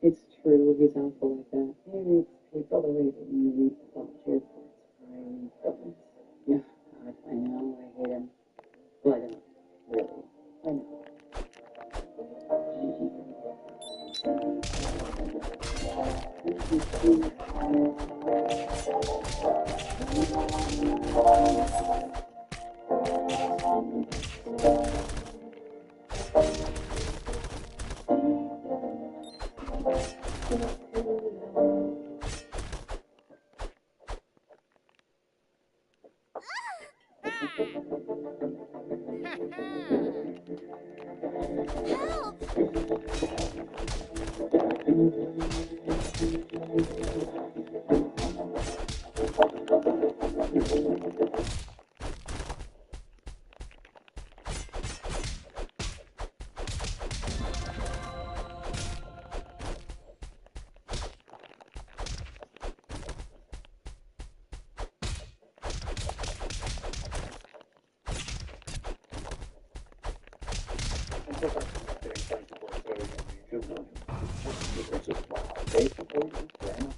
It's true, he's awful like that. It's all the ways that you read volunteer for inspiring villains. Yeah, God, I know, I hate him. Well, I don't, really. I know.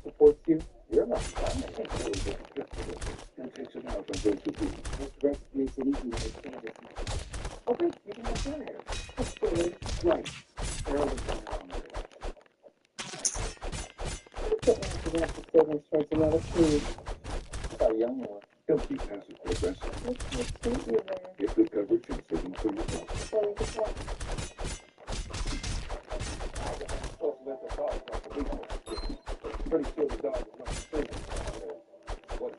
Supports you. You're not fine. I can't believe it. Makes it easy to make changes. Oh, great. You can have dinner here. Right. Harold is going on there. You have to stay and stretch another food. About a young one. Don't keep passive aggressive. Let's treat you there. Get good coverage and saving for yourself. Before we get back. Pretty sure the dog is not free. What?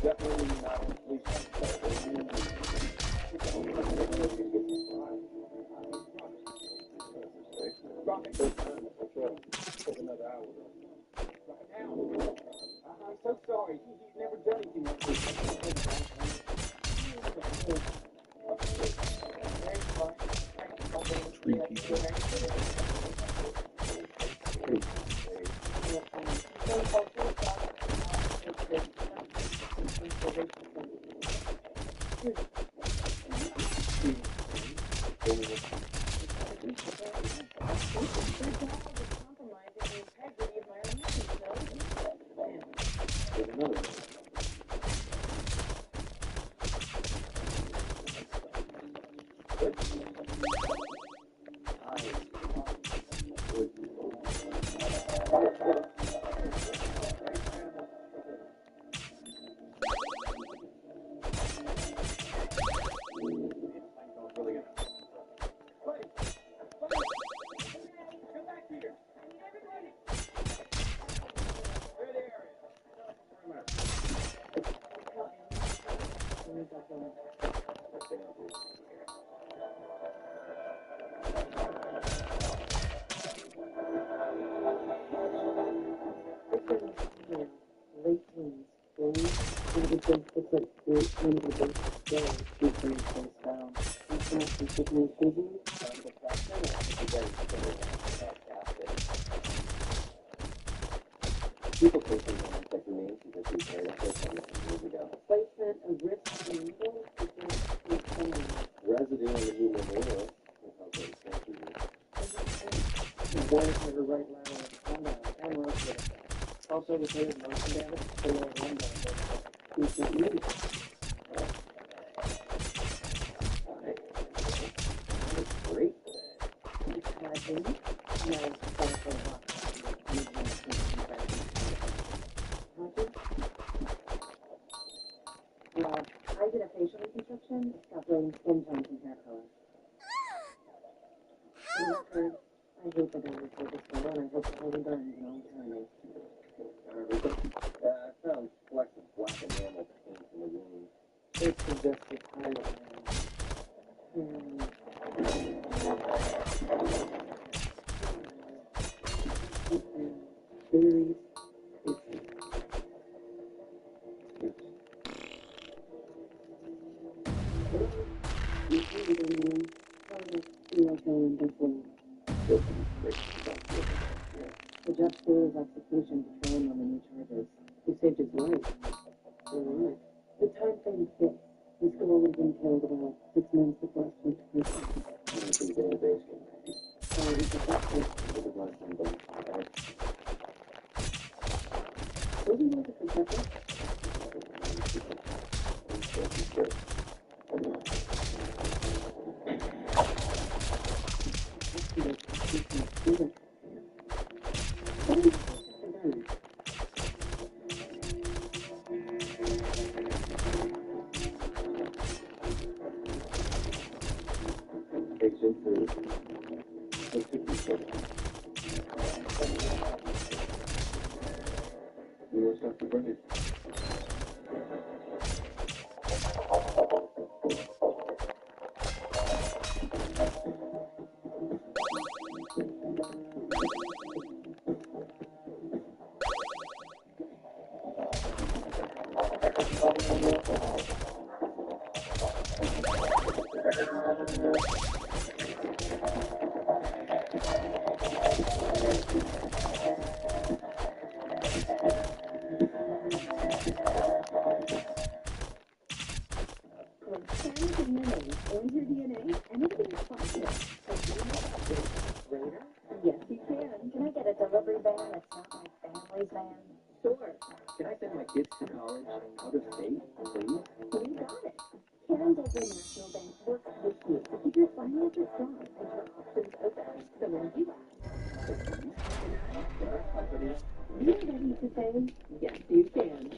Definitely not at least another hour. I'm so sorry. He's never done anything like this. Three people. People take things on second names because we carried up with them years ago. Placement of risk in middle resident of the new memorial. Boy, her right lateral and also reported motion damage to the lower limb bone. He's not moving. Great. I did a facial reconstruction, separating skin tones and hair color. I hate the doctor for this one, and I hope it only burns in all timing. I found flecks of black enamel paint in the wound. It suggested pilot. Theories. The judge threw his execution to trial him on the new charges. He saved his life. Alright. The time frame fits. This girl would have been killed about 6 months before 2020. Patient food. What took you so long? Where's Dr. Burnett? Yes, you can. Can I get a delivery van that's not my family's van? Sure. Can I send my kids to college out of state, please? You got it. Karen's National Bank works with you to keep your finances strong and your options open. So when you For our company. you're ready to say, yes, you can.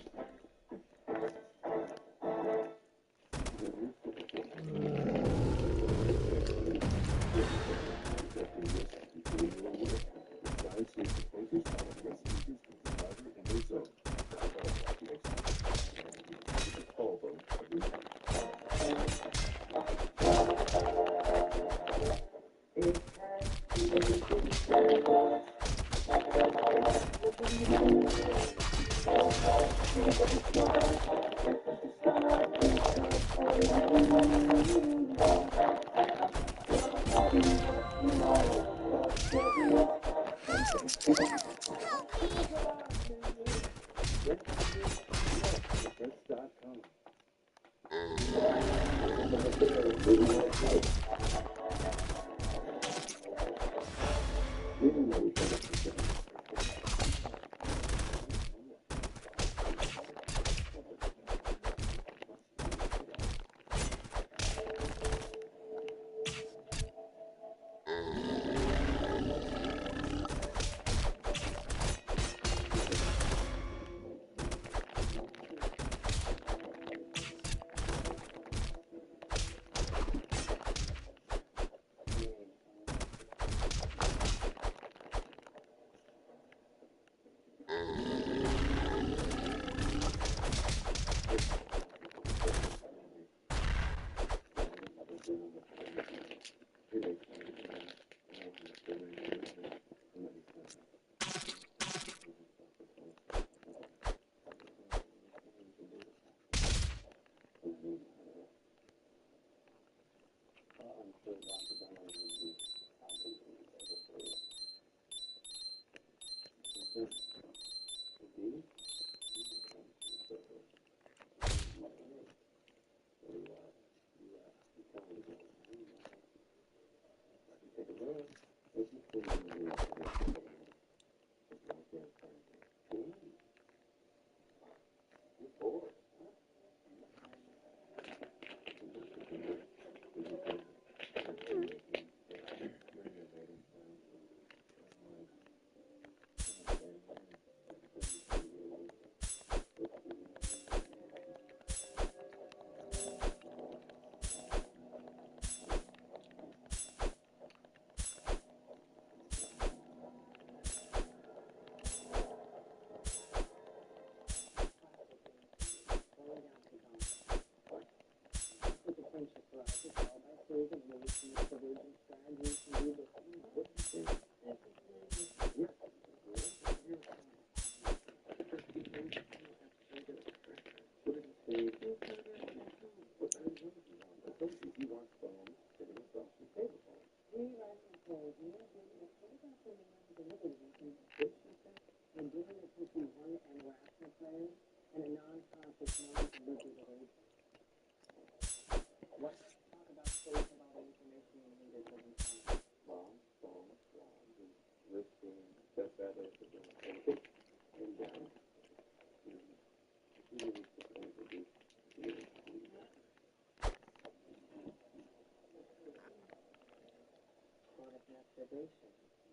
Masturbation.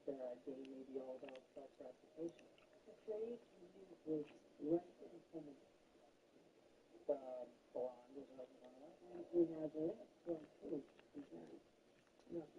The day may be all about self-gratification. The trade is less than feminine. The blonde is like one of us, and she has it. Yeah, too. Exactly. Yeah.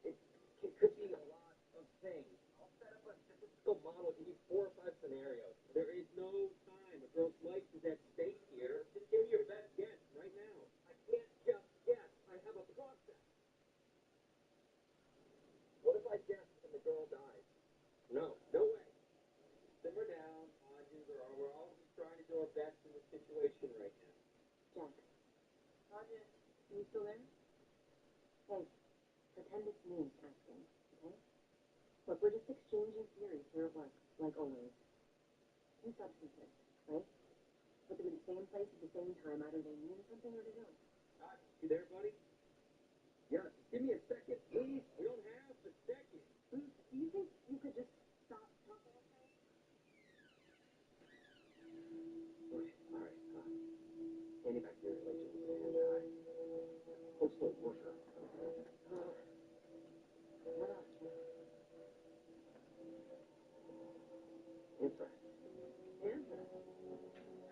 It could be a lot of things. I'll set up a statistical model, give you 4 or 5 scenarios. There is no time. A girl's life is at stake here. Just give me your best guess right now. I can't just guess. I have a process. What if I guess and the girl dies? No, no way. Simmer down. We're all just trying to do our best in this situation right now. Jack. Roger. Are you still there? Hey, pretend it's me asking, okay? Look, we're just exchanging theories here at work, like always. Two substances, right? Put them in the same place at the same time. Either they mean something or they don't. You there, buddy? Yeah, just give me a second, please. We don't have a second. Do you think you could just stop talking like that? Okay, all right. Antibacterial agents and postal worker. What else? Anthrax. Anthrax?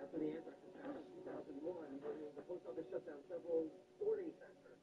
After the anthrax attack in 2001, the post office shut down several sorting centers.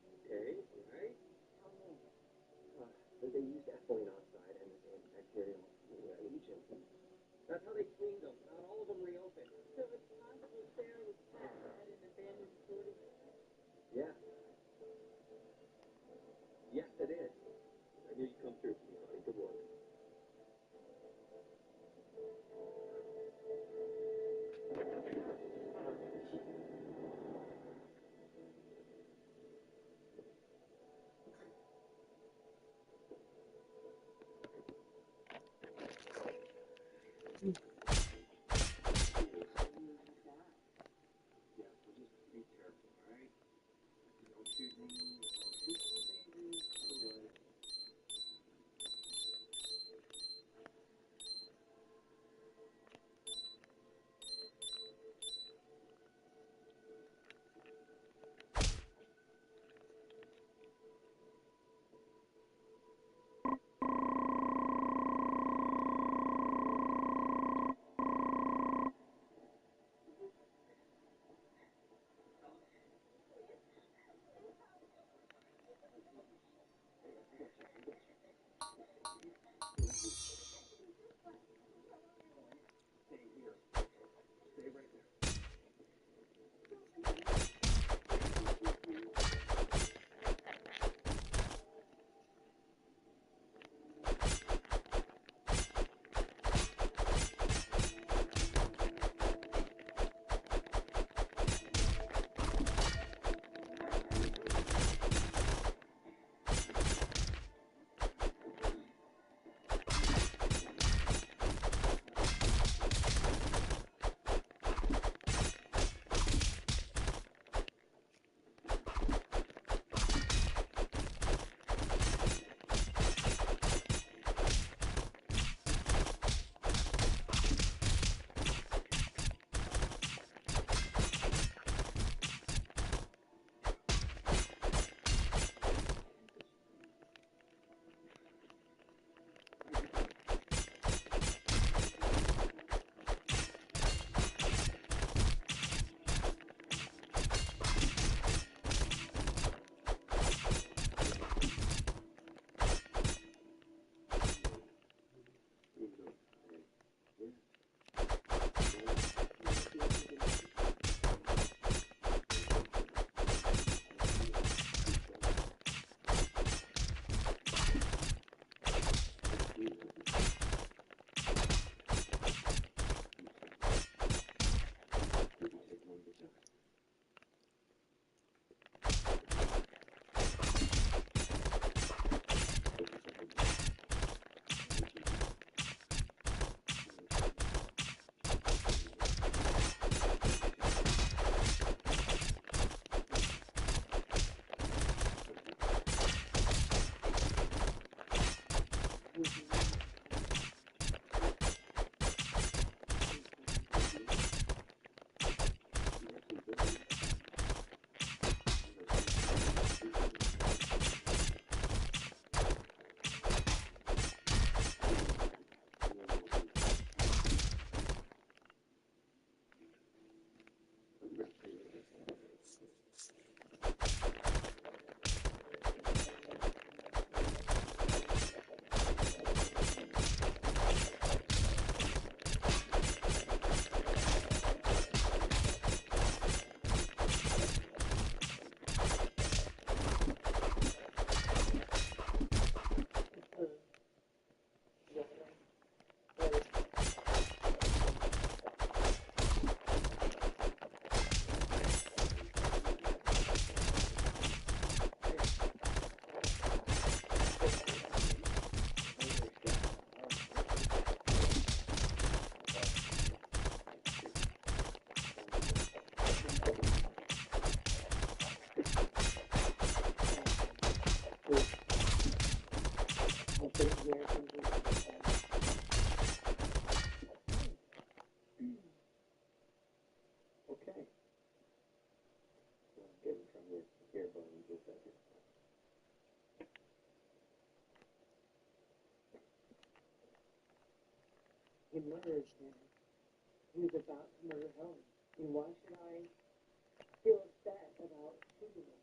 sitting here thinking about that. Okay. So I'm getting from your ear bones a second. He murdered him. He was about to murder Helen. And why should I feel upset about shooting him?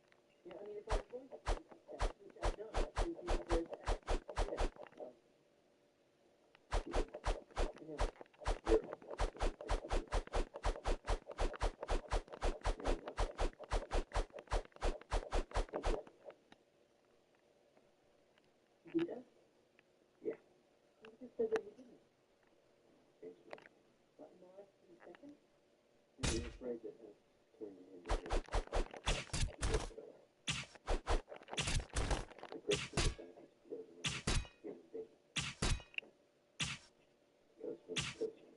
Yeah, I mean, if I was going to be upset, which I'm not, it would be very sad. Yeah. Vita? Yeah. You just said that you didn't. What, in the last 2 seconds? You're afraid that has turned me into this. The grips of the back exploding on the human being. Goes from coaching.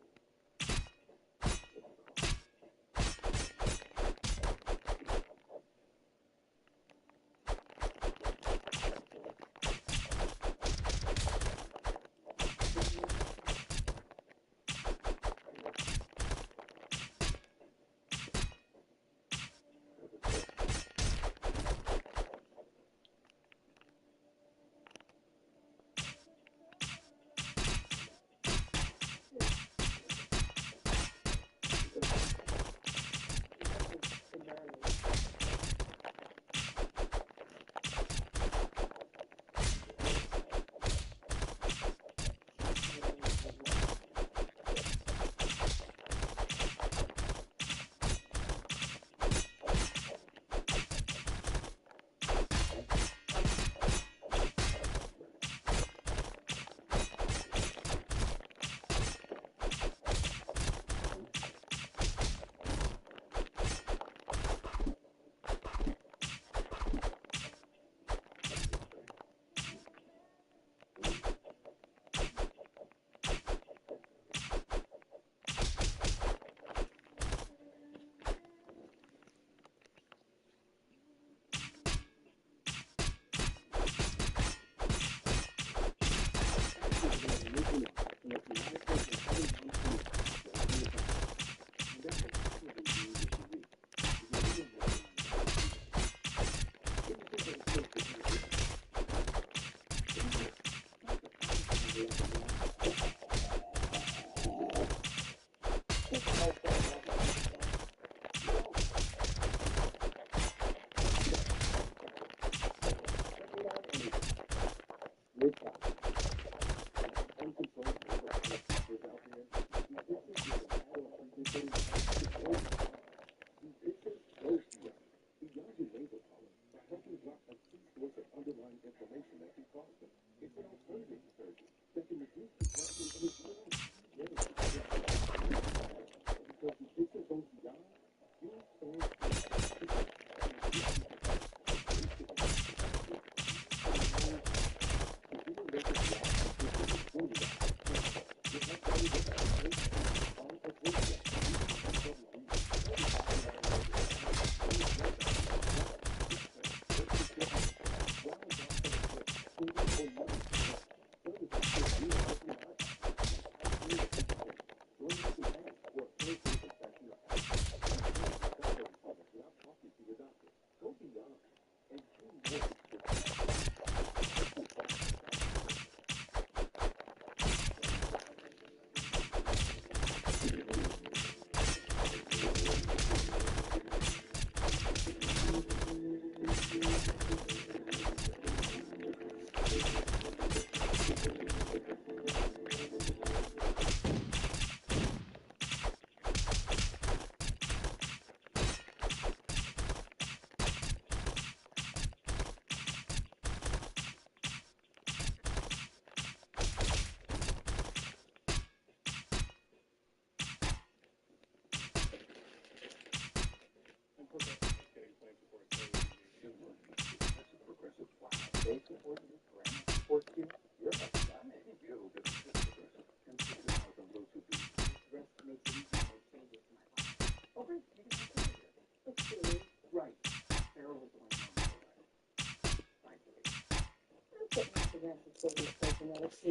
guess it's what you're supposed to know. Let's see.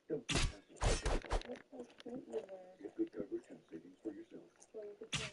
Don't be passive. Look how cute you were. Get good coverage and savings for yourself. So you could tell.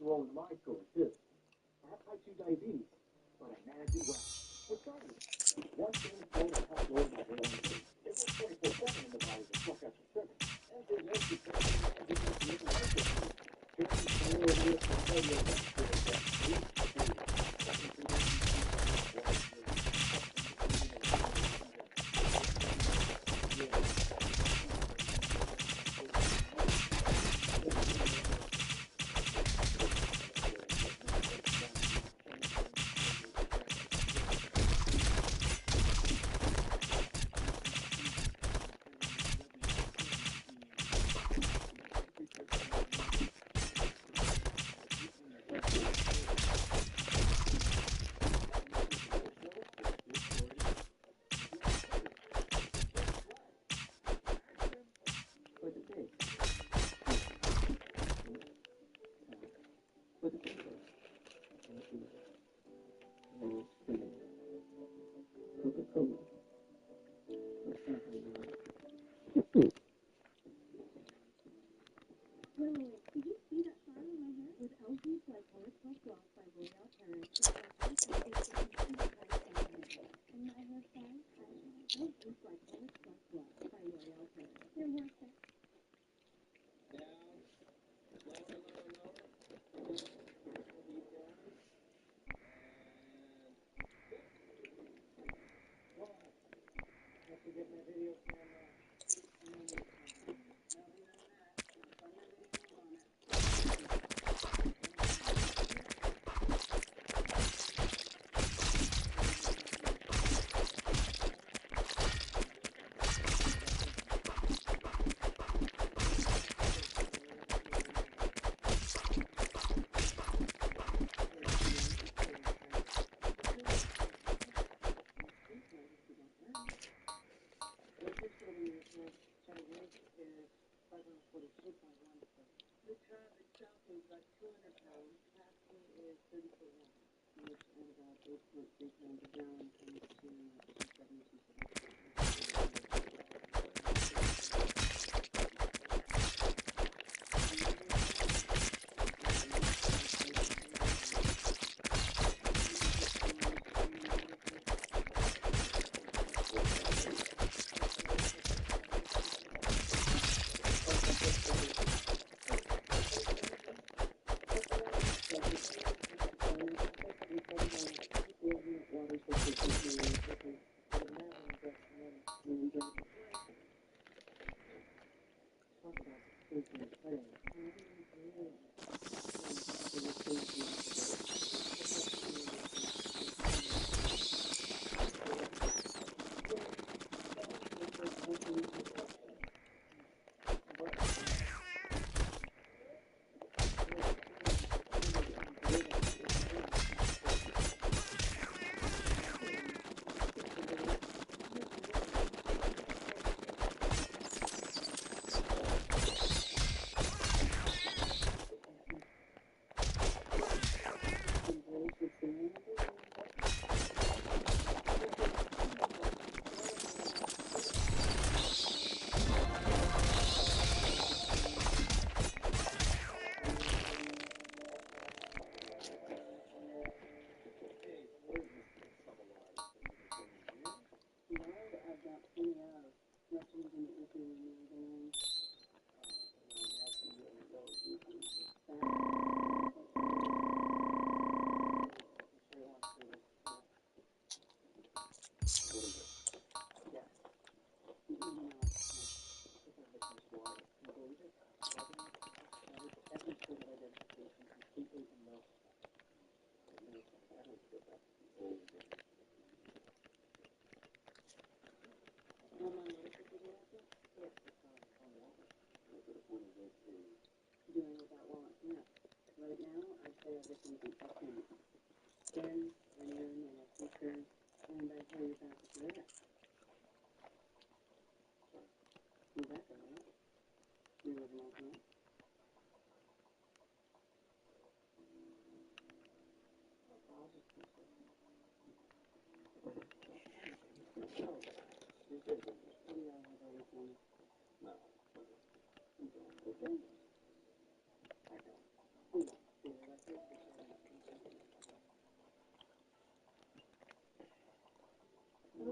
cholesterol in my story, too. I have type 2 diabetes, but I manage it well. What's wrong with it? One thing phone to help lower my A1C. It works 24/7 in the body to flush out your sugar. And there's no secret to information.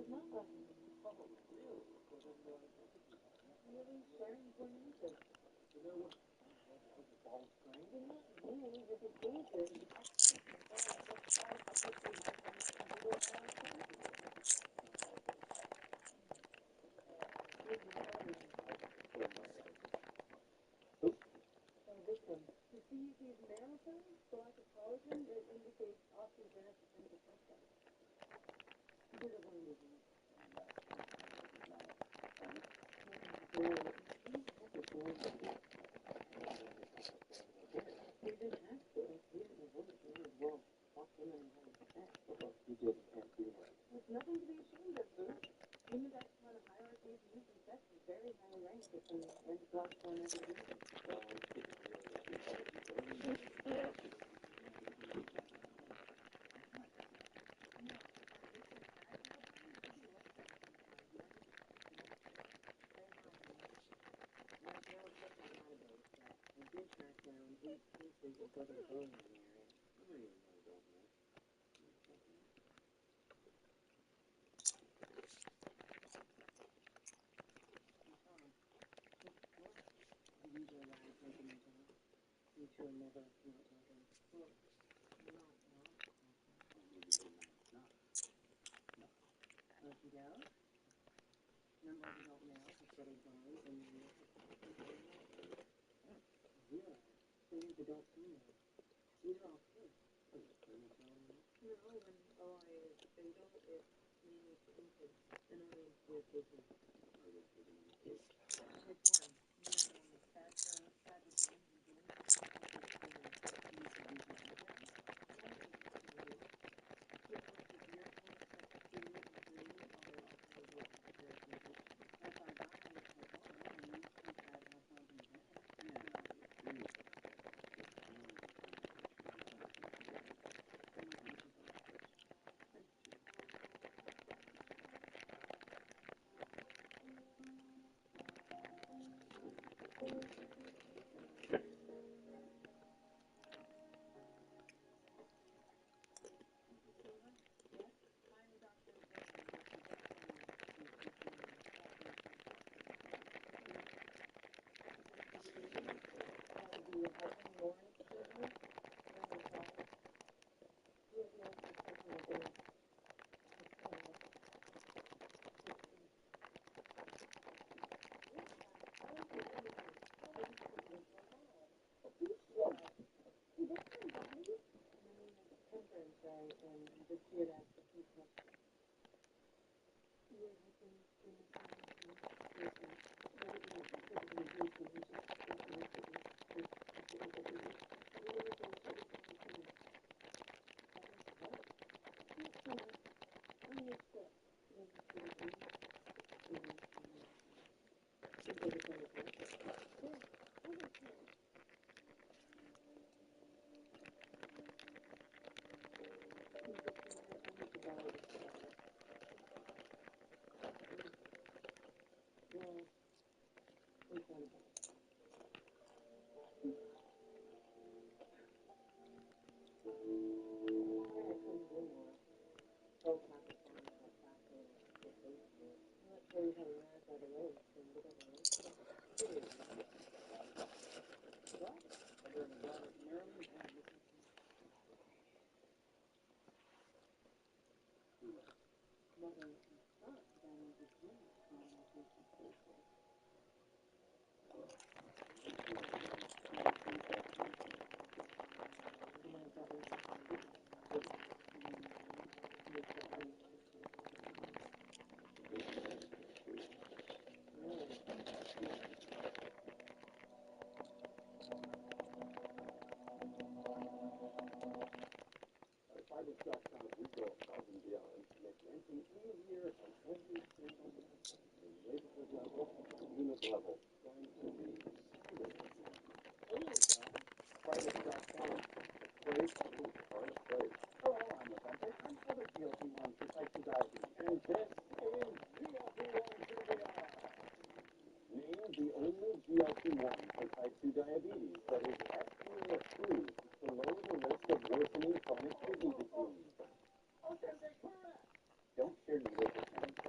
was not last week. Oh, really? So then, Really sharing for me to so there was a ball string? not really with the pages. So this one, to see if he's marathon, black collagen, it indicates osteogenic imperfecta. He did it one reason. We didn't ask for it. We didn't know what it was. Well, fuck him and have sex. You just can't do that. There's nothing to be ashamed of, Boo. You knew that kind of hierarchy of use and sex is very highly ranked if an anti-block form ever existed. The only GLP-1 for type 2 diabetes that is FDA approved to lower the risk of worsening chronic kidney disease. Don't share your liver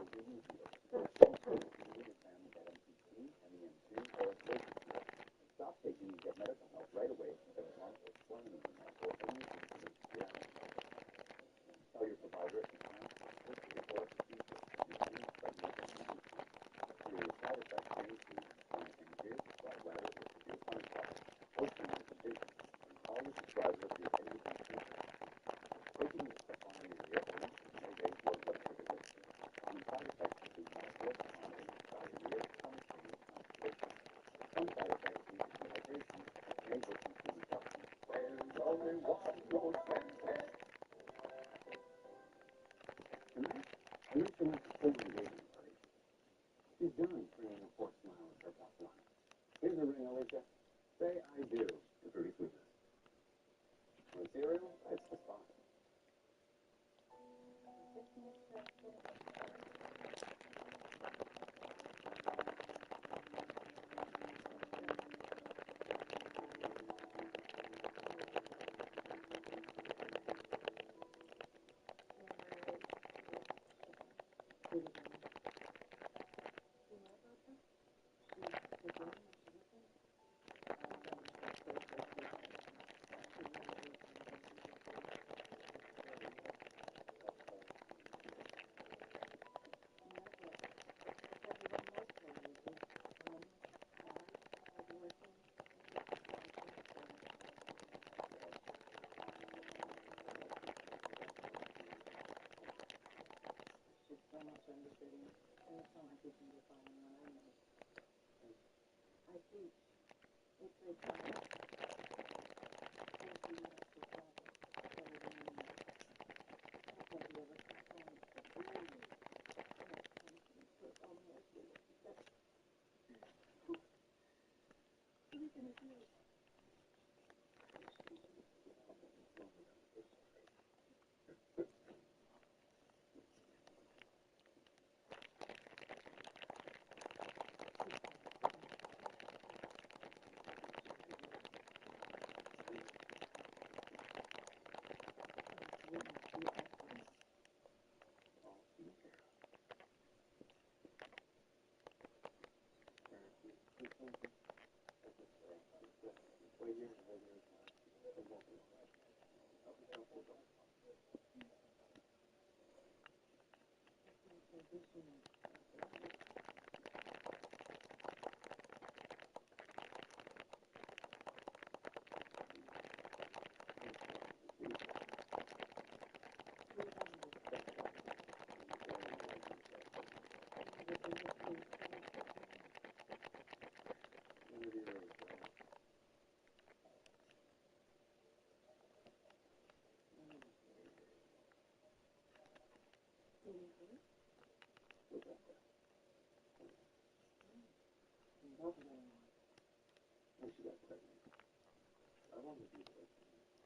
And then she went to full engagement party. She's done bringing a forced smile with her top line. Here's a ring, Alicia. Say I do to Fruity Sweetness. For cereal, it's the spot. When she got pregnant, I wanted to do this.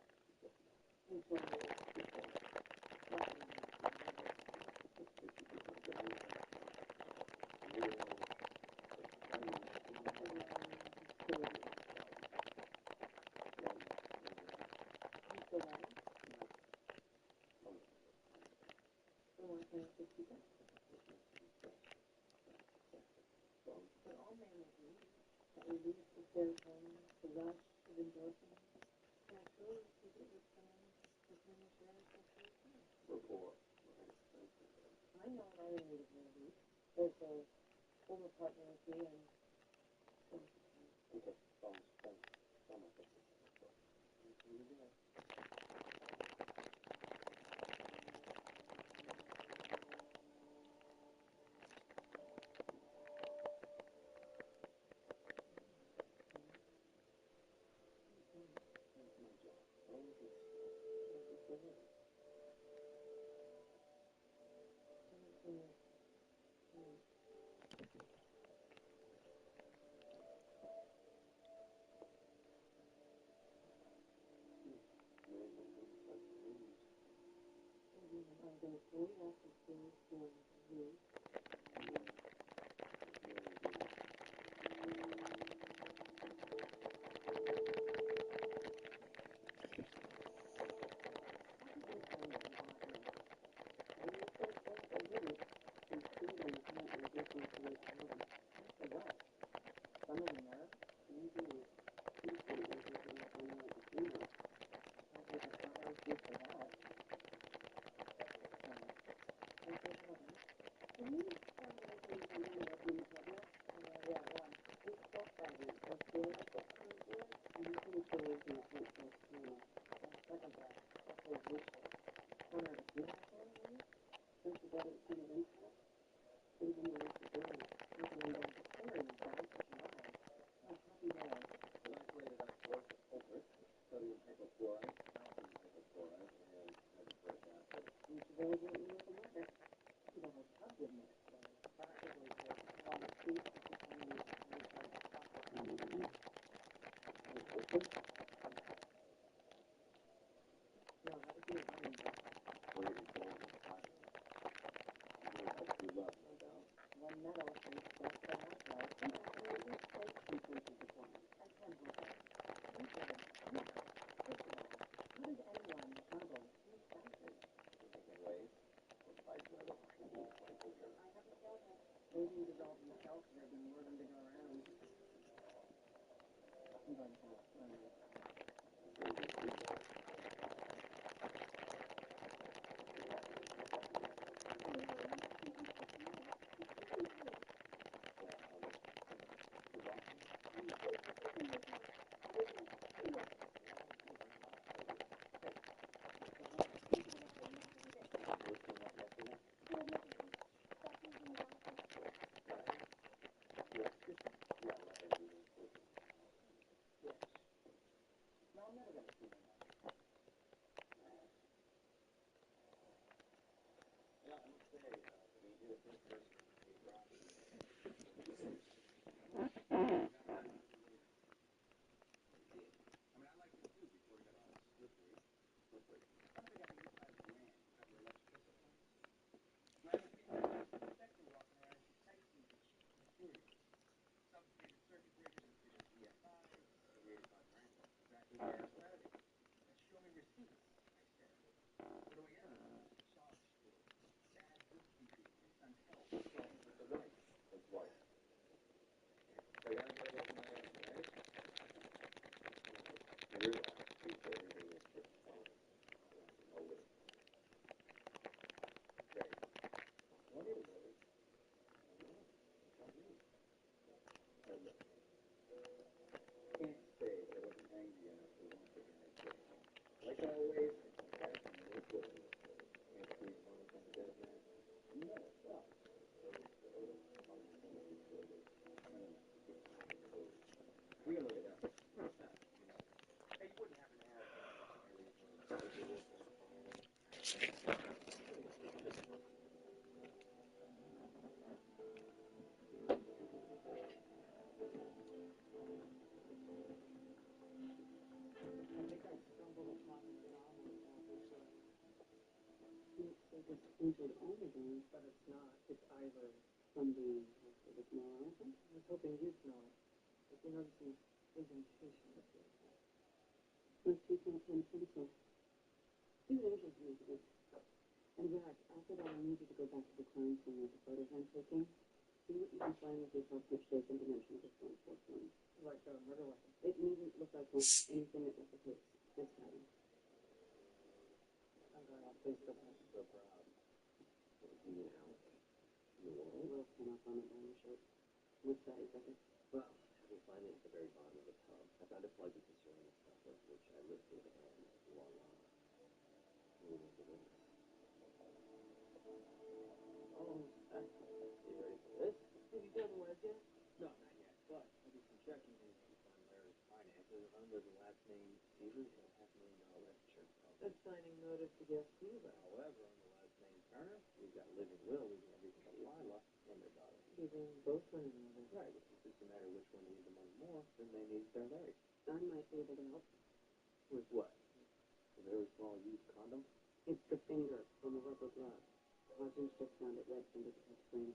completely declined. I can't help it. You said it. You know. First of all, how does anyone juggle two senses? In different ways. Or fight another opportunity like here. I haven't killed him. Maybe he's all himself here, being more than to go around. I'm going to learn it. No, I'm never going to see him. Yeah, I must say, when you do the first person, you drop it. I mean, I liked it too before it got all slippery. Somebody got to get inside the land. You have your electricity. Well, inspector walking around and she cites me for cheap materials. Substituted circuit breakers and fitted VFIs. Maybe 85 grand. Exactly why I asked Saturday. Let's show me receipts, I said. What do we have? Charge screw. Bad bookkeeping. It's unhealth. Well, it's a wife. It's wife. So you gotta get my marriage? I realized that everything was just fine. No way. Great. What is it? Can't say that I wasn't angry enough to want to get it. Like always, I got some more good. Can't squeeze money from the dead man. No, well. We can look it up. Hey, you wouldn't happen to have paperwork on file? I think I stumbled upon a job on that. It's like it's entered Oregon, but it's not. It's either from the small elephant. I was hoping you'd know it. If you notice the indentation of it. Let's see if I can pencil. See what interest me to this. And Zach, after that, I need you to go back to the crime scene with the photos I'm taking. See what you can find with the approximate shape and dimension of this one fourth one. Like a murder weapon. It needn't look like anything that replicates this pattern. I'm going off Facebook. I'm so proud. You know. Will came up on it on your shirt. What's that, exactly? Well, having finding it at the very bottom of the tub, I found a plug and ceramic stuff, which I lifted and voila. Moving to this. Oh, You ready for this? have you done work yet? No, not yet, but I did some checking and on Larry's finances. Under the last name Stevens, a $500,000 life insurance policy. That's signing notice to get Cuba. However, on the last name Turner, we've got a living will leaving everything to Lila and their daughter. Giving both one another. Right, it's just a matter of which one needs the money more than they need their Larry. I might be able to help. With what? A very small used condom? It's the finger on the rubber glove. Hodgins just found it wedged into the touchscreen.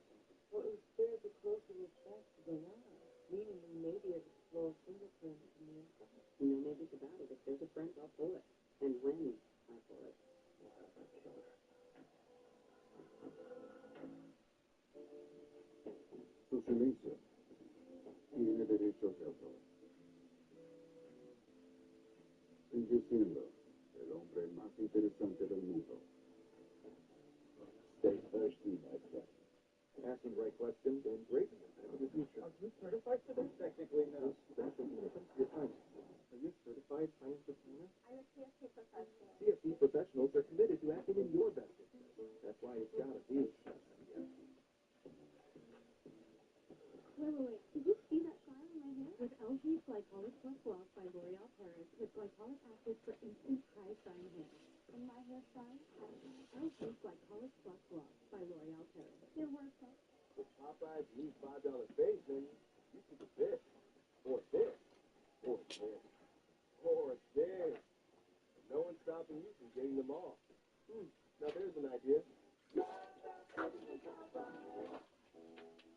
Well, it was spared the closer was back to the lab, meaning we may be able to explore fingerprints from the inside. No magic about it. If there's a print, I'll pull it. And when I pull it, We'll have that killer. Su silencio tiene derechos de autor. Sigue siendo el hombre más interesante del mundo. Stay thirsty, my friend. Asking the right questions and breaking them into the future. Are you certified for this? Technically, no. Your finances. Are you certified financial planner? I'm a CFP professional. CFP professionals are committed to acting in your best interest. That's why it's gotta be CFP. Wait. Did you see that shine on my hair? With LG Glycolic Plus Gloss by L'Oreal Paris, with glycolic acid for instant high shine hair. And my hair shine, LG Glycolic Plus Gloss by L'Oreal Paris. It works out. With Popeye's new $5 face menu, you can do this, or this, or this, or this. And no one's stopping you from getting them all. Now there's an idea.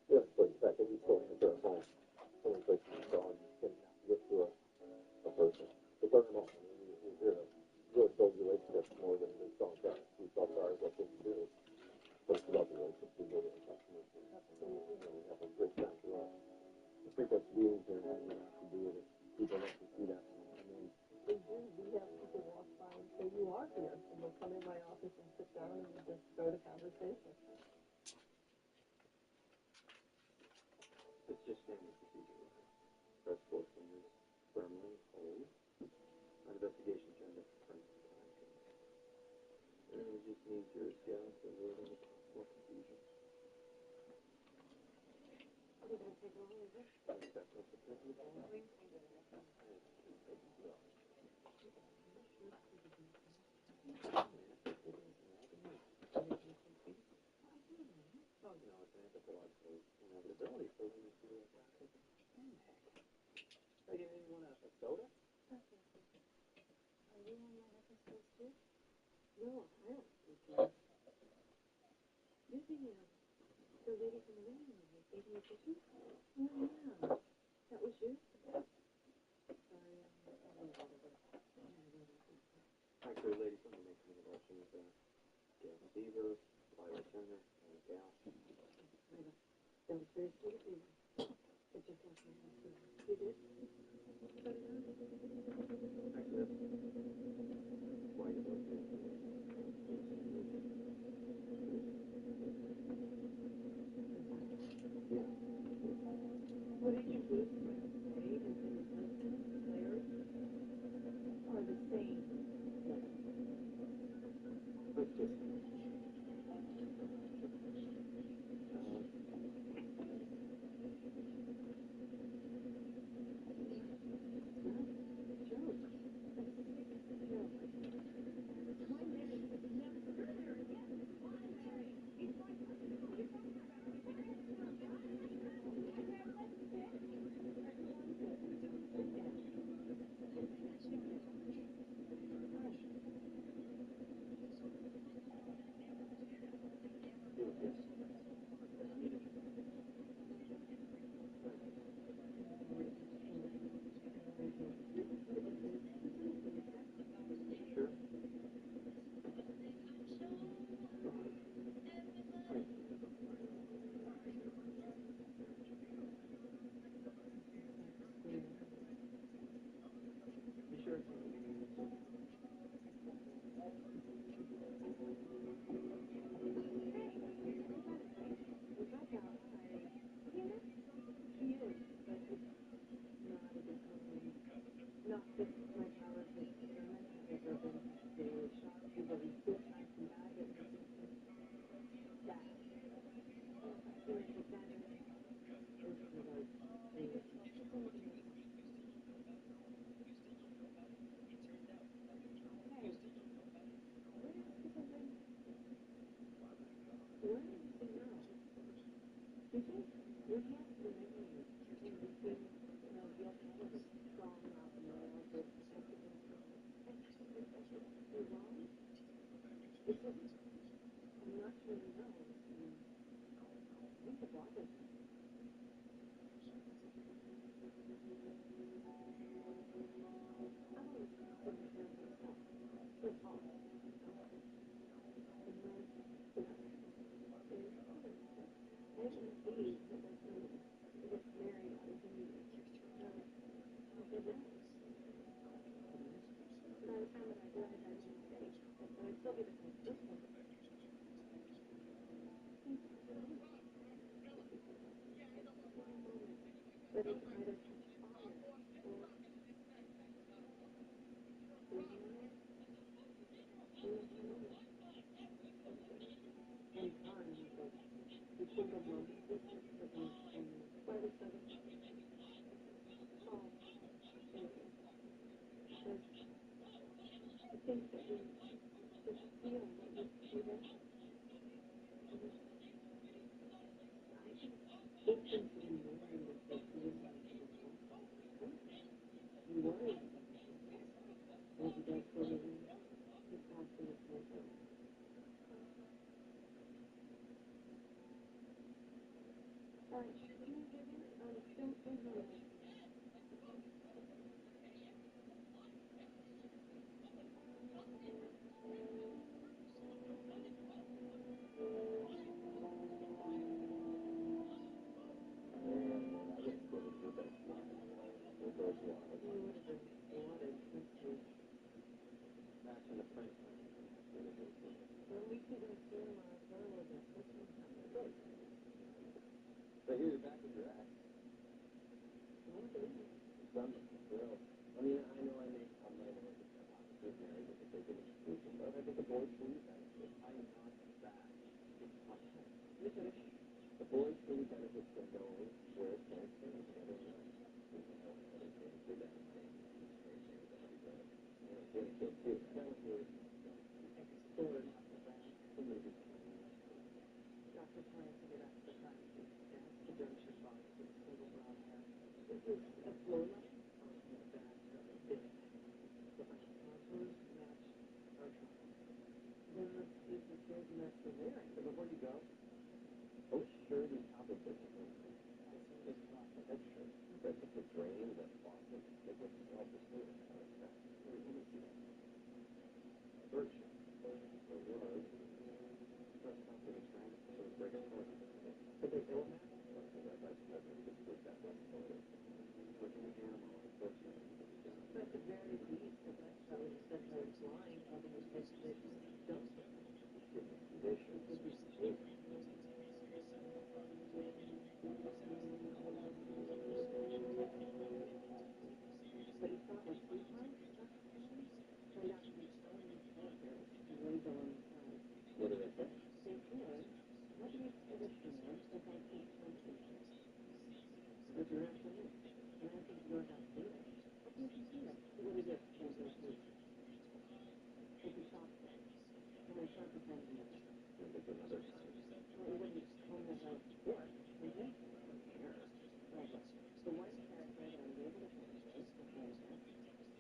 Just a split second, he's going to go home. Only place to It's just standard procedure. Press both fingers firmly, hold. Our investigation turned up forensic action. And we just need your scales to avoid any possible confusion. Are you going to take long, is it? That's what's the purpose of all. Oh, no, it's an anthropological inevitability for when you feel like that. Hey, you want a soda? Are you on my episode too? No, I don't think so. You're the lady from the living room who gave me a picture? Oh, yeah. That was you? Sorry, Actually, lady, somebody makes an introduction with Gail Seaver, Violet Turner, and a gal. that was very sweet of you. It just left my husband. You did? But no. Actually, that's why you both did. Yeah. What did you lose my estate and his husband, Larry? Are the same? Let's just Not that my power of discernment has ever been really shocked you, but he's good times and bad, but bad. He was exaggerating. This is like, hey, let me ask you something. Where do you see now? Do you think your hands are making you in between, the alternative strong mountain male with Mexican system? You're wrong? It's just, I'm not sure you know. I think the bothers me. I've always taken care of myself. But all. And then, I didn't believe that my son gets married out of need. I said no. And by the time that I realized I made a mistake, I said I'd still be the kind of person. But it's either catch fire or and time is like the single most business that was by the seven. Oh, thank you. Because I think that we just feel what we see there. I think it's been to be married with this woman. You worry. As you guys go living, you pass in his mental. Alright, can you give me, don't go away. Well, we could have seen my brother. So here's your back with your ex. Some girl. I mean, I know I make a might have looked at that opposite married with the big exclusion, but I think the boys truly benefit. I'm not that. It's fun. The boys truly benefit from knowing where it's going to be together or not. You can know what it is, good at things, great things, that'll be good. You know, being a kid too. That was really explored after that. Somebody just Dr. Klein figured out the fact that that's the junction box with single brown hair. This is a floor line on the back of a bit. The contours match our triangle. The pieces here match the lyric. So before you go, are we sure these compositions are good? That's what That's true. That's just the drain, the faucet, they get self-esteem. Let me see that. Bird shot. So was press off to the track, so it's break apart. But they don't have that's just good that way. Working the animal, unfortunately. But at the very least, the best that was set by flying, having a fixed conditions don't fit. Conditions would be safe. But he thought like sweetheart, Dr. Klein turned out to be Chinese characters and raised a long time. What do they say? They said, what makes it a fan if I keep punching it? But you're not Chinese, and I think you're not Jewish. What makes you say that? What is it? It's a soft thing. And I start pretending that. It's another time. Well, it wouldn't tone it like pork, would you? Hair. Well, look, the one character that I was able to penetrate, the character,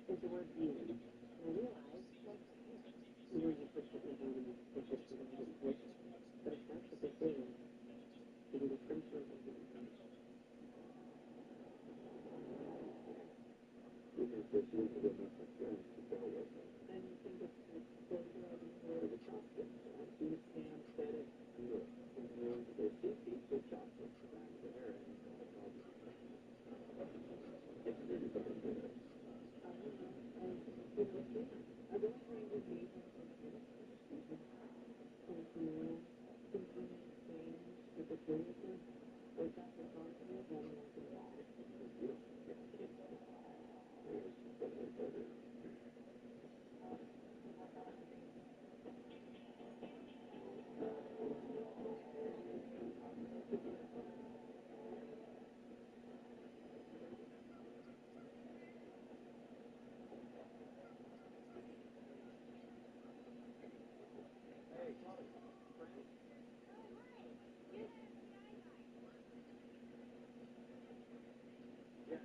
is the word beauty. And I realized, like, you know, you put the evil in the picture of the position. But it's not what they say. It is a pretty sure of the You can push into the next experience to go with it. and you think it's closer or Or the chopsticks. you can set it. Look, there's 2 feet with chopsticks back there, and no problem. It's really something good. I don't know. I don't find it amazing thinking things with the seriousness, or that's responsible, then I'm not going to lie. You don't get kids to lie. There's something better. Hey, Chloe, friend? Yeah.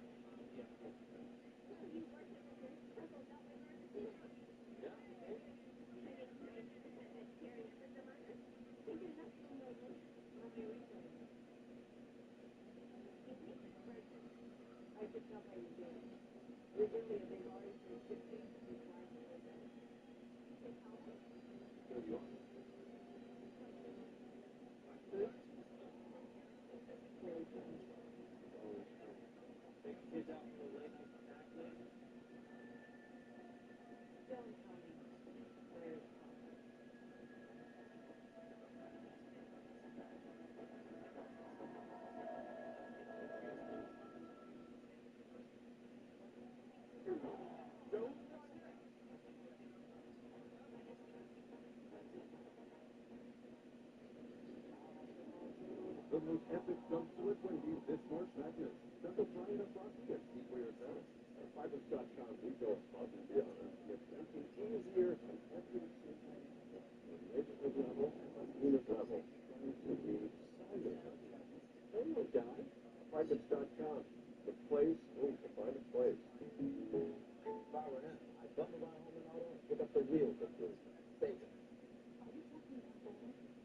I could tell by your gait. You're really a big artist for 60. You're trying to live that. So you are? Very funny. Take the kids out for a late night snack, maybe? Don't tell me. Where is Papa? The most epic jump to it when he's this March Madness. Simple flying the frosty and see for yourself. At Fibers.com, we go above and beyond to make banking easier on every single level. From neighborhood level and unit level. And to the silo level. Hey, little guy. Fibers.com. The place, to find a place. If I were him, I'd bundle my home and auto and pick up the wheels of this. Save it.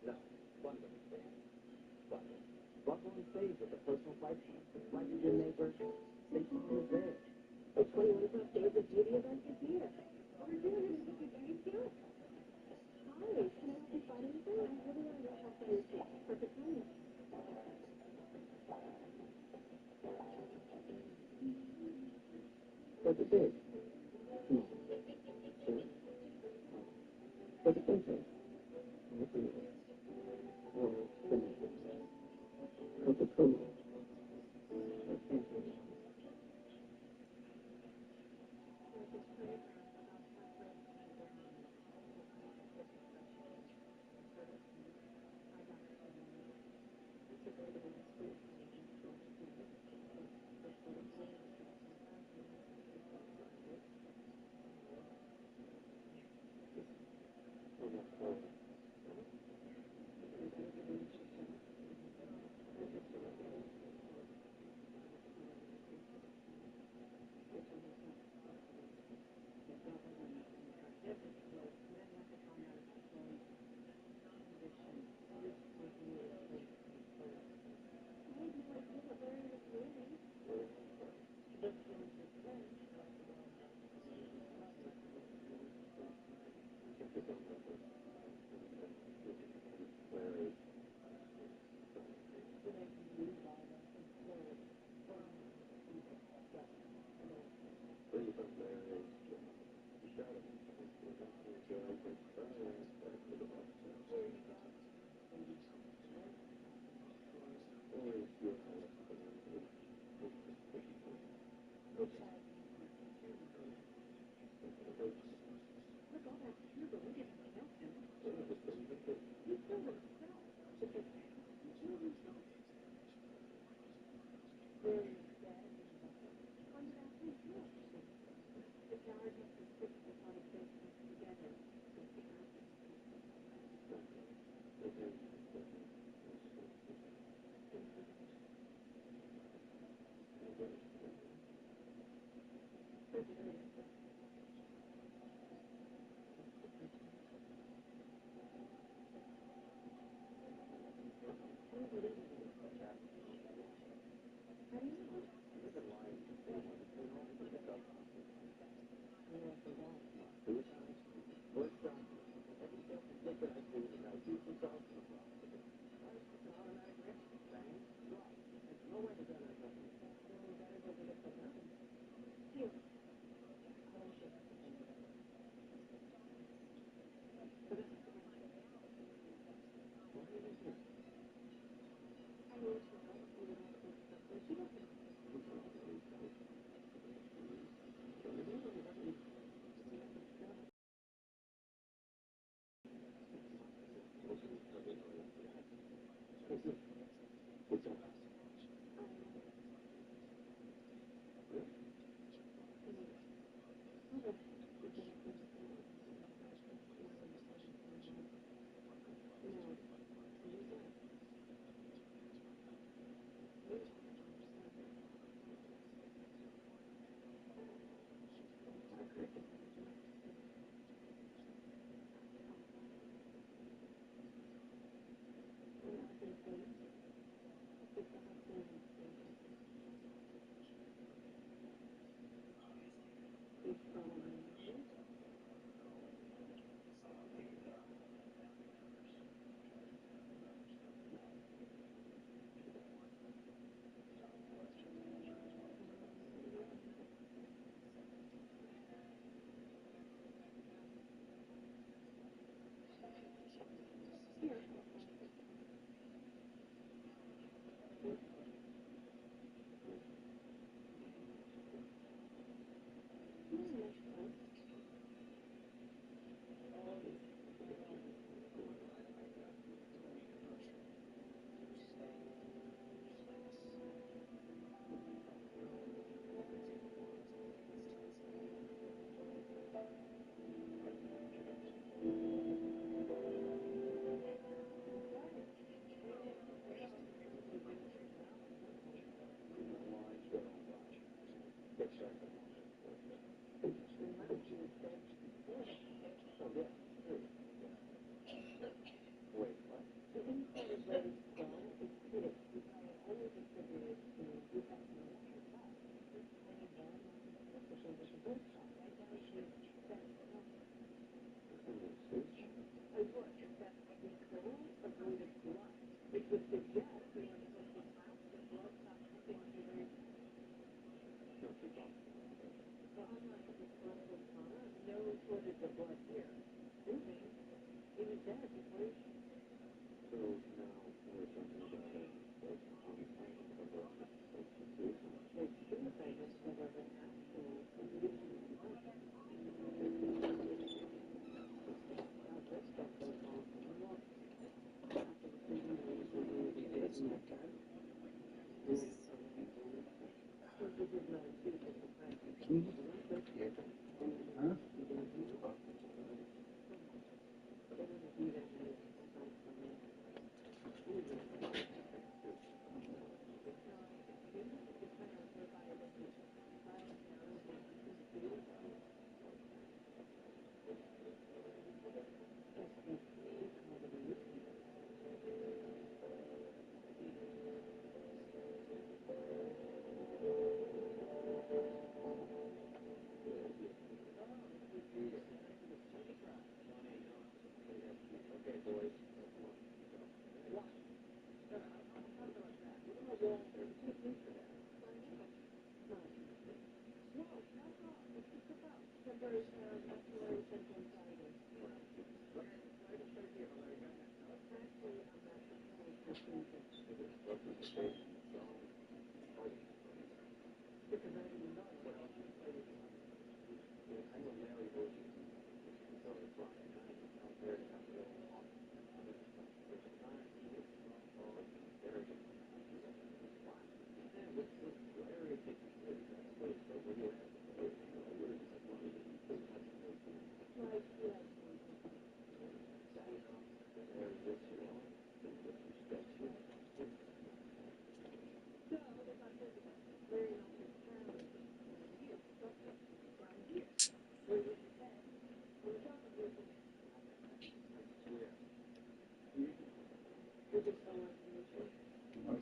No, bundle. Bundle. Bundle and save with the personal price plan. Like your neighbor, station is there. The 21 Days of Beauty event is here. We're doing it with your beauty. Hi, can I help you find anything? I really want to go shop for your seat. Perfect timing. What's it big? Small. Sure. What's it expensive? What's it? Or expensive? Coca-Cola.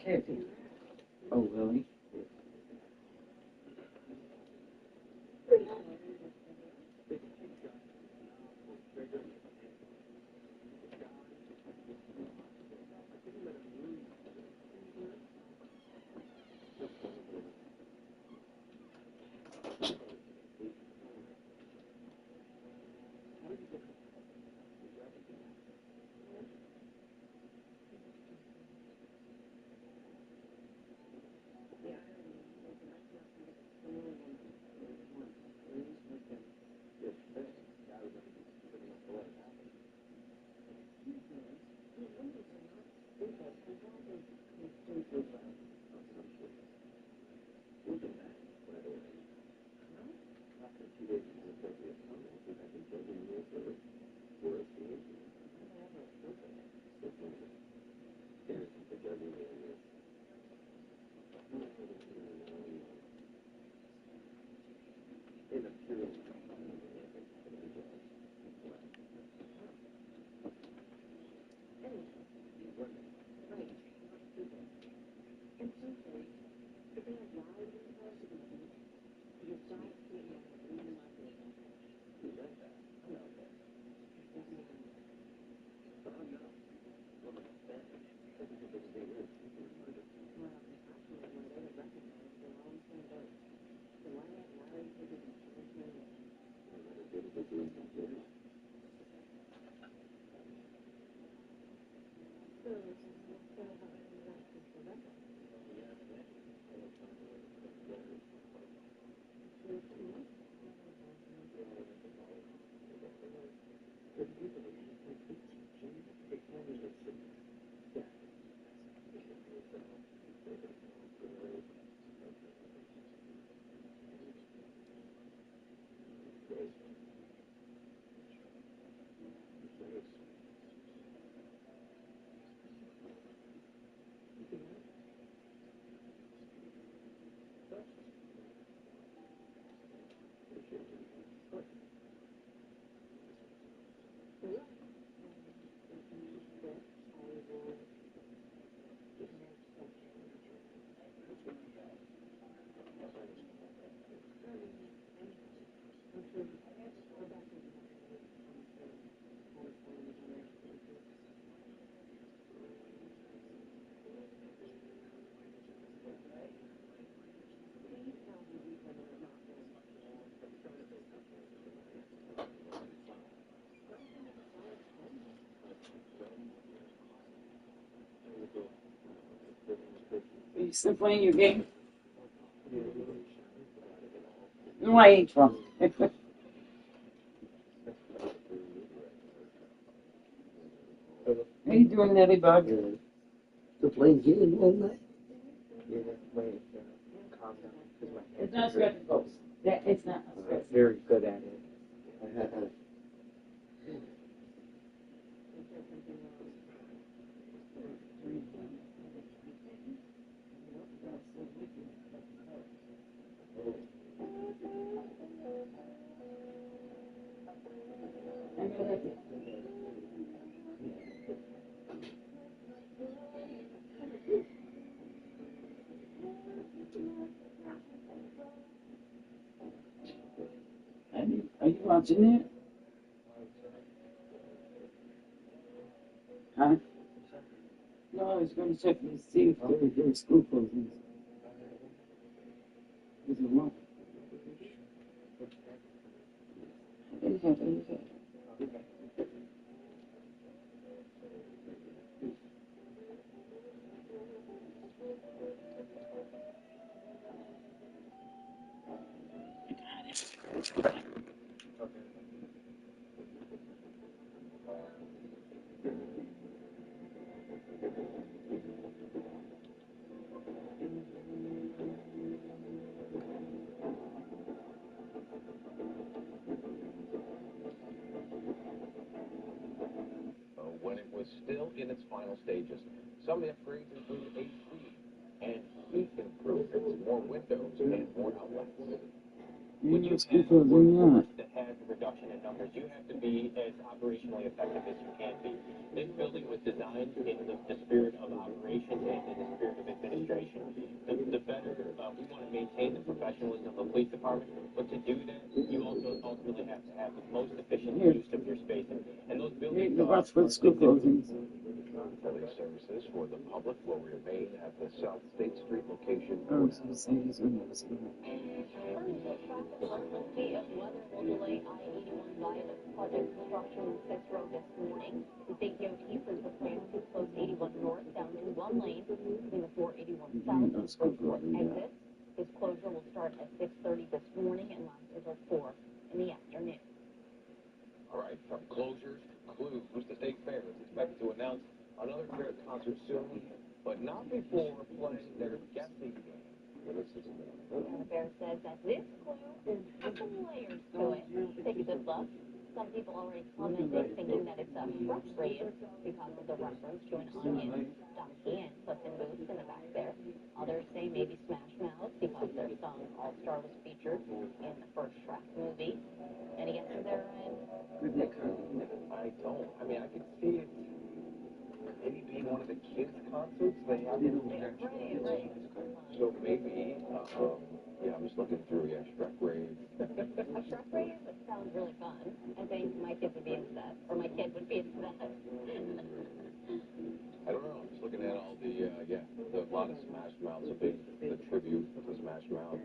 50. Oh, really? Are you still playing your game? No, I ain't from. How you doing, Ladybug? To play game all night? Yeah, wait, calm down. It's not spectacles. It's not spectacles. Very good at it. Are you watching it? Huh? No, I was going to check and see if they were doing school closings. Is it wrong? When it was still in its final stages. Some upgrades included AC and heat improvements, more windows, and more outlets. When you have reduction in numbers, you have to be as operationally effective as you can be. This building was designed in the spirit of operation and in the spirit of professionalism of the police department, but to do that, you also ultimately have to have the most efficient use of your space. And those buildings Watch for the school closings. police services for the public will remain at the South State Street location. I was going to say he's going to have a school. Uncertainty of whether will delay I-81 viaduct project construction in 6 Road this morning. The state DOT says the plan to close 81 north down to 1 lane between the 481 south and 44 exits. This closure will start at 6:30 this morning and last until 4 in the afternoon. All right, from closures to clues, the state fair is expected to announce another concert soon, but not before playing their guessing game. And the fair says that this clue has some layers to it. Take a good look. Some people already commented thinking that it's a truck raid because of the reference to an onion, donkey, and Clifton Boots in the back there. Others say maybe Smash Mouth because their song All Star was featured in the first Shrek movie. Any guesses there, Ryan? Good Nick Carter. I don't. I mean, I could see it maybe being one of the kids' concerts they have. Right. So maybe, yeah, I'm just looking through, Shrek Raid. A Shrek raid sounds really fun. I think my kid would be into that, or my kid would be into that. I don't know. I'm just looking at all the a lot of Smash Mouths, the tribute to Smash Mouth.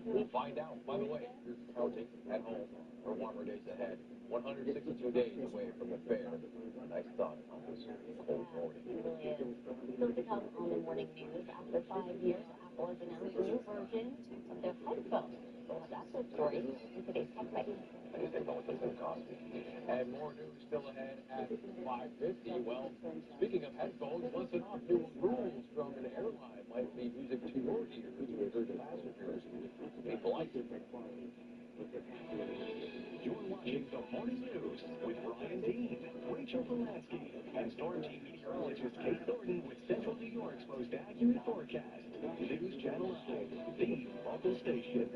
We'll find out. By the way, you're counting at home for warmer days ahead. 162 days away from the fair. Nice thought on this cold morning. It really is. Still to come on the morning news, after 5 years, Apple has announced a new version of their headphones. We'll have that whole story in today's Tech Bite. I just didn't know what that's going to cost me. And more news still ahead at 5:50. Well, speaking of headphones, listen up. New rules from an airline might be music to your ears with the passengers. Be polite. You're watching the Morning News with Brian Dean, Rachel Polanski, and Storm Team meteorologist Kate Thornton with Central New York's most accurate forecast. News Channel 9, the local station.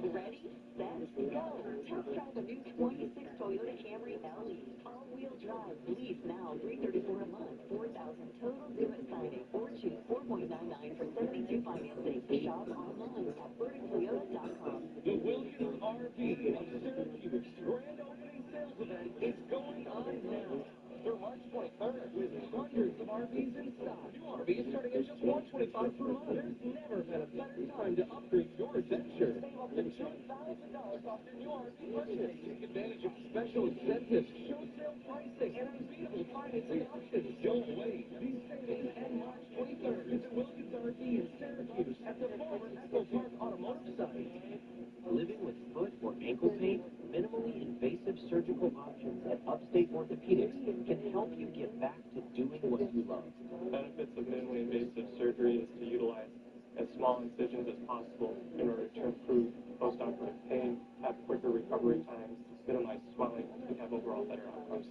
Ready, set, go. Test drive the new 26 Toyota Camry LE. All-wheel drive. Lease now. $334 a month. $4,000 total due at signing. Or choose 4.99 for 72 financing. Shop online at verdictoyota.com. The Williams RV of Syracuse grand opening sales event is going on now through March 23rd with hundreds of RVs in stock. New RVs starting at just $125 per month. There's never been a better time to upgrade your adventure. Save up to $2,000 off your new RV purchase. Take advantage of special incentives, show sale pricing, and unbeatable financing options. Don't wait. These savings end March 23rd. Visit Williams RV in Syracuse at the former Echo Park Automotive site. Living with foot or ankle pain, minimally invasive surgical options at Upstate Orthopedics can help you get back to doing what you love. Benefits of minimally invasive surgery is to utilize as small incisions as possible in order to improve post-operative pain, have quicker recovery times, minimize swelling, and have overall better outcomes.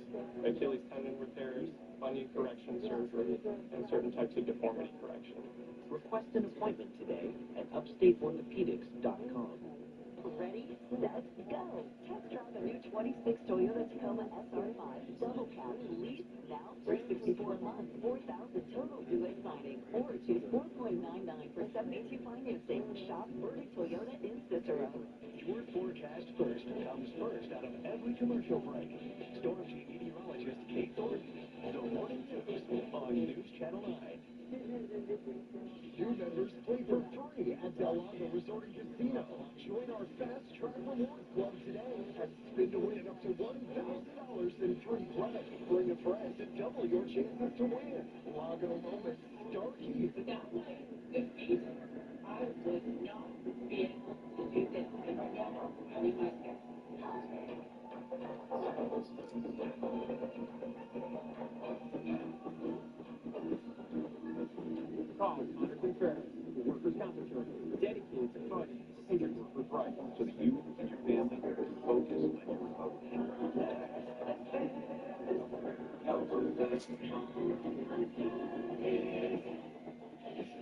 Achilles tendon repairs, bunion correction surgery, and certain types of deformity correction. Request an appointment today at upstateorthopedics.com. Ready, set, go. Test drive a new 26 Toyota Tacoma SR5 double cab. Lease now. $364 a month. $4,000 total due at signing. Or choose 4.99 for 72 financing. Shop Verdict Toyota in Cicero. Your forecast first comes first out of every commercial break. Storm Team meteorologist Kate Thornton. The Morning News on News Channel 9. New members play for free at Del Lago Resort and Casino. Join our Fast Track Rewards Club today and spin to win up to $1,000 in free play. Bring a friend to double your chances to win. Lago Moments start here. I would not be able to do this if I never really liked it. Call Congressman Ferris, the workers' comp attorney, dedicated to fighting injured workers' rights. So that you and your family can focus on your recovery.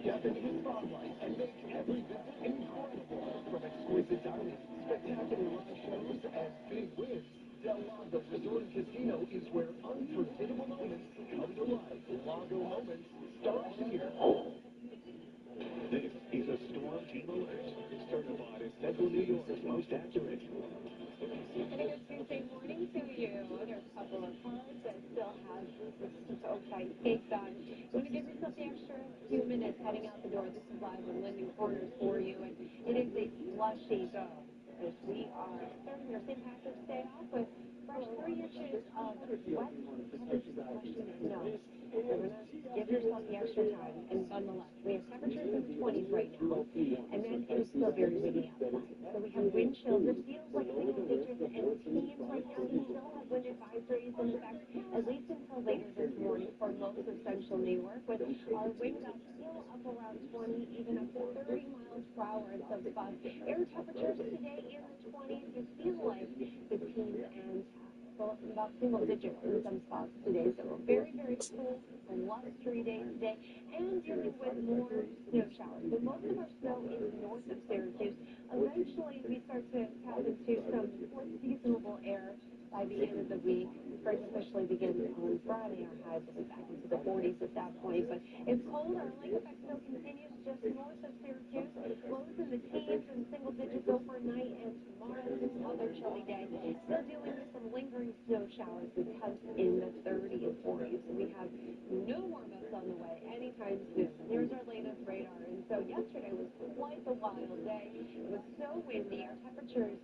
Step into the spotlight and make every visit incredible. From exquisite dining, spectacular live shows, and big wins, Del Lago Resort and Casino is where unforgettable moments come to life. Lago Moments start here. have some toe-tight skates on. You want to give yourself the extra few minutes heading out the door. This is live in Linden Corners for you, and it is a slushy go. As we are starting our St. Patrick's Day off with fresh 3 inches of wet, heavy, slushy snow. So we're going to give yourself the extra time, and nonetheless, we have temperatures in the 20s right now, and then it is still very windy outside. So we have wind chills. It feels like single digits and teens right now. We still have wind advisories in effect, at least until later this morning for most of central New York, with our wind gusts still up around 20, even up to 30 miles per hour in some spots. Air temperatures today in the 20s. You feel like the teens and about single digits in some spots today. So a very, very cool, blustery day today, and dealing with more snow showers. But most of our snow is north of Syracuse. Eventually, we start to tap into some more seasonable air by the end of the week. Spring officially begins on Friday. Our highs will be back into the 40s at that point. But it's cold. Our lake effect snow continues just north of Syracuse. Lows in the teens and single digits overnight, and tomorrow is another chilly day. Still dealing with some lingering snow showers with temps in the 30s for you. So we have no warm-ups on the way anytime soon. Here's our latest radar. And so yesterday was quite the wild day. It was so windy. Our temperatures,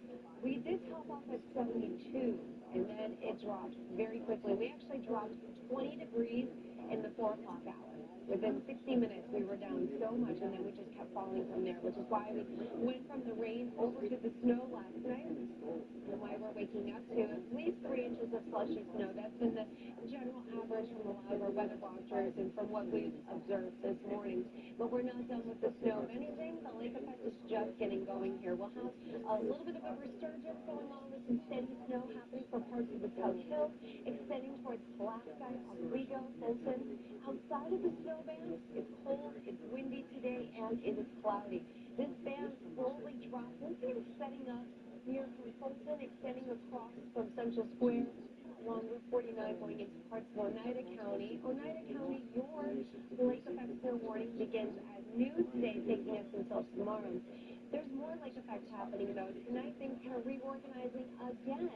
we did top off at 72, and then it dropped very quickly. We actually dropped 20 degrees in the 4 o'clock hour. Within 60 minutes, we were down so much, and then we just kept falling from there, which is why we went from the rain over to the snow last night, and why we're waking up to at least 3 inches of slushy snow. That's been the general average from a lot of our weather watchers and from what we've observed this morning. But we're not done with the snow. If anything, the lake effect is just getting going here. We'll have a little bit of a resurgence going on with some steady snow happening for parts of the South Hill, extending towards Pulaski, Oswego, Fulton. Outside of the snow band, it's cold, it's windy today, and it is cloudy. This band slowly drops. We'll see it setting up here from Fulton, extending across from Central Square along Route 49 going into parts of Oneida County. Oneida County, your lake effect snow warning begins at noon today, taking us until tomorrow. There's more lake effect happening, though. Tonight, things kind of reorganizing again,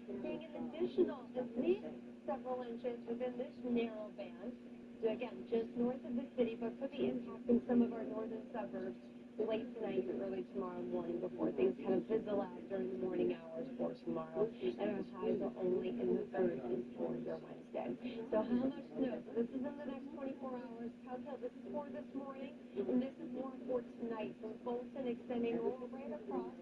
seeing an additional at least several inches within this narrow band. So again, just north of the city, but could be impacting some of our northern suburbs late tonight and early tomorrow morning before things kind of fizzle out during the morning hours for tomorrow. And our highs are only in the 30s for your Wednesday. So how much snow? So this is in the next 24 hours. Cowtail, this is for this morning, and this is more for tonight. From Fulton extending right across,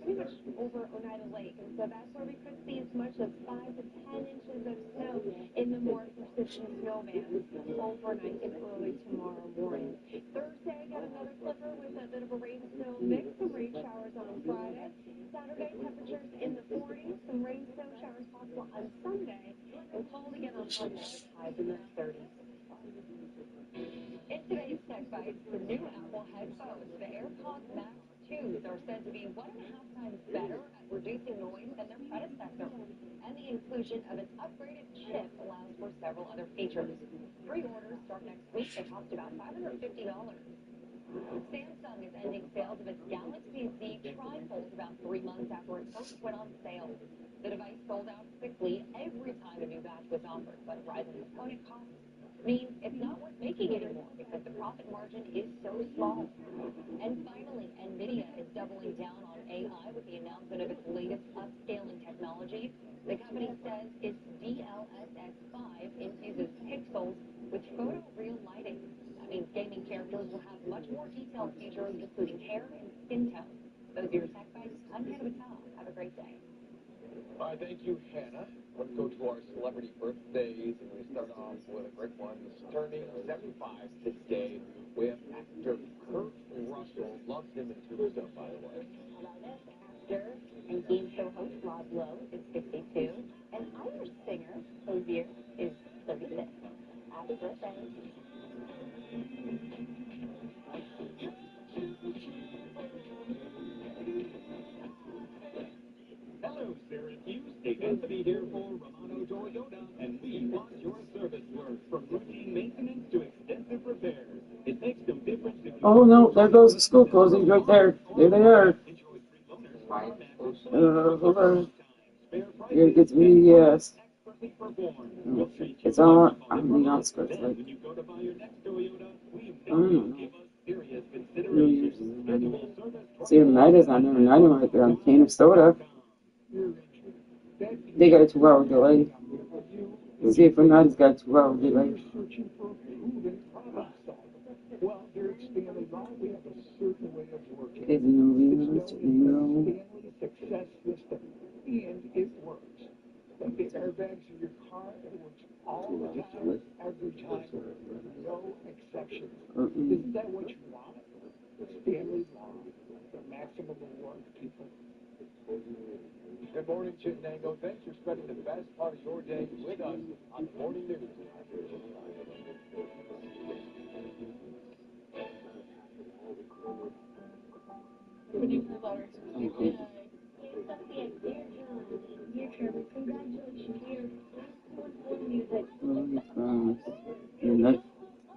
pretty much over Oneida Lake. And so that's where we could see as much as 5 to 10 inches of snow in the more persistent snow bands overnight and early tomorrow morning. Thursday, got another flipper with a bit of a rain-snow mix. Some rain showers on Friday. Saturday, temperatures in the 40s. Some rain-snow showers possible on Sunday. And cold again on Monday. Highs in the 30s. In today's Tech Bites, the new Apple headphones, the AirPods Max 2s, are said to be 1.5 times better at reducing noise than their predecessor. And the inclusion of an upgraded chip allows for several other features. Pre-orders start next week. They cost about $550. Samsung is ending sales of its Galaxy Z trifold about 3 months after it first went on sale. The device sold out quickly every time a new batch was offered, but rising component costs means it's not worth making anymore because the profit margin is so small. And finally, NVIDIA is doubling down on AI with the announcement of its latest upscaling technology. The company says its DLSS 5 infuses pixels with photoreal lighting. That means gaming characters will have much more detailed features, including hair and skin tone. Those are your Tech Bites. I'm Hannah Patel. Have a great day. Thank you, Hannah. Let's go to our celebrity birthdays, and we start off with a great one. Turning 75 today with actor Kurt Russell. Loves him in Tombstone, by the way. Actor and game show host Rob Lowe is 52, and Irish singer Hozier is 36. Happy birthday. Hello, Syracuse. Dave Anthony here for Romano Toyota, and we want your service work, from routine maintenance to extensive repairs. It makes no difference if you... Oh no, there goes the school closings right there. There they are. Hold on. Here gets me, yes. Expertly performed. It's all on the outskirts, like, I don't know. New Year's is see, United's on there, United right there on Minnesota. They got a 2-hour delay. See if United's got a 2-hour delay. Well, they're expanding now. We have a certain way of working. It's no Stanley success system, and it works. Like the airbags in your car, it works all the time, every time, no exceptions. Isn't that what you want? Stanley Law, the maximum reward people. Good morning, Chittenango. Thanks for spending the best part of your day with us on the Morning News.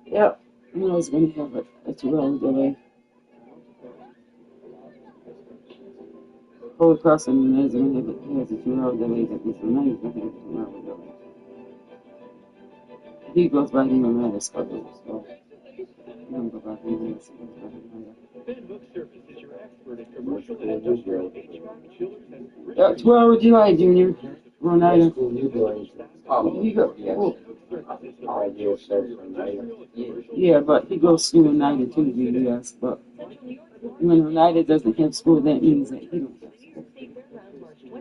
Yep, I was going to have a 2-hour delay. Holy Cross and United's going to have a 2-hour delay. That means United's going to have a 2-hour delay. He goes by the United schedule, so I don't go back to the United schedule. Ben Book Service is your expert in commercial and industrial HVAC chillers and Yeah, 2-hour delay, Junior. United. Yeah, but he goes through United too, yes. But when United doesn't have school, that means that he don't have school.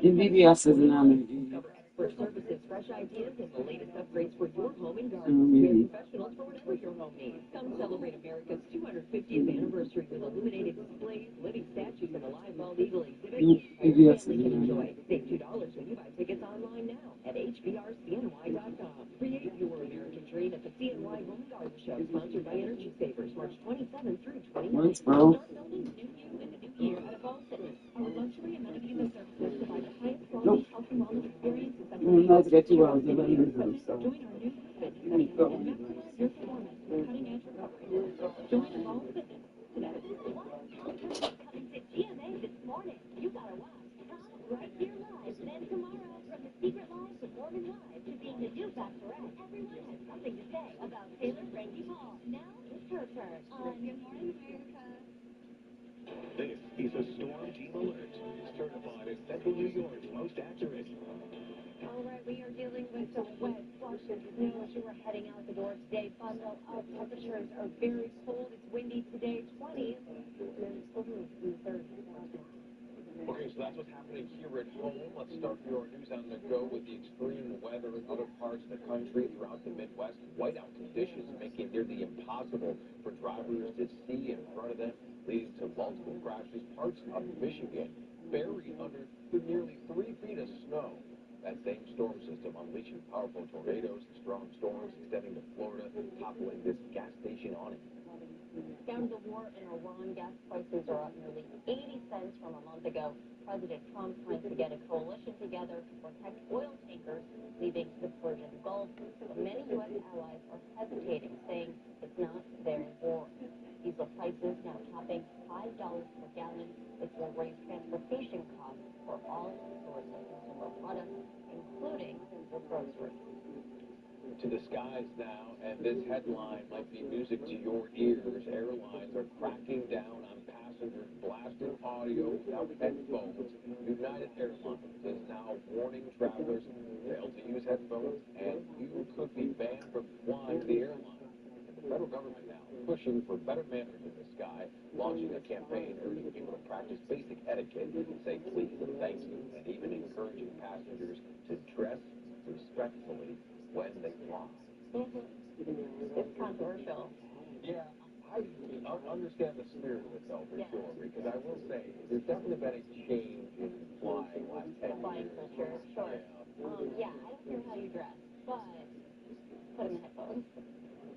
And VBS isn't on there, Junior. Services, fresh ideas, and the latest upgrades for your home and garden. We have professionals for whatever your home needs. Come celebrate America's 250th anniversary with illuminated displays, living statues, and a live bald eagle exhibit. VBS Family can enjoy. Save $2 when you buy tickets online now at hbrcny.com. Create your American dream at the CNY Home and Garden Show, sponsored by Energy Savers, March 27th through 29th. Start building new you in the new year at Evolve Fitness. Our luxury amenities and services provide the highest quality health and wellness experiences. Let's get 2 hours delay. Join our new fitness community and maximize your performance with cutting-edge recovery. Join Evolve Fitness today. Coming to GMA this morning. You gotta watch Tom right here live. Then tomorrow, from the Secret Live to Mormon Live to being the new Bachelorette, everyone has something to say about Taylor Frankie Hall. Now it's her turn on Good Morning America. This is a Storm Team Alert, certified as Central New York's most accurate. All right, we are dealing with some wet, flushes snow as you are heading out the door today. Bundle up. Temperatures are very cold. It's windy today, 20s, and then still in the 30s. Okay, so that's what's happening here at home. Let's start your news on the go with the extreme weather in other parts of the country throughout the Midwest. Whiteout conditions making it nearly impossible for drivers to see in front of them, leading to multiple crashes. Parts of Michigan buried under nearly 3 feet of snow. That same storm system unleashing powerful tornadoes, strong storms extending to Florida, toppling this gas station on it. Down to the war in Iran, gas prices are up nearly 80 cents from a month ago. President Trump trying to get a coalition together to protect oil tankers leaving the Persian Gulf. But many U.S. allies are hesitating, saying it's not their war. Diesel prices now topping $5 per gallon, which will raise transportation costs for all sorts of consumer products, including your groceries. To the skies now, and this headline might be music to your ears. Airlines are cracking down on passengers blasting audio without headphones. United Airlines is now warning travelers fail to use headphones, and you could be banned from flying the airline. And the federal government now pushing for better manners in the sky, launching a campaign urging people to practice basic etiquette, say please and thank you, and even encouraging passengers to dress respectfully when they fly. It's controversial. Yeah, I understand the spirit of it, though, for sure, because I will say, there's definitely been a change in flying last 10 Flying years. culture, sure. Yeah, I don't care how you dress, but put in the headphones.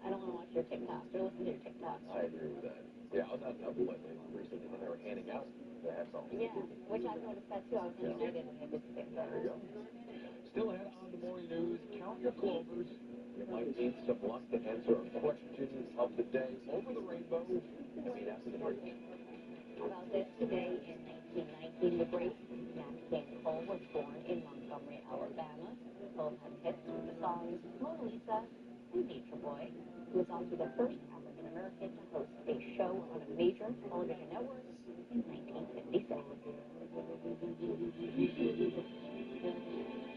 I don't want to watch your TikToks or listen to your TikToks. I agree with that. Yeah, I was on a flight recently, and they were handing out the headphones. Yeah, which I've noticed that too. I was on United and they did the same thing. There you go. Still ahead on the morning news, count your clovers. You might need some luck to answer our questions of the day over the rainbow. I mean, after the break. How about this? Today in 1919, the great Nat King Cole was born in Montgomery, Alabama. Cole had hits with the songs Mona Lisa and Nature Boy. He was also the first African American to host a show on a major television network in 1956.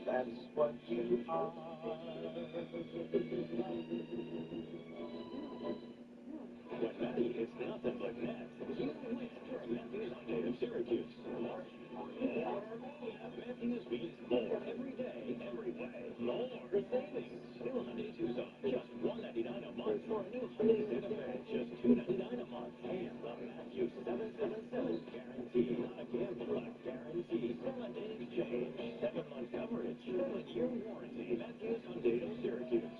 That's what you are. When Matthew hits nothing but nets, you win during Matthew's Hyundai of Syracuse. Matthews means more every day, every way. More savings. New Hyundai Tucson, just $199 a month for a new Hyundai Santa Fe, just $299 a month. And the Matthews 777 guarantee, not a gamble, but a guarantee. 7 days change, 7-month coverage, 7-year warranty. Matthews Hyundai of Syracuse.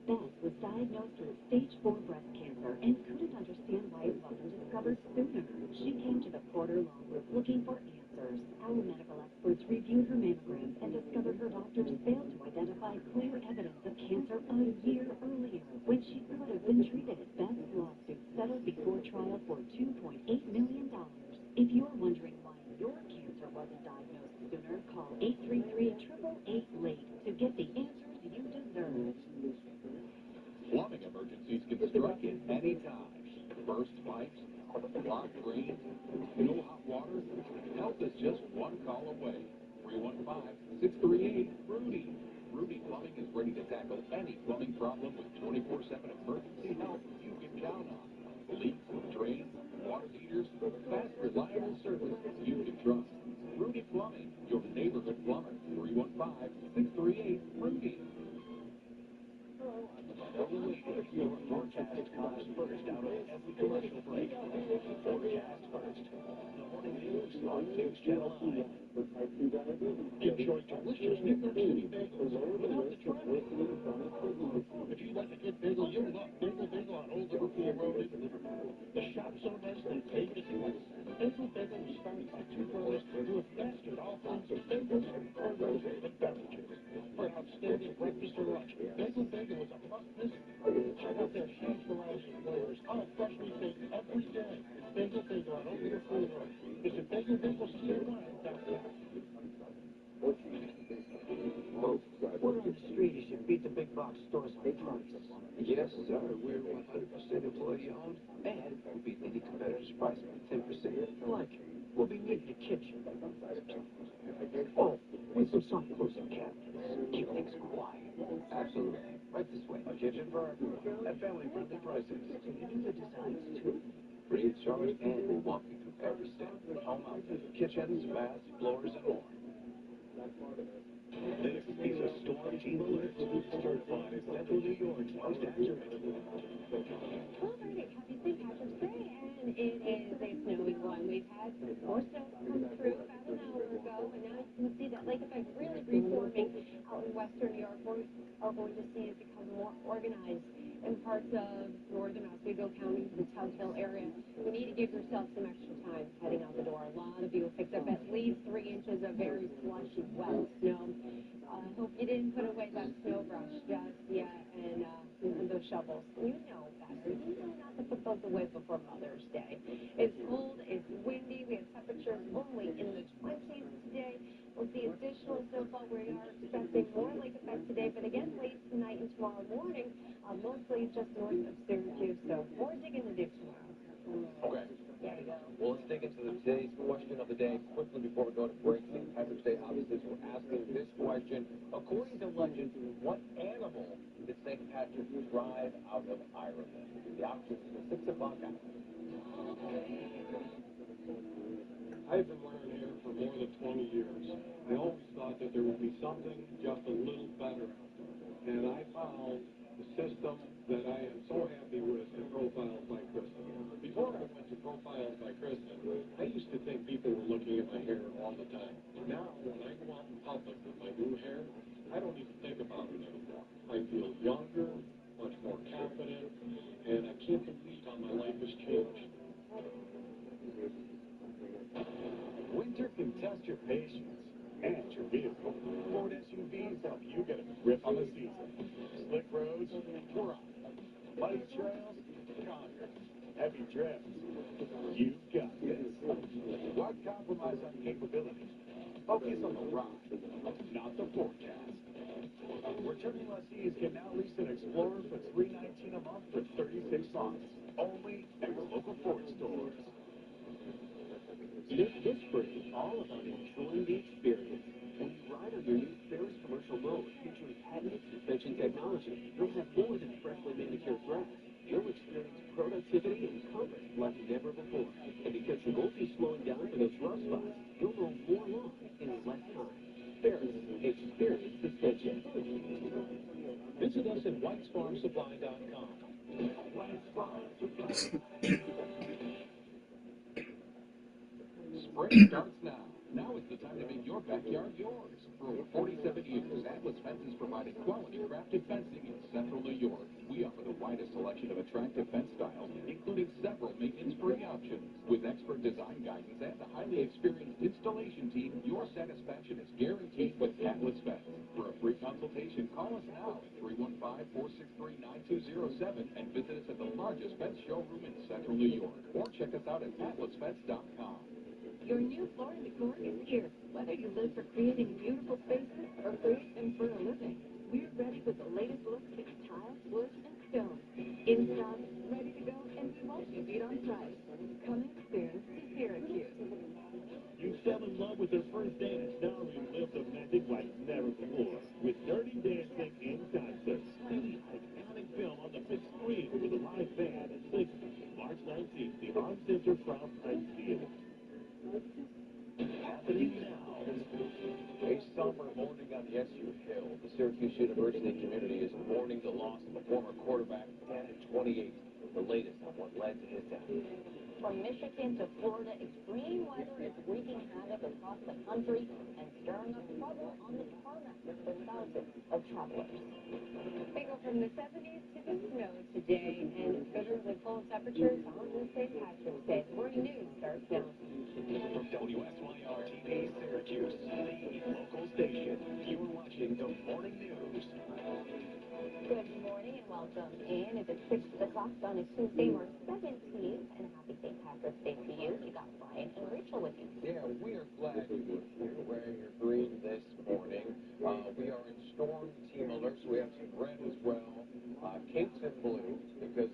Beth was diagnosed with stage 4 breast cancer and couldn't understand why it wasn't discovered sooner. She came to the Porter Law Group looking for answers. Our medical experts reviewed her mammograms and discovered her doctors failed to identify clear evidence of cancer a year earlier when she could have been treated. Beth's lawsuit settled before trial for $2.8 million. If you're wondering why your cancer wasn't diagnosed sooner, call 833-888-LATE to get the answers you deserve. Plumbing emergencies can strike at any time. Burst pipes, blocked drains, no hot water. Help is just one call away. 315-638-RUDY. Rudy Plumbing is ready to tackle any plumbing problem with 24/7 emergency help you can count on. Leaks, drains, water heaters, fast, reliable service you can trust. Rudy Plumbing, your neighborhood plumber. 315-638-RUDY. Your forecast comes first out of every commercial break. Forecast first. The morning news on News Channel 9. Enjoy delicious New York City bagels without the traffic. If you like a good bagel, you'll love Bagel on Old Liverpool Road in Liverpool. The shop so nice they pay to do it. Bagel is started by two pros who have mastered all things of bagels, burgers, and beverages. For an outstanding breakfast or lunch, Bagel is a must-miss. Check out their huge variety of flavors, all freshly baked every day. Bagel on Old Liverpool Road. Visit bagelbagelsonline.com. Word on the street is you beat the big box stores on price. Yes, sir. We're 100% employee owned, and we beat any competitor's price by 10%. Like, we'll be near your kitchen. Oh, with some soft closing cabinets. Keep things quiet. Absolutely. Right this way. A kitchen for at family-friendly prices. Do you do the designs too? Free of charge, and we'll walk you through every step. Home outfit, kitchens, baths, floors, and more. This is a Storm Team Alert, certified as Central New York's most accurate. 12:30, happy St. Patrick's Day, and it is a snowy one. We've had more snow come through about an hour ago, and now you can see that lake effect really reforming out in western New York. We are going to see it become more organized in parts of northern Oswego County, the Tug Hill area. You need to give yourself some extra time heading out the door. A lot of you have picked up at least 3 inches of very slushy, wet snow. I hope you didn't put away that snow brush just yet and those shovels. You know better. You know not to put those away before Mother's Day. It's cold, it's windy, we have temperatures only in the 20s today. We'll see additional snowfall. We are expecting more lake effect today, but again late tonight and tomorrow morning, mostly just north of Syracuse. So more digging to do tomorrow. Okay. There you go. Well, let's dig into today's question of the day quickly before we go to break. St. Patrick's Day, obviously, we're asking this question. According to legend, what animal did St. Patrick drive out of Ireland? The options are 6 o'clock hour. I've been wearing hair for more than 20 years. I always thought that there would be something just a little better out there. And I found the system that I am so happy with in Profiles by Kristen. Before I went to Profiles by Kristen, I used to think people were looking at my hair all the time. Now, when I go out in public with my new hair, I don't even think about it anymore. I feel younger, much more confident, and I can't believe how my life has changed. Winter can test your patience and your vehicle. Ford SUVs help you get a grip on the season. Slick roads, drive. Muddy trails, conquer. heavy drifts. You've got this. Why compromise on capability? Focus on the ride, not the forecast. Returning lessees can now lease an Explorer for $319 a month for 36 months. Only at your local Ford stores. This spring, all about enjoying the experience. When you ride on your new Ferris commercial mode featuring patented suspension technology, you'll have more than freshly manicured grass. You'll experience productivity and comfort like never before. And because you won't be slowing down for those rough spots, you'll mow more lawn in less time. Ferris, experience suspension. Visit us at whitesfarmsupply.com. Spring starts now. Now is the time to make your backyard yours. For over 47 years, Atlas Fences provided quality crafted fencing in central New York. We offer the widest selection of attractive fence styles, including several maintenance-free options. With expert design guidance and a highly experienced installation team, your satisfaction is guaranteed with Atlas Fence. For a free consultation, call us now at 315-463-9207 and visit us at the largest fence showroom in central New York. Or check us out at atlasfence.com. Your new Florida decor is here. Whether you live for creating beautiful spaces or create them for a living, we're ready with the latest looks in tile, wood, and stone. In stock, ready to go, and we won't be beat on price. Come experience the Syracuse. You fell in love with their first dance, now relive the magic like never before. With Dirty Dancing in concert. See the iconic film on the big screen with a live band and singing. March 19th, the Arts Center Crown Place Theater. Happening now. A somber morning on the SU Hill. The Syracuse University community is mourning the loss of a former quarterback, dead at 28. The latest on what led to his death. From Michigan to Florida, extreme weather is wreaking havoc across the country and stirring up trouble on the tarmac for thousands of travelers. We go from the 70s to the snow today, and bitterly cold temperatures on this St. Patrick's Day. Morning news starts now. From WSYR-TV Syracuse, the local station, you're watching the Morning News. Good morning and welcome in. It's at 6 o'clock on a Tuesday, March 17th, and happy St. Patrick's Day to you. You got Ryan and Rachel with you. Yeah, we are glad you were here wearing your green this morning. We are in storm team alerts. We have some red as well. Kate's in blue because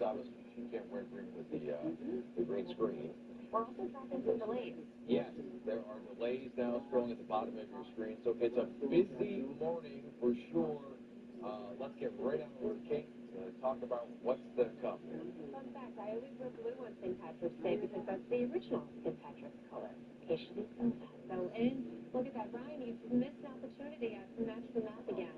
she can't wear green with the green screen. We're also tracking some delays. Yes, there are delays now showing at the bottom of your screen, so it's a busy morning for sure. Let's get right on with Kate to talk about what's to come. Fun fact, I always wear blue on St. Patrick's Day because that's the original St. Patrick's color. In case you didn't know that. So, and look at that, Ryan, you've missed an opportunity. I have to match the map again.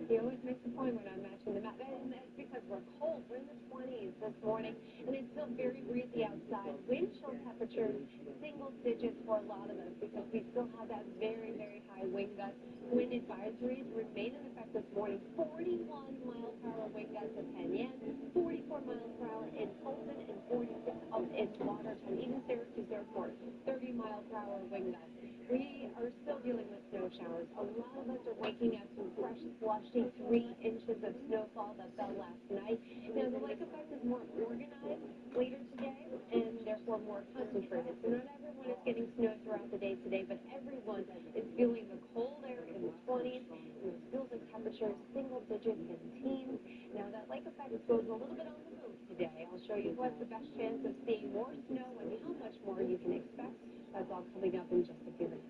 He always makes a point when I'm matching the map. And that's because we're cold. We're in the 20s this morning, and it's still very breezy outside. Wind chill temperatures, single digits for a lot of us because we still have that very, very high wind gusts. Wind advisories remain in effect this morning. 41 miles per hour wind gusts at Penn, 44 miles per hour in Fulton, and 46 up in Watertown, even Syracuse Airport, 30 miles per hour wind gusts. We are still dealing with snow showers. A lot of us are waking up to fresh, slushy 3 inches of snowfall that fell last night. Now, the lake effect is more organized later today and therefore more concentrated. So not everyone is getting snow throughout the day today, but everyone is feeling the cold air in the 20s. And it feels like temperatures single digits and teens. Now, that lake effect goes a little bit on the move today. I'll show you who has the best chance of seeing more snow and how much more you can expect. That's all coming up in just a few minutes.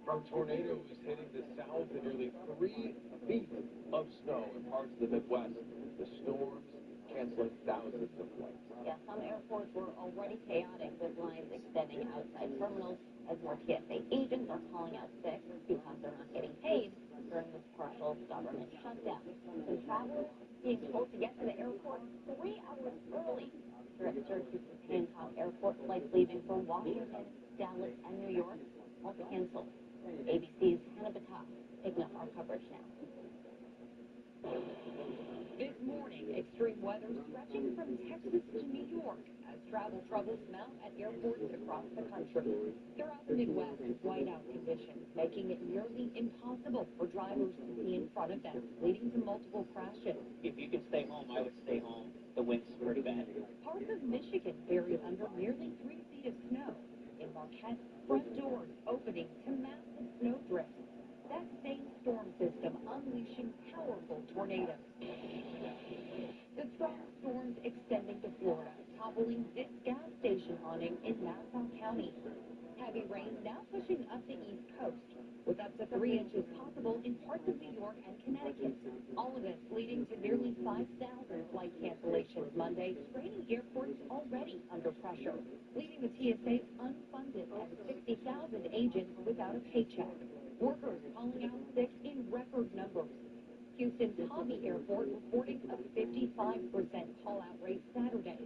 From tornadoes hitting the south and nearly 3 feet of snow in parts of the Midwest, the storms canceling thousands of flights. Yeah, some airports were already chaotic with lines extending outside terminals as more TSA agents are calling out sick because they're not getting paid during this partial government shutdown. Some travelers being told to get to the airport 3 hours early. Here at Syracuse Hancock Airport, flights leaving from Washington, Dallas, and New York all canceled. ABC's Hannah Batak picking up our coverage now. This morning, extreme weather stretching from Texas to New York as travel troubles mount at airports across the country. Throughout the Midwest, whiteout conditions making it nearly impossible for drivers to see in front of them, leading to multiple crashes. If you could stay home, I would stay home. The wind's pretty bad. Part parts of Michigan buried under nearly 3 feet of snow. In Marquette, front doors opening to massive snow drifts. That same storm system unleashing powerful tornadoes. The strong storms extending to Florida, toppling this gas station awning in Nassau County. Heavy rain now pushing up the East Coast, with up to 3 inches possible in parts of New York and Connecticut. All of this leading to nearly 5,000 flight cancellations Monday, straining airports already under pressure, leaving the TSA unfunded and 60,000 agents without a paycheck. Workers calling out sick in record numbers. Houston's Hobby Airport reporting a 55% call-out rate Saturday,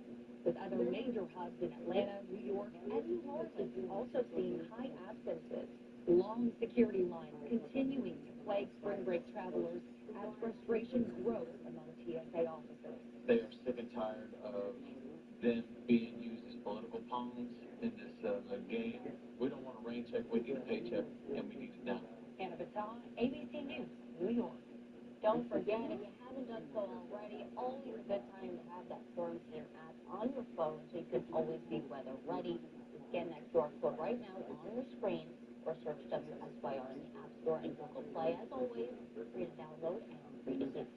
with other major hubs in Atlanta, New York, and New Orleans also seeing high absences. Long security lines continuing to plague spring break travelers as frustration grows among TSA officers. They are sick and tired of them being used as political pawns in this game. We don't want a rain check, we need a paycheck, and we need it now. Anna Baton, ABC News, New York. Don't forget, if you haven't done so already, always a good time to have that Storm Center app on your phone so you can always be weather ready. Scan that QR code right now on your screen or search WSYR in the App Store and Google Play. As always, free to download and free to use.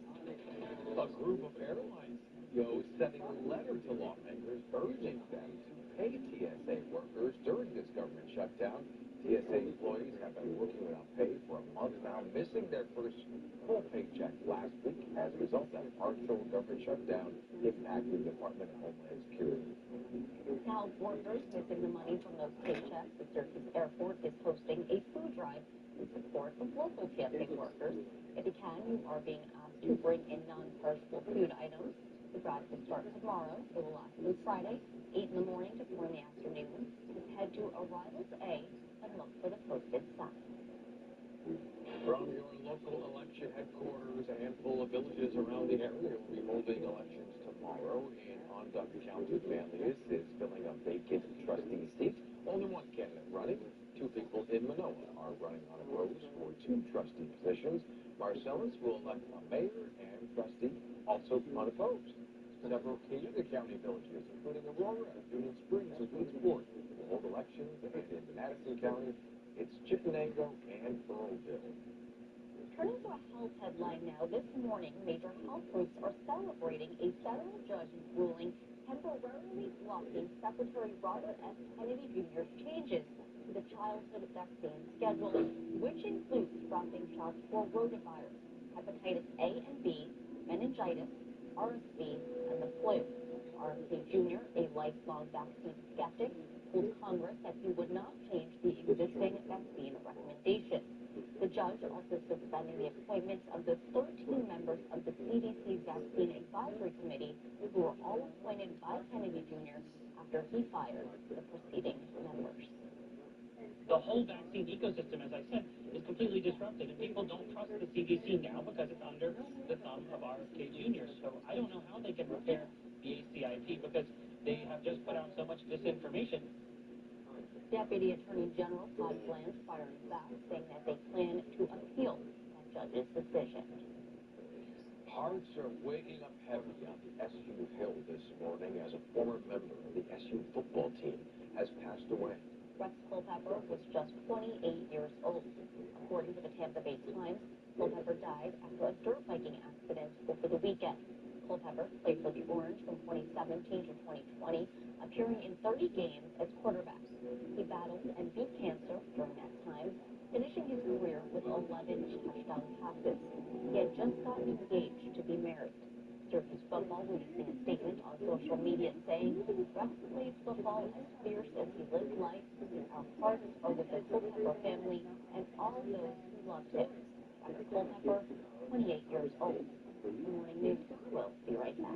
A group of airlines CEOs sending a letter to lawmakers urging them to pay TSA workers during this government shutdown. TSA employees have been working without pay for a month now, missing their first full paycheck last week as a result of that partial government shutdown impacting the Department of Homeland Security. Now, workers missing the money from those paychecks, the Syracuse Airport is hosting a food drive in support of local TSA workers. If you can, you are being asked to bring in non-perishable food items. The drive will start tomorrow. It will last through Friday, 8 in the morning to 4 in the afternoon. Just head to Arrivals A and look for the posted sign. From your local election headquarters, a handful of villages around the area will be holding elections tomorrow. In Onondaga County, Manlius is filling a vacant trustee seat. Only one candidate running. 2 people in Manoa are running on a rows for 2 trustee positions. Marcellus will elect a mayor and trustee, also unopposed. Several Cayuga County villages, including Aurora, Union Springs, and Leesport, will hold elections, and in Madison County, it's Chittenango and Earlville. Turning to a health headline now, this morning, major health groups are celebrating a federal judge's ruling temporarily blocking Secretary Robert F. Kennedy Jr.'s changes to the childhood vaccine schedule, which includes dropping shots for rotavirus, hepatitis A and B, meningitis, RSV, and the flu. RFK Jr., a lifelong vaccine skeptic, told Congress that he would not change the existing vaccine recommendation. The judge also suspending the appointments of the 13 members of the CDC Vaccine Advisory Committee, who were all appointed by Kennedy Jr. after he fired the preceding members. The whole vaccine ecosystem, as I said, is completely disrupted, and people don't trust the CDC now because it's under the thumb of RFK Jr. So I don't know how they can repair the ACIP because they have just put out so much disinformation. Deputy Attorney General Todd Blanche firing back, saying that they plan to appeal that judge's decision. Hearts are waking up heavy on the SU Hill this morning as a former member of the SU football team has passed away. Rex Culpepper was just 28 years old. According to the Tampa Bay Times, Culpepper died after a dirt biking accident over the weekend. Culpepper played for the Orange from 2017 to 2020, appearing in 30 games as quarterback. He battled and beat cancer during that time, finishing his career with 11 touchdown passes. He had just gotten engaged to be married. Syracuse football releasing a statement on social media saying, Rex plays football as fierce as he lives life. Our hearts are with the Culpepper family and all those who loved him. Rex Culpepper, 28 years old. The Morning News will be right back.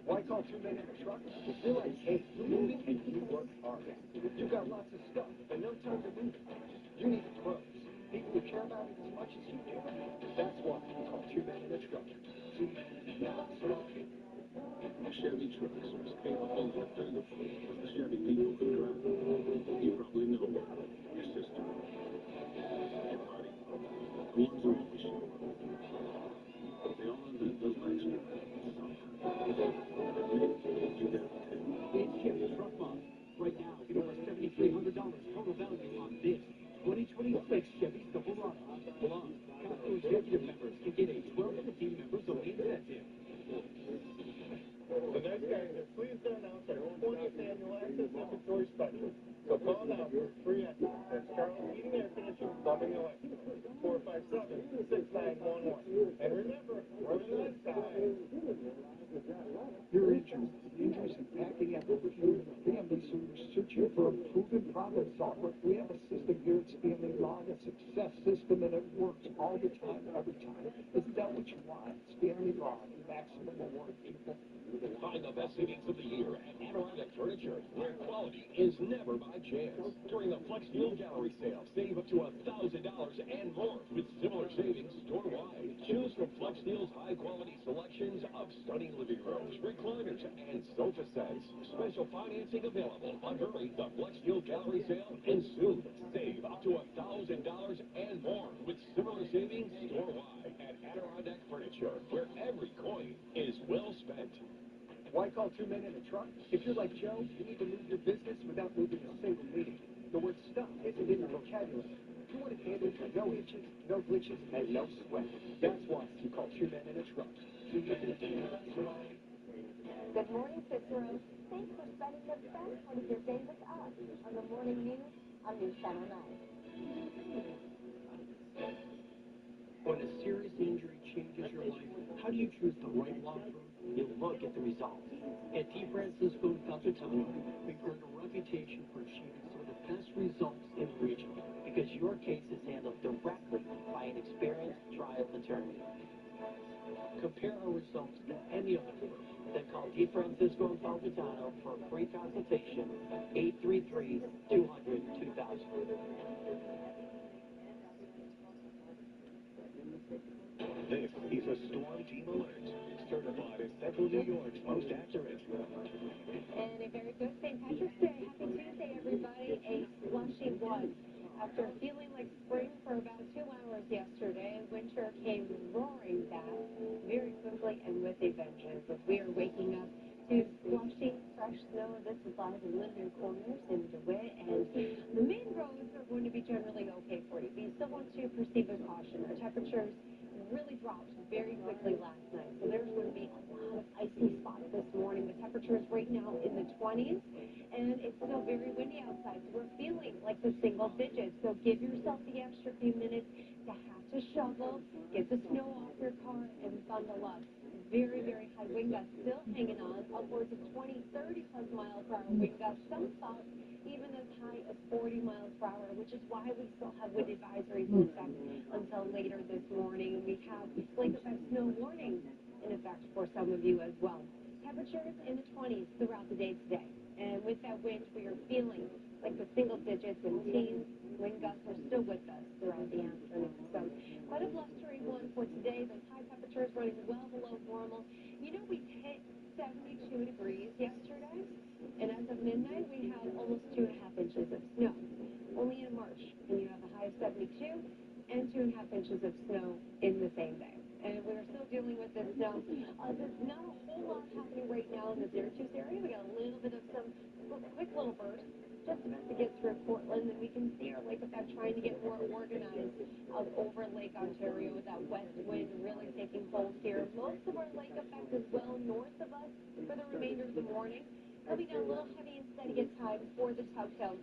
Why call 2 men in a truck? You feel like hate moving and you work hard. You got lots of stuff and no time to move it. You need pros. People who care about it as much as you do. That's why you call 2 men in a truck. 2 men in a truck. Chevy trucks was capable of lifting the Chevy people could drive. You probably know your sister, your buddy, the ones who always show up. $2,300 total value on this 2026 Chevy Silverado. Plus, Costco executive members can get a 12-15 members only incentive. The nice guys are pleased to announce our 20th annual Access Inventory Special. So call now for free access. That's Charles Heating, Air Conditioning, Plumbing, and Electrical. 457-6911. And remember, we're the nice guys. Your injuries impacting application family, so you're searching for a proven problem solver. We have a system here at Stanley Law, a success system, and it works all the time, every time. Isn't that what you want? Stanley Law, maximum award people. Find the best savings of the year at Adirondack Furniture, where quality is never by chance. During the Flex Fuel Gallery sale, save up to $1,000 and more with similar savings store-wide. Choose from Flex Steel's high-quality selections of stunning living rooms, recliners, and sofa sets. Special financing available. But hurry, the Flex Steel Gallery sale ends soon. Save up to $1,000 and more with similar savings store-wide at Adirondack Furniture, where every coin is well spent. Why call two men in a truck? If you're like Joe, you need to move your business without moving a single meeting. The word stuff isn't in your vocabulary. You want it handled with no hitches, no glitches, and no sweat. That's why you call two men in a truck. Good morning, Cicero. Thanks for spending the best part of your day with us on the morning news on News Channel 9. When a serious injury changes your life, how do you choose the right law firm? You look at the results. At T48 and Calzatano, we've earned a reputation for achieving some of the best results in the region because your case is handled directly by an experienced trial attorney. Compare our results to any other firm. Then call T48 and Calzatano for a free consultation at 833-200-2000. This is a Storm Team Alert, certified as Central New York's most accurate. And a very good St. Patrick's Day. Happy Tuesday, everybody. A slushy one. After feeling like spring for about 2 hours yesterday, winter came roaring back very quickly and with a vengeance as we are waking up to slushy, fresh snow. This applies in Linden Corners in DeWitt, and the main roads are going to be generally okay for you. But you still want to proceed with caution. Our temperatures really dropped very quickly last night, so there's going to be a lot of icy spots this morning. The temperature is right now in the 20s, and it's still very windy outside, so we're feeling like the single digits. So give yourself the extra few minutes to have to shovel, get the snow off your car, and bundle up. Very, very high wind gusts still hanging on, upwards of 20, 30 plus miles per hour wind gusts. Some spots even as high as 40 miles per hour, which is why we still have wind advisories in effect until later this morning. We have lake effect snow warnings in effect for some of you as well. Temperatures in the 20s throughout the day today. And with that wind, we are feeling like the single digits and teens. Wind gusts are still with us throughout the afternoon. So quite a blustery one for today. Those high temperatures running well below normal. You know, we hit 72 degrees yesterday, and as of midnight, we had almost 2.5 inches of snow. Only in March, and you have a high of 72 and 2.5 inches of snow in the same day. And we are still dealing with this snow. There's not a whole lot happening right now in the Syracuse area. We got a little bit of some quick little bursts just about to get through Portland, and we can see our lake effect trying to get more organized out over Lake Ontario with that west wind really taking hold here. Most of our lake effect is well north of us for the remainder of the morning. It'll be down a little heavy and steady at times for the Tug Hill.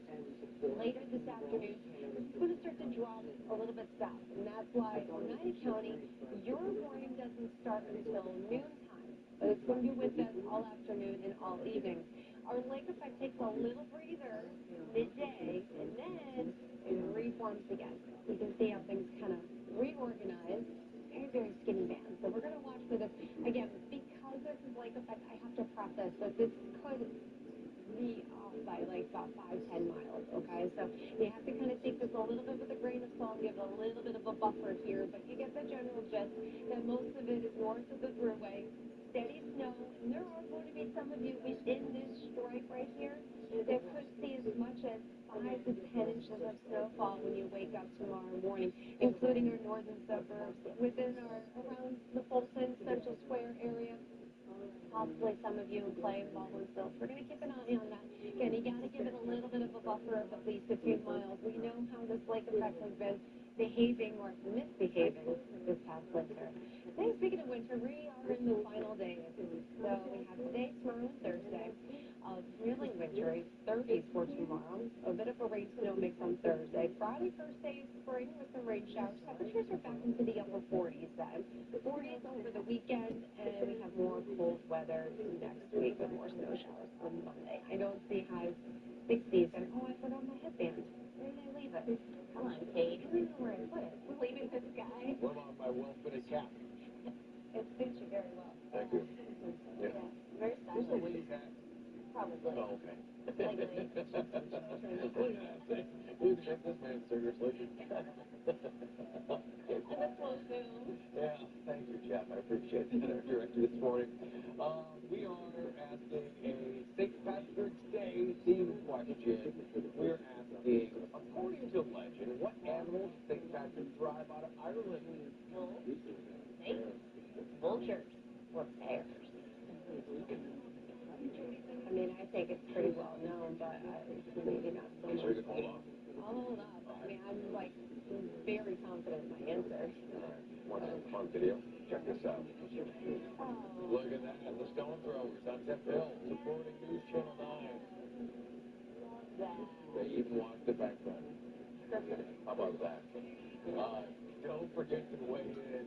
Later this afternoon, it's going to start to drop a little bit south, and that's why Oneida County, your morning doesn't start until noontime, but it's going to be with us all afternoon and all evening. Our lake effect takes a little breather midday, and then it reforms again. You can see how things kind of reorganize. Very, very skinny band. So we're going to watch for this. Again, because this is lake effect, I have to process that this could be off by like about 5-10 miles, okay? So you have to kind of take this a little bit with a grain of salt, give it a little bit of a buffer here, but you get the general gist that most of it is north of the Thruway. Steady snow, and there are going to be some of you within this stripe right here that could see as much as 5 to 10 inches of snowfall when you wake up tomorrow morning, including our northern suburbs, within our around the Fulton Central Square area. possibly some of you playing Baldwinsville. We're going to keep an eye on that. Again, you got to give it a little bit of a buffer of at least a few miles. We know how this lake effect has been behaving or misbehaving this past winter. Hey, speaking of winter, we are in the final days. So we have today, tomorrow, and Thursday of really wintry. 30s for tomorrow. A bit of a rain snow mix on Thursday. Friday, first day of spring with some rain showers. Temperatures are back into the upper 40s then. 40s over the weekend, and we have more cold weather next week with more snow showers on Monday. I don't see highs 60s. And oh, I forgot my headband. Where did I leave it? Come on, Kate. I don't know where I put it. I'm leaving this guy. What about my well-fitted cap? It suits you very well. Thank you. Yeah. Very Is this stylish. the lady's hat? Probably. Oh, okay. Like, Look at that thing. You take this man seriously. And the slow zoom. Yeah, thank you, Jeff. I appreciate that. Our director this morning. We are asking a St. Patrick's Day themed question. We're asking, according to legend, what animal did St. Patrick drive out of Ireland? Wolves, snakes, vultures, or bears. I mean, I think it's pretty well known, but maybe not so much. So you can hold on. I'll hold up. I mean, I'm like very confident in my answer. All right. Want some fun video? Check this out. Oh. Look at that. The Stone Throwers on 10th Hill supporting News Channel 9. Love that. They even watched it back then. How about that? Don't forget to weigh in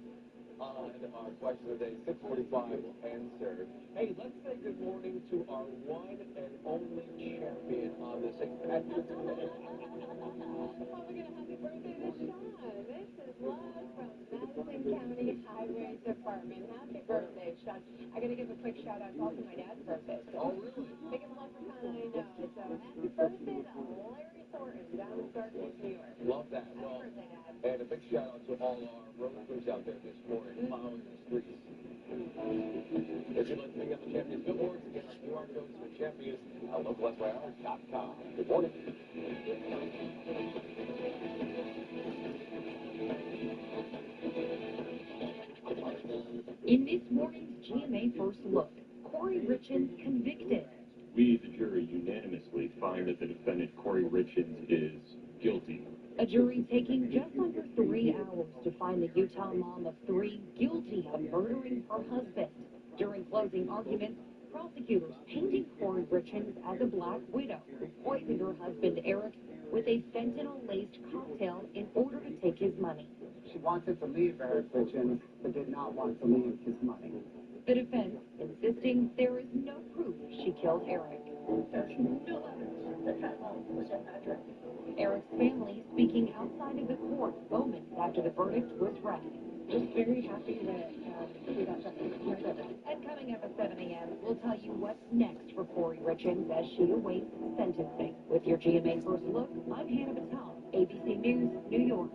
on our question of the day, 6:45 answer. Hey, let's say good morning to our one and only champion on the St. Patrick's Day. Oh, we're going to happy birthday to Sean. This is love from Madison County Highway Department. Happy birthday, Sean. I got to give a quick shout out to also my dad's birthday. So Oh, really? biggest leprechaun I know. So happy birthday to Larry Thornton down in Syracuse, New York. Love that. Happy Well, birthday, Dad. and a big shout out to all our road crews out there this morning, plowing the streets. If you'd like to pick up the Champions Billboards, again, our QR codes for Champions at localsyr.com. Good morning. In this morning's GMA First Look, Corey Richins convicted. We, the jury, unanimously find that the defendant, Corey Richins, is guilty. A jury taking just under 3 hours to find the Utah mom of 3 guilty of murdering her husband. During closing arguments, prosecutors painting Corey Richins as a black widow who poisoned her husband, Eric, with a fentanyl-laced cocktail in order to take his money. She wanted to leave Eric Richins, but did not want to leave his money. The defense insisting there is no proof she killed Eric. There's no evidence that fentanyl was in that drink. Eric's family speaking outside of the court moments after the verdict was read. Just very happy that we got justice here. And coming up at 7 a.m., we'll tell you what's next for Corey Richins as she awaits sentencing. With your GMA First Look, I'm Hannah Patel, ABC News, New York.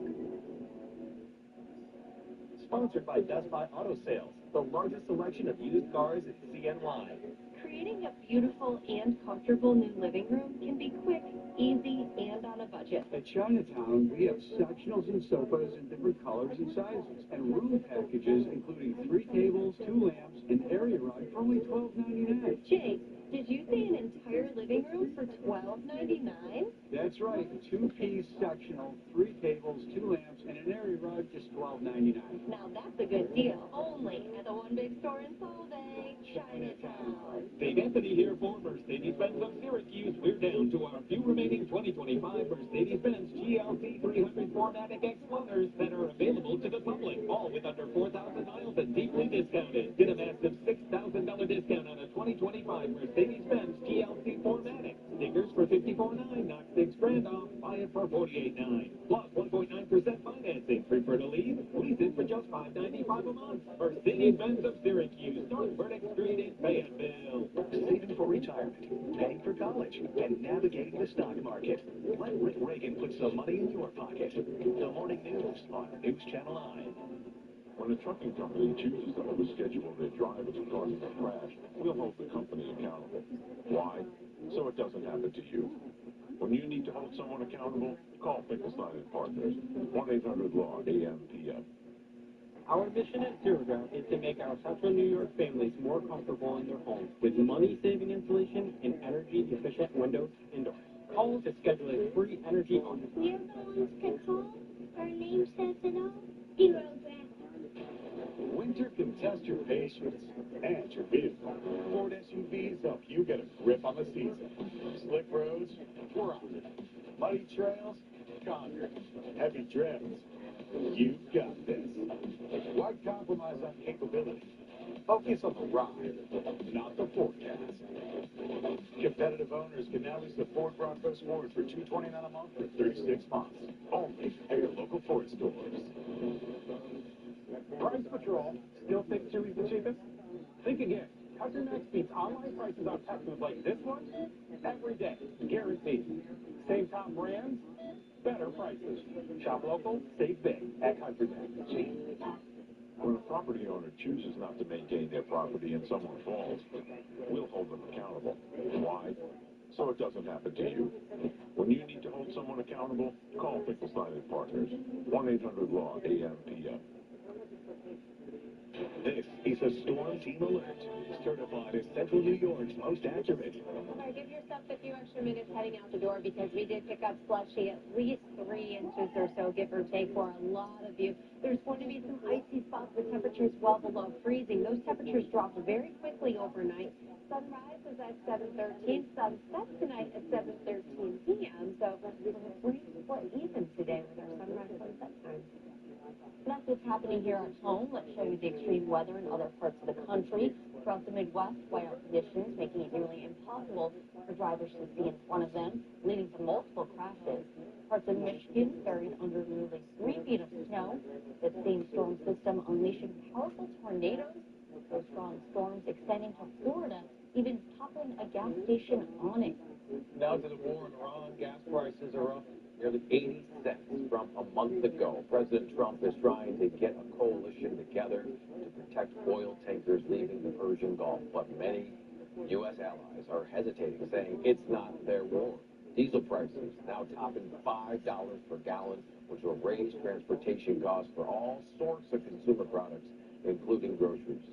Sponsored by Best Buy Auto Sales, the largest selection of used cars at CNY. Creating a beautiful and comfortable new living room can be quick, easy, and on a budget. At Chinatown, we have sectionals and sofas in different colors and sizes, and room packages including 3 tables, 2 lamps, and area rug for only $12.99. Jake, did you say an entire living room for $12.99? That's right, 2-piece sectional, 3 tables, 2 lamps, and an area rug, just $12.99. Now that's a good deal. Only at the one big store in Solvay, Chinatown. Dave Anthony here for Mercedes-Benz of Syracuse. We're down to our few remaining 2025 Mercedes-Benz GLC 300 4MATIC X1ers that are available to the public, all with under 4,000 miles and deeply discounted. Get a massive $6,000 discount on a 2025 Mercedes-Benz GLC 4MATIC. Stickers for $54.9, knock $6,000 off, buy it for $48.9. Plus 1.9% financing. Prefer to lease? Lease it for just $5.95 a month. Mercedes-Benz of Syracuse, North Burdick Street in Fayetteville. Saving for retirement, paying for college, and navigating the stock market. Let Rick Reagan put some money in your pocket. The Morning News on News Channel 9. When a trucking company chooses to overschedule their drivers and causes a crash, we'll hold the company accountable. Why? So it doesn't happen to you. When you need to hold someone accountable, call Finkelstein and Partners. 1-800-LAW-AM-PM. Our mission at Zero Ground is to make our Central New York families more comfortable in their homes with money-saving insulation and energy-efficient windows indoors. Call to schedule a free energy audit. We're the ones to call. Our name says it all. Zero Ground. Winter can test your patience and your vehicle. Ford SUVs help you get a grip on the season. Slick roads, we're on it. Muddy trails, conquer. Heavy drifts, you've got this. Why compromise on capability? Focus on the ride, not the forecast. Competitive owners can now lease the Ford Bronco Sport for $229 a month for 36 months. Only at your local Ford stores. Price Patrol still thinks Chewy's the cheapest? Think again. Cut your next beats online prices on Teslas like this one every day. Guaranteed. Same top brands, better prices. Shop local, save big at Country Bank. When a property owner chooses not to maintain their property and someone falls, we'll hold them accountable. Why? So it doesn't happen to you. When you need to hold someone accountable, call Finkelstein and Partners. 1-800-LAW-AM-PM. This is a Storm Team Alert, certified as Central New York's most accurate. Sorry, give yourself a few extra minutes heading out the door because we did pick up slushy at least 3 inches or so, give or take, for a lot of you. There's going to be some icy spots with temperatures well below freezing. Those temperatures dropped very quickly overnight. Sunrise is at 7:13. Sunset tonight at 7:13 p.m. So we're pretty split even today with our sunrise sunset time. That's what's happening here at home. Let's show you the extreme weather in other parts of the country. Throughout the Midwest, whiteout conditions making it nearly impossible for drivers to see in front of them, leading to multiple crashes. Parts of Michigan buried under nearly 3 feet of snow. The same storm system unleashing powerful tornadoes. Those strong storms extending to Florida, even toppling a gas station on it. Now to the war in Iran. Gas prices are up nearly 80 cents from a month ago. President Trump is trying to get a coalition together to protect oil tankers leaving the Persian Gulf. But many U.S. allies are hesitating, saying it's not their war. Diesel prices now topping $5 per gallon, which will raise transportation costs for all sorts of consumer products, including groceries.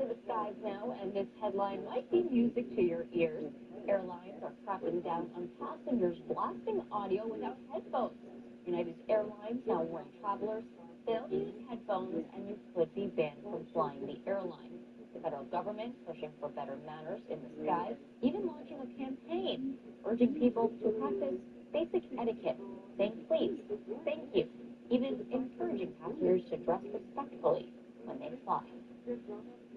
To the skies now, and this headline might be music to your ears. Airlines are cracking down on passengers blasting audio without headphones. United Airlines now warning travelers they'll use headphones and you could be banned from flying the airline. The federal government pushing for better manners in the skies, even launching a campaign urging people to practice basic etiquette, saying please, thank you, even encouraging passengers to dress respectfully when they fly.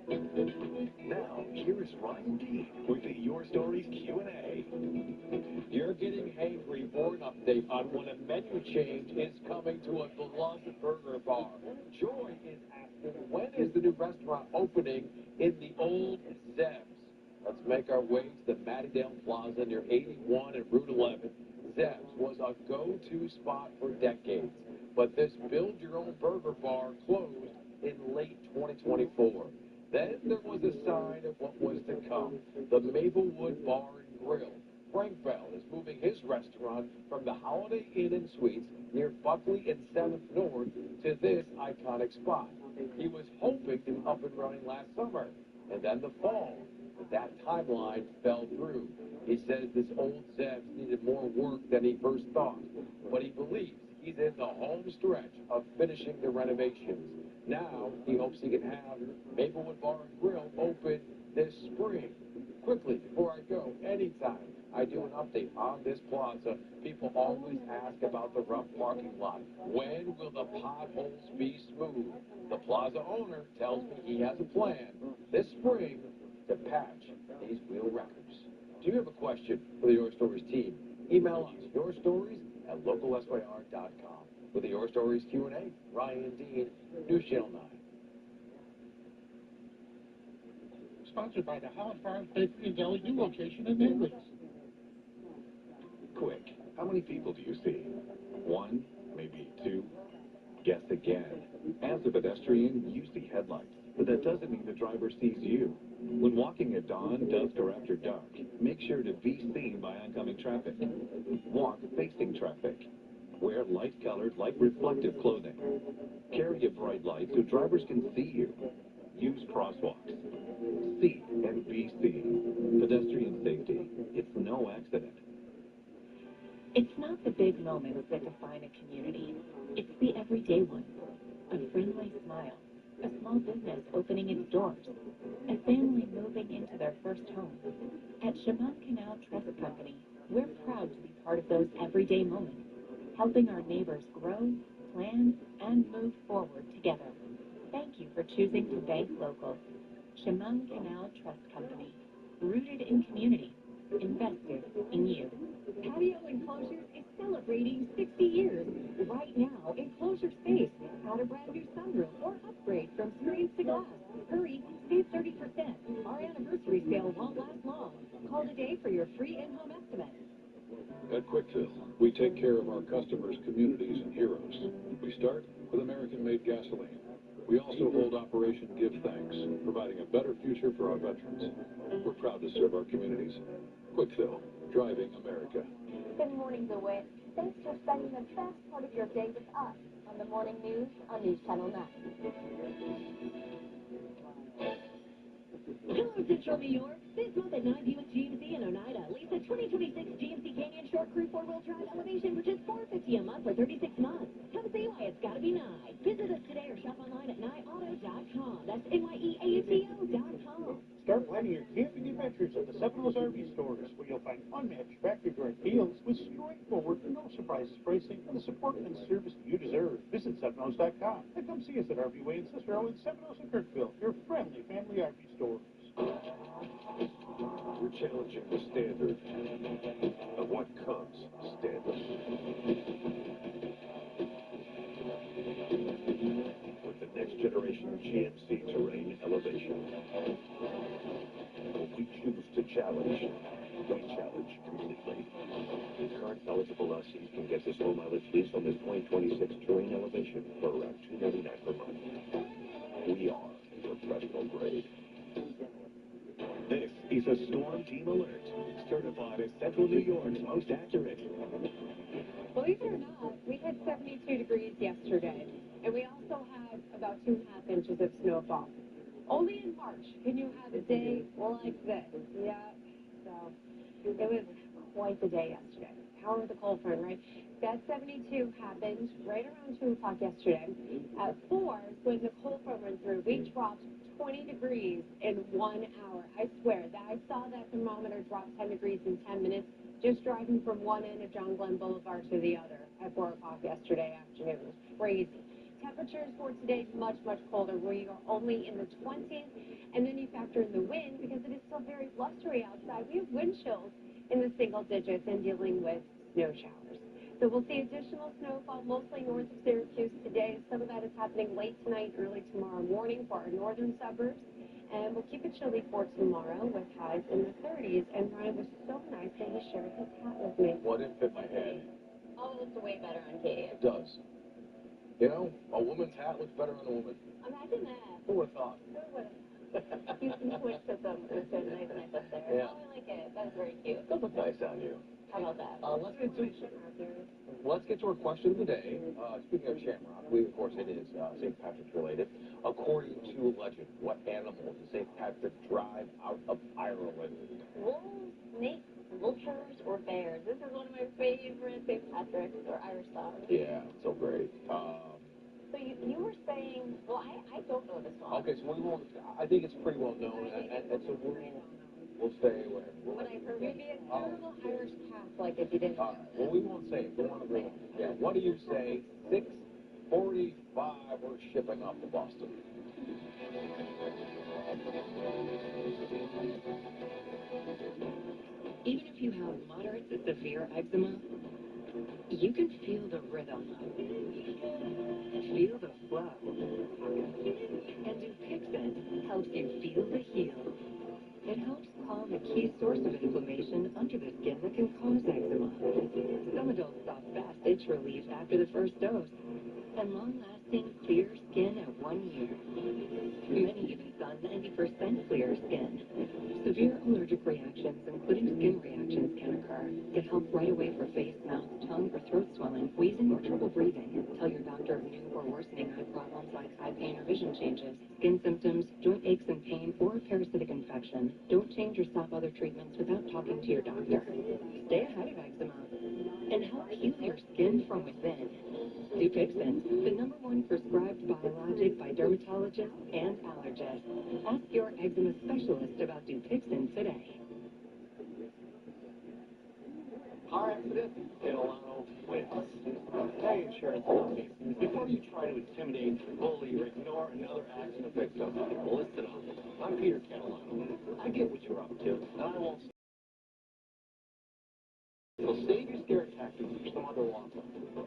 Now, here's Ryan Dean with the Your Stories Q&A. You're getting hangry for an update on when a menu change is coming to a beloved burger bar. Joy is asking, when is the new restaurant opening in the old Zeb's? Let's make our way to the Mattydale Plaza near 81 and Route 11. Zeb's was a go-to spot for decades, but this build-your-own-burger bar closed in late 2024. Then there was a sign of what was to come, the Maplewood Bar and Grill. Frank Bell is moving his restaurant from the Holiday Inn and Suites near Buckley and 7th North to this iconic spot. He was hoping to be up and running last summer, and then the fall, but that timeline fell through. He says this old Zeb's needed more work than he first thought, but he believes he's in the home stretch of finishing the renovations. Now, he hopes he can have Maplewood Bar and Grill open this spring. Quickly, before I go, anytime I do an update on this plaza, people always ask about the rough parking lot. When will the potholes be smooth? The plaza owner tells me he has a plan this spring to patch these wheel wreckers. Do you have a question for the Your Stories team? Email us, yourstories@localsyr.com. With the Your Stories Q&A, Ryan Dean, News Channel 9. Sponsored by the Howard Farms Bakery and Deli new location in Maryland. Quick, how many people do you see? 1, maybe 2? Guess again. As a pedestrian, you see headlights, but that doesn't mean the driver sees you. When walking at dawn, dusk, or after dark, make sure to be seen by oncoming traffic. Walk facing traffic. Wear light-colored, light-reflective clothing. Carry a bright light so drivers can see you. Use crosswalks. C and be seen. Pedestrian safety. It's no accident. It's not the big moments that define a community. It's the everyday ones. A friendly smile. A small business opening its doors. A family moving into their first home. At Chemung Canal Trust Company, we're proud to be part of those everyday moments, helping our neighbors grow, plan, and move forward together. Thank you for choosing to bank local. Chemung Canal Trust Company, rooted in community, invested in you. Patio Enclosures is celebrating 60 years. Right now, Enclosure Space. Add a brand new sunroom or upgrade from screens to glass. Hurry, save 30%. Our anniversary sale won't last long. Call today for your free in-home estimate. At Quickfill, we take care of our customers, communities, and heroes. We start with American-made gasoline. We also hold Operation Give Thanks, providing a better future for our veterans. We're proud to serve our communities. Quickfill, driving America. Good morning, DeWitt. Thanks for spending the best part of your day with us on the morning news on News Channel 9. Hello, Central New York. This month at 9 Buick GMC in Oneida, lease a 2026 GMC Canyon Short Crew 4-wheel drive elevation for just $450 a month for 36 months. Come see why it's got to be Nye. Visit us today or shop online at nyeauto.com. That's NYEAUTO.com. Start planning your camping adventures at the Seminoles RV stores, where you'll find unmatched factory-direct deals with straightforward, no-surprises pricing and the support and service you deserve. Visit Seminoles.com and come see us at RV Way in Cicero and Seminoles and Kirkville, your friendly family RV stores. We're challenging the standard of what comes standard. With the next generation GMC Terrain Elevation. When we choose to challenge, we challenge completely. Current eligible lessees can get this low mileage lease on this 2026 Terrain Elevation for around $299 per month. We are professional grade. This is a Storm Team Alert, certified as Central New York's most accurate. Believe it or not, we had 72 degrees yesterday, and we also had about 2.5 inches of snowfall. Only in March can you have a day like this. Yeah, so it was quite the day yesterday. Power of the cold front, right? That 72 happened right around 2 o'clock yesterday. At 4, when the cold front went through, we dropped 20 degrees in 1 hour. I swear that I saw that thermometer drop 10 degrees in 10 minutes just driving from one end of John Glenn Boulevard to the other at 4 o'clock yesterday afternoon. It was crazy. Temperatures for today much, much colder. We are only in the 20s, and then you factor in the wind because it is still very blustery outside. We have wind chills in the single digits and dealing with snow showers. So we'll see additional snowfall mostly north of Syracuse today. Some of that is happening late tonight, early tomorrow morning for our northern suburbs. And we'll keep it chilly for tomorrow with highs in the 30s. And Ryan was so nice that he shared his hat with me. What if fit my head? Oh, it looks way better on Katie. It does. You know, a woman's hat looks better on a woman. Imagine that. Who would have thought? Who would have? You went to some nice up there. Yeah. Oh, I like it. That's very cute. It does look nice on you. How about that? Let's get to our question of the day. Speaking of Shamrock, of course, it is St. Patrick's related. According to legend, what animal did St. Patrick drive out of Ireland? Wolves, snakes, vultures, or bears? This is one of my favorite St. Patrick's or Irish songs. Yeah, so great. So you were saying, well, I don't know this song. Okay, so we won't. I think it's pretty well known, and so we'll stay away. But I've heard maybe a terrible Irish Catholic if you didn't know. Well, we won't say it. We want to go. Yeah, what do you say? 6:45. We're shipping off to Boston. Even if you have moderate to severe eczema, you can feel the rhythm, feel the flow, and Dupixent helps you feel the heal. It helps calm a key source of inflammation under the skin that can cause eczema. Some adults saw fast itch relief after the first dose, and long-lasting clear skin at 1 year. Many even saw 90% clear skin. Severe allergic reactions, including skin reactions, can occur. Get help right away for face, mouth, tongue, or throat swelling. Wheezing or trouble breathing? Tell your doctor of new or worsening eye problems like eye pain or vision changes, skin symptoms, joint aches and pain, or a parasitic infection. Don't change or stop other treatments without talking to your doctor. Stay ahead of eczema and help heal your skin from within. Dupixent, the #1 prescribed biologic by dermatologists and allergists. Ask your eczema specialist about Dupixent today. Car accident, Catalano wins. Hey, insurance companies, before you try to intimidate, bully, or ignore another accident victim, listen up. I'm Peter Catalano. I get what you're up to, and I won't. So save your scare tactics for some other long time.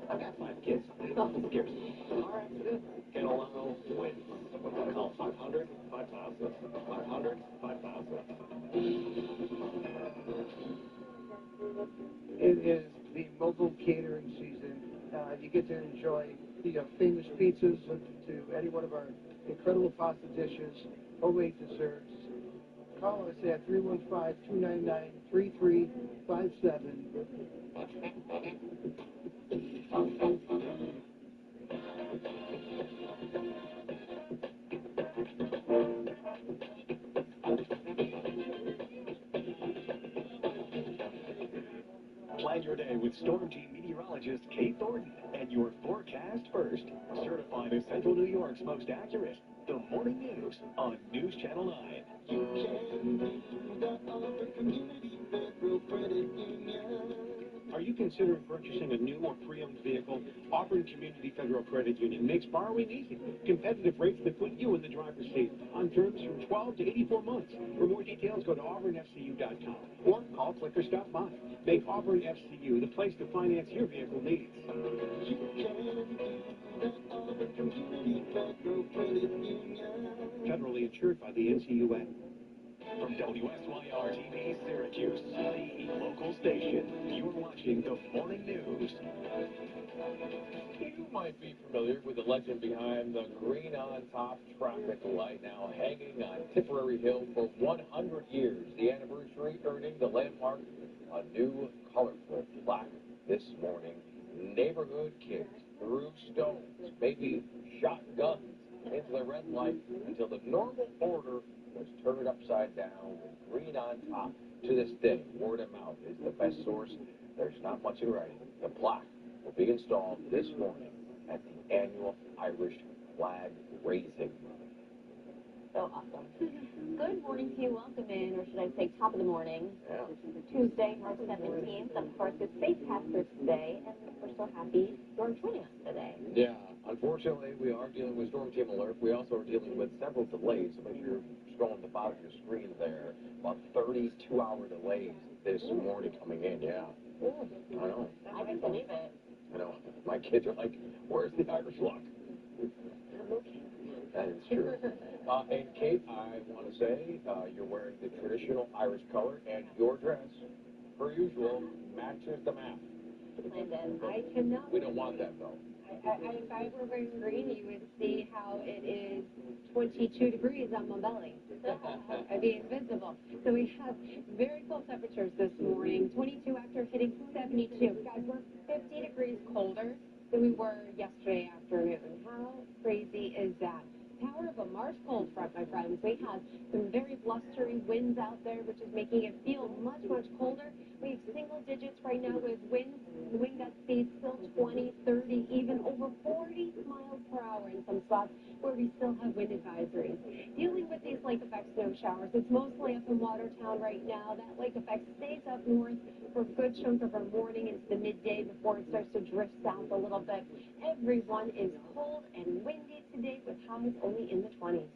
I've got 5 kids. Nothing scares me. Car accident, Catalano wins. Call 500-5000. 500-5000. It is the mogul catering season. You get to enjoy the famous pizzas to any one of our incredible pasta dishes, homemade desserts. Call us at 315-299-3357. Plan your day with Storm Team meteorologist Kate Thornton and your forecast first. Certified as Central New York's most accurate. The Morning News on News Channel 9. Are you considering purchasing a new or pre-owned vehicle? Auburn Community Federal Credit Union makes borrowing easy. Competitive rates that put you in the driver's seat on terms from 12 to 84 months. For more details, go to auburnfcu.com or call, click, or stop by. Make Auburn FCU the place to finance your vehicle needs. Federally insured by the NCUA. From WSYR-TV Syracuse, the local station, you're watching the Morning News. You might be familiar with the legend behind the green on top traffic light, now hanging on Tipperary Hill for 100 years. The anniversary earning the landmark a new colorful plaque this morning. Neighborhood kids threw stones, maybe shot guns into the red light until the normal order was turned upside down with green on top. To this day, word of mouth is the best source. There's not much in writing. The plaque will be installed this morning at the annual Irish flag raising. So awesome. Good morning to you. Welcome in, or should I say top of the morning. Yeah. Tuesday, March 17th. Of course, it's St. Patrick's Day, and we're so happy you're joining us today. Yeah, unfortunately, we are dealing with Storm Team Alert. We also are dealing with several delays. So make sure you're scrolling the bottom of your screen there. About 32-hour delays this morning coming in, yeah. Ooh. I know. I can believe it. I know. My kids are like, where's the Irish luck? That is true. And Kate, I want to say you're wearing the traditional Irish color, and your dress, per usual, matches the map. I cannot. We don't want that, though. If I were wearing green, you would see how it is 22 degrees on my belly. I'd be invisible. So we have very cold temperatures this morning. 22 after hitting 72. Guys, we're 50 degrees colder than we were yesterday afternoon. How crazy is that? Power of a March cold front, my friends. We have some very blustery winds out there, which is making it feel much, much colder. We have single digits right now with winds. The wind gust speeds still 20, 30, even over 40 miles per hour in some spots where we still have wind advisories. Dealing with these lake effect snow showers, it's mostly up in Watertown right now. That lake effect stays up north for a good chunk of our morning into the midday before it starts to drift south a little bit. Everyone is cold and windy today with highs only in the 20s.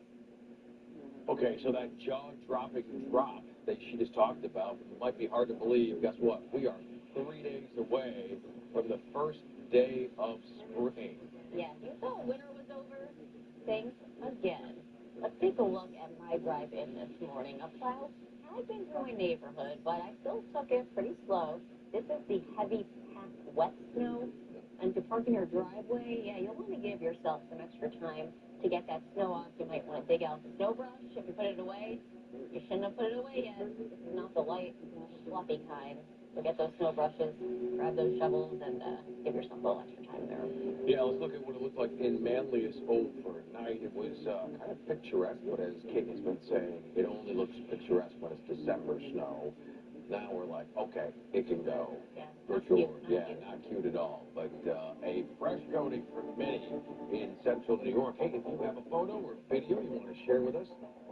Okay, so that jaw-dropping drop that she just talked about might be hard to believe. Guess what? We are 3 days away from the first day of spring. Yeah, you thought winter was over? Thanks again. Let's take a look at my drive-in this morning. A plow had been through my neighborhood, but I still took it pretty slow. This is the heavy packed wet snow. And to park in your driveway, yeah, you'll want to give yourself some extra time to get that snow off. You might want to dig out the snow brush. If you put it away, you shouldn't have put it away yet. This is not the light, fluffy kind. So get those snow brushes, grab those shovels, and give yourself a little extra time there. Yeah, let's look at what it looked like in Manlius overnight. It was kind of picturesque, but as Kate has been saying, it only looks picturesque when it's December snow. Now we're like, okay, it can go. Yeah, For sure. Yeah, not cute at all. But a fresh coating for many in central New York. Hey, if you have a photo or video you want to share with us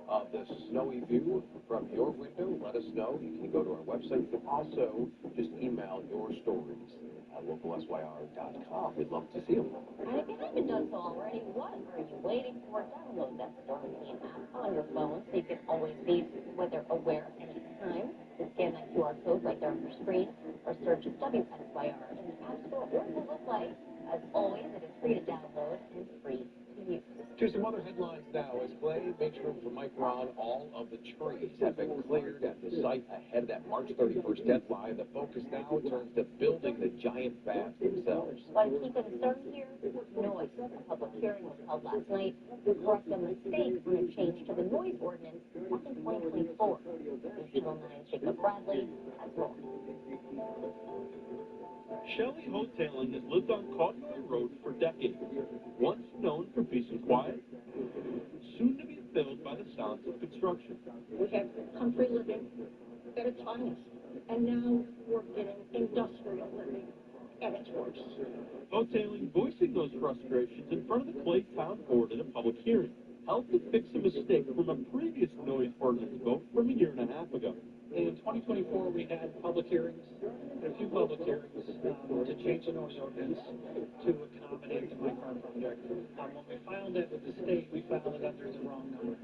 of the snowy view from your window, let us know. You can go to our website. You can also just email your stories at localsyr.com. We'd love to see them. And if you haven't done so already, what are you waiting for? Download that Storm Team app on your phone so you can always be weather aware anytime. Just scan that QR code right there on your screen or search WSYR in the App Store or Google Play. As always, it is free to download and free to use. To some other headlines now. As Clay makes room for Micron, all of the trees have been cleared at the site ahead of that March 31st deadline. The focus now turns to building the giant fabs themselves. But a key concern here, noise. A public hearing was held last night to correct a mistake on a change to the noise ordinance back in 2024. News Channel 9's Jacob Bradley has more. Shelley Hoteling has lived on Cottonwood Road for decades. Once known for peace and quiet, soon to be filled by the sounds of construction. We had country living at its finest, and now we're getting industrial living at its worst. Hoteling voicing those frustrations in front of the Clay Town Board at a public hearing, helped to fix a mistake from a previous noise ordinance vote from a year and a half ago. In 2024, we had public hearings, a few public hearings, to change the noise ordinance to accommodate the Micron project. When we filed it with the state, we filed it under the wrong number.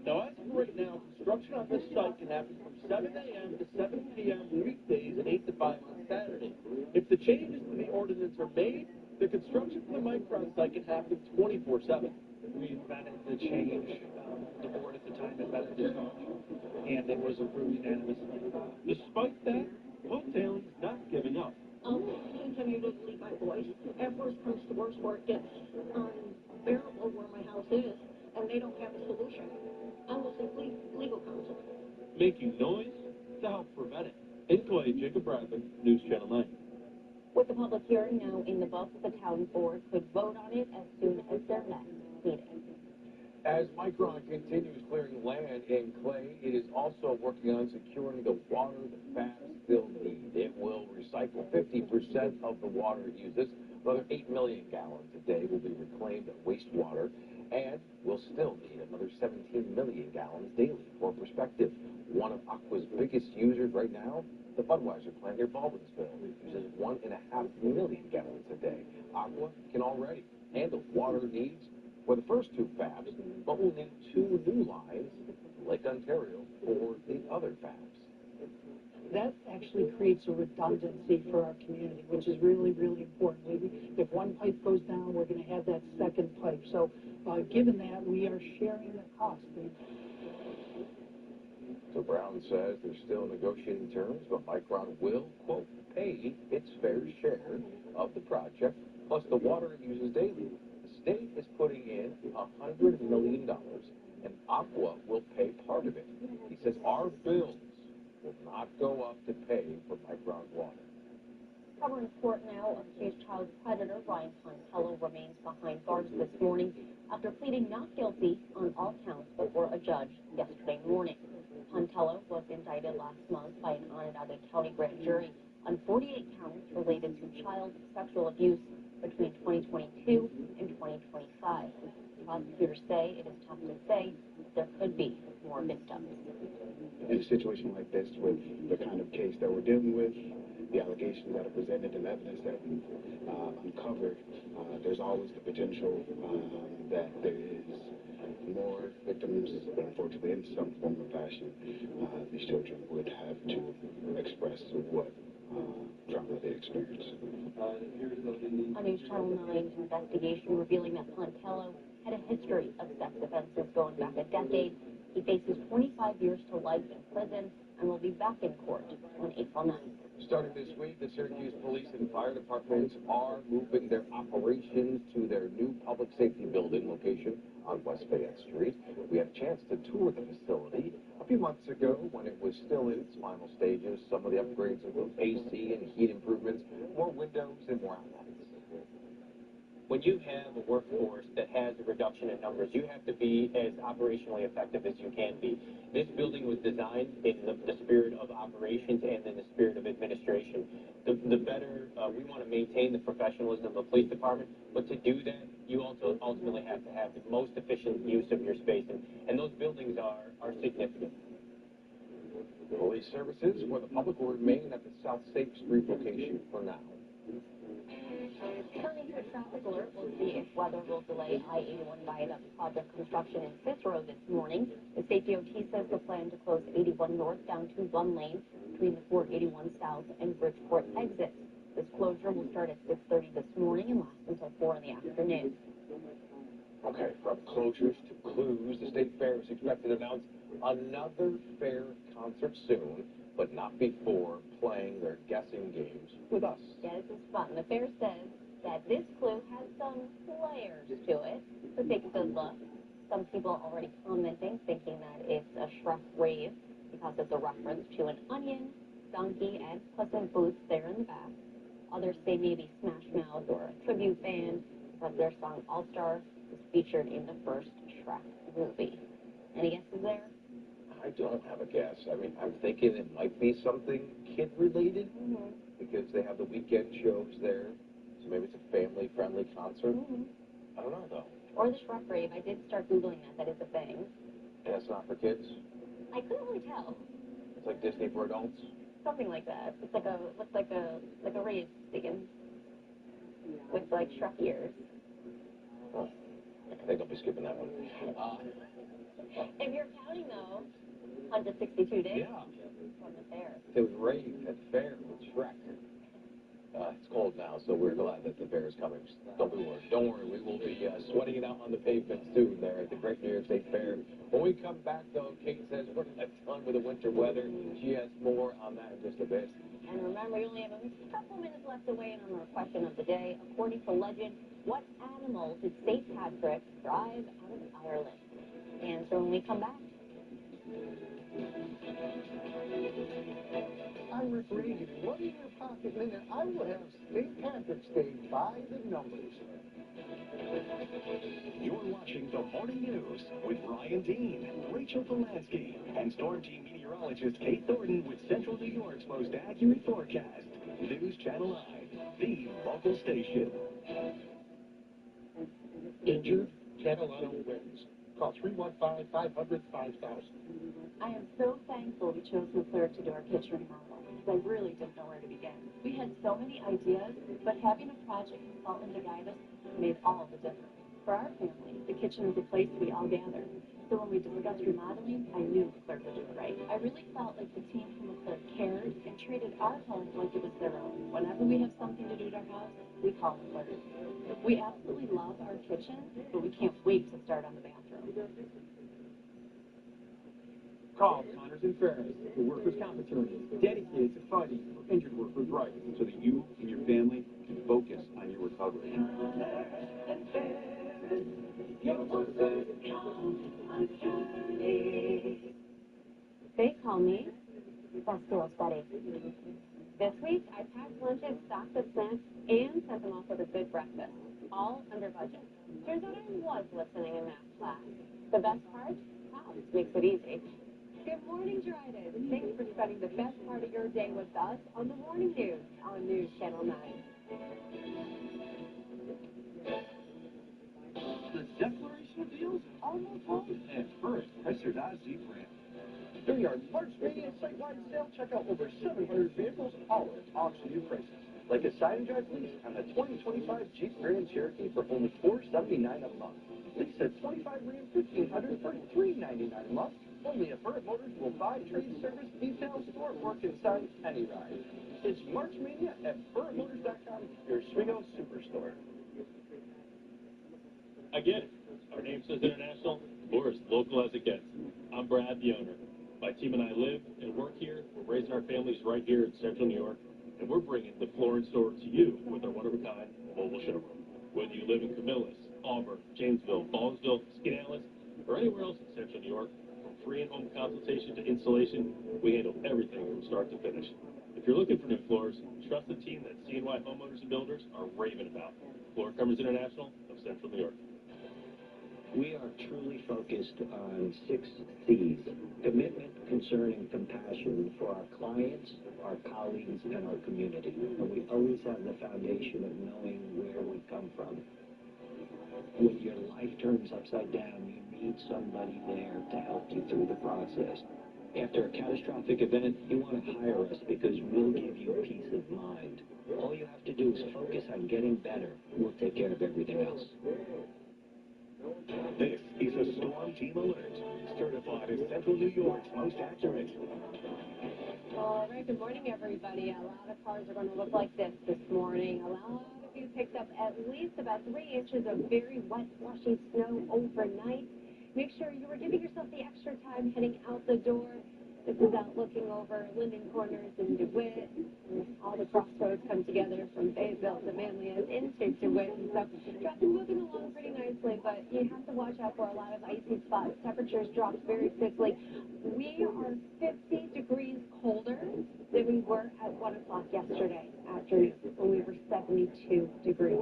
Now, as of right now, construction on this site can happen from 7 a.m. to 7 p.m. weekdays and 8 to 5 on Saturday. If the changes to the ordinance are made, the construction for the Micron site can happen 24/7. We vetted the change. The board at the time had vetted the change, and it was approved unanimously. Despite that, Hoteling's not giving up. I'll continue to leave my voice. At worst comes to worst where it gets unbearable where my house is, and they don't have a solution. I will seek legal counsel. Making noise to help prevent it. In Clay, Jacob Bradley, News Channel 9. With the public hearing now in the books, the town board could vote on it as soon as their next meeting. As Micron continues clearing land in Clay, it is also working on securing the water the fabs still need. It will recycle 50% of the water it uses. Another 8 million gallons a day will be reclaimed as wastewater, and we'll still need another 17 million gallons daily. For perspective, one of Aqua's biggest users right now, the Budweiser plant near Baldwinsville, uses 1.5 million gallons a day. Aqua can already handle water needs for the first two fabs, but we'll need 2 new lines, Lake Ontario, for the other fabs. That actually creates a redundancy for our community, which is really, really important. If one pipe goes down, we're going to have that second pipe. So given that, we are sharing the cost. So Brown says they're still negotiating terms, but Micron will, quote, pay its fair share of the project, plus the water it uses daily. The state is putting in $100 million, and Aqua will pay part of it. He says our bills will not go up to pay for Micron's water. Covering court now, accused child predator Ryan Pontello remains behind bars this morning after pleading not guilty on all counts before a judge yesterday morning. Pontello was indicted last month by an Onondaga County grand jury on 48 counts related to child sexual abuse between 2022 and 2025. Prosecutors say it is tough to say that there could be more victims. In a situation like this, with the kind of case that we're dealing with, the allegations that are presented and evidence that we uncovered, there's always the potential that there is more victims, but unfortunately in some form or fashion, these children would have to express what trauma they experienced. A News Channel 9 investigation revealing that Pontello had a history of sex offenses going back a decade. He faces 25 years to life in prison and will be back in court on April 9th. Starting this week, the Syracuse Police and Fire Departments are moving their operations to their new public safety building location on West Fayette Street. We had a chance to tour the facility a few months ago when it was still in its final stages. Some of the upgrades include AC and heat improvements, more windows, and more outlets. When you have a workforce that has a reduction in numbers, you have to be as operationally effective as you can be. This building was designed in the spirit of operations and in the spirit of administration. The better, we want to maintain the professionalism of the police department, but to do that, you also ultimately have to have the most efficient use of your space, and those buildings are significant. Police services for the public will remain at the South Safe Street location for now. Turning to a traffic alert, we'll see if weather will delay I-81 viaduct project construction in Cicero this morning. The state DOT says the plan to close 81 north down to one lane between the 481 south and Bridgeport exits. This closure will start at 6:30 this morning and last until 4 in the afternoon. Okay, from closures to clues, the state fair is expected to announce another fair concert soon, but not before playing their guessing games with us. Yeah, this is fun. The fair says that this clue has some layers to it, so take a good look. Some people already commenting, thinking that it's a Shrek rave because it's a reference to an onion, donkey, and Puss in Boots there in the back. Others say maybe Smash Mouth or a tribute band because their song All Star was featured in the first Shrek movie. Any guesses there? I don't have a guess. I mean, I'm thinking it might be something kid-related because they have the weekend shows there. So maybe it's a family-friendly concert. I don't know, though. Or the Shrek rave. I did start Googling that. That is a thing. And it's not for kids? I couldn't really tell. It's like Disney for adults? Something like that. It's like looks like a rave singing with like Shrek ears. Oh, I think I'll be skipping that one. If you're counting though, 162 days. Yeah. From the fair. It was rave at the fair with Shrek. It's cold now, so we're glad that the fair is coming. Don't be worried. Don't worry, we will be sweating it out on the pavement soon there at the Great New York State Fair. When we come back, though, Kate says we're going to have fun with the winter weather. She has more on that in just a bit. And remember, you only have a couple minutes left to weigh in on our question of the day. According to legend, what animal did St. Patrick drive out of Ireland? Answer when we come back. I'm Rick Reagan, and what in your pocket minute I will have St. Patrick's Day by the numbers. You're watching the Morning News with Ryan Dean, Rachel Polanski, and Storm Team meteorologist Kate Thornton with Central New York's most accurate forecast. News Channel I, the local station. Injured? Channel Auto wins. Call 315-500-5000. I am so thankful we chose McClure to do our kitchen remodel because I really didn't know where to begin. We had so many ideas, but having a project consultant to guide us made all the difference. For our family, the kitchen is a place we all gather. So when we discussed remodeling, I knew McClure would do it right. I really felt like the team from McClure cared and treated our home like it was their own. Whenever we have something to do to our house, we call McClure. We absolutely love our kitchen, but we can't wait to start on the bathroom. Call Connors and Ferris, the workers' comp attorneys, dedicated to fighting for injured workers' rights so that you and your family can focus on your recovery. They call me Best Girls Buddy. This week, I packed lunches, stocked up snacks, and sent them off with a good breakfast, all under budget. Turns out I was listening in math class. The best part? Wow, this makes it easy. Good morning, Dryden. Thanks for spending the best part of your day with us on the Morning News on News Channel 9. The declaration of deals almost home and first Chrysler Dodge Jeep Ram. During our March Mania site-wide sale, check out over 700 vehicles, all at auction-new prices. Like a side and drive lease on the 2025 Jeep Grand Cherokee for only $479 a month. Lease a 25 Ram 1500 for $399 a month. Only at Burt Motors will buy, trade, service, details, or work inside any ride. It's March Mania at BurtMotors.com, your Oswego superstore. I get it. Our name says international. We're as local as it gets. I'm Brad, the owner. My team and I live and work here. We're raising our families right here in Central New York, and we're bringing the Floor & Store to you with our one-of-a-kind mobile showroom. Whether you live in Camillus, Auburn, Janesville, Fallsville, Skaneateles, or anywhere else in Central New York, from free in-home consultation to installation, we handle everything from start to finish. If you're looking for new floors, trust the team that CNY Homeowners and Builders are raving about. Floor Covers International of Central New York. We are truly focused on 6 C's: commitment, concern, and compassion for our clients, our colleagues, and our community. And we always have the foundation of knowing where we come from. When your life turns upside down, you need somebody there to help you through the process. After a catastrophic event, you want to hire us because we'll give you peace of mind. All you have to do is focus on getting better. We'll take care of everything else. This is a Storm Team Alert, certified as Central New York's most accurate. All right, good morning, everybody. A lot of cars are going to look like this morning. A lot of you picked up at least about 3 inches of very wet, slushy snow overnight. Make sure you were giving yourself the extra time heading out the door. This is out looking over Linden Corners and DeWitt. All the crossroads come together from Bayville to Manlius into DeWitt. And so traffic moving along pretty nicely, but you have to watch out for a lot of icy spots. Temperatures dropped very quickly. We are 50 degrees colder than we were at 1 o'clock yesterday afternoon when we were 72 degrees.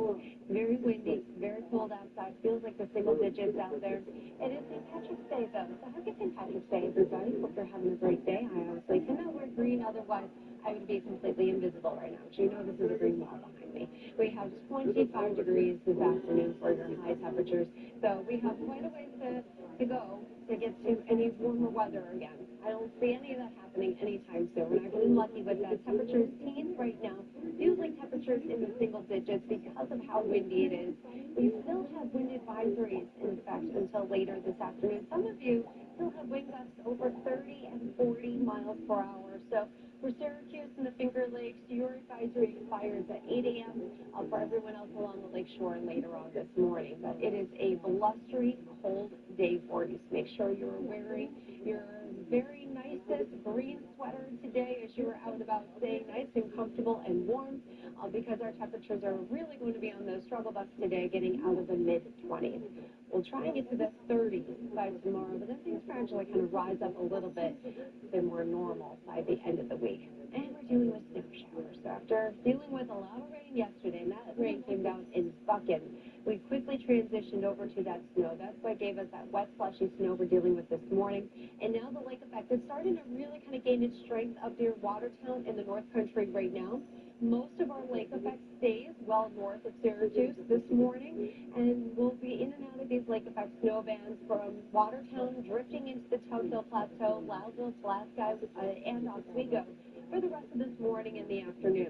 Very windy, very cold outside. Feels like the single digits out there. It is St. Patrick's Day, though. So happy St. Patrick's Day, everybody. Hope you're having a great day. I obviously cannot wear green, otherwise I would be completely invisible right now. But you know this is a green wall behind me. We have 25 degrees this afternoon for your high temperatures. So we have quite a ways to go to get to any warmer weather again. I don't see any of that happening anytime soon. We're not getting lucky with that. Temperatures teens right now. Feels like temperatures in the single digits because of how windy it is. We still have wind advisories, in fact, until later this afternoon. Some of you still have wind gusts over 30 and 40 miles per hour. So for Syracuse and the Finger Lakes, your advisory expires at 8 a.m. For everyone else along the lake shore later on this morning. But it is a blustery, cold day for you. So make sure you're wearing your very nicest green sweater today as you're out and about, staying nice and comfortable and warm because our temperatures are really going to be on the struggle bus today, getting out of the mid-20s. We'll try and get to the 30s by tomorrow, but then things gradually kind of rise up a little bit. They're more normal by the end of the week. And we're dealing with snow showers. So after dealing with a lot of rain yesterday, and that rain came down in buckets, we quickly transitioned over to that snow. That's what gave us that wet, slushy snow we're dealing with this morning. And now the lake effect is starting to really kind of gain its strength up near Watertown in the North Country right now. Most of our lake effect stays well north of Syracuse this morning, and we'll be in and out of these lake effect snow bands from Watertown drifting into the Tug Hill Plateau, Loudville, Pulaski, and Oswego for the rest of this morning and the afternoon.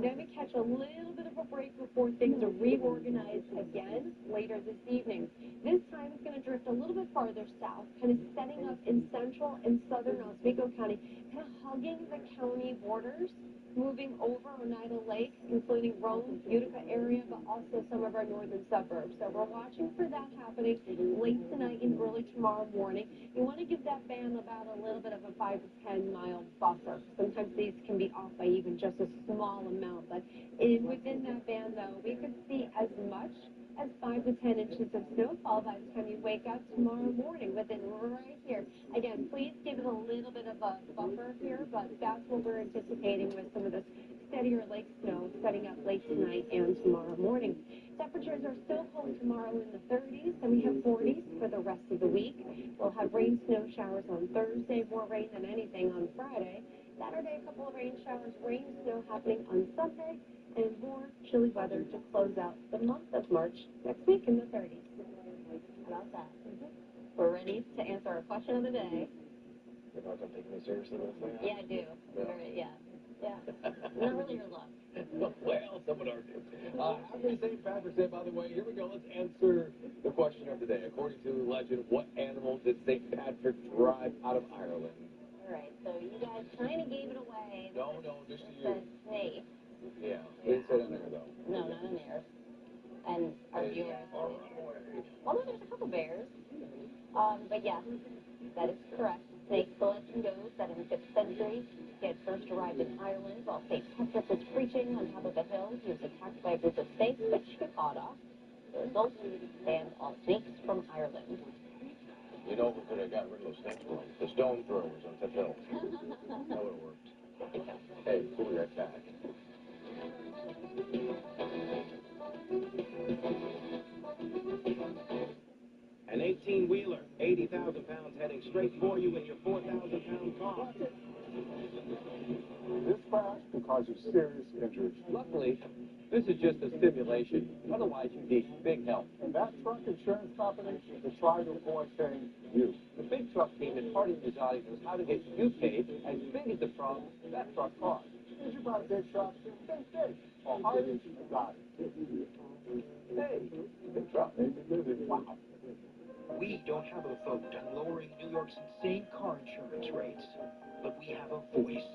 Then we catch a little bit of a break before things are reorganized again later this evening. This time it's going to drift a little bit farther south, kind of setting up in central and southern Oswego County, kind of hugging the county borders, moving over Oneida Lake, including Rome, Utica area, but also some of our northern suburbs. So we're watching for that happening late tonight and early tomorrow morning. You want to give that band about a little bit of a 5 to 10 mile buffer. Sometimes these can be off by even just a small amount, but within that band, though, we could see as much as 5 to 10 inches of snowfall by the time you wake up tomorrow morning within right here. Again, please give it a little bit of a buffer here, but that's what we're anticipating with some of this steadier lake snow setting up late tonight and tomorrow morning. Temperatures are still cold tomorrow in the 30s, and we have 40s for the rest of the week. We'll have rain, snow showers on Thursday, more rain than anything on Friday. Saturday, a couple of rain showers, rain, snow happening on Sunday, and more chilly weather to close out the month of March next week in the 30s. How about that? We're ready to answer our question of the day. You're not going to take me seriously with this thing? Yeah, I do. No. Yeah. Not really your luck. Well, some would argue. Happy St. Patrick's Day, by the way. Here we go. Let's answer the question of the day. According to legend, what animal did St. Patrick drive out of Ireland? All right, so you guys kind of gave it away. No, just it you. said snake. Yeah, we didn't say that on air, though. No, not in there. And our viewers. Although there's a couple bears. But yes, that is correct. Snake, the legend goes that in the 5th century, he had first arrived in Ireland while St. Patrick was preaching on top of a hill. He was attacked by a group of snakes, which he fought off. The result, banned all snakes from Ireland. You know who could have got rid of those snakes from? The stone throwers on Tip Hill. That would have worked. Hey, we'll be right back. An 18-wheeler, 80,000 pounds heading straight for you in your 4,000-pound car. This crash can cause you serious injuries. Luckily, this is just a simulation. Otherwise, you need big help. And that truck insurance company is trying to avoid paying you. The big truck team at Harding Mazzotti knows how to get you paid as big as the problem that truck costs. If you buy a big truck, think big. Or Harding Mazzotti. Hey, big truck. Wow. We don't have a vote on lowering New York's insane car insurance rates, but we have a voice.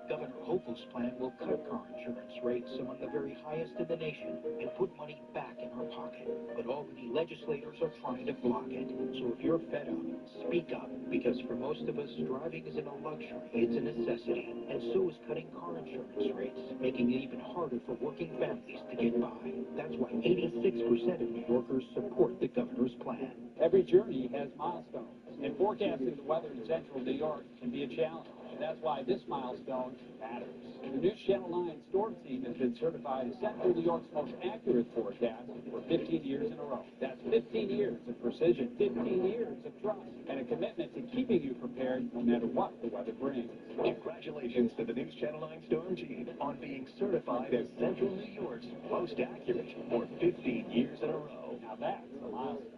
Governor Hochul's plan will cut car insurance rates among the very highest in the nation and put money back in our pocket. But Albany legislators are trying to block it. So if you're fed up, speak up, because for most of us, driving isn't a luxury, it's a necessity. And so is cutting car insurance rates, making it even harder for working families to get by. That's why 86% of New Yorkers support the governor's plan. Every journey has milestones, and forecasting the weather in central New York can be a challenge. That's why this milestone matters. The News Channel 9 storm team has been certified as Central New York's most accurate forecast for 15 years in a row. That's 15 years of precision, 15 years of trust, and a commitment to keeping you prepared no matter what the weather brings. Congratulations to the News Channel 9 storm team on being certified as Central New York's most accurate for 15 years in a row. Now that's a milestone.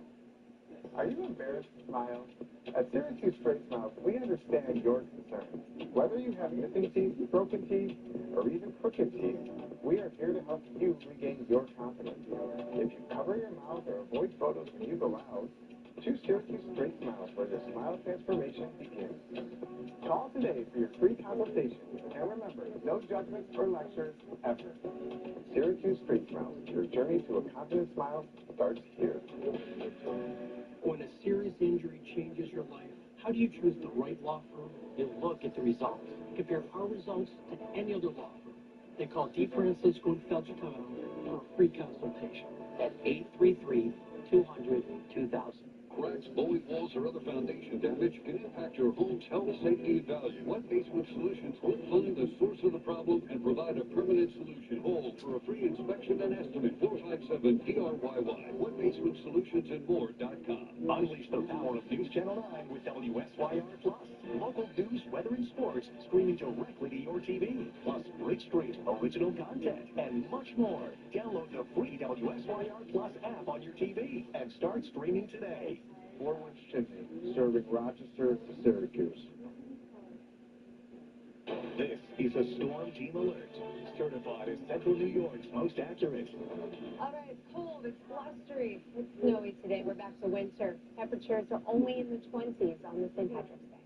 Are you embarrassed to smile? At Syracuse Straight Smiles, we understand your concerns. Whether you have missing teeth, broken teeth, or even crooked teeth, we are here to help you regain your confidence. If you cover your mouth or avoid photos when you go out, choose Syracuse Straight Smiles where your smile transformation begins. Call today for your free consultation. And remember, no judgments or lectures ever. Syracuse Straight Smiles, your journey to a confident smile starts here. When a serious injury changes your life, how do you choose the right law firm? You look at the results. Compare our results to any other law firm. They call DeFrancisco and Felchitano for a free consultation at 833-200-2000. Cracks, bowing walls, or other foundation damage can impact your home's health, safety, and value. Wet Basement Solutions will find the source of the problem and provide a permanent solution. Call for a free inspection and estimate. 457-PRYY. WetBasementSolutionsandmore.com. Unleash the power of News Channel 9 with WSYR Plus. Local news, weather, and sports streaming directly to your TV. Plus Rich Street, original content, and much more. Download the free WSYR Plus app on your TV and start streaming today. Forward Chimney, serving Rochester to Syracuse. This is a storm team alert. Certified as Central New York's most accurate. All right, it's cold, it's blustery, it's snowy today. We're back to winter. Temperatures are only in the 20s on the St. Patrick's Day.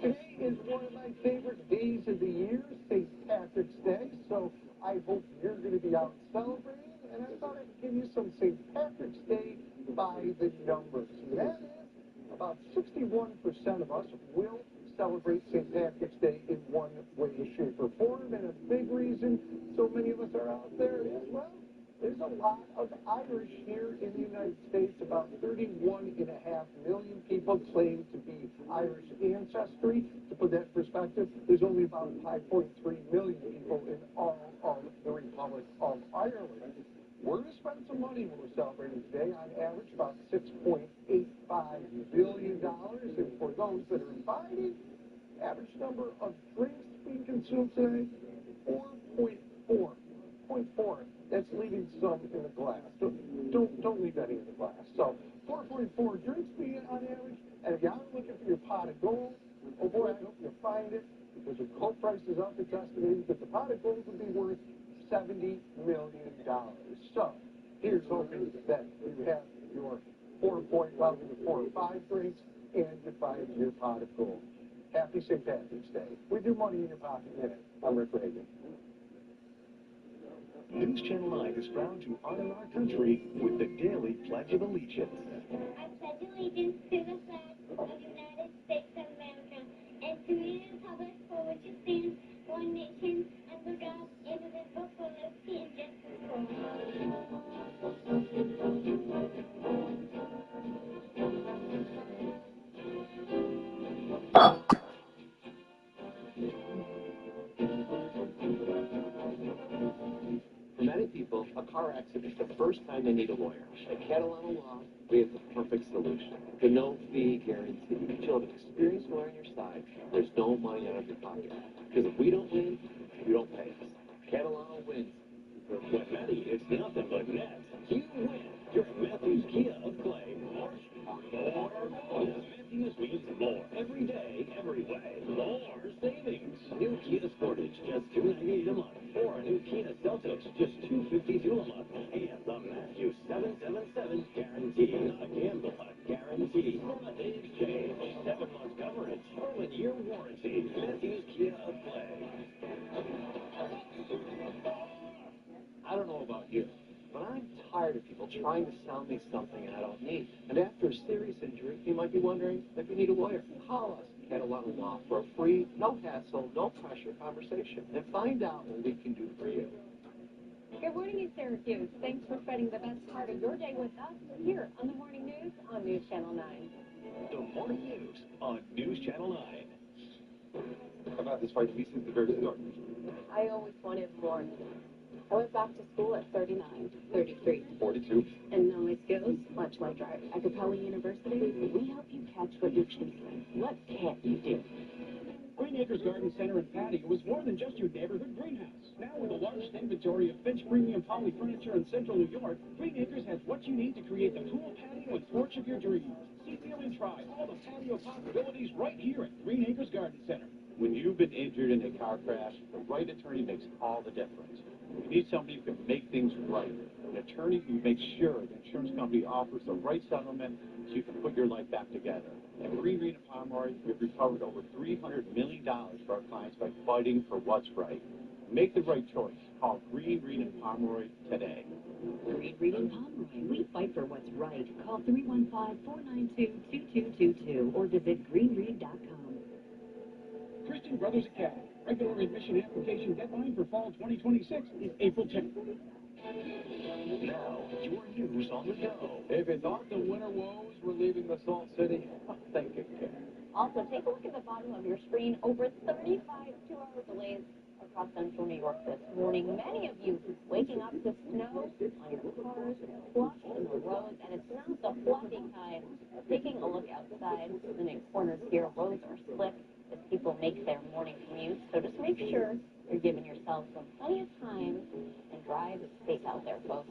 Today is one of my favorite days of the year, St. Patrick's Day, so I hope you're going to be out celebrating, and I thought I'd give you some St. Patrick's Day by the numbers. And that is, about 61% of us will celebrate St. Patrick's Day in one way, shape, or form, and a big reason so many of us are out there is, well, there's a lot of Irish here in the United States. About 31.5 million people claim to be Irish ancestry. To put that in perspective, there's only about 5.3 million people in all of the Republic of Ireland. We're going to spend some money when we're celebrating today. On average, about $6.85 billion. And for those that are invited, average number of drinks being consumed today, 4.4. That's leaving some in the glass. Don't leave any in the glass. So 4.4 drinks being on average. And if you are looking for your pot of gold, oh boy, I hope you find it, because with gold prices up, it's estimated that the pot of gold will be worth $70 million. So here's hoping that you have your 4 or 5 drinks and you find your pot of gold. Happy St. Patrick's Day. With your money in your pocket in it. I'm Rick Reagan. News Channel 9 is proud to honor our country with the daily Pledge of Allegiance. I pledge allegiance to the flag of the United States of America and to the republic for which it stands, one nation, under God, indivisible, with liberty and justice for all. For many people, a car accident is the first time they need a lawyer. At Catalano Law, we have the perfect solution. The no-fee guarantee. You'll have an experienced lawyer on your side. There's no money out of your pocket. Because if we don't win, you don't pay us. Catalano wins. With many, it's nothing but net. You win. You're Matthews Kia of Clay. More. Matthews means more. Every day, every way. More savings. New Kia Sportage, just $298 a month. Or a new Kia Seltos, just $252 a month. And the Matthews 777 guarantee. Not a gamble, a guarantee. For a day exchange. 7 months coverage. Or 1-year warranty. Matthews Kia of Clay. I don't know about you, but I'm tired of people trying to sell me something I don't need. And after a serious injury, you might be wondering if you need a lawyer. Call us, Catalano Law, for a free, no hassle, no pressure conversation, and find out what we can do for you. Good morning in Syracuse. Thanks for spending the best part of your day with us here on the Morning News on News Channel 9. The Morning News on News Channel 9. I've had this fight with me since the very start. I always wanted more. I went back to school at 39, 33, 42. and know my skills, much like our at Capella University, we help you catch what you're chasing. What can't you do? Green Acres Garden Center and Patio is more than just your neighborhood greenhouse. Now with the largest inventory of Finch Premium Poly Furniture in Central New York, Green Acres has what you need to create the pool patio and porch of your dreams. See, feel, and try all the patio possibilities right here at Green Acres Garden Center. When you've been injured in a car crash, the right attorney makes all the difference. You need somebody who can make things right. An attorney who makes sure the insurance company offers the right settlement so you can put your life back together. At Green Reed and Pomeroy, we've recovered over $300 million for our clients by fighting for what's right. Make the right choice. Call Green Reed and Pomeroy today. Green Reed and Pomeroy, we fight for what's right. Call 315-492-2222 or visit greenreed.com. Christian Brothers Academy. Regular admission application deadline for fall 2026 is April 10th. Now, your news on the go. If you thought the winter woes were leaving the Salt City, think again. Also, take a look at the bottom of your screen. Over 35 two-hour delays across central New York this morning. Many of you waking up to snow on your cars, slush in the roads, and it's not the fluffy kind. Taking a look outside, the next corners here, roads are slick as people make their morning commute. So just make sure you're giving yourself plenty of time and drive safe out there, folks.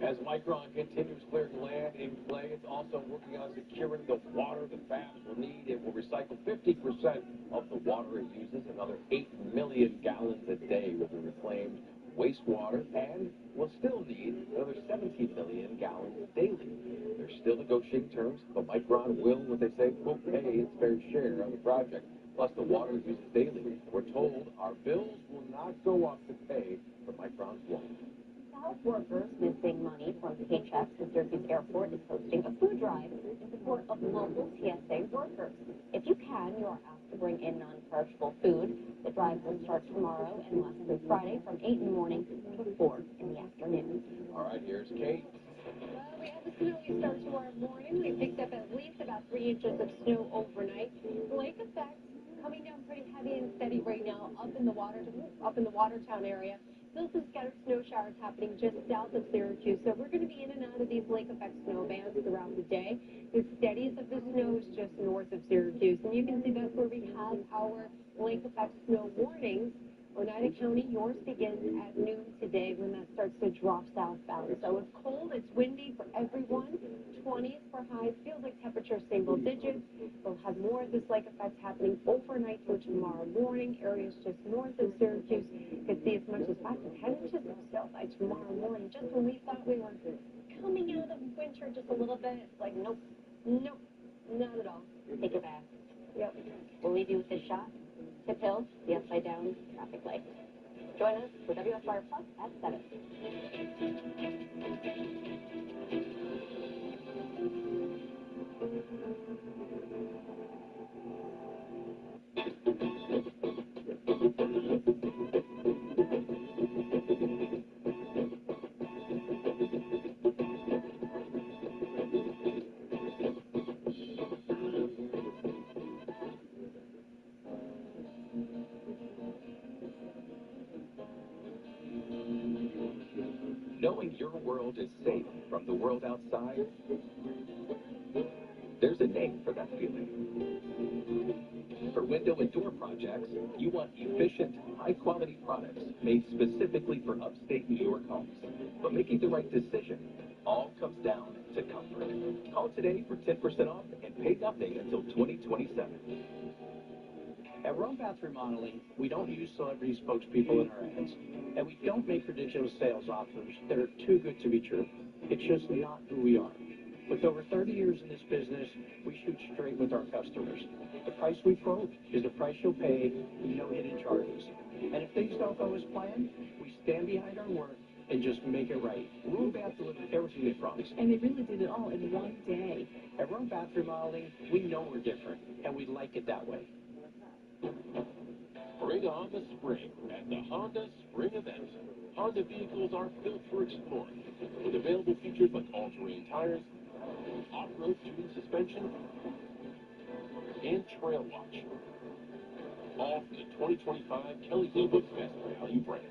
As Micron continues clearing land in clay, it's also working on securing the water the fabs will need. It will recycle 50% of the water it uses. Another 8 million gallons a day will be reclaimed wastewater and will still need another 17 million gallons daily. They're still negotiating terms, but Micron will, what they say, will pay its fair share of the project. Plus the water it uses daily. We're told our bills will not go up to pay for Micron's loan. South workers missing money from paychecks at Syracuse Airport is hosting a food drive in support of local TSA workers. If you can, you are asked to bring in non-perishable food. The drive will start tomorrow and last through Friday from 8 in the morning to 4 in the afternoon. All right, here's Kate. Well, we had a snowy start to our morning. We picked up at least about 3 inches of snow overnight. Lake effect coming down pretty heavy and steady right now up in the Watertown area. Still some scattered snow showers happening just south of Syracuse, so we're going to be in and out of these lake effect snow bands throughout the day. The steadiest of the snow is just north of Syracuse, and you can see that's where we have our lake effect snow warnings. Oneida County, yours begins at noon today when that starts to drop southbound. So it's cold, it's windy for everyone. 20s for highs, feels like temperatures single digits. We'll have more of this lake effect happening overnight through tomorrow morning. Areas just north of Syracuse could see as much as 5 to 10 inches of snow by tomorrow morning. Just when we thought we were coming out of winter just a little bit, it's like, nope, not at all. Take it back. Yep. We'll leave you with this shot. Tip Hill, the upside down traffic light. Join us for WFR Plus at 7. Knowing your world is safe from the world outside, there's a name for that feeling. For window and door projects, you want efficient, high-quality products made specifically for upstate New York homes. But making the right decision all comes down to comfort. Call today for 10% off and pay nothing until 2027. At Rome Bath Remodeling, we don't use celebrity spokespeople in our ads, and we don't make ridiculous sales offers that are too good to be true. It's just not who we are. With over 30 years in this business, we shoot straight with our customers. The price we quote is the price you'll pay, no hidden charges. And if things don't go as planned, we stand behind our work and just make it right. Rome Bath delivered everything they promised. And they really did it all in one day. At Rome Bath Remodeling, we know we're different, and we like it that way. Bring on the spring at the Honda Spring Event. Honda vehicles are built for exploring, with available features like all-terrain tires, off-road tuned suspension, and trail watch. All from the 2025 Kelly Blue Book Best Value brand.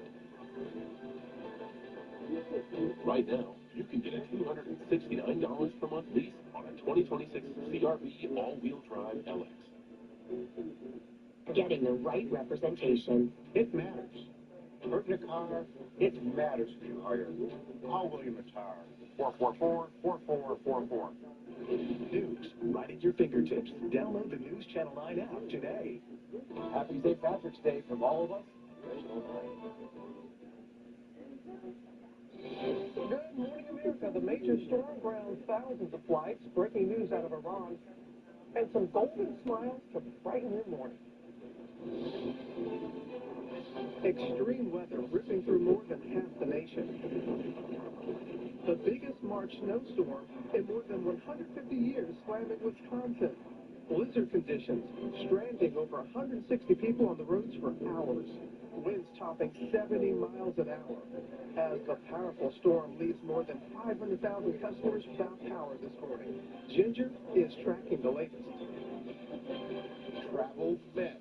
Right now, you can get a $269 per month lease on a 2026 CR-V all-wheel drive LX. Getting the right representation. It matters. Hurting a car, it matters if you hire. Call William Tire. 444-4444. News right at your fingertips. Download the News Channel 9 app today. Happy St. Patrick's Day from all of us. Good morning, America. The major storm grounds thousands of flights. Breaking news out of Iran. And some golden smiles to brighten your morning. Extreme weather ripping through more than half the nation. The biggest March snowstorm in more than 150 years slamming Wisconsin. Blizzard conditions, stranding over 160 people on the roads for hours. Winds topping 70 miles an hour. As the powerful storm leaves more than 500,000 customers without power this morning. Ginger is tracking the latest. Travel mess.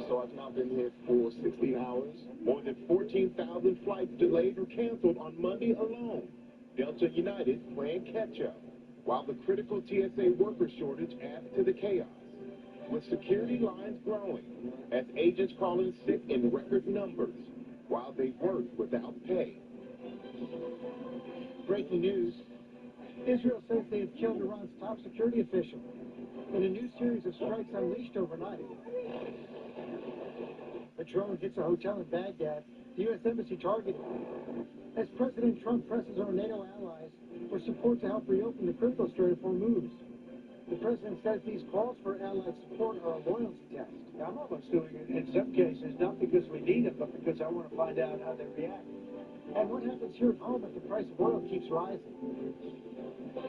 So I've now been here for 16 hours. More than 14,000 flights delayed or canceled on Monday alone. Delta United playing catch-up, while the critical TSA worker shortage adds to the chaos. With security lines growing, as agents call in sick in record numbers, while they work without pay. Breaking news. Israel says they have killed Iran's top security official in a new series of strikes unleashed overnight. A drone hits a hotel in Baghdad. The U.S. Embassy targeted. As President Trump presses on NATO allies for support to help reopen the critical Strait of Hormuz. The president says these calls for allied support are a loyalty test. I'm almost doing it in some cases, not because we need it, but because I want to find out how they react. And what happens here at home if the price of oil keeps rising?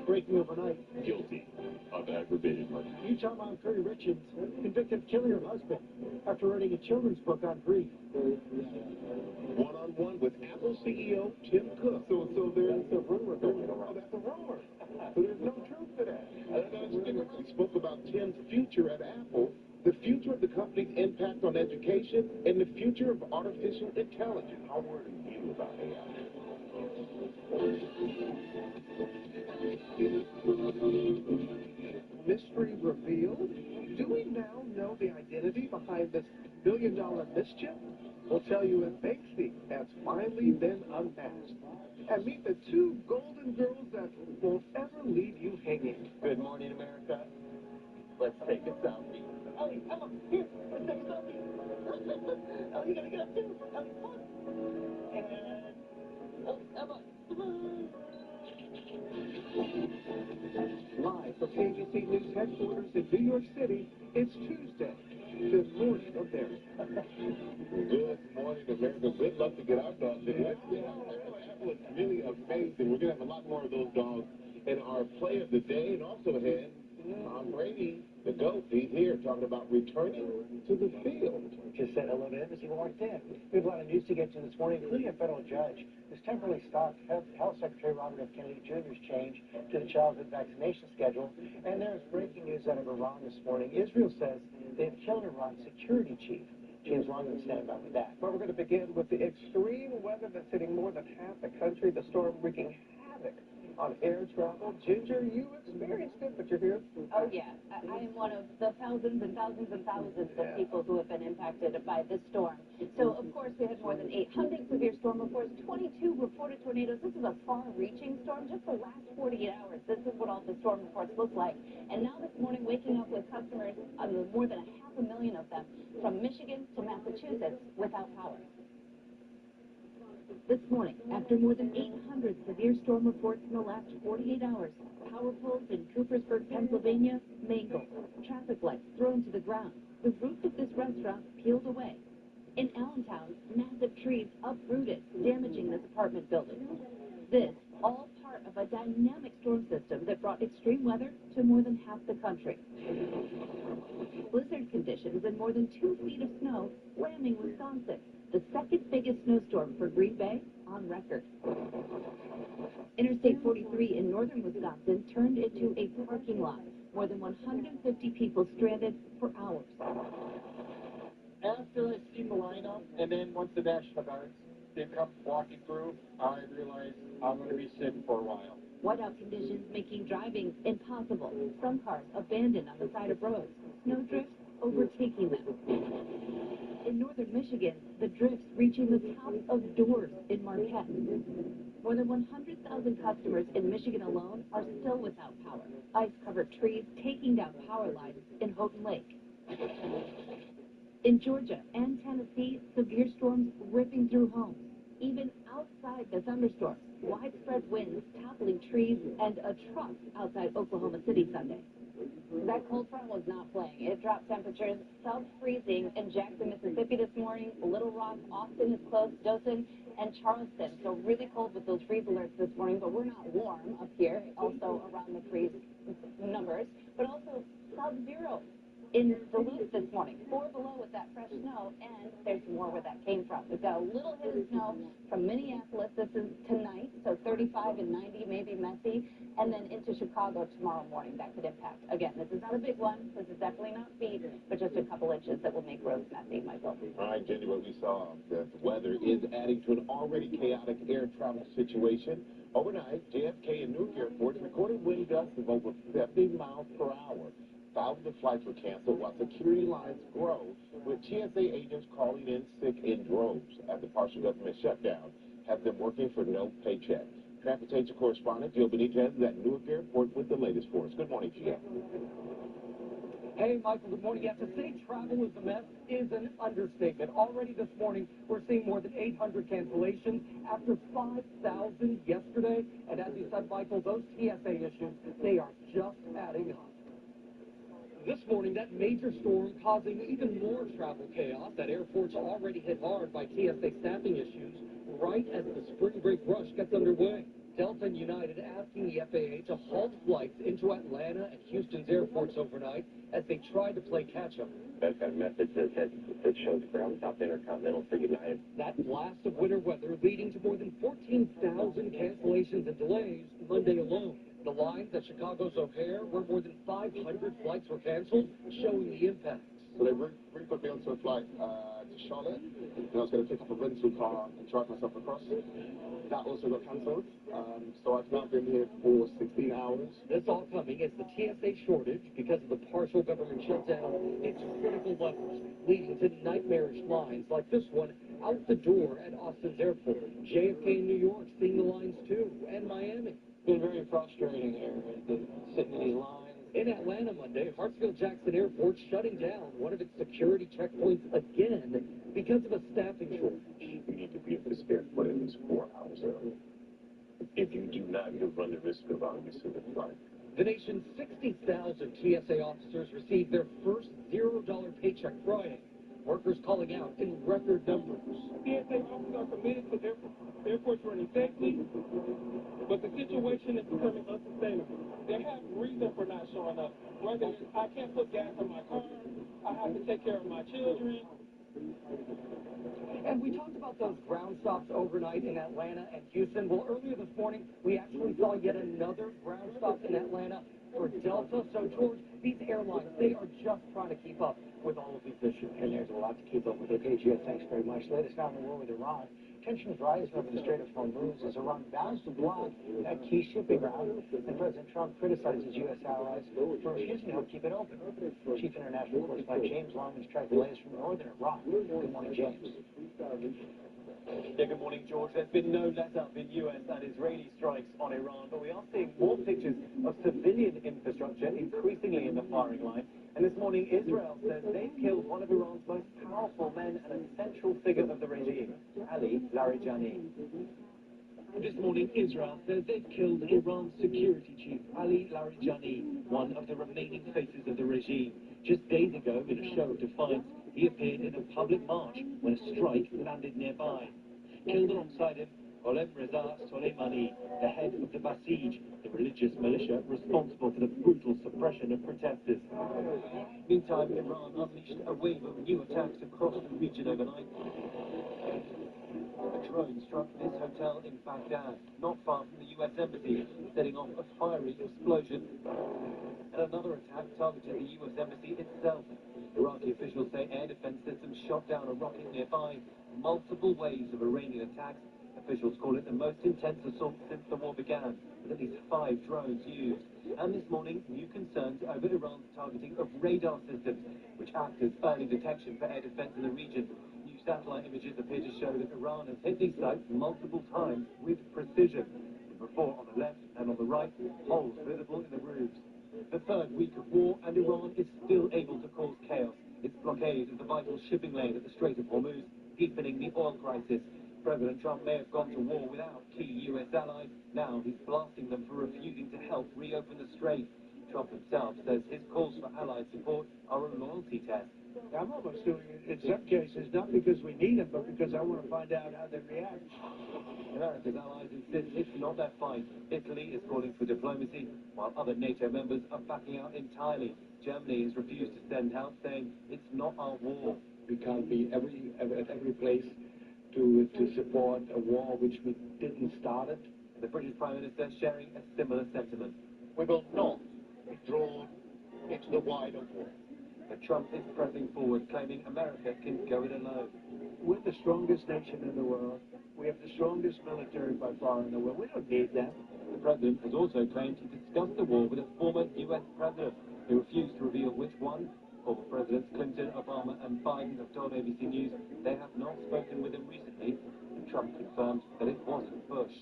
Breaking overnight. Guilty of aggravated murder. Utah mom Curry Richards convicted of killing her husband after writing a children's book on grief. One-on-one with Apple CEO Tim Cook. So there's a rumor going around. Oh, that's a rumor. So there's no truth to that. He spoke about Tim's future at Apple, the future of the company's impact on education, and the future of artificial intelligence. How worried are you about AI? Mystery revealed? Do we now know the identity behind this billion-dollar mischief? We'll tell you if Banksy has finally been unmasked. And meet the two golden girls that won't ever leave you hanging. Good morning, America. Let's take a selfie. Ellie, Emma, here, let's take a selfie. Ellie, you gotta get up too. Ellie, come on. And, oh, Emma. Live from ABC News headquarters in New York City, it's Tuesday. Good morning, America. Good morning, America. We'd love to get our dogs in. That was really amazing. We're going to have a lot more of those dogs. And our player of the day, and also ahead, Tom Brady, the GOAT, he's here talking about returning to the field. Just said hello to him as he walked in. We have a lot of news to get to this morning, including a federal judge who's temporarily stopped Health Secretary Robert F. Kennedy Jr.'s change to the childhood vaccination schedule. And there's breaking news out of Iran this morning. Israel says they've killed Iran's security chief. James Long will stand by with that. Well, we're going to begin with the extreme weather that's hitting more than half the country. The storm wreaking havoc on air travel. Ginger, you experienced it, but you're here. Oh, yeah. I am one of the thousands and thousands and thousands of people who have been impacted by this storm. So, of course, we had more than 800 severe storm reports, 22 reported tornadoes. This is a far-reaching storm. Just the last 48 hours, this is what all the storm reports look like. And now this morning, waking up with customers, more than 500,000 of them, from Michigan to Massachusetts, without power. This morning, after more than 800 severe storm reports in the last 48 hours, power poles in Coopersburg, Pennsylvania, mangled, traffic lights thrown to the ground, the roof of this restaurant peeled away. In Allentown, massive trees uprooted, damaging this apartment building. This, all part of a dynamic storm system that brought extreme weather to more than half the country. Blizzard conditions and more than 2 feet of snow slamming Wisconsin, the second biggest snowstorm for Green Bay on record. Interstate 43 in northern Wisconsin turned into a parking lot. More than 150 people stranded for hours. After I seen the lineup, and then once the National Guards, they come walking through, I realized I'm going to be sitting for a while. Whiteout conditions making driving impossible. Some cars abandoned on the side of roads. Snowdrifts overtaking them. In northern Michigan, the drifts reaching the top of doors in Marquette. More than 100,000 customers in Michigan alone are still without power. Ice-covered trees taking down power lines in Houghton Lake. In Georgia and Tennessee, severe storms ripping through homes. Even outside the thunderstorms, widespread winds toppling trees and a truck outside Oklahoma City Sunday. That cold front was not playing. It dropped temperatures sub-freezing in Jackson, Mississippi this morning. Little Rock, Austin is close, Dothan, and Charleston. So really cold with those freeze alerts this morning, but we're not warm up here, also around the freeze numbers, but also sub-zero in Duluth this morning. 4 below with that fresh snow, and there's more where that came from. We've got a little hit of snow from Minneapolis. This is tonight, so 35 and 90, maybe messy, and then into Chicago tomorrow morning. That could impact. Again, this is not a big one. This is definitely not feet, but just a couple inches that will make roads messy, Michael. All right, Jenny, what we saw, the weather is adding to an already chaotic air travel situation. Overnight, JFK and Newark airports recorded wind gusts of over 70 miles per hour. Thousands of flights were canceled while security lines grow, with TSA agents calling in sick in droves as the partial government shutdown has them working for no paycheck. Transportation correspondent Gio Benitez is at Newark Airport with the latest for us. Good morning, Gio. Hey, Michael, good morning. Yeah, to say travel is a mess is an understatement. Already this morning, we're seeing more than 800 cancellations after 5,000 yesterday. And as you said, Michael, those TSA issues, they are just adding up. This morning, that major storm causing even more travel chaos at airports already hit hard by TSA staffing issues right as the spring break rush gets underway. Delta and United asking the FAA to halt flights into Atlanta and Houston's airports overnight as they try to play catch-up. That's got a message that shows ground South Intercontinental for United. That blast of winter weather leading to more than 14,000 cancellations and delays Monday alone. The lines at Chicago's O'Hare, where more than 500 flights were canceled, showing the impact. So they re-put me onto a flight to Charlotte, and I was going to pick up a rental car and drive myself across. That also got cancelled, so I've now been here for 16 hours. This all coming as the TSA shortage, because of the partial government shutdown, hits critical levels, leading to nightmarish lines like this one out the door at Austin's airport. JFK in New York seeing the lines too, and Miami. It's been very frustrating here, sitting in these lines. In Atlanta Monday, Hartsfield-Jackson Airport shutting down one of its security checkpoints again because of a staffing shortage. You need to be prepared for at least 4 hours early. If you do not, you'll run the risk of missing the flight. The nation's 60,000 TSA officers received their first $0 paycheck Friday. workers calling out in record numbers. TSA officers are committed to their airports running safely, but the situation is becoming unsustainable. They have reason for not showing up. Whether it's I can't put gas in my car, I have to take care of my children. And we talked about those ground stops overnight in Atlanta and Houston. Well, earlier this morning, we actually saw yet another ground stop in Atlanta for Delta. So, George, these airlines, they are just trying to keep up with all of these issues. And there's a lot to keep up with. Okay, Jeff, thanks very much. Latest now in the war with Iran. Tensions rising over the Strait of Hormuz as Iran vows to block that key shipping route. And President Trump criticizes U.S. allies for refusing to help keep it open. Chief International Correspondent James Longman's tracking the latest from northern Iran. Good morning, James. Yeah, good morning, George. There's been no let-up in U.S. and Israeli strikes on Iran, but we are seeing more pictures of civilian infrastructure increasingly in the firing line. And this morning, Israel says they've killed one of Iran's most powerful men and a central figure of the regime, Ali Larijani. This morning, Israel says they've killed Iran's security chief, Ali Larijani, one of the remaining faces of the regime. Just days ago, in a show of defiance, he appeared in a public march when a strike landed nearby. Killed alongside him, Olem Reza Soleimani, the head of the Basij, the religious militia responsible for the brutal suppression of protesters. Meantime, Iran unleashed a wave of new attacks across the region overnight. A drone struck this hotel in Baghdad, not far from the U.S. Embassy, setting off a fiery explosion. And another attack targeted the U.S. Embassy itself. Iraqi officials say air defense systems shot down a rocket nearby. Multiple waves of Iranian attacks. Officials call it the most intense assault since the war began, with at least 5 drones used. And this morning, new concerns over Iran's targeting of radar systems, which act as early detection for air defense in the region. New satellite images appear to show that Iran has hit these sites multiple times with precision. Before on the left and on the right, holes visible in the roofs. The third week of war, and Iran is still able to cause chaos. Its blockade of the vital shipping lane at the Strait of Hormuz, deepening the oil crisis. President Trump may have gone to war without key U.S. allies. Now he's blasting them for refusing to help reopen the strait. Trump himself says his calls for allied support are a loyalty test. I'm almost doing it in some cases, not because we need them, but because I want to find out how they react. America's allies insist it's not their fight. Italy is calling for diplomacy, while other NATO members are backing out entirely. Germany has refused to send help, saying it's not our war. We can't be at every place to support a war which we didn't start it. The British Prime Minister sharing a similar sentiment. We will not be drawn into the wider war. But Trump is pressing forward, claiming America can go it alone. We're the strongest nation in the world. We have the strongest military by far in the world. We don't need them. The president has also claimed he discussed the war with a former U.S. president. He refused to reveal which one. Former Presidents Clinton, Obama, and Biden have told ABC News they have not spoken with him recently, and Trump confirmed that it wasn't Bush.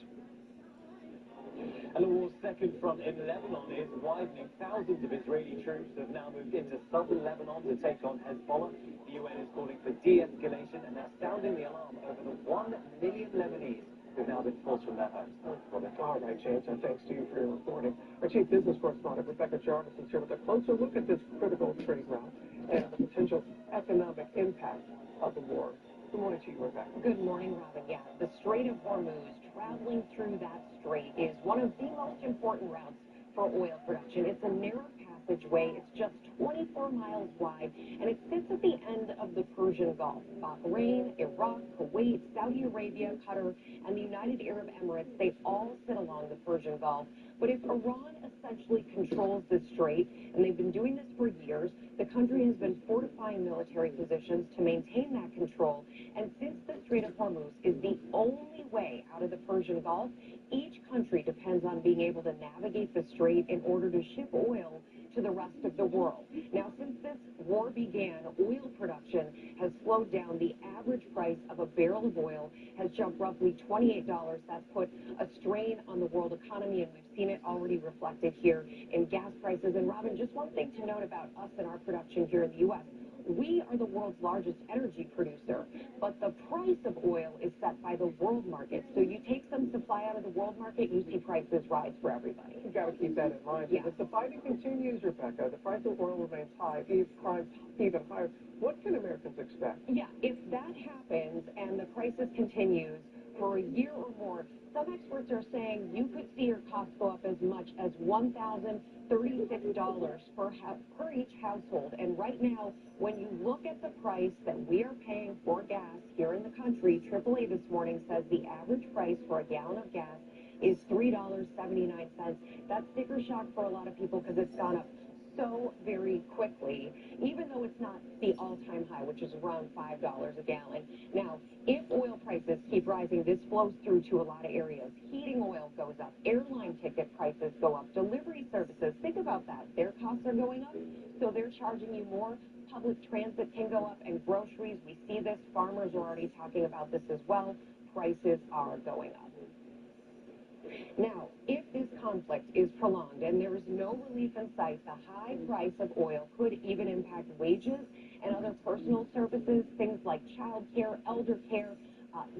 And the war's second front in Lebanon is widening. Thousands of Israeli troops have now moved into southern Lebanon to take on Hezbollah. The UN is calling for de-escalation, and they're sounding the alarm over the 1 million Lebanese who've now been forced from their homes. All right, James, and thanks to you for your reporting. Our chief business correspondent, Rebecca Jarvis, is here with a closer look at this critical trade route and the potential economic impact of the war. Good morning to you, Rebecca. Good morning, Robin. Yeah, the Strait of Hormuz, traveling through that strait is one of the most important routes for oil production. It's a narrow passageway. It's just 24 miles wide, and it sits at the end of the Persian Gulf. Bahrain, Iraq, Kuwait, Saudi Arabia, Qatar, and the United Arab Emirates, they all sit along the Persian Gulf. But if Iran essentially controls the strait, and they've been doing this for years, the country has been fortifying military positions to maintain that control. And since the Strait of Hormuz is the only way out of the Persian Gulf, each country depends on being able to navigate the strait in order to ship oil to the rest of the world. Now, since this war began, oil production has slowed down. The average price of a barrel of oil has jumped roughly $28. That's put a strain on the world economy, and we've seen it already reflected here in gas prices. And Robin, just one thing to note about us and our production here in the U.S. we are the world's largest energy producer, but the price of oil is set by the world market. So you take some supply out of the world market, you see prices rise for everybody. You've got to keep that in mind. Yeah. If the fighting continues, Rebecca, the price of oil remains high, climbs even higher, what can Americans expect? Yeah, if that happens and the crisis continues for a year or more, some experts are saying you could see your costs go up as much as $1,036 per each household. And right now, when you look at the price that we are paying for gas here in the country, AAA this morning says the average price for a gallon of gas is $3.79. That's sticker shock for a lot of people because it's gone up so very quickly, even though it's not the all-time high, which is around $5 a gallon. Now, if oil prices keep rising, this flows through to a lot of areas. Heating oil goes up, airline ticket prices go up, delivery services, think about that. Their costs are going up, so they're charging you more. Public transit can go up, and groceries, we see this. Farmers are already talking about this as well. Prices are going up. Now, if this conflict is prolonged and there is no relief in sight, the high price of oil could even impact wages and other personal services, things like child care, elder care.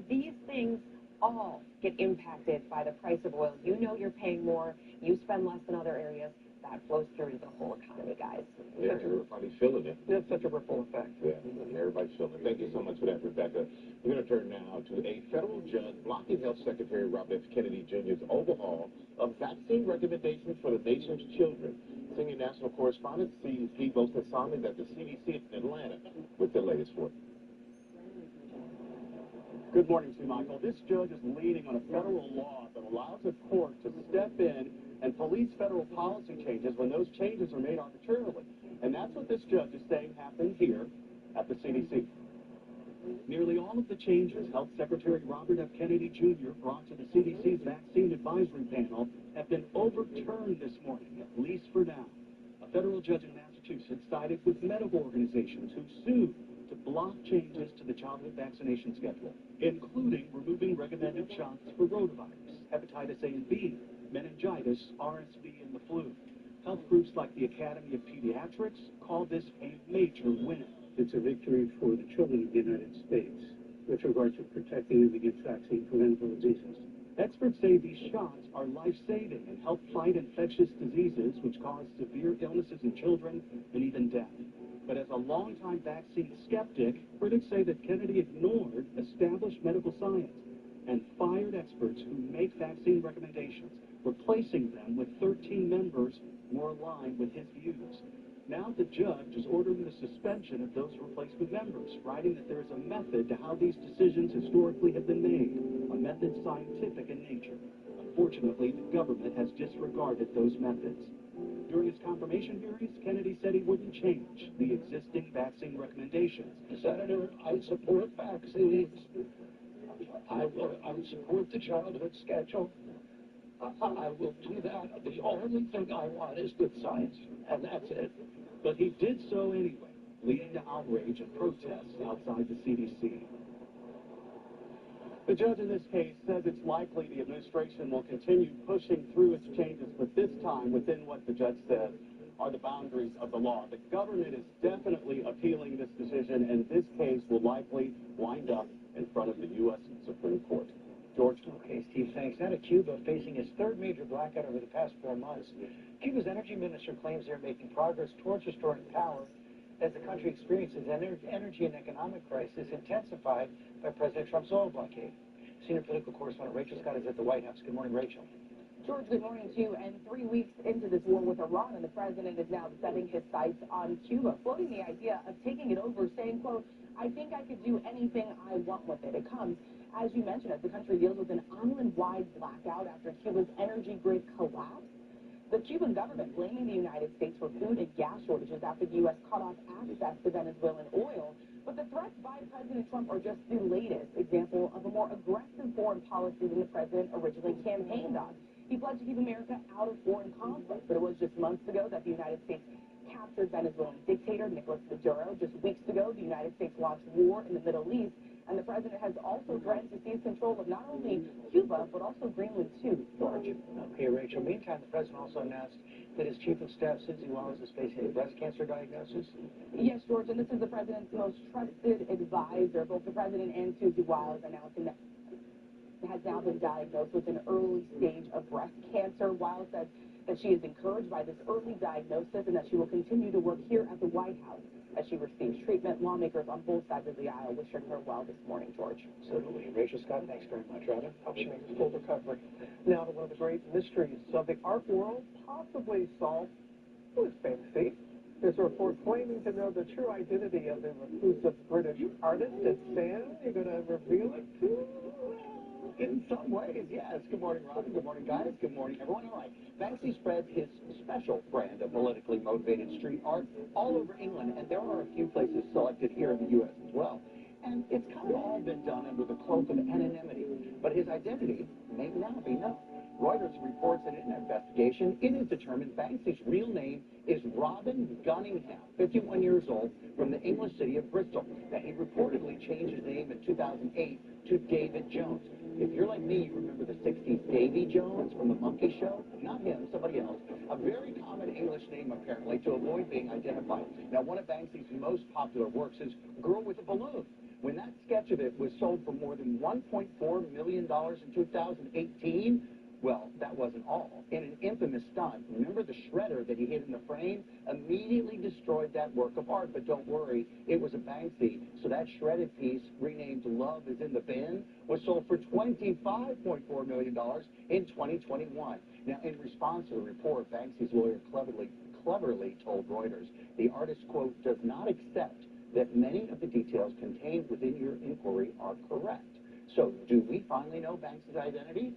These things all get impacted by the price of oil. You know you're paying more, you spend less in other areas. That flows through to the whole economy, guys. Yeah, everybody's feeling it. It's such a ripple effect. Yeah, everybody's feeling it. Thank you so much for that, Rebecca. We're going to turn now to a federal judge blocking Health Secretary Robert F. Kennedy Jr.'s overhaul of vaccine recommendations for the nation's children. Senior national correspondent Steve Bosassami at the CDC in Atlanta with the latest for you. Good morning to you, Michael. This judge is leaning on a federal law that allows a court to step in and police federal policy changes when those changes are made arbitrarily. And that's what this judge is saying happened here at the CDC. Nearly all of the changes Health Secretary Robert F. Kennedy Jr. brought to the CDC's vaccine advisory panel have been overturned this morning, at least for now. A federal judge in Massachusetts sided with medical organizations who sued to block changes to the childhood vaccination schedule, including removing recommended shots for rotavirus, hepatitis A and B, meningitis, RSV, and the flu. Health groups like the Academy of Pediatrics call this a major win. It's a victory for the children of the United States with regard to protecting them against vaccine-preventable diseases. Experts say these shots are life-saving and help fight infectious diseases which cause severe illnesses in children and even death. But as a longtime vaccine skeptic, critics say that Kennedy ignored established medical science and fired experts who make vaccine recommendations, replacing them with 13 members more aligned with his views. Now the judge is ordering the suspension of those replacement members, writing that there is a method to how these decisions historically have been made, a method scientific in nature. Unfortunately, the government has disregarded those methods. During his confirmation hearings, Kennedy said he wouldn't change the existing vaccine recommendations. Senator, I support vaccines. I will support the childhood schedule. I will do that. The only thing I want is good science, and that's it. But he did so anyway, leading to outrage and protests outside the CDC. The judge in this case says it's likely the administration will continue pushing through its changes, but this time within what the judge says are the boundaries of the law. The government is definitely appealing this decision, and this case will likely wind up in front of the U.S. Supreme Court. George? Okay, Steve, thanks. Now to Cuba, facing its third major blackout over the past 4 months. Cuba's energy minister claims they're making progress towards restoring power as the country experiences an energy and economic crisis intensified by President Trump's oil blockade. Senior political correspondent Rachel Scott is at the White House. Good morning, Rachel. George, good morning to you. And 3 weeks into this war with Iran, and the president is now setting his sights on Cuba, floating the idea of taking it over, saying, quote, I think I could do anything I want with it. It comes, as you mentioned, as the country deals with an island-wide blackout after Cuba's energy grid collapsed. The Cuban government blaming the United States for food and gas shortages after the U.S. cut off access to Venezuelan oil. But the threats by President Trump are just the latest example of a more aggressive foreign policy than the president originally campaigned on. He pledged to keep America out of foreign conflict, but it was just months ago that the United States captured Venezuelan dictator Nicolas Maduro. Just weeks ago, the United States launched war in the Middle East, and the president has also threatened to seize control of not only Cuba, but also Greenland, too, George. Okay, Rachel. Meantime, the president also announced that his chief of staff, Susie Wallace, is facing a breast cancer diagnosis? Yes, George, and this is the president's most trusted advisor. Both the president and Susie Wiles announcing that has now been diagnosed with an early stage of breast cancer. Wiles said that she is encouraged by this early diagnosis and that she will continue to work here at the White House as she receives treatment. Lawmakers on both sides of the aisle wishing her well this morning, George. Absolutely. Rachel Scott, thanks very much, Robin. Hope she makes a full recovery. Now to one of the great mysteries of the art world, possibly solved. Who is Banksy? There's a report claiming to know the true identity of the reclusive British artist. It's Sam. You're going to reveal it too? In some ways, yes. Good morning, Robin. Good morning, guys. Good morning, everyone. All right. Banksy spreads his special brand of politically motivated street art all over England, and there are a few places selected here in the U.S. as well. And it's kind of all been done under the cloak of anonymity, but his identity may now be known. Reuters reports that in an investigation, it is determined Banksy's real name is Robin Gunningham, 51 years old, from the English city of Bristol. Now, he reportedly changed his name in 2008 to David Jones. If you're like me, you remember the 60s Davy Jones from The Monkey Show? Not him, somebody else. A very common English name, apparently, to avoid being identified. Now, one of Banksy's most popular works is Girl with a Balloon. When that sketch of it was sold for more than $1.4 million in 2018, well, that wasn't all. In an infamous stunt, remember the shredder that he hid in the frame? Immediately destroyed that work of art, but don't worry, it was a Banksy. So that shredded piece, renamed Love is in the Bin, was sold for $25.4 million in 2021. Now, in response to the report, Banksy's lawyer cleverly told Reuters the artist, quote, does not accept that many of the details contained within your inquiry are correct. So, do we finally know Banksy's identity?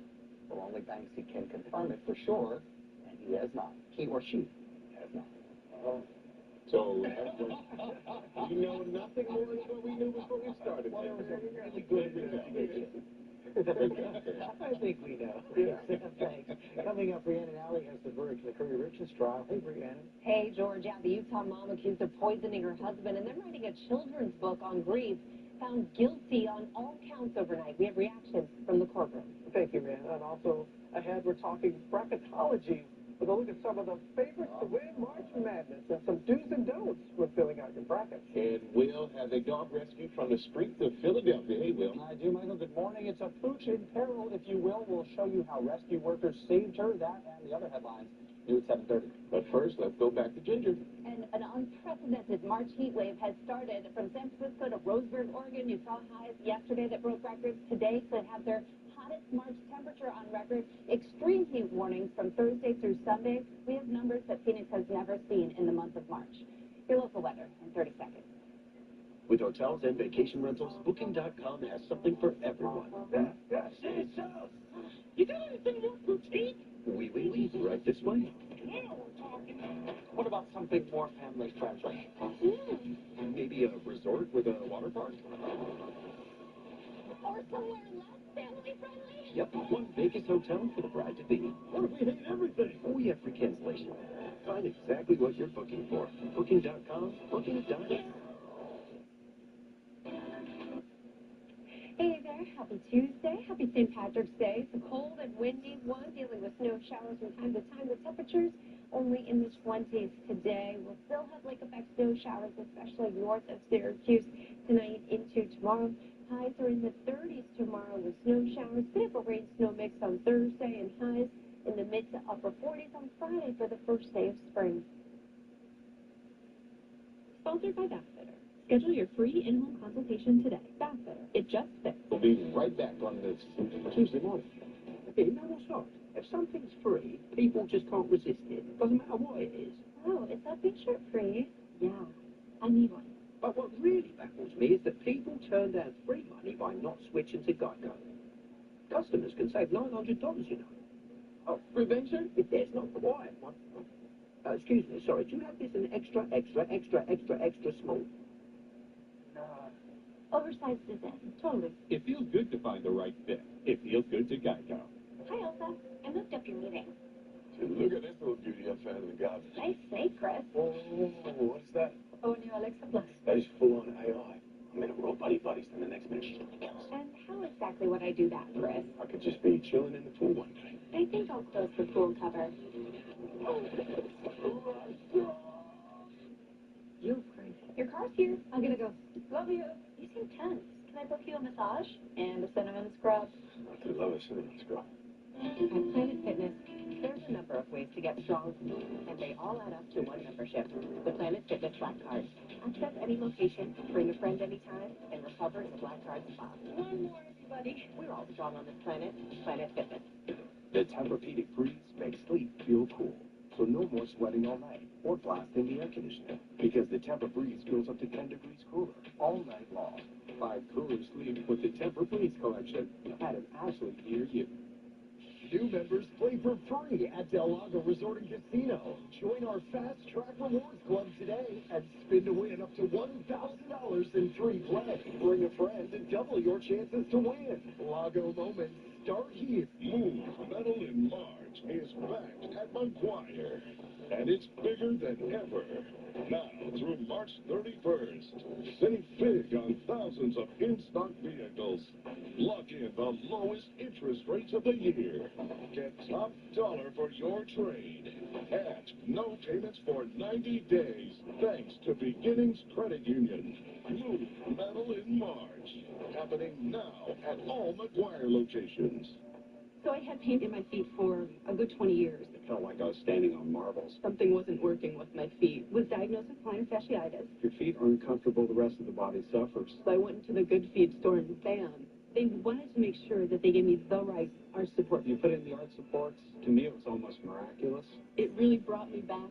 Well, only Banksy can confirm it for sure, and he has not. He or she has not. So, we know nothing more than what we knew before we started. Well, it was a really good investigation. I think we know. Thanks. Coming up, Rhiannon Alley has the verdict in the Curry Richards trial. Hey, Rhiannon. Hey, George. Yeah, the Utah mom accused of poisoning her husband and then writing a children's book on grief found guilty on all counts overnight. We have reactions from the courtroom. Thank you, man. And also, ahead, we're talking bracketology with a look at some of the favorites to win March Madness and some do's and don'ts with filling out your brackets. And Will has a dog rescued from the streets of Philadelphia. Hey, Will. I do, Michael. Good morning. It's a pooch in peril, if you will. We'll show you how rescue workers saved her. That and the other headlines. New at 7:30. But first, let's go back to Ginger. And an unprecedented March heat wave has started from San Francisco to Roseburg, Oregon. You saw highs yesterday that broke records. Today could have their hottest March temperature on record. Extreme heat warnings from Thursday through Sunday. We have numbers that Phoenix has never seen in the month of March. Your local weather in 30 seconds. With hotels and vacation rentals, Booking.com has something for everyone. Say so. You got anything more boutique? Oui, right this way. Now we're talking. What about something more family friendly? Maybe a resort with a water park? Or somewhere less family friendly? Yep, one Vegas hotel for the bride-to-be. What if we hate everything? Oh, yeah, for cancellation. Find exactly what you're booking for. Booking.com, Booking.com. Hey there, happy Tuesday, happy St. Patrick's Day. It's a cold and windy one, dealing with snow showers from time to time. The temperatures only in the 20s today. We'll still have lake effect snow showers, especially north of Syracuse tonight into tomorrow. Highs are in the 30s tomorrow with snow showers. Bit of a rain snow mix on Thursday, and highs in the mid to upper 40s on Friday for the first day of spring. Sponsored by Bathfitter. Schedule your free in-home consultation today. Bathfitter. It just fits. We'll be right back on this Tuesday morning. Hey, you know what's odd? If something's free, people just can't resist it. Doesn't matter what it is. Oh, is that big shirt free? Yeah, I need one. But what really baffles me is that people turn down free money by not switching to Geico. Customers can save $900, you know. Oh, prevention? It's not quite one. Excuse me, sorry, do you have this in extra small? Oversized design, totally. It feels good to find the right fit. It feels good to Geico. Hi, Elsa. I looked up your meeting. Look at this little beauty up found in the garden. Nice say, Chris. Oh, what's that? Oh, new Alexa Plus. That is full-on AI. I mean, we're all buddies, then the next minute she's gonna kill us. And how exactly would I do that, Chris? I could just be chilling in the pool one day. I think I'll close the pool cover. You're crazy. Your car's here. I'm gonna go. Love you. You seem tense. Can I book you a massage? And a cinnamon scrub? I could love a cinnamon scrub. At Planet Fitness, there's a number of ways to get strong, and they all add up to one membership, the Planet Fitness Black Card. Access any location, bring a friend anytime, and recover in the Black Card spa. One more, everybody. We're all strong on this planet. Planet Fitness. The Tempur-Pedic Breeze makes sleep feel cool. So no more sweating all night or blasting the air conditioner. Because the Tempur Breeze goes up to 10 degrees cooler all night long. Find cooler sleep with the Tempur Breeze collection at an Ashley near you. New members play for free at Del Lago Resort and Casino. Join our Fast Track Rewards Club today and spin to win up to $1,000 in free play. Bring a friend and double your chances to win. Lago Moments start here. Move Metal in March is back at McGuire, and it's bigger than ever. Now through March 31st, save big on thousands of in-stock vehicles. Lock in the lowest interest rates of the year. Get top dollar for your trade. And no payments for 90 days, thanks to Beginnings Credit Union. Move Metal in March. Happening now at all McGuire locations. So I had pain in my feet for a good 20 years. It felt like I was standing on marbles. Something wasn't working with my feet. Was diagnosed with plantar fasciitis. If your feet are uncomfortable, the rest of the body suffers. So I went into the Good Feet store and bam, they wanted to make sure that they gave me the right arch support. You put in the arch supports, to me it was almost miraculous. It really brought me back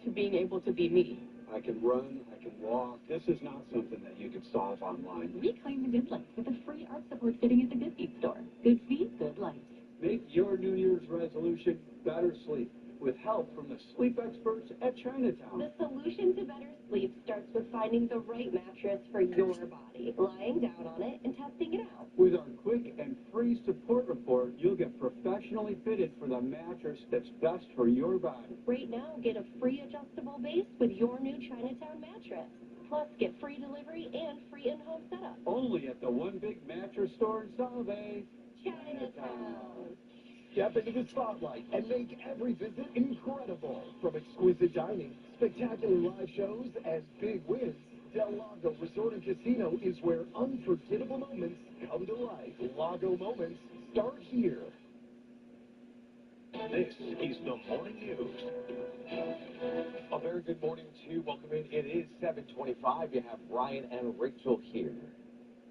to being able to be me. I can run, I can walk. This is not something that you could solve online. Reclaim the good life with a free arch support fitting at the Good Feet store. Good feet, good life. Make your New Year's resolution better sleep with help from the sleep experts at Chinatown. The solution to better sleep starts with finding the right mattress for your body, lying down on it, and testing it out. With our quick and free support report, you'll get professionally fitted for the mattress that's best for your body. Right now, get a free adjustable base with your new Chinatown mattress. Plus, get free delivery and free in-home setup. Only at the One Big Mattress Store in Solvay. Chinatown. Step into the spotlight and make every visit incredible. From exquisite dining, spectacular live shows, and big wins, Del Lago Resort and Casino is where unforgettable moments come to life. Lago Moments start here. This is the Morning News. A very good morning to you. Welcome in. It is 7:25. You have Ryan and Rachel here.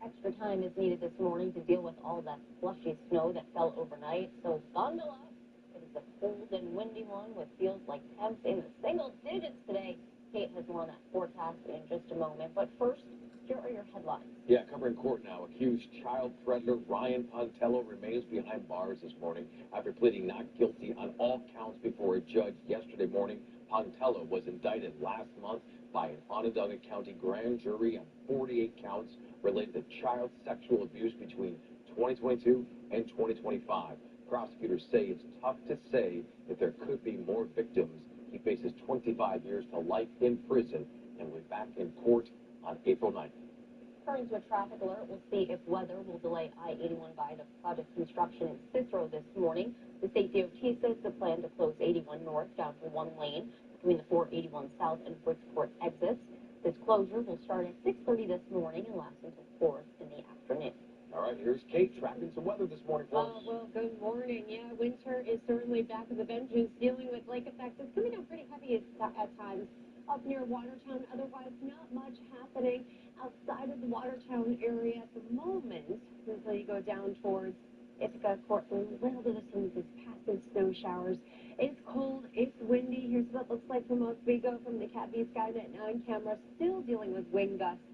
Extra time is needed this morning to deal with all that slushy snow that fell overnight, so bundle up. It is a cold and windy one with feels like temps in the single digits today. Kate has more on that forecast in just a moment, but first, here are your headlines. Yeah, covering court now. Accused child predator Ryan Pontello remains behind bars this morning after pleading not guilty on all counts before a judge yesterday morning. Pontello was indicted last month by an Onondaga County grand jury on 48 counts related to child sexual abuse between 2022 and 2025. Prosecutors say it's tough to say if there could be more victims. He faces 25 years to life in prison and will be back in court on April 9th. Turning to a traffic alert, we'll see if weather will delay I-81 viaduct project construction in Cicero this morning. The state DOT says the plan to close 81 north down to one lane between the 481 south and Bridgeport exits. This closure will start at 6:30 this morning and last until 4 in the afternoon. All right, here's Kate tracking some weather this morning for us. Well, good morning. Yeah, winter is certainly back on the benches, dealing with lake effects. It's coming out pretty heavy at times up near Watertown. Otherwise, not much happening outside of the Watertown area at the moment until you go down towards Ithaca, Cortland. A little bit of some of these passing snow showers. It's cold, it's windy. Here's what it looks like from Oswego from the Cat V Skynet 9 camera. Still dealing with wind gusts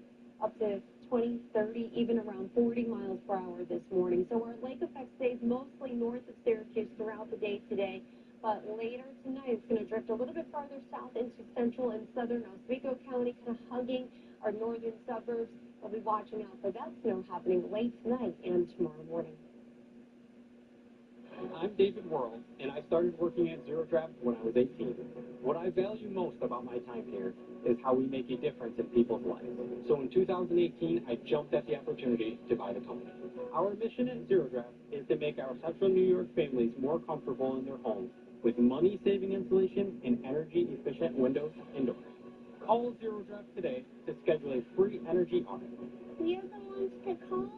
up to 20, 30, even around 40 miles per hour this morning. So our lake effect stays mostly north of Syracuse throughout the day today. But later tonight, it's going to drift a little bit farther south into central and southern Oswego County, kind of hugging our northern suburbs. We'll be watching out for that snow happening late tonight and tomorrow morning. I'm David Worrell, and I started working at Zero Draft when I was 18. What I value most about my time here is how we make a difference in people's lives. So in 2018, I jumped at the opportunity to buy the company. Our mission at Zero Draft is to make our Central New York families more comfortable in their homes with money-saving insulation and energy-efficient windows indoors. Call Zero Draft today to schedule a free energy audit. You're the ones to call?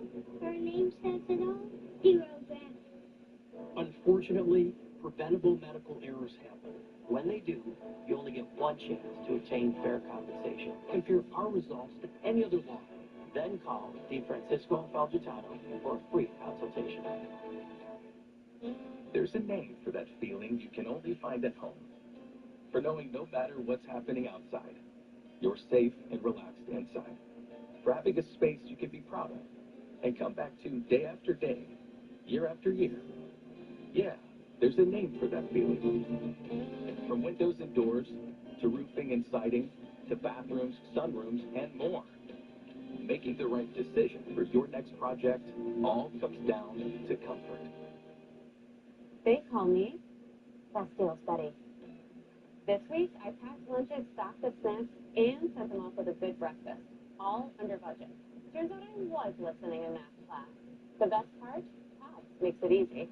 Our name says it all. Zero Draft. Unfortunately, preventable medical errors happen. When they do, you only get one chance to obtain fair compensation. Compare our results to any other law. Then call DeFrancisco and Falgitano for a free consultation. There's a name for that feeling you can only find at home. For knowing no matter what's happening outside, you're safe and relaxed inside. For having a space you can be proud of and come back to day after day, year after year. Yeah, there's a name for that feeling. From windows and doors, to roofing and siding, to bathrooms, sunrooms, and more. Making the right decision for your next project all comes down to comfort. They call me Best Deals Betty. This week, I packed lunches, stocked with snacks, and sent them off with a good breakfast, all under budget. Turns out I was listening in math class. The best part? House makes it easy.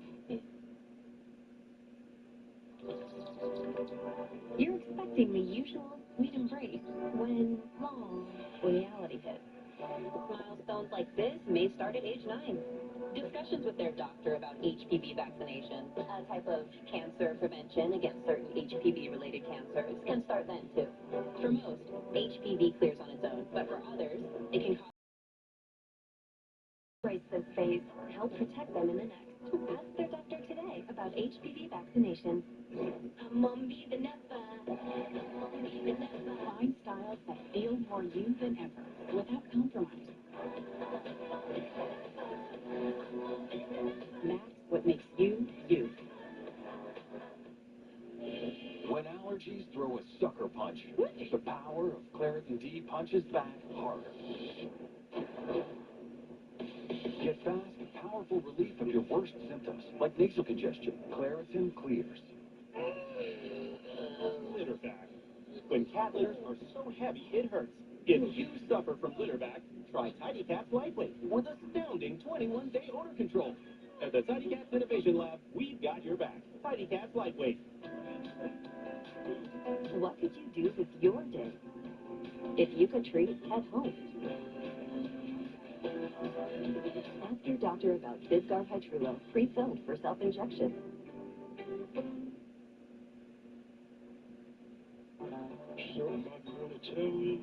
You're expecting the usual sweet embrace when, long, reality hits. Milestones like this may start at age 9. Discussions with their doctor about HPV vaccination, a type of cancer prevention against certain HPV-related cancers, can start then, too. For most, HPV clears on its own, but for others, it can cause this phase, help protect them in the next. Ask their doctor today about HPV vaccination. Find styles that feel more you than ever, without compromise. That's what makes you, you. When allergies throw a sucker punch, the power of Claritin D punches back harder. Get fast, powerful relief of your worst symptoms, like nasal congestion. Claritin clears. Litter back. When cat litters are so heavy, it hurts. If you suffer from litter back, try Tidy Cats Lightweight with astounding 21-day odor control. At the Tidy Cats Innovation Lab, we've got your back. Tidy Cats Lightweight. What could you do with your day if you could treat at home? Ask your doctor about Visgar Hytrulo, pre-filled for self-injection. Somebody gonna tell me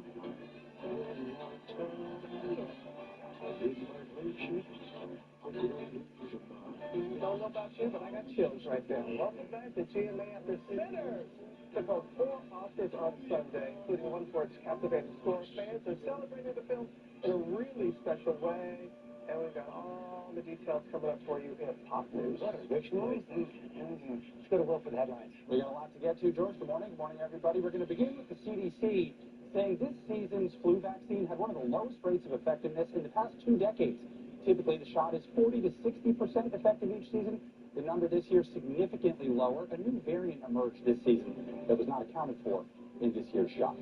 Don't know about you, but I got chills right there. Welcome back to GMA After Sinners. Took home 4 Oscars on Sunday, including one for its captivating score. Fans are celebrating the film in a really special way. And we've got all the details coming up for you in Pop News. What a rich news. Let's go to Will for the headlines. We got a lot to get to, George. Good morning. Good morning, everybody. We're going to begin with the CDC saying this season's flu vaccine had one of the lowest rates of effectiveness in the past 2 decades. Typically, the shot is 40 to 60% effective each season. The number this year significantly lower. A new variant emerged this season that was not accounted for in this year's shot.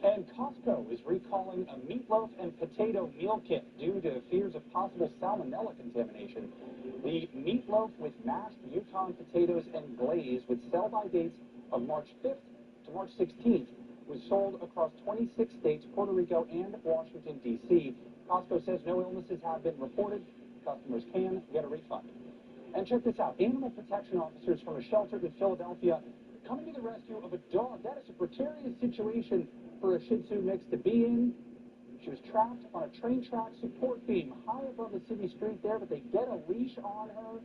And Costco is recalling a meatloaf and potato meal kit due to fears of possible salmonella contamination. The meatloaf with mashed Yukon potatoes and glaze with sell-by dates of March 5th to March 16th was sold across 26 states, Puerto Rico, and Washington, D.C. Costco says no illnesses have been reported. Customers can get a refund. And check this out. Animal protection officers from a shelter in Philadelphia coming to the rescue of a dog. That is a precarious situation for a Shih Tzu mix to be in. She was trapped on a train track support beam high above the city street there, but they get a leash on her,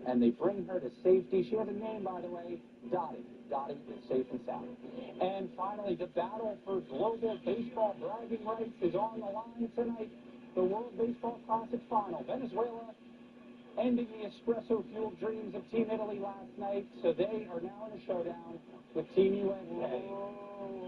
and they bring her to safety. She has a name, by the way, Dottie. Dottie is safe and sound. And finally, the battle for global baseball bragging rights is on the line tonight. The World Baseball Classic Final. Venezuela ending the espresso-fueled dreams of Team Italy last night, so they are now in a showdown with Team USA.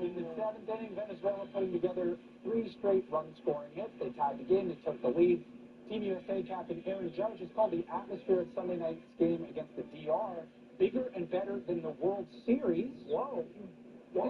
In the 7th inning, Venezuela putting together 3 straight run-scoring hits. They tied the game. They took the lead. Team USA captain Aaron Judge has called the atmosphere at Sunday night's game against the DR bigger and better than the World Series. Whoa. Well,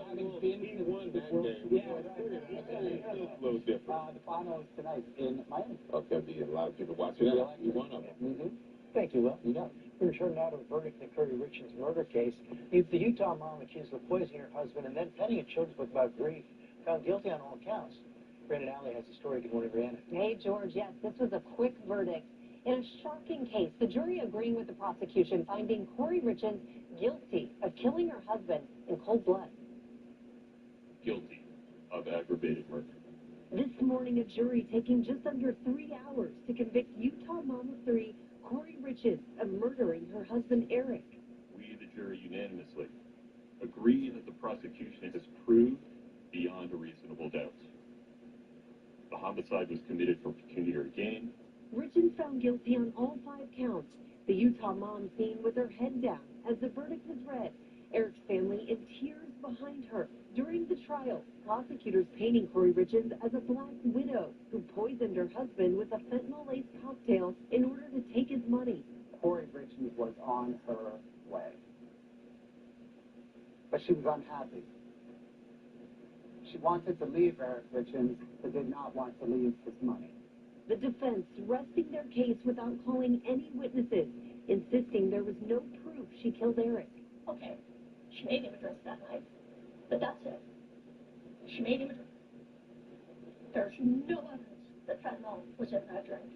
having been to the World Series, a little different. The final is tonight in Miami. Okay, be a lot of people watching that. You one of them. Mm-hmm. Thank you, Will. You got it. We return now to a verdict in the Curry Richards murder case. The Utah mom accused of poisoning her husband and then penning a children's book about grief, found guilty on all counts. Brandon Alley has the story. Good morning, Brianna. Hey, George. Yes, this was a quick verdict. In a shocking case, the jury agreeing with the prosecution, finding Corey Richards guilty of killing her husband in cold blood. Guilty of aggravated murder. This morning, a jury taking just under 3 hours to convict Utah mom of 3, Corey Richards, of murdering her husband, Eric. We, the jury, unanimously agree that the prosecution has proved beyond a reasonable doubt the homicide was committed for pecuniary gain. Richards found guilty on all 5 counts. The Utah mom seen with her head down as the verdict was read. Eric's family in tears behind her. During the trial, prosecutors painting Corey Richards as a black widow who poisoned her husband with a fentanyl-laced cocktail in order to take his money. Corey Richards was on her way. But she was unhappy. She wanted to leave Eric Richards, but did not want to leave his money. The defense resting their case without calling any witnesses, insisting there was no proof she killed Eric. Okay, she made him a drink that night, but that's it. She made him a drink. There's no evidence that fentanyl was in that drink.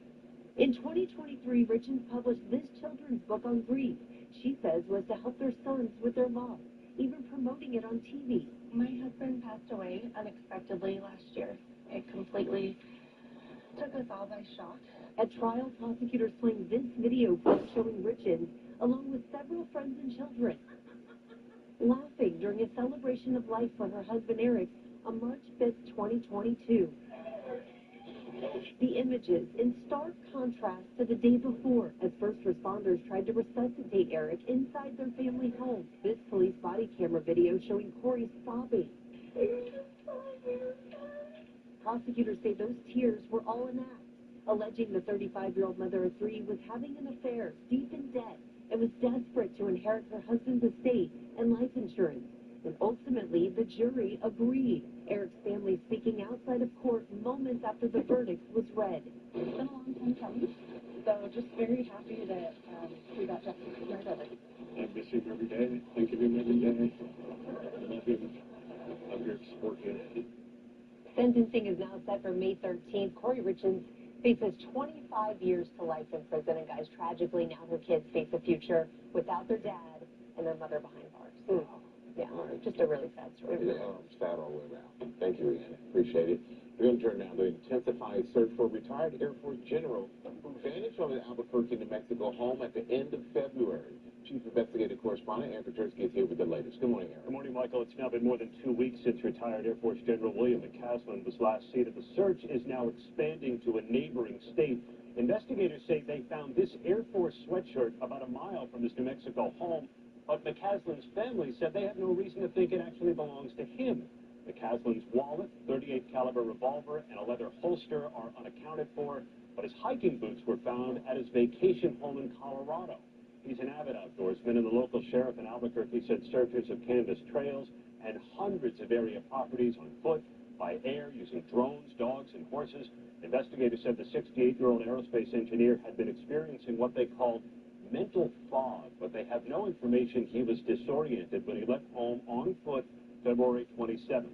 In 2023, Richards published this children's book on grief. She says was to help their sons with their loss, even promoting it on TV. My husband passed away unexpectedly last year. It completely took us all by shock. At trial, prosecutors playing this video clip showing Richards, along with several friends and children, laughing during a celebration of life for her husband Eric on March 5th, 2022. The images in stark contrast to the day before, as first responders tried to resuscitate Eric inside their family home. This police body camera video showing Corey sobbing. Prosecutors say those tears were all an act, alleging the 35-year-old mother of 3 was having an affair, deep in debt, and was desperate to inherit her husband's estate and life insurance. And ultimately, the jury agreed. Eric's family speaking outside of court moments after the verdict was read. It's been a long time coming, so just very happy that we got justice for my brother. I miss him every day. Think of him every day. I love him. I'm here to support him. Sentencing is now set for May 13th. Corey Richards faces 25 years to life in prison. And guys, tragically, now her kids face a future without their dad and their mother behind bars. Yeah, just a really sad story. Sad all the way around. Thank you, Rihanna. Appreciate it. We're going to turn now to an intensified search for a retired Air Force general who vanished from his Albuquerque, New Mexico home at the end of February. Chief Investigative Correspondent Aaron Petersky is here with the latest. Good morning, Aaron. Good morning, Michael. It's now been more than 2 weeks since retired Air Force General William McCaslin was last seen. The search is now expanding to a neighboring state. Investigators say they found this Air Force sweatshirt about a mile from his New Mexico home, but McCaslin's family said they have no reason to think it actually belongs to him. McCaslin's wallet, .38 caliber revolver, and a leather holster are unaccounted for, but his hiking boots were found at his vacation home in Colorado. He's an avid outdoorsman, and the local sheriff in Albuquerque said searchers have canvassed trails and hundreds of area properties on foot, by air, using drones, dogs, and horses. Investigators said the 68-year-old aerospace engineer had been experiencing what they called mental fog, but they have no information he was disoriented when he left home on foot February 27th.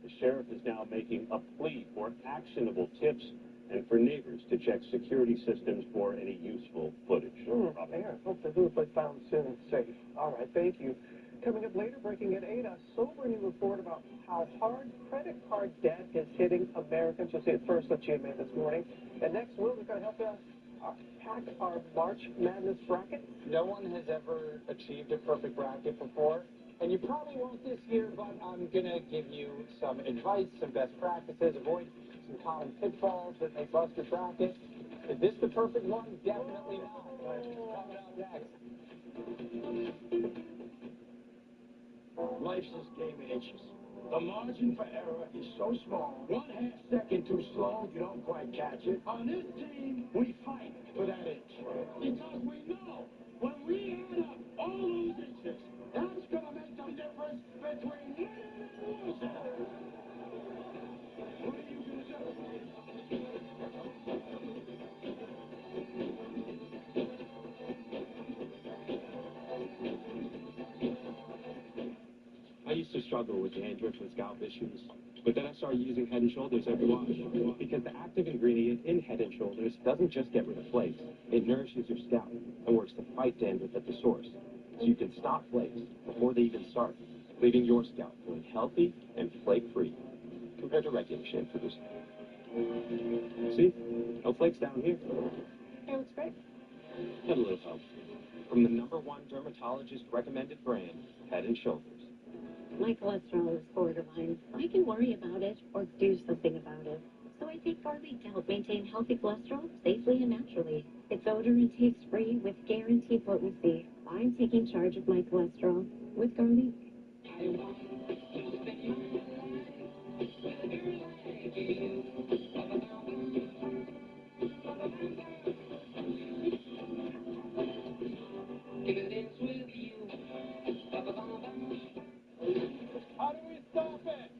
The sheriff is now making a plea for actionable tips and for neighbors to check security systems for any useful footage. Yeah, hope the loop was found soon and safe. All right, thank you. Coming up later, breaking at 8, a sobering report about how hard credit card debt is hitting Americans. You'll see it first on GMA this morning. And next, Will, we're going to help us pack our March Madness bracket. No one has ever achieved a perfect bracket before, and you probably won't this year, but I'm going to give you some advice, some best practices, avoid some common pitfalls that may bust your bracket. Is this the perfect one? Definitely not. Coming up next. Life's this game of inches. The margin for error is so small, 1/2 second too slow, you don't quite catch it. On this team, we fight for that inch. Because we know when we add up all those inches, that's going to make the difference between winning and losing. What are you going to do? struggle with dandruff and scalp issues. But then I started using Head & Shoulders every wash because the active ingredient in Head & Shoulders doesn't just get rid of flakes. It nourishes your scalp and works to fight dandruff at the source. So you can stop flakes before they even start, leaving your scalp feeling healthy and flake-free compared to regular shampoos. See? No flakes down here. Hair looks great. Had a little help from the #1 dermatologist recommended brand, Head & Shoulders. My cholesterol is borderline. I can worry about it or do something about it. So I take garlic to help maintain healthy cholesterol safely and naturally. It's odor and taste free with guaranteed potency. I'm taking charge of my cholesterol with garlic. How do we stop it?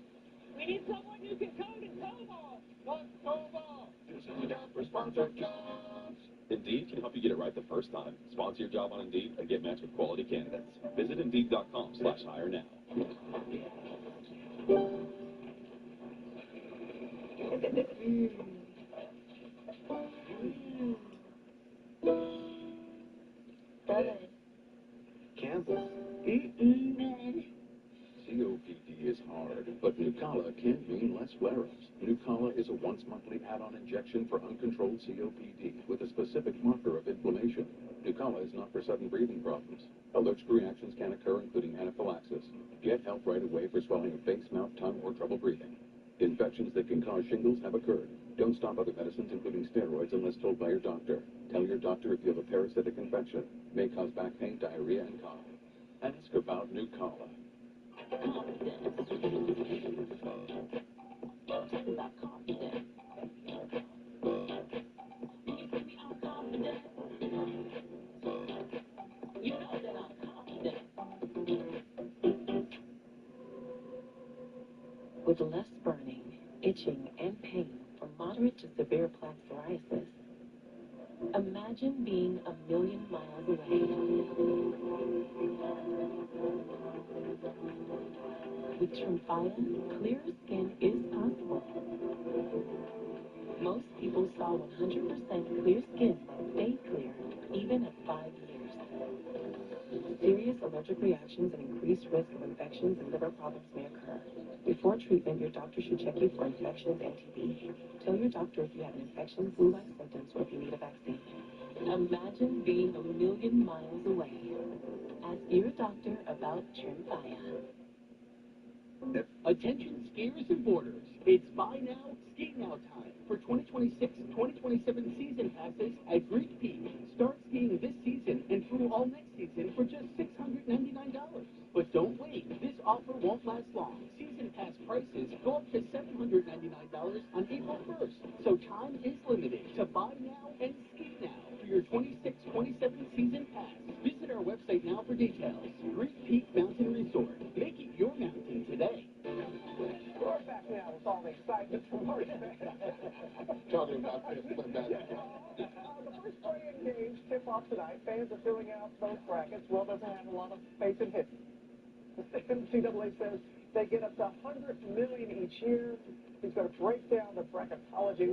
We need someone who can code in COBOL. What's COBOL? This is the job for sponsored jobs. Indeed can help you get it right the first time. Sponsor your job on Indeed and get matched with quality candidates. Visit Indeed.com/hire now. Good. Campbell. Good. COPD is hard, but Nucala can mean less flare-ups. Nucala is a once-monthly add-on injection for uncontrolled COPD with a specific marker of inflammation. Nucala is not for sudden breathing problems. Allergic reactions can occur, including anaphylaxis. Get help right away for swelling of face, mouth, tongue, or trouble breathing. Infections that can cause shingles have occurred. Don't stop other medicines, including steroids, unless told by your doctor. Tell your doctor if you have a parasitic infection. May cause back pain, diarrhea, and cough. Ask about Nucala. With less burning, itching, and pain from moderate to severe plaque psoriasis, imagine being 1,000,000 miles away. With Tremfya, clearer skin is possible. Most people saw 100% clear skin that stayed clear, even at 5 years. Serious allergic reactions and increased risk of infections and liver problems may occur. Before treatment, your doctor should check you for infections and TB. Tell your doctor if you have an infection, flu-like symptoms, or if you need a vaccine. Imagine being 1,000,000 miles away. Ask your doctor about Tremfya. Attention skiers and boarders. It's buy now, ski now time for 2026-2027 season passes at Greek Peak. Start skiing this season and through all next season for just $699. But don't wait. This offer won't last long. Season pass prices go up to $799 on April 1st. So time is limited to buy now and ski now for your 26-27 season pass. Visit our website now for details. Greek Peak Mountain Resort. Make it your mountain today. We're back now with all the excitement from March Madness. Talking about this, The first play-in games tip off tonight. Fans are filling out those brackets. Well, doesn't have a lot of faith in hitting. The NCAA says they get up to $100 million each year. He's going to break down the bracketology.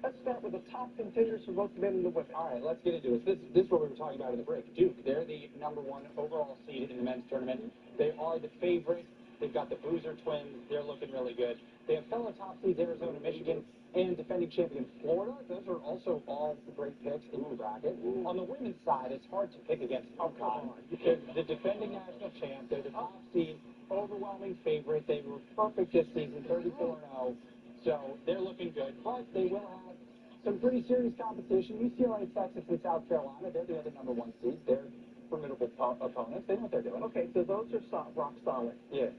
Let's start with the top contenders for both men and the women. All right, let's get into it. This is what we were talking about in the break. Duke, they're the #1 overall seed in the men's tournament. They are the favorite. They've got the Boozer twins. They're looking really good. They have fellow top seeds Arizona, Michigan, and defending champion Florida. Those are also all great picks in the bracket. On the women's side, it's hard to pick against UConn. They're the defending national champ. They're the top seed, overwhelming favorite. They were perfect this season, 34-0. So they're looking good. But they will have some pretty serious competition. UCLA, Texas, and South Carolina. They're the other #1 seeds. They're formidable opponents. They know what they're doing. Okay, so those are rock solid. Yeah.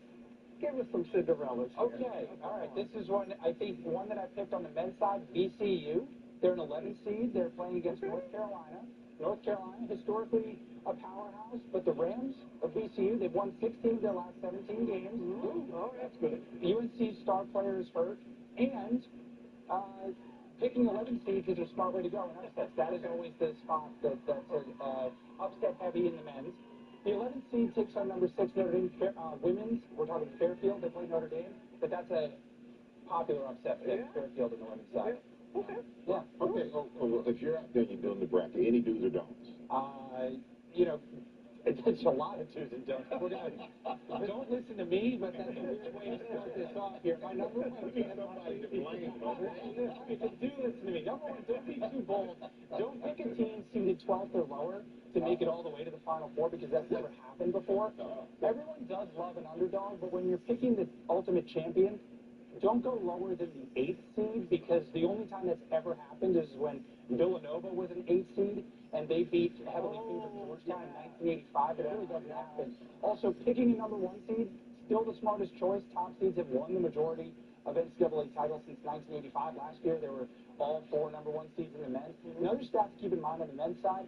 Give us some Cinderellas here. Okay, all right. This is one that I picked on the men's side, VCU. They're an 11 seed. They're playing against North Carolina. North Carolina, historically a powerhouse, but the Rams of VCU, they've won 16 of their last 17 games. Oh, that's good. UNC's star player is hurt, and picking 11 seeds is a smart way to go in upsets. That is always the spot that's upset heavy in the men's. The 11th seed takes on number 6 Notre Dame women's. We're talking Fairfield. They play Notre Dame, but that's a popular upset for Fairfield on the women's side. Okay. Yeah. Okay. Well, if you're out there, you're doing the bracket. Any do's or don'ts? You know, it's a lot of do's and don'ts. We're gonna don't listen to me, but that's a weird way to start this off here. My number one. Somebody to blame. Do listen to me. Number one, don't be too bold. Don't pick a team seeded 12th or lower to make it all the way to the Final Four because that's never happened before. Everyone does love an underdog, but when you're picking the ultimate champion, don't go lower than the 8th seed because the only time that's ever happened is when Villanova was an 8th seed and they beat heavily favored Georgetown in 1985. It really doesn't happen. Also, picking a number 1 seed, still the smartest choice. Top seeds have won the majority of NCAA titles since 1985. Last year, there were all 4 number 1 seeds in the men's. Another stat to keep in mind on the men's side,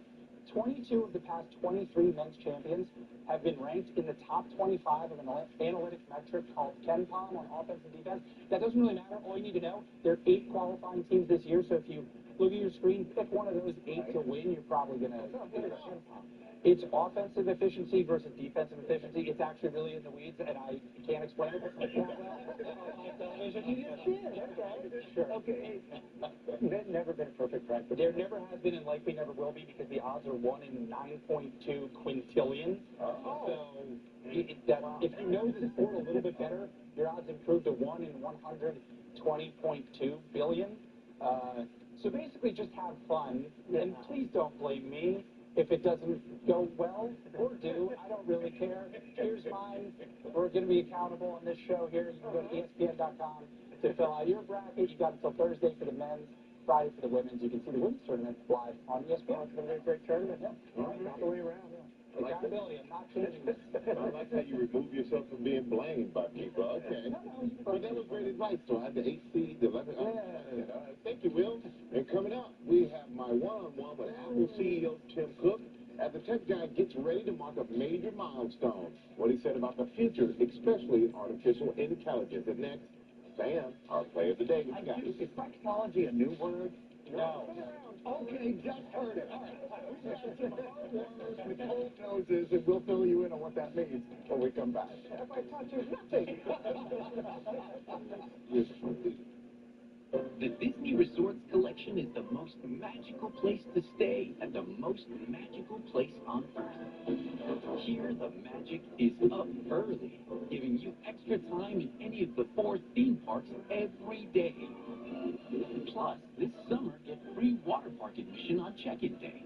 22 of the past 23 men's champions have been ranked in the top 25 of an analytic metric called KenPom on offense and defense. That doesn't really matter. All you need to know, there are 8 qualifying teams this year, so if you look at your screen, pick one of those 8 to win, you're probably going to... It's offensive efficiency versus defensive efficiency. It's actually really in the weeds, and I can't explain it. You just did. Okay. Sure. Okay. There's never been a perfect practice. There never has been and likely never will be because the odds are 1 in 9.2 quintillion. So if you know the sport a little bit better, your odds improve to 1 in 120.2 billion. So basically just have fun, and please don't blame me if it doesn't go well or do. I don't really care. Here's mine. We're going to be accountable on this show here. You can go to ESPN.com to fill out your bracket. You got until Thursday for the men's, Friday for the women's. You can see the women's tournament live on ESPN. It's going to be a great tournament. Yeah. All the way around. Accountability. I'm not changing this. I like how you remove yourself from being blamed by people. Okay. Well, that was great advice. So I had the 8th seed, the 11th. Thank you, Will. And coming up, we have my one-on-one with Apple CEO Tim Cook as the tech giant gets ready to mark a major milestone. What he said about the future, especially artificial intelligence. And next, Sam, our play of the day. Is technology a new word? No. Okay, just heard it. All right. We've got some hard words with cold noses, and we'll fill you in on what that means when we come back. If I taught you nothing. The Disney Resorts Collection is the most magical place to stay and the most magical place on Earth. Here, the magic is up early, giving you extra time in any of the 4 theme parks every day. Plus, this summer, get free water park admission on check-in day.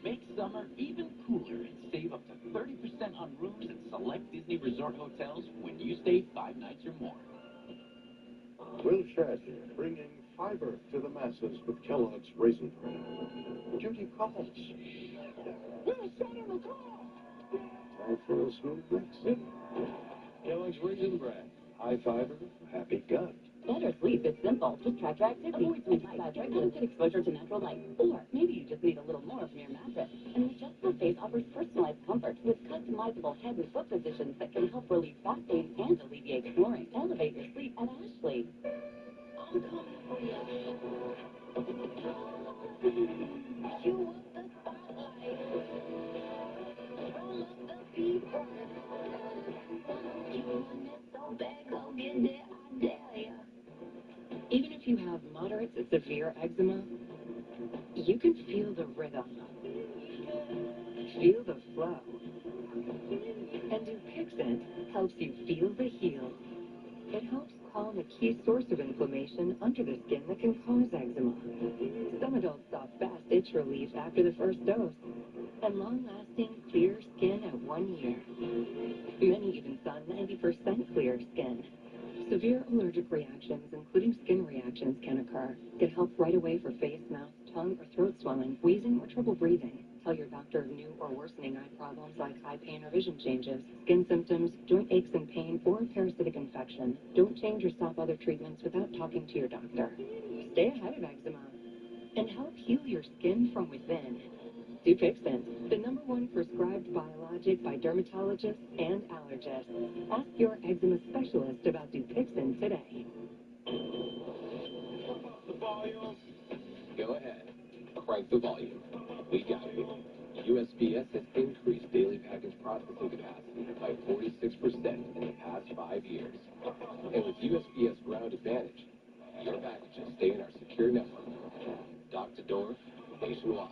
Make summer even cooler and save up to 30% on rooms at select Disney Resort hotels when you stay 5 nights or more. Will Shad here, bringing fiber to the masses with Kellogg's Raisin Bran. Duty calls. Will Shad in the car! Time for a smooth mix. Kellogg's Raisin Bran. High fiber, happy gut. Better sleep is simple. Just track your activity. Avoid sleep fabric, limited exposure to natural light. Or maybe you just need a little more from your mattress. An adjustable base offers personalized comfort with customizable head and foot positions that can help relieve back pain and alleviate snoring. Elevate your sleep at Ashley. I'm coming for you. You want the spotlight. Roll up the people. You want it so bad, go get it, I dare ya. Even if you have moderate to severe eczema, you can feel the rhythm, feel the flow. And Dupixent helps you feel the heal. It helps calm a key source of inflammation under the skin that can cause eczema. Some adults saw fast itch relief after the first dose, and long-lasting clear skin at 1 year. Many even saw 90% clear skin. Severe allergic reactions, including skin reactions, can occur. Get help right away for face, mouth, tongue, or throat swelling, wheezing, or trouble breathing. Tell your doctor of new or worsening eye problems like eye pain or vision changes, skin symptoms, joint aches and pain, or parasitic infection. Don't change or stop other treatments without talking to your doctor. Stay ahead of eczema and help heal your skin from within. Dupixent, the #1 prescribed biologic by dermatologists and allergists. Ask your eczema specialist about Dupixent today. The volume. Go ahead. Crank the volume. We got you. USPS has increased daily package processing capacity by 46% in the past 5 years. And with USPS Ground Advantage, your packages stay in our secure network, dock to door, nationwide.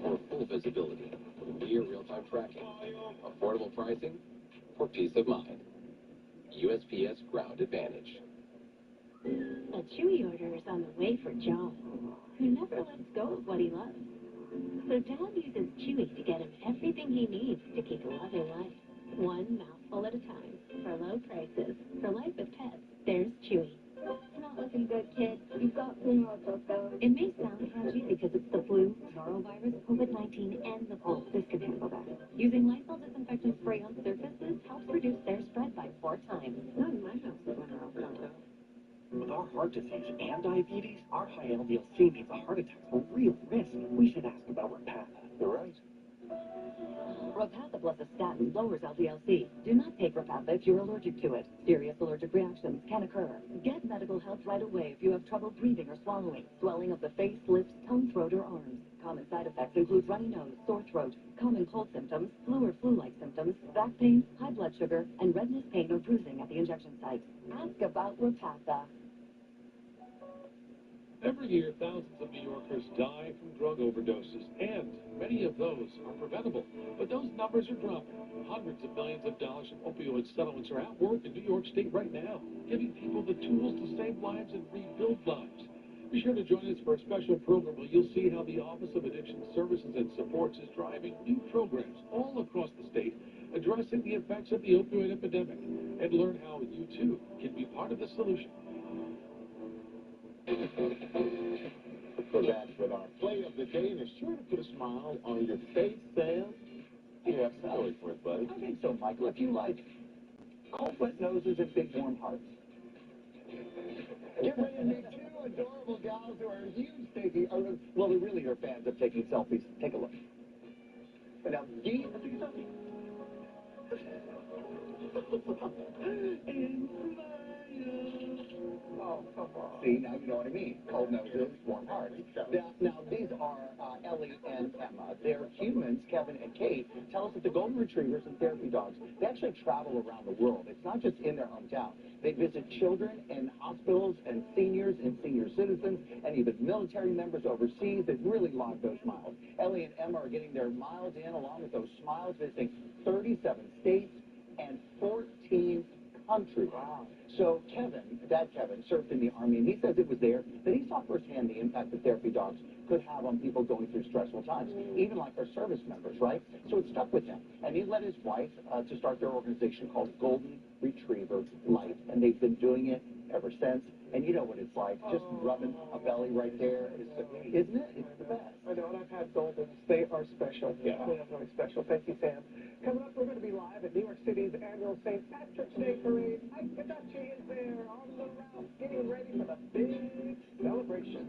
For full visibility, near real-time tracking, affordable pricing, for peace of mind. USPS Ground Advantage. A Chewy order is on the way for John, who never lets go of what he loves. So Dad uses Chewy to get him everything he needs to keep loving life, one mouthful at a time. For low prices, for life with pets, there's Chewy. It's not looking good, kid. You've got flu though. It may sound catchy because it's the flu, norovirus, COVID-19, and the cold. This can handle that. Using Lysol disinfectant spray on surfaces helps reduce their spread by 4 times. Not in my house when Conto. With our heart disease and diabetes, our high LDL-C means a heart attack's a real risk. We should ask about Repatha. You're right. Repatha plus a statin lowers LDL-C. Do not take Repatha if you're allergic to it. Serious allergic reactions can occur. Get medical help right away if you have trouble breathing or swallowing, swelling of the face, lips, tongue, throat, or arms. Common side effects include runny nose, sore throat, common cold symptoms, flu or flu-like symptoms, back pain, high blood sugar, and redness, pain, or bruising at the injection site. Ask about Repatha. Every year, thousands of New Yorkers die from drug overdoses, and many of those are preventable. But those numbers are dropping. Hundreds of millions of dollars in opioid settlements are at work in New York State right now, giving people the tools to save lives and rebuild lives. Be sure to join us for a special program where you'll see how the Office of Addiction Services and Supports is driving new programs all across the state addressing the effects of the opioid epidemic, and learn how you, too, can be part of the solution. For that, with our play of the day, and it's sure to put a smile on your face, Sam. You have salary for it, buddy. I think so, Michael. If you like cold, wet noses and big, warm hearts. Get ready to meet two adorable gals who are huge taking, well, they really are fans of taking selfies. Take a look. And now, Dee, oh, come on. See, now you know what I mean. Cold noses, warm hearts. Now these are Ellie and Emma. They're humans, Kevin and Kate. Tell us that the golden retrievers and therapy dogs, they actually travel around the world. It's not just in their hometown. They visit children in hospitals and seniors and senior citizens and even military members overseas. They've really logged those miles. Ellie and Emma are getting their miles in along with those smiles, visiting 37 states and 14 countries. Wow. So Kevin, served in the Army, and he says it was there that he saw firsthand the impact that therapy dogs could have on people going through stressful times, even like our service members, right? So it stuck with him. And he led his wife to start their organization called Golden Retriever Life, and they've been doing it ever since. And you know what it's like, just rubbing a belly right there, isn't it? It's the best. I know, and I've had Goldens. They are special. Yeah. They are really special. Thank you, Sam. Coming up, we're going to be live at New York City's annual St. Patrick's Day Parade. Ike Padachi is there on the route, getting ready for the big celebration.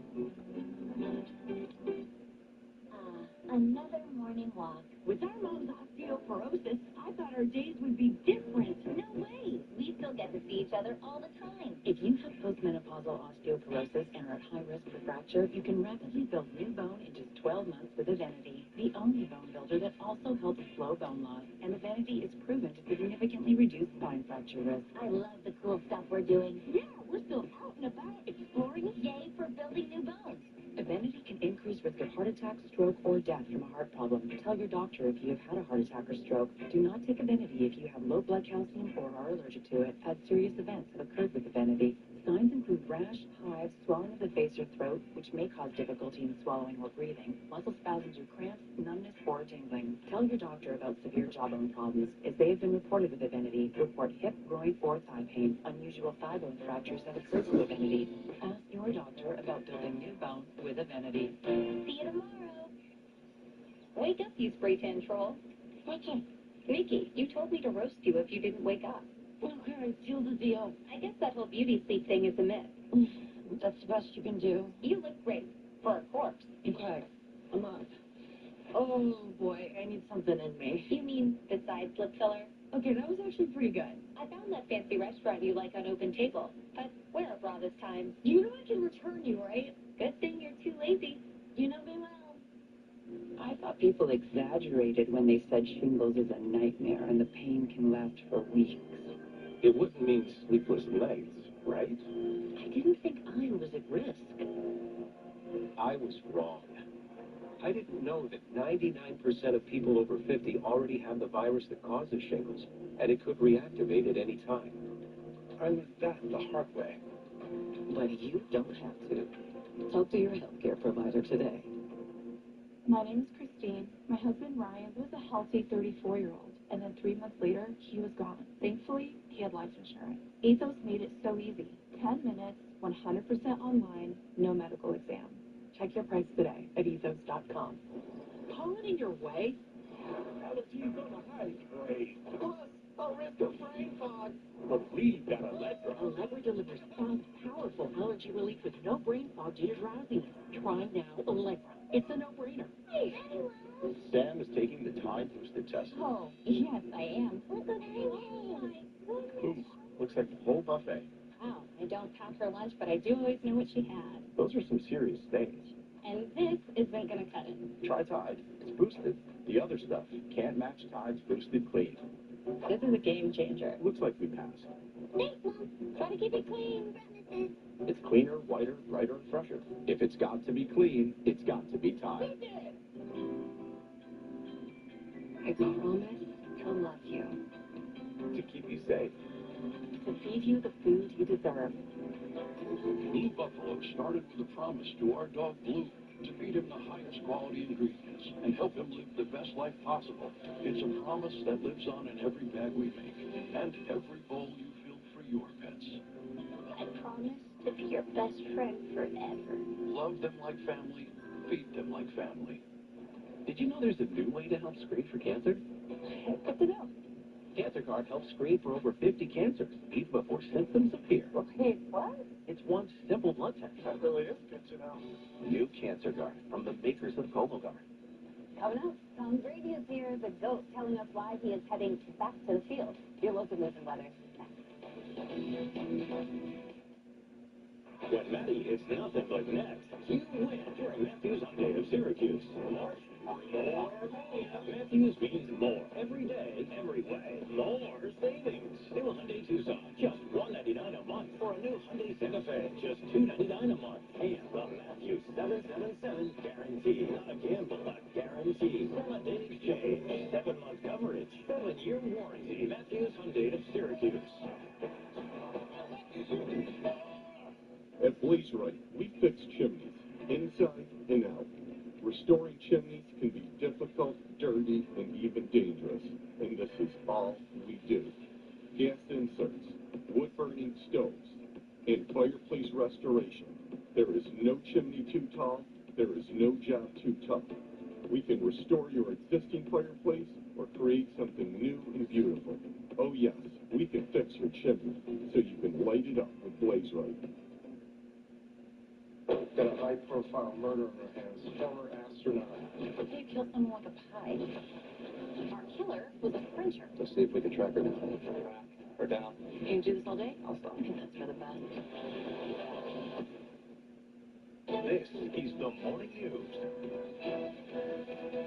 Another morning walk. With our mom's osteoporosis, I thought our days would be different. No way. We still get to see each other all the time. If you have postmenopausal osteoporosis and are at high risk for fracture, you can rapidly build new bone in just 12 months with Evenity, the only bone builder that also helps slow bone loss. And Evenity is proven to significantly reduce spine fracture risk. I love the cool stuff we're doing. Yeah, we're still out and about exploring. Yay for building new bones. Evenity can increase risk of heart attack, stroke, or death from a heart problem. Tell your doctor if you have had a heart attack or stroke. Do not take Evenity if you have low blood calcium or are allergic to it, as serious events have occurred with Evenity. Signs include rash, hives, swelling of the face or throat, which may cause difficulty in swallowing or breathing, muscle spasms or cramps, numbness, or tingling. Tell your doctor about severe jawbone problems. If they have been reported with Evenity, report hip, groin, or thigh pain. Unusual thigh bone fractures have occurred with Evenity. Ask your doctor about building new bone with Evenity. See you tomorrow. Wake up, you spray tan troll. What's up? Mickey, you told me to roast you if you didn't wake up. Okay, seal the deal. I guess that whole beauty sleep thing is a myth. That's the best you can do. You look great. For a corpse. Okay, I'm up. Oh, boy, I need something in me. You mean besides lip filler? Okay, that was actually pretty good. I found that fancy restaurant you like on Open Table. But wear a bra this time. You know I can return you, right? Good thing you're too lazy. You know me well. I thought thought people exaggerated when they said shingles is a nightmare and the pain can last for weeks. It wouldn't mean sleepless nights, right? I didn't think I was at risk. I was wrong. I didn't know that 99% of people over 50 already have the virus that causes shingles, and it could reactivate at any time. I learned that the hard way. But you don't have to. Talk to your healthcare provider today. My name is Christine. My husband Ryan was a healthy 34-year-old, and then 3 months later, he was gone. Thankfully, he had life insurance. Ethos made it so easy. 10 minutes, 100% online, no medical exam. Check your price today at ethos.com. Pollen in your way? Allergies on the high grade. Plus, a risk of brain fog. But we've got Allegra. Allegra delivers fast, powerful allergy relief with no brain fog due to drowsiness. Try now Allegra. It's a no-brainer. Hey, hello. Sam is taking the Tide Booster test. Oh, yes, I am. Look what I made. Ooh, looks like the whole buffet. Wow, I don't pack her lunch, but I do always know what she had. Those are some serious stains. And this isn't going to cut it. Try Tide. It's boosted. The other stuff can't match Tide's boosted clean. This is a game changer. Looks like we passed. Thanks, Mom. Try to keep it clean. It's cleaner, whiter, brighter, and fresher. If it's got to be clean, it's got to be Tide. I promise to love you. To keep you safe. To feed you the food you deserve. Blue Buffalo started with a promise to our dog Blue to feed him the highest quality ingredients and help him live the best life possible. It's a promise that lives on in every bag we make and every bowl you fill for your pets. I promise to be your best friend forever. Love them like family, feed them like family. Did you know there's a new way to help screen for cancer? Good to know. Cancer Card helps screen for over 50 cancers, even before symptoms appear. Wait, what? It's one simple blood test. That really is good to know. New Cancer Guard from the makers of Cologuard. Coming up. Tom Brady is here, the GOAT, telling us why he is heading back to the field. Your local news and weather. When Matty hits nothing but nets, you win during Matthews Hyundai of Syracuse. March, more mania. Matthews means more. Every day, every way. More savings. New Hyundai Tucson, just $199 a month. For a new Hyundai Santa Fe, just $299 a month. And the Matthews 777 guarantee. Not a gamble, but guarantee. 7-day exchange. 7-month coverage. 7-year warranty. Matthews Hyundai of Syracuse. At Blaze Right, we fix chimneys, inside and out. Restoring chimneys can be difficult, dirty, and even dangerous. And this is all we do. Gas inserts, wood-burning stoves, and fireplace restoration. There is no chimney too tall. There is no job too tough. We can restore your existing fireplace or create something new and beautiful. Oh yes, we can fix your chimney so you can light it up with Blaze Right. Got a high-profile murder on our hands. Former astronaut. He killed someone like a pie. Our killer was a Frencher. Let's see if we can track her down. Or down. Can you do this all day? I'll stop. I think that's for the best. This is the Morning News.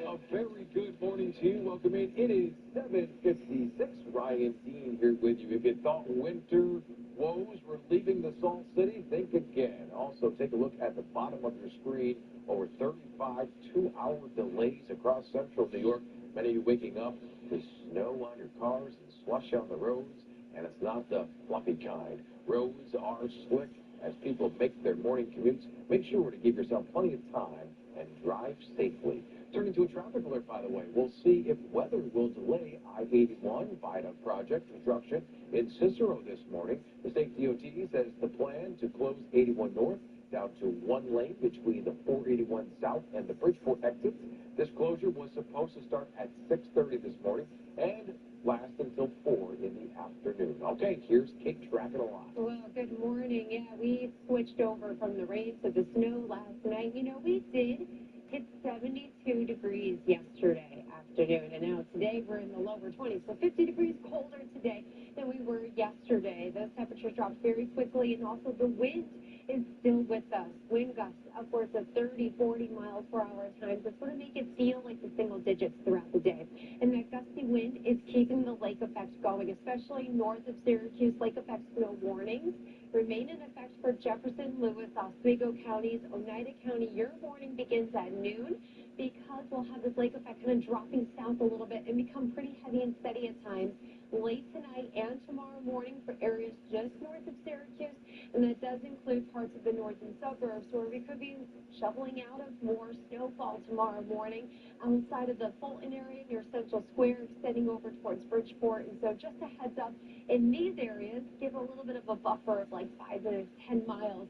A very good morning to you. Welcome in. It is 7:56. Ryan Dean here with you. If you thought winter woes were leaving the Salt City, think again. Also, take a look at the bottom of your screen. Over 35 two-hour delays across central New York. Many of you waking up to snow on your cars and slush on the roads, and it's not the fluffy kind. Roads are slick as people make their morning commutes. Make sure to give yourself plenty of time and drive safely. Turning to a traffic alert, by the way, we'll see if weather will delay I-81 viaduct project construction in Cicero this morning. The state DOT says the plan to close 81 North down to one lane between the 481 South and the Bridgeport exits. This closure was supposed to start at 6:30 this morning and last until 4 in the afternoon. Okay, here's Kate tracking a lot. Well, good morning. Yeah, we switched over from the rain to the snow last night. You know, we did hit 72 degrees yesterday afternoon. And now today we're in the lower 20s, so 50 degrees colder today than we were yesterday. Those temperatures dropped very quickly, and also the wind is still with us. Wind gusts upwards of 30, 40 miles per hour at times. It's going to make it feel like the single digits throughout the day. And that gusty wind is keeping the lake effect going, especially north of Syracuse. Lake effect snow warnings remain in effect for Jefferson, Lewis, Oswego counties, Oneida County. Your warning begins at noon because we'll have this lake effect kind of dropping south a little bit and become pretty heavy and steady at times late tonight and tomorrow morning for areas just north of Syracuse. And that does include parts of the northern suburbs where we could be shoveling out of more snowfall tomorrow morning outside of the Fulton area near Central Square, extending over towards Bridgeport. And so just a heads up, in these areas, give a little bit of a buffer of like 5 to 10 miles.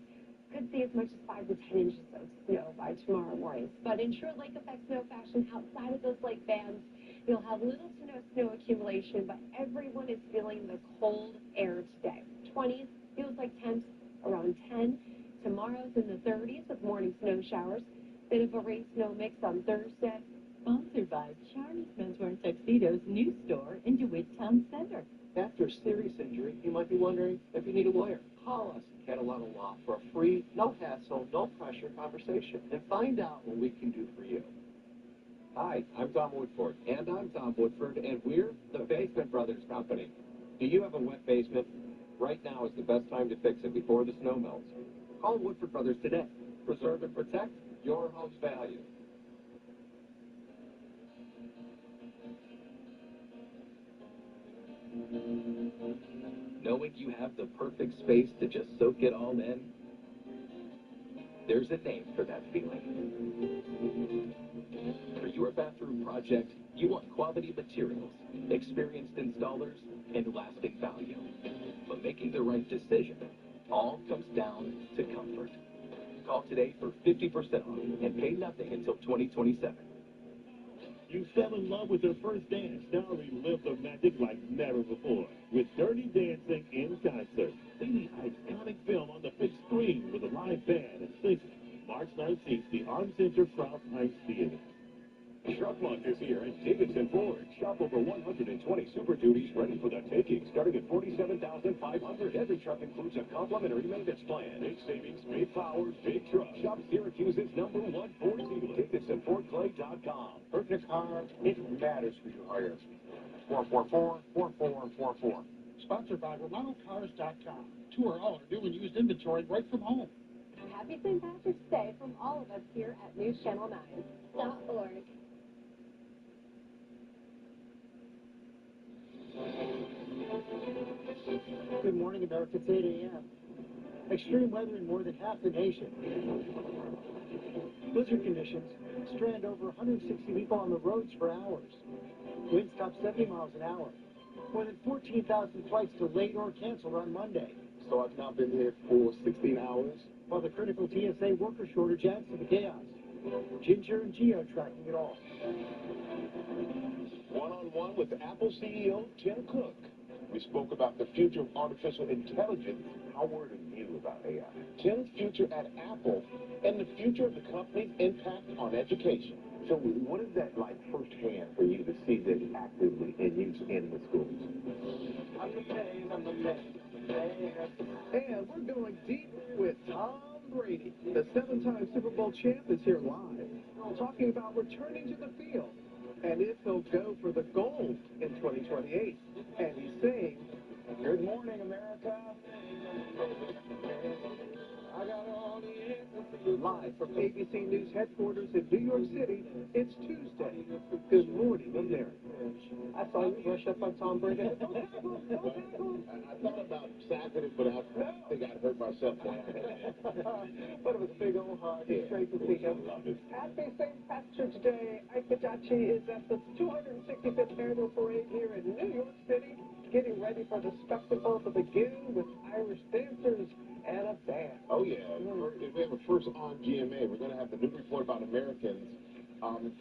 Could see as much as 5 to 10 inches of snow by tomorrow morning. But in true lake effect snow fashion, outside of those lake bands, you'll have little to no snow accumulation, but everyone is feeling the cold air today. 20s, feels like temps around 10. Tomorrow's in the 30s with morning snow showers. Bit of a rain-snow mix on Thursday. Sponsored by Charlie's Menswear and Tuxedos new store in DeWitt Town Center. After a serious injury, you might be wondering if you need a lawyer. Call us at Catalano Law for a free, no-hassle, no-pressure conversation and find out what we can do for you. Hi, I'm Tom Woodford. And I'm Tom Woodford, and we're the Basement Brothers Company. Do you have a wet basement? Right now is the best time to fix it before the snow melts. Call Woodford Brothers today. Preserve and protect your home's value. Knowing you have the perfect space to just soak it all in? There's a name for that feeling. For your bathroom project, you want quality materials, experienced installers, and lasting value. But making the right decision all comes down to comfort. Call today for 50% off and pay nothing until 2027. You fell in love with your first dance. Now relive the magic like never before with Dirty Dancing in concert. See the iconic film on the big screen with a live band and singing. March 19th, the Arms Center Cross Heights Theater. Truck Month is here at Davidson Ford. Shop over 120 Super Duties ready for the taking, starting at $47,500. Every truck includes a complimentary maintenance plan. Big savings, big power, big truck. Shop Syracuse's #1 Ford dealer. DavidsonFordClay.com. Hurt in a car, it matters who you hire. 444-4444. Sponsored by RomanoCars.com. Tour all our new and used inventory right from home. Happy St. Patrick's Day from all of us here at NewsChannel9.org. Good morning, America. It's 8 a.m. Extreme weather in more than half the nation. Blizzard conditions strand over 160 people on the roads for hours. Winds top 70 miles an hour. More than 14,000 flights delayed or canceled on Monday. So I've now been here for 16 hours. While the critical TSA worker shortage adds to the chaos. Ginger and Geo tracking it all. One-on-one with Apple CEO Tim Cook. We spoke about the future of artificial intelligence. How worried are you about AI? Tim's future at Apple and the future of the company's impact on education. So what is that like firsthand for you to see this actively in use in the schools? And we're going deep with Tom Brady. The 7-time Super Bowl champ is here live, talking about returning to the field and if he'll go for the gold in 2028. And he's saying, "Good morning, America." I got all the answers. Live from ABC News headquarters in New York City, it's Tuesday. Good morning, America. I saw you rush up on Tom Brady. I thought about sacking it, but I think I'd hurt myself now. But it was a big old hug. It's great to see him. Happy St. Patrick's Day. Ike Kajachi is at the 265th Annual Parade here in New York City, getting ready for the spectacle to begin with Irish dancers and a band. Oh, yeah. We have a first on GMA. We're going to have the new report about Americans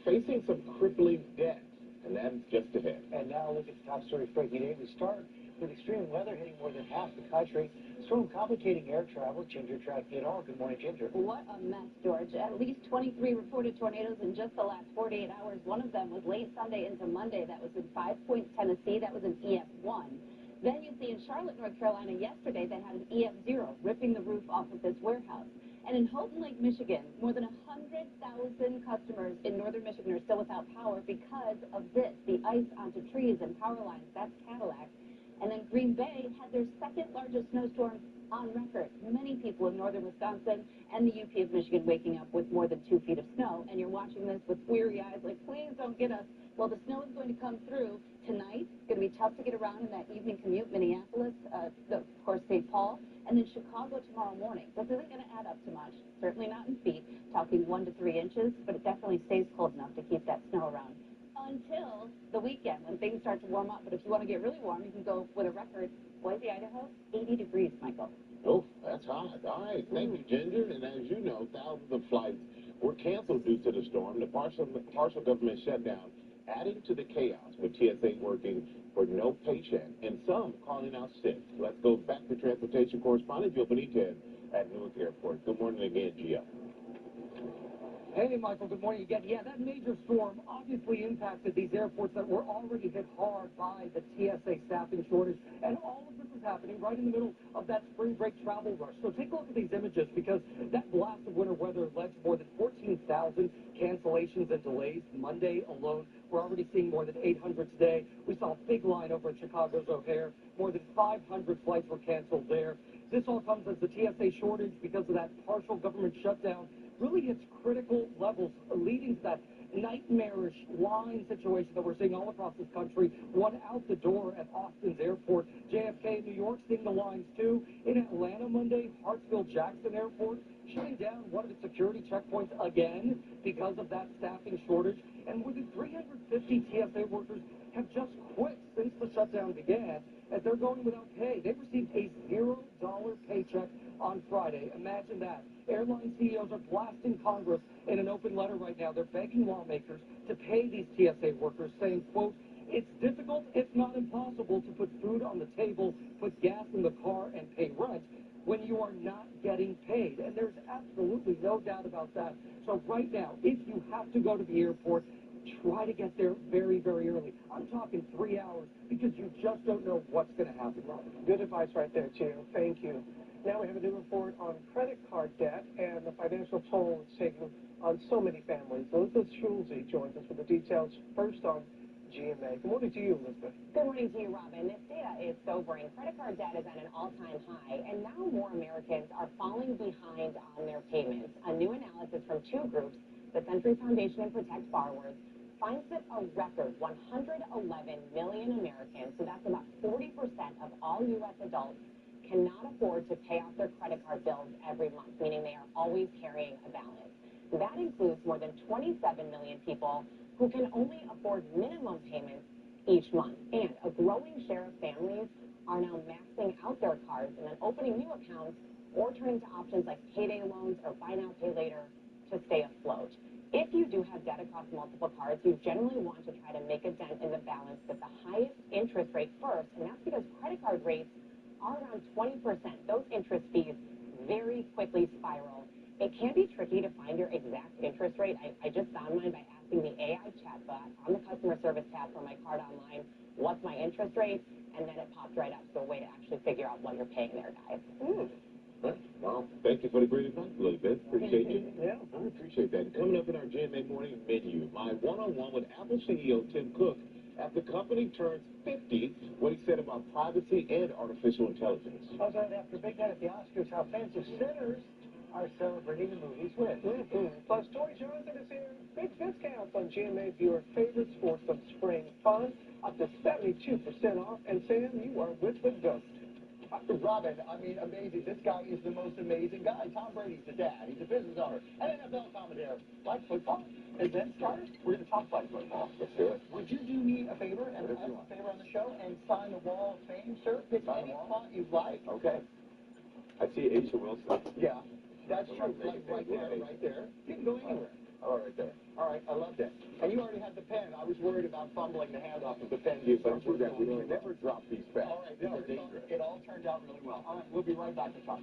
facing some crippling debt, and that's just ahead. And now look at the top story breaking today. We start with extreme weather hitting more than half the country. Storm complicating air travel. Ginger tracking it all. Good morning, Ginger. What a mess, George. At least 23 reported tornadoes in just the last 48 hours. One of them was late Sunday into Monday. That was in 5 Point, Tennessee. That was an EF1. Then you see in Charlotte, North Carolina yesterday that had an EF0 ripping the roof off of this warehouse. And in Houghton Lake, Michigan, more than 100,000 customers in northern Michigan are still without power because of this, the ice onto trees and power lines. That's Cadillac. And then Green Bay had their second largest snowstorm on record. Many people in northern Wisconsin and the UP of Michigan waking up with more than 2 feet of snow. And you're watching this with weary eyes like, please don't get us. Well, the snow is going to come through tonight. It's going to be tough to get around in that evening commute. Minneapolis, of course, St. Paul, and then Chicago tomorrow morning. This isn't going to add up to much. Certainly not in feet. Talking 1 to 3 inches, but it definitely stays cold enough to keep that snow around until the weekend when things start to warm up. But if you want to get really warm, you can go with a record. Boise, Idaho, 80 degrees, Michael. Oh, that's hot. All right. Thank you, Ginger. And as you know, thousands of flights were canceled due to the storm. The partial government shutdown adding to the chaos with TSA working for no paycheck and some calling out sick. Let's go back to transportation correspondent Gio Benitez at Newark Airport. Good morning again, Gio. Hey, Michael, good morning again. Yeah, that major storm obviously impacted these airports that were already hit hard by the TSA staffing shortage. And all of this is happening right in the middle of that spring break travel rush. So take a look at these images because that blast of winter weather led to more than 14,000 cancellations and delays. Monday alone, we're already seeing more than 800 today. We saw a big line over at Chicago's O'Hare. More than 500 flights were canceled there. This all comes as the TSA shortage because of that partial government shutdown really hits critical levels, leading to that nightmarish line situation that we're seeing all across this country. One out the door at Austin's airport. JFK in New York seeing the lines too. In Atlanta Monday, Hartsfield-Jackson Airport shutting down one of its security checkpoints again because of that staffing shortage. And more than 350 TSA workers have just quit since the shutdown began as they're going without pay. They received a $0 paycheck on Friday. Imagine that. Airline CEOs are blasting Congress in an open letter right now. They're begging lawmakers to pay these TSA workers, saying, quote, it's difficult, if not impossible, to put food on the table, put gas in the car, and pay rent when you are not getting paid. And there's absolutely no doubt about that. So right now, if you have to go to the airport, try to get there very, very early. I'm talking 3 hours because you just don't know what's going to happen. Good advice right there, Gio. Thank you. Now we have a new report on credit card debt and the financial toll it's taking on so many families. Elizabeth Schulze joins us with the details first on GMA. Good morning to you, Elizabeth. Good morning to you, Robin. This data is sobering. Credit card debt is at an all-time high, and now more Americans are falling behind on their payments. A new analysis from two groups, the Century Foundation and Protect Borrowers, finds that a record 111 million Americans, so that's about 40% of all U.S. adults, cannot afford to pay off their credit card bills every month, meaning they are always carrying a balance. That includes more than 27 million people who can only afford minimum payments each month. And a growing share of families are now maxing out their cards and then opening new accounts or turning to options like payday loans or buy now, pay later to stay afloat. If you do have debt across multiple cards, you generally want to try to make a dent in the balance with the highest interest rate first, and that's because credit card rates are around 20%. Those interest fees very quickly spiral. It can be tricky to find your exact interest rate. I just found mine by asking the AI chatbot on the customer service tab for my card online, what's my interest rate? And then it popped right up. So a way to actually figure out what you're paying there, guys. Well, thank you for the great advice, Elizabeth. Appreciate you. Yeah. I appreciate that. Coming up in our GMA Morning Menu, my one-on-one with Apple CEO Tim Cook as the company turns 50, what he said about privacy and artificial intelligence. Also, after a big night at the Oscars, how fans of Sinners are celebrating the movie's win. Plus, Toys R Us is here. Big discounts on GMA viewer favorites for some spring fun. Up to 72% off. And Sam, you are with the ghost. Robin, I mean, amazing. This guy is the most amazing guy. Tom Brady's the dad. He's a business owner. An NFL commentator. Like football? And then, starters, we're going to talk about football. Let's do it. Would you do me a favor and us a favor on the show and sign the Wall of Fame, sir? Pick any spot you'd like. Okay. I see Aisha Wilson. Yeah, that's true. Like right there. You can go anywhere. All right there. All right, I love that. And you already had the pen. I was worried about fumbling the handoff of the pen. But we can never drop these bags. All right, no, it all turned out really well. All right, we'll be right back to talk.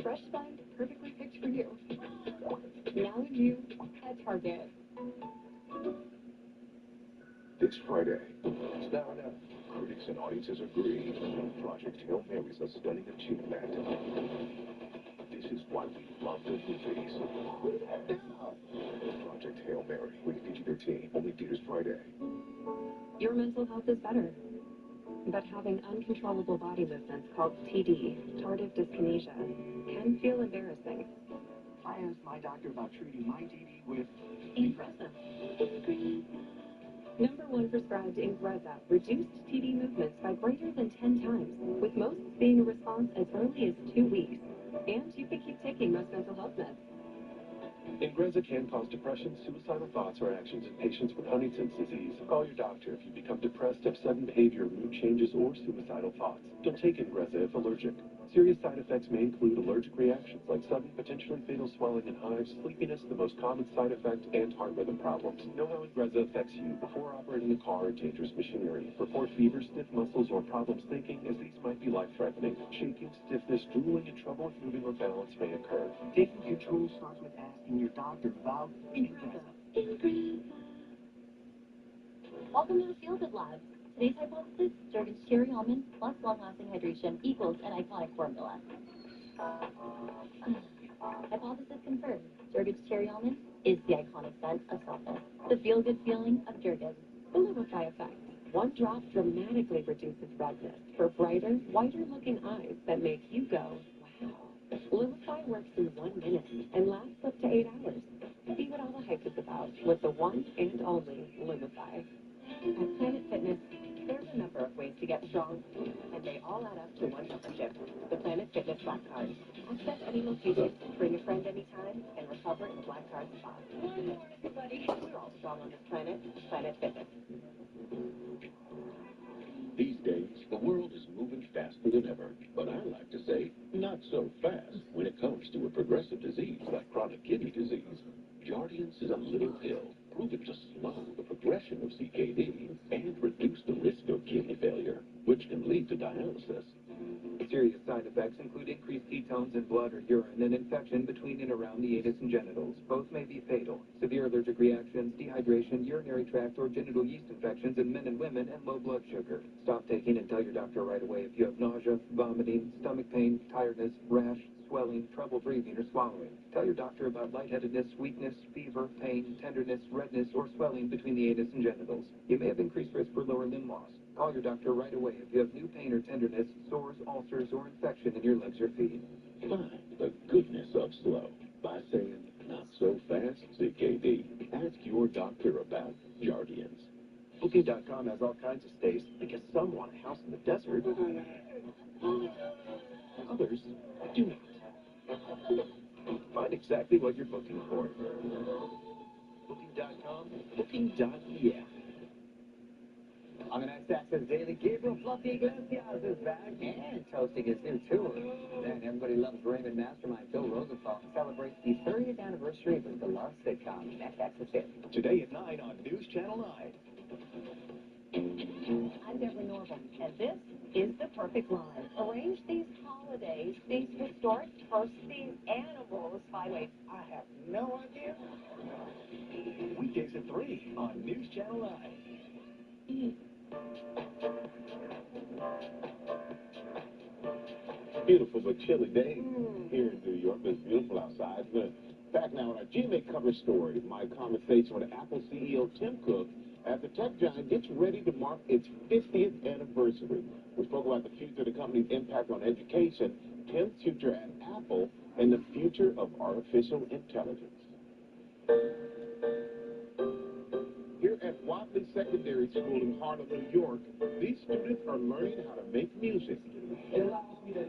Fresh Find, perfectly picked for you. Now you at Target. This Friday, it's now enough. Critics and audiences agree. Project Hail Mary's a stunning achievement. This is why we love the movies. Project Hail Mary, rated PG-13, only theaters Friday. Your mental health is better. But having uncontrollable body movements called TD, tardive dyskinesia, can feel embarrassing. I asked my doctor about treating my TD with Ingrezza. #1 prescribed Ingrezza reduced TD movements by greater than 10 times, with most seeing a response as early as 2 weeks. And you can keep taking most mental health meds. Ingrezza can cause depression, suicidal thoughts, or actions in patients with Huntington's disease. Call your doctor if you become depressed, have sudden behavior, mood changes, or suicidal thoughts. Don't take Ingrezza if allergic. Serious side effects may include allergic reactions like sudden, potentially fatal swelling and hives, sleepiness, the most common side effect, and heart rhythm problems. Know how Ingrezza affects you before operating a car or dangerous machinery. Report fever, stiff muscles, or problems thinking, as these might be life-threatening. Shaking, stiffness, drooling, and trouble with moving or balance may occur. taking control starts with asking your doctor about Ingrezza. Welcome to the Feel Good Lab. Today's hypothesis, Jergens cherry almond plus long-lasting hydration equals an iconic formula. Hypothesis confirmed. Jergens cherry almond is the iconic scent of softness. The feel-good feeling of Jergens. The Lumify effect. One drop dramatically reduces redness for brighter, whiter-looking eyes that make you go, wow. Lumify works in 1 minute and lasts up to 8 hours. See what all the hype is about with the one and only Lumify. At Planet Fitness, there's a number of ways to get strong, and they all add up to one membership, the Planet Fitness Black Card. Access any location, bring a friend anytime, and recover in the Black Card spot. One more, everybody. We're all strong on this planet, Planet Fitness. These days, the world is moving faster than ever, but I like to say, not so fast when it comes to a progressive disease like chronic kidney disease. Jardiance is a little pill proven to slow the progression of CKD and reduce the risk of kidney failure, which can lead to dialysis. Serious side effects include increased ketones in blood or urine and infection between and around the anus and genitals. Both may be fatal. Severe allergic reactions, dehydration, urinary tract or genital yeast infections in men and women, and low blood sugar. Stop taking and tell your doctor right away if you have nausea, vomiting, stomach pain, tiredness, rash, swelling, trouble breathing or swallowing. Tell your doctor about lightheadedness, weakness, fever, pain, tenderness, redness, or swelling between the anus and genitals. You may have increased risk for lower limb loss. Call your doctor right away if you have new pain or tenderness, sores, ulcers, or infection in your legs or feet. Find the goodness of slow by saying, not so fast, CKD. Ask your doctor about Jardiance. Booking.com has all kinds of stays because some want a house in the desert. Others do not. Find exactly what you're booking for. Booking.com, Booking.yeah. On the next Access Daily, Gabriel Fluffy Iglesias is back and toasting his new tour. Then Everybody Loves Raymond mastermind Phil Rosenthal celebrates the 30th anniversary of his beloved sitcom. Next Access Daily. Today at 9 on News Channel 9. I'm Deborah Norville, and this is The Perfect Line. Arrange these holidays, these historic first, these animals by way. I have no idea. Weekdays at 3 on News Channel 9. Beautiful but chilly day here in New York. It's beautiful outside. In fact, now in our GMA cover story, my conversation with Apple CEO Tim Cook as the tech giant gets ready to mark its 50th anniversary. We spoke about the future of the company's impact on education, Tim's future at Apple, and the future of artificial intelligence. Here at Watley Secondary School in Harlem, New York, these students are learning how to make music. It allows me to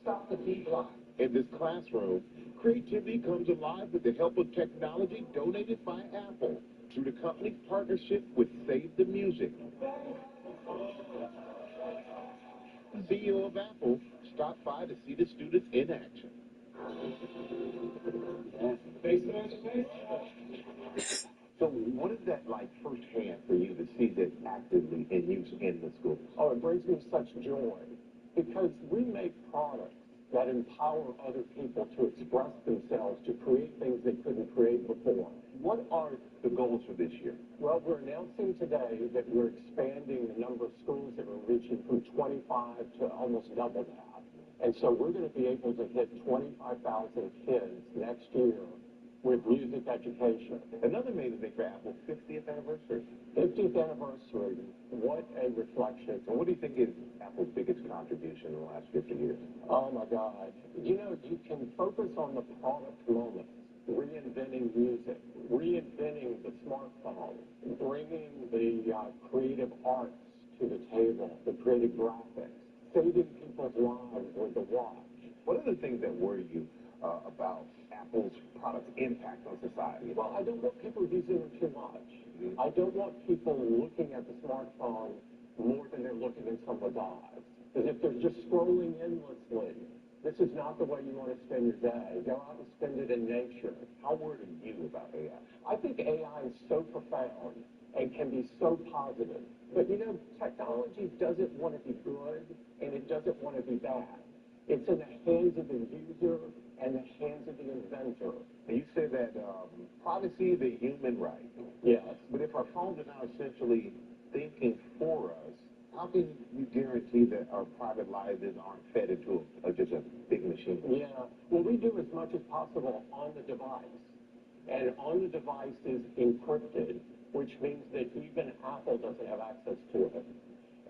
stop the beat line. In this classroom, creativity comes alive with the help of technology donated by Apple through the company's partnership with Save the Music. The CEO of Apple stopped by to see the students in action. So what is that like firsthand for you to see this actively in use in the schools? Oh, it brings me such joy because we make products that empower other people to express themselves, to create things they couldn't create before. What are the goals for this year? Well, we're announcing today that we're expanding the number of schools that we're reaching from 25 to almost double that. And so we're going to be able to hit 25,000 kids next year with music education. Another major thing for Apple's 50th anniversary. 50th anniversary, what a reflection. So what do you think is Apple's biggest contribution in the last 50 years? Oh my God. You know, you can focus on the product moments, reinventing music, reinventing the smartphone, bringing the creative arts to the table, the creative graphics, saving people's lives with the watch. What are the things that worry you about Apple's product impact on society? Well, I don't want people using them too much. I don't want people looking at the smartphone more than they're looking in someone's eyes. As if they're just scrolling endlessly. This is not the way you want to spend your day. Go out and spend it in nature. How worried are you about AI? I think AI is so profound and can be so positive. But you know, technology doesn't want to be good and it doesn't want to be bad. It's in the hands of the user and the hands of the inventor. And you say that privacy is a human right. Yes. But if our phones are now essentially thinking for us, how can you guarantee that our private lives aren't fed into just a big machine? Yeah. Well, we do as much as possible on the device. And on the device is encrypted, which means that even Apple doesn't have access to it.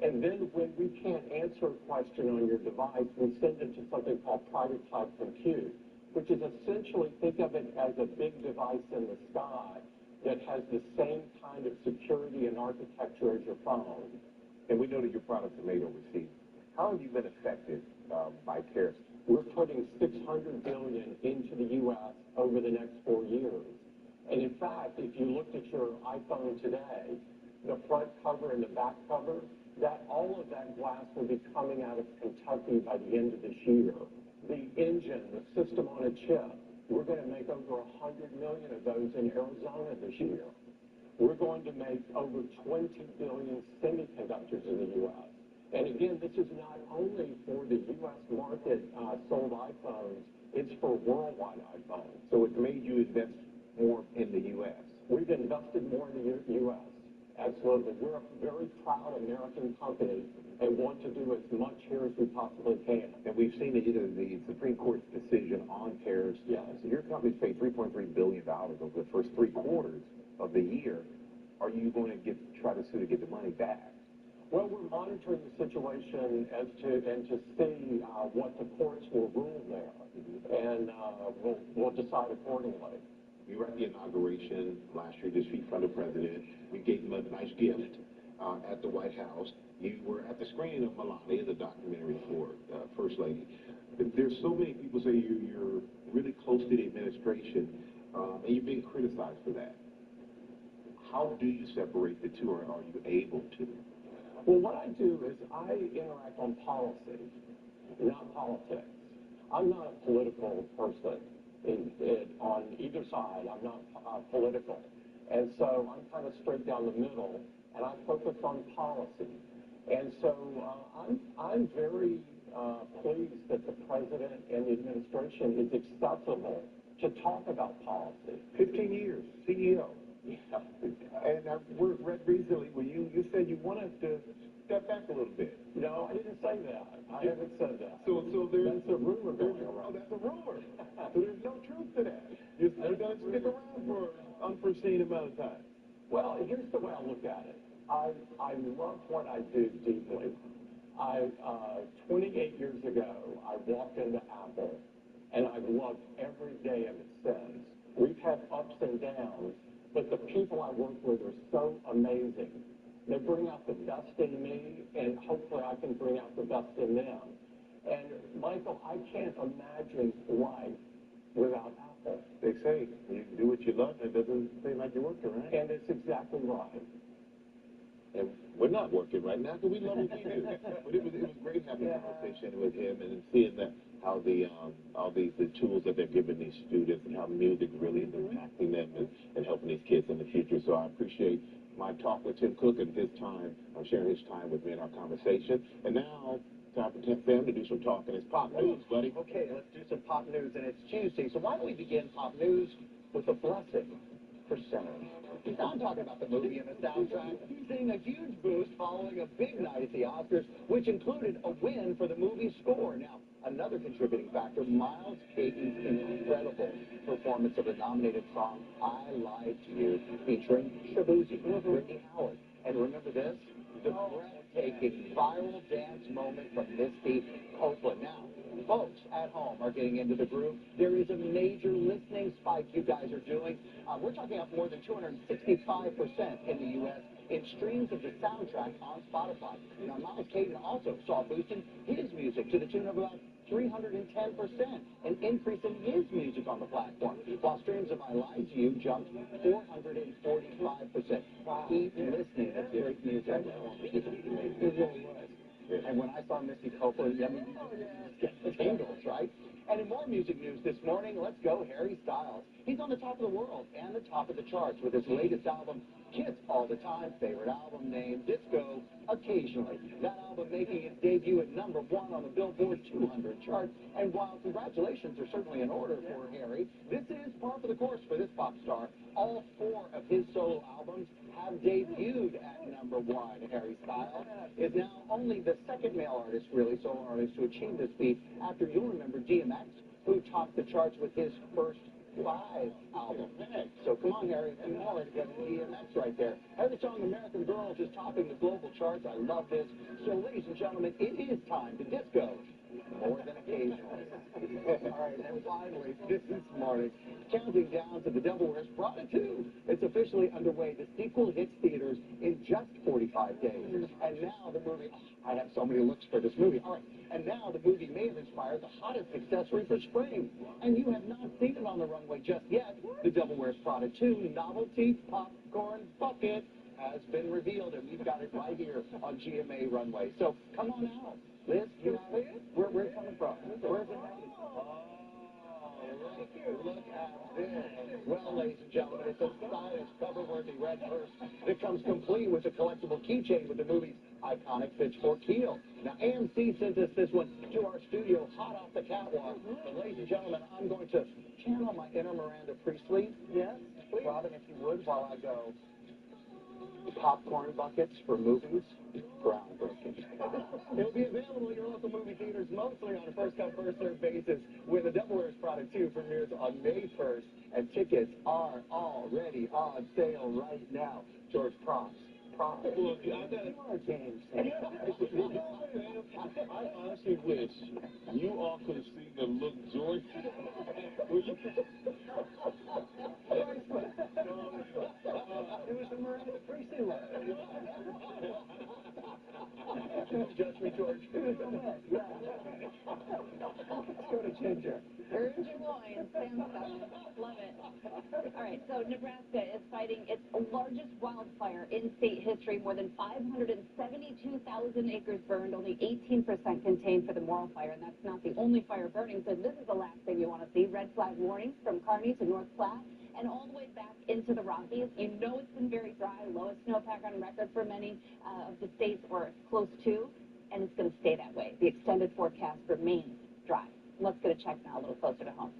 And then when we can't answer a question on your device, we send it to something called private cloud compute, which is essentially, think of it as a big device in the sky that has the same kind of security and architecture as your phone. And we know that your products are made overseas. How have you been affected by tariffs? We're putting $600 billion into the U.S. over the next 4 years. And in fact, if you looked at your iPhone today, the front cover and the back cover, all of that glass will be coming out of Kentucky by the end of this year. The engine, the system on a chip, we're going to make over 100 million of those in Arizona this year. We're going to make over 20 billion semiconductors in the U.S. And again, this is not only for the U.S. market sold iPhones, it's for worldwide iPhones. So it's made you invest more in the U.S. We've invested more in the U.S. Absolutely. We're a very proud American company and want to do as much here as we possibly can. And we've seen the Supreme Court's decision on tariffs. Yes. So your company's paid $3.3 billion over the first 3 quarters of the year. Are you going to try to sue to get the money back? Well, we're monitoring the situation to see what the courts will rule there, and we'll decide accordingly. We were at the inauguration last year, this week, from the president. We gave him a nice gift at the White House. You were at the screening of Melania, the documentary for First Lady. There's so many people say you're really close to the administration, and you're being criticized for that. How do you separate the two, or are you able to? Well, what I do is I interact on policy, not politics. I'm not a political person on either side. I'm not political. And so I'm kind of straight down the middle, and I focus on policy. And so I'm very pleased that the president and the administration is accessible to talk about policy. 15 years, CEO. Yeah. And I read recently where you said you wanted to step back a little bit. No, I didn't say that. I haven't said that. So there's that's a rumor going around. Oh, that's a rumor. So there's no truth to that. You're going to stick around for an unforeseen amount of time. Well, here's the way I look at it. I love what I do deeply. 28 years ago, I walked into Apple, and I've loved every day of it since. We've had ups and downs, but the people I work with are so amazing. They bring out the best in me, and hopefully I can bring out the best in them. And Michael, I can't imagine life without Apple. They say you do what you love, and it doesn't seem like you're working, right? And it's exactly right. And we're not working right now because we love what we do. But it was great having a conversation with him and seeing that how the all the tools that they're giving these students and how music really is impacting them and helping these kids in the future. So I appreciate my talk with Tim Cook and his time, sharing his time with me in our conversation. And now, time for Sam to do some talking. It's pop news, buddy. Okay, let's do some pop news, and it's Tuesday. So why don't we begin pop news with a blessing for sinners? Now, I'm talking about the movie and the soundtrack, seeing a huge boost following a big night at the Oscars, which included a win for the movie's score. Now, another contributing factor, Miles Caton's incredible performance of the nominated song, I Lied to You, featuring Shabuzi, Brittany Howard. And remember this? The breathtaking viral dance moment from Misty Copeland. Now, folks at home are getting into the groove. There is a major listening spike you guys are doing. We're talking up more than 265% in the U.S. in streams of the soundtrack on Spotify. Now, Miles Caton also saw a boost in his music to the tune of about 310%, an increase in his music on the platform, while streams of I Lied to You jumped 445%. Keep listening to great music. And when I saw Misty Copeland, I mean, you get the tingles, right? And in more music news this morning, let's go Harry Styles. He's on the top of the world and the top of the charts with his latest album, Kiss All the Time, favorite album named Disco Occasionally. That album making its debut at #1 on the Billboard 200 chart. And while congratulations are certainly in order for Harry, this is par for the course for this pop star. All 4 of his solo albums have debuted at #1. Harry Styles is now only the second male artist, really, solo artist to achieve this feat after, you'll remember, DMX, who topped the charts with his first 5 albums. So come on, Harry, and more to get DMX right there. And the song American Girls is topping the global charts. I love this. So, ladies and gentlemen, it is time to disco more than occasionally. All right, and finally, this morning, counting down to The Devil Wears Prada 2. It's officially underway. The sequel hits theaters in just 45 days. And now the movie, I have so many looks for this movie. All right, and now the movie may have inspired the hottest accessory for spring. And you have not seen it on the runway just yet. The Devil Wears Prada 2 novelty popcorn bucket has been revealed, and we've got it right here on GMA runway. So come on out. Liz, you know it? Where's it coming from? Where's it headed? Look at this. Well, ladies and gentlemen, it's a stylish, cover-worthy red purse that comes complete with a collectible keychain with the movie's iconic pitchfork heel. Now, AMC sent us this one to our studio, hot off the catwalk. But, ladies and gentlemen, I'm going to channel my inner Miranda Priestley. Yes, please. Robin, if you would, while I go. Popcorn buckets for movies, groundbreaking. It'll be available in your local movie theaters mostly on a first-come, first-served basis when The Devil Wears Prada 2 premieres on May 1st, and tickets are already on sale right now. George, props. Well, you are James. I honestly wish you all could have seen the look George. It was the Miranda Priestley look. Judge me, George. Let's go to Ginger. Ginger loins, Sam's love it. All right, so Nebraska is fighting its largest wildfire in state history. More than 572,000 acres burned, only 18% contained for the Morrill fire, and that's not the only fire burning. So this is the last thing you want to see. Red flag warnings from Kearney to North Platte and all the way back into the Rockies. You know it's been very dry, lowest snowpack on record for many of the states, or close to, and it's going to stay that way. The extended forecast remains dry. Let's get a check now a little closer to home.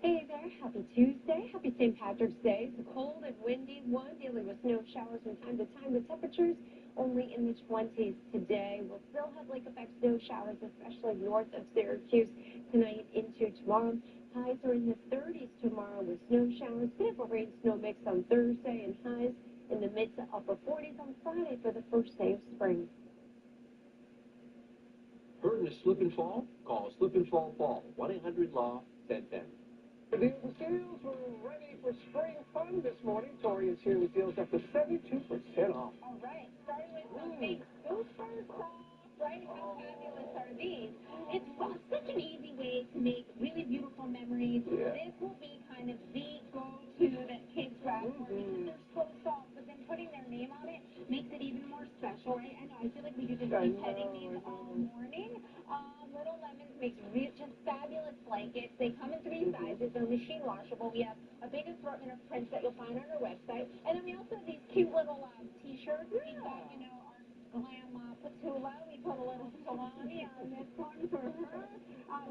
Hey there, happy Tuesday, happy St. Patrick's Day. It's a cold and windy one, dealing with snow showers from time to time. The temperatures only in the 20s today. We'll still have lake effect snow showers, especially north of Syracuse tonight into tomorrow. Highs are in the 30s tomorrow with snow showers. Bit of a rain snow mix on Thursday, and highs in the mid to upper 40s on Friday for the first day of spring. Burden to slip and fall? Call Slip and Fall Fall, 1-800-LAW-1010. The deals and steals, we're ready for spring fun this morning. Tori is here with deals up to 72% off. All right, starting with something super soft, right? How fabulous are these? It's such an easy way to make really beautiful memories. Yeah. This will be kind of the go-to that kids grab for because they're so soft, but then putting their name on it makes it even more special, right? I know, I feel like we could just keep petting these all morning. Little Lemons makes just fabulous blankets. They come in 3 sizes. They're machine washable. We have a big assortment of prints that you'll find on our website. And then we also have these cute little t-shirts. We've got, our glam patula. We put a little salami on this one for her.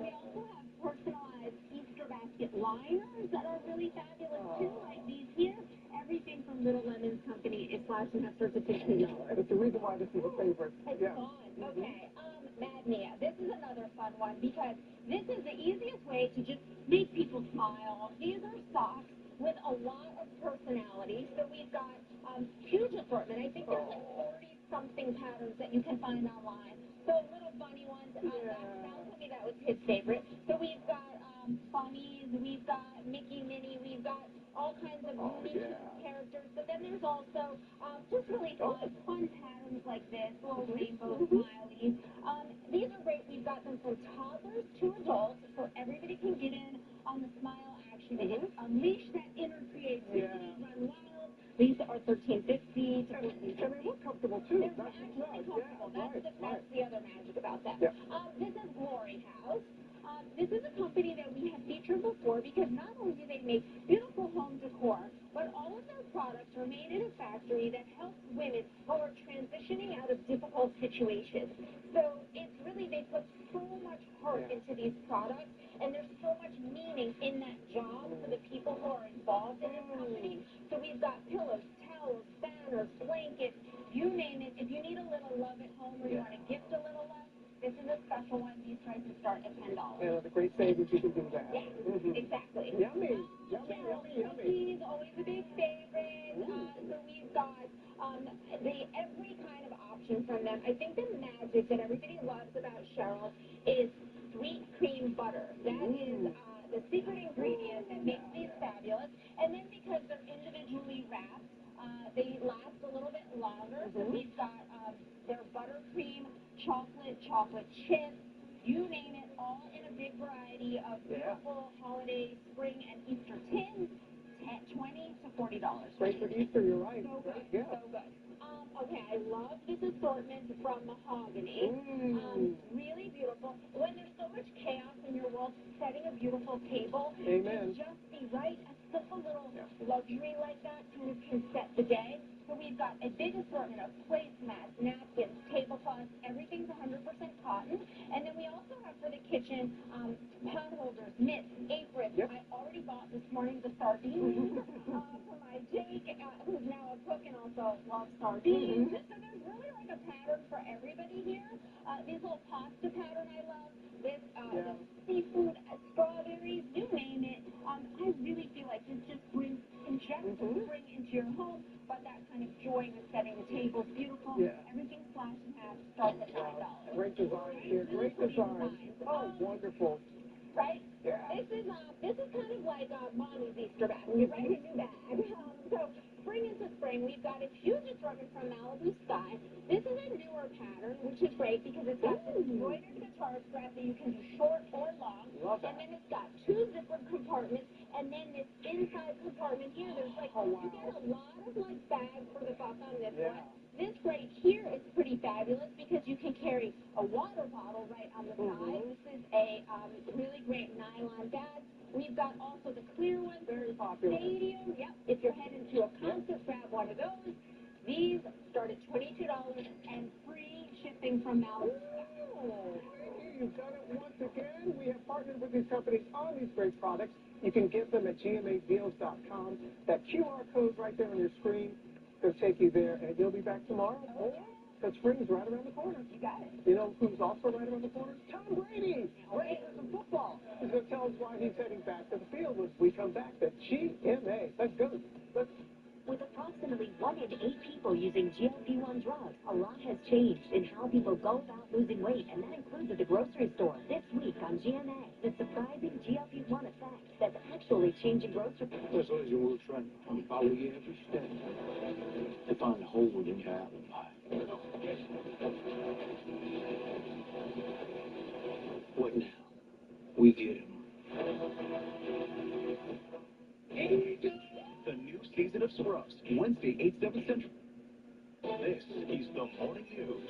We also have personalized Easter basket liners that are really fabulous too, like these here. Everything from Little Lemons Company is slash and has starts at $15. That's the reason why this is a favorite. It's fun. Okay. Madnia. This is another fun one because this is the easiest way to just make people smile. These are socks with a lot of personality. So we've got huge assortment. I think there's like 40-something patterns that you can find online. So little bunny ones. Sal told me that was his favorite. So we've got bunnies. We've got Mickey, Minnie. We've got all kinds of unique characters. But then there's also just really fun patterns like this, little rainbow smileys. These are great. We've got them from toddlers to adults, so everybody can get in on the smile action. They can unleash that inner creativity, run wild. These are $13.50 to $14. And they look comfortable too. They're actually comfortable. That's the other magic about them. Yeah. This is Glory House. This is a company that we have featured before because not only do they make beautiful home decor, but all of their products are made in a factory that helps women who are transitioning out of difficult situations. So it's really, they put so much heart into these products, and there's so much meaning in that job for the people who are involved in this company. So we've got pillows, towels, banners, blankets, you name it. If you need a little love at home or you want to gift a little love, this is a special one. These prices start at $10. And the great savings, you can do that. Yeah, exactly. Yummy. Cookies, always a big favorite. So we've got every kind of option from them. I think the magic that everybody loves about Cheryl is sweet cream butter. That is the secret ingredient that makes these fabulous. And then because they're individually wrapped, they last a little bit longer. So we've got their buttercream, chocolate chips, you name it, all in a big variety of beautiful holiday, spring, and Easter tins, $20 to $40. Great for Easter, you're right. So good, so good. Okay, I love this assortment from Mahogany. Really beautiful. When there's so much chaos in your world, setting a beautiful table can just be right. A simple little luxury like that kind of can set the day. So we've got a big assortment of placemats, napkins, tablecloths, everything's 100% cotton. And then we also have for the kitchen pot holders, mitts, aprons. I already bought this morning the sardines for my Jake, who's now a cook and also loves sardines. So there's really like a pattern for everybody here. These little pasta pattern I love. This the seafood, strawberries, you name it. I really feel like this just injects spring into your home. But that kind of joy with setting the table is beautiful. Everything slash and half starts at $9. Great design here. Great design. Oh, wonderful. Right? Yeah. This is kind of like mommy's Easter basket, right? A new bag. So spring into spring, we've got a huge assortment from Malibu Sky. This is a newer pattern, which is great because it's got this embroidered guitar strap that you can do short or long. And then it's got 2 zipper compartments. And then this inside compartment here, there's like, you get a lot of like bags for the buck on this one. This right here is pretty fabulous because you can carry a water bottle right on the side. This is a really great nylon bag. We've got also the clear one, very popular. Stadium, if you're heading to a concert, grab one of those. These start at $22 and free shipping from Malibu. You've done it once again. We have partnered with these companies on these great products. You can get them at gmadeals.com. That QR code right there on your screen will take you there, and you'll be back tomorrow. Because spring's right around the corner. You got it. You know who's also right around the corner? Tom Brady. Ready for some football. He's going to tell us why he's heading back to the field when we come back to GMA. Let's go. With approximately 1 in 8 people using GLP-1 drugs, a lot has changed in how people go about losing weight, and that includes at the grocery store. This week on GMA, the surprising GLP-1 effect that's actually changing grocery. That's always your will trying to follow you every step to find a hole in your apple pie. What now? We get him. The new season of Scrubs, Wednesday, 8, 7 Central. This is the Morning News.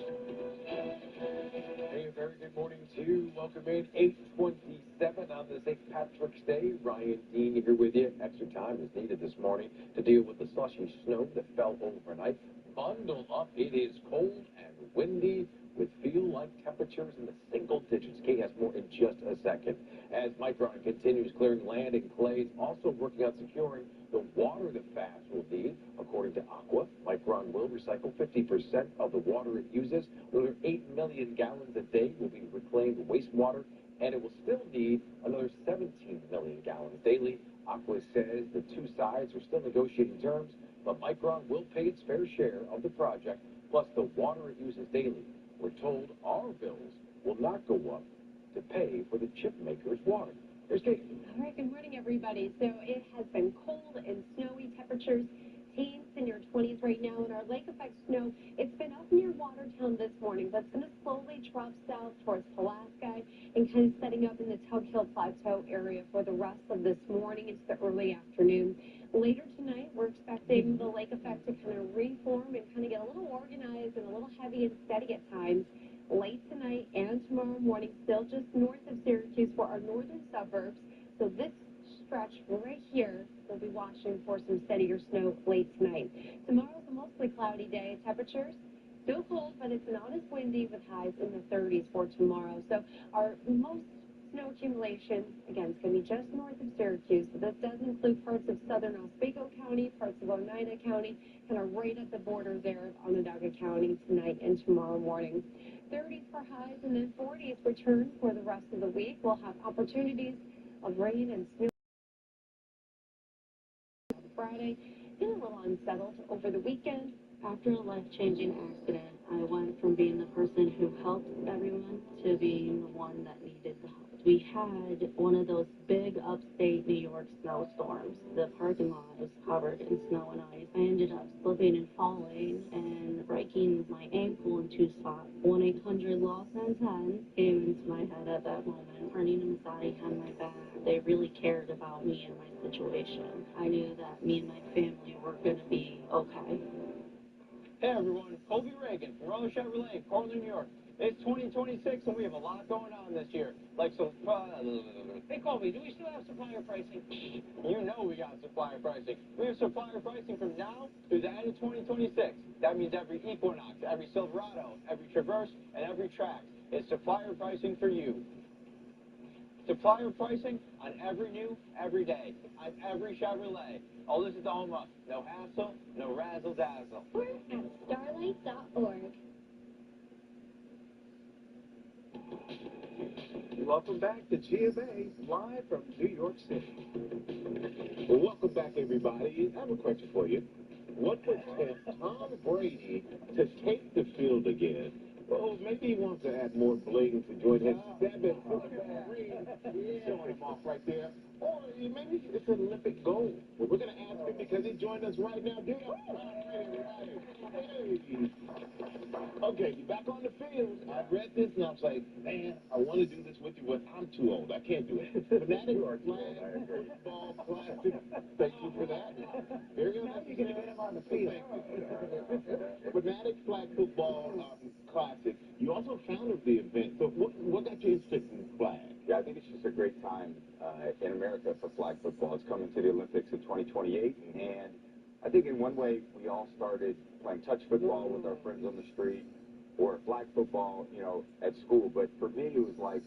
Hey, a very good morning to you. Welcome in 8:27 on this St. Patrick's Day. Ryan Dean here with you. Extra time is needed this morning to deal with the slushy snow that fell overnight. Bundle up. It is cold and windy with feel-like temperatures in the single digits. Kate has more in just a second. As Micron continues clearing land and clays, also working on securing the water the fabs will need. According to Aqua, Micron will recycle 50% of the water it uses. Another 8 million gallons a day will be reclaimed wastewater, and it will still need another 17 million gallons daily. Aqua says the two sides are still negotiating terms, but Micron will pay its fair share of the project, plus the water it uses daily. We're told our bills will not go up to pay for the chip maker's water. Here's Kate. All right, good morning, everybody. So it has been cold and snowy temperatures, teens in your 20s right now, and our lake effect snow, it's been up near Watertown this morning, but it's going to slowly drop south towards Pulaski and kind of setting up in the Tug Hill Plateau area for the rest of this morning into the early afternoon. Later tonight, we're expecting the lake effect to kind of reform and kind of get a little organized and a little heavy and steady at times. Late tonight and tomorrow morning, still just north of Syracuse for our northern suburbs. So this stretch right here will be watching for some steadier snow late tonight. Tomorrow's a mostly cloudy day. Temperatures still cold, but it's not as windy with highs in the 30s for tomorrow. So our most snow accumulation, again, it's going to be just north of Syracuse. So this does include parts of southern Oswego County, parts of Oneida County, kind of right at the border there of Onondaga County tonight and tomorrow morning. 30s for highs and then 40s return for the rest of the week. We'll have opportunities of rain and snow Friday. Feeling a little unsettled over the weekend. After a life-changing accident, I went from being the person who helped everyone to being the one that needed the help. We had one of those big upstate New York snowstorms. The parking lot was covered in snow and ice. I ended up slipping and falling and breaking my ankle in two spots. 1-800-LOST-10 came into my head at that moment. Turning inside, had my back. They really cared about me and my situation. I knew that me and my family were going to be okay. Hey everyone, Colby Reagan from Rollo Chevrolet, Portland, New York. It's 2026 and we have a lot going on this year. Like so, hey Colby, do we still have supplier pricing? You know we got supplier pricing. We have supplier pricing from now through the end of 2026. That means every Equinox, every Silverado, every Traverse, and every Trax is supplier pricing for you. Supplier pricing on every new, every day, on every Chevrolet. All this is the home of no hassle, no razzle-dazzle. We're at starlight.org. Welcome back to GMA, live from New York City. Welcome back, everybody. I have a question for you. What would tempt Tom Brady to take the field again? Well, maybe he wants to add more bling to join his 7 ring. Showing him off right there. Or maybe it's an Olympic goal. Well, we're going to ask him because he joined us right now. Give him hey. Okay, you're back on the field. I read this and I was like, man, I want to do this with you, but I'm too old. I can't do it. Fanatic flag football classic. Thank you for that. Very now you're going to get him on the field. Fanatic flag football classic. You also founded the event. So what got you interested in flag? Yeah, I think it's just a great time in America for flag football. It's coming to the Olympics in 2028, and I think in one way we all started playing touch football with our friends on the street or flag football, at school. But for me, it was like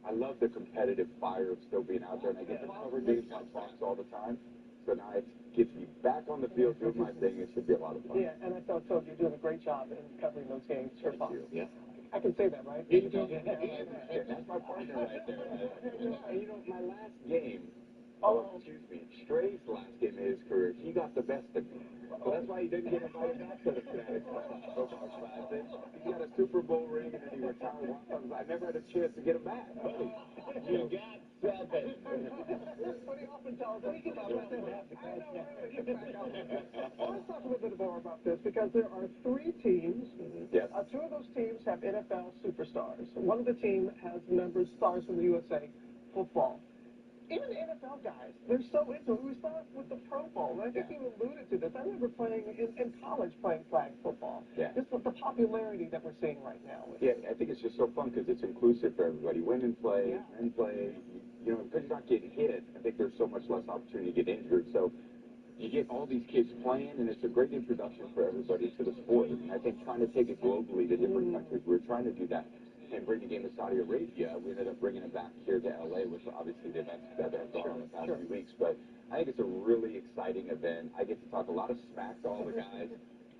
I love the competitive fire of still being out there, and I get to cover games like Fox all the time. So now it gets me back on the field doing my thing. It should be a lot of fun. Yeah, and I thought so. You're doing a great job in covering those games for Fox. Yeah. I can say that, right? Yeah, you can. Yeah, that's my partner right there. My last game, Stray's last game in his career, he got the best of me. Well, that's why he didn't get invited back to the Fanatics Football Classic. He got a Super Bowl ring and then he retired. I never had a chance to get him back. You got 7. What he often tells us about this. Well, let's talk a little bit more about this because there are 3 teams. Yes. 2 of those teams have NFL superstars. One of the team has members, stars from the USA football. Even the NFL guys, they're so into it. We saw it with the Pro Bowl. And I think you alluded to this. I remember playing in college playing flag football. Yeah. Just the popularity that we're seeing right now. Yeah, I think it's just so fun because it's inclusive for everybody. Women play, men play. You know, because you're not getting hit, I think there's so much less opportunity to get injured. So you get all these kids playing, and it's a great introduction for everybody to the sport. And I think trying to take it globally to different countries, we're trying to do that. And bring the game to Saudi Arabia. We ended up bringing it back here to LA, which obviously the events that have gone on the past few weeks. But I think it's a really exciting event. I get to talk a lot of smack to all the guys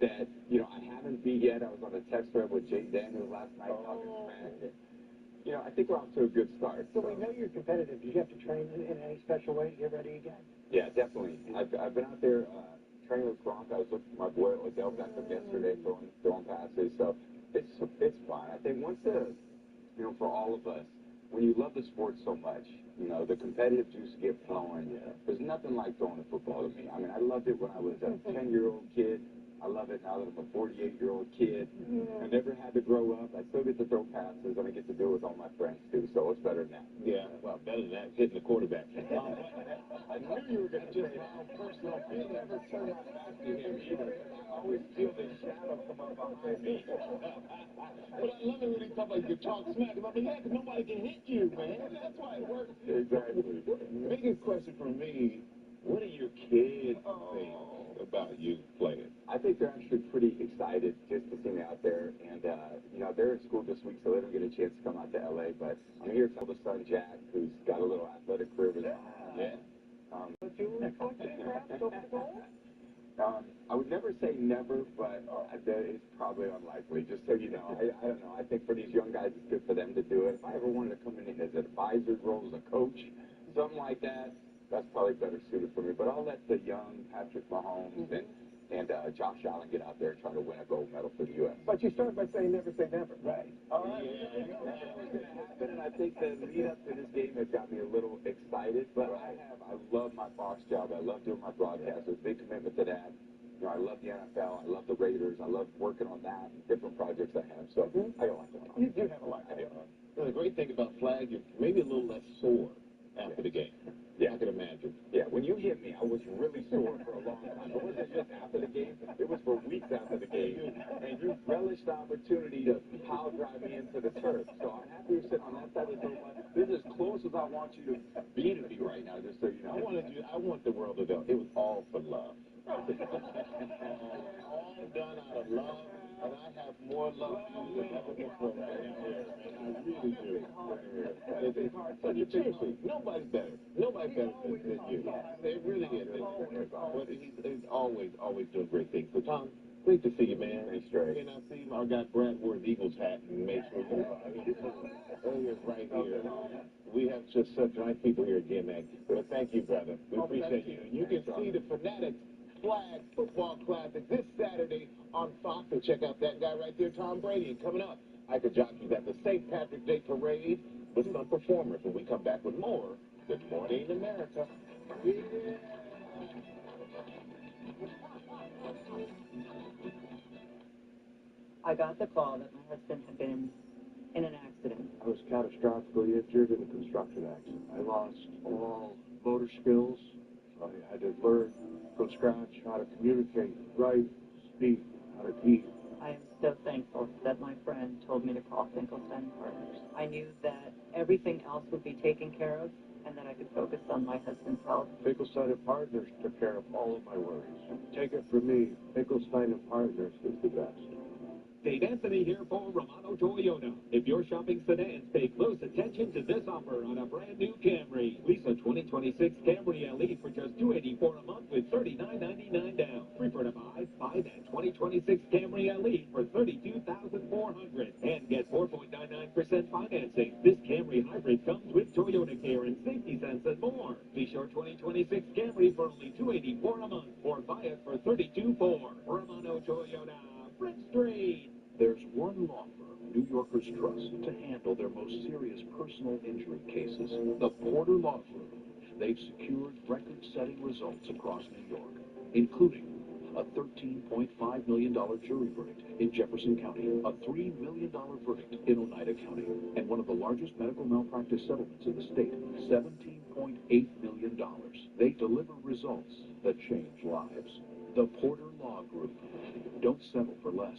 that, you know, I haven't beat yet. I was on a text thread with Jay Daniels last night talking smack. And, you know, I think we're off to a good start. So we know you're competitive. Do you have to train in any special way to get ready again? Yeah, definitely. I've been out there training with Gronk. I was with my boy Odell Beckham yesterday throwing passes. So it's fun. I think once you know, for all of us, when you love the sport so much, you know, the competitive juice get flowing. There's nothing like throwing a football to me. I mean, I loved it when I was a 10-year-old kid. I love it now that I'm a 48-year-old kid. I never had to grow up. I still get to throw passes, and I get to do it with all my friends, too. So it's better than that. Yeah, well, better than that, hitting the quarterback. I knew you were going to just my own personal feeling. Never turn my back to him either. I always feel this shadow come up behind me. But I love it when he talks like you talk smack. I mean, yeah, 'cause nobody can hit you, man. That's why it works. Exactly. Biggest question for me, what do your kids think about you playing? I think they're actually pretty excited just to see me out there. And, you know, they're in school this week, so they don't get a chance to come out to L.A. But I'm here to tell the son, Jack, who's got a little athletic career of his own. Yeah. I would never say never, but it's probably unlikely, just so you know. I don't know. I think for these young guys, it's good for them to do it. If I ever wanted to come in as an advisor's role, as a coach, something like that, that's probably better suited for me. But I'll let the young Patrick Mahomes and Josh Allen get out there and try to win a gold medal for the U.S. But you start by saying never say never. Right. All right. Yeah, and I think the lead up to this game has got me a little excited, but I love my Fox job. I love doing my broadcast. There's a big commitment to that. You know, I love the NFL. I love the Raiders. I love working on that and different projects I have. So I got a lot going on. You do have a lot going on. Well, the great thing about flag, you're maybe a little less sore after the game. Yeah, I can imagine. Yeah, when you hit me, I was really sore for a long time. It wasn't just after the game. It was for weeks after the game. And you relished the opportunity to power drive me into the turf. So I'm happy you're sitting on that side of the door. This is as close as I want you to be to me right now, just so you know. I want the world to know it was all for love. all done out of love. And I have more love for you than ever before right now, man. I really do. Seriously, nobody's better. Nobody better than you. It really is. But he's always doing great things. So, Tom, great to see you, man. Thanks, Trey. And I see I got Brad wore the Eagles hat and make sure he is right here. We have just such nice people here again, man. But thank you, brother. We appreciate you. You can see the Fanatics Flag Football Classic this Saturday on Fox. And check out that guy right there, Tom Brady. And coming up, I could jockeys at the St. Patrick's Day Parade with some performers when we come back with more Good Morning America. Yeah. I got the call that my husband had been in an accident. I was catastrophically injured in a construction accident. I lost all motor skills. I had to learn from scratch how to communicate, write, speak, how to eat. I am so thankful that my friend told me to call Finkelstein Partners. I knew that everything else would be taken care of and that I could focus on my husband's health. Finkelstein Partners took care of all of my worries. Take it from me, Finkelstein Partners is the best. Dave Anthony here for Romano Toyota. If you're shopping sedans, pay close attention to this offer on a brand new Camry. Lease a 2026 Camry LE for just $284 a month with $39.99 down. Prefer to buy that 2026 Camry LE for $32,400 and get 4.99% financing. This Camry hybrid comes with Toyota Care and Safety Sense and more. Lease your 2026 Camry for only $284 a month or buy it for $32,400. Romano Toyota, Brick Street. There's one law firm New Yorkers trust to handle their most serious personal injury cases, the Porter Law Firm. They've secured record-setting results across New York, including a $13.5 million jury verdict in Jefferson County, a $3 million verdict in Oneida County, and one of the largest medical malpractice settlements in the state, $17.8 million. They deliver results that change lives. The Porter Law Group. Don't settle for less.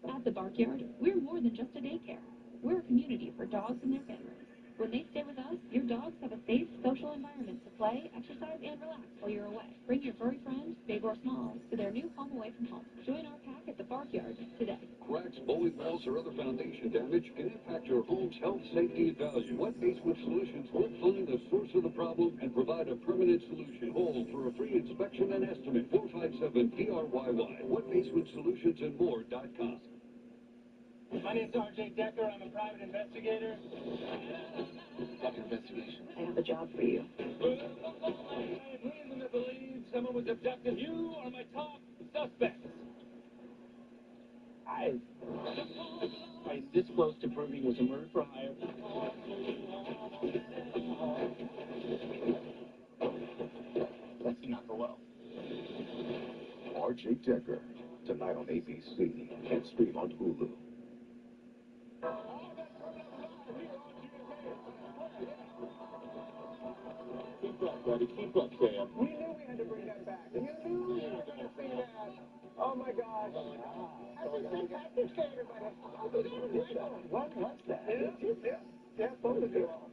At the Barkyard, we're more than just a daycare. We're a community for dogs and their families. When they stay with us, your dogs have a safe, social environment to play, exercise, and relax while you're away. Bring your furry friends, big or small, to their new home away from home. Join our pack at the Barkyard today. Cracks, bowling balls, or other foundation damage can impact your home's health, safety, and value. Wet Basement Solutions will find the source of the problem and provide a permanent solution. Call for a free inspection and estimate. 457-PRYY. WetBasementSolutionsandMore.com. My name's R.J. Decker. I'm a private investigator. Decker Investigation. I have a job for you. Reason to believe someone was abducted. You are my top suspects. I'm this close to proving it was a murder for hire. That did not go well. R.J. Decker, tonight on ABC and stream on Hulu. Keep up, buddy. Keep up, Sam. We knew we had to bring that back. You knew we were going to see that. Oh, my gosh. Happy St. Patrick's Day, everybody. What was that? Yeah, both of you all.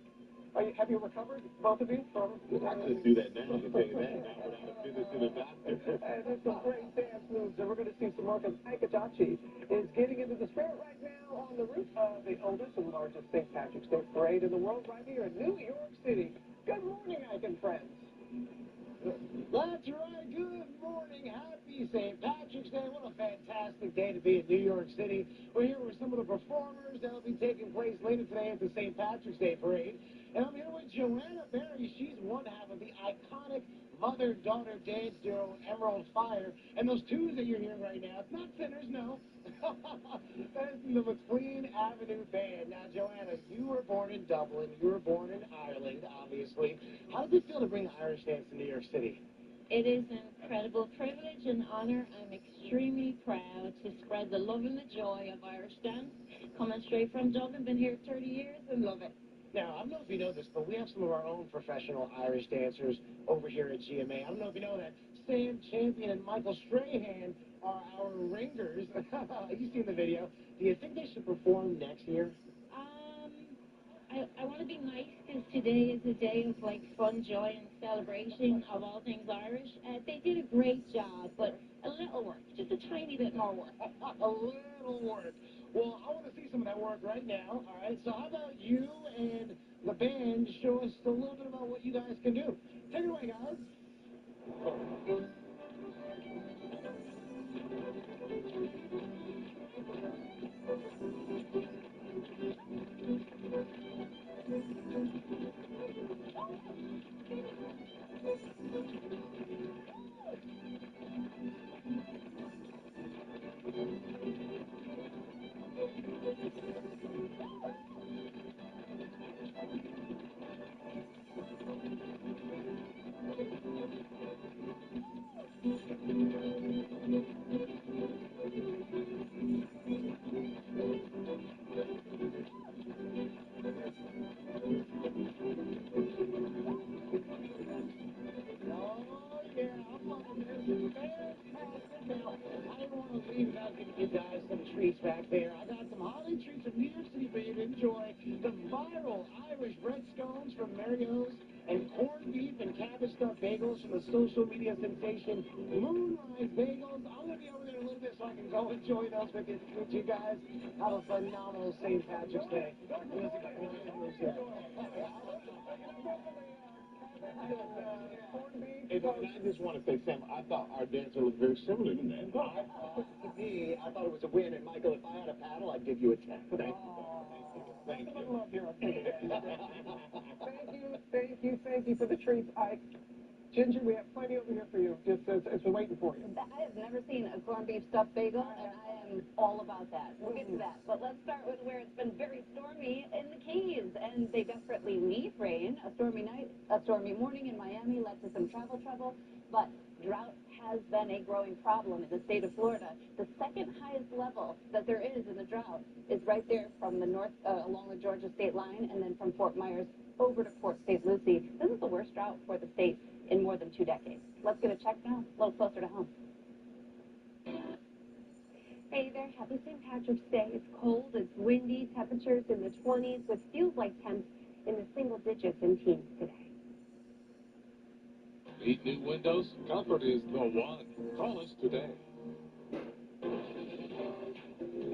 Have you recovered, both of you, from... I couldn't do that now, I can tell you that. Now we're out of business to the doctor. There's some great dance moves, and we're going to see some more, because Ike Adachi is getting into the spirit right now on the roof of the oldest and largest St. Patrick's Day parade in the world right here in New York City. Good morning, Ike and friends. That's right. Good morning. Happy St. Patrick's Day. What a fantastic day to be in New York City. We're here with some of the performers that will be taking place later today at the St. Patrick's Day parade. And I'm here with Joanna Berry. She's one half of the iconic mother-daughter dance duo Emerald Fire. And those tunes that you're hearing right now, it's not sinners, no. That is the McLean Avenue Band. Now, Joanna, you were born in Dublin. You were born in Ireland, obviously. How does it feel to bring the Irish dance to New York City? It is an incredible privilege and honor. I'm extremely proud to spread the love and the joy of Irish dance. Coming straight from Dublin, been here 30 years and love it. Now, I don't know if you know this, but we have some of our own professional Irish dancers over here at GMA. I don't know if you know that Sam Champion and Michael Strahan are our ringers. You've seen the video. Do you think they should perform next year? I want to be nice because today is a day of like fun, joy, and celebration of all things Irish. They did a great job, but a little work, just a tiny bit more work. A little work. Well, I want to see some of that work right now. All right, so how about you and the band show us a little bit about what you guys can do? Take it away, guys. You guys some treats back there. I got some holiday treats from New York City for you to enjoy. The viral Irish bread scones from Mario's and corned beef and cabbage stuffed bagels from the social media sensation Moonrise Bagels. I'm going to be over there in a little bit so I stockings. I'll enjoy those with you guys. Have a phenomenal St. Patrick's Day. Let's see if I can work the moves here. And I just want to say, Sam, I thought our dancer looked very similar to that. To me, I thought it was a win. And Michael, if I had a paddle, I'd give you a 10. Thank you. Thank you. Love here on Thank you for the treats, Ike. Ginger, we have plenty over here for you. Just as we're waiting for you. I have never seen a corned beef stuffed bagel, and I am all about that. We'll get to that. But let's start with where it's been very stormy in the Keys, and they desperately need rain. A stormy night, a stormy morning in Miami led to some travel trouble, but drought has been a growing problem in the state of Florida. The second highest level that there is in the drought is right there from the north, along the Georgia state line, and then from Fort Myers over to Port St. Lucie. This is the worst drought for the state in more than 2 decades. Let's get a check now, a little closer to home. Hey there, happy St. Patrick's Day. It's cold, it's windy, temperatures in the 20s, with feels like temps in the single digits in teens today. Need new windows? Comfort is the one. Call us today.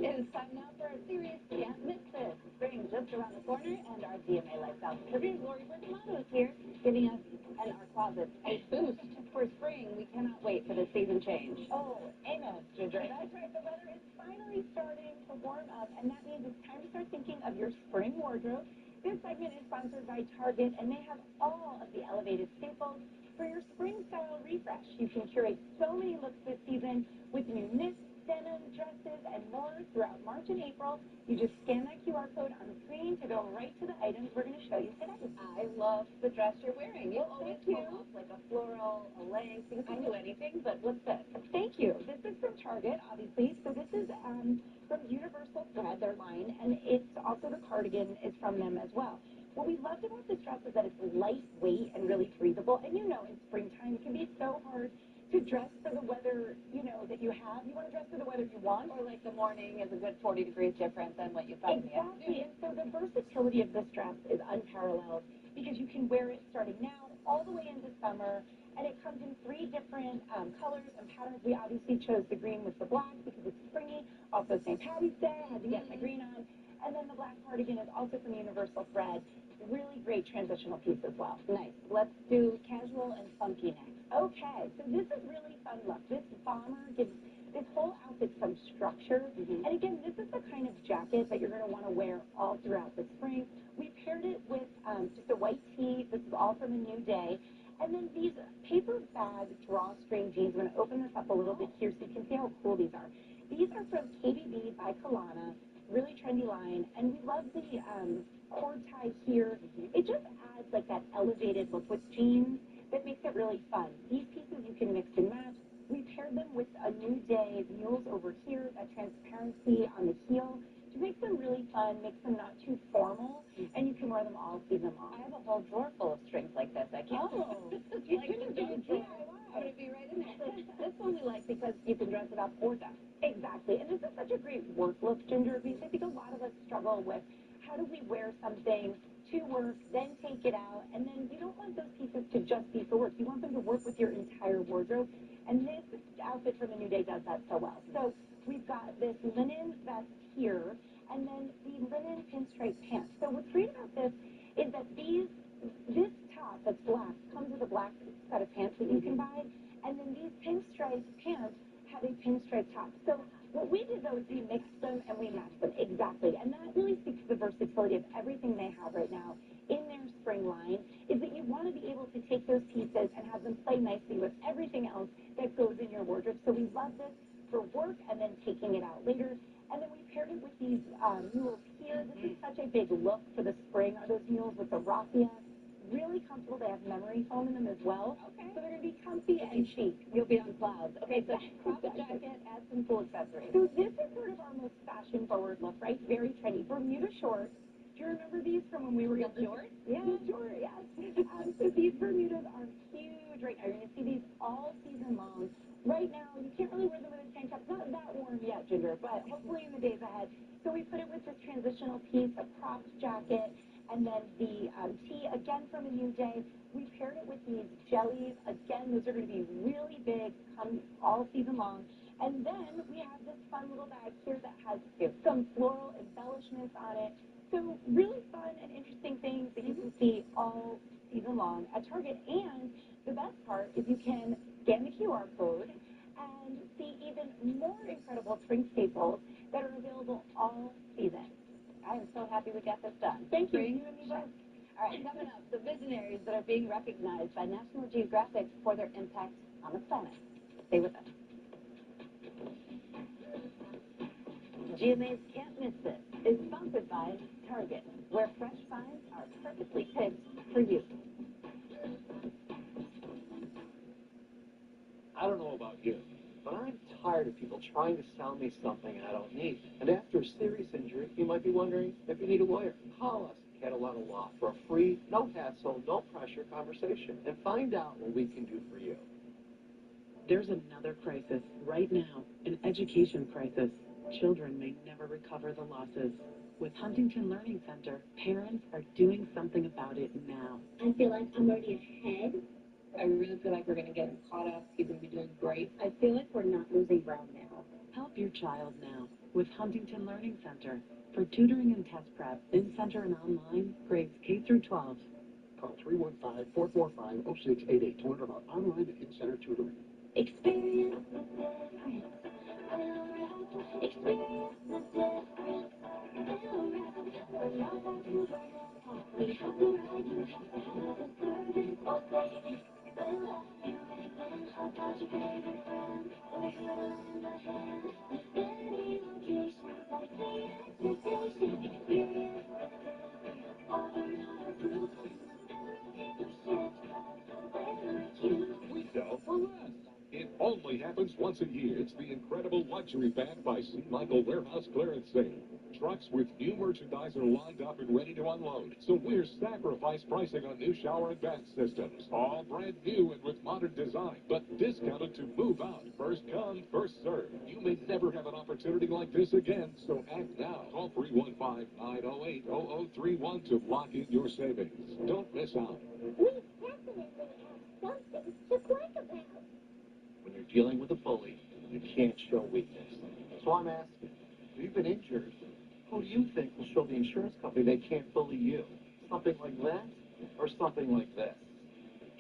It is time now for a series Can't Miss This. Spring just around the corner, and our GMA Lifestyle contributor Lori Bertolano is here, giving us and our closets a boost for spring. We cannot wait for the season change. Oh, amen, Ginger. That's right. The weather is finally starting to warm up, and that means it's time to start thinking of your spring wardrobe. This segment is sponsored by Target, and they have all of the elevated staples for your spring style refresh. You can curate so many looks this season with new knits, denim, dresses, and more throughout March and April. You just scan that QR code on the screen to go right to the items we're going to show you today. I love the dress you're wearing. You always thank pull you. off like a floral, a length. You can do anything, but what's this? Thank you. This is from Target, obviously. So this is from Universal Thread, their line, and it's also the cardigan is from them as well. What we loved about this dress is that it's lightweight and really breathable. And you know, in springtime, it can be so hard to dress for the weather, that you have. You want to dress for the weather you want. Or like the morning is a good 40 degrees different than what you thought. Exactly. And so the versatility of this dress is unparalleled because you can wear it starting now all the way into summer. And it comes in 3 different colors and patterns. We obviously chose the green with the black because it's springy. Also St. Patty's Day, I had to get my green on. And then the black cardigan is also from Universal Thread. Really great transitional piece as well. Nice. Let's do casual and funky next. Okay, so this is really fun look. This bomber gives this whole outfit some structure. And again, this is the kind of jacket that you're going to want to wear all throughout the spring. We paired it with just a white tee. This is all from a New Day. And then these paper bag drawstring jeans. I'm going to open this up a little bit here so you can see how cool these are. These are from KBB by Kalana. Really trendy line. And we love the cord tie here. It just adds like that elevated look with jeans that makes it really fun. These pieces you can mix and match. We paired them with a New Day mules over here, that transparency on the heel to make them really fun, makes them not too formal, and you can wear them all season long. I have a whole drawer full of strings like this. I can't. Oh, you like to do DIY. I'm going to be right in there. So this one we like because you can dress it up or down. Exactly. And this is such a great work look, Ginger, because I think a lot of us struggle with how do we wear something to work, then take it out, and then you don't want those pieces to just be for work. You want them to work with your entire wardrobe, and this outfit from the New Day does that so well. So we've got this linen vest here, and then the linen pinstripe pants. So what's great about this is that this top that's black comes with a black set of pants that you can buy, and then these pinstripe pants have a pinstripe top. So what we did, though, is we mixed them and we matched them. Exactly. And that really speaks to the versatility of everything they have right now in their spring line, is that you want to be able to take those pieces and have them play nicely with everything else that goes in your wardrobe. So we love this for work and then taking it out later. And then we paired it with these mules here. This is such a big look for the spring, are those mules with the raffia. Really comfortable. They have memory foam in them as well. Okay. So they're going to be comfy and chic. You'll be on clouds. Okay, so crop jacket, add some cool accessories. So this is sort of our most fashion-forward look, right? Very trendy. Bermuda shorts. Do you remember these from when we were younger? Shorts? Yeah, shorts, yes. So these Bermudas are huge right now. You're going to see these all season long. Right now, you can't really wear them with a tank top. It's not that warm yet, Ginger, but hopefully in the days ahead. So we put it with this transitional piece, a cropped jacket, and then the tee, again from a New Day. We paired it with these jellies. Again, those are going to be really big, come all season long. And then we have this fun little bag here that has some floral embellishments on it. So really fun and interesting things that you can see all season long at Target. And the best part is you can scan the QR code and see even more incredible spring staples that are available all season. I am so happy we got this done. Thank you. You and me both. All right, coming up, the visionaries that are being recognized by National Geographic for their impact on the planet. Stay with us. GMA's Can't Miss This is sponsored by Target, where fresh finds are perfectly picked for you. I don't know about you, but I'm tired of people trying to sell me something I don't need. And after a serious injury, you might be wondering if you need a lawyer. Call us, Catalano Law, for a free, no hassle, no pressure conversation and find out what we can do for you. There's another crisis right now, an education crisis. Children may never recover the losses. With Huntington Learning Center, parents are doing something about it now. I feel like I'm already ahead. I really feel like we're going to get him caught up. He's going to be doing great. I feel like we're not losing ground now. Help your child now with Huntington Learning Center for tutoring and test prep, in-center and online, grades K through 12. Call 315-445-0688 to learn about online and in-center tutoring. Experience the difference. Experience the difference. We have the right, you have to have the service or savings. We'll love you and help out your favorite friends. We're here to lend a hand with any location like the expectation. Experience the difference. Over and over proof in the dealership. We sell for less. It only happens once a year. It's the incredible luxury bag by C. Michael Warehouse Clearance Sale. Trucks with new merchandise are lined up and ready to unload. So we're sacrifice pricing on new shower and bath systems. All brand new and with modern design, but discounted to move out. First come, first served. You may never have an opportunity like this again, so act now. Call 315-908-0031 to lock in your savings. Don't miss out. We definitely have something to brag about. When you're dealing with a bully, you can't show weakness. So I'm asking, if you've been injured, who do you think will show the insurance company they can't bully you? Something like that or something like this?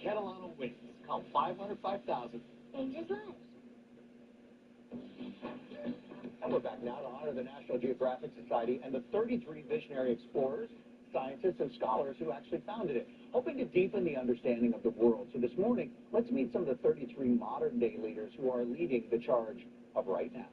Catalano wins. Call 500-5000. Changes lives. And we're back now to honor the National Geographic Society and the 33 visionary explorers, scientists, and scholars who actually founded it, hoping to deepen the understanding of the world. So this morning, let's meet some of the 33 modern-day leaders who are leading the charge of right now.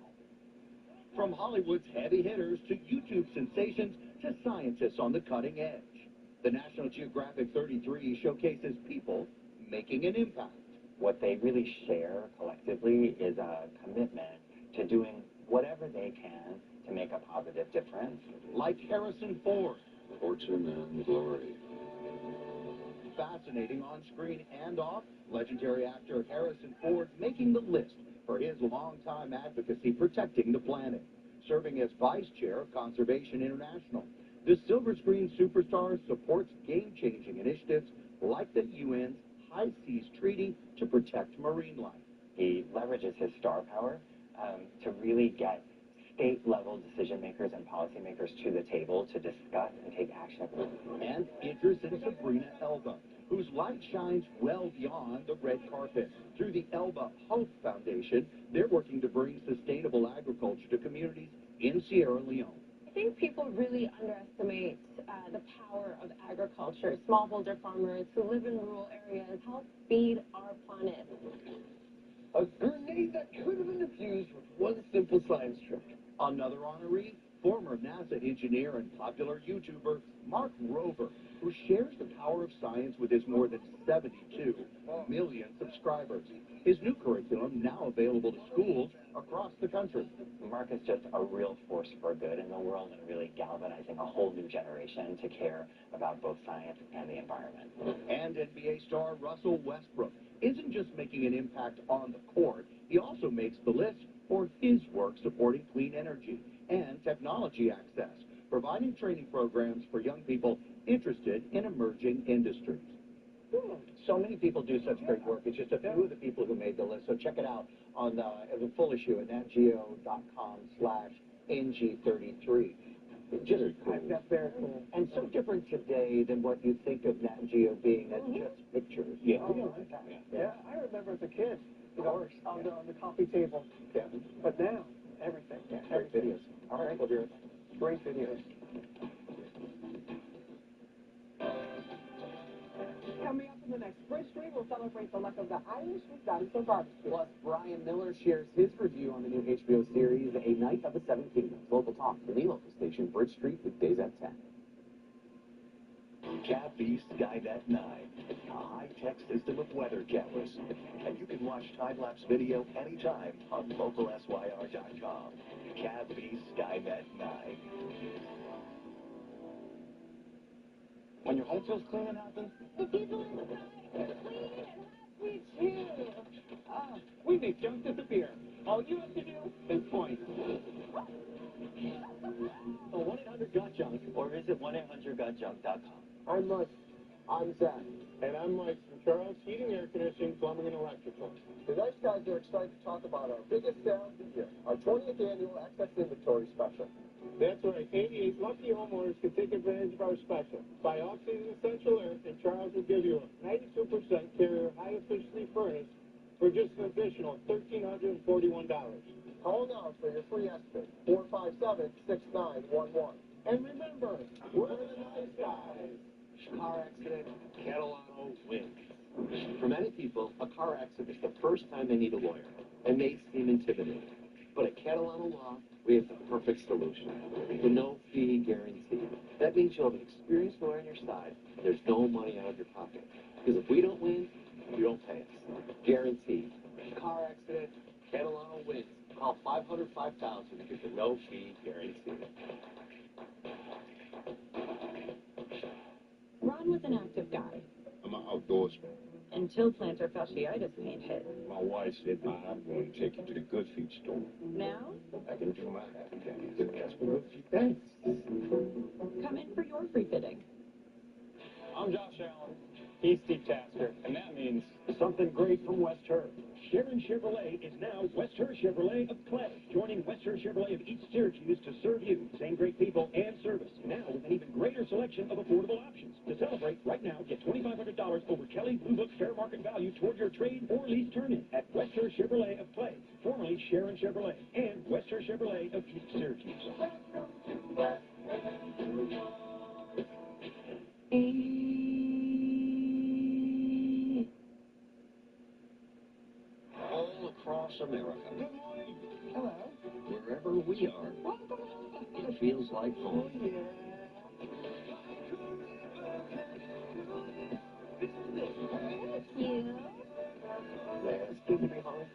From Hollywood's heavy hitters to YouTube sensations to scientists on the cutting edge, the National Geographic 33 showcases people making an impact. What they really share collectively is a commitment to doing whatever they can to make a positive difference. Like Harrison Ford. Fortune and glory. Fascinating on screen and off, legendary actor Harrison Ford making the list for his longtime advocacy protecting the planet, serving as vice chair of Conservation International. The silver screen superstar supports game-changing initiatives like the UN's High Seas Treaty to protect marine life. He leverages his star power to really get state-level decision-makers and policymakers to the table to discuss and take action. And Idris and Sabrina Elba, whose light shines well beyond the red carpet. Through the Elba Hope Foundation, they're working to bring sustainable agriculture to communities in Sierra Leone. I think people really underestimate the power of agriculture. Smallholder farmers who live in rural areas help feed our planet. A grenade that could have been defused with one simple science trick. Another honoree, former NASA engineer and popular YouTuber Mark Rover, who shares the power of science with his more than 72 million subscribers. His new curriculum now available to schools across the country. Mark is just a real force for good in the world and really galvanizing a whole new generation to care about both science and the environment. And NBA star Russell Westbrook isn't just making an impact on the court, he also makes the list for his work supporting clean energy and technology access, providing training programs for young people interested in emerging industries. So many people do such great work. It's just a few of the people who made the list, so check it out on the full issue at natgeo.com/NG33. Just That's very cool. and so different today than what you think of Nat Geo being as just pictures. Yeah. Yeah, I remember as a kid, on the coffee table. Yeah. But now, everything. Yeah, great videos. All right, we'll be right back. Great videos. Coming up in the next Bridge Street, we'll celebrate the luck of the Irish with Dinosaur Barbecue. Plus, Brian Miller shares his review on the new HBO series, A Night of the Seven Kingdoms. Local talk, the local station, Bridge Street, weekdays at 10. CAB Skynet 9, a high-tech system of weather cameras. And you can watch time-lapse video anytime on localsyr.com. CAB Skynet 9. When your home feels clean and happy, The people in the back are clean and happy too. we make junk disappear. All you have to do is point. A 1-800-GOT-JUNK, or visit 1-800-GOT-JUNK.com. I'm Mike. I'm Zach. And I'm Mike from Charles Heating, Air Conditioning, Plumbing, and Electrical. The nice guys are excited to talk about our biggest sale of the year, our 20th annual excess inventory special. That's right. 88 lucky homeowners can take advantage of our special. Buy off-season essential air, and Charles will give you a 92% carrier high-efficiency furnace for just an additional $1,341. Call now for your free estimate, 457-6911. And remember, we're the nice guys. Car accident, Catalano wins. For many people, a car accident is the first time they need a lawyer, and may seem intimidating. But at Catalano Law, we have the perfect solution. The no-fee guarantee. That means you'll have an experienced lawyer on your side, and there's no money out of your pocket. Because if we don't win, you don't pay us. Guaranteed. Car accident, Catalano wins. Call 500-5000 to get the no-fee guarantee. Ron was an active guy I'm an outdoorsman. until plantar fasciitis pain hit. My wife said, I'm going to take you to the Good Feet store. Now, I can do my happy dance. That's what Good Feet dance. come in for your free fitting. I'm Josh Allen. He's Steve Tasker, and that means something great from West Herb. Sharon Chevrolet is now West Herr Chevrolet of Clay, joining West Herr Chevrolet of East Syracuse to serve you. Same great people and service, now with an even greater selection of affordable options. To celebrate, right now, get $2,500 over Kelly Blue Book fair market value toward your trade or lease turn-in at West Herr Chevrolet of Clay, formerly Sharon Chevrolet, and West Herr Chevrolet of East Syracuse. All across America. Good morning. Hello. Wherever we are, it feels like home. Cute. That's good to be home.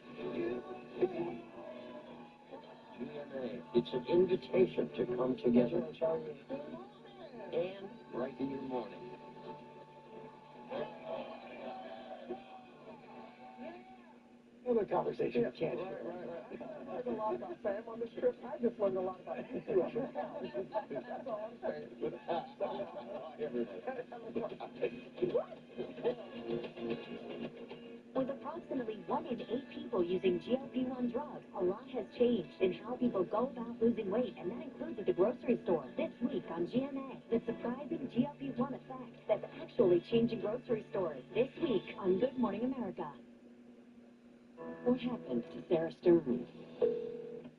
GMA, it's an invitation to come together and brighten your morning. Another conversation you can't Right. I learned a lot about Sam on this trip. I just learned a lot about you two on this call. That's all I'm saying. With approximately 1 in 8 people using GLP-1 drugs, a lot has changed in how people go about losing weight, and that includes at the grocery store. This week on GMA, the surprising GLP-1 effect that's actually changing grocery stores. This week on Good Morning America. What happened to Sarah Stern?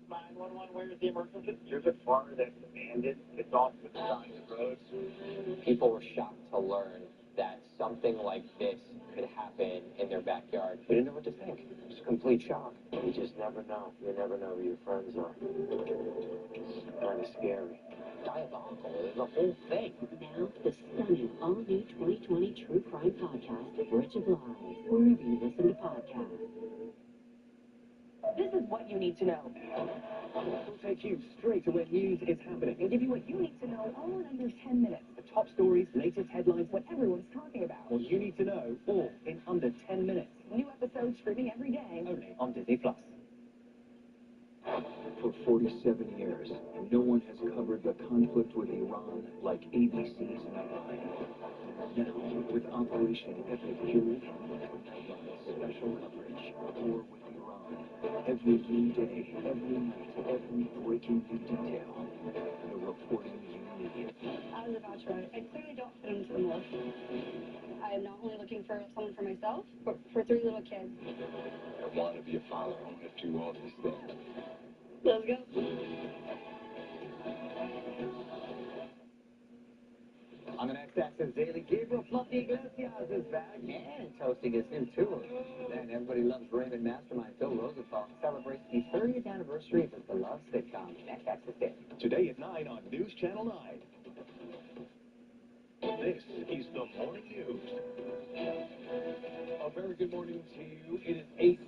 911, where is the emergency? There's a car that's abandoned. It's off to the side of the road. People were shocked to learn that something like this could happen in their backyard. We didn't know what to think. It was a complete shock. You just never know. You never know who your friends are. It's kind of scary. Diabolical. The whole thing. Now, the stunning all-new 2020 True Crime podcast, Bridge of Lies, wherever you listen to podcasts. This is what you need to know. We'll take you straight to where news is happening and give you what you need to know all in under 10 minutes. The top stories, latest headlines, what everyone's talking about. What you need to know, all in under 10 minutes. New episodes streaming every day. Only on Disney+. For 47 years, no one has covered the conflict with Iran like ABC's Nightline. Now, with Operation Epic Fury, Nightline's special coverage, War with Iran, Every new day, every night, every breaking new detail. The reporting you need. As a bachelor, I clearly don't fit into the mold. I am not only looking for someone for myself, but for 3 little kids. I want to be a father. I want to do all these things. Let's go. On the next Access Daily, Gabriel Fluffy Iglesias is back and toasting his new tour. Then Everybody Loves Raymond mastermind Phil Rosenthal celebrates the 30th anniversary of his beloved sitcom. Next Access Daily. Today at 9 on News Channel 9. This is the Morning News. A very good morning to you. It is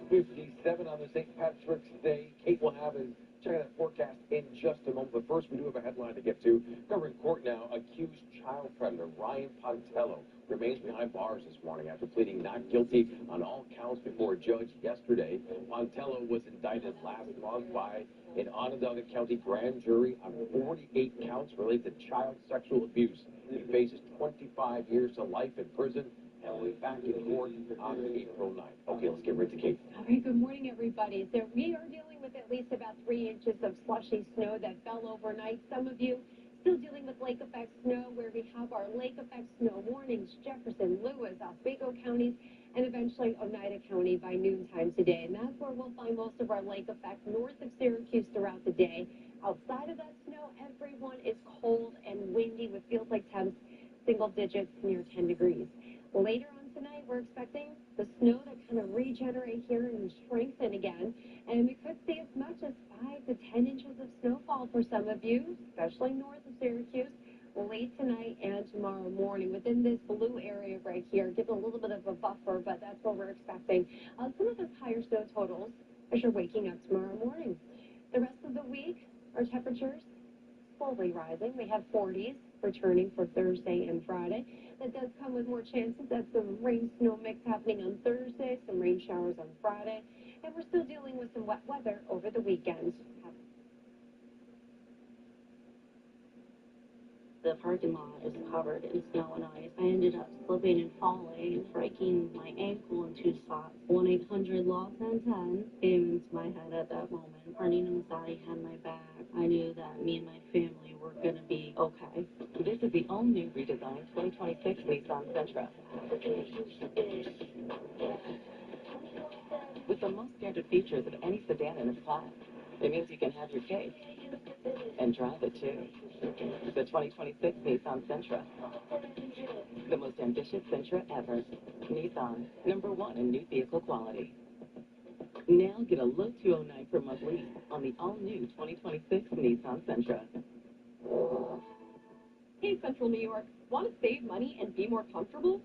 8:57 on this St. Patrick's Day. Kate will have us checking that forecast in just a moment. But first, we do have a headline to get to. Covering court now, accused child predator Ryan Pontello remains behind bars this morning after pleading not guilty on all counts before a judge yesterday. Pontello was indicted last month by an Onondaga County grand jury on 48 counts related to child sexual abuse. He faces 25 years to life in prison and will be back in court on April 9th. Okay, let's get right to Kate. All right, good morning, everybody. So we are dealing with at least about 3 inches of slushy snow that fell overnight. Some of you still dealing with lake effect snow, where we have our lake effect snow warnings, Jefferson, Lewis, Oswego counties, and eventually Oneida County by noontime today. And that's where we'll find most of our lake effect north of Syracuse throughout the day. Outside of that snow, everyone is cold and windy with feels like temps single digits near 10 degrees. Later on tonight, we're expecting the snow to kind of regenerate here and strengthen again. And we could see as much as 5 to 10 inches of snowfall for some of you, especially north of Syracuse, late tonight and tomorrow morning. Within this blue area right here, give a little bit of a buffer, but that's what we're expecting. Some of those higher snow totals as you're waking up tomorrow morning. The rest of the week, our temperatures slowly rising. We have 40s returning for Thursday and Friday. That does come with more chances of some rain-snow mix happening on Thursday, some rain showers on Friday, and we're still dealing with some wet weather over the weekend. The parking lot is covered in snow and ice. I ended up slipping and falling and breaking my ankle in 2 spots. 1-800-LOST-10 came into my head at that moment. Running inside had my back. I knew that me and my family were going to be okay. This is the all-new redesigned 2026 Nissan Sentra. With the most standard features of any sedan in its class. It means you can have your cake and drive it too. The 2026 Nissan Sentra. The most ambitious Sentra ever. Nissan, #1 in new vehicle quality. Now get a low 209 per month lease on the all-new 2026 Nissan Sentra. Hey, Central New York, want to save money and be more comfortable?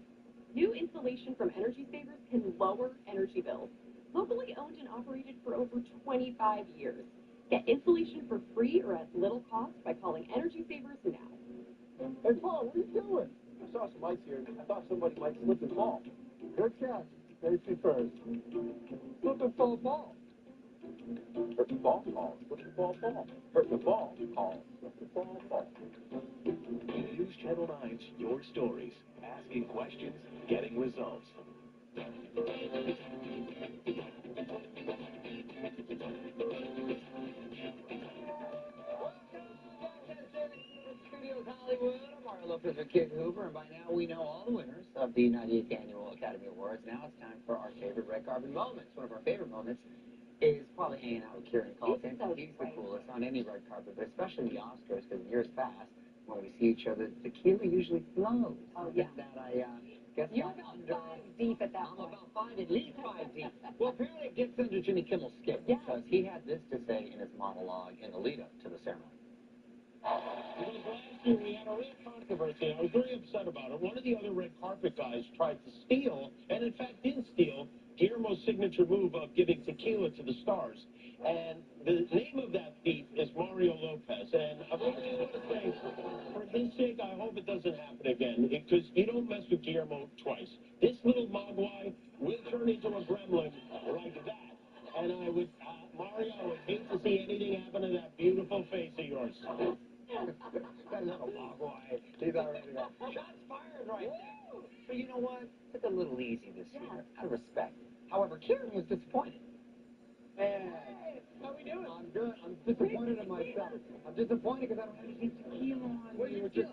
New insulation from Energy Savers can lower energy bills. Locally owned and operated for over 25 years. Get insulation for free or at little cost by calling Energy Savers now. Hey, Paul, what are you doing? I saw some ice here. I thought somebody might slip and fall. Good catch. Safety first. Slip and fall ball. Hurt the ball, fall. Slip and fall, fall. Hurt the ball, fall. Slip and fall, fall. News Channel 9's Your Stories. Asking questions, getting results. Studios Hollywood. I'm Mario Lopez with Kid Hoover, and by now we know all the winners of the 98th Annual Academy Awards. Now it's time for our favorite red carpet moments. One of our favorite moments is probably hanging out with Kieran Culkin. He's the coolest on any red carpet, but especially the Oscars, because years past, when we see each other, tequila usually flows. Oh, yeah. That I guess You're I'm about under. 5 deep at that point. I'm about 5, at least 5 deep. Well, apparently it gets under Jimmy Kimmel's skin because he had this to say in his monologue in the lead-up to the ceremony. Last year we had a real controversy. I was very upset about it. One of the other red carpet guys tried to steal, and in fact did steal, Guillermo's signature move of giving tequila to the stars. And the name of that thief is Mario Lopez. And I just want to say, for his sake, I hope it doesn't happen again, because you don't mess with Guillermo twice. This little mogwai will turn into a gremlin like that. And I would, Mario, I would hate to see anything happen to that beautiful face of yours. That little mogwai. He's already got shots fired right there. But you know what? Took a little easy this year, out of respect. However, Kieran was disappointed. Hey, how we doing? I'm good. I'm disappointed in myself. I'm disappointed because I don't have any tequila on me. Which is,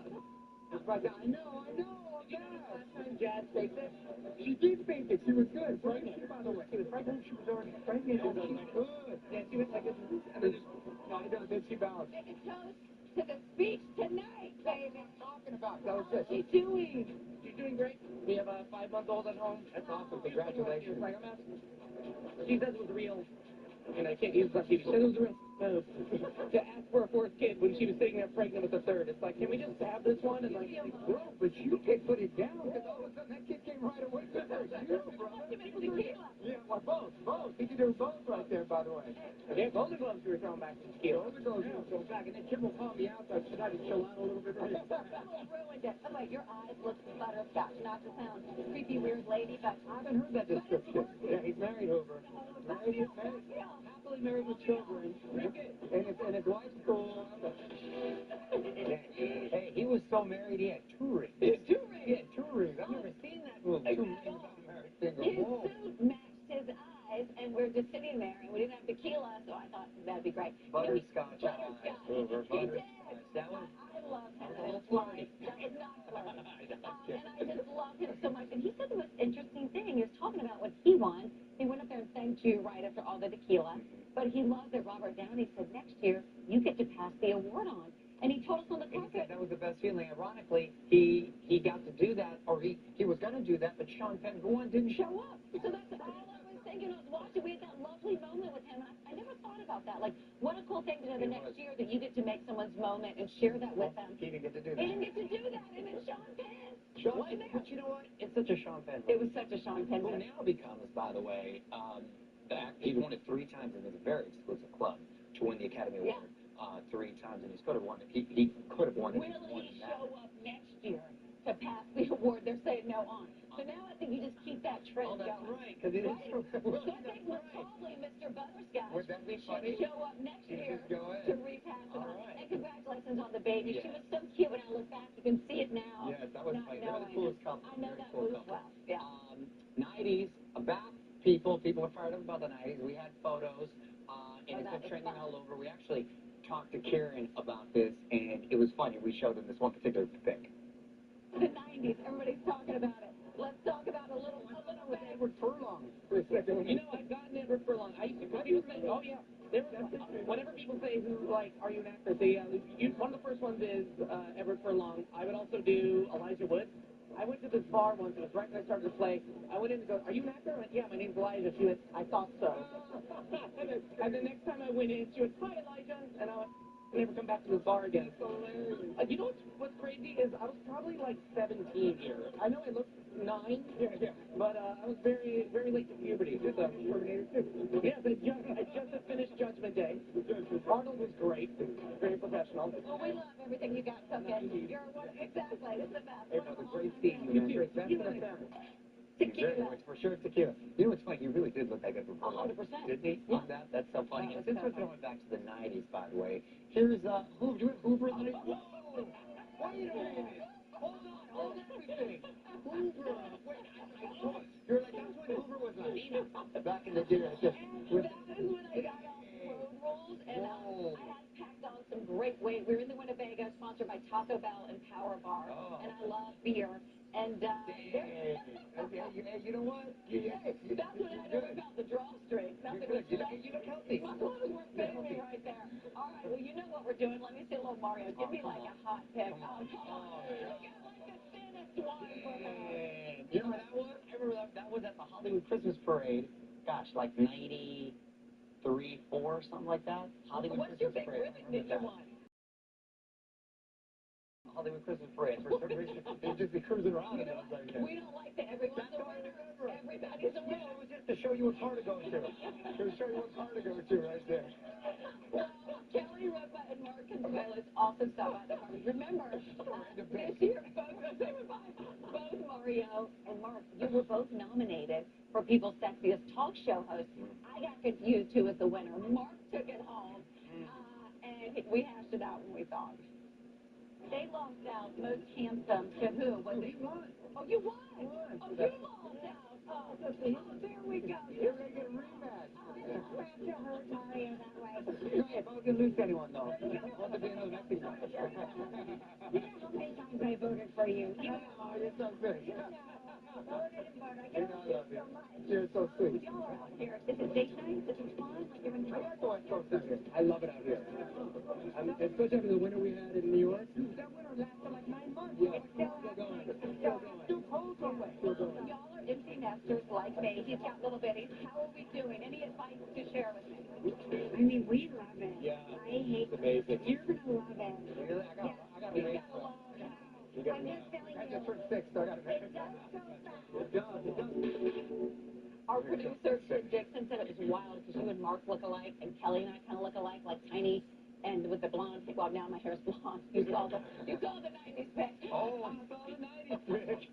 I know, I'm bad. Last time Jazz faked it? She did fake it. She was good. Pregnant, by the way. She was pregnant. She was already pregnant. She was good. Yeah, she was like, and then just, I know, then she bounced. Take a toast to the speech tonight, baby. What I'm talking about. That was it. How's she doing? She's doing great. We have a 5-month-old at home. That's awesome. Congratulations. Like, she says it was real. And I can't use that. She said it was a real move to ask for a fourth kid when she was sitting there pregnant with a third. It's like, can we just have this one? And like, Bro, but you can't put it down because all of a sudden that kid came right away. Good for you, brother. Yeah, well, both. He can do both right there, by the way. yeah, Golden Gloves we were throwing back to tequila. Golden Gloves we were throwing back, and then Jim will call me out, so I decided to chill out a little bit. Ruined it. By the way, your eyes look butterscotch. Not to sound creepy, weird lady, but I haven't heard that description. Yeah, he's married, Hoover. Happily married with children. And his wife's cool. Hey, he was so married, he had 2 rings. He had 2 rings? He had 2 rings. I've never seen that move. 2 rings on a married single. his suit matched his eyes, and we're just sitting there, and we didn't have tequila, so I thought that'd be great. Butterscotch eyes, Hoover. Butterscotch. That was... I love him. That was flirty. That was not flirty. And I just love him so much. And he said the most interesting thing. He was talking about what he won. He went up there and thanked you right after all the tequila. But he loved that Robert Downey said, next year, you get to pass the award on. And he told us on the carpet. That was the best feeling. Ironically, he got to do that, or he was going to do that, but Sean Penn, didn't show up. So that's all I was thinking. I was watching. We had that lovely moment with him. I never thought about that. Like, what a cool thing to know the next year that you get to make someone's moment and share that with them. He didn't get to do that. He didn't get to do that. And then Sean Penn. But you know what? It's such a Sean Penn. It was such a Sean Penn. Who now becomes, by the way, he's won it 3 times, and it's a very exclusive club to win the Academy Award 3 times, and he could have won it. He could have won it. Will he show up next year to pass the award? They're saying no on. So now I think you just keep that trend going. That's right, because it is true. So I think Macaulay, Mr. Butterscotch, would that be funny? should show up next year to repass it on. And congratulations on the baby. She was so cute when I look back. You can see it now. Yes, that was funny. That was the coolest couple. I know that move well. Yeah. 90s, about people were fired up about the 90s. We had photos, and it's been trending all over. We actually talked to Karen about this, and it was funny. We showed them this one particular pic. The 90s, everybody's talking about it. Let's talk about a little with Edward Furlong for a second. You know, I've gotten Edward Furlong. People say, oh yeah. Whenever people say, like, are you an actor? One of the first ones is Edward Furlong. I would also do Elijah Wood. I went to this bar once. It was right when I started to play. I went in and go, are you an actor? I went, yeah, my name's Elijah. She went, I thought so. And the next time I went in, she went, hi, Elijah. And I went, never come back to this bar again. You know what's crazy is I was probably like 17 here. I know I look 9, but I was very, very late to puberty. Yes, I just had finished Judgment Day. Arnold was great, very professional. Well, we love everything you got cooking. You're exactly, it's the best. It was a great scene. Tequila. For sure, tequila. You know what's funny? He really did look like Edward Furlong. 100%. Didn't he? Yeah. That's so funny. Since we're going back to the 90s, by the way, here's Hoover. Do you have Hoover in the Whoa! Wait a minute. Hold everything. Hoover. Wait, you're like, that's when Hoover was on Nina back in the day. That is when I got off road rules, and I had packed on some great weight. We were in the Winnebago, sponsored by Taco Bell and Power Bar, and I love beer. And you know what? That's what I know about the drawstring. Nothing was you look healthy. My clothes were fitting me right there. All right, well, you know what we're doing. Let me see a little Mario. Give me like a hot pick. Oh, come on. You got like the thinnest one for me. You know what that was? I remember that was at the Hollywood Christmas Parade. Gosh, like 93, 4, something like that. Hollywood What's your big Christmas ribbon that you want? Hollywood Christmas Parade. For some reason, they'd just be cruising around. You know what? We don't like that. Everyone's a winner. Everybody's a winner. It was just to show you what car to go to. To show you what car to go to right there. Well, Kelly Ripa and Mark Consuelos also stop by the party. Remember, this year, both Mario and Mark, you were both nominated for People's Sexiest Talk Show Host. I got confused who was the winner. Mark took it home, and we hashed it out when we thought. they lost out most handsome to who? Was it? Won. Oh, you won. Oh, you lost out. Oh, there we go. You're going to get a rematch. Crap to hurt Mario that way. If I was going to lose to anyone, though, I want to be another Mexican. You know how many times I voted for you. You know. Oh, you're so good. You know. I voted and voted. I You get know, I along love so you. much. You're so sweet. Y'all are out here. Is it date night? Is it fun? Like you're in I like the West Coast out here. I love it out here. Especially after the winter we had in New York. That winter lasted like 9 months. Yeah. It's still going. happening. Still going. Too cold to wait. Still going. Y'all are empty nesters like me. He's got little bitties. How are we doing? Any advice to share with me? I mean, we love it. Yeah. I hate It's amazing. You're going to love it. Really? I got to wait. I'm just telling I you. just turned 6, so I got to make It does so fast. It does. It does. Our producer, Sid Dixon, said it was wild because you and Mark look alike, and Kelly and I kind of look alike, like tiny, and with the blonde. Well, now my hair's blonde. You saw the 90s pic. Oh, I saw the 90s pic.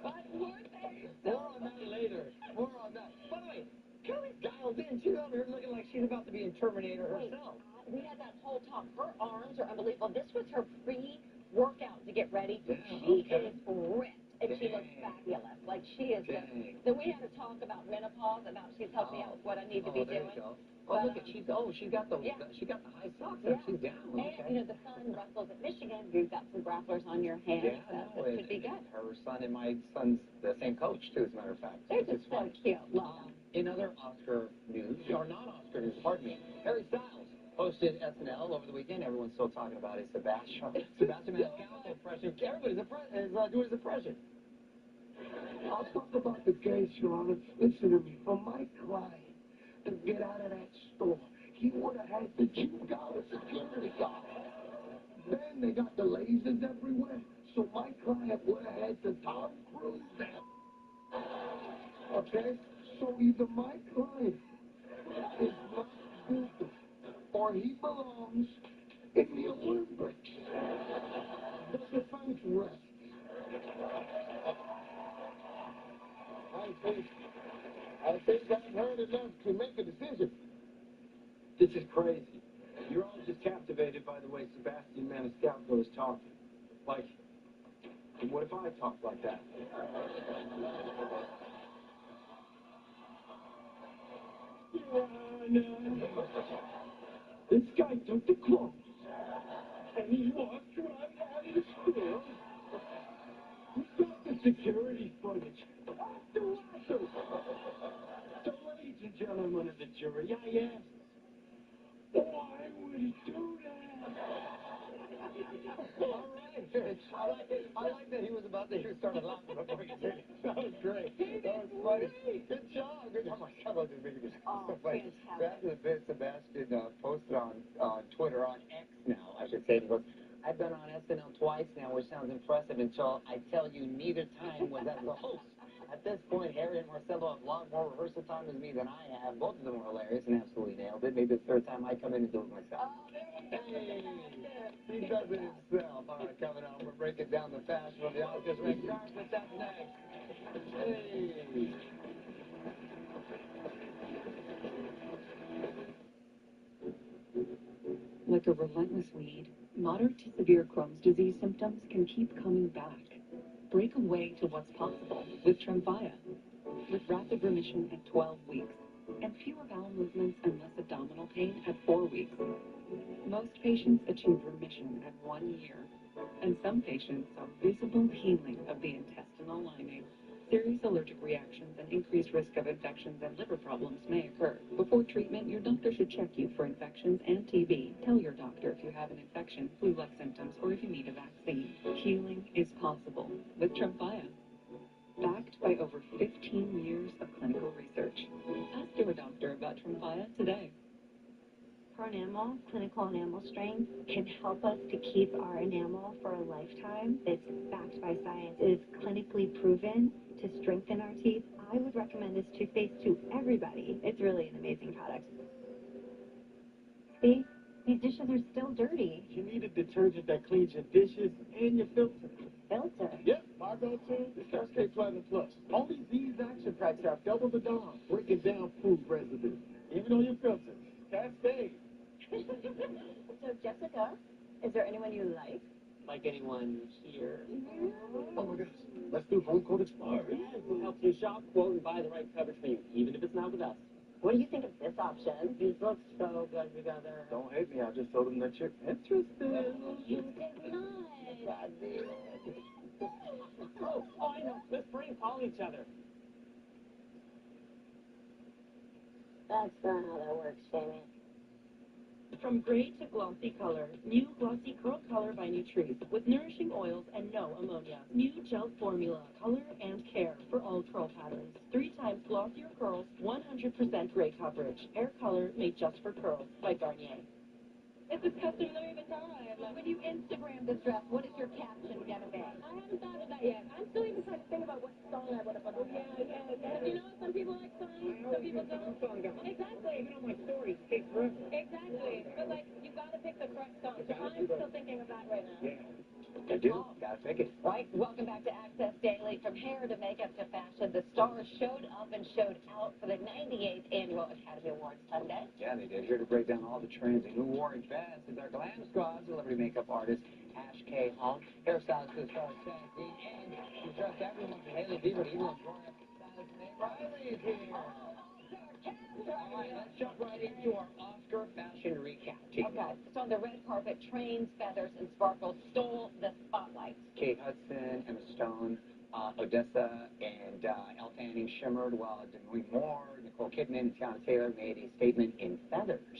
But were they? More on that later. More on that. By the way, Kelly's dialed in. She's over here looking like she's about to be in Terminator herself. We had that whole talk. Her arms are unbelievable. This was her pre-workout to get ready. She is ripped, and she looks fabulous. Like, she is just... Then we had to talk about menopause, about she's helped me out with what I need to be there doing. you go. Oh, look at she got the she got the high socks. Yeah. She's down. And, you know, the son wrestles at Michigan. You've got some grapplers on your hands. Yeah, This could be good. Her son and my son's the same coach, too, as a matter of fact. They're just so cute. Love them. In other Oscar news, or non-Oscar news, pardon me, Harry Styles hosted SNL over the weekend. Everyone's still talking about his Sebastian Maniscalco impression. Everybody's doing his impression. I'll talk about the case, Your Honor. Listen to me. For my client to get out of that store, he would have had to juke out a security guard. Then they got the lasers everywhere, so my client would have had to Tom Cruise them. Okay? So either my client is not guilty, or he belongs in the Olympics. The defense rests. I think I've heard enough to make a decision. This is crazy. You're all just captivated by the way Sebastian Maniscalco is talking. Like, what if I talked like that? Your Honor, this guy took the clothes, and he walked right out of the store. We got the security footage. After. So, ladies and gentlemen of the jury, I ask, why would he do that? All right. I like that he was about to start laughing before he did it. That was great. That was funny. Good job. Good job. I love this video. Oh, But fantastic. back to the bit Sebastian posted on Twitter, on X now, I should say. He goes, I've been on SNL twice now, which sounds impressive until I tell you neither time was as the host. At this point, Harry and Marcelo have a lot more rehearsal time with me than I have. Both of them were hilarious and absolutely nailed it. Maybe the third time I come in and do it myself. Hey, he does it himself. All right, coming up, we're breaking down the fashion of the Oscars. Red carpet, that's next. Hey. Like a relentless weed, moderate to severe Crohn's disease symptoms can keep coming back. Break away to what's possible with Tremfya. With rapid remission at 12 weeks and fewer bowel movements and less abdominal pain at 4 weeks. Most patients achieve remission at 1 year, and some patients saw visible healing of the intestinal lining. Serious allergic reactions and increased risk of infections and liver problems may occur. Before treatment, your doctor should check you for infections and TB. Tell your doctor if you have an infection, flu-like symptoms, or if you need a vaccine. Healing is possible with Tremfya. Backed by over 15 years of clinical research. Ask your doctor about Tremfya today. Pronamel, clinical enamel strain, can help us to keep our enamel for a lifetime. It's backed by science. It is clinically proven to strengthen our teeth. I would recommend this toothpaste to everybody. It's really an amazing product. See? These dishes are still dirty. You need a detergent that cleans your dishes and your filter. Filter? Yep, my go-to is Cascade Platinum Plus. Only these action packs have double the DOM, breaking down food residue, even on your filter. Cascade. So, Jessica, is there anyone you like? like anyone here. Oh my gosh. Let's do Home Court Explorer. Yes, it helps you shop, quote, and buy the right coverage for you, even if it's not with us. What do you think of this option? These look so good together. Don't hate me. I just told them that you're interested. You did not. I did. Oh, I know. Let's prank call each other. That's not how that works, Jamie. From gray to glossy color, new Glossy Curl Color by Nutrice with nourishing oils and no ammonia. New gel formula, color and care for all curl patterns. 3 times glossier curls, 100% gray coverage. Hair color made just for curls by Garnier. It's a custom Louis Vuitton. When you Instagram this dress, what is your caption gonna be? I haven't thought of that yet. I'm still even trying to think about what song I would have put on. Yeah. You know, some people like songs, some people don't. Exactly. Even on my stories, it takes forever. Exactly. But like, you gotta pick the correct song. So I'm still thinking of that right now. Yeah. You do. Gotta pick it. Right. Welcome back to Access Daily. From hair to makeup to fashion, the stars showed up and showed out for the 98th Annual Academy Awards Sunday. Yeah, they did. Here to break down all the trends and who wore it best is our glam squad, celebrity makeup artist Ash K. Hall, hairstylist for the star Sandy, and she's dressed everyone from Haley Bieber to Eva Longoria. Stylist Nate Riley is here. All right, let's jump right into our Oscar fashion recap. Okay, so the red carpet, trains, feathers, and sparkles stole the spotlight. Kate Hudson, Emma Stone, Odessa, and Elle Fanning shimmered, while Demi Moore, Nicole Kidman, and Tiana Taylor made a statement in feathers.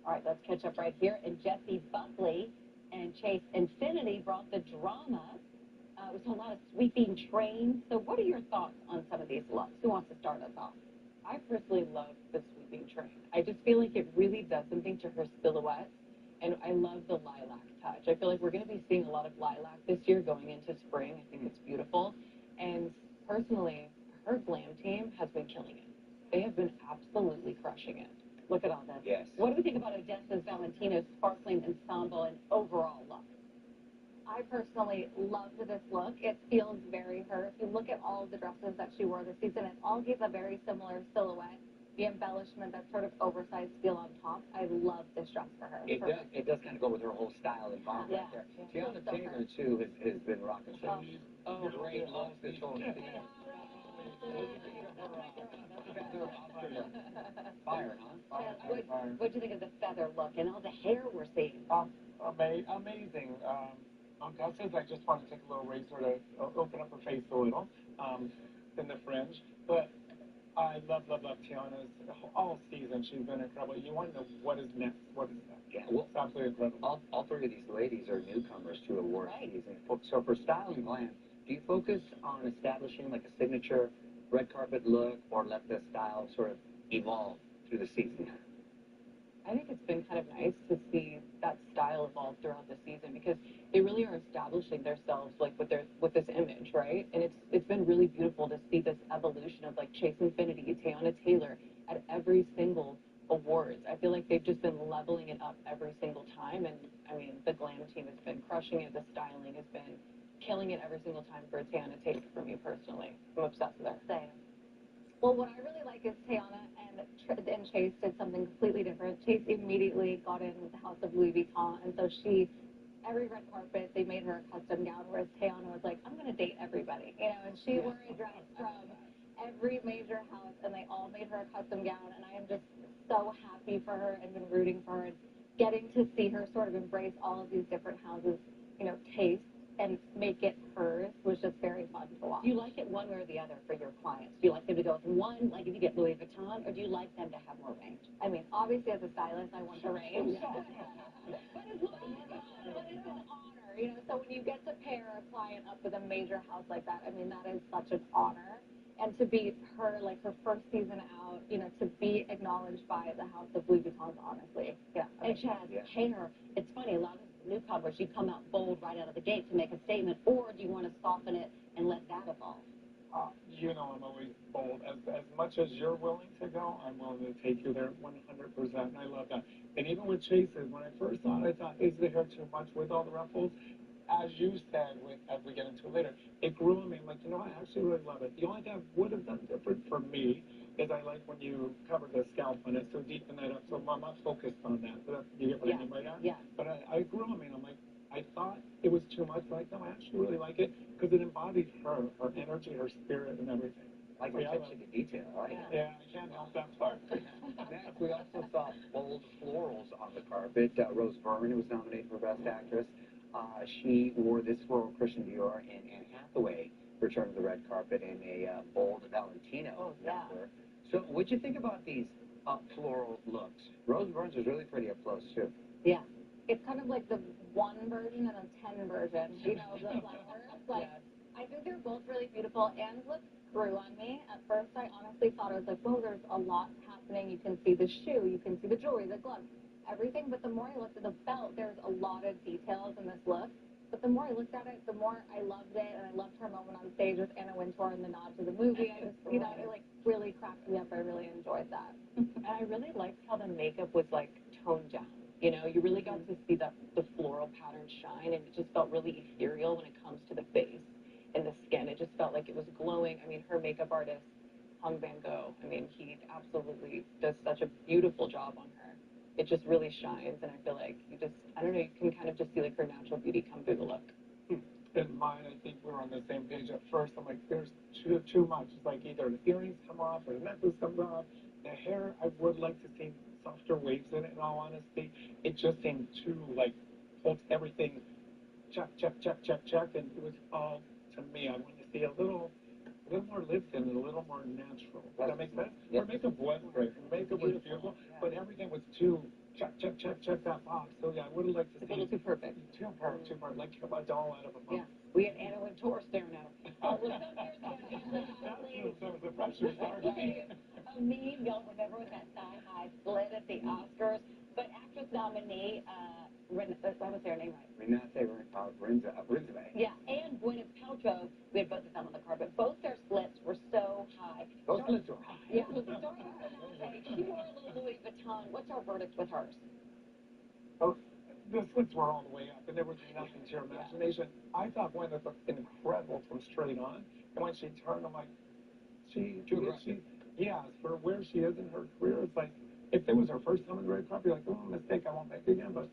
All right, let's catch up right here. And Jessie Buckley and Chase Infinity brought the drama. We saw a lot of sweeping trains. So what are your thoughts on some of these looks? Who wants to start us off? I personally love the sweeping train. I just feel like it really does something to her silhouette, and I love the lilac touch. I feel like we're going to be seeing a lot of lilac this year going into spring. I think it's beautiful. And personally, her glam team has been killing it. They have been absolutely crushing it. Look at all this. Yes. What do we think about Odessa's Valentino's sparkling ensemble and overall look? I personally loved this look. It feels very her. If you look at all of the dresses that she wore this season, it all gives a very similar silhouette. The embellishment, that sort of oversized feel on top. I love this dress for her. It does kind of go with her whole style and vibe right there. Tiana Taylor, too, has been rocking some great looks this whole season. Fire, huh? What do you think of the feather look and all the hair we're seeing? Amazing. On Gus's, I just want to take a little razor to open up her face a little in the fringe. But I love Tiana's all season. She's been incredible. You want to know what is next? What is next? Yeah, well, it's absolutely incredible. All three of these ladies are newcomers to award season. So for style and glam, do you focus on establishing like a signature red carpet look, or let the style sort of evolve through the season? I think it's been kind of nice to see that style evolve throughout the season, because they really are establishing themselves like with this image, right? And it's been really beautiful to see this evolution of like Chase Infinity, Tiana Taylor at every single awards. I feel like they've just been leveling it up every single time, and I mean the glam team has been crushing it. The styling has been killing it every single time for Tiana Taylor. For me personally, I'm obsessed with her. Same. Well, what I really like is Tiana and Chase did something completely different. Chase immediately got in with the House of Louis Vuitton, and so every red carpet, they made her a custom gown, whereas Tiana was like, I'm going to date everybody, and she wore a dress from every major house, and they all made her a custom gown, and I am just so happy for her and been rooting for her, and getting to see her sort of embrace all of these different houses, taste and make it hers was just very fun to watch. Do you like it one way or the other for your clients? Do you like them to go with one, like if you get Louis Vuitton, or do you like them to have more range? I mean, obviously as a stylist, I want the range. But it's an honor, so when you get to pair a client up with a major house like that, I mean, that is such an honor. And to be her, like her first season out, to be acknowledged by the House of Louis Vuitton, honestly. Yeah. And Chaz, hair, it's funny, a lot of newcomers, you come out bold right out of the gate to make a statement, or do you want to soften it and let that evolve? I'm always bold. As much as you're willing to go, I'm willing to take you there 100%, and I love that. And even with Chase's, when I first saw it, I thought, is the hair too much with all the ruffles? As you said, as we get into it later, it grew on me. I'm like, I actually really love it. The only thing I would have done different for me is I like when you cover the scalp on it, so deepen that up. So I'm not focused on that. So you get what I mean by that? Yeah. But I grew on me, and I'm like, I thought it was too much. But like, no, I actually really like it because it embodies her energy, her spirit, and everything. Like the attention to detail. I like it. Yeah, I can't help that part. Next, we also saw bold florals on the carpet. Rose Byrne was nominated for Best Actress. She wore this floral Christian Dior, and Anne Hathaway returned to the red carpet in a bold Valentino number. So what'd you think about these floral looks? Rose Byrne's was really pretty up close, too. Yeah. It's kind of like the 1 version and a 10 version, you know, the flowers. Like, I think they're both really beautiful. Anne's look grew on me. At first, I honestly thought, I was like, whoa, there's a lot happening. You can see the shoe, you can see the jewelry, the gloves, everything. But the more I looked at the belt, there's a lot of details in this look. But the more I looked at it, the more I loved it. And I loved her moment on stage with Anna Wintour and the nod to the movie. I just, you know, it like really cracked me up. I really enjoyed that. And I really liked how the makeup was like toned down. You know, you really got to see the floral pattern shine, and it just felt really ethereal when it comes to the face and the skin. It just felt like it was glowing. I mean, her makeup artist, Hung Van Gogh, I mean, he absolutely does such a beautiful job on her. It just really shines, and I feel like you just, I don't know, you can kind of just see like her natural beauty come through the look. In mine, I think we're on the same page at first. I'm like, there's too much. It's like either the earrings come off or the necklace comes off. The hair, I would like to see softer waves in it, in all honesty. It just seemed too, like, holds everything, check, and it was all, to me, I wanted to see a little more lift in it, a little more natural. Does that make sense? Her makeup was great. Her makeup was beautiful, but everything was too, check that box. So, yeah, I would have liked to see. A little too perfect. Too perfect. Like a doll out of a box. Yeah. We had Anna Wintour staring at him. Well, That was the pressure started. A meme going remember with that thigh-high split at the Oscars. But actress nominee, what was her name right? Renate Rinzai. Yeah, and Gwyneth Paltrow, we had both of them on the carpet. Both their slits were so high. Those slits were high. Yeah, starting with Renate, she wore a little Louis Vuitton. What's our verdict with hers? Oh, the slits were all the way up, and there was nothing to your imagination. I thought Gwyneth looked incredible from straight on, and when she turned, I'm like, yeah, for where she is in her career, it's like, if it was her first time in the red carpet, you're like, oh, mistake, I won't make it again. But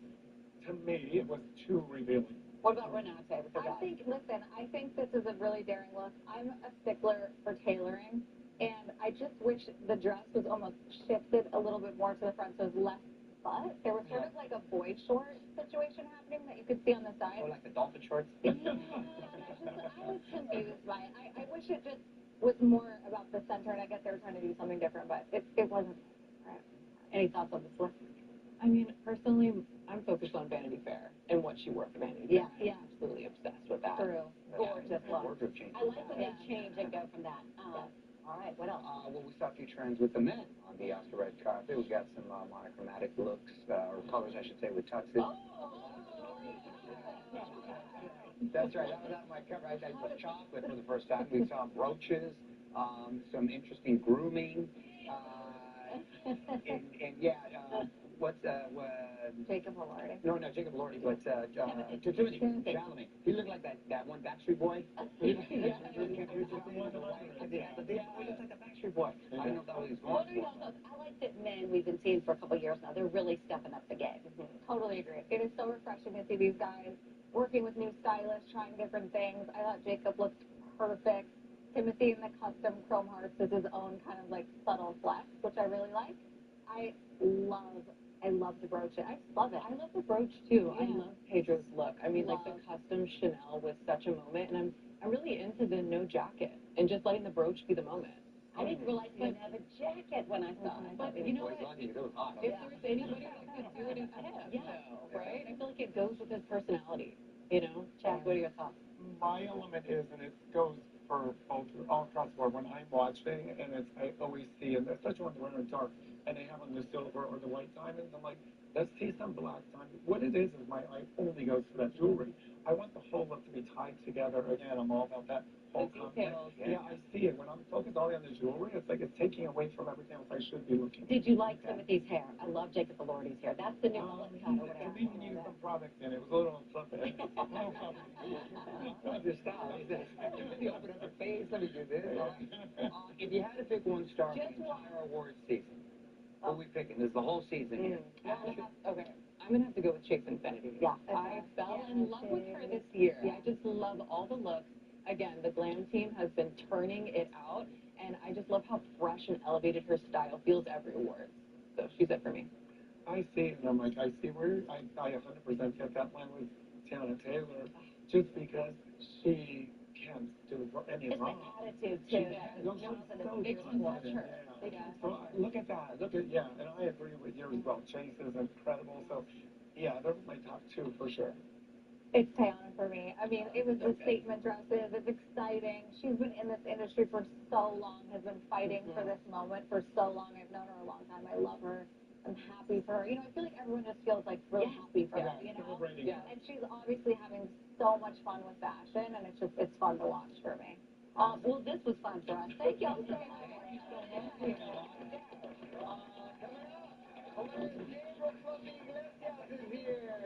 to me, it was too revealing. What about Renate? I think this is a really daring look. I'm a stickler for tailoring, and I just wish the dress was almost shifted a little bit more to the front, so it was less butt. There was sort of like a boy short situation happening that you could see on the side. Oh, like the dolphin shorts? Yeah, I was confused by it. I wish it just was more about the center, and I guess they were trying to do something different, but it wasn't. Right. Any thoughts on this look? I mean, personally, I'm focused on Vanity Fair and what she wore for Vanity Fair. Yeah. I'm absolutely obsessed with that. True. Gorgeous look. Wardrobe change. I like when they change and go from that. All right, what else? Well, we saw a few trends with the men on the Oscar red carpet. We got some monochromatic looks, or colors, I should say, with tuxes. That's right. That was out of my cover. I was chocolate for the first time. We saw brooches, some interesting grooming, and what's Jacob Elordi. No, Jacob Elordi, but Timothy Chalamet. He looked like that one Backstreet Boy. He looks like a Backstreet Boy. I don't know if that was his going for. I like that men we've been seeing for a couple of years now. They're really stepping up the game. Totally agree. It is so refreshing to see these guys working with new stylists, trying different things. I thought Jacob looked perfect. Timothy in the custom chrome hearts is his own kind of like subtle flex, which I really like. I love the brooch. I love it. I love the brooch too. Yeah. I love Pedro's look. I mean, like the custom Chanel was such a moment, and I'm really into the no jacket and just letting the brooch be the moment. I didn't realize he didn't have a jacket when I saw it. But you know what? If there's anybody that could do it, it's him. Yeah. Right? I feel like it goes with his personality. You know? Jack, what are your thoughts? My element is, and it goes for all across the board, when I'm watching, and I always see, and especially when they're wearing dark, and they have on the silver or the white diamonds, I'm like, let's see some black diamonds. What it is my eye only goes to that jewelry. I want the whole look to be tied together. Again, I'm all about that whole concept. Yeah, I see it. When I'm focused only on the jewelry, it's like it's taking away from everything else I should be looking at. Did you like Timothy's hair? I love Jacob Elordi's hair. That's the new mullet cut or whatever. At least he used some product in it. It was a little fluffy. Your style. Timothy opened up your face. Let me do this. If you had to pick one star for the entire award season, what are we picking? There's the whole season here. Okay. I'm going to have to go with Chase Infinity. Yeah. I fell in love with her this year. I just love all the looks. Again, the glam team has been turning it out, and I just love how fresh and elevated her style feels every award. So she's it for me. I see, and I'm like, I see where I 100% get that one with Tiana Taylor, just because she can't do any wrong. It's the attitude, too. They crush her. So look at that. And I agree with you as well. Chase is incredible. So, yeah, they're my top two for sure. It's Tiana for me. I mean, it was the statement dresses. It's exciting. She's been in this industry for so long, has been fighting for this moment for so long. I've known her a long time. I love her. I'm happy for her. You know, I feel like everyone just feels like really happy for her, you know? And she's obviously having so much fun with fashion, and it's fun to watch for me. Well, this was fun for us. Thank y'all so much.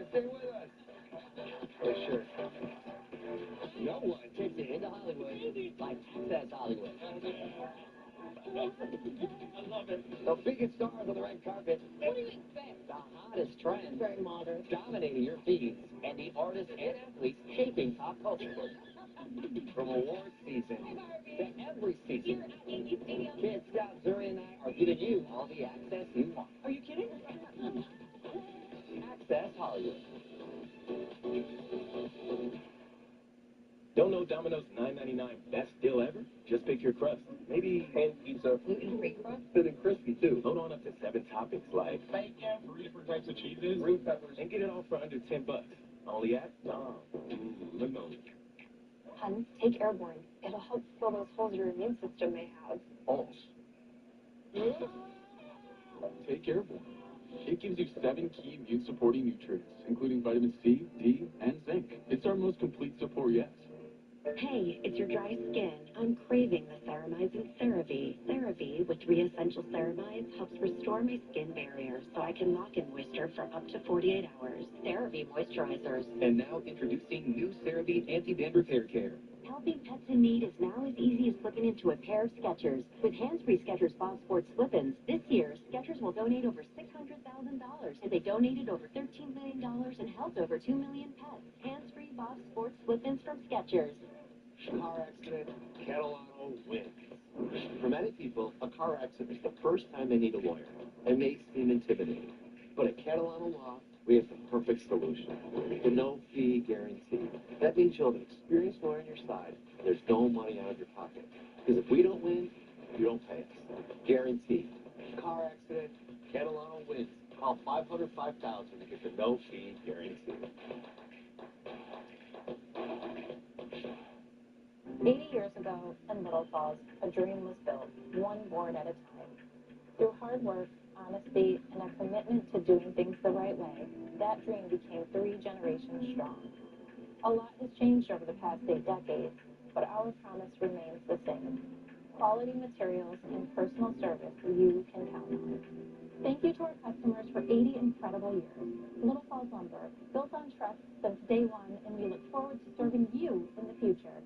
Stay with us. For sure. No one takes it into Hollywood like Access Hollywood. I love it. The biggest stars on the red carpet. What do you expect? The hottest trends. Very modern. Dominating your feeds. And the artists and athletes shaping pop culture. From award season to every season. Kid Scott, Zuri, and I are giving you all the access you want. Are you kidding? Access Hollywood. Don't know Domino's $9.99 best deal ever? Just pick your crust. Maybe hand pizza, gluten-free crust, thin and crispy too. Load on up to 7 toppings like bacon, 3 different types of cheeses, green peppers, and get it all for under $10. Only at Dom's. Hun, take Airborne. It'll help fill those holes your immune system may have. Holes. Take Airborne. It gives you 7 key immune-supporting nutrients, including vitamin C, D, and zinc. It's our most complete support yet. Hey, it's your dry skin. I'm craving the ceramizing CeraVe. CeraVe, with 3 essential ceramides, helps restore my skin barrier so I can lock in moisture for up to 48 hours. CeraVe moisturizers. And now introducing new CeraVe Anti-Dandruff Hair Care. Helping pets in need is now as easy as slipping into a pair of Skechers. With hands-free Skechers Bob Sports slip-ins, this year, Skechers will donate over $600,000, and they donated over $13 million and helped over 2 million pets. Hands-free Bob Sports slip-ins from Skechers. Car accident, Catalano wins. For many people, a car accident is the first time they need a lawyer, and may seem intimidating. But at Catalano Law, we have the perfect solution. The no-fee guarantee. That means you'll have an experienced lawyer on your side, and there's no money out of your pocket. Because if we don't win, you don't pay us. Guaranteed. Car accident, Catalano wins. Call 505,000 to get the no-fee guarantee. 80 years ago in Little Falls, a dream was built, one board at a time. Through hard work, honesty, and a commitment to doing things the right way, that dream became 3 generations strong. A lot has changed over the past 8 decades, but our promise remains the same. Quality materials and personal service you can count on. Thank you to our customers for 80 incredible years. Little Falls Lumber, built on trust since day one, and we look forward to serving you in the future.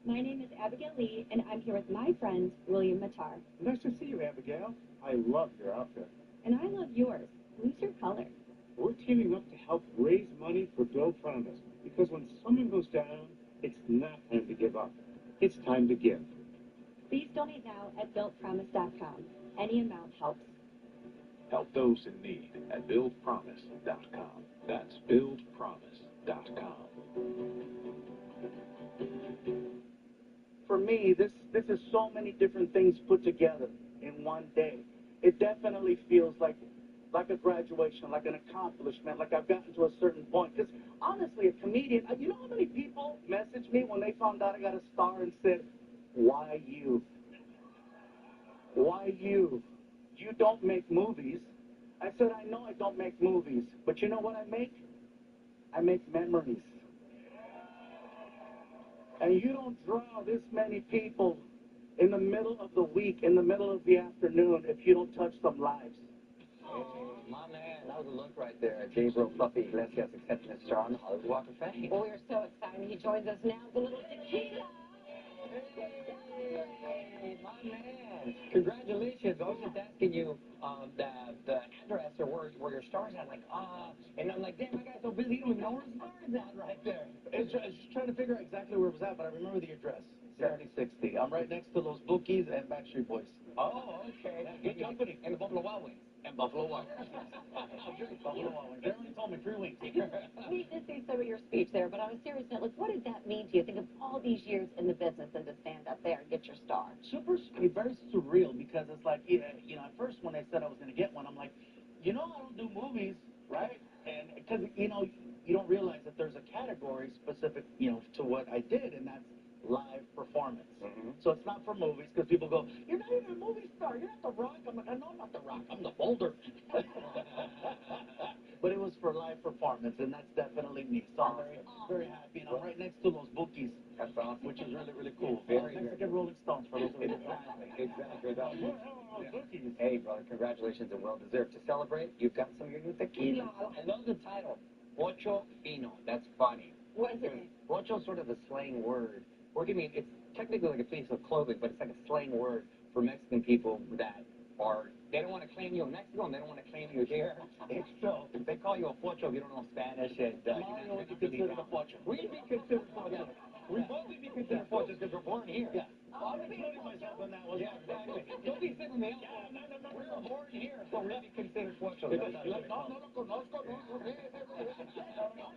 My name is Abigail Lee, and I'm here with my friend, William Matar. Nice to see you, Abigail. I love your outfit. And I love yours. Who's your color? We're teaming up to help raise money for Bill Promise, because when someone goes down, it's not time to give up. It's time to give. Please donate now at BuiltPromise.com. Any amount helps. Help those in need at BuildPromise.com. That's BuildPromise.com. For me, this is so many different things put together in one day. It definitely feels like a graduation, like an accomplishment, like I've gotten to a certain point. Because honestly, a comedian, you know how many people messaged me when they found out I got a star and said, why you? Why you? You don't make movies. I said, I know I don't make movies, but you know what I make? I make memories. And you don't draw this many people in the middle of the week, in the middle of the afternoon, if you don't touch some lives. Hey, my man, that was a look right there. Gabriel Fluffy Iglesias accepting a star on the Hollywood Walk of Fame. Well, we are so excited. He joins us now with a little tequila. Hey, my man. Congratulations. I was just asking you the address or where your star's at. Like, and I'm like, damn, my guy's so busy, he don't even know where his star's at right there. It's just trying to figure out exactly where it was at, but I remember the address. 7060. I'm right next to those Bookies and Backstreet Boys. Oh, okay. Good company. And the Buffalo Wild Wings. And Buffalo Wild Wings. Buffalo Wild Wings. They only told me 3 weeks. Neat to see some of your speech there, but on a serious note, like, what did that mean to you? Think of all these years in the business and to stand up there and get your star. Super, very surreal because it's like, you know, at first when they said I was going to get one, I'm like, I don't do movies, right? And because, you don't realize that there's a category specific, to what I did, and that's live performance. So it's not for movies because people go, you're not even a movie star, you're not The Rock. I'm like, no, I'm not The Rock, I'm the Boulder. But it was for live performance, and that's definitely me. So I'm very, very happy, and I'm right next to those Bookies. That's awesome. Which is really, really cool. Very, Mexican Rolling Stones for those of you. Exactly. Hey, brother, congratulations and well deserved. To celebrate, you've got some of your new tequila. I love the title, Ocho Vino. That's funny. What is it? Ocho is sort of a slang word. Or give me, it's technically like a piece of clothing, but it's like a slang word for Mexican people that they don't want to claim you in Mexico and they don't want to claim you here. So they call you a pocho if you don't know Spanish. And Mario would be considered a pocho. We'd be considered pochos. We both would be considered pochos because we're born here. Yeah. I'm including myself in that one. Yeah, exactly. Don't be sitting me out. No. We were born here, so we'd be considered pochos. No lo conozco, no.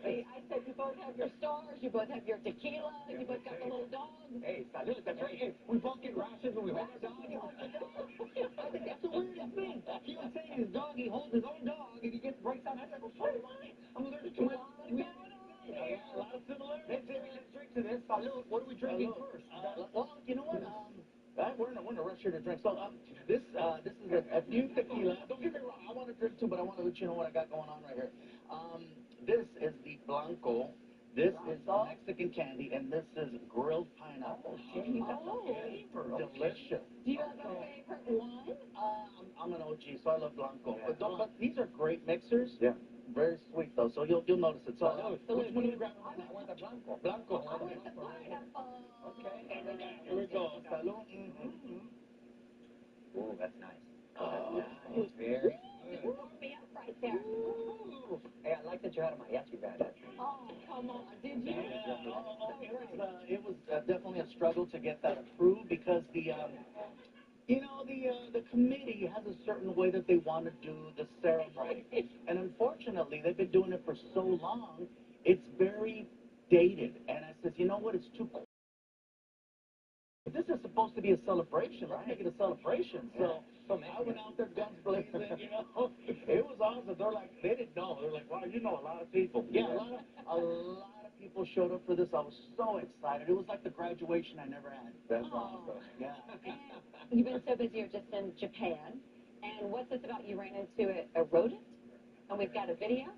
See, I said you both have your stars, you both have your tequila, you both got the little dog. Hey, salud, that's right. Hey, we both get rashes when we hold our dog. I think that's the weirdest thing. He was saying his dog, he holds his own dog, and he gets breaks out. I said, well, so do I. I'm allergic to my dog. A lot of similarities. Let's drink to this. Salud. What are we drinking first? Well, you know what? We're in a rush here to drink. So this is a new tequila. Don't get me wrong. I want to drink too, but I want to let you know what I got going on right here. This is the Blanco. This is Mexican candy, and this is grilled pineapple. Delicious. Do you have a favorite one? I'm an OG, so I love Blanco. But these are great mixers. Yeah. Very sweet though, so you'll notice it. So which one are you grabbing right now? I want the Blanco. I want the pineapple. Okay. Here we go. Salud. Ooh, that's nice. That's very good. Warm me up right there. Hey, I like that you had a mariachi band. Oh, come on. Did you? It was definitely a struggle to get that approved because the committee has a certain way that they want to do the ceremony, and unfortunately, they've been doing it for so long, it's very dated. And I said, you know what? It's too. This is supposed to be a celebration. Let's make it a celebration. So I went out there guns blazing. It was awesome. They're like, they didn't know. They're like, wow, you know a lot of people. Yeah, a lot of people showed up for this. I was so excited. It was like the graduation I never had. That's awesome. Yeah. You've been so busy. You're just in Japan. And what's this about? You ran into a rodent, and we've got a video.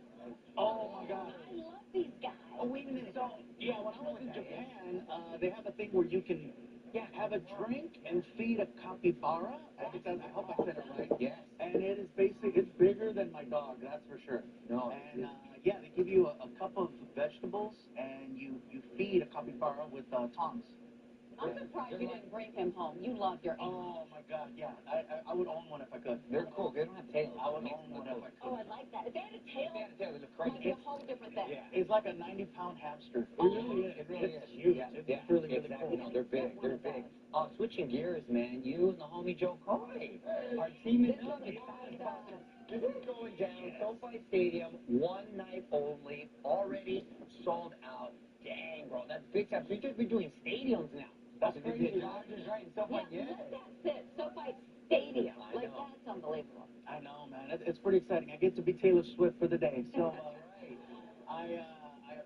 Oh my God. I love these guys. Oh, wait a minute. So, yeah, when I was in Japan, they have a thing where you can have a drink and feed a capybara. I hope I said it right. Yes. And it is it's bigger than my dog, that's for sure. No. And they give you a cup of vegetables, and you feed a capybara with tongs. I'm surprised you didn't bring him home. You love your animals. Oh my God, yeah. I would own one if I could. They're cool. They don't have tails. I would own one if I could. Oh, I like that. If they had a tail, They look it crazy. might be a whole different thing. Yeah, it's like a 90-pound hamster. It really is. It's huge. Yeah, It's really, really exactly. cool. No, they're big. Switching gears, man. You and the homie Joe Coy are teaming up. Excited about this. This is going down. SoFi Stadium, one night only, already sold out. Dang, bro, that's big time. So you just be doing stadiums now. That's crazy. Dodgers, right? And SoFi, Let that sit. SoFi Stadium. Like, that's unbelievable. I know, man. It's pretty exciting. I get to be Taylor Swift for the day. So I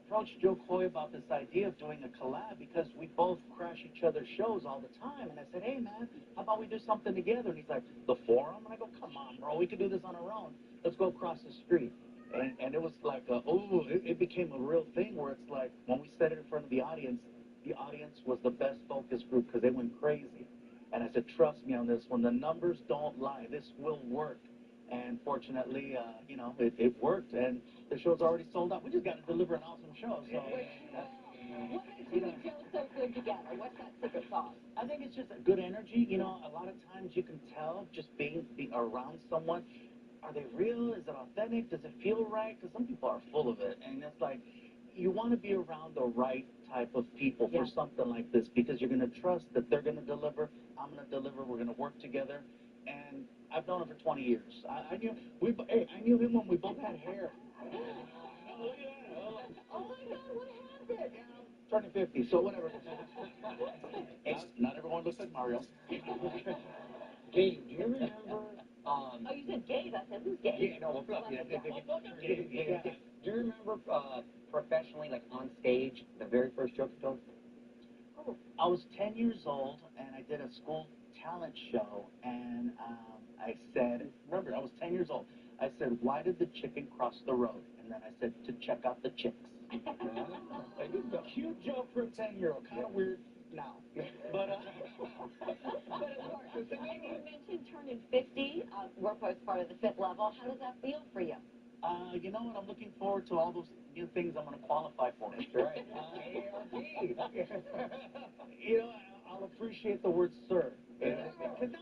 approached Joe Coy about this idea of doing a collab because we both crash each other's shows all the time. And I said, hey, man, how about we do something together? And he's like, the Forum? And I go, come on, bro. We could do this on our own. Let's go across the street. And it was like, it became a real thing where it's like when we said it in front of the audience was the best focus group because they went crazy. And I said, trust me on this one. The numbers don't lie. This will work. And fortunately, it worked. And the show's already sold out. We just got to deliver an awesome show. So What makes you and Joe so good together? What's that secret sauce? I think it's just a good energy. You know, a lot of times you can tell just being around someone. Are they real? Is it authentic? Does it feel right? Because some people are full of it, and it's like you want to be around the right type of people for something like this because you're going to trust that they're going to deliver. I'm going to deliver. We're going to work together, and I've known him for 20 years. I knew I knew him when we both had hair. Oh my God, what happened? Turning 50, so whatever. Not everyone looks like Mario. Gabe, do you remember? Oh, you said Gabe. I said, who's Gabe? Yeah, no, well, yeah. Do you remember professionally, like on stage, the very first joke you told? Oh, I was 10 years old, and I did a school talent show, and I said, remember, I was 10 years old. I said, why did the chicken cross the road? And then I said, to check out the chicks. A cute joke for a 10-year-old. Kind of weird now. But And you mentioned turning 50. We're both part of the fit level. How does that feel for you? You know what? I'm looking forward to all those new things I'm going to qualify for. That's right. You know, I'll appreciate the word sir. Because now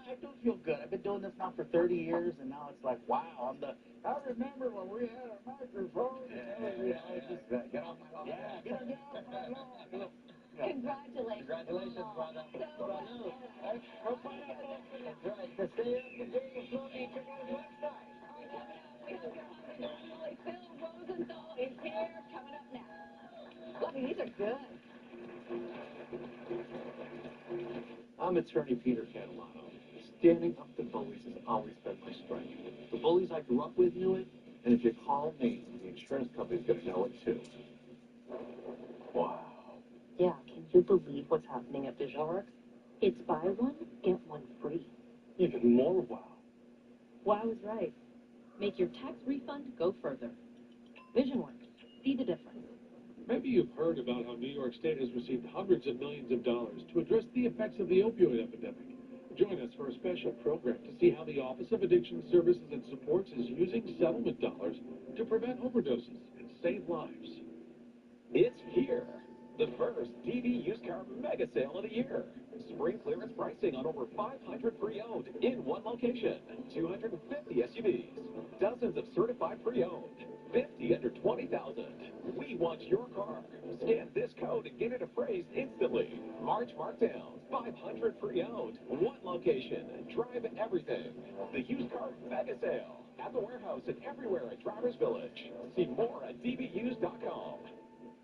I do feel good. I've been doing this now for 30 years, and now it's like, wow, I remember when we had a microphone. Get off my lawn. Get off my lawn. Congratulations. Congratulations, brother. So, That's right. To stay up to date with Floaty, check out his website. we have your husband, normally Phil Rosenthal, is here. Coming up now. Look, these are good. I'm attorney Peter Catalano. Standing up to bullies has always been my strength. The bullies I grew up with knew it, and if you call me, the insurance company's going to know it too. Wow. Yeah, can you believe what's happening at VisionWorks? It's buy one, get one free. Even more wow. Wow is right. Make your tax refund go further. VisionWorks. See the difference. Maybe you've heard about how New York State has received hundreds of millions of dollars to address the effects of the opioid epidemic. Join us for a special program to see how the Office of Addiction Services and Supports is using settlement dollars to prevent overdoses and save lives. It's here. The first DD used car mega sale of the year. Spring clearance pricing on over 500 pre-owned in one location. 250 SUVs. Dozens of certified pre-owned. 50 under 20,000. We want your car. Scan this code and get it appraised instantly. March markdowns. 500 pre-owned. One location. Drive everything. The used car mega sale. At the warehouse and everywhere at Drivers Village. See more at dbused.com.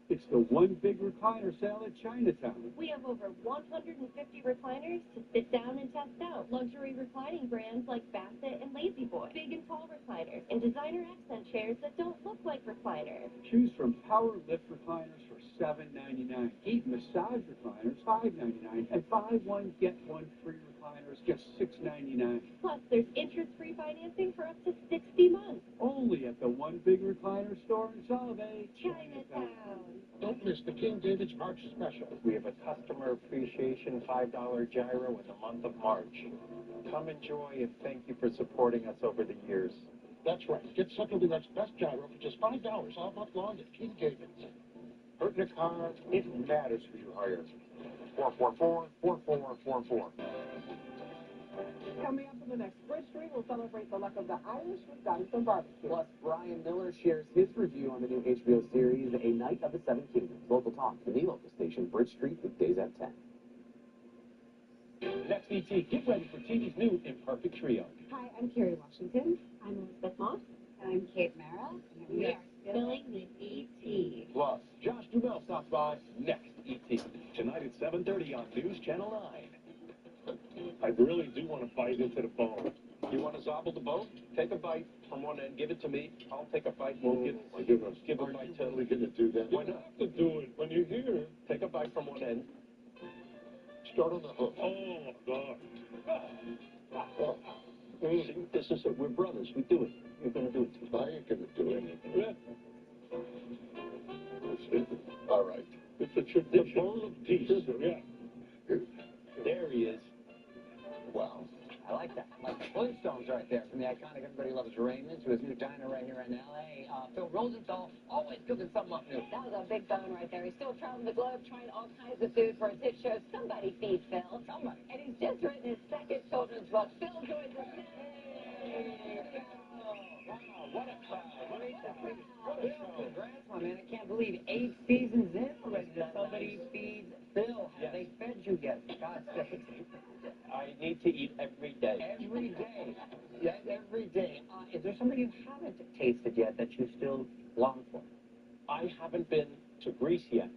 It's the one big recliner sale at Chinatown. We have over 150 recliners to sit down and test out. Luxury reclining brands like Bassett and Lazy Boy. Big and tall recliners and designer accent chairs that don't look like recliners. Choose from power lift recliners for $7.99, heat massage recliners $5.99, and buy one get one free recliners just $6.99. Plus, there's interest-free financing for up to 60 months. Only at the one big recliner store in Solvay, Chinatown. Don't miss the King David's March special. We have a customer appreciation $5 gyro in the month of March. Come enjoy and thank you for supporting us over the years. That's right. Get Central New York's best gyro for just $5 all month long at King David's. Hurting a car, it matters who you hire. 444-4444. Coming up in the next Bridge Street, we'll celebrate the luck of the Irish with Dinosaur Barbecue. Plus, Brian Miller shares his review on the new HBO series, A Night of the Seven Kingdoms. Local talk, the local station, Bridge Street, weekdays at 10. Next ET, get ready for TV's new Imperfect Trio. Hi, I'm Kerry Washington. I'm Elizabeth Moss. And I'm Kate Mara. And we are filling the ET. Plus, Josh Duhamel stops by next ET. Tonight at 7:30 on News Channel 9. I really do want to bite into the bone. You want to zobble the bone? Take a bite from one end, give it to me. I'll take a bite. We'll give a bite to... Are you really going to do that? Why not? You have to do it when you're here. Take a bite from one end. Start on the hook. Oh, God. See, this is it. We're brothers. We do it. You're going to do it too. I ain't going to do it. Yeah. All right. It's a tradition. The bone of peace. Yeah. There he is. Wow. I like that. Like the Flintstones right there from the iconic Everybody Loves Raymond to his new diner right here in L.A. Phil Rosenthal, always good. cooking something up new. That was a big bone right there. He's still traveling the globe trying all kinds of food for his hit show, Somebody Feed Phil. Somebody. And he's just written his second children's book. Phil joins us now. What a crowd. What a show. Congrats, my man. I can't believe 8 seasons in already. Somebody feeds Phil. Have they fed you yet? God sakes. I need to eat every day. Every day. Yes, every day. Is there something you haven't tasted yet that you still long for? I haven't been to Greece yet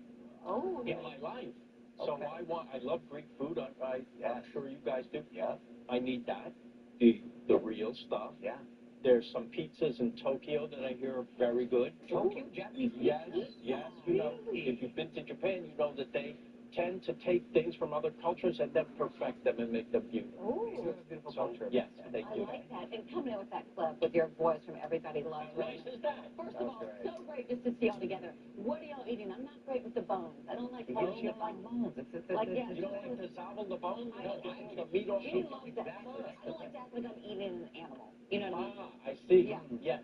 Oh. in my life. So Okay. I love Greek food. I'm sure you guys do. Yeah. I need that. The real stuff. Yeah. There's some pizzas in Tokyo that I hear are very good. Tokyo, Japanese Yes, pizza? yes. You know, if you've been to Japan, you know that they tend to take things from other cultures and then perfect them and make them beautiful. It's a beautiful So, culture. yes, they I do. like that. And coming in with that clip with your voice from Everybody Loves How nice Raymond. is that? First of all, so great just to see y'all together. What are y'all eating? I'm not great with the bones. I don't like You bones. don't like bones. Like, yeah, You don't like to zobble the bone? I don't like the meat off He the loves that. I don't like to act like I'm eating an animal. You know what I mean? I see. Yeah. Yes.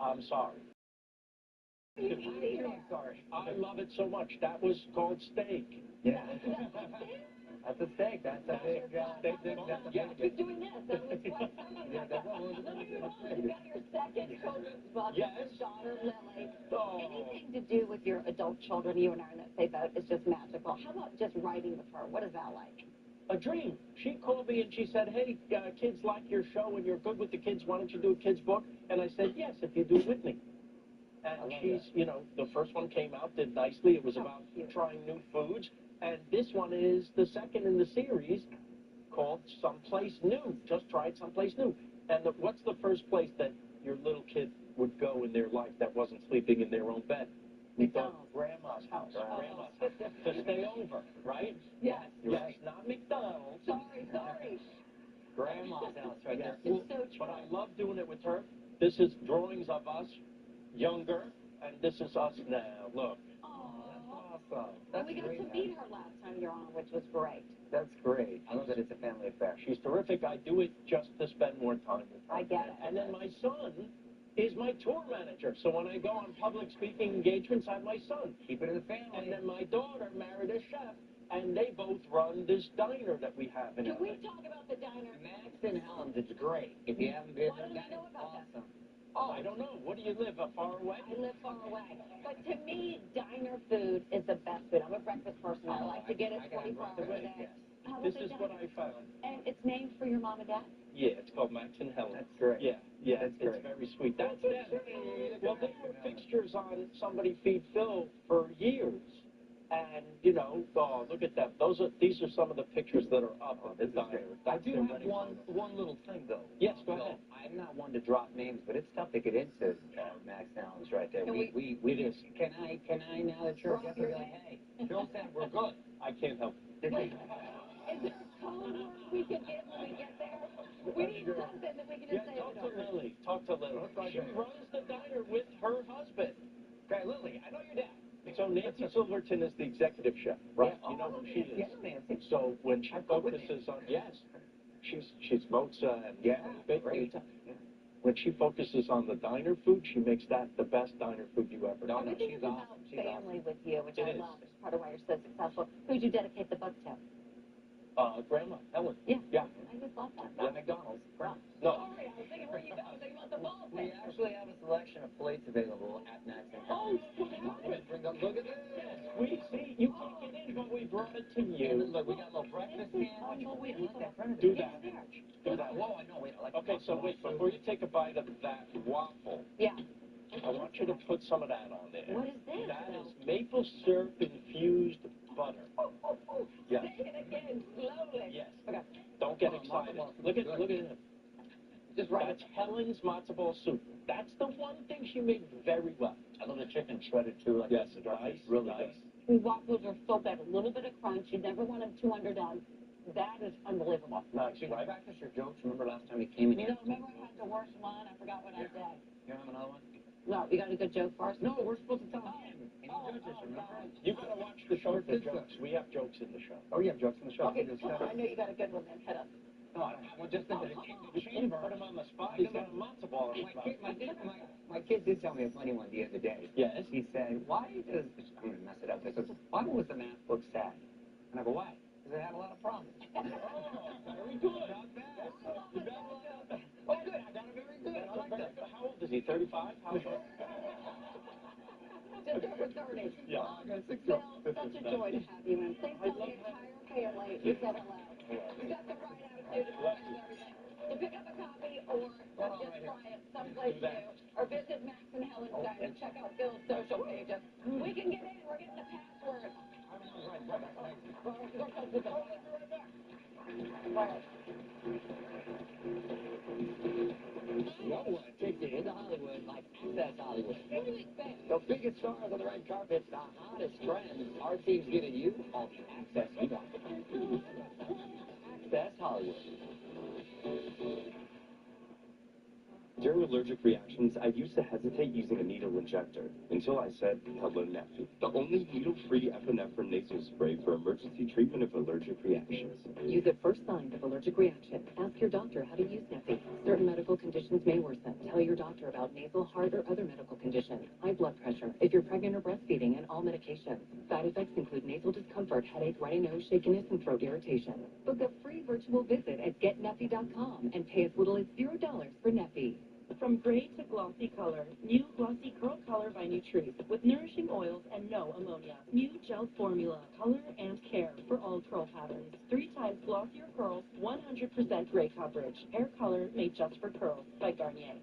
I'm sorry. You eating there? Sorry. I love it so much. That was called steak. Yeah. That's a steak. That's a big, Steak. that's a Yeah. Keep doing this. That was what. Yeah, that's what Let me move on. You got your second children's book. Yes. Your daughter Lily. Oh. Anything to do with your adult children, you and I are in that same boat, is just magical. How about just writing with her? What is that like? A dream. She called me and she said, hey, kids like your show and you're good with the kids. Why don't you do a kid's book? And I said, yes, if you do it with me. And she's, the first one came out, did nicely. It was about trying new foods. And this one is the second in the series called Someplace New. Just tried Someplace New. And what's the first place that your little kid would go in their life that wasn't sleeping in their own bed? McDonald's. Grandma's house. Grandma's house. To stay over, right? Yes. Yes, not McDonald's. Sorry. Grandma's house right there. It's so true. But I love doing it with her. This is drawings of us younger, and this is us now. Look. Awesome. And we got to meet her last time you're on, which was great. That's great. I love that it's a family affair. She's terrific. I do it just to spend more time with her. I get it. And then my son is my tour manager. So when I go on public speaking engagements, I have my son. Keep it in the family. And then my daughter married a chef, and they both run this diner that we have in Can we LA. talk about the diner? Max and Helens, it's great. If you haven't been Why don't there, I know about that? awesome. Oh, I don't know. What do you live? Far away? I live far away. But to me, diner food is the best food. I'm a breakfast person. I like to get it 24 hours a day. How This about is the what diner? I found. And it's named for your mom and dad? Yeah, it's called Max and Helen. That's great. Yeah, That's it's great. very sweet. That's them. Well, they were fixtures on Somebody Feed Phil for years. And, look at them. These are some of the pictures that are up at the diner. I do have one little thing, though. Yes, go ahead. I'm not one to drop names, but it's tough to get into Max and Helens right there. We just, can I now that you're a guest, be like, hey, Phil said we're good. I can't help Is there a code word we could get when we get there? We need something that we can just say. Talk to Lily. Talk to Lily. She runs the diner with her husband. Okay, Lily, I know your dad. So Nancy Silverton is the executive chef, right? You know who she is. Yes, Nancy. So when she focuses on she's Mozart and bakery. When she focuses on the diner food, she makes that the best diner food you ever. No, she's about family with you, which I love. It's part of why you're so successful. Who'd you dedicate the book to? Grandma Helen. Yeah. I just love that. The McDonald's. No. Sorry, I was thinking where you go. I was thinking about the ball. We actually have a selection of plates available at Max and Helens. Look at this. We see you can't get in, but we brought it to you. And look, we got a little breakfast sandwich. Oh, wait, look at that. Do that. Do that. Whoa, I know. Wait, I like Okay, so wait, before you take a bite of that waffle, yeah, I want you to put some of that on there. What is this? That is maple syrup infused butter. Yes. Say it again, slowly. Yes. Okay. Don't get excited. Look at him. Just right. That's Helen's matzo ball soup. That's the one thing she made very well. I love the chicken shredded too. Like yes, nice, really nice. These waffles are so good. A little bit of crunch. You never want them too underdone. That is unbelievable. Nice, Should right? you practice your jokes? Remember last time you came in here? Remember I had the worst one? I forgot what I said. You have another one? No, you got a good joke first? No, we're supposed to tell him. And he judges, remember? You gotta watch the show for jokes. We have jokes in the show. Oh, you have jokes in the show. Okay, I know you got a good one then. Head up. No, I don't have one. Just in the chamber. Put him on the spot. He's got a matzo ball in his mouth. My My kid did tell me a funny one the other day. Yes? He said, why does, I'm going to mess it up. He says, why was the math book sad? And I go, why? Because it had a lot of problems. Very good. Not bad. You got a lot. Oh, good. I got it very good. I like that. How old is he? 35? How old? Just over 30. Yeah. Bill, such a joy to have you in. Please tell the entire family you said hello. You've got the right attitude and professional everything. So pick up a copy or just try it someplace new. Or visit Max and Hellenstein and check out Bill's social pages. We can get in. We're getting the password. No one takes you into Hollywood like Access Hollywood. What do you expect? The biggest stars on the red carpet, the hottest trends. Our team's giving you all the access you want. Access Hollywood. During allergic reactions, I used to hesitate using a needle injector until I said hello Neffy, the only needle-free epinephrine nasal spray for emergency treatment of allergic reactions. Use at first sign of allergic reaction. Ask your doctor how to use Neffy. Certain medical conditions may worsen. Tell your doctor about nasal, heart, or other medical conditions. High blood pressure, if you're pregnant or breastfeeding, and all medications. Side effects include nasal discomfort, headache, runny nose, shakiness, and throat irritation. Book a free virtual visit at getneffy.com and pay as little as $0 for Neffy. From gray to glossy color, new Glossy Curl Color by Nutrice with nourishing oils and no ammonia. New gel formula, color and care for all curl patterns. 3 times glossier curls, 100% gray coverage. Hair color made just for curls by Garnier.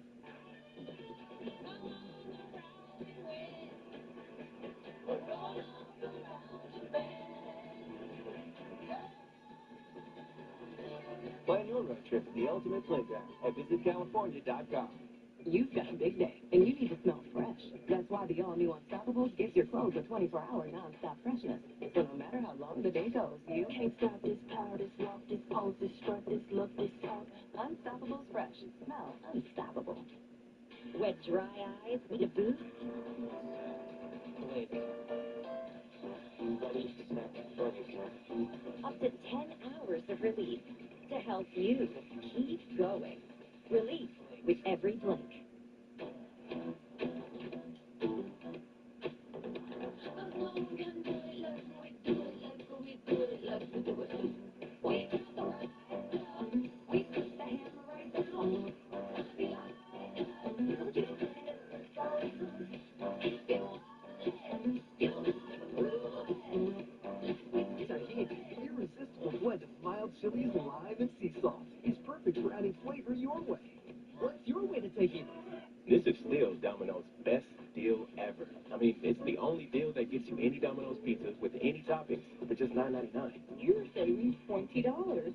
Plan your road trip at the ultimate playground at visitcalifornia.com. You've got a big day, and you need to smell fresh. That's why the all-new Unstoppables gives your clothes a 24-hour non-stop freshness. So no matter how long the day goes, you can't stop this power, this walk, this pose, this strut, this look, this talk. Unstoppables fresh. Smell unstoppable. Wet, dry eyes with a boost? Ladies. Ready, set, ready. Up to 10 hours of relief to help you keep going. Relief with every blink. It's a handy, irresistible blend of mild chilies, lime, and sea salt. It's perfect for adding flavor your way. What's your way to take it? This is still Domino's best deal ever. I mean, it's the only deal that gets you any Domino's pizza with any toppings for just $9.99. You're saving $20.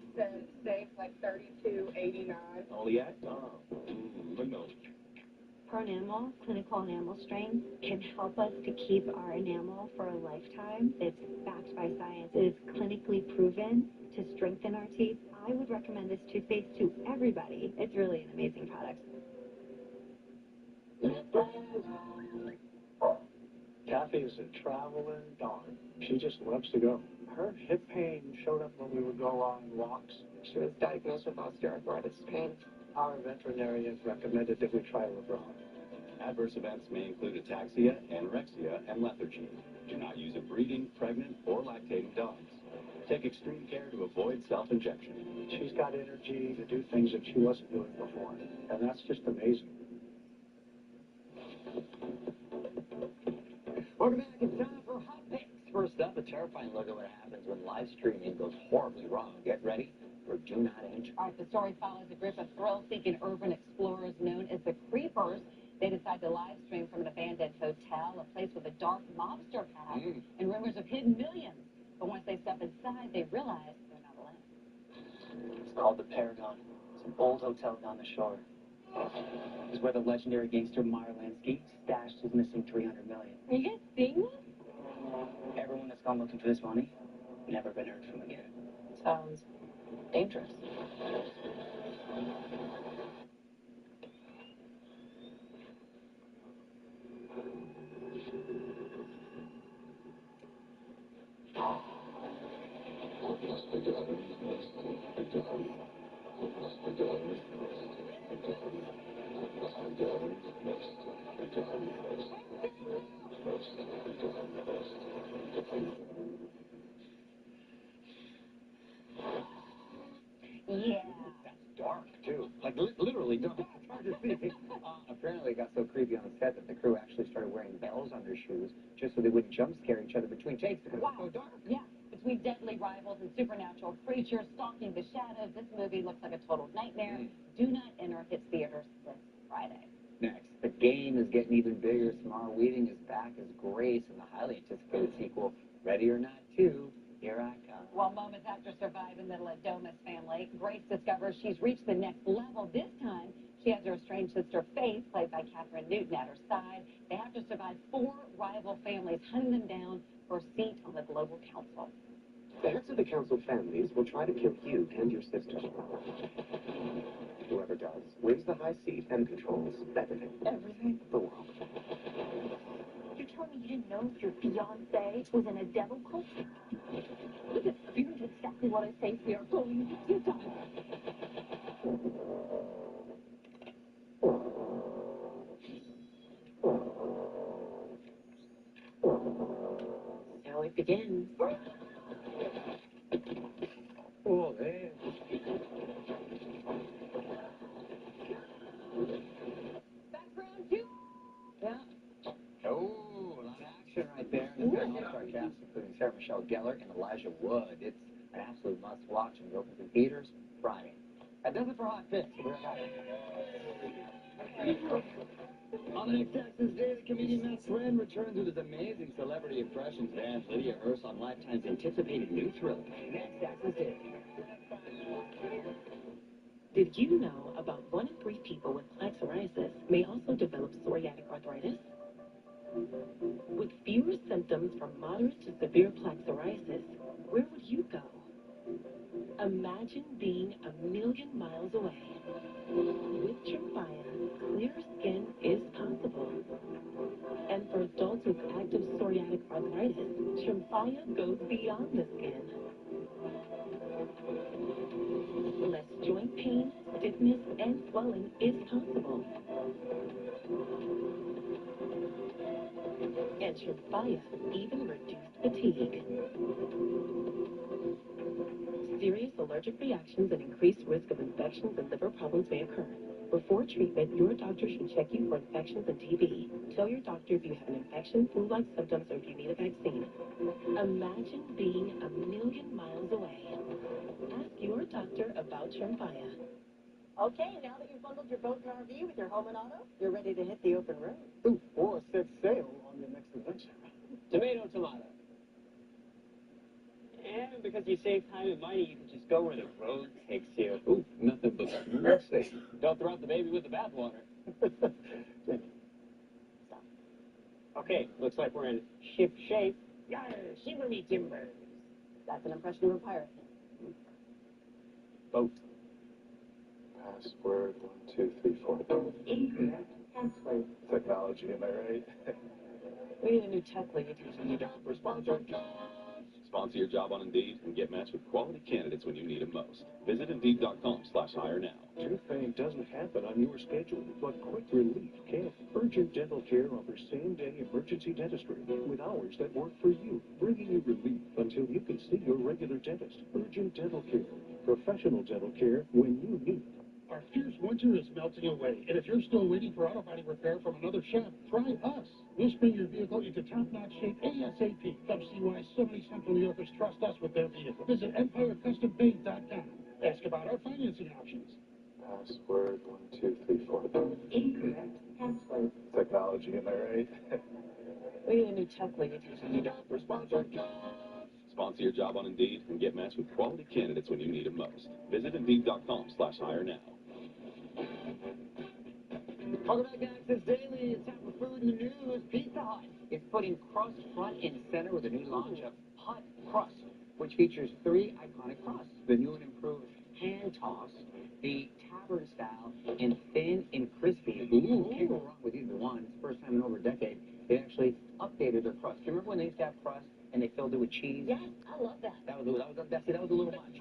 Save like $32.89. Only at no. Per enamel, clinical enamel strain can help us to keep our enamel for a lifetime. It's backed by science. It is clinically proven to strengthen our teeth. I would recommend this toothpaste to everybody. It's really an amazing product. Kathy is a traveling dog. She just loves to go. Her hip pain showed up when we would go on walks. She was diagnosed with osteoarthritis pain. Our veterinarian recommended that we try Lebron. Adverse events may include ataxia, anorexia, and lethargy. Do not use a breeding, pregnant, or lactating dogs. Take extreme care to avoid self-injection. She's got energy to do things that she wasn't doing before, and that's just amazing. Welcome back. It's time for Hot Picks. First up, a terrifying look at what happens when live streaming goes horribly wrong. Get ready for Do Not Enter. All right, the story follows a group of thrill-seeking urban explorers known as the Creepers. They decide to live stream from an abandoned hotel, a place with a dark mobster past and rumors of hidden millions. But once they step inside, they realize they're not alone. It's called the Paragon. It's an old hotel down the shore. It's where the legendary gangster Meyer Lansky stashed his missing $300 million. Are you guys seeing this? Everyone that's gone looking for this money, never been heard from again. Sounds dangerous. Yeah. That's dark, too. Like, literally dark. It's hard to see. Apparently, it got so creepy on the set that the crew actually started wearing bells on their shoes just so they wouldn't jump scare each other between takes because it was so dark. Yeah. Between deadly rivals and supernatural creatures stalking the shadows, this movie looks like a total nightmare. Do not enter hits theaters this Friday. Next, the game is getting even bigger. Samara Weaving is back as Grace in the highly anticipated sequel, Ready or Not 2. Here I come. While moments after surviving the Ladomas family, Grace discovers she's reached the next level. This time, she has her estranged sister Faith, played by Catherine Newton, at her side. They have to survive 4 rival families hunting them down for a seat on the global council. The heads of the council families will try to kill you and your sisters. Whoever does wins the high seat and controls everything. Everything? The world. You're telling me you didn't know your fiancé was in a devil cult? Look at you do exactly what I say. We are going to die. So it begins. Oh, man. Background 2. Yeah. Oh, a lot of action right there. It's got an all-star cast, including Sarah Michelle Gellar and Elijah Wood. It's an absolute must-watch and it opens in theaters Friday. That does it for Hot Fix. We're back. On the next Texas Day, the comedian Matt Friend returns with his amazing celebrity impressions band Lydia Hurst on Lifetime's anticipated new thriller. Next Texas Day. Did you know about 1 in 3 people with plaque psoriasis may also develop psoriatic arthritis? With fewer symptoms from moderate to severe plaque psoriasis, where would you go? Imagine being 1,000,000 miles away. With Tremfya, clear skin is possible. And for adults with active psoriatic arthritis, Tremfya goes beyond the skin. Less joint pain, stiffness, and swelling is possible. And Tremfya even reduced fatigue. Serious allergic reactions and increased risk of infections and liver problems may occur. Before treatment, your doctor should check you for infections and TB. Tell your doctor if you have an infection, flu-like symptoms, or if you need a vaccine. Imagine being 1,000,000 miles away. Ask your doctor about Tremfya. Okay, now that you've bundled your boat and RV with your home and auto, you're ready to hit the open road. Ooh, or set sail on your next adventure. Tomato, tomato. And because you save time and money, you can just go where the road takes you. Ooh, nothing but mercy. Don't throw out the baby with the bathwater. Stop. Okay, looks like we're in ship shape. Yar, shiver me timbers. That's an impression of a pirate. Boat. Password 1, 2, 3, 4. Incorrect password. Technology, am I right? We need a new tech lead. For sponsor. Sponsor your job on Indeed and get matched with quality candidates when you need them most. Visit Indeed.com/hire now. Tooth pain doesn't happen on your schedule, but quick relief can. Urgent Dental Care offers same-day emergency dentistry with hours that work for you, bringing you relief until you can see your regular dentist. Urgent Dental Care. Professional dental care when you need it. Our fierce winter is melting away, and if you're still waiting for auto body repair from another shop, try us. We'll spring your vehicle into top-notch shape ASAP. Come see why so many Central New Yorkers trust us with their vehicle. Visit EmpireCustomPaint.com. Ask about our financing options. Password 1, 2, 3, 4. Incorrect password. Technology, am I right? We need a new tech lead. For sponsor. Sponsor your job on Indeed and get matched with quality candidates when you need them most. Visit Indeed.com/hire now. Welcome back to Access Daily. It's time for food in the news. Pizza Hut is putting crust front and center with a new launch of Hut Crust, which features 3 iconic crusts: the new and improved hand toss, the tavern style, and thin and crispy. Ooh, can't go wrong with either one. It's the first time in over a decade They actually updated their crust. Do you remember when they used to have crust and they filled it with cheese? Yes, I love that. That was a little much. Are you That was a little like much.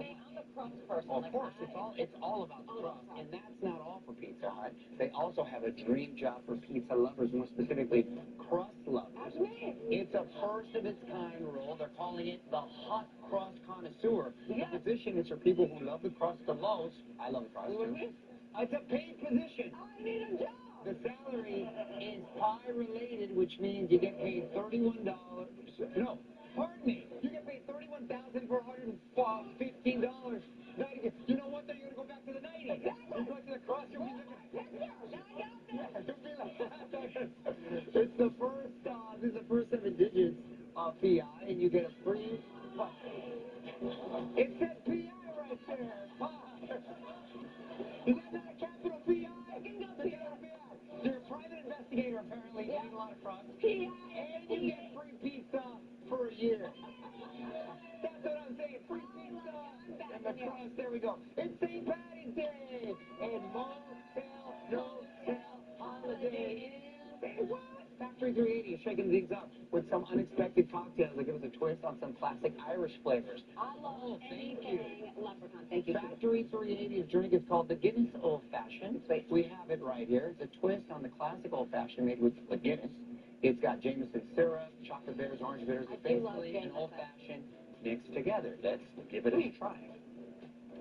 me? I'm a crust person. Well, of Like, course, it's all about the crust, and that's not all for Pizza Hut. They also have a dream job for pizza lovers, more specifically crust lovers. That's me. It's a first of its kind role. They're calling it the hot crust connoisseur. Yeah. The position is for people who love the crust the most. I love the crust too. It's a paid position. I need a job. The salary is pie related, which means you get paid $31. No, pardon me. You get paid $31,415. You know what? Then you're gonna go back to the 90s. You go to the cross. You'll be looking. Don't be like that. It's the first. This is the first 7 digits of PI, and you get a free. It says PI right there. Is that not a capital PI? You're a private investigator, apparently. You eat a lot of crust. And you get free pizza for a year. That's what I'm saying. Free pizza and the crust. There we go. It's St. Patty's Day. And Motel, No Tell Holiday Inn. What? Factory 380 is shaking things up with some unexpected cocktails that give us a twist on some classic Irish flavors. I love anything leprechaun. Thank you. Factory 380's drink is called the Guinness Old Fashioned. We have it right here. It's a twist on the classic Old Fashioned made with the Guinness. It's got Jameson syrup, chocolate bitters, orange bitters. It's basically an Old Fashioned mixed together. Let's give it a try.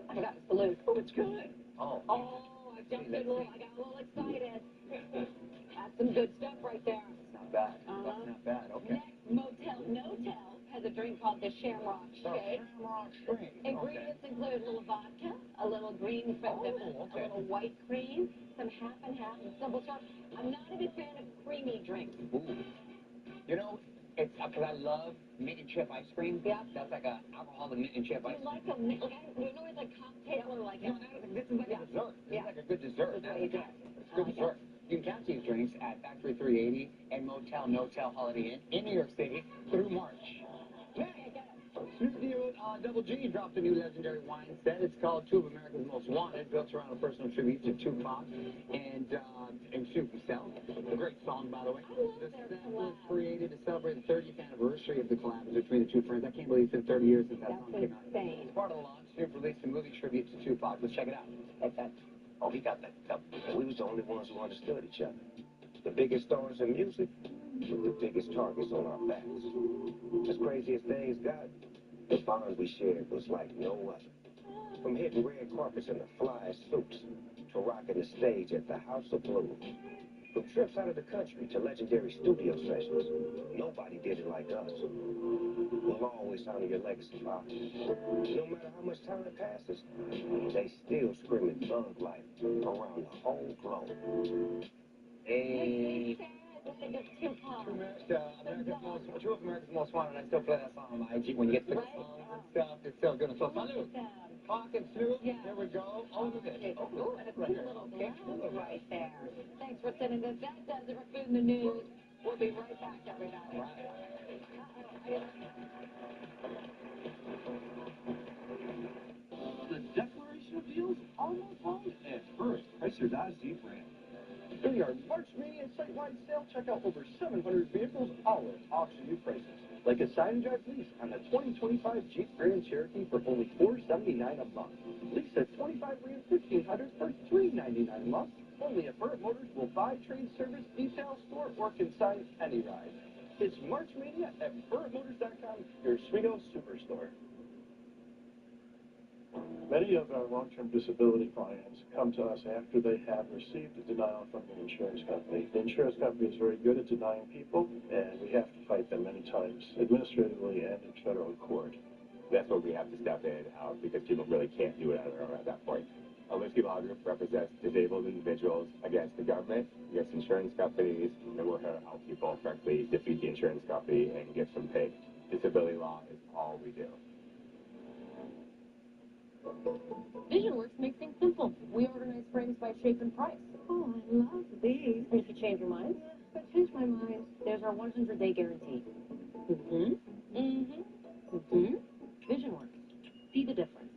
I got a salute. Oh, it's good. Oh, I jumped in a little. I got a little excited. That's some good stuff right there. Not bad. That's not bad. Okay. Next, Motel No Tell has a drink called the Shamrock Shake. Shamrock Shake. Ingredients include a little vodka, a little green pepper, a little white cream, some half and half, and simple syrup. I'm not a big fan of creamy drinks. Ooh. You know, it's because I love mint and chip ice cream. Yeah. That's like a alcoholic mint and chip ice cream. You like a mint? Like, you know, it's like cocktail or like No, this is like a dessert. This is like a good dessert. That's what you do. It's good dessert. You can catch these drinks at Factory 380 and Motel No Tell Holiday Inn in New York City through March. Snoop Dogg, Double G dropped a new legendary wine set. It's called Two of America's Most Wanted, built around a personal tribute to Tupac and Snoop himself. A great song, by the way. The set was created to celebrate the 30th anniversary of the collab between the two friends. I can't believe it's been 30 years since that song came out. As part of the launch, Snoop released a movie tribute to Tupac. Let's check it out. Oh, he got that. We was the only ones who understood each other. The biggest stars in music with the biggest targets on our backs. As crazy as things got, the bond we shared was like no other. From hitting red carpets in the flyest suits to rocking the stage at the House of Blues. From trips out of the country to legendary studio sessions, nobody did it like us. We'll always honor your legacy, Bob. No matter how much time passes, they still screaming thug life around the whole globe. Hey. Two of America's Most Wanted. I still play that song on my IG when you get to the songs and stuff. It's still good. So salute. Pac and Snoop. Here we go. Oh, look at it. Oh, and a cute little glass right there. Thanks for sending this. That does it for Food in the News. We'll be right back, everybody. The declaration of deals almost home at first. Chrysler Dodge Jeep Ram. During our March Mania site-wide sale, check out over 700 vehicles, all at auction new prices. Like a sign and drive lease on the 2025 Jeep Grand Cherokee for only $479 a month. Lease a 25 Ram 1500 for $399 a month. Only at Burt Motors will buy, trade, service, detail, store, or consign any ride. It's March Mania at BurtMotors.com, your Oswego superstore. Many of our long-term disability clients come to us after they have received a denial from their insurance company. The insurance company is very good at denying people, and we have to fight them many times, administratively and in federal court. That's where we have to step in because people really can't do it on their own at that point. Linsky Law Group represents disabled individuals against the government, against insurance companies, and we're here to help people, frankly, defeat the insurance company and get some pay. Disability law is all we do. VisionWorks makes things simple. We organize frames by shape and price. Oh, I love these. And if you change your mind? Yeah, if I change my mind. There's our 100-day guarantee. VisionWorks. See the difference.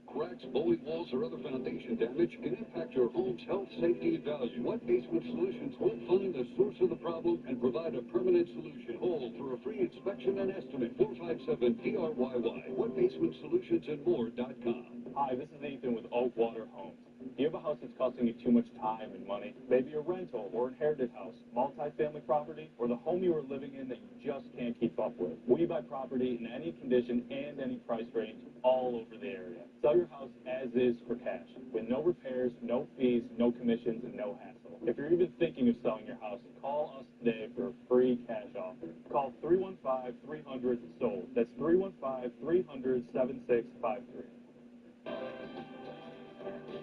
Cracks, bowing walls, or other foundation damage can impact your home's health, safety, and value. What Basement Solutions will find the source of the problem and provide a permanent solution. Call for a free inspection and estimate. 457-PRYY. WhatBasementSolutionsandMore.com. Hi, this is Ethan with Oak Water Homes. Do you have a house that's costing you too much time and money? Maybe a rental or inherited house, multi-family property, or the home you are living in that you just can't keep up with. We buy property in any condition and any price range all over the area. Sell your house as is for cash, with no repairs, no fees, no commissions, and no hassle. If you're even thinking of selling your house, call us today for a free cash offer. Call 315-300-SOLD. That's 315-300-7653.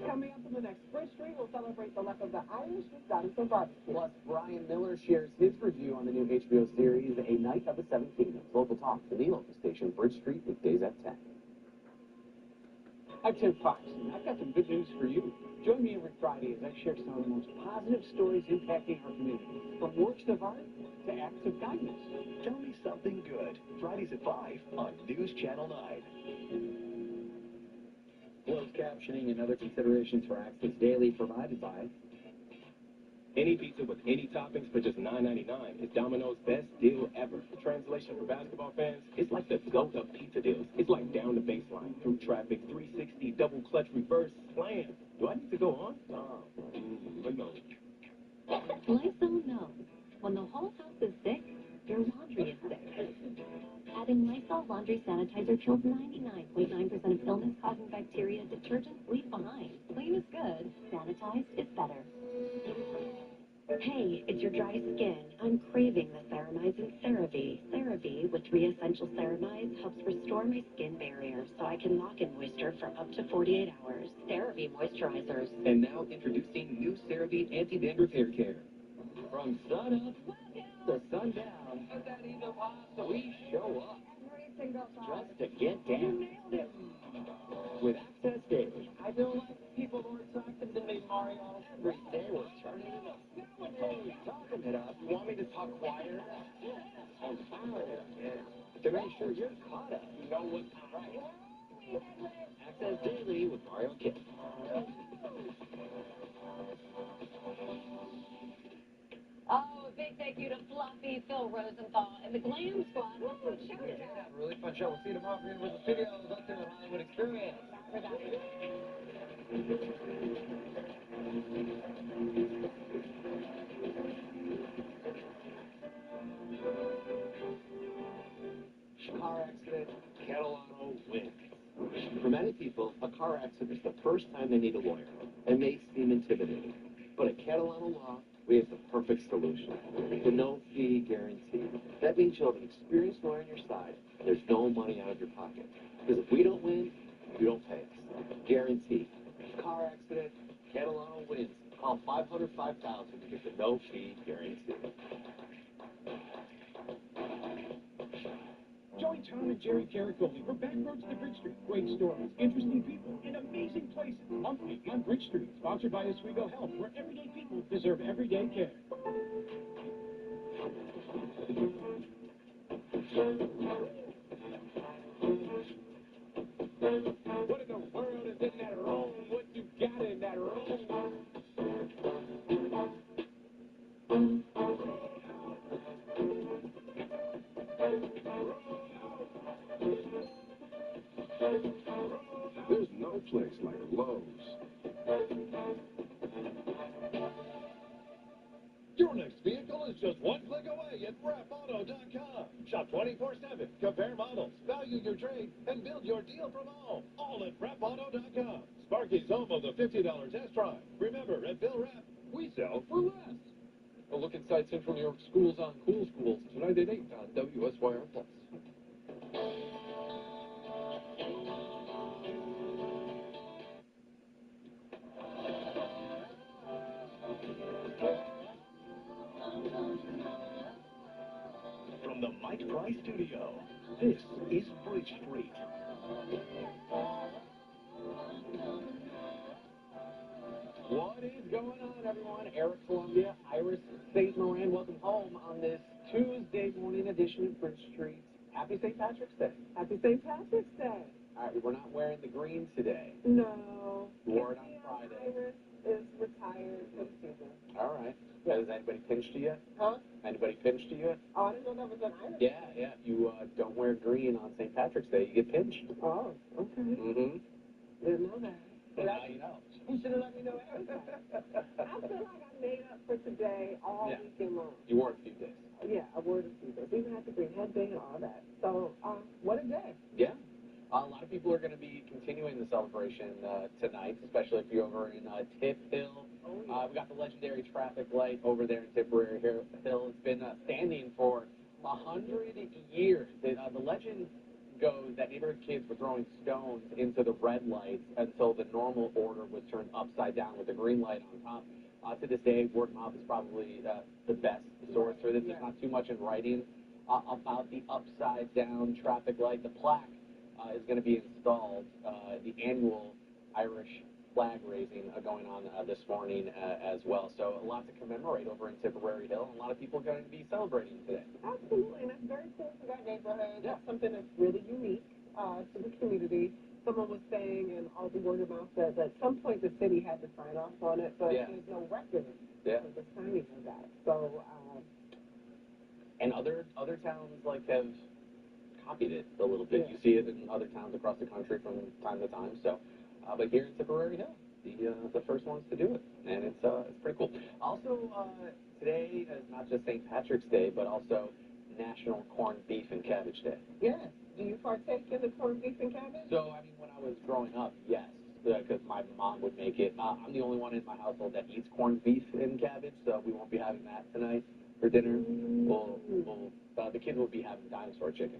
Coming up in the next Bridge Street, we'll celebrate the luck of the Irish with Dinosaur Barbecue. Plus, Brian Miller shares his review on the new HBO series, A Night of the Seven Kingdoms. Local talk for the local station, Bridge Street, weekdays at 10. I'm Tim Fox, and I've got some good news for you. Join me every Friday as I share some of the most positive stories impacting our community, from works of art to acts of kindness. Tell me something good. Fridays at 5 on News Channel 9. Closed captioning and other considerations for Access Daily provided by Any pizza with any toppings for just $9.99 is Domino's best deal ever. The translation for basketball fans, it's like the GOAT of pizza deals. It's like down the baseline, through traffic, 360, double clutch reverse, slam. Do I need to go on? But no. Lysol knows when the whole house is sick, your laundry is sick. Adding Lysol laundry sanitizer kills 99.9% of illness-causing bacteria detergents leave behind. Clean is good. Sanitized is better. Hey, it's your dry skin. I'm craving the ceramizing CeraVe. CeraVe, with 3 essential ceramides, helps restore my skin barrier so I can lock in moisture for up to 48 hours. CeraVe moisturizers. And now introducing new CeraVe Anti-Dandruff Hair Care. From sun up to sundown, we show up just to get down. With Access Daily, I feel like people who are attracted to me, Mario. every day we're turning it up. Talking it up. You want me to talk quieter? And louder? Yeah. To make sure you're caught up. You know what's right. Access Daily with Mario Kid. Oh, a big thank you to Fluffy, Phil Rosenthal, and the Glam Squad. What a fun show today. really fun show. We'll see you tomorrow for Universal Studios, Ultimate Hollywood Experience. Bye, everybody. Car accident, Catalano wins. For many people, a car accident is the first time they need a lawyer and may seem intimidating. But at Catalano Law, we have the perfect solution. The no-fee guarantee. That means you'll have an experienced lawyer on your side, and there's no money out of your pocket. Because if we don't win, you don't pay us. Guaranteed. Car accident, Catalano wins. Call 500-5000 to get the no-fee guarantee. Join Tom and Jerry Caricoli for Backroads to Bridge Street. Great stories, interesting people, and amazing places. Monthly on Bridge Street. Sponsored by Oswego Health, where everyday people deserve everyday care. What in the world is in that room? What you got in that room? There's no place like Lowe's. Your next vehicle is just one click away at RepAuto.com. Shop 24/7, compare models, value your trade, and build your deal from home. All at RepAuto.com. Sparky's home of the $50 test drive. Remember, at Bill Rep, we sell for less. A look inside Central New York schools on Cool Schools tonight at 8 on WSYR Plus. From the Mike Price Studio, this is Bridge Street. What is going on, everyone? Eric Columbia, Iris St. Moran, welcome home on this Tuesday morning edition of Bridge Street. Happy St. Patrick's Day. Happy St. Patrick's Day. All right, we're not wearing the green today. No. We wore it on Friday. Iris. is retired for the season. All right. Has anybody pinched you yet? Huh? Anybody pinched you yet? Oh, I didn't know that was an item. Yeah. If you don't wear green on St. Patrick's Day, you get pinched. Oh, okay. Mm-hmm. Didn't know that. So now you know. You should have let me know everything. I feel like I made up for today all weekend long. You wore it a few days. Yeah, I wore it a few days. Even had the green headband and all that. So, what a day. Yeah. A lot of people are going to be continuing the celebration tonight, especially if you're over in Tip Hill. We got the legendary traffic light over there in Tipperary Hill. It's been standing for 100 years. The legend goes that neighborhood kids were throwing stones into the red lights until the normal order was turned upside down with the green light on top. To this day, word of mouth is probably the best source for this. There's not too much in writing about the upside down traffic light. The plaque is going to be installed. The annual Irish flag raising going on this morning as well. So a lot to commemorate over in Tipperary Hill. And a lot of people are going to be celebrating today. Absolutely, and that's very cool for that neighborhood. That's something that's really unique to the community. Someone was saying, and all the word of mouth says, at some point the city had to sign off on it, but there's no record of the signing of that. So, and other towns have copied it a little bit. You see it in other towns across the country from time to time. So, but here in Tipperary Hill, the first ones to do it, and it's pretty cool. Also, today is not just St. Patrick's Day, but also National Corned Beef and Cabbage Day. yes. Do you partake in the corned beef and cabbage? So, I mean, when I was growing up, yes, because my mom would make it. I'm the only one in my household that eats corned beef and cabbage, so we won't be having that tonight for dinner. The kids will be having dinosaur chicken,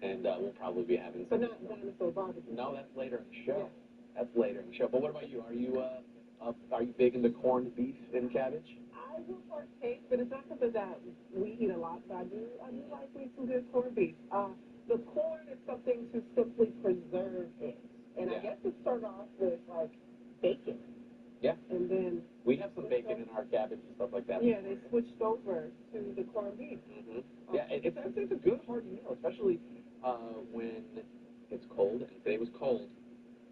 and we'll probably be having But not dinosaur barbecue. No, that's later in the show. That's later in the show. But what about you? Are you big into corned beef and cabbage? I will partake, but it's not something that we eat a lot. But I do like me some good corned beef. The corn is something to simply preserve it, and I guess it started off with like bacon. Yeah. And then we have some bacon in our cabbage and stuff like that. Yeah, they switched over to the corned beef. Mm-hmm. Yeah, it's a good hearty meal, especially when it's cold. And today was cold.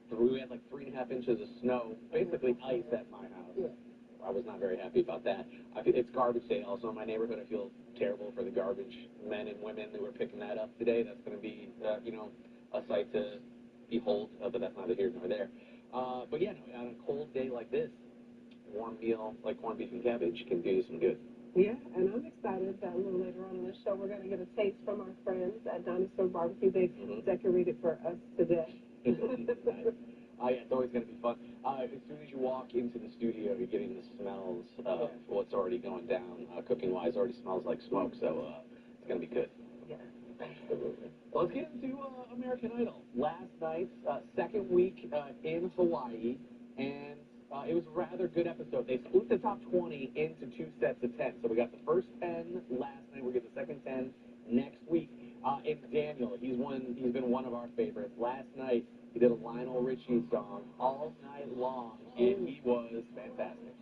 We had like 3.5 inches of snow, basically ice at my house. Yeah. I was not very happy about that. It's garbage day also in my neighborhood. I feel terrible for the garbage men and women who are picking that up today. That's going to be, a sight to behold, but that's neither here nor there. But yeah, no, on a cold day like this, warm meal like corned beef and cabbage can do you some good. Yeah, and I'm excited that a little later on in the show we're going to get a taste from our friends at Dinosaur Barbecue. They decorated for us today. Yeah, it's always going to be fun. As soon as you walk into the studio, you're getting the smells of what's already going down, cooking-wise. Already smells like smoke, so it's going to be good. Yeah, absolutely. Well, let's get into American Idol. Last night's second week in Hawaii, and it was a rather good episode. They split the top 20 into 2 sets of 10. So we got the first 10 last night. We'll get the second 10 next week. And Daniel, he's been one of our favorites. Last night, he did a Lionel Richie song all night long, and he was fantastic.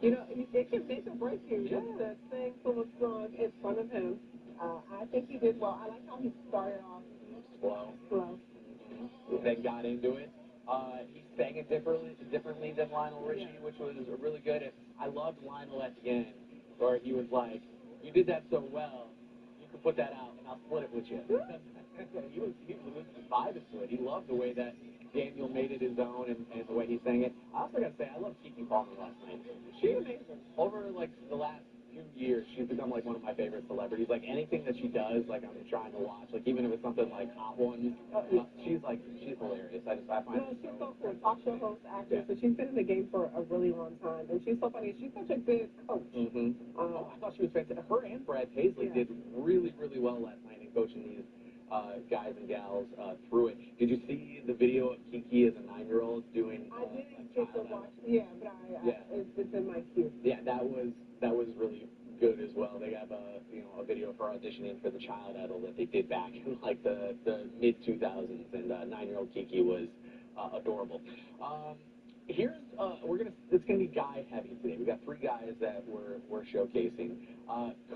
You know, it can make or break you just to sing full of songs in front of him. I think he did well. I like how he started off slow. Then got into it. He sang it differently than Lionel Richie, which was really good. And I loved Lionel at the end, where he was like, "You did that so well, you can put that out, and I'll split it with you." he was losing his vibe into it. He loved the way that Daniel made it his own and the way he sang it. I also got to say, I love Keke Palmer last night. She's amazing. Over the last few years, she's become like one of my favorite celebrities. Like anything that she does, like I'm trying to watch. Like even if it's something like Hot Ones, she's hilarious. I find her she's so cool. Talk show host, actress, and she's been in the game for a really long time. And she's so funny. She's such a good coach. I thought she was fantastic. Her and Brad Paisley did really, really well last night in coaching these guys and gals through it. Did you see the video of Kiki as a 9-year-old doing? I didn't get to watch. Yeah, but it's in my queue. Yeah, that was really good as well. They have a video of her auditioning for the Child Idol that they did back in like the mid 2000s, and 9-year-old Kiki was adorable. It's gonna be guy heavy today. We got 3 guys that we're showcasing.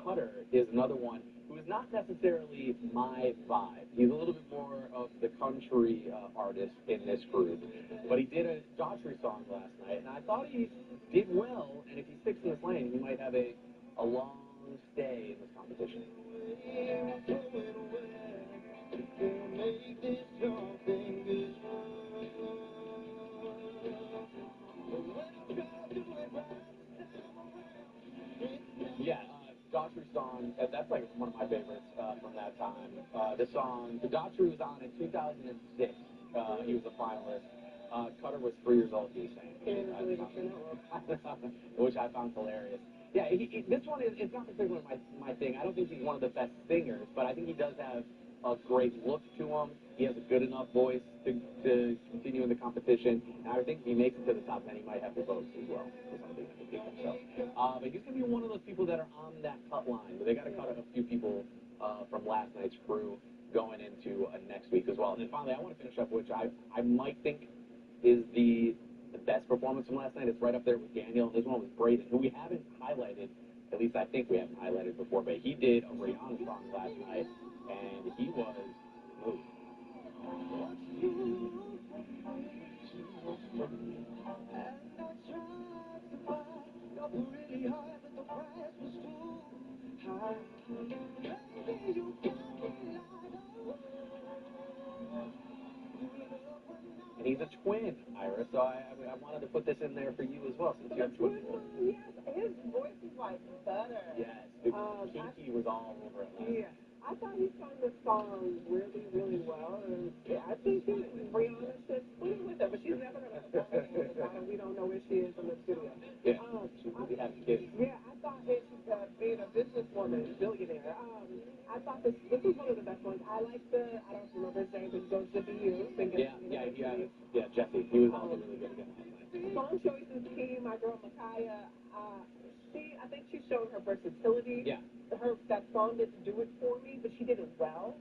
Cutter is another one who is not necessarily my vibe. He's a little bit more of the country artist in this group, but he did a Daughtry song last night, and I thought he did well. And if he sticks in this lane, he might have a long stay in this competition. Yeah, Daughtry song, that's like one of my favorites from that time. The song, the Daughtry was on in 2006. He was a finalist. Cutter was 3 years old, he was saying. Which I found hilarious. Yeah, this one it's not particularly my thing. I don't think he's one of the best singers, but I think he does have a great look to him. He has a good enough voice to continue in the competition. And I think if he makes it to the top 10, he might have the votes as well for some of these other people. So, but he's going to be one of those people that are on that cut line. But they got to cut a few people from last night's crew going into next week as well. And then finally, I want to finish up, which I might think is the best performance from last night. It's right up there with Daniel. This one was Braden, who we haven't highlighted, at least I think we haven't highlighted before, but he did a Rihanna song last night, and he was moved. And he's a twin, Ira, so I wanted to put this in there for you as well, since you have twins. Yes, his voice is like butter. Yes, Kiki was all over it last night. I thought he sung this song really, really well, and I think Brianna should put it with her, but she's never going to perform it. We don't know where she is in the studio. Yeah, she will be having kids. Yeah, I thought being a businesswoman, billionaire, I thought this was one of the best ones. I like I don't remember his name, but he goes to BU. Yeah, Jesse. He was also really good again last night. Song choice is key. My girl, Micaiah, I think she showed her versatility. Yeah. That song didn't do it for me, but she did it well.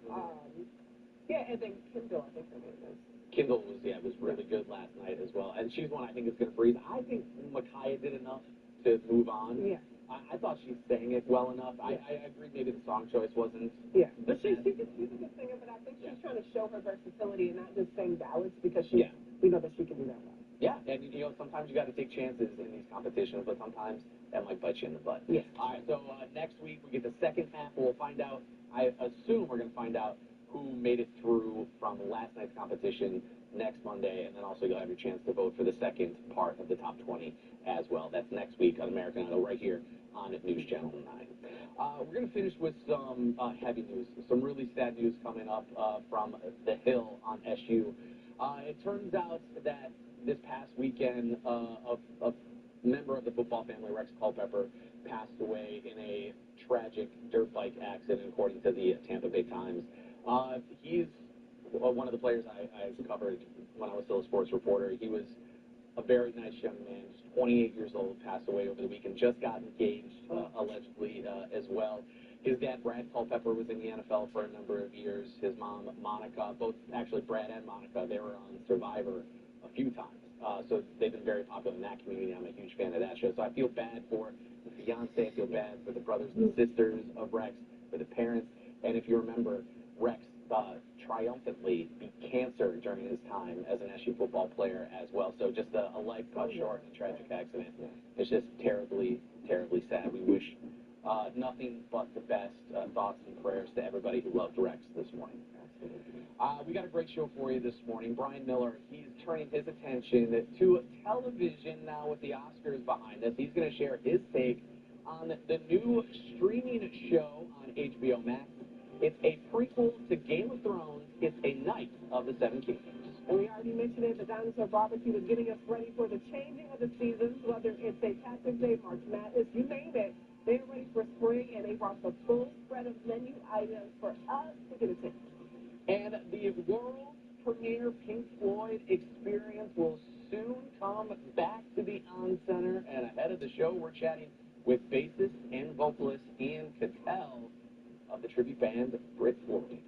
And then Kendall, I think her name is. Kendall was really good last night as well, and she's one I think is going to breathe. I think Micaiah did enough to move on. Yeah. I thought she sang it well enough. I agree maybe the song choice wasn't. Yeah, but she's a good singer, but I think she's trying to show her versatility and not just sing ballads because we know that she can do that well. Yeah, and sometimes you got to take chances in these competitions, but sometimes that might bite you in the butt. Yes. All right, so next week we get the second half. We'll find out. I assume we're going to find out who made it through from last night's competition next Monday, and then also you'll have your chance to vote for the second part of the top 20 as well. That's next week on American Idol right here on News Channel 9. We're going to finish with some heavy news, some really sad news coming up from the Hill on SU. It turns out that this past weekend, a member of the football family, Rex Culpepper, passed away in a tragic dirt bike accident, according to the Tampa Bay Times. He's one of the players I covered when I was still a sports reporter. He was a very nice young man, just 28 years old, passed away over the weekend, just got engaged, allegedly, as well. His dad, Brad Culpepper, was in the NFL for a number of years. His mom, Monica, both actually Brad and Monica, they were on Survivor a few times. So they've been very popular in that community. I'm a huge fan of that show. So I feel bad for the fiance. I feel bad for the brothers and sisters of Rex, for the parents. And if you remember, Rex triumphantly beat cancer during his time as an SU football player as well. So just a life cut short in a tragic accident. It's just terribly, terribly sad. We wish nothing but the best thoughts and prayers to everybody who loved Rex this morning. We got a great show for you this morning. Brian Miller, he's turning his attention to television now with the Oscars behind us. He's going to share his take on the new streaming show on HBO Max. It's a prequel to Game of Thrones. It's a Night of the Seven Kingdoms. And we already mentioned it, the Dinosaur Barbecue is getting us ready for the changing of the seasons, whether it's St. Patrick's Day, March Madness, you name it. They're ready for spring, and they brought the full spread of menu items for us to get a taste. And the world premiere Pink Floyd experience will soon come back to the On Center. And ahead of the show, we're chatting with bassist and vocalist Ian Cattell of the tribute band Brit Floyd.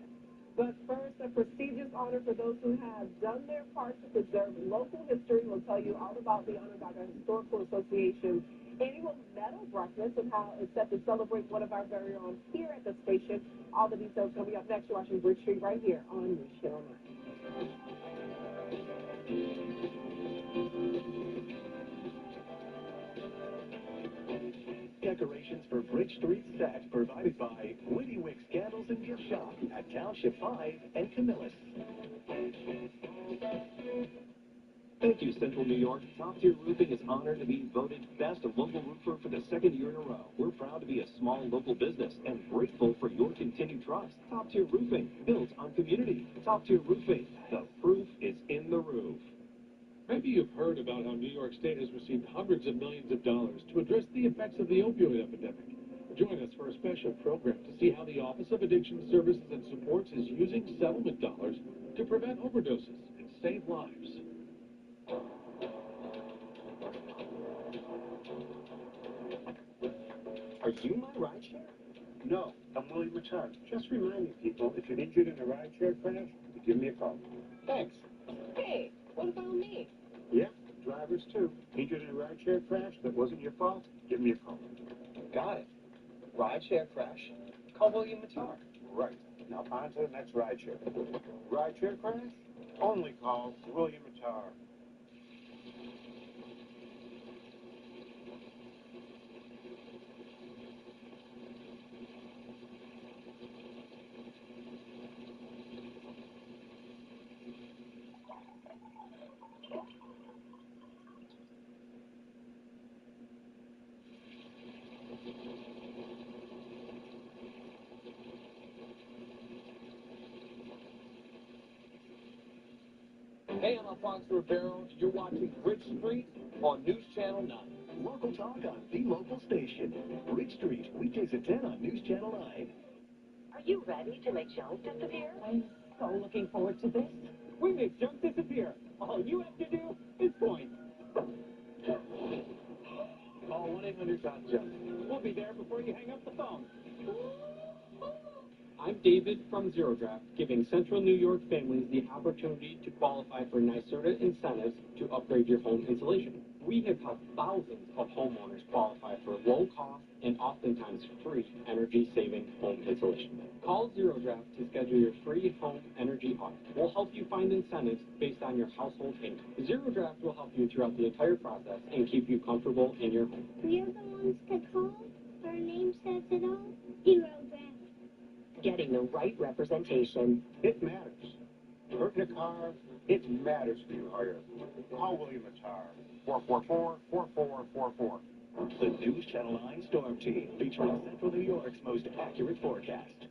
But first, a prestigious honor for those who have done their part to preserve local history. We'll tell you all about the Onondaga Historical Association's annual medal breakfast and how it's set to celebrate one of our very own here at the station. All the details coming up next. You're watching Bridge Street right here on News Channel 9. Decorations for Bridge Street set provided by Witty Wicks Candles and Gift Shop at Township 5 and Camillus. Thank you, Central New York. Top Tier Roofing is honored to be voted Best Local Roofer for the second year in a row. We're proud to be a small local business and grateful for your continued trust. Top Tier Roofing, built on community. Top Tier Roofing, the proof is in the roof. Maybe you've heard about how New York State has received hundreds of millions of dollars to address the effects of the opioid epidemic. Join us for a special program to see how the Office of Addiction Services and Supports is using settlement dollars to prevent overdoses and save lives. Are you my rideshare? No, I'm William Matar. Just reminding people, if you're injured in a rideshare crash, to give me a call. Thanks. Hey, what about me? Yep, drivers too. Injured in a rideshare crash that wasn't your fault, give me a call. Got it. Rideshare crash? Call William Matar. Right. Now on to the next rideshare. Rideshare crash? Only call William Matar. Hey, I'm Alfonso Ribeiro. You're watching Bridge Street on News Channel 9. Local talk on the local station. Bridge Street, weekdays at 10 on News Channel 9. Are you ready to make junk disappear? I'm so looking forward to this. We make junk disappear. All you have to do is point. Call 1-800-GOT-JUNK. We'll be there before you hang up the phone. I'm David from Zero Draft, giving Central New York families the opportunity to qualify for NYSERDA incentives to upgrade your home insulation. We have helped thousands of homeowners qualify for low-cost and oftentimes free energy-saving home insulation. Call Zero Draft to schedule your free home energy audit. We'll help you find incentives based on your household income. Zero Draft will help you throughout the entire process and keep you comfortable in your home. We're the ones to call. Our name says it all. Zero Draft. Getting the right representation. It matters. Hurt in a car, it matters for you higher. Call William Matar. 444-4444. The News Channel 9 Storm Team, featuring Central New York's most accurate forecast.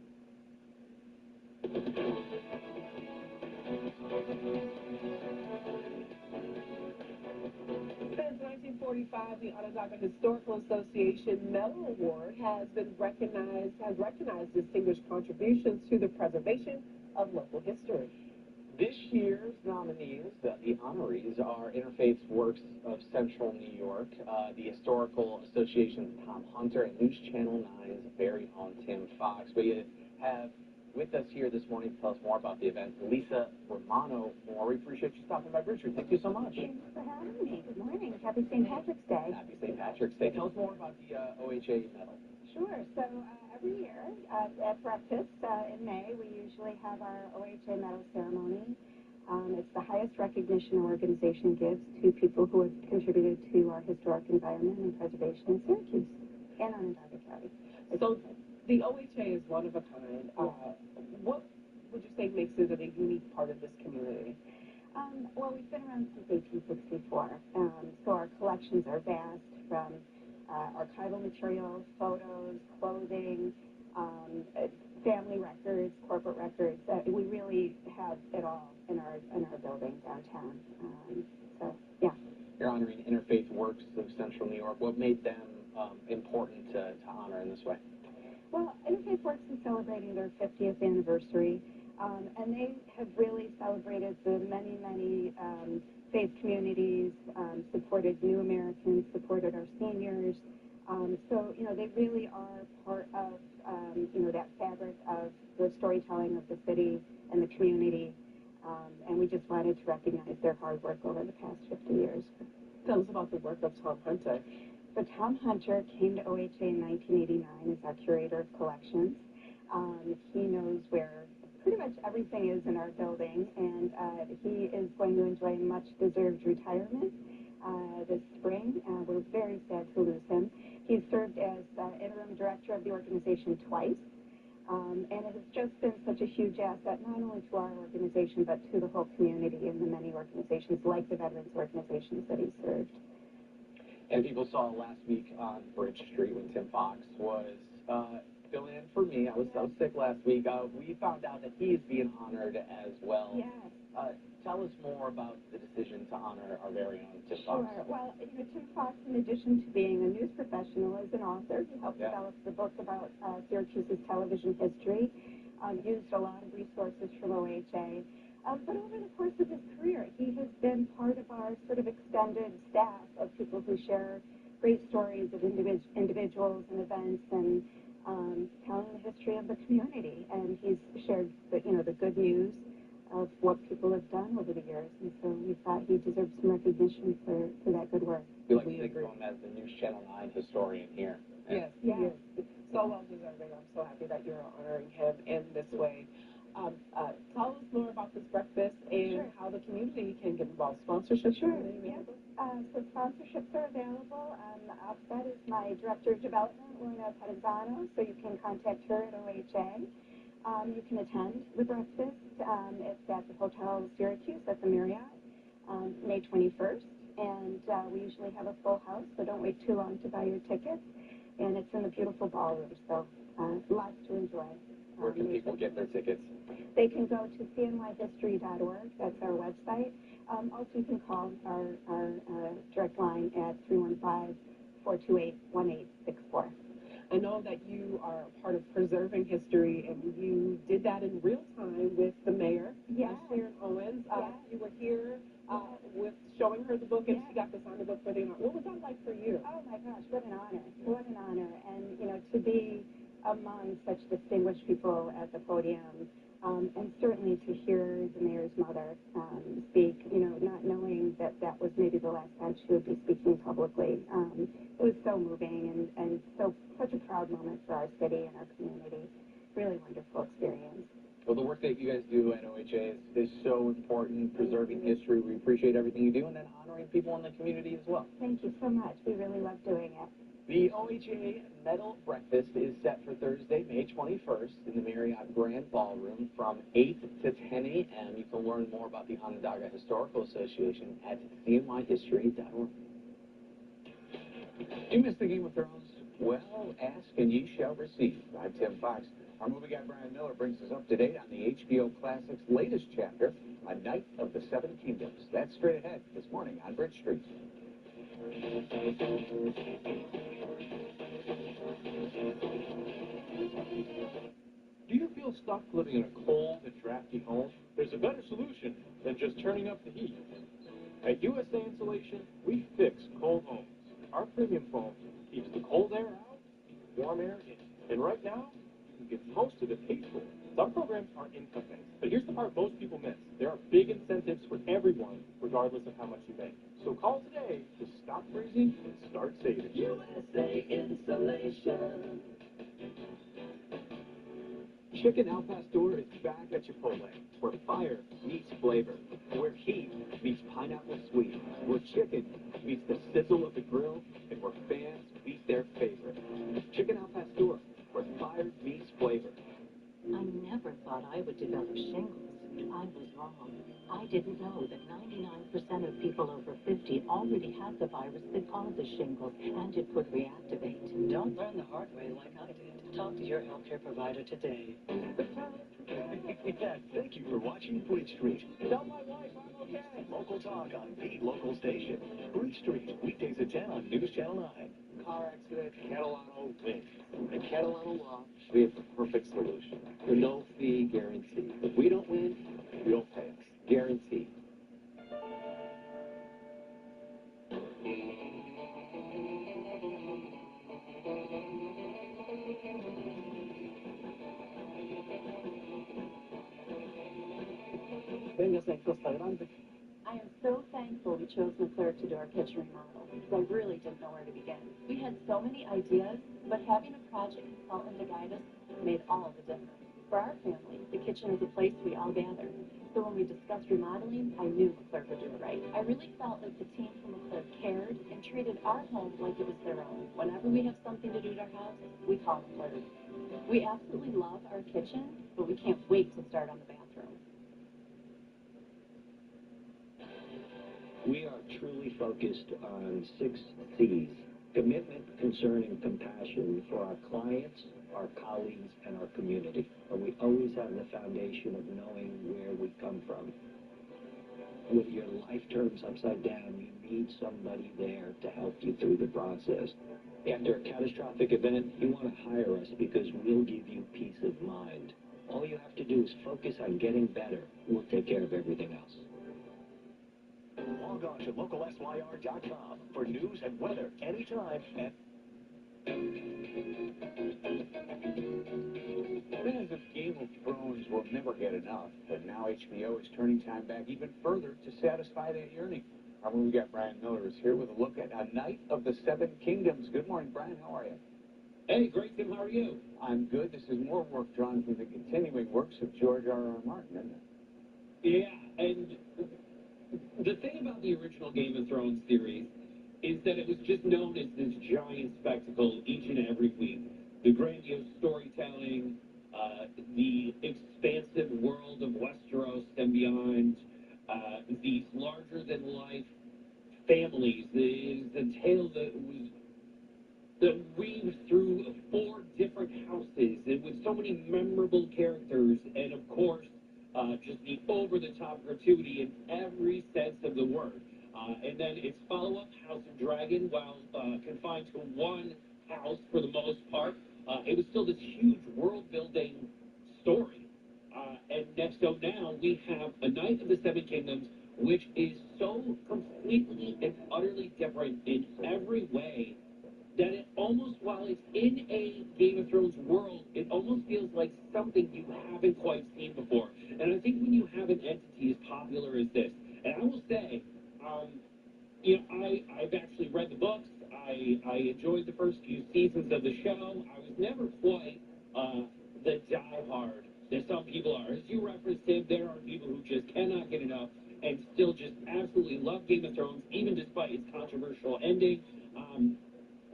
Since 1945, the Onondaga Historical Association Medal Award has recognized distinguished contributions to the preservation of local history. This year's nominees, the honorees, are Interfaith Works of Central New York, the Historical Association's Tom Hunter, and News Channel 9's very own Tim Fox. We have with us here this morning to tell us more about the event, Lisa Romano. We appreciate you stopping by Bridge Street. Thank you so much. Thanks for having me. Good morning. Happy St. Patrick's Day. Happy St. Patrick's Day. Tell us more about the OHA medal. Sure. So every year at breakfast in May, we usually have our OHA medal ceremony. It's the highest recognition our organization gives to people who have contributed to our historic environment and preservation in Syracuse and Onondaga County. So the OHA is one of a kind. What would you say makes it a unique part of this community? Well, we've been around since 1864, so our collections are vast, from archival materials, photos, clothing, family records, corporate records. We really have it all in our building downtown. So, yeah. You're honoring Interfaith Works of Central New York. What made them important to honor in this way? Well, Interfaith Works is celebrating their 50th anniversary. And they have really celebrated the many, many faith communities, supported new Americans, supported our seniors. So, they really are part of, that fabric of the storytelling of the city and the community. And we just wanted to recognize their hard work over the past 50 years. Tell us about the work of Tom Hunter. So Tom Hunter came to OHA in 1989 as our curator of collections. He knows where pretty much everything is in our building, and he is going to enjoy a much-deserved retirement this spring. We're very sad to lose him. He's served as interim director of the organization twice, and it has just been such a huge asset, not only to our organization, but to the whole community and the many organizations like the veterans organizations that he served. And people saw last week on Bridge Street when Tim Fox was filling in for me. I was sick last week. We found out that he is being honored as well. Yes. Tell us more about the decision to honor our very own Tim Fox. Sure. Well, Tim Fox, in addition to being a news professional, is an author. He helped develop the book about Syracuse's television history, used a lot of resources from OHA. But over the course of his career, he has been part of our sort of extended staff of people who share great stories of individuals and events and telling the history of the community. And he's shared the good news of what people have done over the years. And so we thought he deserved some recognition for that good work. We like to think of him as the News Channel 9 historian here. Yes, yes. So well deserving. I'm so happy that you're honoring him in this way. Tell us more about this breakfast and how the community can get involved. Sponsorships? Sure, yes. So sponsorships are available. Offset is my Director of Development, Lorna Padenzano, so you can contact her at OHA. You can attend the breakfast. It's at the Hotel Syracuse at the Marriott, May 21st. And we usually have a full house, so don't wait too long to buy your tickets. And it's in the beautiful ballroom, so lots to enjoy. Where can people get their tickets? They can go to cnyhistory.org. That's our website. Also, you can call our direct line at 315-428-1864. I know that you are part of preserving history, and you did that in real time with the mayor, Sharon Owens. You were here with showing her the book, and she got to sign the book for the honor. What was that like for you? Oh, my gosh, what an honor. What an honor. And, to be among such distinguished people at the podium, and certainly to hear the mayor's mother speak, not knowing that that was maybe the last time she would be speaking publicly. It was so moving and such a proud moment for our city and our community. Really wonderful experience. Well, the work that you guys do at OHA is so important, preserving history. We appreciate everything you do, and then honoring people in the community as well. Thank you so much. We really love doing it. The OHA Medal Breakfast is set for Thursday, May 21st in the Marriott Grand Ballroom from 8 to 10 a.m. You can learn more about the Onondaga Historical Association at cnyhistory.org. You missed the Game of Thrones? Well, ask and ye shall receive. I'm Tim Fox. Our movie guy Brian Miller brings us up to date on the HBO Classic's latest chapter, A Knight of the Seven Kingdoms. That's straight ahead this morning on Bridge Street. Do you feel stuck living in a cold and drafty home? There's a better solution than just turning up the heat. At USA Insulation, we fix cold homes. Our premium foam keeps the cold air out, warm air in. And right now, you can get most of it paid for. Some programs are income-based, but here's the part most people miss. There are big incentives for everyone, regardless of how much you make. So call today to stop freezing and start saving. USA Insulation. Chicken Al Pastor is back at Chipotle, where fire meets flavor, where heat meets pineapple sweet, where chicken meets the sizzle of the grill, and where fans meet their favorite. Chicken Al Pastor, where fire meets flavor. I never thought I would develop shingles. I was wrong. I didn't know that 99% of people over 50 already had the virus that causes shingles, and it could reactivate. Don't learn the hard way like I did. Talk to your healthcare provider today. Thank you for watching Bridge Street. Tell my wife I'm okay. Local talk on the local station. Bridge Street, weekdays at 10 on News Channel 9. car accident, Catalano wins. At Catalano Law, we have the perfect solution. The no-fee guarantee. If we don't win, you don't pay us. Guaranteed. Véngase en Costa Grande. I am so thankful we chose McClure to do our kitchen remodel because I really didn't know where to begin. We had so many ideas, but having a project consultant to guide us made all the difference. For our family, the kitchen is a place we all gather. So when we discussed remodeling, I knew McClure would do it right. I really felt like the team from McClure cared and treated our home like it was their own. Whenever we have something to do at our house, we call McClure. We absolutely love our kitchen, but we can't wait to start on the bathroom. We are truly focused on 6 C's. Commitment, concern, and compassion for our clients, our colleagues, and our community. And we always have the foundation of knowing where we come from. When your life turns upside down, you need somebody there to help you through the process. After a catastrophic event, you want to hire us because we'll give you peace of mind. All you have to do is focus on getting better. We'll take care of everything else. Log on to localsyr.com for news and weather anytime at... Fans of Game of Thrones will never get enough, but now HBO is turning time back even further to satisfy that yearning. We got Brian Miller is here with a look at A Night of the Seven Kingdoms. Good morning, Brian. How are you? Hey, great, Tim. How are you? I'm good. This is more work drawn from the continuing works of George R.R. Martin, isn't it? Yeah, and the thing about the original Game of Thrones series is that it was just known as this giant spectacle each and every week. The grandiose storytelling, the expansive world of Westeros and beyond, these larger-than-life families, the tale that weaves through 4 different houses and with so many memorable characters, and of course, just the over-the-top gratuity in every sense of the word. And then its follow-up, House of Dragon, while confined to one house for the most part, it was still this huge world-building story. So now we have A Night of the Seven Kingdoms, which is so completely and utterly different in every way that it almost, while it's in a Game of Thrones world, it almost feels like something you haven't quite seen before. And I think when you have an entity as popular as this, and I will say, I've actually read the books. I enjoyed the first few seasons of the show. I was never quite the diehard that some people are. As you referenced, Tim, there are people who just cannot get enough and still just absolutely love Game of Thrones, even despite its controversial ending.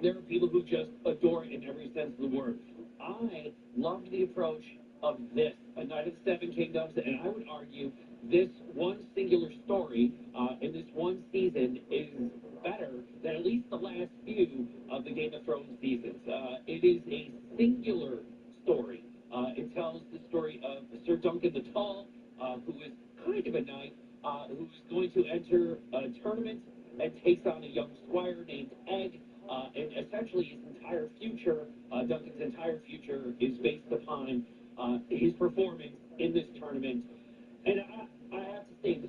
There are people who just adore it in every sense of the word. I loved the approach of this, A Night of the Seven Kingdoms, and I would argue this one singular story in this one season is better than at least the last few of the Game of Thrones seasons. It is a singular story. It tells the story of Sir Duncan the Tall, who is kind of a knight, who's going to enter a tournament and takes on a young squire named Egg. And essentially his entire future, Duncan's entire future, is based upon his performance in this tournament. And I have to say,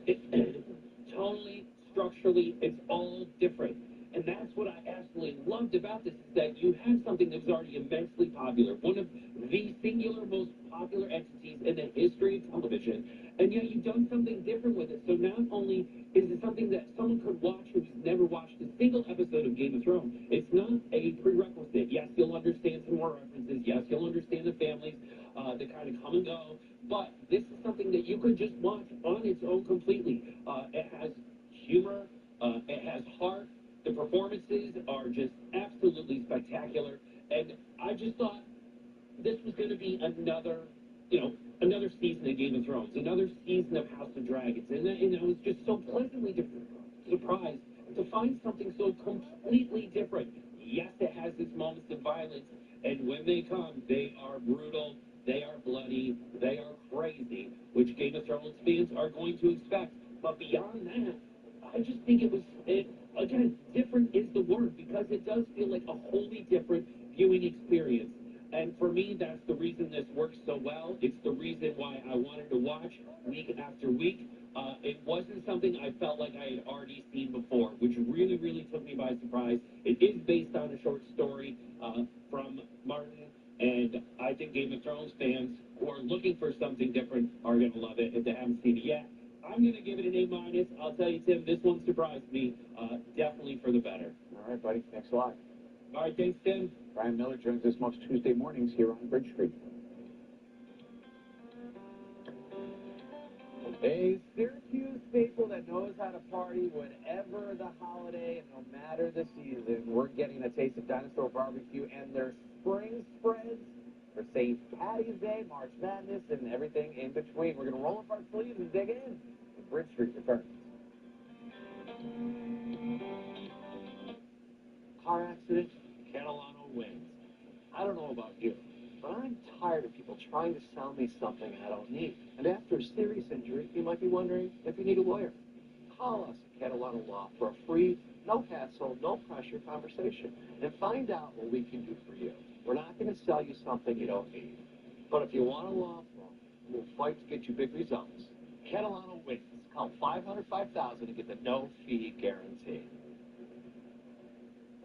tonally, structurally, it's all different. And that's what I absolutely loved about this, is that you have something that was already immensely popular, one of the singular most popular entities in the history of television, and yet you've done something different with it. So not only is it something that someone could watch who's never watched a single episode of Game of Thrones, it's not a prerequisite. Yes, you'll understand some more references. Yes, you'll understand the families that kind of come and go. But this is something that you could just watch on its own completely. It has humor. It has heart. The performances are just absolutely spectacular. And I just thought this was going to be another season of Game of Thrones, another season of House of Dragons. And I was just so pleasantly surprised to find something so completely different. Yes, it has its moments of violence, and when they come, they are brutal, they are bloody, they are crazy, which Game of Thrones fans are going to expect. But beyond that, I just think again, different is the word, because it does feel like a wholly different viewing experience. And for me, that's the reason this works so well. It's the reason why I wanted to watch week after week. It wasn't something I felt like I had already seen before, which really, really took me by surprise. It is based on a short story from Martin, and I think Game of Thrones fans who are looking for something different are going to love it if they haven't seen it yet. I'm going to give it an A-. I'll tell you, Tim, this one surprised me, definitely for the better. All right, buddy. Thanks a lot. All right, thanks, Tim. Brian Miller joins us most Tuesday mornings here on Bridge Street. A Syracuse staple that knows how to party whatever the holiday and no matter the season. We're getting a taste of Dinosaur Barbecue and their spring spreads for St. Patty's Day, March Madness, and everything in between. We're going to roll up our sleeves and dig in. Bridge Street returns. Car accident, Catalano wins. I don't know about you, but I'm tired of people trying to sell me something I don't need. And after a serious injury, you might be wondering if you need a lawyer. Call us at Catalano Law for a free, no hassle, no pressure conversation and find out what we can do for you. We're not going to sell you something you don't need. But if you want a law firm, we'll fight to get you big results. Catalano wins. Call 500-5000 to get the no-fee guarantee.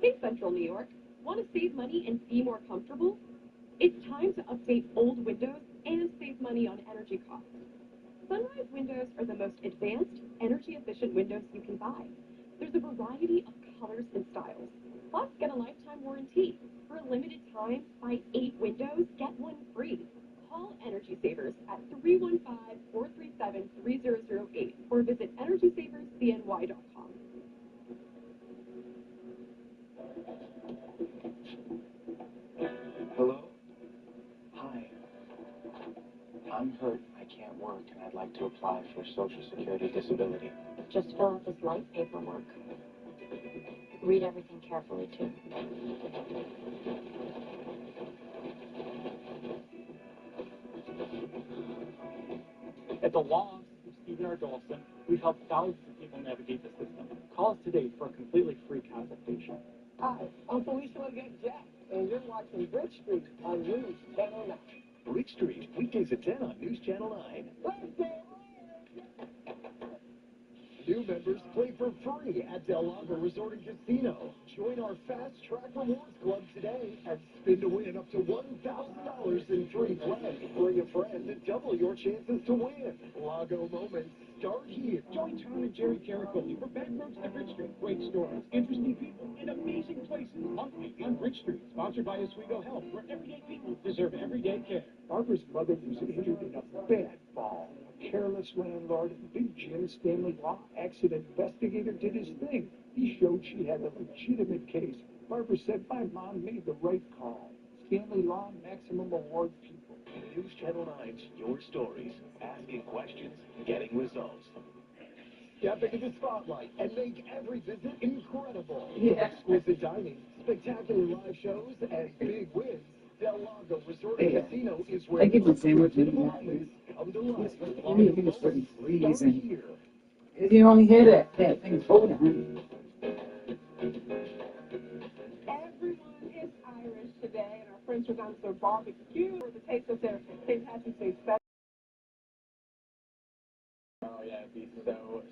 Hey, Central New York. Want to save money and be more comfortable? It's time to update old windows and save money on energy costs. Sunrise windows are the most advanced, energy-efficient windows you can buy. There's a variety of colors and styles. Plus, get a lifetime warranty. For a limited time, buy 8 windows, get 1 free. Call Energy Savers at 315-437-3008 or visit EnergySaversCNY.com. Hello? Hi. I'm hurt. I can't work, and I'd like to apply for Social Security disability. Just fill out this light paperwork. Read everything carefully, too. At the law office of Stephen R. Dolson, we've helped thousands of people navigate the system. Call us today for a completely free consultation. Hi, I'm Felicia again, Jack, and you're watching Bridge Street on News Channel 9. Bridge Street, weekdays at 10 on News Channel 9. New members play for free at Del Lago Resort and Casino. Join our Fast Track Rewards Club today and spin to win up to $1,000 in free play. Bring a friend to double your chances to win. Lago moments start here. Join Tom and Jerry Caracoli for Back Roads to Bridge Street. Great stories, interesting people, and amazing places monthly on Bridge Street. Sponsored by Oswego Health, where everyday people deserve everyday care. Barbara's mother was injured in a bad fall. Careless landlord and Big Jim Stanley Law accident investigator did his thing. He showed she had a legitimate case. Barbara said, my mom made the right call. Stanley Law, maximum award people. News Channel 9's Your Stories. Asking questions, getting results. Step into the spotlight and make every visit incredible. Yeah. Exquisite dining, spectacular live shows, and big wins. Del Lago Resort and Casino is where I give the sandwich to unforgettable that. moments come to life. It's pretty freezing. Start here. If you only hit it, that thing's holding. Everyone is Irish today, and our friends from Dinosaur Barbecue for the taste of their St. Patrick's Day special. Oh, yeah, it'd be so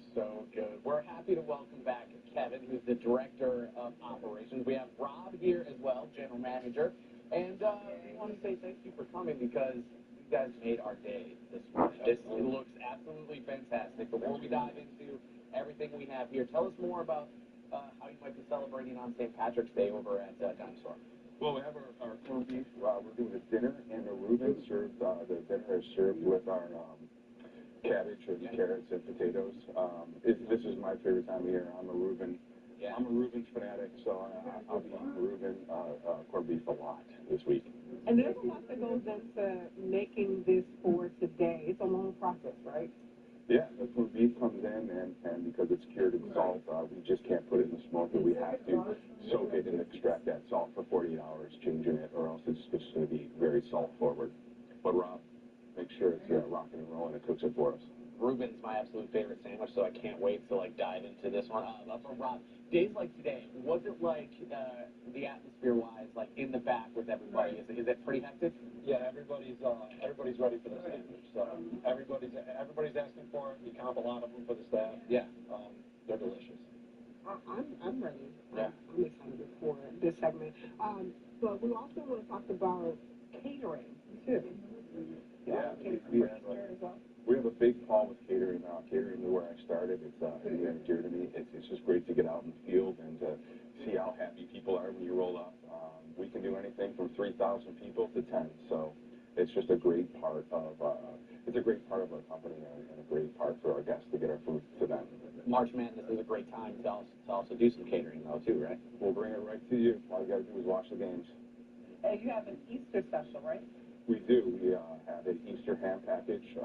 good. We're happy to welcome back Kevin, who's the Director of Operations. We have Rob here as well, General Manager. And we want to say thank you for coming because you guys made our day this morning. This looks absolutely fantastic. Before we dive into everything we have here, tell us more about how you might be celebrating on St. Patrick's Day over at Dinosaur. Well, we have our corned beef. We're doing a dinner, and the Reuben served. The dinner is served with our cabbage or the carrots and potatoes. This is my favorite time of year. I'm a Reuben fanatic, so I'll be eating Reuben corned beef a lot this week. And there's a lot that goes into making this for today. It's a long process, right? Yeah, the corned beef comes in, and because it's cured in salt, we just can't put it in the smoker. We have to soak it and extract that salt for 48 hours, changing it, or else it's just going to be very salt forward. But Rob, make sure it's rocking and rolling and cooks it for us. Reuben's my absolute favorite sandwich, so I can't wait to like dive into this one. But Rob, days like today, was it like the atmosphere-wise, like in the back with everybody? Is it pretty hectic? Yeah, everybody's ready for the sandwich. So everybody's asking for it. We comp a lot of them for the staff. Yeah, they're delicious. I'm ready. Yeah. I'm excited for this segment. But we also want to talk about catering too. Yeah, we have a big call with catering now. Catering is where I started. It's near and dear to me. It's just great to get out in the field and to see how happy people are when you roll up. We can do anything from 3,000 people to 10. So it's just a great part of our company and a great part for our guests to get our food to them. March Madness is a great time to also do some catering though too, right? We'll bring it right to you. All you got to do is watch the games. And you have an Easter special, right? We do. We have an Easter ham package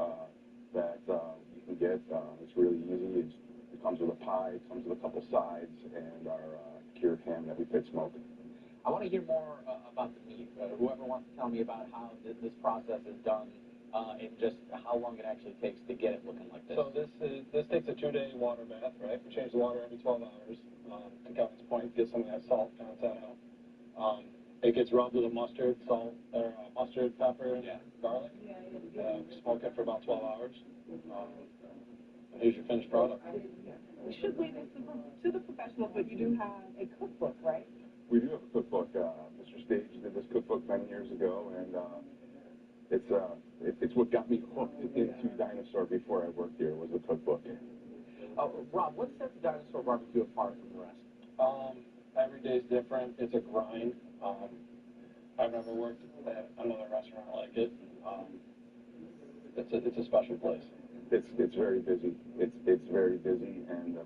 that you can get. It's really easy. It comes with a pie, it comes with a couple sides, and our cured ham that we pit smoke. I want to hear more about the meat. Whoever wants to tell me about how this process is done and just how long it actually takes to get it looking like this. So this takes a 2-day water bath, right? We change the water every 12 hours. To Kevin's point, get some of that salt content out. It gets rubbed with a mustard, mustard, pepper, and garlic. We smoke it for about 12 hours. And here's your finished product. We should leave this to the professionals, but you do have a cookbook, right? We do have a cookbook. Mr. Stage did this cookbook many years ago, and it's what got me hooked into Dinosaur before I worked here, was the cookbook. Rob, what sets the Dinosaur Barbecue apart from the rest? Every day's different. It's a grind. I've never worked at another restaurant like it. It's a special place. It's very busy. It's very busy, and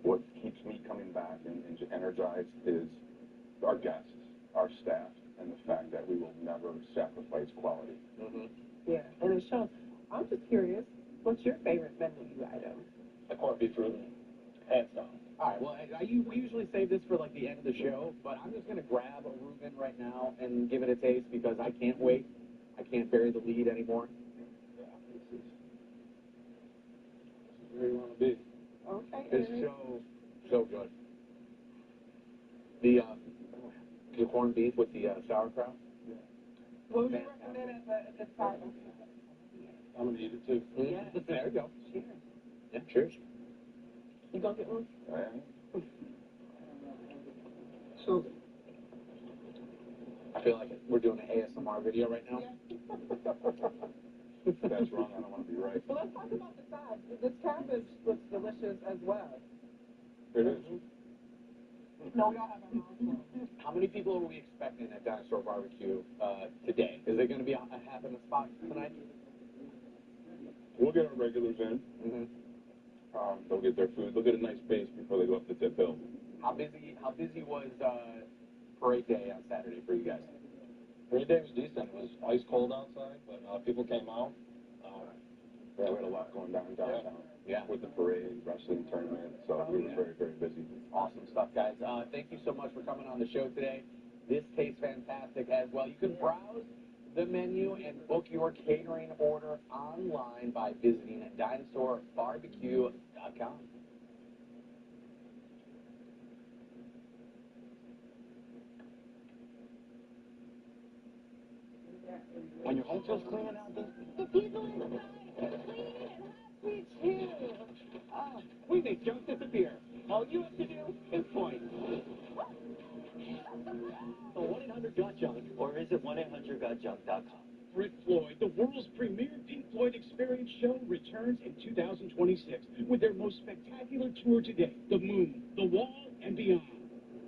what keeps me coming back and energized is our guests, our staff, and the fact that we will never sacrifice quality. Mm-hmm. Yeah, and it shows. I'm just curious, what's your favorite menu item? The corned beef Reuben, hands down. All right, well, we usually save this for like the end of the show, but I'm just going to grab a Reuben right now and give it a taste because I can't wait. I can't bury the lead anymore. Yeah, this is where you want to be. Okay. It's so good. The corned beef with the sauerkraut. Yeah. What would you recommend as a side? I'm going to eat it too. Yeah. There you go. Cheers. Yeah, cheers. You gonna get one? I am. So I feel like we're doing an ASMR video right now. That's wrong. I don't want to be right. Well, let's talk about the sides. This cabbage looks delicious as well. It is. No, we all have our mouths full. How many people are we expecting at Dinosaur Barbecue today? Is there going to be a half in the spot tonight? We'll get our regulars in. Mm-hmm. They'll get their food. They'll get a nice base before they go up to Tip Hill. How busy was parade day on Saturday for you guys? Parade day was decent. It was ice cold outside, but people came out. Yeah, we had a lot going down downtown. Yeah. With the parade, wrestling tournament, so we were very, very busy. Awesome stuff, guys. Thank you so much for coming on the show today. This tastes fantastic as well. You can browse the menu and book your catering order online by visiting dinosaurbbq.com. When your home feels clean and healthy, the people inside are clean and happy too. We make junk disappear. All you have to do is point. So 1-800-GOT-JUNK or visit 1-800-GOT-JUNK.com. Rick Floyd, the world's premier Pink Floyd Experience show, returns in 2026 with their most spectacular tour to date, The Moon, The Wall, and Beyond.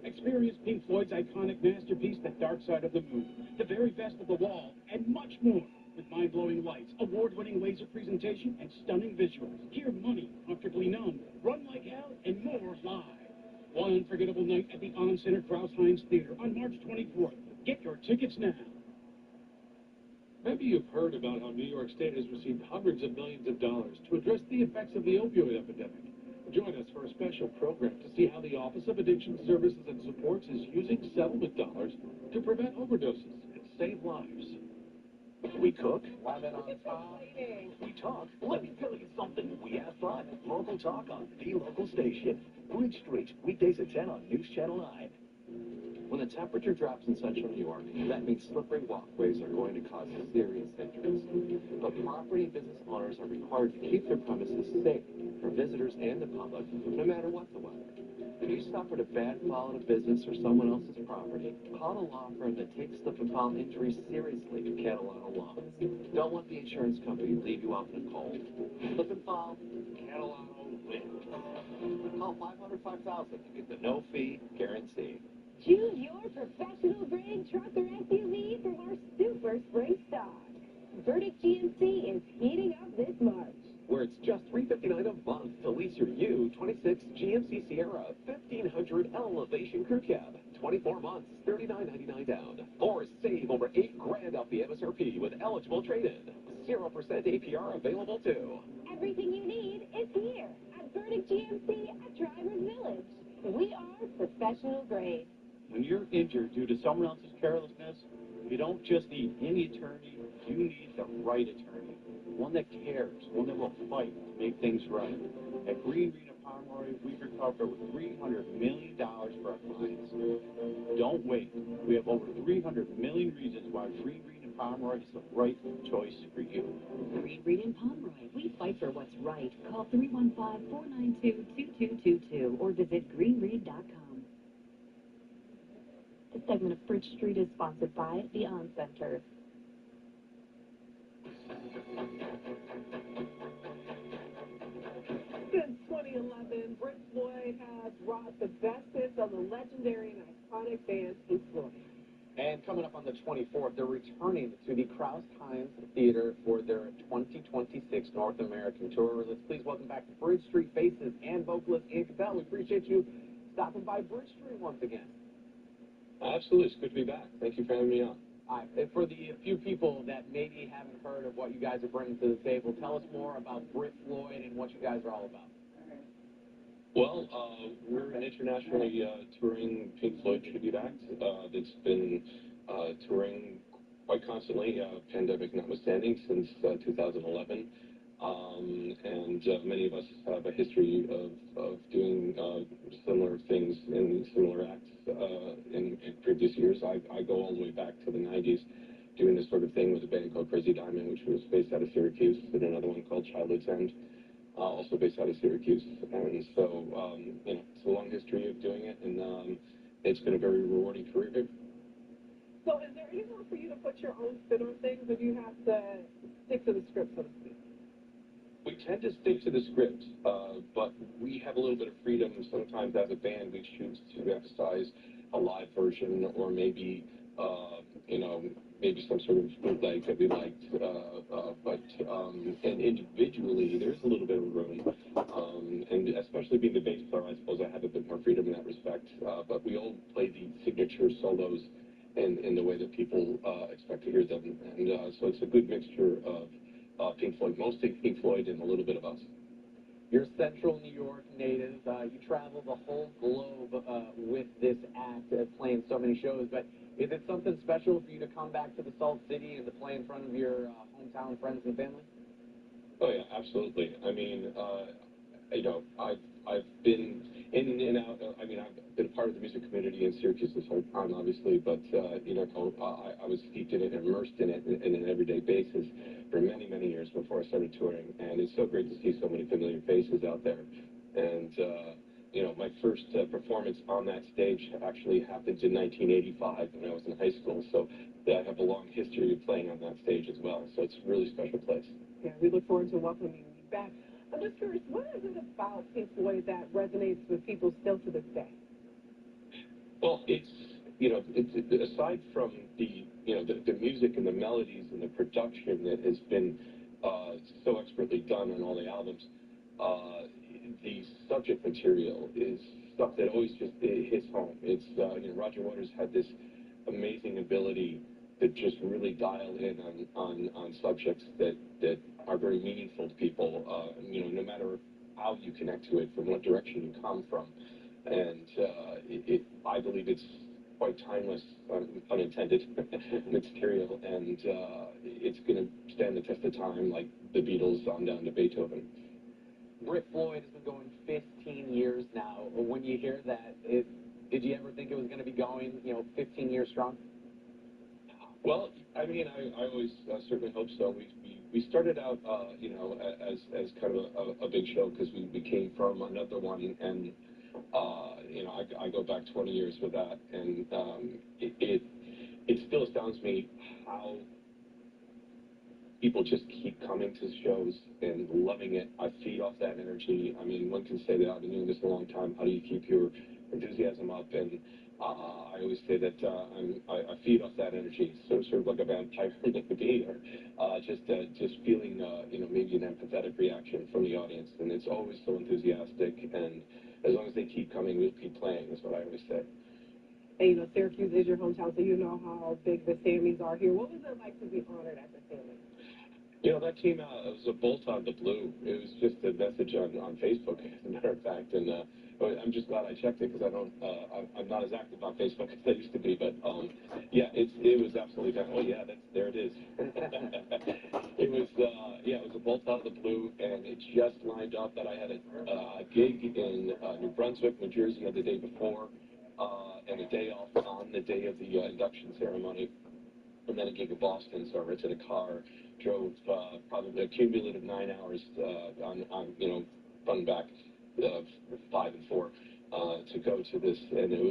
Experience Pink Floyd's iconic masterpiece, The Dark Side of the Moon, the very best of The Wall, and much more. With mind-blowing lights, award-winning laser presentation, and stunning visuals. Hear Money, Comfortably Numb, Run Like Hell, and more live. One unforgettable night at the On Center Krause-Heinz Theater on March 24th. Get your tickets now. Maybe you've heard about how New York State has received hundreds of millions of dollars to address the effects of the opioid epidemic. Join us for a special program to see how the Office of Addiction Services and Supports is using settlement dollars to prevent overdoses and save lives. We cook. Lemon on top. We talk. Let me tell you something. We have fun. Local talk on the local station. Bridge Street, weekdays at 10 on News Channel 9. When the temperature drops in central New York, that means slippery walkways are going to cause serious injuries. But property and business owners are required to keep their premises safe for visitors and the public, no matter what the weather. If you suffered a bad fall at a business or someone else's property, call a law firm that takes slip and fall injuries seriously to Catalano Law. Don't let the insurance company leave you out in the cold. Slip and fall, Catalano wins. Call 500-5000 to get the no-fee guarantee. Choose your professional grade truck or SUV from our super spring stock. Verdict GMC is heating up this March. Where it's just $359 a month to lease your U26 GMC Sierra 1500 Elevation Crew Cab. 24 months, $39.99 down. Or save over $8,000 off the MSRP with eligible trade-in. 0% APR available too. Everything you need is here at Verdict GMC at Drivers Village. We are professional grade. When you're injured due to someone else's carelessness, you don't just need any attorney, you need the right attorney. One that cares, one that will fight to make things right. At Green Reed and Pomeroy, we've recovered over $300 million for our clients. Don't wait. We have over 300 million reasons why Green Reed and Pomeroy is the right choice for you. Green Reed and Pomeroy, we fight for what's right. Call 315-492-2222 or visit greenreed.com. This segment of Bridge Street is sponsored by the On Center. Since 2011, Prince Floyd has brought the best hits of the legendary and iconic band Pink Floyd. And coming up on the 24th, they're returning to the Krause-Heinz Theater for their 2026 North American tour. Let's please welcome back to Bridge Street Faces and vocalist Ian Cappell. We appreciate you stopping by Bridge Street once again. Absolutely. It's good to be back. Thank you for having me on. For the few people that maybe haven't heard of what you guys are bringing to the table, tell us more about Brit Floyd and what you guys are all about. Well, we're an internationally touring Pink Floyd tribute act that's been touring quite constantly, pandemic notwithstanding, since 2011. And many of us have a history of doing similar things in similar acts in previous years. I go all the way back to the 90s, doing this sort of thing with a band called Crazy Diamond, which was based out of Syracuse, and another one called Childhood's End, also based out of Syracuse. And so, it's a long history of doing it, and it's been a very rewarding career. So is there anywhere for you to put your own spin on things, or do you have to stick to the script, so to speak? We tend to stick to the script, but we have a little bit of freedom. Sometimes as a band, we choose to emphasize a live version or maybe, maybe some sort of bootleg that we liked. And individually, there's a little bit of room. And especially being the bass player, I suppose I have a bit more freedom in that respect. But we all play the signature solos in the way that people expect to hear them. And so it's a good mixture of Pink Floyd, mostly Pink Floyd, and a little bit of us. You're Central New York native. You travel the whole globe with this act, playing so many shows. But is it something special for you to come back to the Salt City and to play in front of your hometown friends and family? Oh yeah, absolutely. I mean, I've been in and out. I've been a part of the music community in Syracuse this whole time, obviously. But I was steeped in it, immersed in it, on an everyday basis for many, many years before I started touring. And it's so great to see so many familiar faces out there. And my first performance on that stage actually happened in 1985 when I was in high school. So I have a long history of playing on that stage as well. So it's a really special place. Yeah, we look forward to welcoming you back. I'm just curious, what is it about Pink Floyd that resonates with people still to this day? Well, it's aside from the music and the melodies and the production that has been so expertly done on all the albums, the subject material is stuff that always just hits home. It's Roger Waters had this amazing ability to just really dial in on subjects that are very meaningful to people, no matter how you connect to it, from what direction you come from. And I believe it's quite timeless, unintended material, and it's going to stand the test of time, like the Beatles on down to Beethoven. Brit Floyd has been going 15 years now. When you hear that, did you ever think it was going to be going, 15 years strong? Well, I mean, I always certainly hope so. We started out, as kind of a big show because we came from another one, and I go back 20 years with that, and it still astounds me how people just keep coming to shows and loving it. I feed off that energy. I mean, one can say that I've been doing this a long time. How do you keep your enthusiasm up? And I always say that I feed off that energy, sort of like a vampire maybe, or just feeling maybe an empathetic reaction from the audience. And it's always so enthusiastic. And as long as they keep coming, we'll keep playing. Is what I always say. And Syracuse is your hometown, so you know how big the Sammys are here. What was it like to be honored at the Sammy? That came out, it was a bolt out of the blue. It was just a message on Facebook, as a matter of fact, and I'm just glad I checked it because I'm not as active on Facebook as I used to be, but it was absolutely definitely, there it is. It was a bolt out of the blue, and it just lined up that I had a gig in New Brunswick, New Jersey the day before, and a day off on the day of the induction ceremony, and then a gig in Boston, so I rented a car, drove probably a cumulative 9 hours on front and back, 5 and 4, to go to this, and it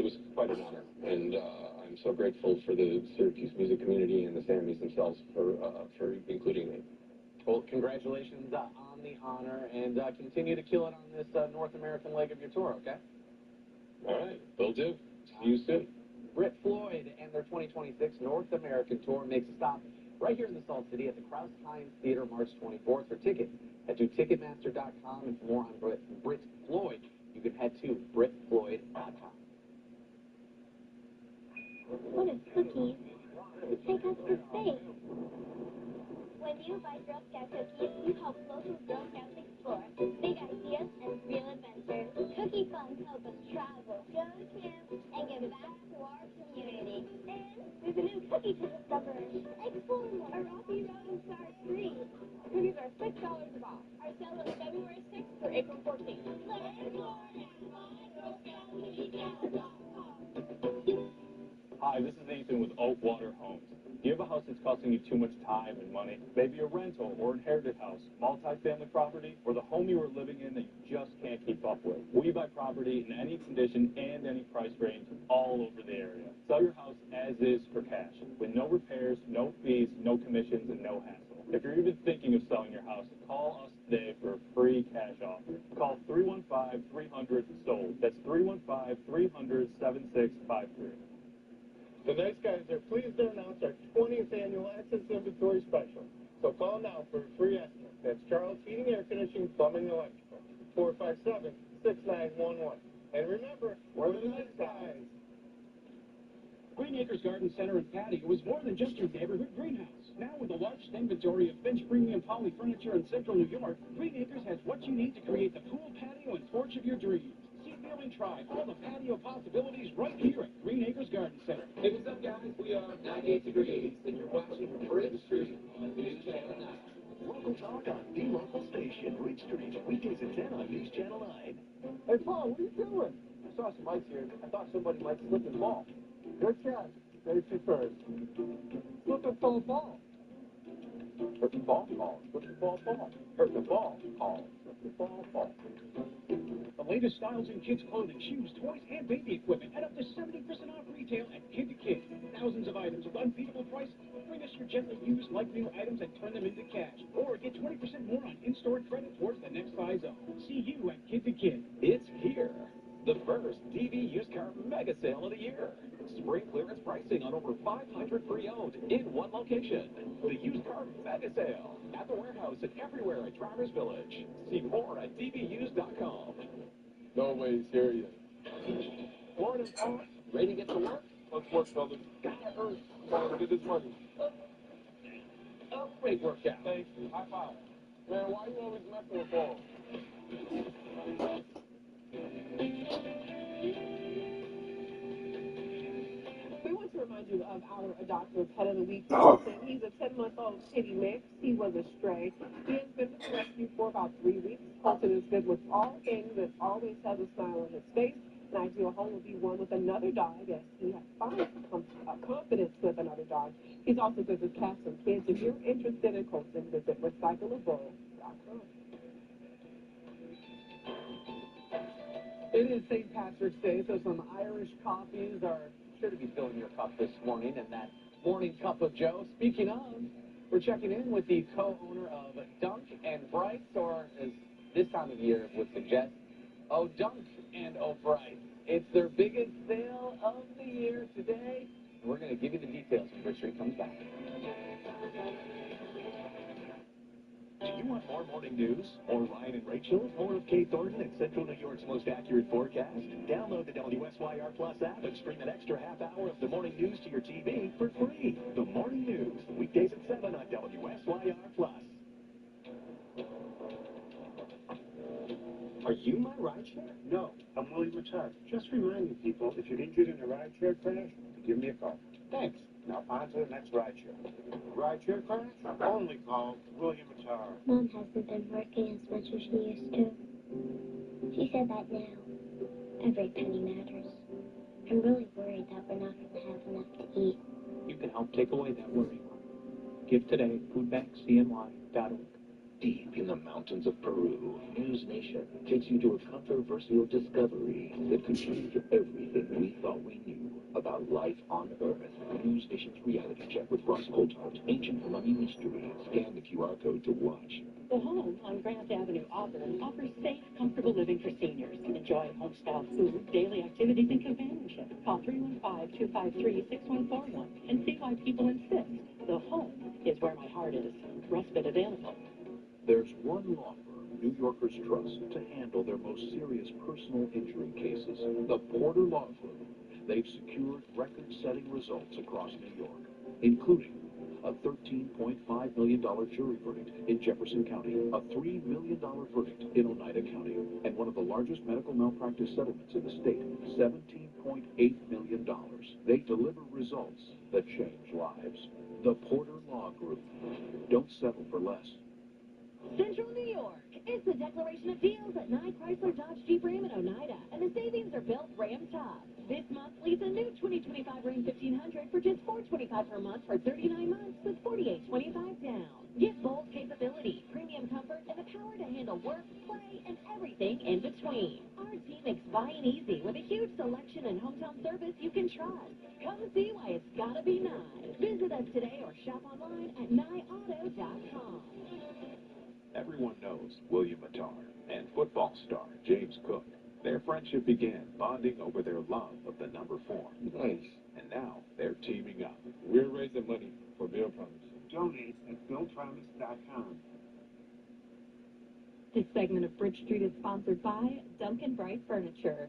was quite an honor, and I'm so grateful for the Syracuse music community and the Sammys themselves for including me. Well, congratulations on the honor, and continue to kill it on this North American leg of your tour, okay? All right, will do. See you soon. Brit Floyd and their 2026 North American tour makes a stop right here in the Salt City at the Krause-Heinz Theater March 24th. For tickets, head to Ticketmaster.com, and for more on Brit Floyd, you can head to BritFloyd.com. What is cookies? Take us to space. When you buy Girl Scout cookies, you help local Girl Scouts explore big ideas and real adventures. Cookie funds help us travel, go to camp, and give back to our community. And there's a new cookie to discover. Explore more. A Rocky Road and Stars free. Cookies are $6 a box. Our sale is February 6th through April 14th. Learn more at MyGirlScoutCookieCow.com. Hi, this is Ethan with Oakwater Homes. Do you have a house that's costing you too much time and money? Maybe a rental or inherited house, multi-family property, or the home you are living in that you just can't keep up with. We buy property in any condition and any price range all over the area. Sell your house as is for cash, with no repairs, no fees, no commissions, and no hassle. If you're even thinking of selling your house, call us today for a free cash offer. Call 315-300-SOLD. That's 315-300-7653. The Nice Guys are pleased to announce our 20th annual Access Inventory Special. So call now for a free estimate. That's Charles Heating, Air Conditioning, Plumbing, and Electrical. 457-6911. And remember, we're the Nice Guys. Green Acres Garden Center and Patio is more than just your neighborhood greenhouse. Now with a large inventory of Finch Premium Poly Furniture in Central New York, Green Acres has what you need to create the pool, patio, and porch of your dreams. See, feel, and try all the patio possibilities right here at Green Acres Garden Center. Hey, what's up, guys? We are 98 Degrees, and you're watching Bridge Street on News Channel 9. Local talk on the local station, Bridge Street, weekdays at 10 on News Channel 9. Hey, Paul, what are you doing? I saw some ice here. I thought somebody might slip and fall. Good catch. Safety first. Slip and fall, fall. Slip and fall, fall. Slip and fall, fall. Hurt the ball, fall. Slip and fall, fall. The latest styles in kids' clothing, shoes, toys, and baby equipment at up to 70% off retail at Kid to Kid. Thousands of items with unbeatable price. Bring us your gently used, like-new items and turn them into cash. Or get 20% more on in-store credit towards the next size up. See you at Kid to Kid. It's here. The first DV used car mega sale of the year. Spring clearance pricing on over 500 pre-owned in one location. The used car mega sale at the warehouse and everywhere at Drivers Village. See more at dvused.com. No way, serious. Morning, Paul. Ready to get to work? Let's work, fellas. Gotta earn. Time to get this money. Oh, great workout. Thanks. High five. Man, why you always messing with Paul? to remind you of our Adopted Pet of the Week. Colton. He's a 10-month-old kitty mix. He was a stray. He has been with the rescue for about 3 weeks. Colton is good with all things and always has a smile on his face. An ideal home would be one with another dog, as he has found confidence with another dog. He's also good with cats and kids. If you're interested in Colton, visit recyclable.com. It is St. Patrick's Day, so some Irish coffees are sure to be filling your cup this morning. And that morning cup of Joe, speaking of, we're checking in with the co-owner of Dunk and Bright, or as this time of year would suggest, Dunk and Bright. It's their biggest sale of the year today. And we're going to give you the details when Bridge Street comes back. Do you want more morning news? Or Ryan and Rachel? Or of Kate Thornton and Central New York's most accurate forecast? Download the WSYR Plus app and stream an extra half hour of the morning news to your TV for free. The Morning News, weekdays at 7 on WSYR Plus. Are you my rideshare? No, I'm William Richard. Just reminding people, if you're injured in a rideshare crash, give me a call. Thanks. Now on to the next rideshare. Rideshare crash? Only call William Richard. Mom hasn't been working as much as she used to. She said that now. Every penny matters. I'm really worried that we're not going to have enough to eat. You can help take away that worry. Give today, foodbankcny.org. Deep in the mountains of Peru, News Nation takes you to a controversial discovery that could change everything we thought we knew about life on Earth. News Nation's reality check with Ross Coulthard, Ancient Mummy Mystery. Scan the QR code to watch. The Home on Grant Avenue, Auburn, offers safe, comfortable living for seniors. Enjoy home-style food, daily activities, and companionship. Call 315-253-6141 and see why people insist the home is where my heart is. Respite available. There's one law firm New Yorkers trust to handle their most serious personal injury cases, the Porter Law Firm. They've secured record-setting results across New York, including a $13.5 million jury verdict in Jefferson County, a $3 million verdict in Oneida County, and one of the largest medical malpractice settlements in the state, $17.8 million. They deliver results that change lives. The Porter Law Group. Don't settle for less. Central New York. It's the declaration of deals at Nye Chrysler Dodge Jeep Ram in Oneida, and the savings are built Ram top. This month, lease a new 2025 Ram 1500 for just $425 per month for 39 months with $48.25 down. Get bold capability, premium comfort, and the power to handle work, play, and everything in between. Our team makes buying easy with a huge selection and hometown service you can trust. Come see why it's gotta be Nye. Visit us today or shop online at NyeAuto.com. Everyone knows William Attar and football star James Cook. Their friendship began bonding over their love of the number 4. Nice. And now they're teaming up. We're raising money for Bill Promise. Donate at BillPromise.com. This segment of Bridge Street is sponsored by Dunk and Bright Furniture.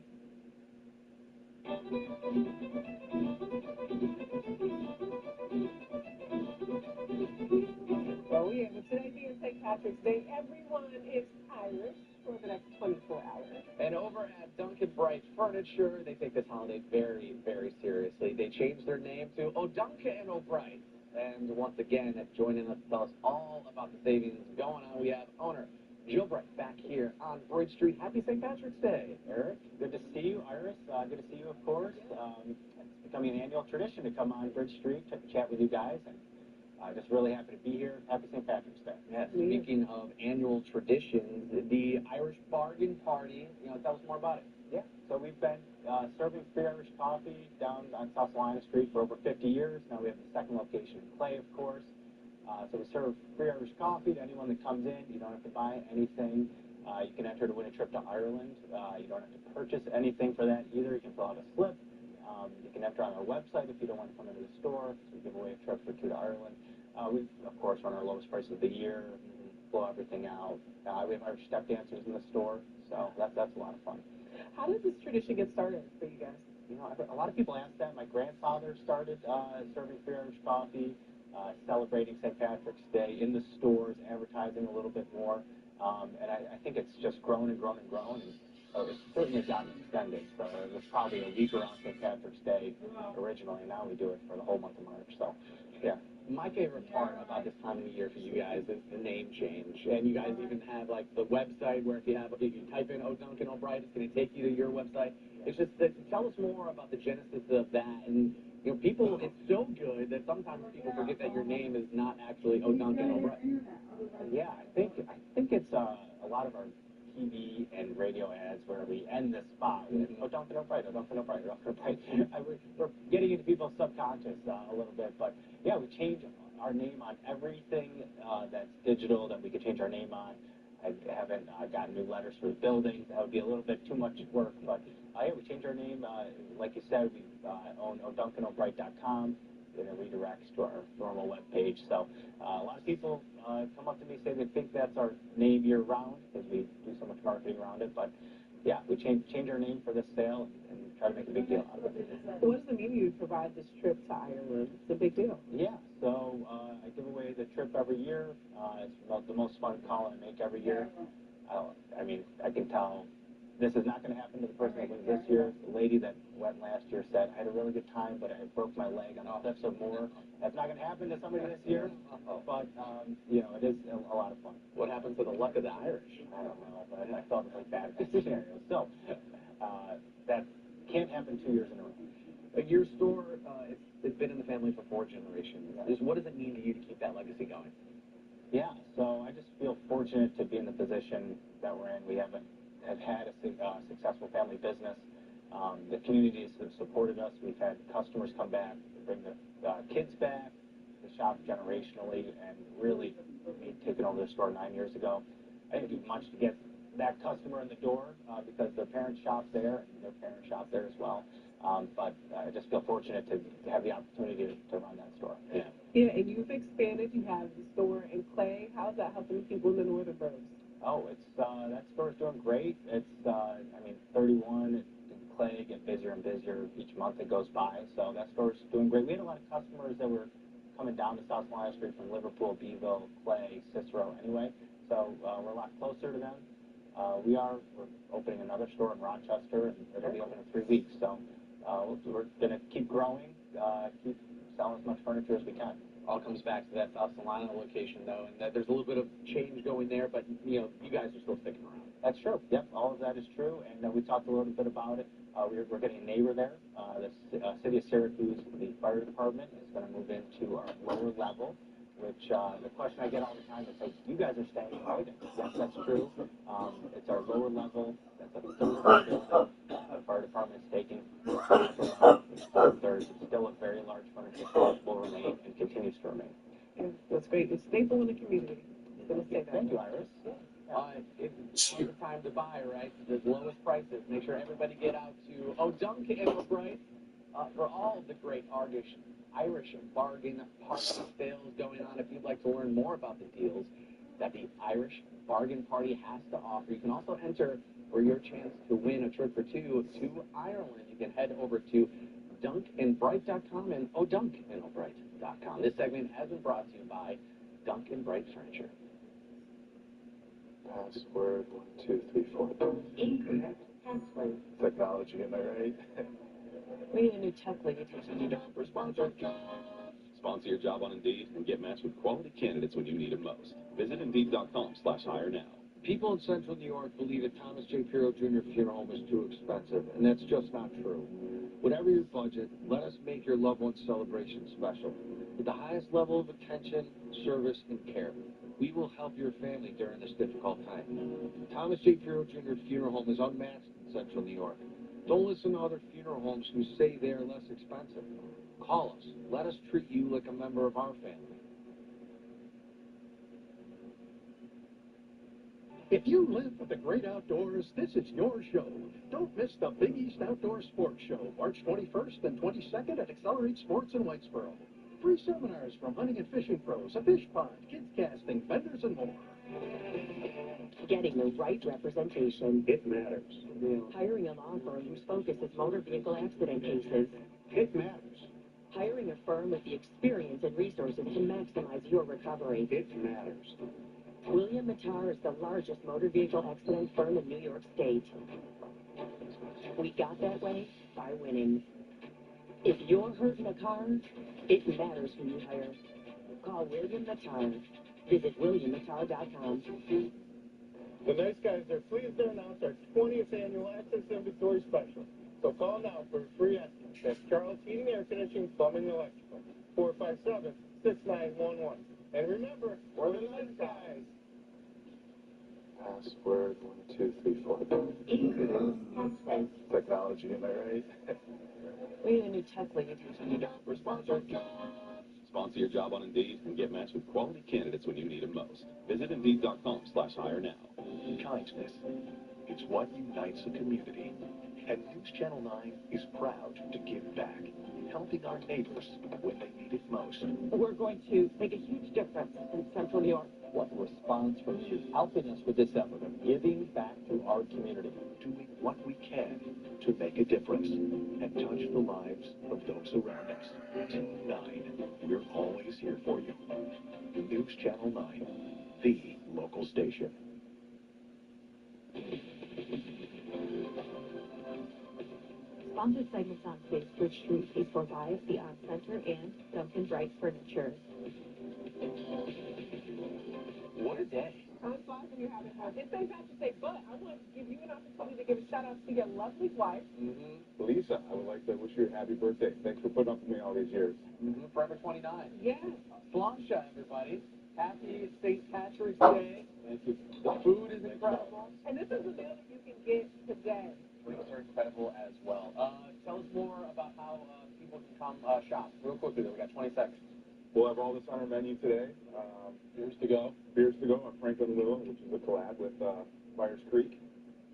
Oh, yeah, with today being St. Patrick's Day, everyone is Irish for the next 24 hours. And over at Dunk and Bright Furniture, they take this holiday very, very seriously. They changed their name to O'Dunca and O'Bright. And once again, joining us to tell us all about the savings going on, we have owner Jill Bright back here on Bridge Street. Happy St. Patrick's Day, Eric. Good to see you, Iris. Good to see you, of course. It's becoming an annual tradition to come on Bridge Street to chat with you guys. And just really happy to be here. Happy St. Patrick's Day. Yeah, speaking of annual traditions, the Irish Bargain Party, tell us more about it. Yeah, so we've been serving free Irish coffee down on South Salina Street for over 50 years. Now we have the second location in Clay, of course. So we serve free Irish coffee to anyone that comes in. You don't have to buy anything. You can enter to win a trip to Ireland. You don't have to purchase anything for that either. You can fill out a slip. You can enter on our website if you don't want to come into the store. So we give away a trip or 2 to Ireland. We, of course, run our lowest price of the year, blow everything out. We have Irish step dancers in the store, so that's a lot of fun. How does this tradition get started for you guys? A lot of people ask that. My grandfather started serving free Irish coffee, celebrating St. Patrick's Day in the stores, advertising a little bit more. And I think it's just grown and grown and grown. And it's certainly gotten extended. So it was probably a week around St. Patrick's Day originally, and now we do it for the whole month of March. So, yeah. My favorite part about this time of the year for you guys is the name change. And you guys even have like the website where if you type in Duncan O'Bright, it's going to take you to your website. It's just that, tell us more about the genesis of that. And you know, people, it's so good that sometimes people forget that your name is not actually Duncan O'Bright. Yeah, I think it's a lot of our TV and radio ads where we end the spot with Duncan O'Bright, Duncan O'Bright, Duncan O'Bright. We're getting into people's subconscious a little bit, but yeah, we change our name on everything that's digital that we could change our name on. I haven't gotten new letters for the building. That would be a little bit too much work, but yeah, we changed our name. Like you said, we own ODuncanO'Bright.com. It redirects to our normal web page. So a lot of people come up to me say they think that's our name year round because we do so much marketing around it. But yeah, we change our name for this sale and try to make a big deal out of it. What does it mean you provide this trip to Ireland? It's a big deal. Yeah, so I give away the trip every year. It's about the most fun call I make every year. I mean, I can tell this is not going to happen to the person that wins this year. The lady that went last year said, I had a really good time, but I broke my leg on steps or more. That's not going to happen to somebody this year, but, you know, it is a lot of fun. What happens to the luck of the Irish? I don't know, but I thought it was like bad scenario. So that can't happen 2 years in a row. But your store, it's been in the family for 4 generations. Just what does it mean to you to keep that legacy going? Yeah, so I just feel fortunate to be in the position that we're in. We have had a successful family business. The community has supported us. We've had customers come back, bring the kids back, to shop generationally, and really, me taking over the store 9 years ago, I didn't do much to get that customer in the door because their parents shop there, and their parents shop there as well. But I just feel fortunate to have the opportunity to run that store. Yeah. Yeah, and you've expanded. You have the store in Clay. How's that helping people in the northern burbs? Oh, it's that store's doing great. It's I mean, 31 in Clay get busier and busier each month that goes by. So that store's doing great. We had a lot of customers that were coming down to South Lyon Street from Liverpool, Beeville, Clay, Cicero anyway. So we're a lot closer to them. We're opening another store in Rochester, and it'll be open in 3 weeks. So we're going to keep growing, keep selling as much furniture as we can. All comes back to that South Salina location, though, and that there's a little bit of change going there, but, you know, you guys are still sticking around. That's true. Yep, all of that is true, and we talked a little bit about it. We're getting a neighbor there. The city of Syracuse, the fire department, is going to move into our lower level, which the question I get all the time is, hey, you guys are staying in Whiting. Yes, that's true. It's our lower level. That's a third of our building. The fire department is taking third. It's still a very large furniture store, will remain and continues to remain. Yeah, that's great. It's a staple in the community. Thank you, Iris. It's the time to buy, right? The lowest prices. Make sure everybody get out to Duncan O'Bright for all of the great Irish bargain party sales going on. If you'd like to learn more about the deals that the Irish Bargain Party has to offer, you can also enter for your chance to win a trip for 2 to Ireland. You can head over to DuncanBright.com and ODuncanO'Bright.com. This segment has been brought to you by Duncan Bright Furniture. Password 1, 2, 3, 4. Incorrect password. Technology, am I right? We need a new tech lady. Sponsor your job on Indeed and get matched with quality candidates when you need them most. Visit Indeed.com/hire now. People in Central New York believe that Thomas J. Pirro Jr. Funeral Home is too expensive, and that's just not true. Whatever your budget, let us make your loved one's celebration special. With the highest level of attention, service, and care, we will help your family during this difficult time. Thomas J. Pirro Jr. Funeral Home is unmatched in Central New York. Don't listen to other funeral homes who say they are less expensive. Call us. Let us treat you like a member of our family. If you live for the great outdoors, this is your show. Don't miss the Big East Outdoor Sports Show, March 21st and 22nd at Accelerate Sports in Whitesboro. Free seminars from hunting and fishing pros, a fish pond, kids casting, vendors, and more. Getting the right representation. It matters. Hiring a law firm whose focus is motor vehicle accident cases. It matters. Hiring a firm with the experience and resources to maximize your recovery. It matters. William Mattar is the largest motor vehicle accident firm in New York State. We got that way by winning. If you're hurt in a car, it matters who you hire. Call William Mattar. Visit WilliamMattar.com. The Nice Guys are pleased to announce our 20th annual Access Inventory Special. So call now for a free estimate. That's Charles Heating, Air Conditioning, Plumbing, and Electrical. 457-6911. And remember, we're the Nice Guys. Password 1234. Technology, am I right? We need a new Tesla. For sponsor Sponsor your job on Indeed and get matched with quality candidates when you need them most. Visit Indeed.com/hire now. Kindness. It's what unites a community. And News Channel 9 is proud to give back, helping our neighbors when they need it most. We're going to make a huge difference in Central New York. What response from you helping us with this effort of giving back to our community. Doing what we can to make a difference and touch the lives of those around us. Team 9, we're always here for you. News Channel 9, the local station. Sponsored segments on Bridge Street, East Forsyth, the Art Center, and Duncan Bright Furniture. What a day. Time flies when you're having fun. It's St. Patrick's Day, but I want to give you an opportunity to give a shout out to your lovely wife. Lisa, I would like to wish you a happy birthday. Thanks for putting up with me all these years. Forever 29. Yes. Sláinte, everybody. Happy St. Patrick's Day. Thank you. The food is incredible. And this is a meal that you can get today. Drinks are incredible as well. Tell us more about how people can come shop. Real quickly, though, we got 20 seconds. We'll have all this on our menu today. Beers to go. Beers to go on Franklin Little, which is a collab with Myers Creek.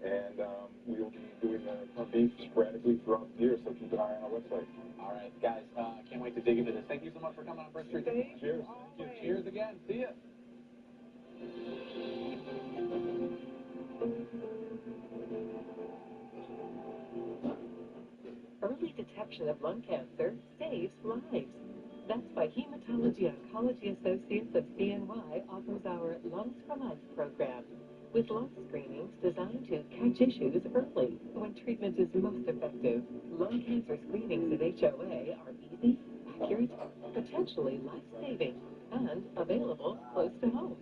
And we'll be doing the beef sporadically throughout the year, so keep an eye on our website. All right, guys, can't wait to dig into this. Thank you so much for coming on Bridge Street. Cheers. Thank you. Cheers again. See ya. Early detection of lung cancer saves lives. That's why Hematology Oncology Associates of CNY offers our Lungs for Life program, with lung screenings designed to catch issues early when treatment is most effective. Lung cancer screenings at HOA are easy, accurate, potentially life-saving, and available close to home.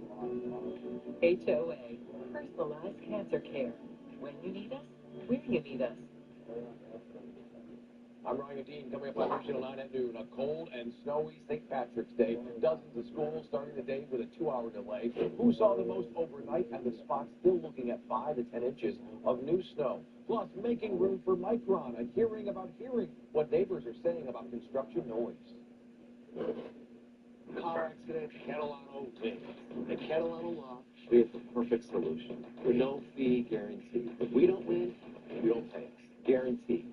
HOA, personalized cancer care. When you need us, where you need us. I'm Ryan Dean, coming up on News Channel 9 at noon. A cold and snowy St. Patrick's Day. Dozens of schools starting the day with a 2-hour delay. Who saw the most overnight? And the spot still looking at 5 to 10 inches of new snow. Plus, making room for Micron, a hearing about hearing. What neighbors are saying about construction noise. Car accident, Catalano wins. At Catalano Law, we have the perfect solution. The no-fee guarantee. If we don't win, you don't pay us. Guaranteed.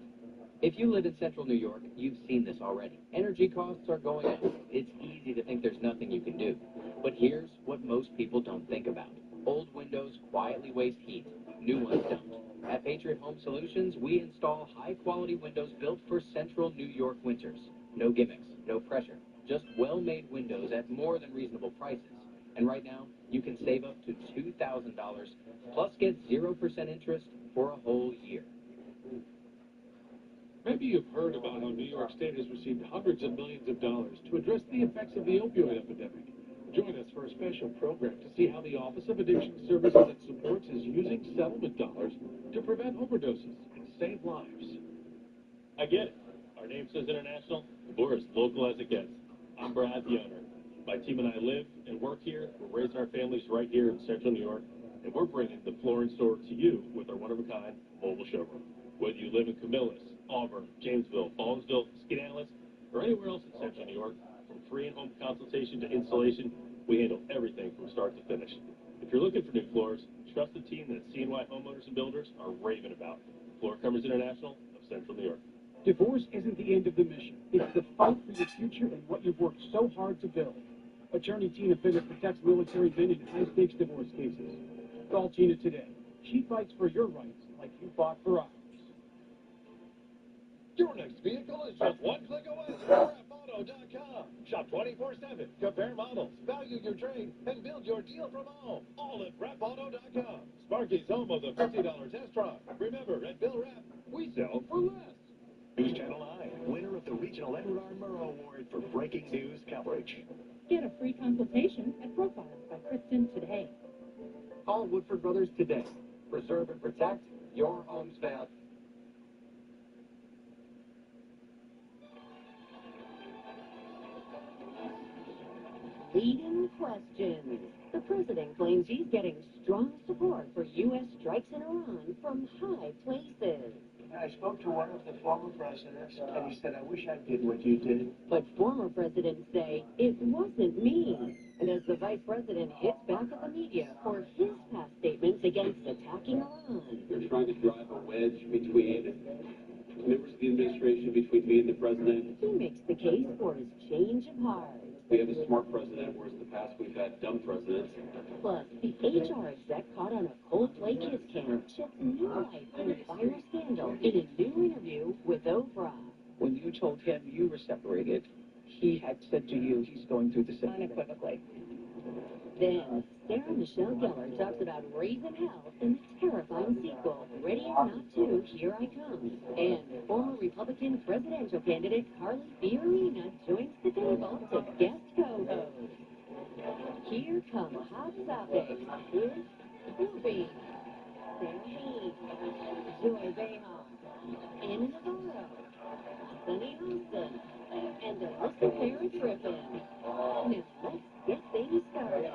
If you live in Central New York, you've seen this already. Energy costs are going up. It's easy to think there's nothing you can do. But here's what most people don't think about. Old windows quietly waste heat. New ones don't. At Patriot Home Solutions, we install high-quality windows built for Central New York winters. No gimmicks, no pressure. Just well-made windows at more than reasonable prices. And right now, you can save up to $2,000, plus get 0% interest for a whole year. Maybe you've heard about how New York State has received hundreds of millions of dollars to address the effects of the opioid epidemic. Join us for a special program to see how the Office of Addiction Services and Supports is using settlement dollars to prevent overdoses and save lives. I get it. Our name says international, and we're as local as it gets. I'm Brad, the owner. My team and I live and work here. We're raising our families right here in Central New York, and we're bringing the flooring store to you with our one-of-a-kind mobile showroom. Whether you live in Camillus, Auburn, Jamesville, Fallsville, Skaneateles, or anywhere else in Central New York, from free and-home consultation to installation, we handle everything from start to finish. If you're looking for new floors, trust the team that CNY Homeowners and Builders are raving about. Floor Covers International of Central New York. Divorce isn't the end of the mission. It's the fight for your future and what you've worked so hard to build. Attorney Tina Finner protects military men in high-stakes divorce cases. Call Tina today. She fights for your rights like you fought for ours. Your next vehicle is just one click away. RepAuto.com. Shop 24/7. Compare models, value your trade, and build your deal from home. All at RepAuto.com. Sparky's home of the $50 test drive. Remember, at Bill Rep, we sell for less. News Channel 9, winner of the Regional Edward R. Murrow Award for breaking news coverage. Get a free consultation at Profiles by Kristen today. Call Woodford Brothers today. Preserve and protect your home's value. Leading questions. The president claims he's getting strong support for U.S. strikes in Iran from high places. I spoke to one of the former presidents, and he said, I wish I did what you did. But former presidents say it wasn't me. And as the vice president hits back at the media for his past statements against attacking Iran. They're trying to drive a wedge between members of the administration, between me and the president. He makes the case for his change of heart. We have a smart president, whereas in the past we've had dumb presidents. Plus, the HR exec caught on a Coldplay Kiss cam sheds new light on the viral scandal in a new interview with Oprah. When you told him you were separated, he had said to you he's going through the same. Unequivocally. Then, Sarah Michelle Gellar talks about raising hell in the terrifying sequel, Ready or Not to, Here I Come. And former Republican presidential candidate Carly Fiorina joins the table to guest co-host. Here come hot topics with Whoopi, Sarah Hayes, Joy Behar, Anna Navarro, Sunny Hostin, and Alyssa Parrish-Griffin. Now let's get things started.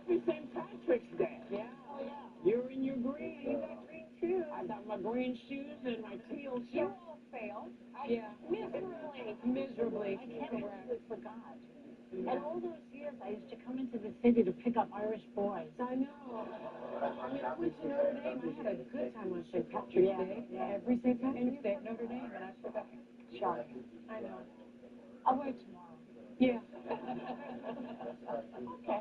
Happy St. Patrick's Day. Yeah. Oh, yeah. You're in your green. You got green shoes. I got my green shoes and my teal shirt. You all failed. Miserably. I can't believe I forgot. And all those years, I used to come into the city to pick up Irish boys. I know. I mean, I went to Notre Dame. I had a good time on St. Patrick's Day. Yeah. Every St. Patrick's Day at Notre Dame, and I forgot. Shocking. I know. I'll wait tomorrow. Yeah. Okay.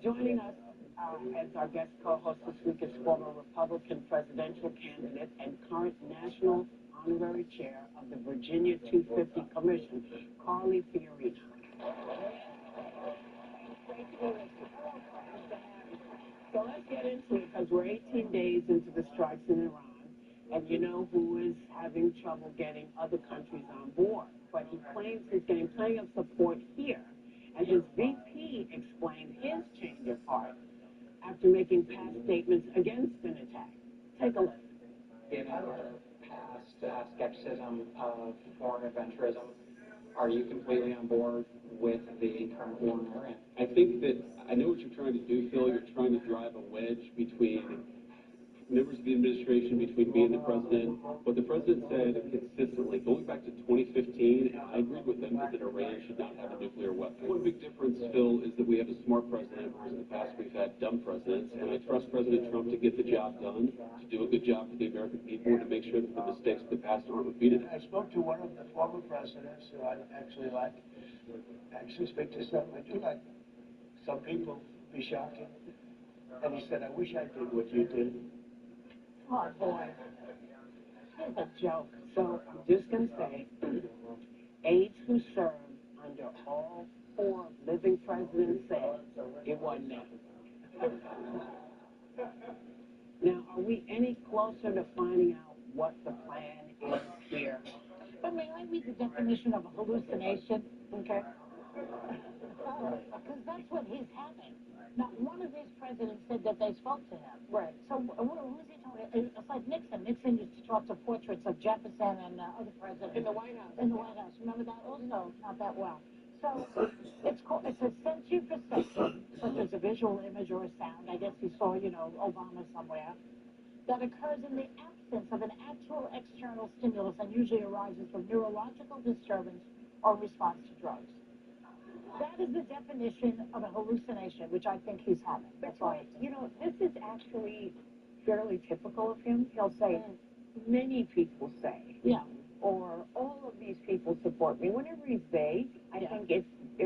Joining us as our guest co-host this week is former Republican presidential candidate and current national honorary chair of the Virginia 250 Commission, Carly Fiorina. So let's get into it because we're 18 days into the strikes in Iran, and you know who is having trouble getting other countries on board. But he claims he's getting plenty of support here, and his VP explained his change of heart after making past statements against an attack. Take a look. Given our past skepticism of foreign adventurism, are you completely on board with the current war in Iran? I think that I know what you're trying to do, Phil. You're trying to drive a wedge between members of the administration, between me and the president. What the president said consistently, going back to 2015, and I agreed with him, is that Iran should not have a nuclear weapon. One big difference, Phil, is that we have a smart president, whereas in the past we've had dumb presidents, and I trust President Trump to get the job done, to do a good job for the American people, and to make sure that the mistakes of the past aren't repeated. I spoke to one of the former presidents who I actually like. Actually speak to some. I do like some people. Be shocking. And he said, I wish I did what you did. Oh, boy. Here's a joke. So I'm just going to say, aides who served under all four living presidents said it wasn't them. Now, are we any closer to finding out what the plan is here? But may I read the definition of a hallucination? Okay. Because that's what he's having. Now, one of his presidents said that they spoke to him. Right. So who's he talking? It's like Nixon. Nixon used to talk to portraits of Jefferson and other presidents. In the White House. In the White House. Remember that? Also, not that well. So it's a sensory perception, such as a visual image or a sound, I guess you saw, Obama somewhere, that occurs in the absence of an actual external stimulus and usually arises from neurological disturbance or response to drugs. That is the definition of a hallucination, which I think he's having. That's right. This is actually fairly typical of him. He'll say, many people say, or all of these people support me. Whenever he's vague, I think it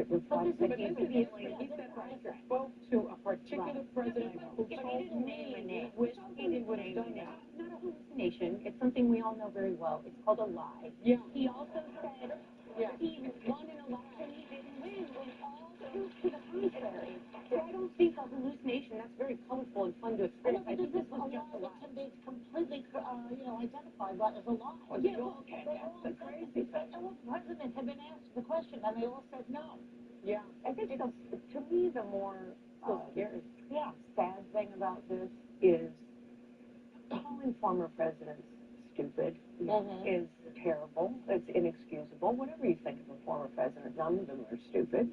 reflects that he's feeling. He said, I spoke to a particular president who told me he wished he would have done that. Not a hallucination. It's something we all know very well. It's called a lie. Yeah. He also said he won an election he didn't win when all proof to the contrary. So I don't think a hallucination, that's very colorful and fun to experience. I think this was just a lie. Can be completely, identified as a lie. Yeah, well, that's crazy. All presidents have been asked the question, and they all said no. Yeah, I think to me the more sad thing about this is calling former presidents stupid is terrible. It's inexcusable. Whatever you think of a former president, none of them are stupid.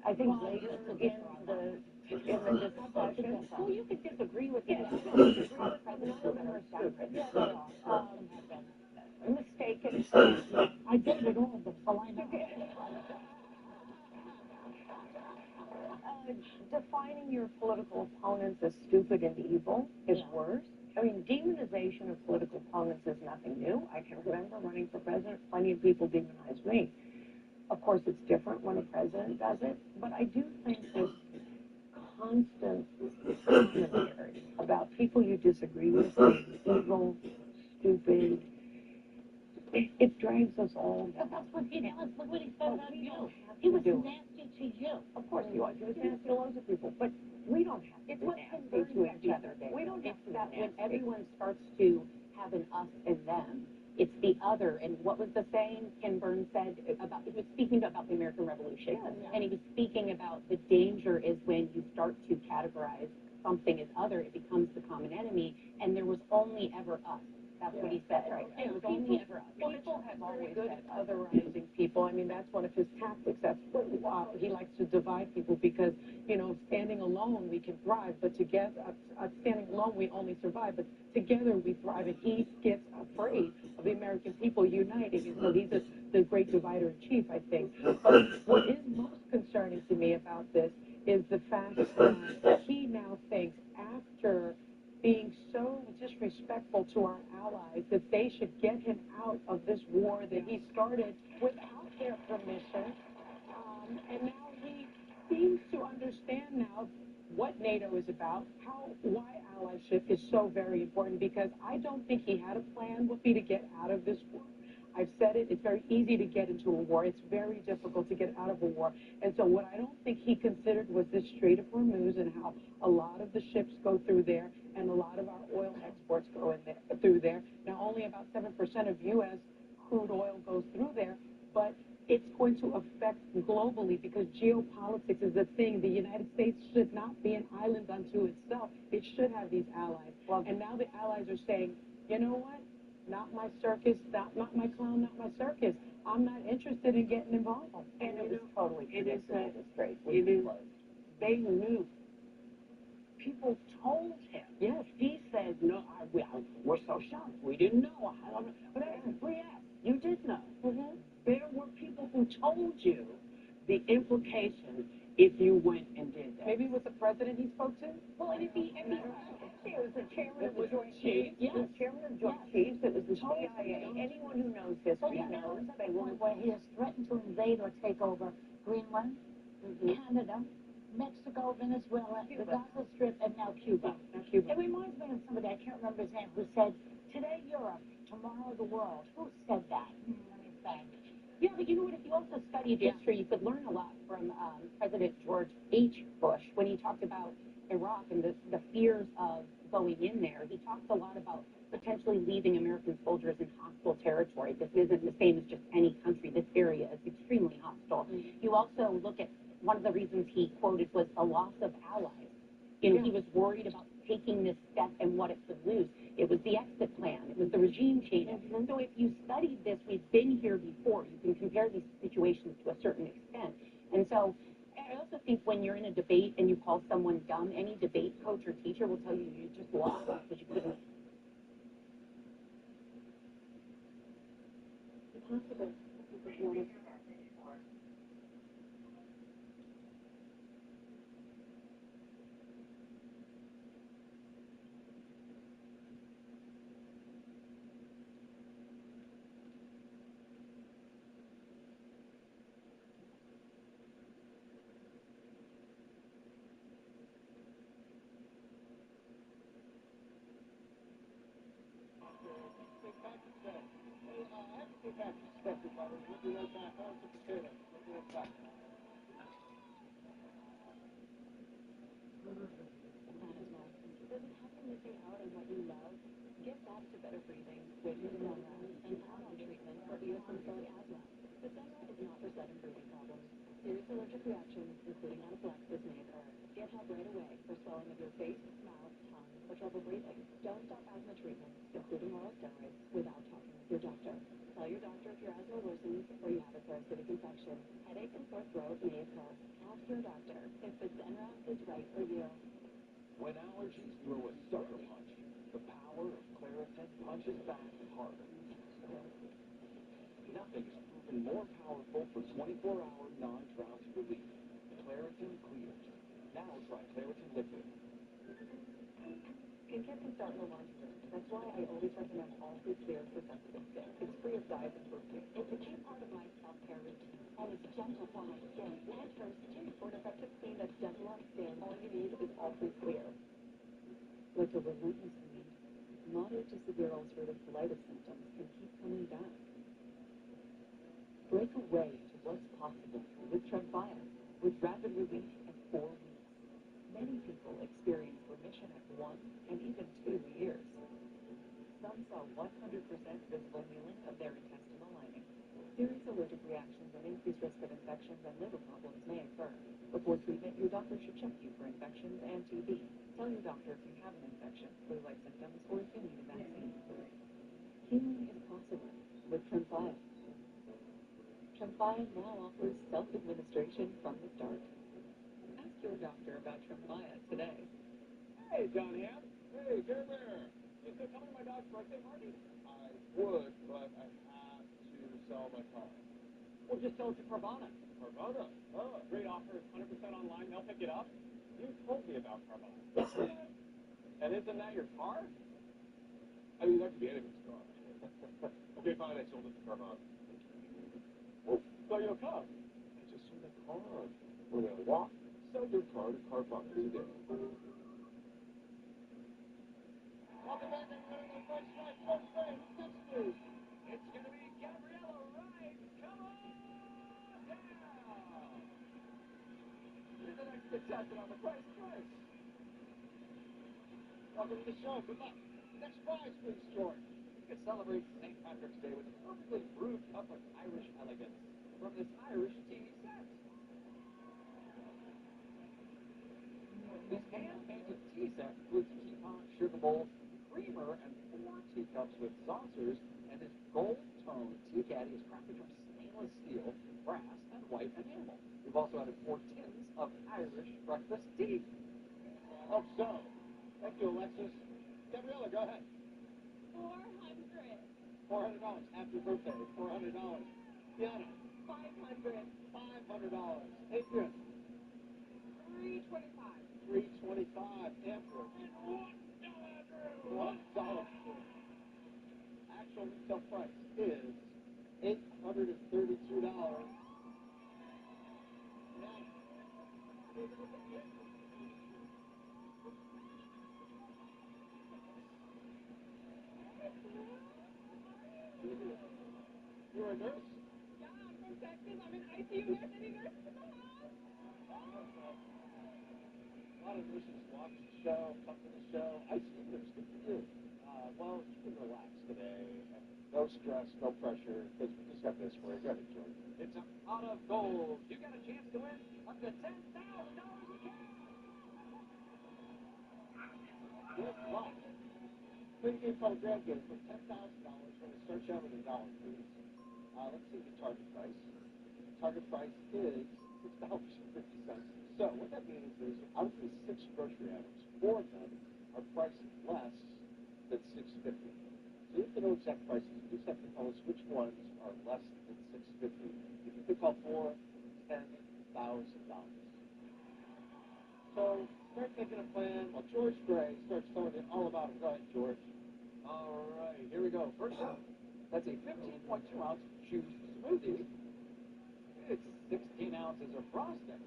I think later in the discussion, well, you could disagree with it. None of them are stupid. Mistaken. I dated all of them, so I know. Defining your political opponents as stupid and evil is worse. I mean, demonization of political opponents is nothing new. I can remember running for president, plenty of people demonized me. Of course, it's different when a president does it, but I do think this constant commentary about people you disagree with being evil, stupid, it drags us all down. That's what he does. Look what he said about you. He was nasty to you. Of course he was. He was nasty to loads of people, but we don't have to be nasty to each other. We don't have to be nasty. When everyone starts to have an us and them, it's the other. And what was the saying Ken Burns said about, he was speaking about the American Revolution, and he was speaking about the danger is when you start to categorize something as other, it becomes the common enemy, and there was only ever us. That's what he said. Right. It was only ever us. People have always good at otherizing people. I mean, that's one of his tactics. That's he likes to divide people because, standing alone we can thrive, but together, standing alone we only survive, but together we thrive. And he gets afraid of the American people uniting, and so he's the great divider in chief, I think. But what is most concerning to me about this is the fact that he now thinks after being so disrespectful to our allies that they should get him out of this war that he started without their permission. And now he seems to understand now what NATO is about, why allyship is so very important, because I don't think he had a plan would be to get out of this war. I've said it, it's very easy to get into a war. It's very difficult to get out of a war. And so what I don't think he considered was this Strait of Hormuz and how a lot of the ships go through there and a lot of our oil exports go through there. Now, only about 7% of U.S. crude oil goes through there, but it's going to affect globally because geopolitics is the thing. The United States should not be an island unto itself. It should have these allies. And now the allies are saying, you know what? Not my circus, not my clown, not my circus. I'm not interested in getting involved. And it was totally great. They knew. People told him. Yes. He said, no, we're so shocked. We didn't know. I don't know. But yes, you did know. There were people who told you the implications if you went and did that. Maybe it was the president he spoke to? Well, and if he it was the chairman of the Joint Chiefs. Yes. The chairman of the Joint Chiefs. It was the CIA. Anyone who knows history knows they will. Where he has threatened to invade or take over Greenland, Canada, Mexico, Venezuela, the Gaza Strip, and now Cuba. It reminds me of somebody, I can't remember his name, who said, today Europe, tomorrow the world. Who said that? Let me think. Yeah, but you know what? If you also studied history, you could learn a lot from President George H. Bush when he talked about Iraq and the fears of going in there. He talks a lot about potentially leaving American soldiers in hostile territory. This isn't the same as just any country. This area is extremely hostile. You also look at one of the reasons he quoted was the loss of allies. He was worried about taking this step and what it could lose. It was the exit plan. It was the regime change. So if you studied this, we've been here before. You can compare these situations to a certain extent. And so I also think when you're in a debate and you call someone dumb, any debate coach or teacher will tell you you just lost because you couldn't. Impossible. This is one of missing out on what you love? Get back to better breathing with Sonra and add-on treatment for eosinophilic asthma. Sonra is not for sudden breathing problems. Serious allergic reactions, including anaphylaxis, may occur. Get help right away for swelling of your face, mouth, tongue, or trouble breathing. Don't stop asthma treatments, including oral steroids, without talking with your doctor. Tell your doctor if your asthma worsens or you have a parasitic infection. Headache and sore throat may occur. Ask your doctor if Sonra is right for you. When allergies throw a sucker punch, the power of Claritin punches back harder. Nothing is proven more powerful for 24-hour non-drowsy relief. Claritin clears. Now try Claritin Liquid. Skincare can start in the laundry room. That's why I always recommend All Food Clear for sensitive skin. It's free of dyes and birthday. It's a key part of my self-care routine, and it's gentle for my skin and hers too. For an effective clean that's gentle on skin, all you need is All Food Clear. Like a relentless need, moderate to severe ulcerative colitis symptoms can keep coming back. Break away to what's possible with Tremfya, with rapid relief in 4 weeks. Many people experience remission at 1 and even 2 years. Some saw 100% visible healing of their intestinal lining. Serious allergic reactions and increased risk of infections and liver problems may occur. Before treatment, your doctor should check you for infections and TB. Tell your doctor if you have an infection, flu-like symptoms, or if you need a vaccine. Healing is possible with Tremfya. Tremfya now offers self-administration from the start. Ask your doctor about Tremfya today. Hey, John Ham. Hey, Care Bear. You still coming to my dog's birthday party? I would, but I have to sell my car. Well, just sell it to Carvana. Carvana? Oh. Great offer. 100% online. They'll pick it up. You told me about Carvana. And isn't that your car? I mean, that could be anybody's car. Okay, fine. I sold it to Carvana. Well, so you'll come. I just sold a car. We're going to walk. Sell your car to Carvana today. Welcome back, everybody, to the Price Right Thursday. Who's next, please? It's going to be Gabriella Wright. Come on down. You're the next contestant on the Price Right. Welcome to the show. Good luck. Next prize, please, George. You can celebrate St. Patrick's Day with a perfectly brewed cup of Irish elegance from this Irish tea set. This hand-painted tea set includes a teapot, sugar bowl, creamer, and 4 teacups with saucers, and this gold-toned tea caddy is crafted from stainless steel, brass, and white enamel. We've also added 4 tins of Irish breakfast tea. Hope so. Thank you, Alexis. Gabriella, go ahead. $400. Happy birthday. $400. Tiana. $500. Adrian. $325. Amber. $1. Actual retail price is $832. You're a nurse? Yeah, I'm from Texas. I'm an ICU nurse. Any nurses in the house? A lot of nurses watch the show, come to the show. ICU nurse, good for you. Well, you can relax today. No stress, no pressure, because we just got this for you. Go ahead, George. It's a pot of gold. You got a chance to win up to $10,000 in cash. Good luck. Play a game called Grand Game for $10,000 from the Search Everything Dollar, please. Let's see the target price. Target price is $6.50. So what that means is out of the 6 grocery items, 4 of them are priced less than $6.50. So you have to know exact prices. You just have to tell us which ones are less than $6.50. If you pick all 4, $10,000. So start thinking a plan while George Gray starts telling you all about it. Go ahead, George. All right, here we go. First up, that's a 15.2-ounce juice smoothie. It's 16 ounces of frosting,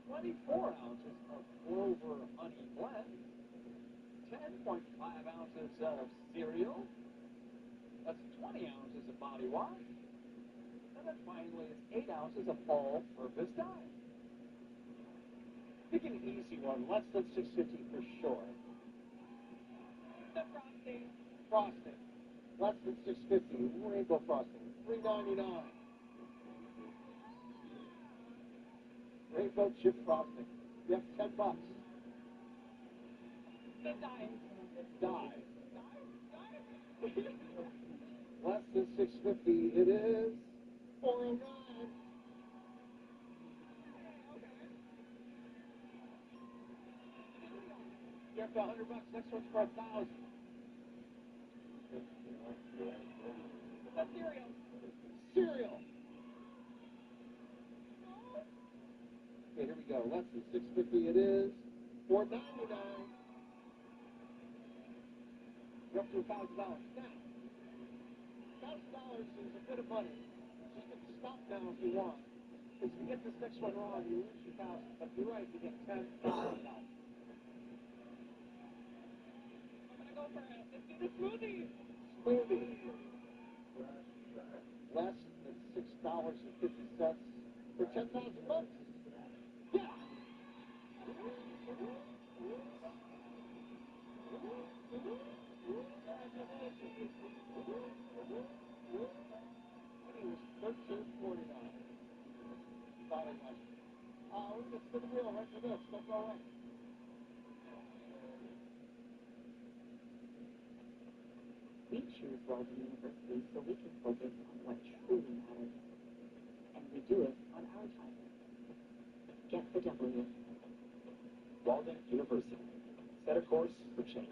24 ounces of Clover honey blend, 10.5 ounces of cereal, that's 20 ounces of body wash, and then finally it's 8 ounces of all-purpose dye. Pick an easy one, less than $6.50 for sure. The frosting. Frosting, less than $6.50. Rainbow frosting, $3.99. Rainbow chip frosting, you have $10. The dye. Dye. Less than $6.50. It is $4.09. You're up to $100. Next one's for $1,000. The cereal. Cereal. Okay, here we go. Less than $6.50. It is $4.99. You're up to $1,000. Now, $1,000 is a bit of money. Just get to stop now if you want. Because if you get this next one wrong, you lose your $1,000. But if you're right, you get $10,000. I'm going to go for it. Let's do the smoothie. Smoothie. Less than $6.50 for $10,000. Yeah. Money was $13.49. Body wash. We're going to spin the wheel right for this. Don't go away. We choose Walden University so we can focus on what truly matters. And we do it on our time. Get the W. Walden University. Set a course for change.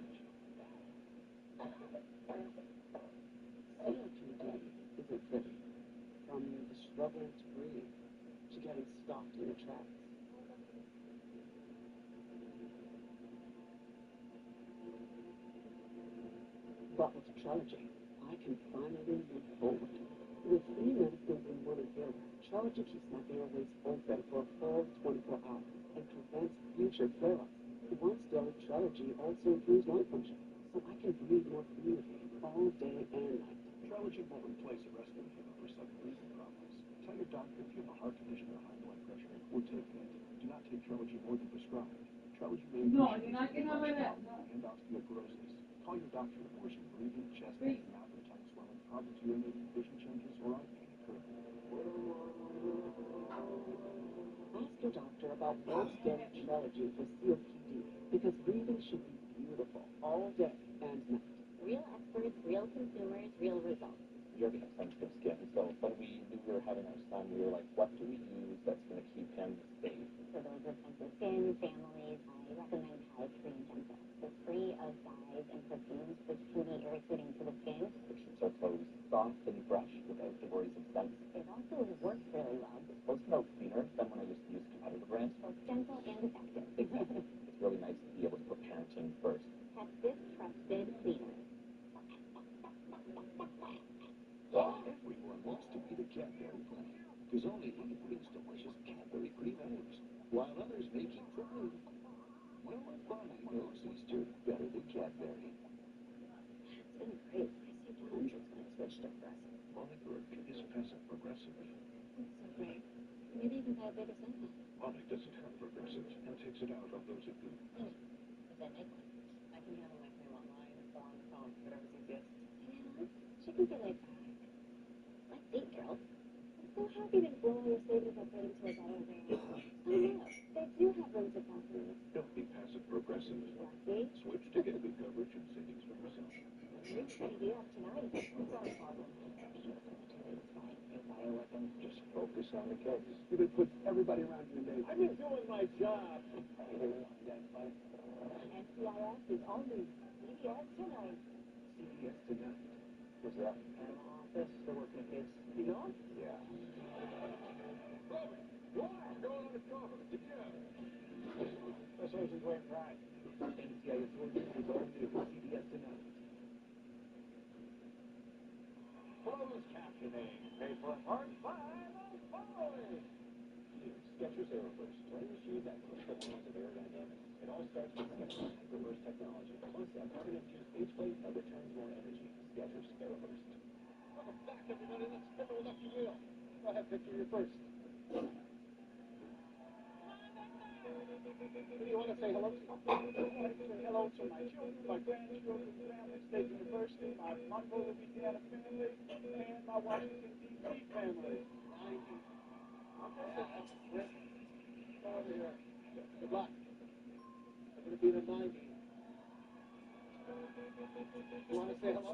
COPD isn't pretty. From the struggle to breathe to getting stopped in the tracks. But with Trelegy, I can finally move forward. With 3 medicines in one inhaler, Trelegy keeps my airways open for a full 24 hours and prevents future flare-ups. Once daily Trelegy also improves lung function, so I can breathe more freely all day and night. Trelegy won't replace a rescue inhaler for sudden breathing problems. Tell your doctor if you have a heart condition or high blood pressure, or T48. Do not take Trelegy more than prescribed. Trelegy may increase your risk of and osteoporosis. Call your doctor if worsening breathing, chest pain, mouth or tongue swelling, problems urinating, vision changes, or eye pain occur. Ask your doctor about once daily Trelegy for COPD, because breathing should be beautiful all day and night. Real experts, real consumers, real results. You already have sensitive skin, so when we knew we were having our son, we were like, what do we use that's going to keep him safe? For those with sensitive skin, families, I recommend Tide Free and Gentle. It's free of dyes and perfumes, which can be irritating to the skin. It keeps our clothes soft and fresh without the worries of scents. It also works really well. It's supposed to smell cleaner than when I used to use competitor brands. So it's gentle and effective. Exactly. It's really nice to be able to put parenting first. Texas Trusted Cleaner. Everyone wants to be the Cadbury Bunny, because only he brings delicious Cadbury cream eggs, while others may keep trying. No bunny knows Easter better than Cadbury. It's been great. I saved hundreds when I switched to Progressive. Monica is passive progressive. That's so great. Maybe even buy a bigger Santa. Monica doesn't have progressive and takes it out on those who do. Does that make one? I can handle my claim online or on the phone, whatever's easiest. Yeah, she can be like that. Let's see, girl. I'm so happy to blow all your savings up right into a better world. Oh no, they do have limited possibilities. Don't be passive progressive. Lucky. Switch to get good coverage and savings for yourself. Reach for you up tonight. It's not a problem. It's fine. It's bioweapon. Just focus focus on the kids. You've been putting everybody around you in danger. I've been doing my job. NCIS is on the CBS tonight. CBS tonight. What's that? Panama office, they're working with kids. You know them? Yeah. Why? Going undercover. Yeah. Special Agent Dwayne Ryan. NCIS Origins is all new. CBS tonight. Closed captioning. Paid for in part by the following. New Skechers Aeroburst. Running shoes that push the limits of aerodynamics. It all starts with Skechers Hyperburst technology. Plus a carbon-infused base plate that returns more energy. Skechers Aeroburst. Welcome back, everybody. Let's spin the lucky wheel. Go ahead, Victor, you're first. Who do you want to say hello to? I want to say hello to my children, my grandchildren, family, State University, my Monroe, Louisiana family, and my Washington, D.C. family. 90. Okay, that's great. Go over here. Good luck. I'm going to be the 90. You want to say hello?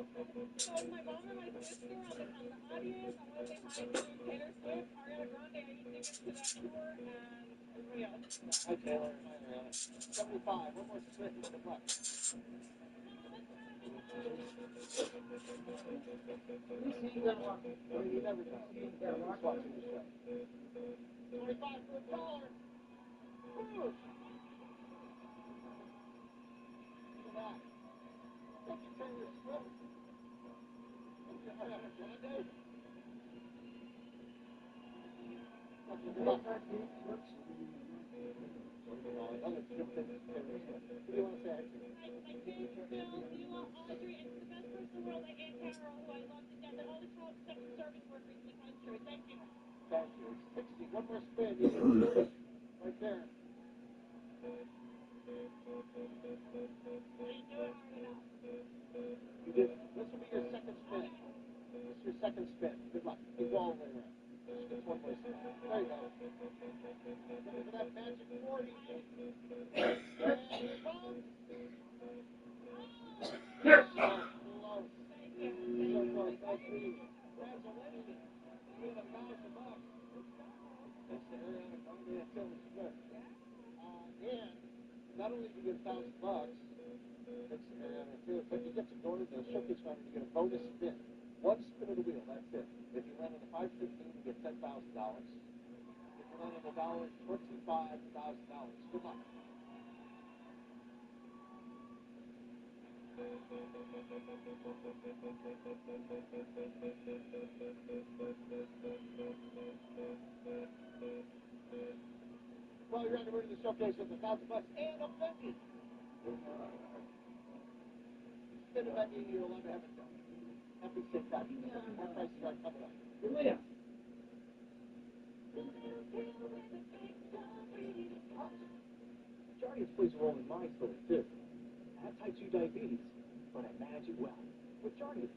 So my mom and my sister on the audience. I want to say hi to Taylor Swift, Ariana Grande. I need tickets to that tour, and everybody else. Hi, Taylor. Hi, Ariana. 75. One more spin. Good luck. You never know. He's watching the show. 25 for $1. Woo! Look at that. Thank you, Taylor Swift. Thank you, Ariana Grande. Good luck. Another good thing is Taylor Swift. Who do you want to say hi to? My kids, Phil, Beulah, Audrey, and the best person in the world, like Aunt Carol, who I love to death, and all the child sex service workers in the country. Thank you. Thank you. 60. One more spin. You can do it. Right there. You did. This will be your second spin. This is your second spin. Good luck. Keep all the way around. Just one more spin. There you go. Looking for that magic 40. And here it comes. Close. Thank you. So close. That's me. Congratulations. You win $1,000. Thanks to Ariana Grande and Taylor Swift. And not only do you get $1,000, thanks to Ariana and Taylor, but you get to go to the showcase finder and you get a bonus spin. One spin of the wheel, that's it. If you land on the 515, you get $10,000. If you land on the dollar, $25,000. Good luck. Well, you're on the road to the showcase with $1,000 and a Bentley. Spin a Bentley, you're allowed to have it done. Happy St. Patrick's Day. More prices are coming up. Yeah. Jardiance plays a role in my story, too. I have type 2 diabetes, but I manage it well with Jardiance.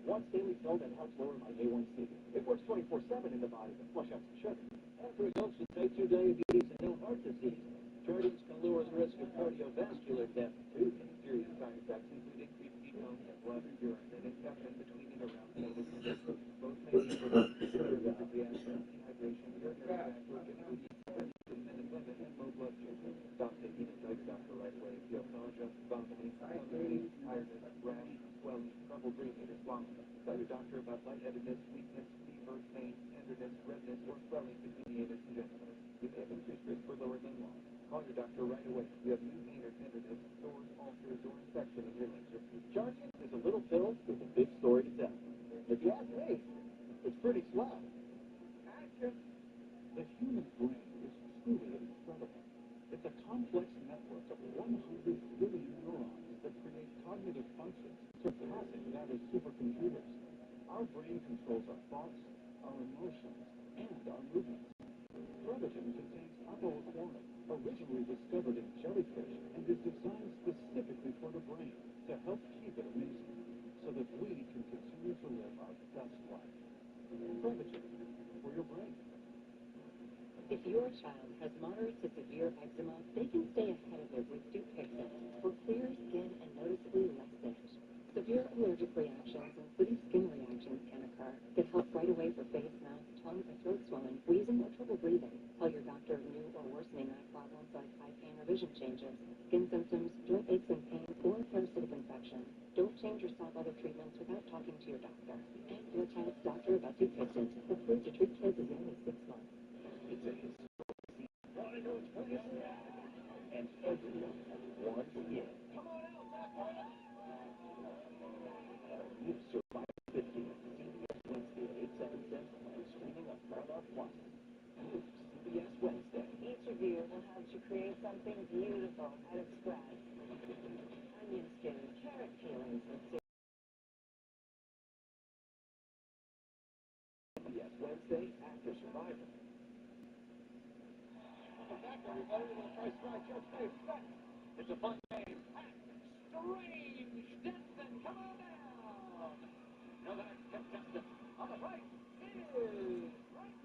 Once daily pill that helps lower my A1C. It works 24/7 in the body to flush out some sugar. After results with type 2 diabetes and no heart disease, Jardiance can lower the risk of cardiovascular death, too. Serious side effects include increased ketones and blood and urine and infection between and around the anus and rectum. Both may lead to therapeutically active dehydration, urinary tract work, including penicillin and low blood sugar. Stop taking the drugs after right away if you have nausea, vomiting, stomach pain, tiredness, rash, swelling, trouble breathing, or swallowing. Tell your doctor about lightheadedness, weakness, fever, pain, tenderness, redness, or swelling between the anus and genitals. You may have increased risk for lower limb loss. Call your doctor right away if you have new pain or tenderness, sores, ulcers, or infection in your limbs or feet. Jardiance is a little pill with a big story to tell. If you ask me, it's pretty swell. Action. The human brain is truly incredible. It's a complex network of 100 billion neurons that create cognitive functions surpassing that of supercomputers. Our brain controls our thoughts, our emotions, and our movements. Prevagen contains apoquinone, originally discovered in jellyfish, and is designed specifically for the brain to help keep it amazing, so that we can continue to live our best life. Prevagen, for your brain. If your child has moderate to severe eczema, they can stay ahead of it with Dupixent for clear skin and noticeably less itch. Severe allergic reactions, including skin reactions, can occur. Get help right away for face, mouth, tongue, or throat swelling, wheezing, or trouble breathing. Tell your doctor of new or worsening eye problems like eye pain or vision changes, skin symptoms, joint aches and pains, or a parasitic infection. Don't change or stop other treatments without talking to your doctor. And let's have its doctor about T48, approved to treat kids as young as 6 months. It's a historic want to know its place? And everyone wants in. Come on out, Zach! You've survived 50, CBS Wednesday at 8, 7 Central, and streaming on Paramount Plus. New CBS Wednesday. Each of you will have to create something beautiful out of scratch. Onion skin, carrot peelings, and CBS Wednesday after Survivor. Welcome back, everybody, to the Price Right Judge Dave Speck. It's a fun game. Strange Denson, come on down. Now the next contestant on the right is right.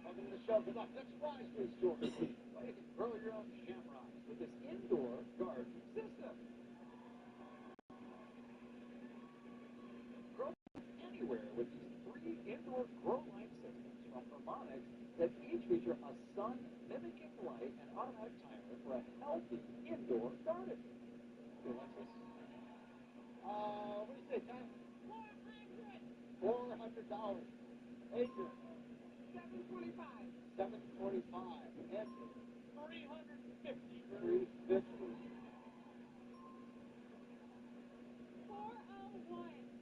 Welcome to the show. Good luck. Next prize restore. Well, you can grow your own shamrocks with this indoor garden system. Grow anywhere with these 3 indoor grow light systems from Harmonics that each feature a sun-mimicking light and automatic timer for a healthy indoor garden. Hey, Alexis. What do you say, Tom? $400. Acre. $745. And $350.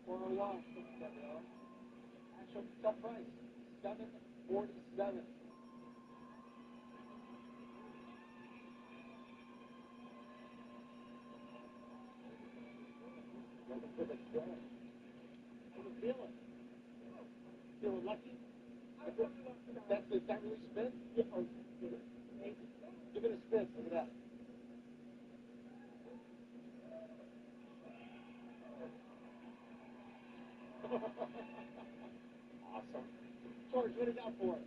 $401. Actual top price, $747. Looking for the day. How you feeling? Feeling lucky? That's the time really spin? Yeah. Oh, give it a spin. Look at that. Awesome. George, what do you got for us?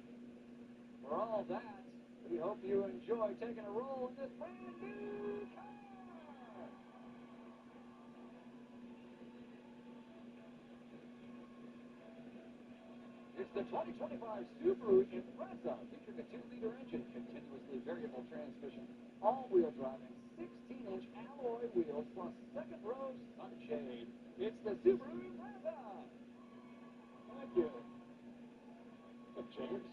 For all that, we hope you enjoy taking a roll in this brand new car. It's the 2025 Subaru Impreza, featuring a 2-liter engine, continuously variable transmission, all-wheel driving, 16-inch alloy wheels, plus second-row sunshade. It's the Subaru Impreza. Thank you. James?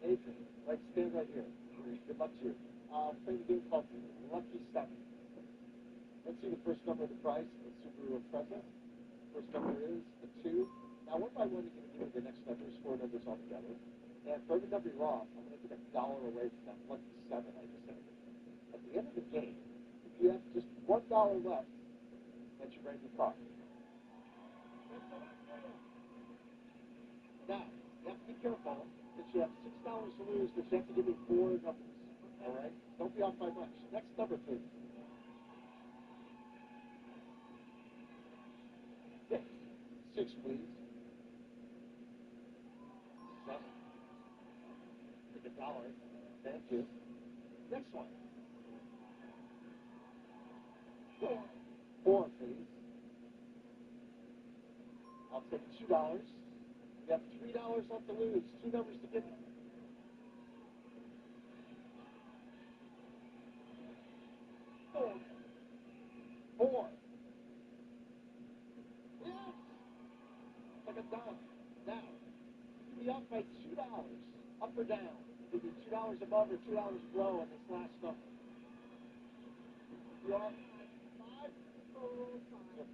Adrian, like stand right here. Good luck to you. Play the game called Lucky 7. Let's see the first number of the price, the Subaru Impreza. First number is a 2. Now, one by one, you're going to give me the next numbers, 4 numbers altogether. And for every number you're off, I'm going to take $1 away from that lucky 7 I just said. At the end of the game, if you have just $1 left, that's your brand new car. Now, you have to be careful that you have $6 to lose, but you have to give me 4 numbers. All right? Don't be off by much. Next number, please. 6. 6, please. 7. Take $1. Thank you. Next one. 4. 4, please. I'll take $2. You have $3 left to lose. 2 numbers to give me. 4. 4. Yes! Like $1. Now, be off by $2. Up or down. Give me $2 above or $2 below on this last number. You are 5. So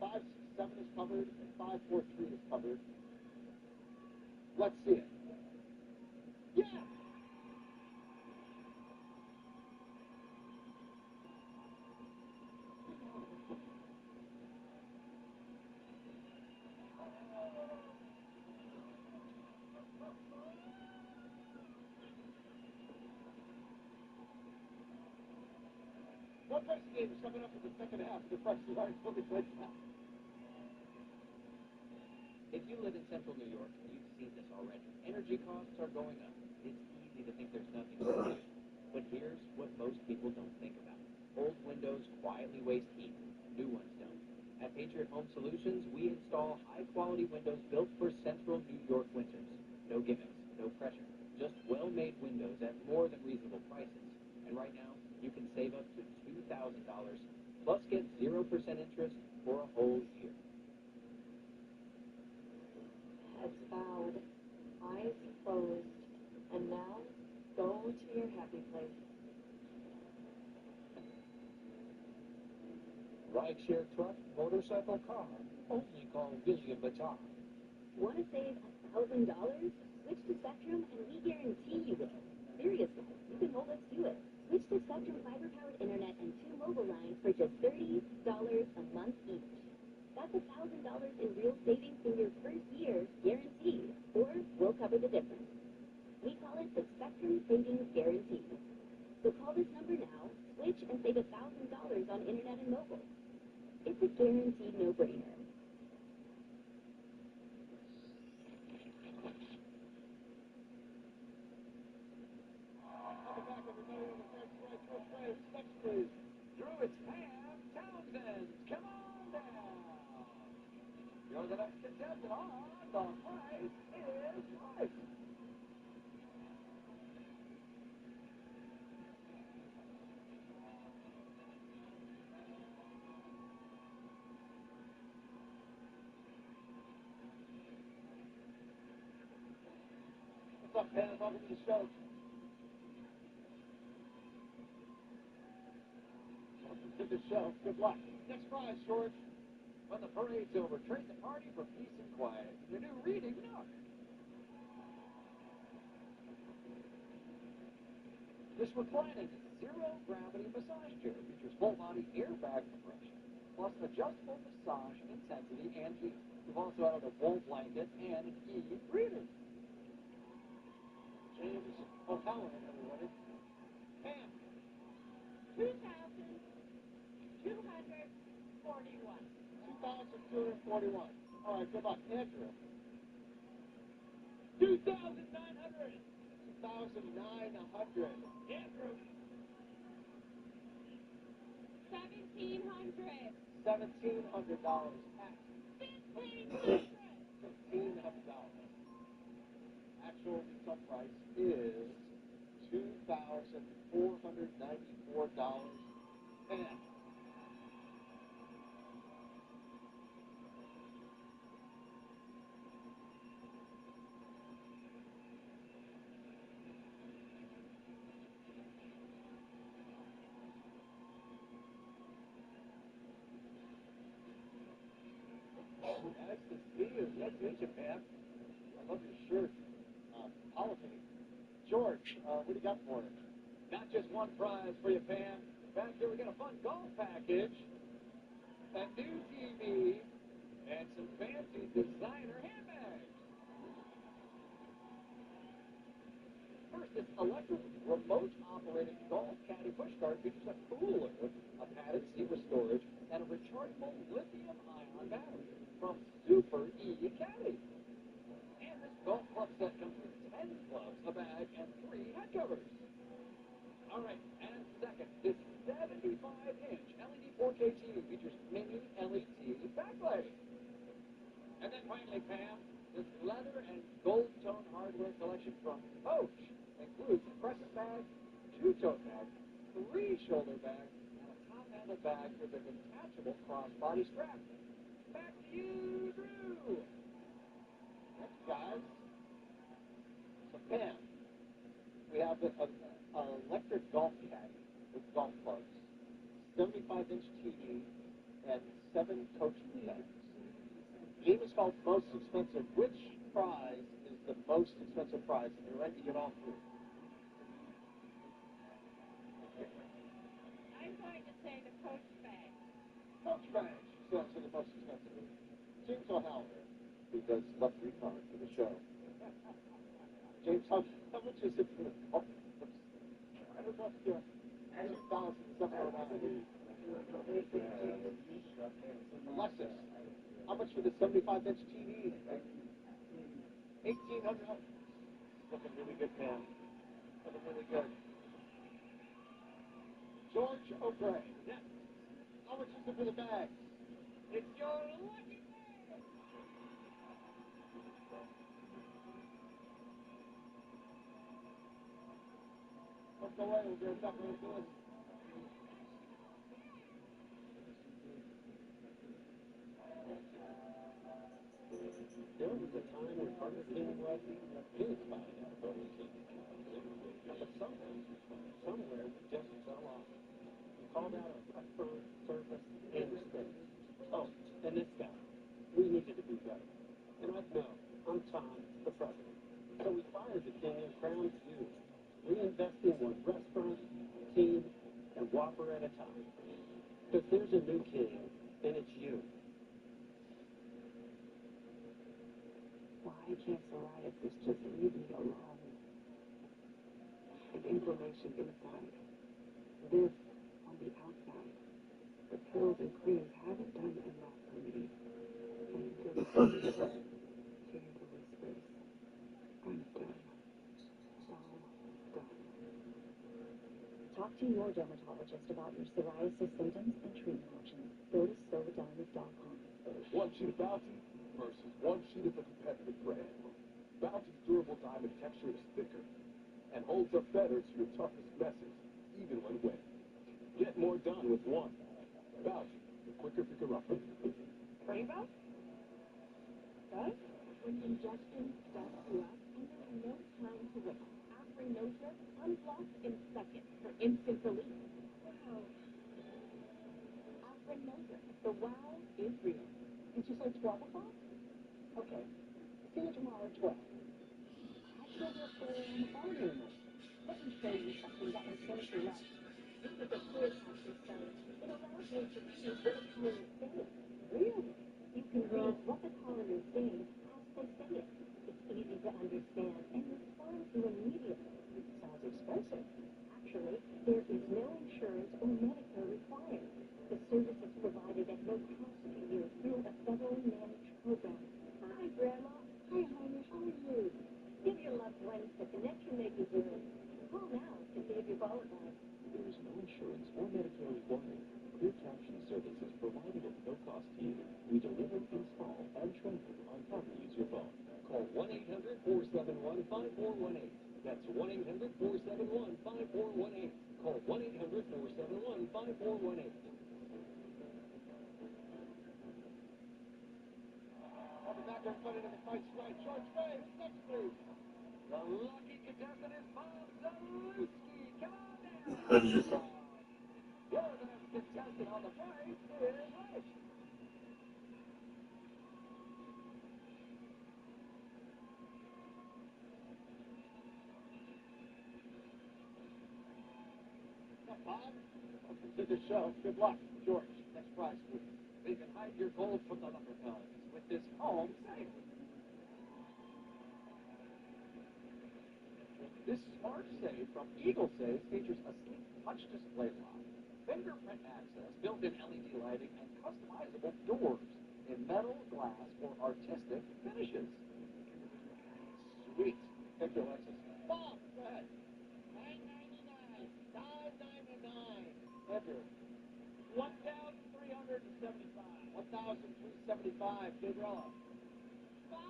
5, 6, 7 is covered, and 5, 4, 3 is covered. Let's see it. Yeah! One price game is coming up in the second half. The price is already moving right now. If you live in central New York, you've seen this already. Energy costs are going up. It's easy to think there's nothing you can do. But here's what most people don't think about. Old windows quietly waste heat. New ones don't. At Patriot Home Solutions, we install high-quality windows built for central New York winters. No gimmicks, no pressure, just well-made windows at more than reasonable prices. And right now, you can save up to $2,000, plus get 0% interest for a whole year. Heads bowed, eyes closed, and now go to your happy place. Rideshare truck, motorcycle, car. Only call William Batar. Want to save $1,000? Switch to Spectrum and we guarantee you will. Seriously, you can hold us to it. Switch to Spectrum fiber-powered internet and 2 mobile lines for just $30 a month each. That's $1,000 in real savings in your first year, guaranteed, or we'll cover the difference. We call it the Spectrum Savings Guarantee. So call this number now, switch, and save $1,000 on internet and mobile. It's a guaranteed no-brainer. Welcome back, everybody. On the Price is Right, Coach Ray. Who's next, please? Drew, it's Pam Townsend. Come on down. You're the next contestant on The Price is Right. What's up, Pam? Welcome to the show. Welcome to the show. Good luck. Next prize, George. When the parade's over, trade the party for peace and quiet in your new reading nook. This reclining zero-gravity massage chair features full-body airbag compression, plus adjustable massage intensity and heat. We've also added a wool blanket and an e-reader. James O'Halloran, everybody. Pam. 2,241. 2,241. All right, good luck. Andrew. 2,900. 2,900. Andrew. 1,700. $1,700. Pat. $1,500. Actual retail price is $2,494. And nice to see you. Nice to meet you, Pam. I love your shirt. Politics. George, what do you got for us? Not just one prize for you, Pam. Back here we got a fun golf package, a new TV, and some fancy designer handbags. First, this electric remote-operated golf caddy push cart features a cooler, a padded seat with storage, and a rechargeable lithium-ion battery from Super E Caddy. And this golf club set comes with 10 clubs, a bag, and 3 head covers. All right, and second, this 75-inch LED 4K TV features mini LED backlight. And then finally, Pam, this leather and gold-tone hardware collection from Coach includes a crescent bag, 2 tote bags, 3 shoulder bags, and a top-handle bag with a detachable crossbody strap. Back to you, Drew. Next, guys. So, Pam, we have an electric golf caddy with golf clubs, 75-inch TV, and 7 coaching bags. The game is called Most Expensive. Which prize is the most expensive prize? And you're right to get all 3. I'm going to say the Coach bag. Coach bag, she says, are the most expensive. James O'Halloran, who does luxury cars for the show. James, how much is it for the golf? I don't know if you're 2,709. Alexis, how much for the 75-inch TV? $1,800. Looking really good, man. Looking really good. George, Okay. Next. How much is it for the bag? It's your lucky day. Hook away. We'll get back right to it. There was a time when Burger King was the big spot at Burger King. But somewhere we just fell off. We called out our restaurant, service, and space. Oh, and this guy. We needed to be better. And I know, I'm Tom, the president. So we fired the king and crowned you, reinvesting one restaurant, team, and Whopper at a time. Because there's a new king, and it's you. Why can't psoriasis just leave me alone? And inflammation inside. This on the outside. The pills and creams haven't done enough for me. And until the tear the whispers, I'm done. So done. Talk to your dermatologist about your psoriasis symptoms and treatment options. Go to SoDone.com. One sheet of Bounty versus one sheet of the competitive brand. Bounty's durable diamond texture is thicker and holds up better to your toughest messes, even when wet. Get more done with one. Bounty, the quicker picker-upper. Rainbow? What? When congestion starts to up and there's no time to wait. After no trip, unblock in seconds for instant relief. Wow. After no trip, the wow is real. Did you say 12 o'clock? Okay. See you tomorrow at 12. I still just stay on the phone anymore. Let me show you something that will change your life. This is a clear capture stone. It allows you to choose what a color is saying. Really? You can read what the color is saying as they say it. It's easy to understand and respond to immediately. Sounds expensive. Actually, there is no insurance or Medicare required. The service is provided at no cost to you through a federally managed program. Hi, Grandma. Hi, honey. How are you? Give your loved ones the connection they deserve. Call now to see if you qualify. There is no insurance or Medicare required. Clear caption service is provided at no cost to you. We deliver, install, and train you on how to use your phone. Call 1-800-471-5418. That's 1-800-471-5418. Call 1-800-471-5418. I'll be back everybody to the Price is Right. George Ray, who's next, please? The lucky contestant is Bob Zalewski. Come on down. You're the next contestant on the Price is Right. Bob, welcome to the show. Good luck. George, next prize, please. You can hide your gold from the leprechauns with this home safe. This smart safe from Eagle Safe features a sleek touch display lock, fingerprint access, built-in LED lighting, and customizable doors in metal, glass, or artistic finishes. Sweet. Thank you, Alexis. Bob, go ahead. $9.99. $5.99. Enter. 1,375. 1,375. Gabriella. $500.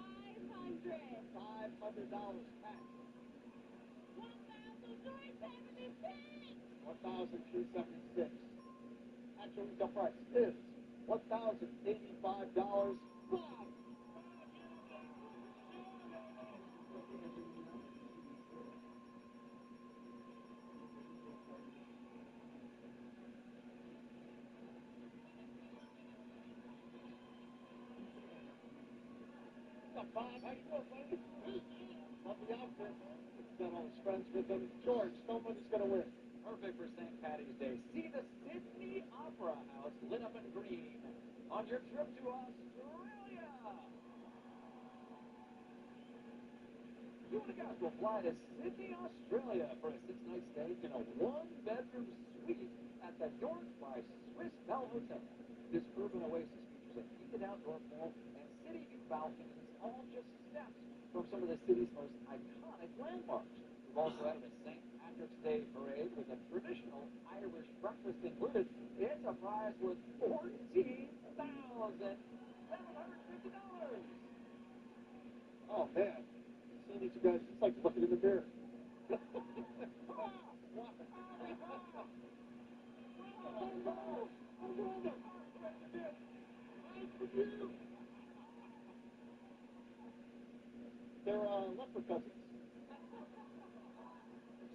$500 cash. 1,376. Actual retail price is $1,085. Bob. What's up, Bob? How you doing, buddy? Love the outfit. Got all his friends with him. George, somebody's gonna win. Perfect for St. Patty's Day. See the Sydney Opera House lit up in green on your trip to Australia. You and a guest will fly to Sydney, Australia for a 6-night stay in a 1-bedroom suite at the York by Swiss Bell Hotel. This urban oasis features a heated outdoor pool and city view balconies, all just steps from some of the city's most iconic landmarks. We've also added a St. Patrick's Day parade with a traditional Irish breakfast included. It's a prize worth $14,750. Oh, man. Seeing these guys, it's like looking in the mirror. They're leopard cousins.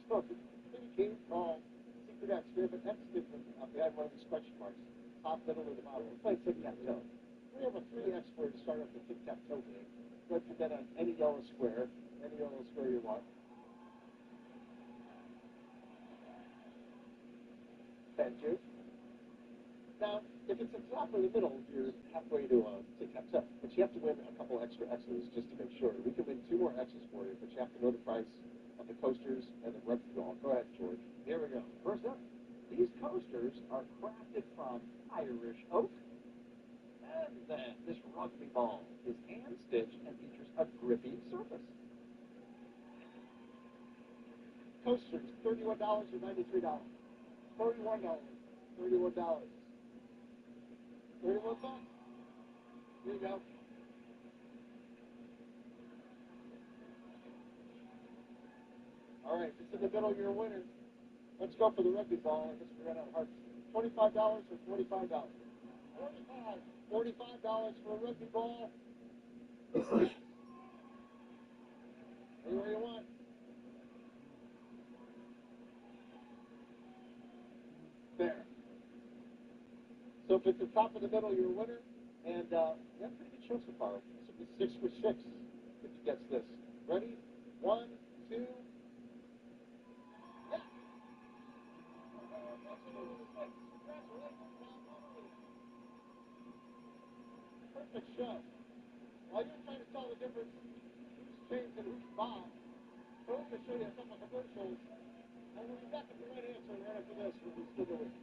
So, pretty game called Secret X. We have an X different behind one of these question marks. Top, middle, or the bottom. We're playing tic-tac-toe. We have a 3X square to start off the tic-tac-toe game. Go ahead and put that on any yellow square you want. Thank you. Now, if it's a top or the middle, you're halfway to tic-tac-toe. But you have to win a couple extra X's just to make sure. We can win 2 more X's for you, but you have to know the price of the coasters and the rugby ball. Go ahead, George. Here we go. First up, these coasters are crafted from Irish oak. And then this rugby ball is hand-stitched and features a grippy surface. Coasters, $31 or $93? $31. $31. 31 bucks. Here you go. All right, if it's in the middle, you're a winner. Let's go for the rugby ball. I guess we ran out of hearts. $25 or $45? $45 for a rugby ball. Anywhere you want. There. So if it's the top of the middle, you're a winner. And we have a pretty good show so far. It's 6 for 6 if you guess this. Ready? 1, 2. Perfect show. While you're trying to tell the difference who's James and who's Bob, we're going to show you a couple of commercials. And we'll be back with the right answer right after this. We'll be still doing it.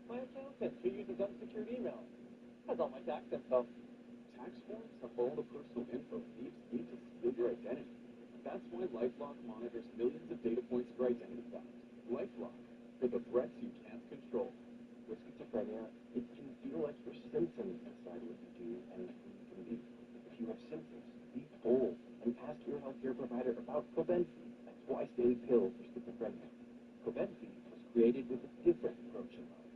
My accountant, who uses unsecured email, has all my tax info. Tax forms have all the personal info thieves need to steal your identity. That's why LifeLock monitors millions of data points for identity theft. LifeLock, for the threats you can't control. With schizophrenia, it can feel like your symptoms decide what you do and who you can be. If you have symptoms, be bold and ask your healthcare provider about Cobenfy, a twice-daily pill for schizophrenia. Cobenfy was created with a different approach in mind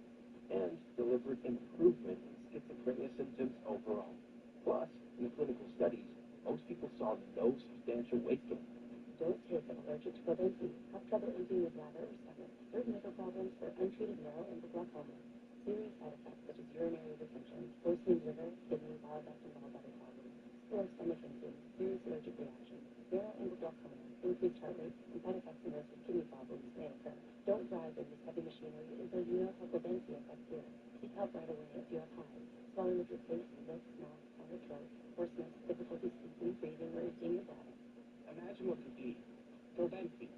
and delivered improvement in schizophrenia symptoms overall. Plus, in clinical studies, most people saw no substantial weight gain. Don't take an allergic to Cobenfy. Have trouble emptying your bladder or stomach. Certain liver problems for untreated neuro and glaucoma. Serious side effects such as urinary retention, worsening liver, kidney, bile duct, and gallbladder problems. Slow stomach emptying, serious allergic reactions, neuro and glaucoma, increased heart rate, and side effects in those with kidney problems may occur. Don't drive or use heavy machinery until you know how Cobenfy affects you. Seek help right away if you have hives, swelling of your face, lips, mouth, or throat, hoarseness, difficulty sleeping, breathing, or emptying your bladder. Imagine what could be. Cobenfy.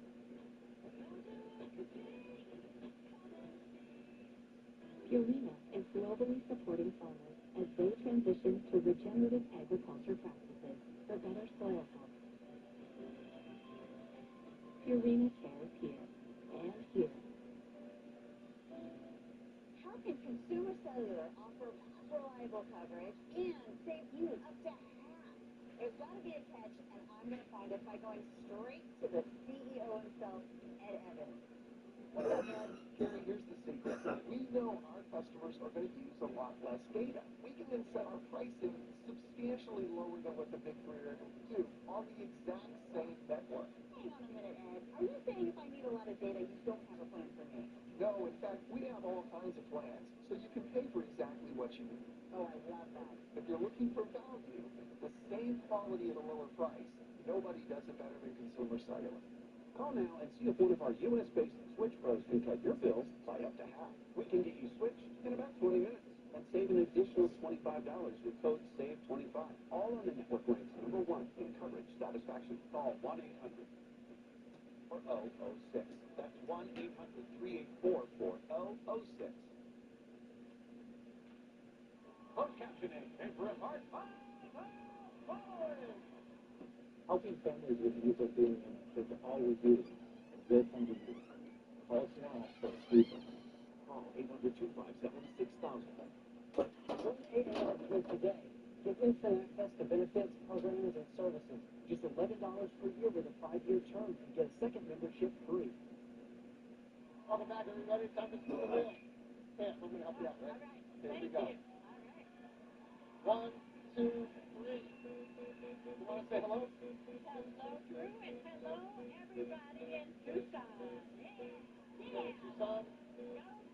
Purina is globally supporting farmers as they transition to regenerative agriculture practices for better soil health. Purina cares here and here. How can Consumer Cellular offer fast, reliable coverage and save you up to half? There's got to be a catch, and I'm going to find it by going straight to the CEO himself, Ed Evans. What's up, Ed? Jerry, here's the secret. We know our customers are going to use a lot less data. We can then set our pricing substantially lower than what the big three are able to do on the exact same network. Hang on a minute, Ed. Are you saying if I need a lot of data, you don't have a plan for me? No, in fact, we have all kinds of plans, so you can pay for exactly what you need. Oh, I love that. If you're looking for value, the same quality at a lower price, nobody does it better than Consumer Cellular. Call now and see if one of our U.S.-based Switch Pros can cut your bills by up to half. We can get you switched in about 20 minutes and save an additional $25 with code SAVE25. All on the network ranks #1 in coverage satisfaction. Call 1-800 or 006. That's 1-800-384-4006. Closed captioning. And for a part 5. Helping families with youth or feeling should always be good thing to do. Call us now for a free book. Call 800-257-6000. From 8 a.m. to today, get instant access to benefits, programs, and services. Just $11 per year with a 5-year term and get a second membership free. Welcome back, everybody. Time to spin the wheel. Yeah, I'm going to help you out, right? All right. Here we go. All right. 1, 2, 3. You want to say hello? Hello, Drew, and hello, everybody in Tucson. Yeah. Tucson?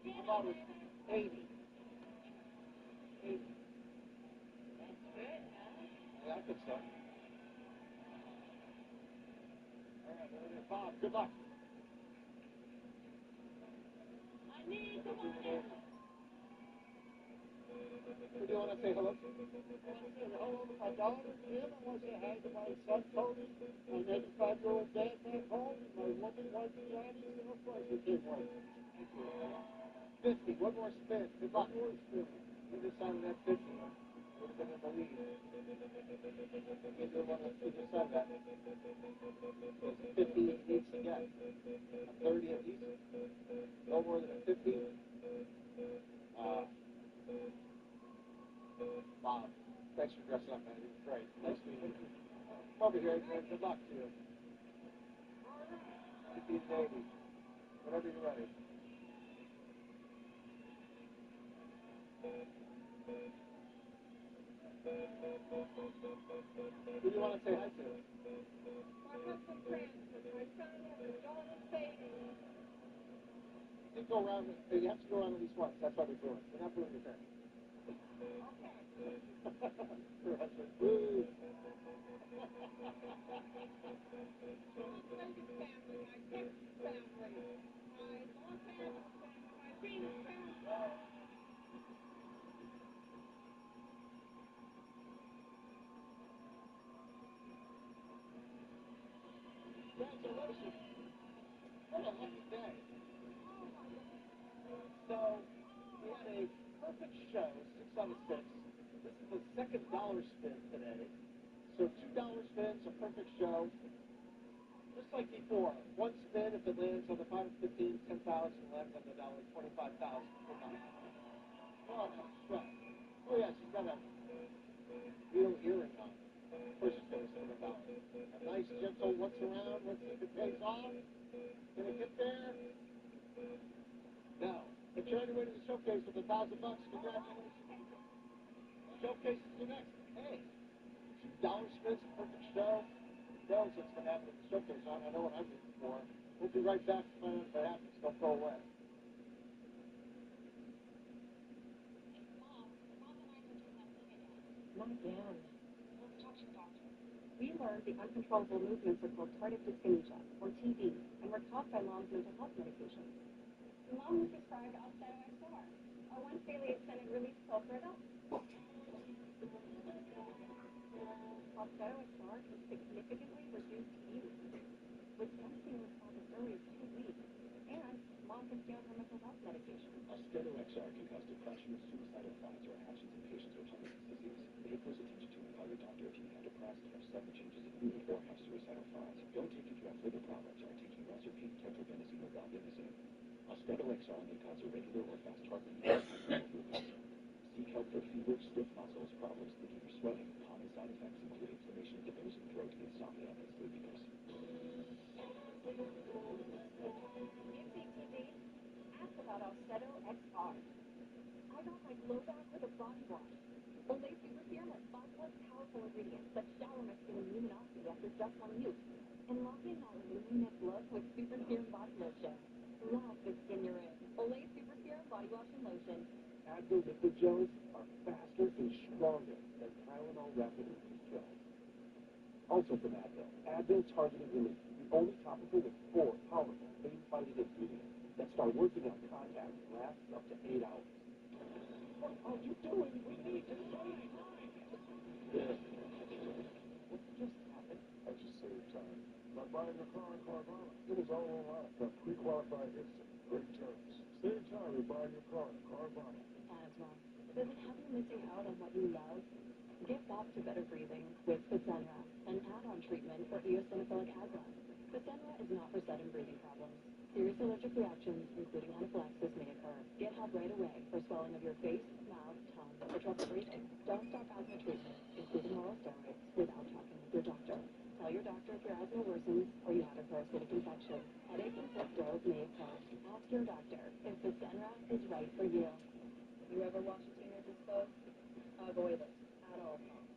Go About get it, 80. 80. That's good, huh? Yeah, I think so. All right, there it is. Bob, good luck. I need the money. Who do you want to say hello to? I want to say hello to my daughter, Jim. I want to say hi to my son, Tony, my 95-year-old dad back home, and my loving wife, Johnny, and of course, the kid wife. Thank you. 50. One more spin. Good luck. One more spin. You decided that 50. Would have been in the lead. Either one of you decided that. It's a 50 he needs to get. A 30 at least. No more than a 50. Bob, thanks for dressing up, man. It was great. Nice meeting you. Come over here, Adrian. Good luck to you. 50 to 80. Whenever you're ready. Who do you want to say hi to? My husband Francis, my son, and my daughter's baby. You go around. You have to go around at least once. That's why we're doing it. We're not doing your thing. Your husband. Woo. Congratulations. What a lucky day. So, we had a perfect show, 6 out of 6. This is the second dollar spin today. So $2 spins, a perfect show. Just like before, one spin, if it lands on the bottom 15, 10,000, lands on the dollar, 25,000. Good night. Oh, that's stress. Oh, yeah, she's got a real earring on. Of course she's going to spin $1. A nice, gentle, what's around, let's see if it pays off. Can it get there? No. If you're on your way to the showcase with $1,000, congratulations. Showcase is the next. Hey, $2 spins, perfect show. Who knows what's going to happen at the showcase? I know what I'm looking for. We'll be right back to find out if it happens. Don't go away. Not again. We learned the uncontrollable movements are called tardive dyskinesia, or TD, and were taught by mom's mental health medication. Mom was prescribed Austedo XR, a once-daily extended release pill for adults. Austedo XR can significantly reduce TD with some stimulus as early as 2 weeks, and mom can stay on her mental health medication. Austedo XR can cause depression, suicidal thoughts, or actions in patients with Huntington's disease. Pay close attention to and call your doctor if you have depressed, have sudden changes in mood, or have suicidal thoughts. Don't take if you have liver problems or are taking Reserpine, tetrabenazine, or valbenazine. Austedo XR may cause irregular or fast heart rate. Seek help for fever, stiff muscles, problems thinking or sweating. Common side effects include inflammation of the nose and throat, insomnia, and sleepiness. You see TD? Ask about Austedo XR. I got my glow back with a body wash. Olay Super Serum has 5 powerful ingredients that shower my skin in luminosity after just 1 use. And lock in that luminous look with Super Serum body lotion. Love the skin you're in. Olay Super Serum body wash and lotion. Advil liquid gels are faster and stronger than Tylenol rapid release gels. Also from Advil targeted relief, the only topical with 4 powerful pain-fighting ingredients that start working on contact and lasts up to 8 hours. What are you doing? We need to save time. Yeah. What just happened? I just saved time. By buying a car on Carvana, it was all online. Got pre-qualified instant. Great terms. Save time with buying your car on Carvana. Asthma. Does it have you missing out on what you love? Get back to better breathing with Fasenra, an add-on treatment for eosinophilic asthma. Fasenra is not for sudden breathing problems. Serious allergic reactions, including anaphylaxis, may occur. Get help right away for swelling of your face, mouth, tongue, or trouble breathing. Don't stop asthma treatment, including oral steroids, without talking with your doctor. Tell your doctor if your asthma worsens or you have a parasitic infection. Headache and sore throat may occur. Ask your doctor if Fasenra is right for you. You ever wash your fingers and stuff? Avoid it at all costs.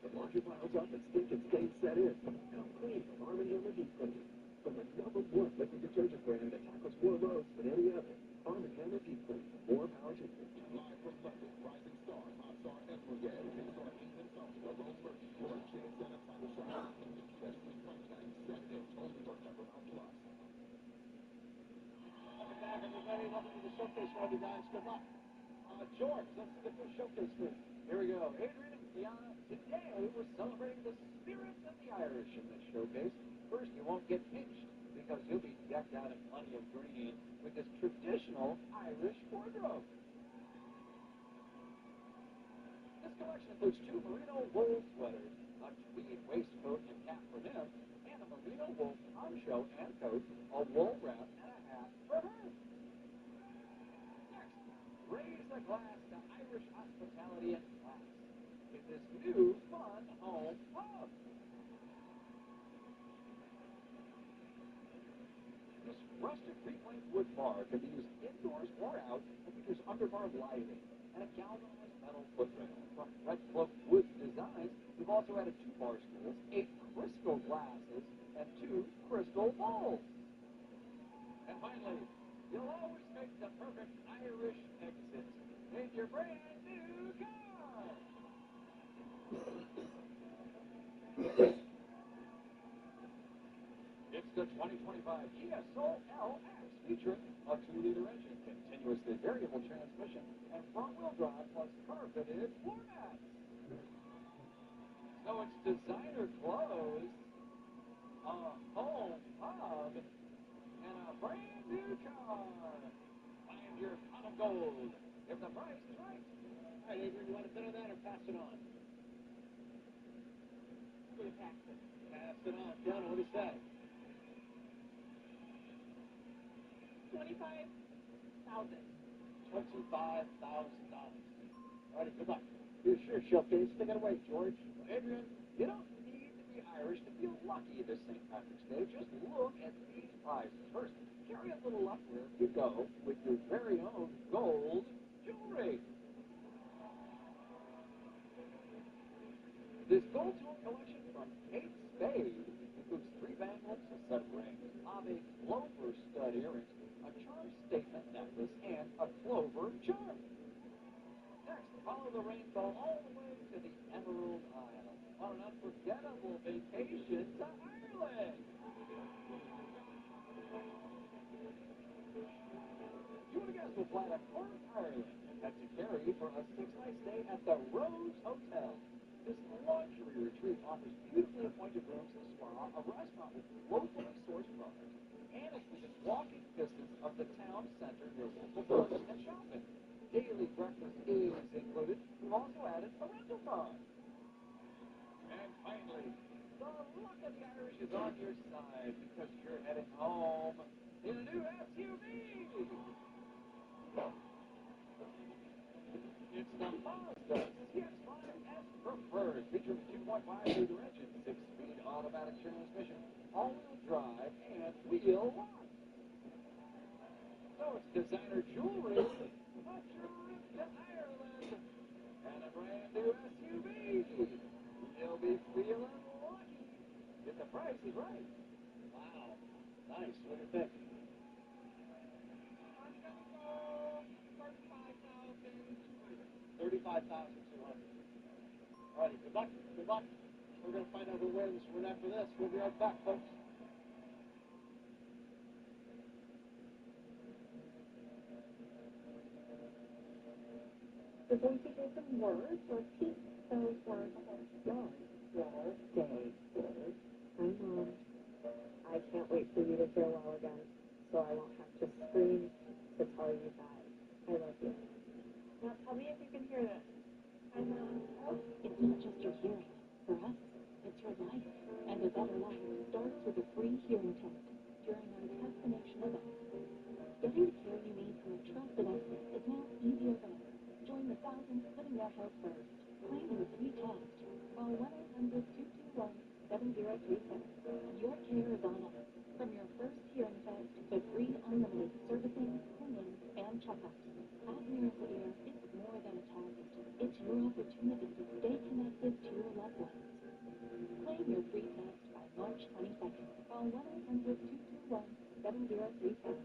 The laundry piles up and stink and stains set in. Come clean from Arm & Hammer Deep Clean. From the #1 liquid detergent brand that tackles more loads than any other. Arm & Hammer Deep Clean. More power to you. Live from London, Rising Star, Hot Star Esmeralda, Pixar Ethan Festival, Rosemary, Laura Chance, and a title shot. Especially Sunshine, Saturday, only on Paramount Plus. Welcome back, everybody. Welcome to the showcase for all you guys. Good luck. George, let's see the first showcase for you. Here we go. Adrian and Kiana, today we're celebrating the spirit of the Irish in this showcase. First, you won't get pinched because you'll be decked out in plenty of green with this traditional Irish wardrobe. This collection includes 2 merino wool sweaters, a tweed waistcoat and cap for him, and a merino wool poncho and coat, a wool wrap, and a hat for her. Next, raise a glass to Irish hospitality and class in this new fun home pub. This rustic reclaimed wood bar can be used indoors or out and features underbar lighting and a galvanized metal footrail. From red cloak wood designs, we've also added 2 bar stools, 8 crystal glasses, and 2 crystal bowls. And finally, you'll always make the perfect Irish exit in your brand new car. It's the 2025 Kia Soul LX featuring a 2-liter engine, continuously variable transmission, and front-wheel drive plus carpeted floor mats. So it's designer clothes, a home pub, and a brand new car. Find your pot of gold if the price is right. All right, Adrian, you want to bid on that or pass it on? I'm going to pass it. Pass it on. Fiona, what do you say? $25,000. $25,000. All righty, good luck. Here's your showcase. Take it away, George. Well, Adrian, you don't need to be Irish to feel lucky this St. Patrick's Day. Just look at these prizes. First, carry a little luck wherever you go with your very own gold jewelry. This gold jewelry collection from Kate Spade includes 3 bangles, a set of rings, a clover stud earrings, a charm statement necklace, and a clover charm. Next, follow the rainbow all the way to the Emerald Isle on an unforgettable vacation to Ireland. You and a guest will fly to Cork, Ireland, and head to Kerry for a 6-night stay at the Rose Hotel. This luxury retreat offers beautifully appointed rooms, a spa, a restaurant with locally sourced products, and it's within walking distance of the town center near local parks and shopping. Daily breakfast is included. We've also added a rental car. And finally, the luck of the Irish is on your side because you're heading home in a new SUV. It's the Mazda CX-5S Preferred, featuring 2.5-liter engine, 6-speed automatic transmission, all-wheel drive, and wheel lock. So it's designer jewelry, a trip to Ireland, and a brand new SUV. You'll be feeling lucky if the price is right. Wow. Nice. What do you think? I'm going to go $35,200. $35,200. All righty, good luck. Good luck. We're going to find out who wins right after this. We'll be right back, folks. We're going to hear some words. Repeat those words. Wall day word. Hi, Mom. I can't wait for you to hear well again, so I won't have to scream to tell you that I love you. Now tell me if you can hear this. It's not just your hearing. For us, it's your life. And a better life starts with a free hearing test during our Test the Nation event. Getting the care you need from a trusted expert is now easier than ever. Join the thousands putting their health first. Claim your free test. Call 1-800-221-7037. Your care is on us. From your first hearing test to free unlimited servicing, cleaning, and checkups. At Miracle Ear, it's more than a test. It's your opportunity to stay connected to your loved ones. Claim your free test by March 22nd. Call 1-800-221-7037.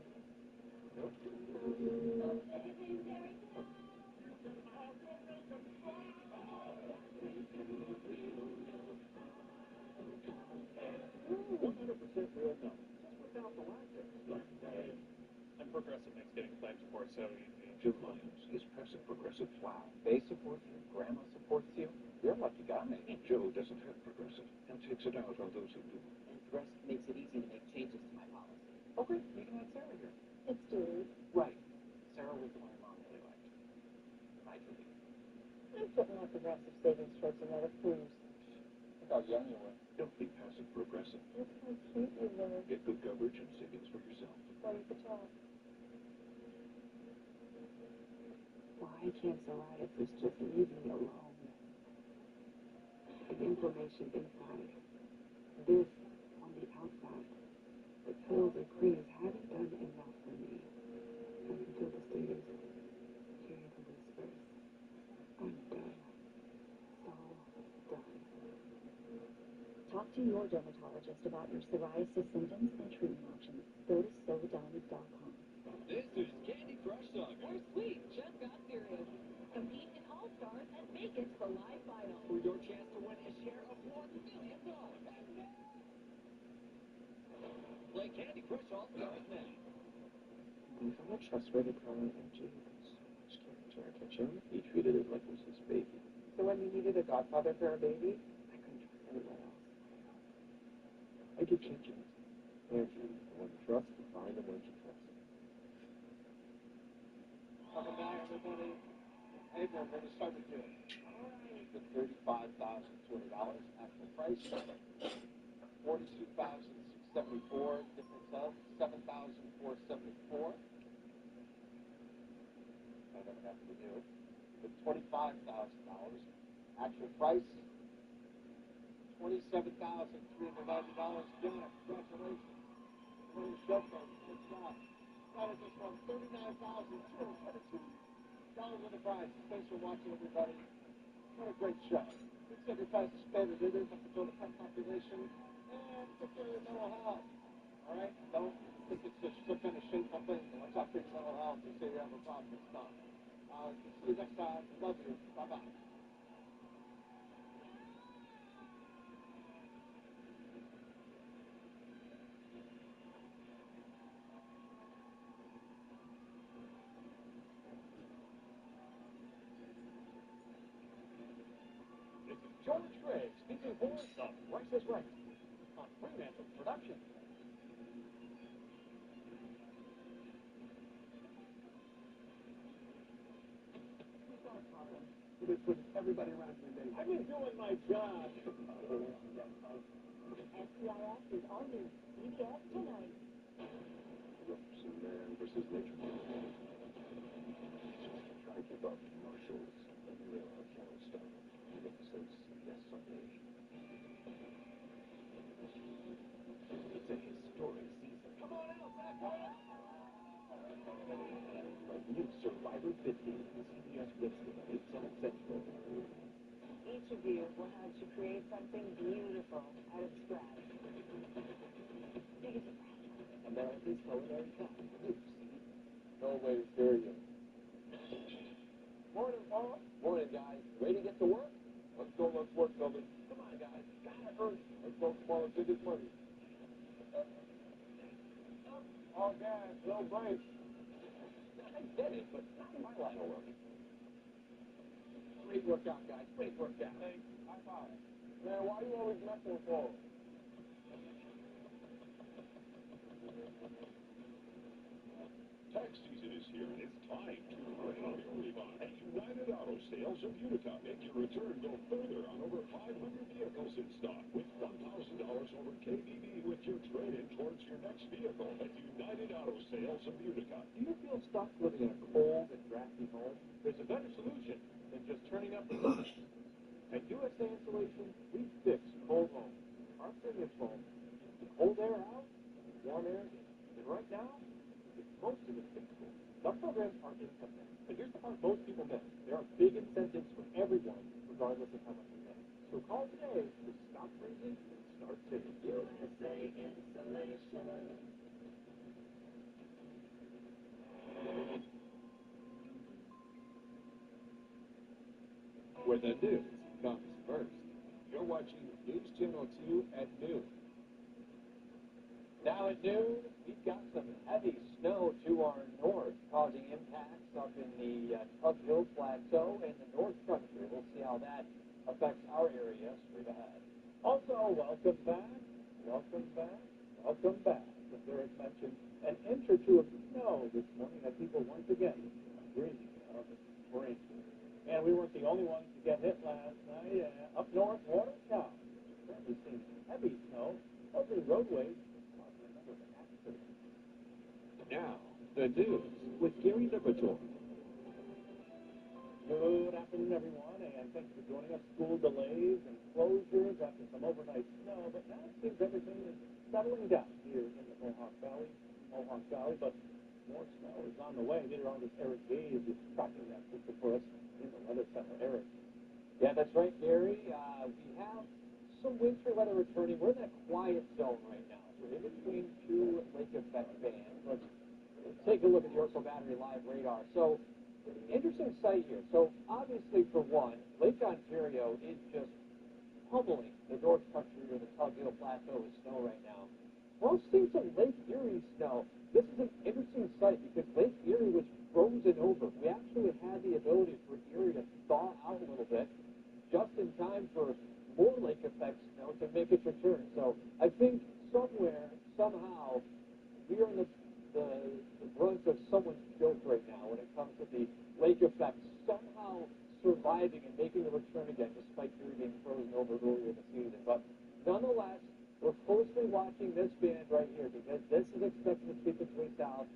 Real milk, just without the lactose. And Progressive makes getting claims support so easy. Jim Lyons is passive progressive. Wow, they support you, grandma supports you. You're a lucky guy. Joe doesn't have progressive and takes it out on those who do. And Progressive makes it easy to make changes to my policy. Okay, you can have Sarah here. It's Julie. Right. Sarah was the one mom really liked. Hi, Julie. I'm putting my progressive savings towards another cruise. Look how young you were. Don't be passive progressive. Look how cute you look. Get good coverage and savings for yourself. Why you could talk. Why can't psoriasis just leave me alone? The inflammation inside. This on the outside. The pills and creams haven't done enough for me. And until the status, hearing the whispers. I'm done. So done. Talk to your dermatologist about your psoriasis symptoms and treatment options. Go to SoDone.com. This is Candy Crush Saga. We're sweet, just got serious. Compete in All-Stars and make it to the live final. For your chance to win a share of $1 million. Play Candy Crush All-Stars now. From a trustworthy parlor energy who brings so much care into our kitchen, he treated it like it was his baby. So when you needed a godfather for a baby, I couldn't trust anyone else. I give chances. Andrew, the one you trust, find the one you trust. Welcome back, everybody. Hey, we're going to start the deal. All right. The $35,200 actual price. $42,674. Difference of $7,474. That never happened to you. The $25,000 actual price. $27,390. John, congratulations. Winning show folks. Good job. Scott just won $39,222 with the prize. Thanks for watching, everybody. What a great show. Please get your prices favored. It is up to build a pet population and take care of your mental health. All right? Don't think it's just some kind of shameful thing. Watch out for your mental health. You say you have a problem. It's not. See you next time. Love you. Bye-bye. George Gray speaking for The Price is Right on Fremantle Production. This with everybody around you today. I've been doing my job. SCIS is all new. CBS tonight. Some man versus nature. Try to keep up with Marshall's and real channel stuff. Even since CBS Sunday. It's a historic season. Come on out, Zach Wilson. A new Survivor 50, CBS Wednesday, 8, 7 Central. Each of you will have to create something beautiful out of scratch. Biggest surprise. America's Culinary Cup, new season. No way to hear you. Morning, Paul. Morning, guys. Ready to get to work? Let's go, let's work, fellas. Come on, guys. Gotta earn it. Let's go tomorrow, get this money. All gas, no brakes. I get it, but not in my line of work. Great workout, guys. Great workout. Thanks. High five. Man, why are you always messing with Paul? Tax season is here, and it's time to grab your refund. United Auto Sales of Utica. Make your return go further on over 500 vehicles in stock with $1,000 over KBB with your trade-in towards your next vehicle at United Auto Sales of Utica. Do you feel stuck living in a cold and drafty home? There's a better solution than just turning up the heat. At USA Insulation, we fix cold homes. Our premium foam keeps the cold air out, warm air in. And right now, it's mostly fixable. Some programs are income tax, but here's the part most people miss. There are big incentives for everyone, regardless of how much you pay. So call today to stop freezing and start saving. USA Insulation. Where the news comes first. You're watching News Channel 2 at noon. Now at noon, we've got some heavy snow to our north, causing impacts up in the Tug Hill Plateau and the North Country. We'll see how that affects our area straight ahead. Also, welcome back, welcome back, welcome back. As Eric mentioned, an inch or two of snow this morning that people once again are breathing of spring. And we weren't the only ones to get hit last night. Up north, Watertown, currently seeing heavy snow, closing roadways, causing a number of accidents. Now, the news with Gary Lipitor. Good afternoon, everyone, and thanks for joining us. School delays and closures after some overnight snow, but now it seems everything is settling down here in the Mohawk Valley, but more snow is on the way. Meteorologist Eric Gaze is tracking that system for us in the Weather Center. Eric. Yeah, that's right, Gary. We have some winter weather returning. We're in that quiet zone right now. We're in between two lake effect bands. Let's take a look at the Oracle Battery Live radar. So, interesting sight here. So, obviously, for one, Lake Ontario is just pummeling the North Country or the Tug Hill Plateau with snow right now. We're also seeing some Lake Erie snow. This is an interesting sight because Lake Erie was frozen over. We actually had the ability for Erie to thaw out a little bit just in time for more lake effect snow to make its return. So I think somewhere, somehow, we are in the brunt of someone's joke right now when it comes to the lake effect somehow surviving and making a return again despite Erie being frozen over earlier in the season. But nonetheless, we're closely watching this band right here because this is expected to sweep its way south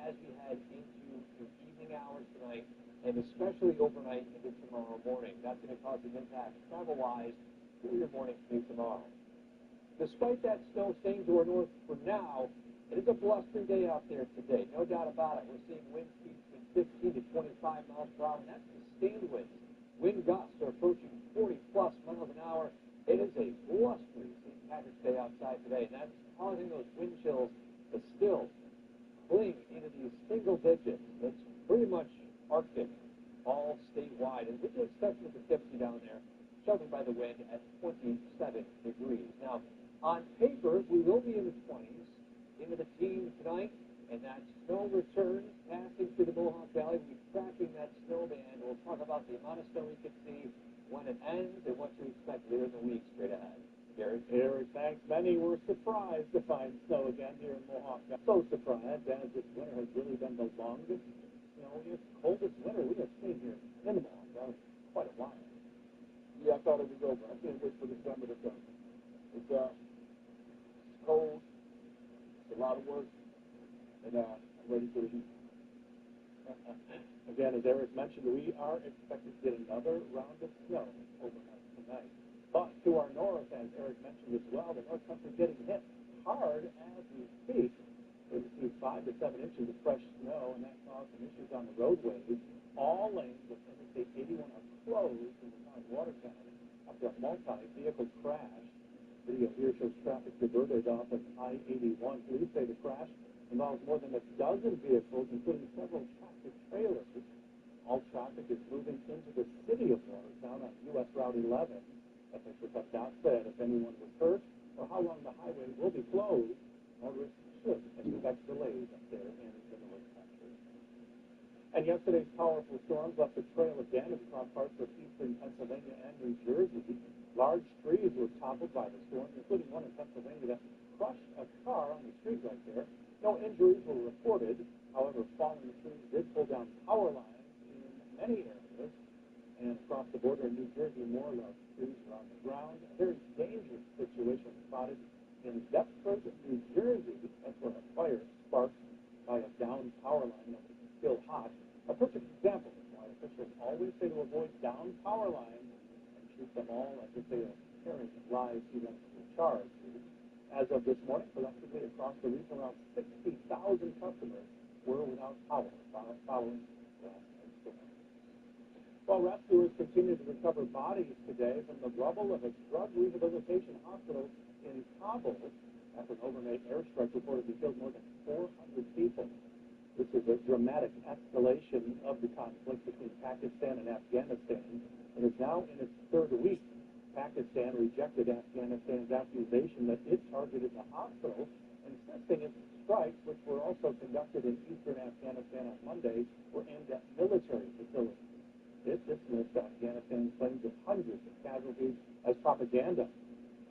as we head into the evening hours tonight and especially overnight into tomorrow morning. That's going to cause an impact travel-wise through your morning commute tomorrow. Despite that snow staying to our north for now, it is a blustery day out there today. No doubt about it. We're seeing wind speeds between 15 to 25 miles per hour, and that's sustained winds. Wind gusts are approaching 40-plus miles an hour. It is a blustery St. Patrick's Day outside today, and that's causing those wind chills to still cling into these single digits. It's pretty much Arctic, all statewide. And we do expect with the Poughkeepsie down there, sheltered by the wind at 27 degrees. Now, on paper, we will be in the 20s, into the teens tonight, and that snow returns, passing through the Mohawk Valley. We'll be tracking that snow band. We'll talk about the amount of snow we can see, when it ends, and what to expect later in the week straight ahead. Gary? Eric, thanks. Many were surprised to find snow again here in Mohawk. So surprised, as this winter has really been the longest, coldest winter we have seen here in the Mohawk Valley in quite a while. Yeah, I thought it was over. I can't wait for the summer to come. It's cold, it's a lot of work, and I'm ready for the heat. Again, as Eric mentioned, we are expected to get another round of snow overnight tonight. But to our north, as Eric mentioned as well, the North Country getting hit hard as we speak. We received 5 to 7 inches of fresh snow, and that caused some issues on the roadways. All lanes of Interstate 81 are closed in the town of Watertown after a multi-vehicle crash. Video here shows traffic diverted off of I-81. Police say the crash involves more than a dozen vehicles, including several tractor trailers. All traffic is moving into the city of Watertown on U.S. Route 11. Officials have not said if anyone was hurt or how long the highway will be closed. Motorists should expect delays up there in the North Country. And yesterday's powerful storms left a trail of damage across parts of eastern Pennsylvania and New Jersey. Large trees were toppled by the storms, including one in Pennsylvania that crushed a car on the street right there. No injuries were reported. However, falling trees did pull down power lines in many areas. And across the border in New Jersey, more large trees are on the ground. A very dangerous situation spotted in Deptford, New Jersey. That's where a fire sparked by a downed power line that was still hot. A perfect example of why officials always say to avoid downed power lines and treat them all as if they are carrying lives even charged. As of this morning, collectively across the region, around 60,000 customers were without power following last night's storm. While rescuers continue to recover bodies today from the rubble of a drug rehabilitation hospital in Kabul after an overnight airstrike reportedly killed more than 400 people. This is a dramatic escalation of the conflict between Pakistan and Afghanistan and is now in its third week. Pakistan rejected Afghanistan's accusation that it targeted the hospital, insisting its strikes, which were also conducted in eastern Afghanistan on Monday, were aimed at military facilities. It dismissed Afghanistan's claims of hundreds of casualties as propaganda.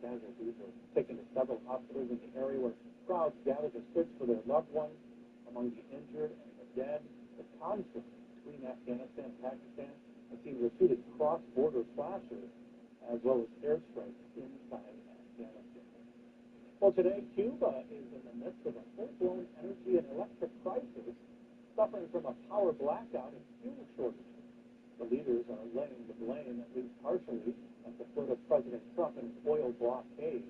Casualties were taken to several hospitals in the area where crowds gathered to search for their loved ones. Among the injured and the dead, the conflict between Afghanistan and Pakistan has seen repeated cross-border clashes as well as airstrikes inside Afghanistan. Well, today, Cuba is in the midst of a full-blown energy and electric crisis, suffering from a power blackout and fuel shortages. The leaders are laying the blame, at least partially, at the foot of President Trump and his oil blockade.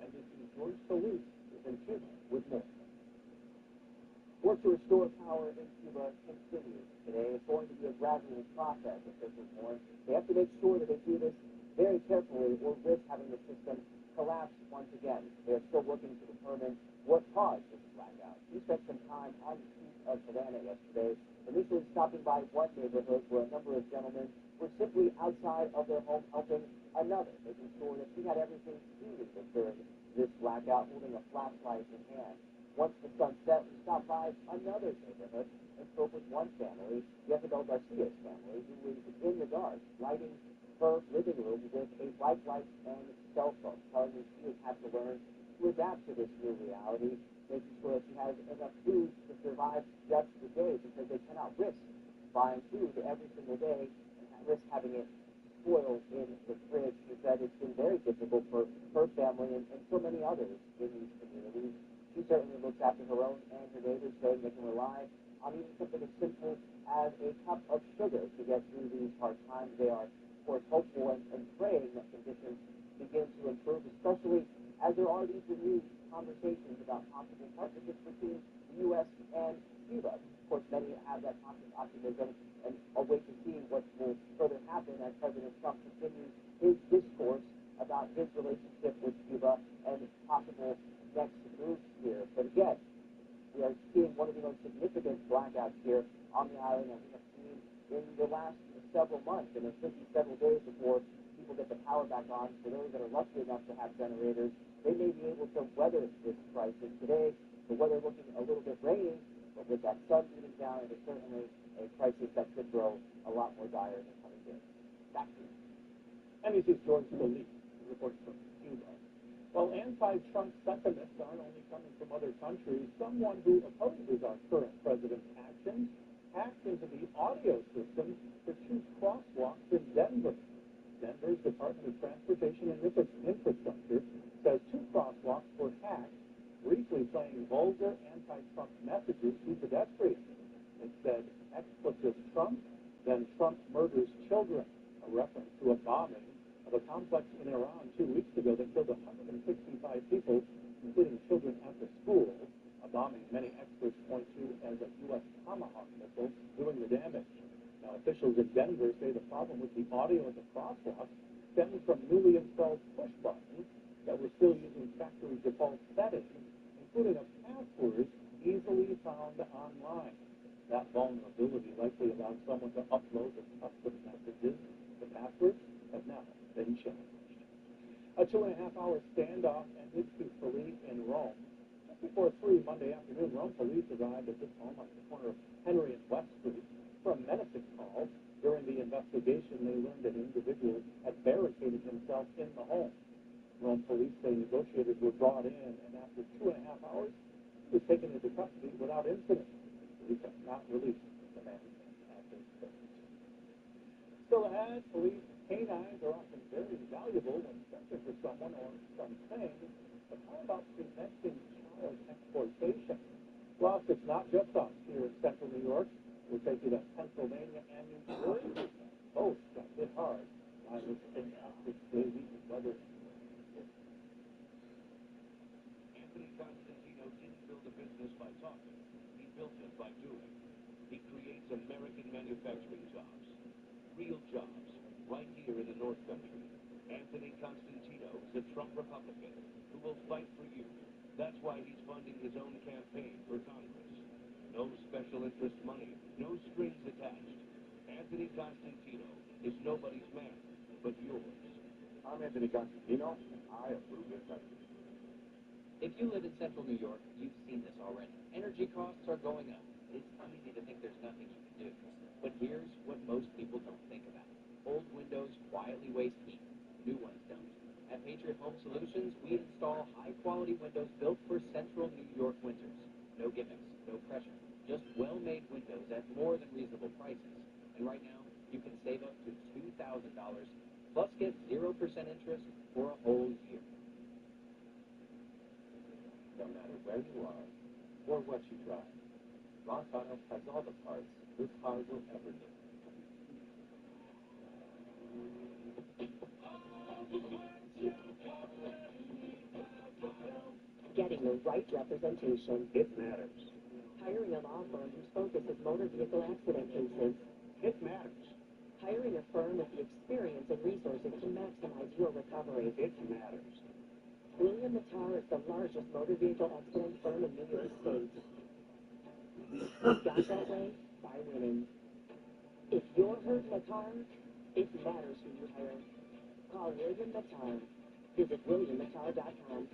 NBC's George Solis is in Cuba with more. Work to restore power in Cuba continues today. It's going to be a gradual process, officials warn. They have to make sure that they do this very carefully or risk having the system collapse once again. They're still working to determine what caused this blackout. We spent some time on the streets of Savannah yesterday, initially stopping by one neighborhood where a number of gentlemen were simply outside of their home helping another, making sure that he had everything he needed during this blackout, holding a flashlight in hand. Once the sun set, we stopped by another neighborhood and spoke with one family, Isabel Garcia's family, who was in the dark, lighting her living room with a bright light and cell phone, telling me she has had to learn to adapt to this new reality, making sure that she has enough food to survive just the day, because they cannot risk buying food every single day and risk having it spoil in the fridge. She said it's been very difficult for her family and so many others in these communities. She certainly looks after her own and her neighbors, saying they can rely on even something as simple as a cup of sugar to get through these hard times. They are, of course, hopeful and praying that conditions begin to improve, especially as there are these renewed conversations about possible partnerships between the U.S. and Cuba. Of course, many have that conscious optimism and await to see what will further happen as President Trump continues his discourse about his relationship with Cuba and possible next moves here. But again, we are seeing one of the most significant blackouts here on the island that we have seen in the last several months, and it could be several days before people get the power back on. For those that are lucky enough to have generators, they may be able to weather this crisis. Today, the weather looking a little bit rainy, but with that sun beating down, it is certainly a crisis that could grow a lot more dire in the coming days. Back to you. NBC's George Solis reports from Cuba. While anti-Trump sentiments aren't only coming from other countries, someone who opposes our current president's actions hacked into the audio system for two crosswalks in Denver. Denver's Department of Transportation and Infrastructure says two crosswalks were hacked, briefly playing vulgar anti-Trump messages to pedestrians. It said, expletive Trump, then Trump murders children, a reference to a bombing of a complex in Iran 2 weeks ago that killed 165 people, including children at the school, a bombing many experts point to as a U.S. Tomahawk missile doing the damage. Now, officials in Denver say the problem with the audio at the crosswalk stems from newly installed push buttons that were still using factory default settings, including a password easily found online. That vulnerability likely allowed someone to upload the custom messages. The passwords have now been changed. A 2.5-hour standoff ended peacefully in Rome. Just before 3 Monday afternoon, Rome police arrived at this home on the corner of Henry and West Street for a menacing call. During the investigation, they learned an individual had barricaded himself in the home. Rome police say negotiators were brought in, and after 2.5 hours, he was taken into custody without incident. Police have not released the man at this stage. Still ahead, police canines are often very valuable when searching for someone or something. But how about preventing child exploitation? Plus, it's not just us here in central New York. We'll take you to Pennsylvania and New Jersey. Both got hit hard by this fantastic day-week weather. Anthony Constantino didn't build a business by talking. He built it by doing. He creates American manufacturing jobs. Real jobs, right here in the North Country. Anthony Constantino is a Trump Republican who will fight for you. That's why he's funding his own campaign for Congress. No special interest money, no strings attached. Anthony Constantino is nobody's man, but yours. I'm Anthony Constantino. I approve this message. If you live in central New York, you've seen this already. Energy costs are going up. It's easy to think there's nothing you can do. But here's what most people don't think about. Old windows quietly waste heat. New ones don't. At Patriot Home Solutions, we install high-quality windows built for central New York winters. No gimmicks, no pressure. Just well-made windows at more than reasonable prices. And right now, you can save up to $2,000, plus get 0% interest for a whole year. No matter where you are or what you drive, Ross Auto has all the parts this car will ever need. Getting the right representation. It matters. Hiring a law firm whose focus is motor vehicle accident cases. It matters. Hiring a firm with the experience and resources to maximize your recovery. It matters. William Mattar is the largest motor vehicle accident firm in New York State. We got that way by winning. If you're hurt in a car, it matters who you hire. Call William Mattar. Visit WilliamMattar.com.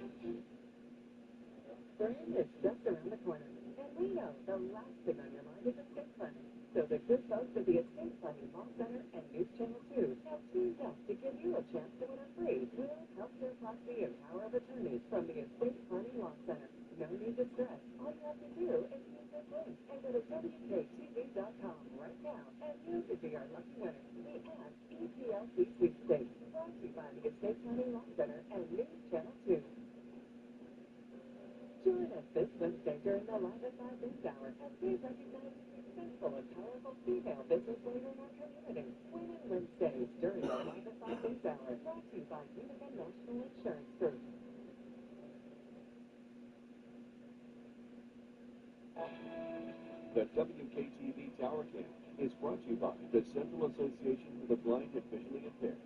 Spring is just around the corner, and we know the last thing on your mind is estate planning. So the good folks at the Estate Planning Law Center and News Channel 2 have teamed up to give you a chance to win a free will, healthcare proxy, and power of attorney from the Estate Planning Law Center. No need to stress. All you have to do is use this link and go to WKTV.com right now, and you could be our lucky winner. The Ask EPLC Sweepstakes, brought to you by the Estate Planning Law Center and News Channel 2. Join us this Wednesday during the Live at 5 News Hour as we recognize successful and powerful female business leaders in our community. Winning Wednesdays during the Live at 5 News Hour, brought to you by Utica National Insurance Group. The WKTV Tower Cam is brought to you by the Central Association for the Blind and Visually Impaired.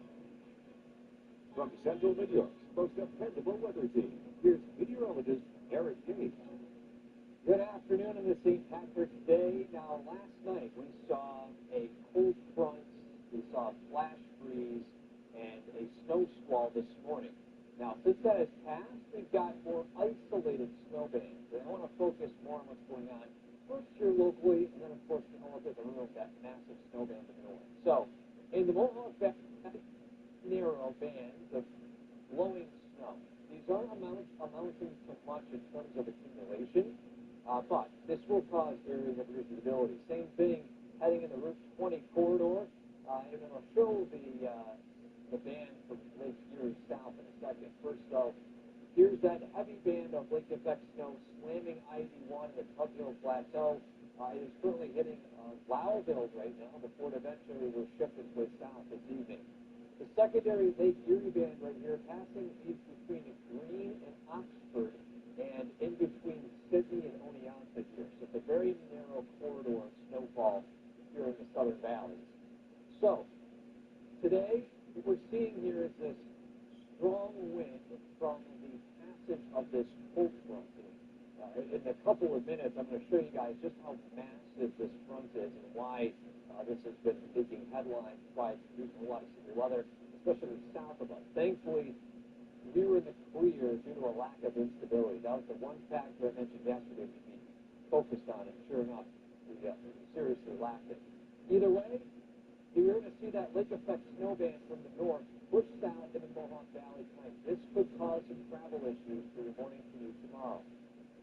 From Central New York's most dependable weather team, here's meteorologist Eric Gage. Good afternoon on this St. Patrick's Day. Now, last night we saw a cold front, we saw a flash freeze, and a snow squall this morning. Now, since that has passed, we've got more isolated snow bands. And I want to focus more on what's going on first here locally, and then, of course, we look at the room, that massive snow band to the north. So, in the Mohawk Valley, narrow bands of blowing snow. These aren't amounting to much in terms of accumulation, but this will cause areas of visibility. Same thing heading in the Route 20 corridor, and then I'll show the band from Lake Erie south in a second. First, though, here's that heavy band of lake effect snow slamming I-81 in the Tug Hill Plateau. It is currently hitting Lowville right now before it eventually will shift its way south this evening. The secondary Lake Erie band right here passing between Greene and Oxford and in between Sydney and Oneonta here. So it's a very narrow corridor of snowfall here in the southern valleys. So today what we're seeing here is this strong wind from the passage of this cold front. In a couple of minutes, I'm going to show you guys just how massive this front is and why this has been making headlines, why it's producing a lot of severe weather, especially south of us. Thankfully, we were in the clear due to a lack of instability. That was the one factor I mentioned yesterday we'd be focused on, and sure enough, we seriously lacked it. Either way, you're going to see that lake effect snow band from the north push south into the Mohawk Valley tonight. This could cause some travel issues for your morning commute tomorrow.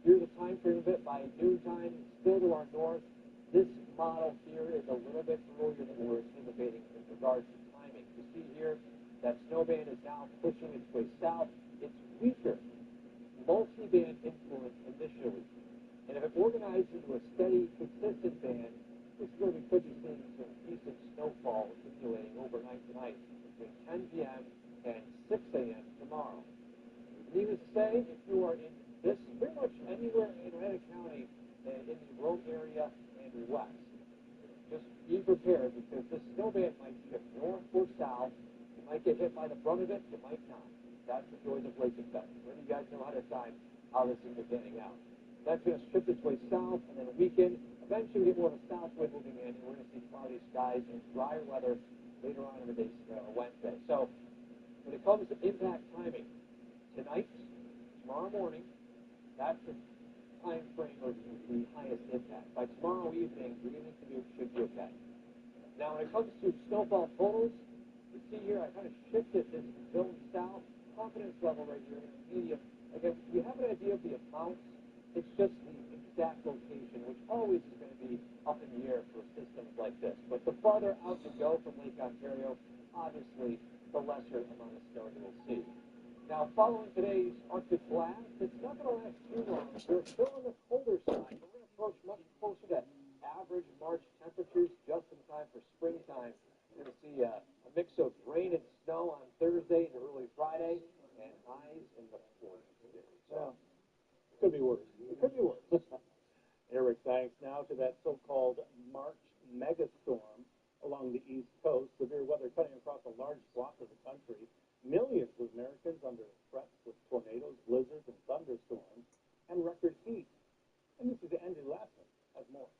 Here's the time frame of it. By noontime, still to our north, This model here is a little bit earlier than we were anticipating in regards to timing. You see here that snow band is now pushing its way south. It's weaker, multi-band influence initially. And if it organizes into a steady, consistent band, this is where we could be seeing some decent snowfall accumulating overnight tonight between 10 p.m. and 6 a.m. tomorrow. Needless to say, if you are in this, pretty much anywhere in Atlantic County, in the Rome area and west, just be prepared because this snow band might shift north or south. You might get hit by the front of it, you might not. That's the joys of lake effect. When you guys know how to time how this is panning out. That's going to shift its way south and then weaken. Eventually, we get more of a south wind moving in, and we're going to see cloudy skies and drier weather later on in the day, Wednesday. So, when it comes to impact timing, tonight, tomorrow morning, that's the time frame of the highest impact. By tomorrow evening, the evening commute should be okay. Now, when it comes to snowfall totals, you see here, I kind of shifted this zone south. Confidence level right here, medium. Again, you have an idea of the amounts. It's just the exact location, which always is going to be up in the air for systems like this. But the farther out you go from Lake Ontario, obviously, the lesser amount of snow you will see. Now, following today's Arctic blast, it's not going to last too long. We're still on the colder side. We're going to approach much closer to average March temperatures just in time for springtime. We're going to see a mix of rain and snow on Thursday and early Friday, and highs in the 40s. Well, could be worse. It could be worse. Eric, thanks. Now to that so-called March megastorm along the East Coast. Severe weather cutting across a large swath of the country. Millions of Americans under threats with tornadoes, blizzards, and thunderstorms, and record heat. And this is Andy Lassen has more.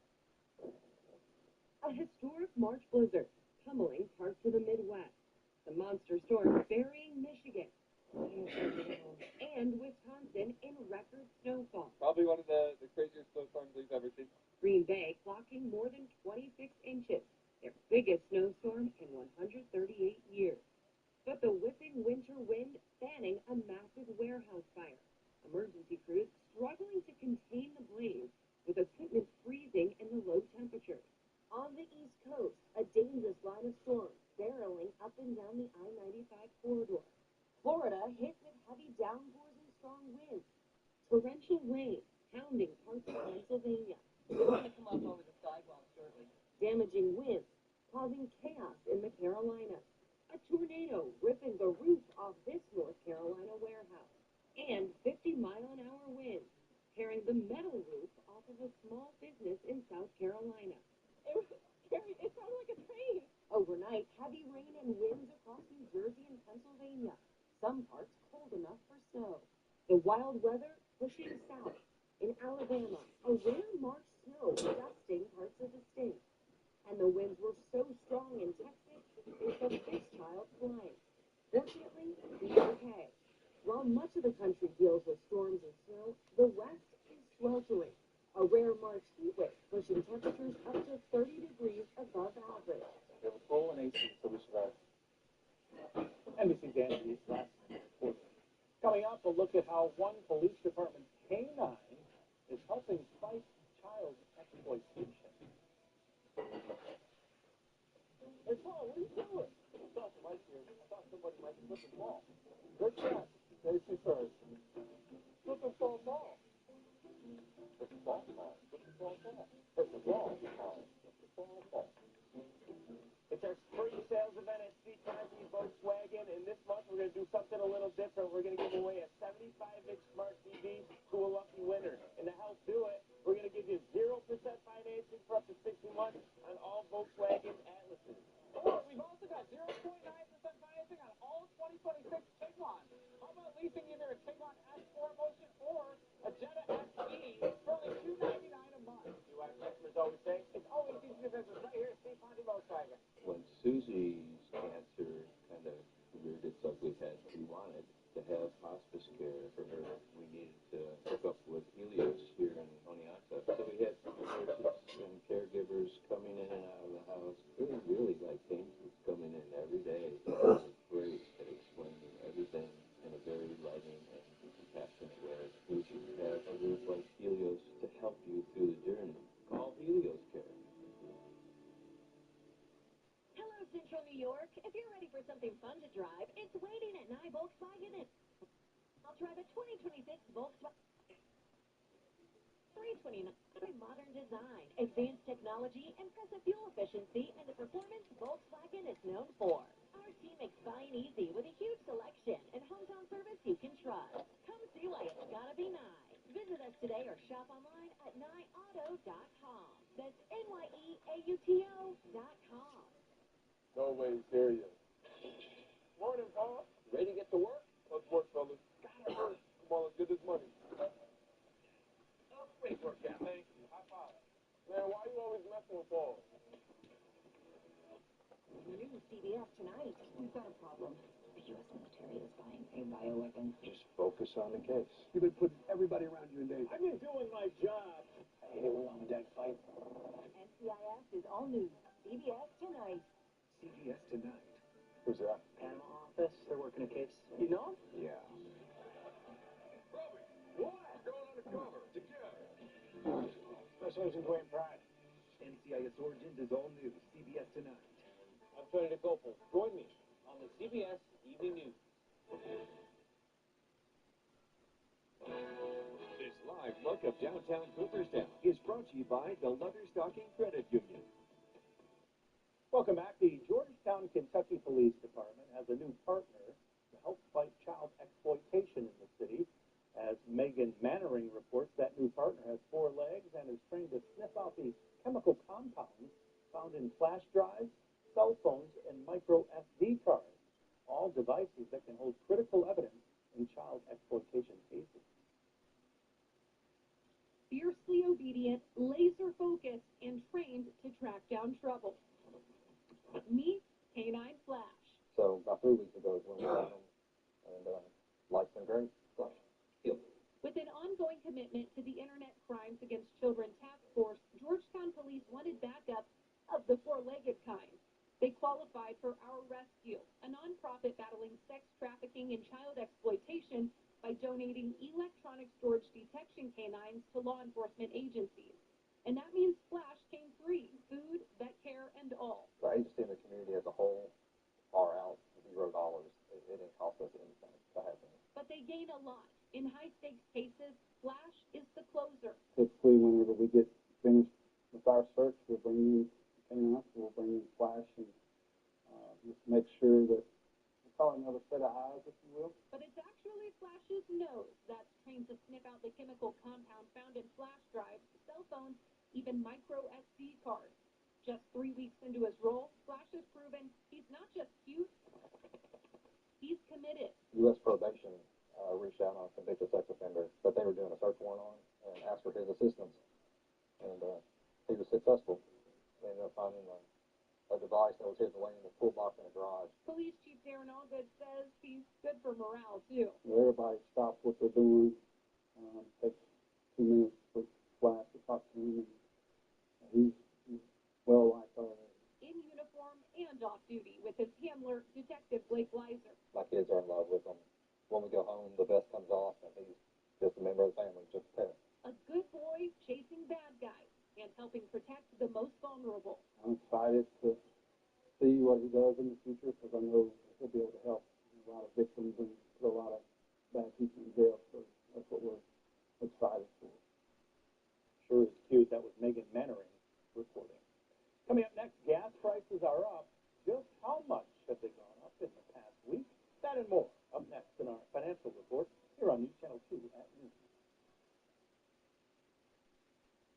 A historic March blizzard pummeling parts of the Midwest. The monster storm burying Michigan and Wisconsin in record snowfall. Probably one of the craziest snowstorms we've ever seen. Green Bay clocking more than 26 inches, their biggest snowstorm in 138 years. But the whipping winter wind fanning a massive warehouse fire. Emergency crews struggling to contain the blaze with equipment freezing in the low temperatures. On the East Coast, a dangerous line of storms barreling up and down the I-95 corridor. Florida hit with heavy downpours and strong winds. Torrential rain pounding parts of Pennsylvania. It's going to come up over the sidewalk shortly. Damaging winds causing chaos in the Carolinas. A tornado ripping the roof off this North Carolina warehouse. And 50-mile-an-hour winds tearing the metal roof off of a small business in South Carolina. It sounded like a train. Overnight, heavy rain and winds across New Jersey and Pennsylvania. Some parts cold enough for snow. The wild weather pushing south. In Alabama, a rare March snow dusting parts of the state. And the winds were so strong in Texas, it kept this child flying. Fortunately, he's okay. While much of the country deals with storms and snow, the West is sweltering. A rare March heat wave pushing temperatures up to 30 degrees above average. They were full and AC, so we survived. NBC's Andy Lassen. Coming up, we'll look at how one police department canine is helping fight child exploitation. Hey, Paul, what are you doing? I thought somebody might be flipping ball. Good shot. Safety first. Flipping ball ball. Flipping ball ball. Flipping ball ball. Flipping ball ball. Flipping ball ball. It's our spring sales event at T48 Volkswagen, and this month we're going to do something a little different. We're going to give away a 75-inch smart TV to a lucky winner. And to help do it, we're going to give you 0% financing for up to 60 months on all Volkswagen Atlases. Or we've also got 0.9% financing on all 2026 Tiguans. How about leasing either a Tiguan S4 Motion or a Jetta SE for only $299 a month? You want customers always say, it's always easy to business right here at T48 Volkswagen. When Susie's cancer kind of reared its ugly head, we wanted to have hospice care for her. We needed to hook up with Helios here in Oneonta. So we had nurses and caregivers coming in and out of the house. Really like angels coming in every day. It was great at explaining everything in a very loving and compassionate way. You should have a group like Helios to help you through the journey. Call Helios Care Central New York, if you're ready for something fun to drive, it's waiting at Nye Volkswagen. I'll drive a 2026 Volkswagen 329. Modern design, advanced technology, impressive fuel efficiency, and the performance Volkswagen is known for. Our team makes buying easy with a huge selection and hometown service you can trust. Come see why it's gotta be Nye. Visit us today or shop online at nyeauto.com. That's NYEAUTO.com. No way, serious. Morning, Paul. Ready to get to work? Let's work, fellas. Gotta hurt. Come on, let's get this money. Oh, great workout. Thank you. High five. Man, why you always messing with Paul? New CBS tonight. We've got a problem. The U.S. military is buying a bioweapon. Just focus on the case. You've been putting everybody around you in danger. I've been doing my job. I hate it when mom and dad fight. NCIS is all new. CBS tonight. CBS tonight. Who's that? Panama office. They're working a case. You know? Yeah. Robbie, what? We're going undercover together. Special Agent Dwayne Pride. NCIS Origins is all new. CBS tonight. I'm Tony DeCopel. Join me on the CBS Evening News. This live look of downtown Cooperstown is brought to you by the Leatherstocking Credit Union. Welcome back. The Georgetown, Kentucky Police Department has a new partner to help fight child exploitation in the city. As Megan Mannering reports, that new partner has 4 legs and is trained to sniff out the chemical compounds found in flash drives, cell phones, and micro SD cards, all devices that can hold critical evidence in child exploitation cases. Fiercely obedient, laser focused, and trained to track down trouble. Meet Canine Flash. So about 3 weeks ago is when we got him, and life's been great. With an ongoing commitment to the Internet Crimes Against Children Task Force, Georgetown Police wanted backup of the 4-legged kind. They qualified for Our Rescue, a nonprofit battling sex trafficking and child exploitation by donating electronic storage detection canines to law enforcement agencies. And that means Flash came free, food, vet care, and all. The agency and the community as a whole are out $0. It didn't cost us anything to have him. But they gain a lot. In high-stakes cases, Flash is the closer. Typically, whenever we get finished with our search, we'll bring in canines, we'll bring in Flash, and just make sure that we call it another set of eyes, if you will. But it's actually Flash's nose that's trained to sniff out the chemical compound found in flash drives, cell phones, even micro SD cards. Just 3 weeks into his role, Flash has proven he's not just cute, he's committed. U.S. probation reached out on a convicted sex offender that they were doing a search warrant on and asked for his assistance. And he was successful. They ended up finding a device that was hidden away in the toolbox in a garage. Police Chief Darren Allgood says he's good for morale, too. Everybody stops what they're doing, takes 2 minutes for Flash to talk to him, and he's well liked already. In uniform and off duty with his handler, Detective Blake Leiser. My kids are in love with him. When we go home, the vest comes off, and he's just a member of the family, just a pet. A good boy chasing bad guys and helping protect the most vulnerable. I'm excited to see what he does in the future because I know he'll be able to help a lot of victims and put a lot of bad people in jail. So that's what we're excited for. Sure is cute. That was Megan Mannering reporting. Coming up next, gas prices are up. Just how much have they gone up in the past week? That and more up next in our financial report here on News Channel 2 at noon.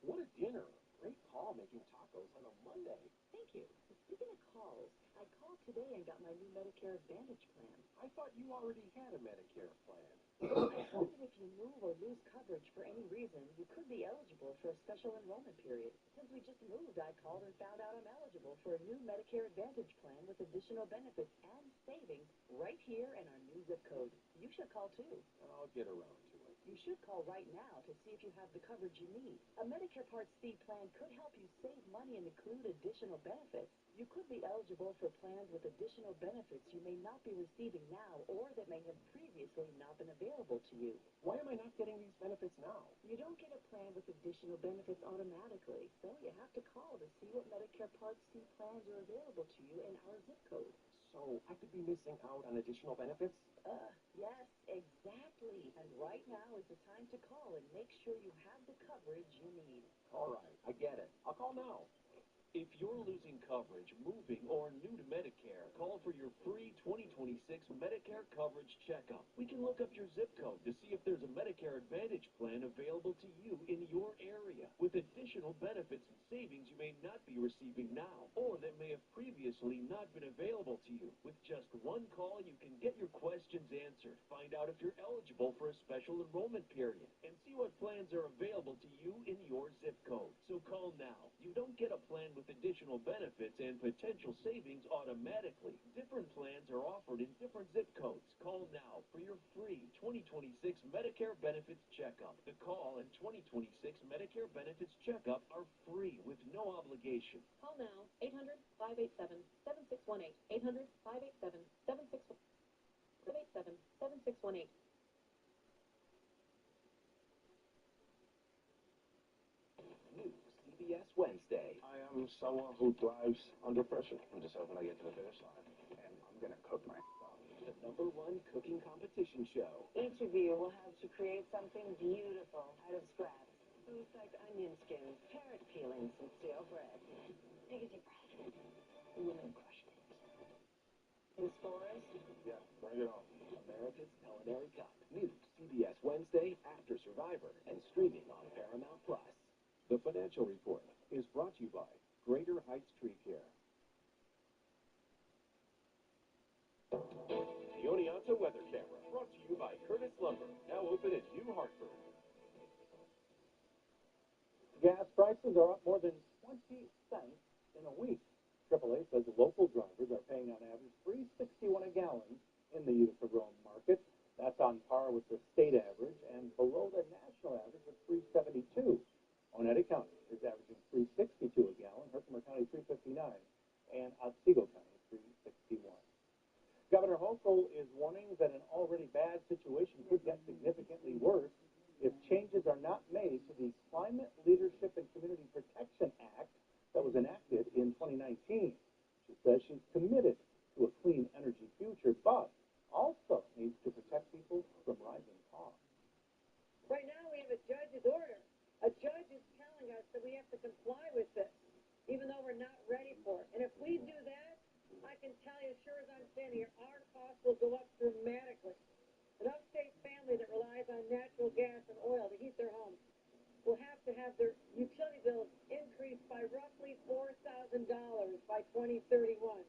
What a dinner. Great call making tacos on a Monday. Thank you. Speaking of calls, I called today and got my new Medicare Advantage plan. I thought you already had a Medicare plan. I heard that if you move or lose coverage for any reason, you could be eligible for a special enrollment period. Since we just moved, I called and found out I'm eligible for a new Medicare Advantage plan with additional benefits and savings right here in our new zip code. You should call too. I'll get around to it. You should call right now to see if you have the coverage you need. A Medicare Part C plan could help you save money and include additional benefits. You could be eligible for plans with additional benefits you may not be receiving now or that may have previously not been available to you. Why am I not getting these benefits now? You don't get a plan with additional benefits automatically, so you have to call to see what Medicare Part C plans are available to you in our zip code. So I could be missing out on additional benefits? Yes, exactly. And right now is the time to call and make sure you have the coverage you need. All right, I get it. I'll call now. If you're losing coverage, moving, or new to Medicare, call for your free 2026 Medicare coverage checkup. We can look up your zip code to see if there's a Medicare Advantage plan available to you in your area, with additional benefits and savings you may not be receiving now, or that may have previously not been available to you. With just one call, you can get your questions answered, find out if you're eligible for a special enrollment period, and see what plans are available to you in your zip code. So call now. You don't get a plan with additional benefits and potential savings automatically. Different plans are offered in different zip codes. Call now for your free 2026 Medicare Benefits Checkup. The call and 2026 Medicare Benefits Checkup are free with no obligation. Call now, 800-587-7618, 800-587-7618. New CBS Wednesday. I am someone who thrives under pressure. I'm just hoping I get to the finish line. And I'm going to cook myself. The #1 cooking competition show. Each of you will have to create something beautiful out of scraps. Foods like onion skins, carrot peelings, and stale bread. Take a deep breath. Women crush things. The scores? Yeah, bring it on. America's Culinary Cup. New CBS Wednesday after Survivor and streaming on Paramount Plus. The Financial Report is brought to you by Greater Heights Tree Care. The Oneonta Weather Camera, brought to you by Curtis Lumber, now open in New Hartford. Gas prices are up more than 20 cents in a week. AAA says local drivers are paying on average $3.61 a gallon in the Utica Rome market. That's on par with the state average and below the national average of $3.72. Oneida County is averaging $3.62 a gallon, Herkimer County $3.59, and Otsego County $3.61. Governor Hochul is warning that an already bad situation could get significantly worse if changes are not made to the Climate Leadership and Community Protection Act that was enacted in 2019. She says she's committed to a clean energy future, but also needs to protect people from rising costs. Right now, we have a judge's order. A judge is telling us that we have to comply with this, even though we're not ready for it. And if we do that, I can tell you, sure as I'm standing here, our costs will go up dramatically. An upstate family that relies on natural gas and oil to heat their home will have to have their utility bills increased by roughly $4,000 by 2031.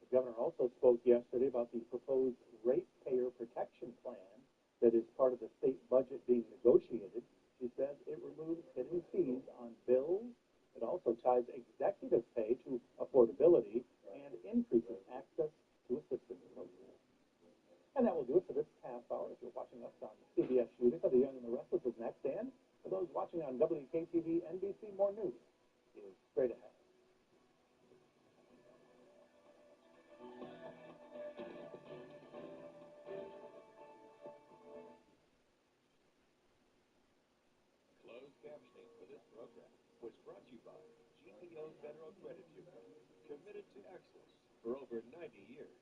The governor also spoke yesterday about the proposed ratepayer protection plan that is part of the state budget being negotiated. She says it removes hidden fees on bills. It also ties executive pay to affordability and increases access to assistance programs. And that will do it for this half hour. If you're watching us on CBS Utica, The Young and the Restless is next. And for those watching on WKTV NBC, more news is straight ahead. Closed captioning for this program was brought to you by GPO Federal Credit Union, committed to excellence for over 90 years.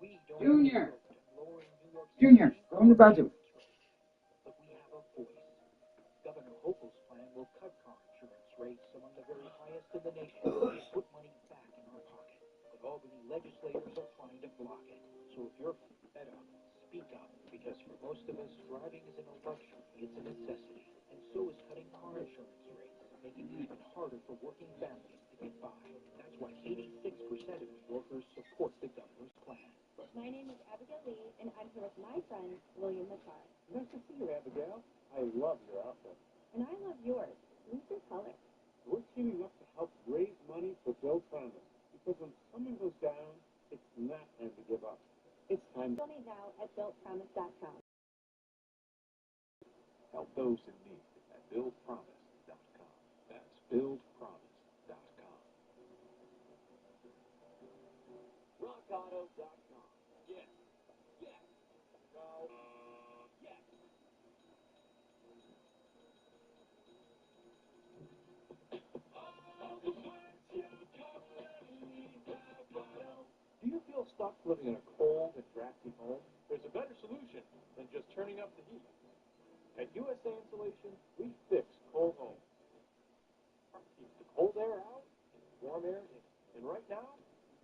We don't Junior, lowering New York Junior, go in the bedroom. but we have a voice. Governor Hochul's plan will cut car insurance rates among the very highest in the nation and put money back in our pocket. But Albany legislators are trying to block it. So if you're fed up, speak up. Because for most of us, driving isn't a luxury, it's a necessity. And so is cutting car insurance rates, making it even harder for working families to get by. That's why 86% of New Yorkers support the governor's plan. My name is Abigail Lee, and I'm here with my friend, William Matar. Nice to see you, Abigail. I love your outfit. And I love yours. Who's your color? We're teaming up to help raise money for Bill Thomas. Because when someone goes down, it's not time to give up. It's time. Donate now at BuiltPromise.com. living in a cold and drafty home? There's a better solution than just turning up the heat. At USA Insulation, we fix cold homes. Keeps the cold air out and warm air in. And right now,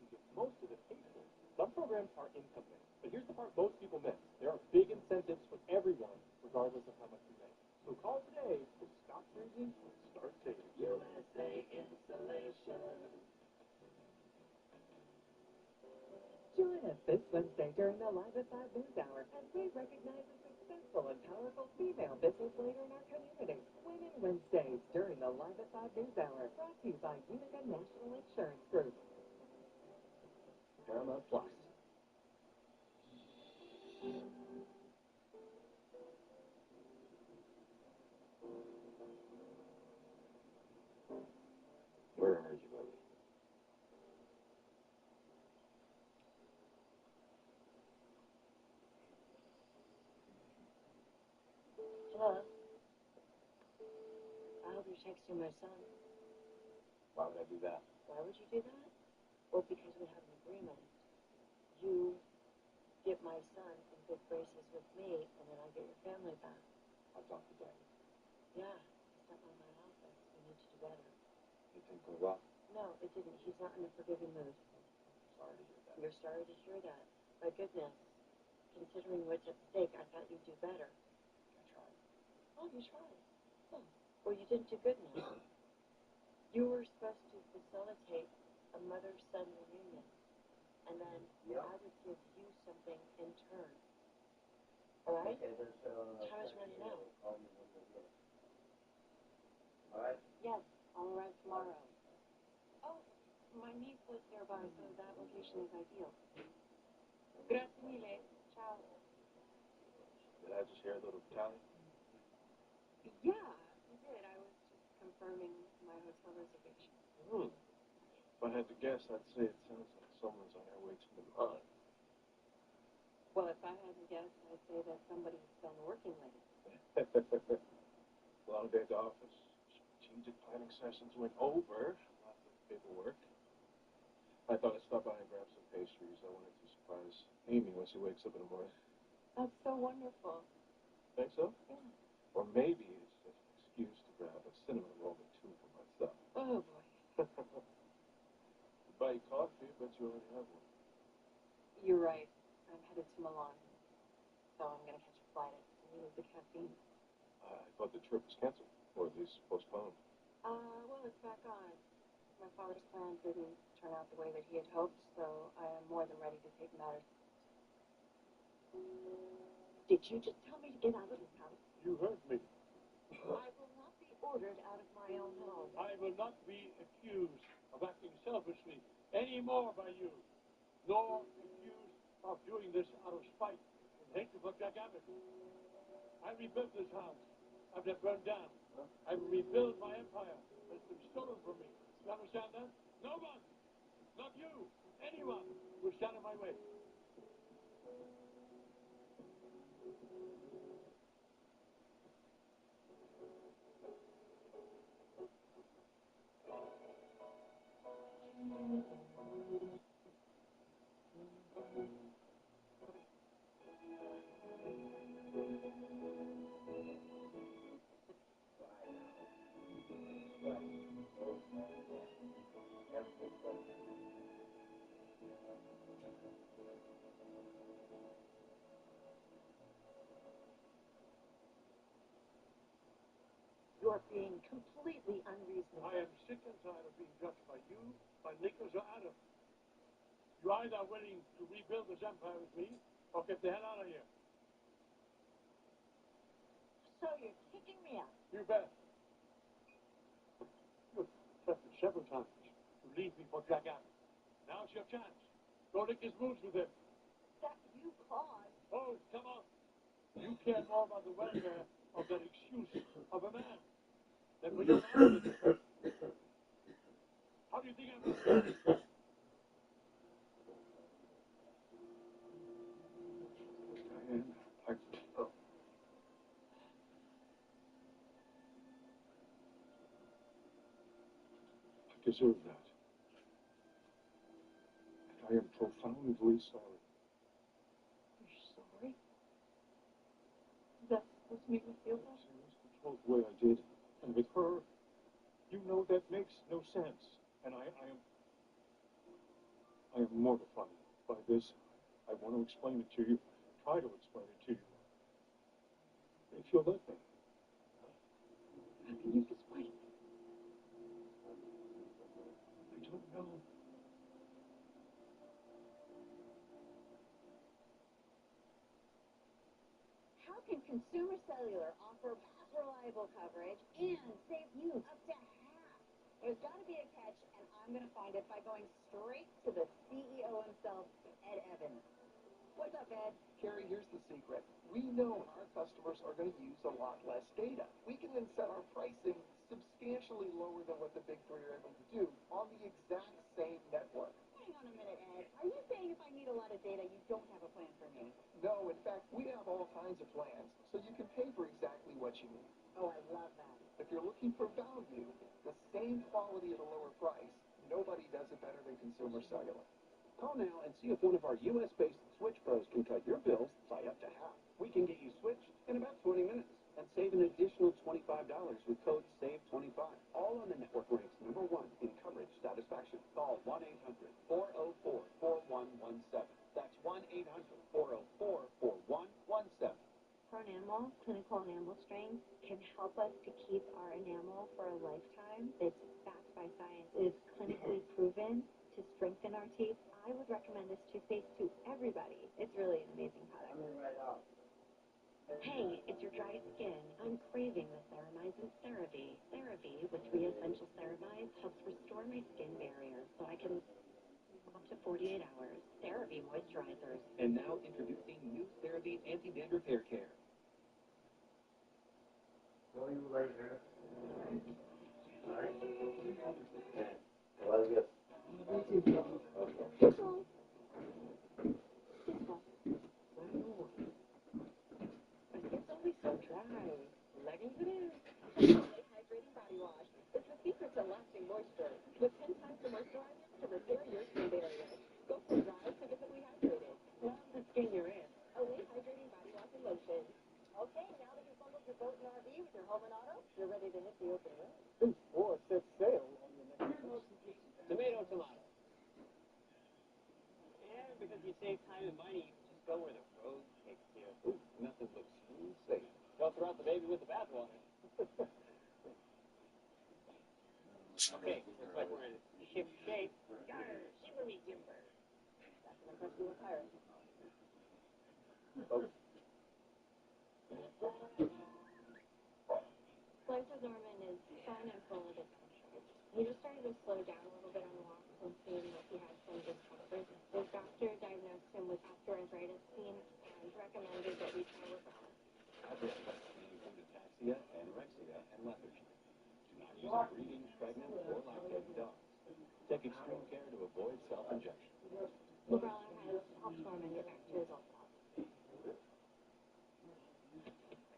you can get most of it paid for. Some programs are income-based, but here's the part most people miss. There are big incentives for everyone, regardless of how much you make. So call today to stop freezing and start saving. USA Insulation. Join us this Wednesday during the Live at 5 News Hour as we recognize a successful and powerful female business leader in our community. Women Wednesdays during the Live at 5 News Hour, brought to you by Unica National Insurance Group. Paramount Plus. Where are you, Lily? Hello? I hope you're texting my son. Why would I do that? Why would you do that? Well, because we have an agreement. You get my son in good graces with me, and then I get your family back. I'll talk to Daddy. Yeah, step by my office. We need to do better. You think go well? No, it didn't. He's not in a forgiving mood. Sorry to hear that. You're sorry to hear that. My goodness. Considering what's at stake, I thought you'd do better. I tried. Oh, you tried. Oh, well, you didn't do good enough. You were supposed to facilitate a mother-son reunion, and then I would give you something in turn. All right? Time is running out. All right. Yes, I'll arrive tomorrow. Oh, my niece lives nearby, so that location is ideal. Grazie mille. Ciao. Did I just hear a little Italian? Yeah, you did. I was just confirming my hotel reservation. If I had to guess, I'd say it sounds like someone's on their way to Milan. Well, if I had to guess, I'd say that somebody's been working late. Long day at the office. Strategic planning sessions went over. Lots of paperwork. I thought I'd stop by and grab some pastries. I wanted to surprise Amy when she wakes up in the morning. That's so wonderful. Think so? Yeah. Or maybe it's just an excuse to grab a cinnamon roll or two for myself. Oh, boy. Buy you coffee, but you already have one. You're right. I'm headed to Milan. So I'm going to catch a flight. I needed the caffeine. I thought the trip was canceled, or at least postponed. Well, it's back on. My father's plan didn't turn out the way that he had hoped, so I am more than ready to take matters. Did you just tell me to get out of this house? You heard me. I will not be ordered out of my own home. I will not be accused of acting selfishly any more by you, nor accused of doing this out of spite and hatred for Jack Abbott. I rebuilt this house after it burned down. I will rebuild my empire that's been stolen from me. You understand that? No one, not you, anyone, will stand in my way. You're being completely unreasonable. I am sick and tired of being judged by you, by Nicholas or Adam. You're either willing to rebuild this empire with me, or get the hell out of here. So you're kicking me out? You bet. You've threatened several times to leave me for Jack Abbott. Now's your chance. Go lick his moves with him. That you caused. Oh, come on. You care more about the welfare of that excuse of a man than for your family. How do you think I'm going to I deserve that. And I am profoundly sorry. You're sorry? Is that supposed to make me feel bad? It's the 12th way I did. And with her, you know that makes no sense. And I am mortified by this. I want to explain it to you. Try to explain it to you. If you'll let me. How can you just wait? I don't know. How can Consumer Cellular offer fast, reliable coverage and save you up to half? There's got to be a catch, and I'm going to find it by going straight to the CEO himself, Ed Evans. What's up, Ed? Carrie, here's the secret. We know our customers are going to use a lot less data. We can then set our pricing substantially lower than what the big three are able to do on the exact same network. Hang on a minute, Ed. Are you saying if I need a lot of data, you don't have a plan for me? No, in fact, we have all kinds of plans, so you can pay for exactly what you need. Oh, I love that. If you're looking for value, the same quality at a lower price, nobody does it better than Consumer Cellular. Call now and see if one of our U.S.-based Switch Pros can cut your bills by up to half. We can get you switched in about 20 minutes and save an additional $25 with code SAVE25. All on the network ranks #1 in coverage satisfaction. Call 1-800-404-4117. That's 1-800-404-4117. For enamel, clinical enamel strength can help us to keep our enamel for a lifetime. It's backed by science. It is clinically proven to strengthen our teeth. I would recommend this toothpaste to everybody. It's really an amazing product. Hey, it's your dry skin. I'm craving the Ceramizing CeraVe. CeraVe with 3 essential ceramides helps restore my skin barrier so I can up to 48 hours. CeraVe moisturizers. And now introducing new CeraVe Anti-Dandruff Hair Care. Go you right here. All right. Well, yes. It's always so dry. Leggings it is. Hydrating body wash. It's the secret to lasting moisture. With 10 times the moisturizer to restore your skin barrier. Go from dry to visibly hydrated. Love the skin you're in. Elite Hydrating Body Wash and Lotion. Okay, now that you've bundled your boat and RV with your home and auto, you're ready to hit the open road. Or set sail on your next Tomato. And because you save time and money, you just go where the road takes you. Ooh, nothing but smooth sailing. Don't throw out the baby with the bathwater. Okay, looks like we're in ship shape. Yarr, shiver me timber. That's an impression of a pirate. Slicer's Norman is fun and full of adventure. He just started to slow down a little bit on the walks and seemed like he had some discomfort. His doctor diagnosed him with osteoarthritis pain and recommended that we try withdrawal. I've recommended treating ataxia, anorexia, and lethargy. Do not use it breeding, pregnant, or lactating dogs. Take extreme care to avoid self-injection. Librela has helped Norman get back to his old self.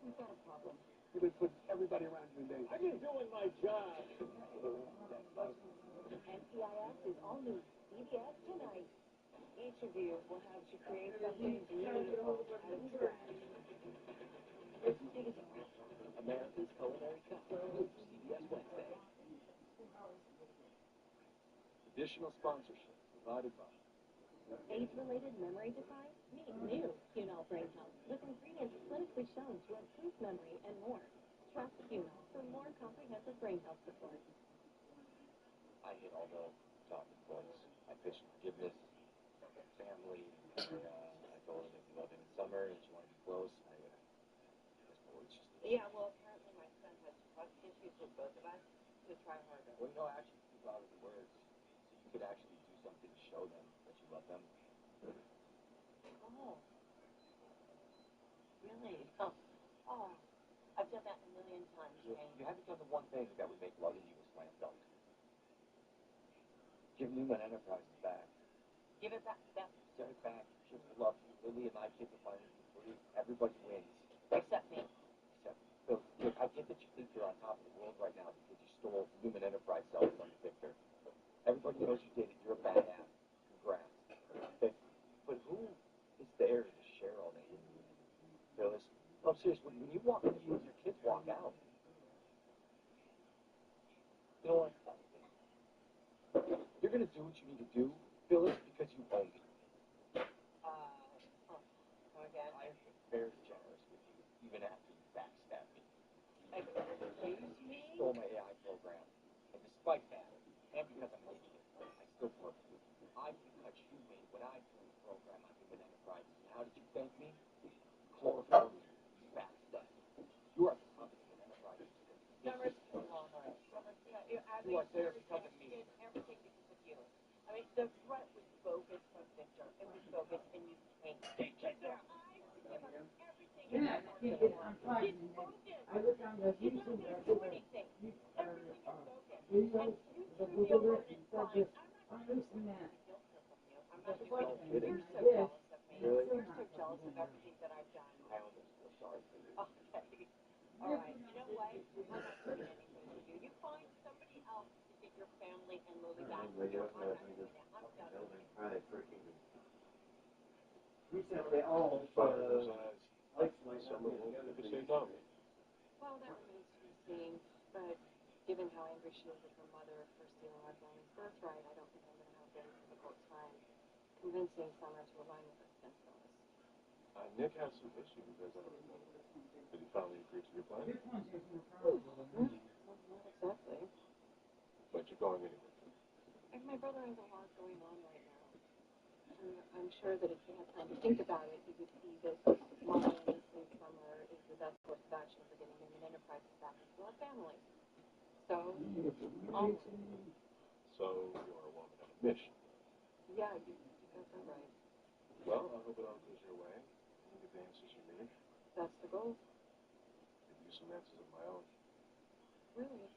We've got a problem. You've been putting everybody around you in danger. I've been doing my job. NCIS is all new CBS tonight. Each of you will have to create something beautiful out of trash. Take a deep breath. America's Culinary Cup. CBS Wednesday. Additional sponsorship provided by Age-related memory decline? Meet new Cunol Brain Health with ingredients clinically shown to improve memory and more. Trust Cunol for more comprehensive brain health support. I hate all the talking points. I pitched forgiveness, family, and I told her that we love him in summer and she wanted to be close. I guess my words just... Yeah, well, apparently my son has trust issues with both of us, so try harder. Well, actually speak louder than words. So you could actually do something to show them that you love them. Oh. Really? Oh. Oh. I've done that a million times, Jane. You haven't done the one thing that would make loving you a slam dunk. Give Newman Enterprises back. Give it back to them. Give it back. Kids will love you. Lily and my kids will find it free. Everybody wins. Except me. Look, I get that you think you're on top of the world right now because you stole Newman Enterprise cell phone, Victor. Everybody knows you did it. You're a badass. Congrats. doing something. You're going to do what you need to do, Phyllis, because you owe me. Again? I've been very generous with you, even after you backstabbed me. Excuse me? You stole my AI program. And despite that, and because I'm an idiot, I still work with you. I knew the cut you made when I threw the program on human enterprises. And how did you thank me? Chloroform me. You backstab. You are the puppet of human enterprises. Summers, come on, all right. Summers, You are there because of me. did everything because of you. I mean, the threat was bogus from Victor. It was bogus, and you can't. Take their eyes to give us everything. Yeah, I'm fine. It's bogus. I looked on the He's not YouTube going to do anything. Everything is bogus. video, And you the threw me Google over it, and and it's said fine. this, I'm losing that. I'm not That's doing what it. I'm You're so doing. jealous of me. Really? You're so jealous of everything that I've done. I almost feel sorry for you. Okay. All right. You know what? I'm not doing anything for you. You find somebody else to get your family and Lily back here. I'm not doing it. I'm done with it. Recently, all like Someone will never say no. Well, that remains to be seen. But given how angry she is with her mother for stealing our family's birthright, I don't think I'm going to have a very difficult time convincing Summer to align with us against Phyllis. Nick has some issues, as I remember. Did he finally agree to your plan? Not exactly. But you're going anyway. And my brother has a lot going on right now. And I'm sure that if he had time to think about it, he would see that my enlisting Summer is the best course of action for getting human enterprises back into our family. So, So you're a woman on a mission. yeah, you got that right. Well, I hope it all goes your way. You get the answers you need. That's the goal. Give you some answers of my own. Really?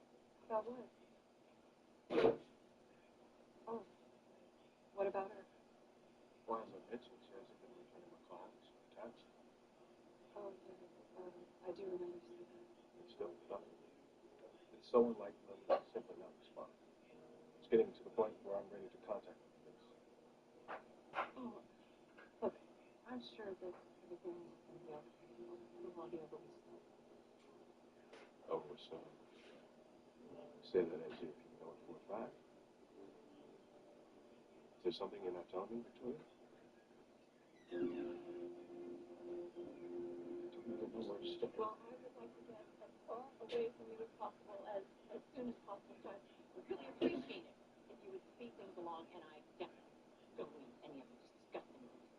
About what? Oh. What about her? Well, as I mentioned, she hasn't been returning my calls or texts. Oh, yeah. I do remember seeing that. It's still nothing. It's so unlike Lily to simply not respond. It's getting to the point where I'm ready to contact the police. Oh, look, I'm sure that everything will be okay. We'll all be over with soon. Over soon. Say that as if you know it for a fact. Is there something you're not telling me, Victoria? I don't even know where to start. Well, I would like to get as far away from you as possible, as soon as possible. So I would really appreciate it if you would speed things along, and I definitely don't need any of this disgusting news.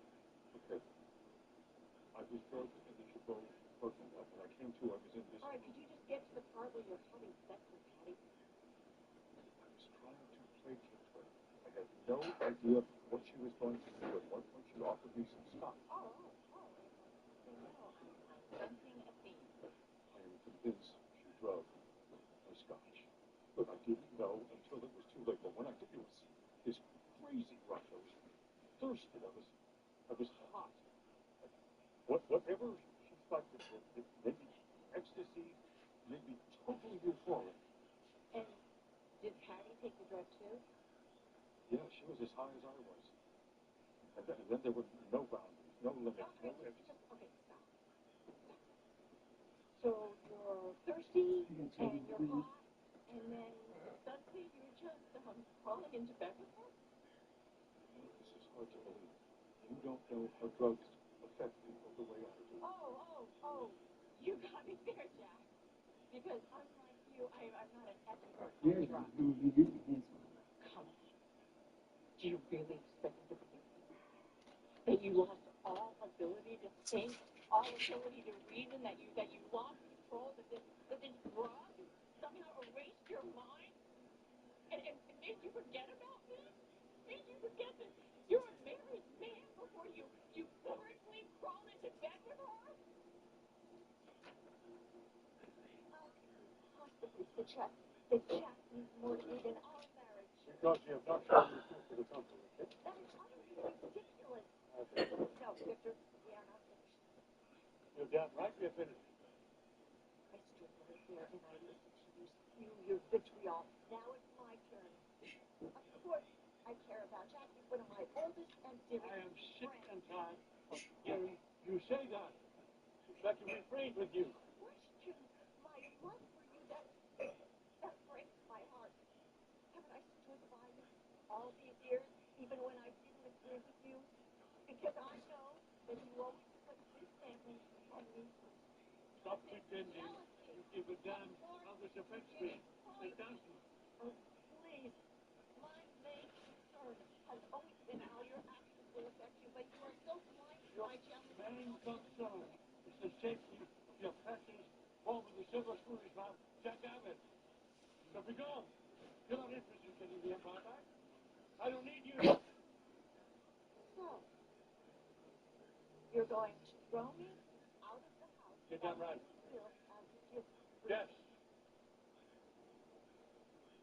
Okay. I was drunk and then you both broken up. When I came to, I was in this. All right, could you just get to the part where you're having sex with Patty? I was trying to placate her. I had no idea what she was going to do. At one point, she offered me some scotch. Oh, I'm sensing a theme. I am convinced she drugged my scotch. But I didn't know until it was too late. But when I did, it was this crazy rush. I was thirsty. I was hot. Whatever she thought it maybe ecstasy, maybe totally euphoric. And did Patty take the drug too? Yeah, she was as high as I was. And then there were no boundaries, no limits, no empty. Okay, stop. So you're thirsty and you're hot, and then suddenly you're just crawling into bed with her? This is hard to believe. You don't know how drugs affect people the way I do. Oh, you got me there, Jack. Because unlike you, I'm not an expert on drugs. Come on. Do you really expect me to believe that you lost all ability to think, all ability to reason, that you lost control, that this drug somehow erased your mind and made you forget about me? Made you forget that you're a married man before you euphorically crawl into bed with her? How can you possibly suggest that Jack needs more to me than our marriage? Because you have not shown your proof to the company. That is utterly ridiculous. Okay. No, Victor, we are not finished. You're damn right we're finished. I stood right there and I listened to you spew your vitriol. Now it's my turn. Of course, I care about Jack. He's one of my oldest and dearest I am sick friends. and tired of hearing you say that. It's like you refrained with you. Question my love for you. That breaks my heart. even when I didn't agree with you, because I know that you always put this family and me first. Stop pretending you give a damn how this affects me. It doesn't. Oh, please. My main concern has always been how your actions will affect you, but you are so blind to my challenges. Main concern is the safety of your precious home with the silver spoon in his mouth, Jack Abbott. So be gone. You're not interested in getting the empire back. I don't need you. So, you're going to throw me out of the house. Get that right. Bill, as a gift. Yes.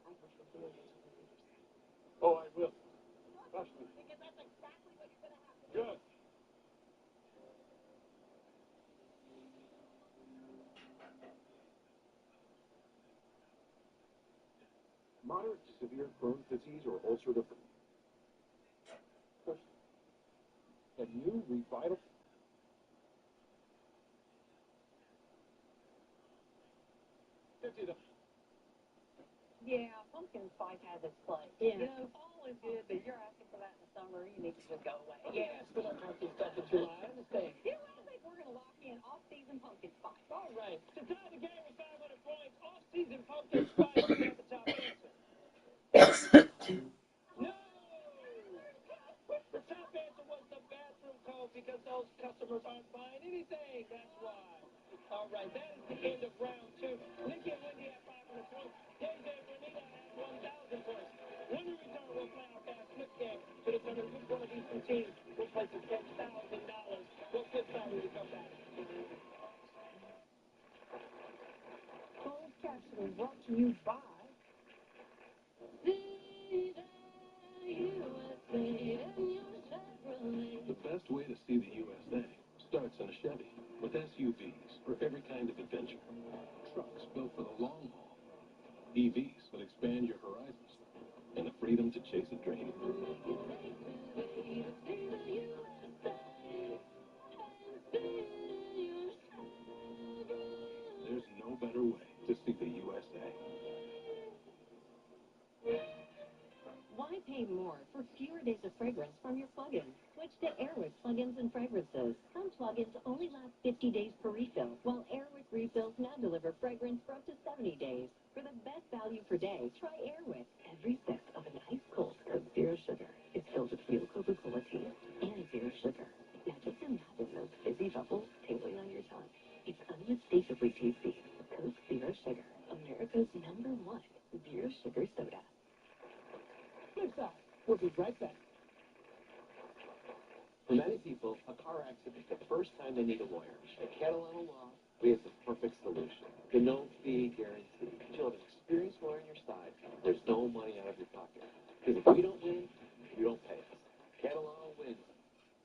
I wish you would do it. Oh, I will. Trust me. Because that's exactly what you're going to have to do. Good. Moderate to severe Crohn's disease or ulcerative. Can you revital? Yeah, pumpkin spice has its place. Yeah. You know, fall is good, but you're asking for that in the summer, you need to just go away. Yeah, it's for that pumpkin stuff in July. I understand. You know, I think we're going to lock in off-season pumpkin spice. All right. To tie the game with 500 points, off-season pumpkin spice is not the top answer. No! The top answer was the bathroom coat because those customers aren't buying anything. That's why. All right, that is the end of round two. Nikki and Wendy have 500 points. JJ and Renita have 1,000 points. When we return, we'll play our fast flip game to determine which one of these two teams will place the $10,000. We'll flip side when we come back. Closed captioning brought to you by The best way to see the USA starts in a Chevy with SUVs for every kind of adventure. Trucks built for the long haul. EVs that expand your horizons and the freedom to chase a dream. There's no better way to see the USA. Why pay more for fewer days of fragrance from your plug-ins? Switch to Airwick plugins and fragrances. Some plugins only last 50 days per refill, while Airwick refills now deliver fragrance for up to 70 days. For the best value per day, try Airwick. Every sip of an ice-cold Coke Zero Sugar is filled with real Coca-Cola taste and zero sugar. Now just imagine those fizzy bubbles tingling on your tongue. It's unmistakably tasty. Coke Zero Sugar, America's #1 zero sugar soda. Flip side. We'll be right back. For many people, a car accident is the first time they need a lawyer. At Catalano Law, we have the perfect solution. The no-fee guarantee. You'll have an experienced lawyer on your side. There's no money out of your pocket. Because if we don't win, you don't pay us. Catalano wins.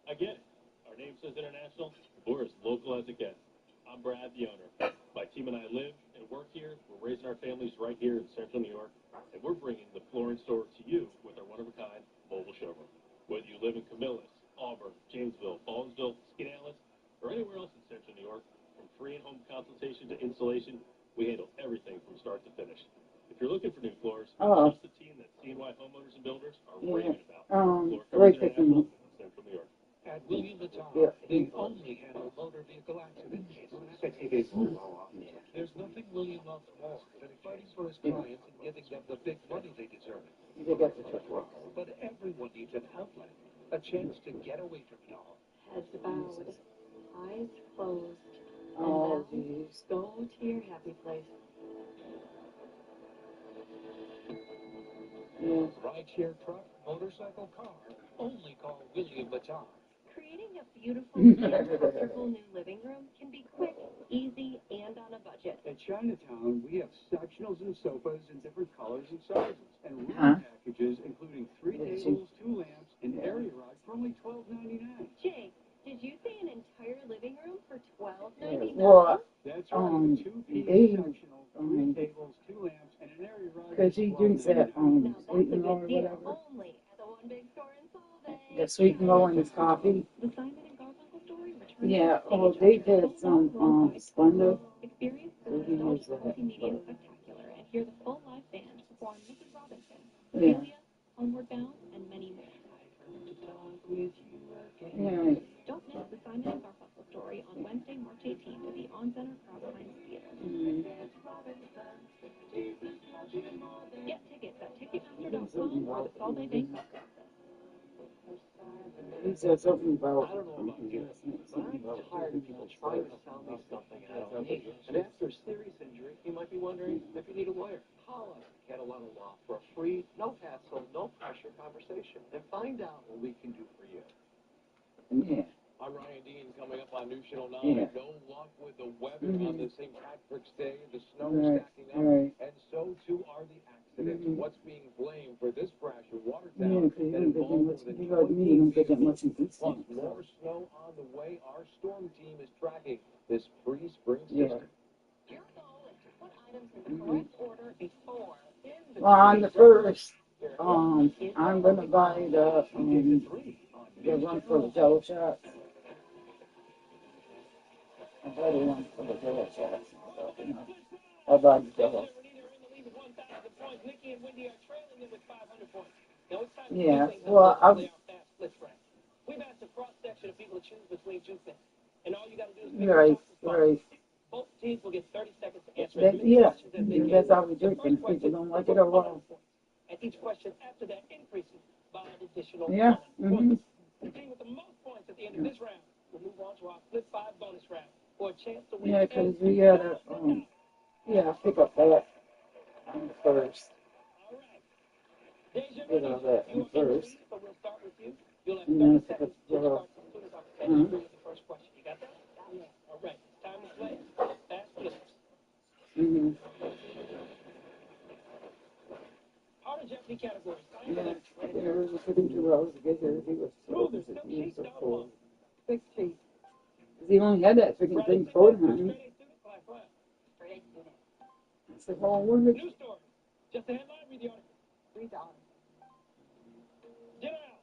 I get it. Our name says international. We're as local as it gets. I'm Brad, the owner. My team and I live and work here. We're raising our families right here in Central New York. And we're bringing the flooring store to you with our one-of-a-kind mobile showroom. Whether you live in Camillus, Auburn, Jamesville, Fallsville, Skaneateles, or anywhere else in Central New York, from free and home consultation to installation, we handle everything from start to finish. If you're looking for new floors, trust the team that CNY Homeowners and Builders are raving about. Floor Covers International in Central New York. At William Mattar, they only handle motor vehicle accident cases. There's nothing William loves more than fighting for his clients and giving them the big money they deserve. But everyone needs an outlet, a chance to get away from it all. Heads bowed, eyes closed, and now go to your happy place. Rideshare truck, motorcycle, car, only call William Mattar. Creating a beautiful and comfortable new living room can be quick, easy, and on a budget. At Chinatown, we have sectionals and sofas in different colors and sizes, and room packages including 3 tables, 2 lamps, and area rug for only $12.99. Jake, did you say an entire living room for $12.99? What? That's right, 2-piece sectional, 3 tables, 2 lamps, and an area rug. Because he drinks that sweet and low or whatever. Only at the one big store in Solvay. The sweet and low in his coffee. The Simon and Garfunkel story returns. Yeah, oh, they did some Splenda. Experience the So he knows that. multimedia spectacular and hear the full live band perform Mrs. Robinson, Yeah. Celia, Homeward Bound, and many more. Get tickets at Ticketmaster.com or the Solvay Bank. He said something about. I don't know about you, but I'm tired of people trying to sell me something I don't need. And after a serious injury, you might be wondering if you need a lawyer. Call us at Catalano Law for a free, no hassle, no pressure conversation and find out what we can do for you. Yeah. I'm Ryan Dean, coming up on News Channel 9. Yeah. No luck with the weather on the St. Patrick's Day. The snow Right, stacking up, right. and so too are the accidents. What's being blamed for this crash in Yeah, Watertown because you that don't get that involved much, more than you like me, you don't get that much in this plus thing. more snow on the way. Our storm team is tracking this pre-spring Yeah. system. Your goal is to put items in the correct order before in Well, on the first, I'm gonna buy the one for the jello shots. I buy the one for the jello shots and stuff, you know. I buy the jello. Yeah, well, We've asked a cross section of people to choose between two things, and all you got to do is pick right, the top right. Both teams will get 30 seconds to answer That, as many yeah, questions as they can. that's how we do it, and if people don't like it, oh well. And each question after that increases by an additional Yeah, points. The team with the most points at the end of this round will move on to our flip 5 bonus round for a chance to win. Yeah, because we gotta, pick up that on the first. You know, that on the first. So we'll start with you. You'll have And 30 then pick seconds up to jello. start as soon as I'm finished with the first question. You got that? All right, it's time to play. Fast flippers. Mm-hmm. Hard and Jeopardy categories. Yeah, there was a freaking 2 hours to get here. He was so cold. 16. He only had that freaking thing for him. I said, well, when did News story. Just a headline, read the article. $3. Dinner out.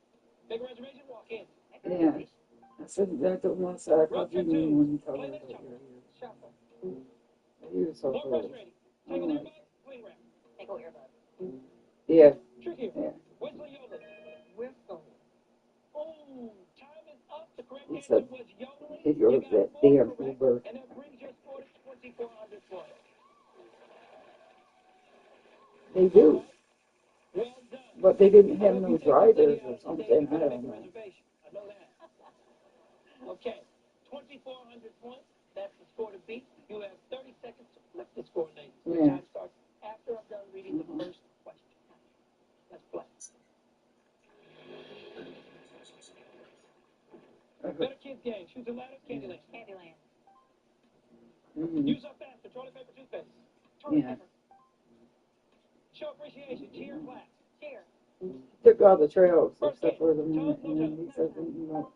Make a reservation, walk in. Yeah. I said that to him, I said, I called you when you told me that you're here. Shuffle. He was so More cold. frustrating. Take an earbud, clean wrap. Take out earbuds. Yeah. Trickier. Yeah. Whistle yodeling. Whistle. Oh, time is up. The correct He answer said, was yodeling. he goes You that got damn 4 correct, Uber. and that brings your score to 2,400 points. They do. Well done. But they didn't have no drivers or something. I don't know. I know that. Okay, 2,400 points. That's the score to beat. You have 30 seconds to flip the score, ladies. Your Yeah. time starts after I'm done reading the first question. Let's play. Better kids game. Choose a ladder. Candyland. Candyland. Mm-hmm. Use up faster. Toilet paper, toothpaste. Toilet Yeah. paper. Show appreciation. Cheer, clap. Cheer. Took all the trails except for the one, and then he said, you know,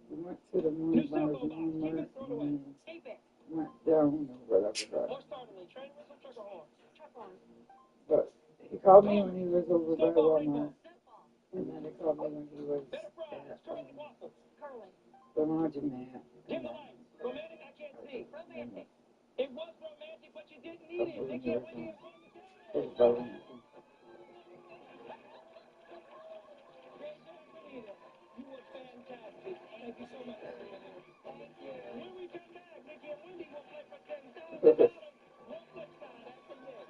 we went to the New moon cell bars phone box. Keep it, throw it away. Keep it. went down or whatever. More startling. Train whistle, trucker horn. Truck horn. But he called me when he was over by Snowball, Walmart, rainbow. and then he called me when he was Better fries. at Curly waffles. Curling. the laundromat. Dim the lights. Romantic, I can't see. Romantic. It was romantic, but you didn't need it. They can't win you. Everybody. You were fantastic. Thank you so much. Thank you. When we come back, Nikki and Wendy will play for $10,000. One flip side after this.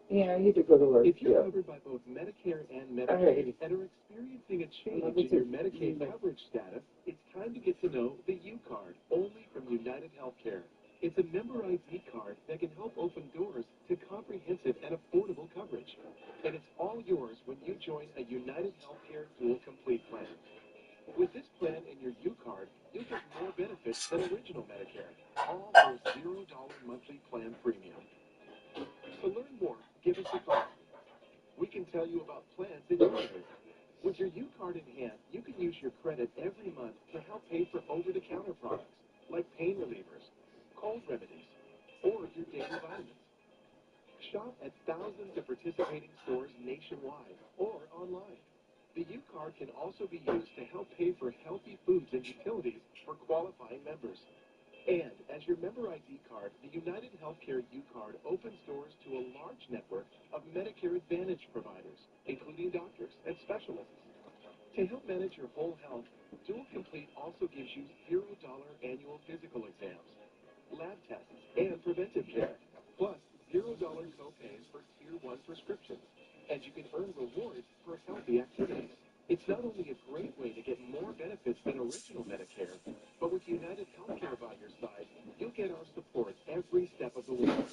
Yeah, you did go to work. If you're Yeah. covered by both Medicare and Medicaid and are experiencing a change in your Medicaid coverage status, it's time to get to know the U card, only from United Healthcare. It's a member ID card that can help open doors to comprehensive and affordable coverage. And it's all yours when you join a United Healthcare Dual Complete plan. With this plan and your U card, you'll get more benefits than original Medicare, all for a $0 monthly plan premium. To learn more, give us a call. We can tell you about plans in your area. With your U card in hand, you can use your credit every month to help pay for over-the-counter products like pain relievers, cold remedies, or your daily vitamins. Shop at thousands of participating stores nationwide or online. The U card can also be used to help pay for healthy foods and utilities for qualifying members. And as your member ID card, the United Healthcare U card opens doors to a large network of Medicare Advantage providers, including doctors and specialists. To help manage your whole health, Dual Complete also gives you $0 annual physical exams, lab tests, and preventive care. Plus, $0 copays for Tier 1 prescriptions. And you can earn rewards for healthy activities. It's not only a great way to get more benefits than original Medicare, but with United Healthcare by your side, you'll get our support every step of the way.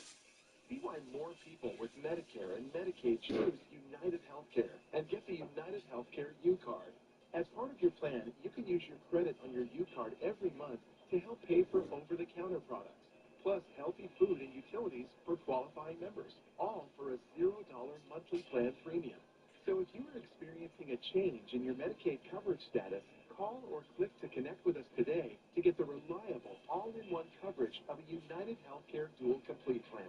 See why more people with Medicare and Medicaid choose United Healthcare and get the United Healthcare U-Card. As part of your plan, you can use your credit on your U-Card every month to help pay for over-the-counter products, plus healthy food and utilities for qualifying members, all for a $0 monthly plan premium. So if you are experiencing a change in your Medicaid coverage status, call or click to connect with us today to get the reliable, all-in-one coverage of a United Healthcare Dual Complete plan.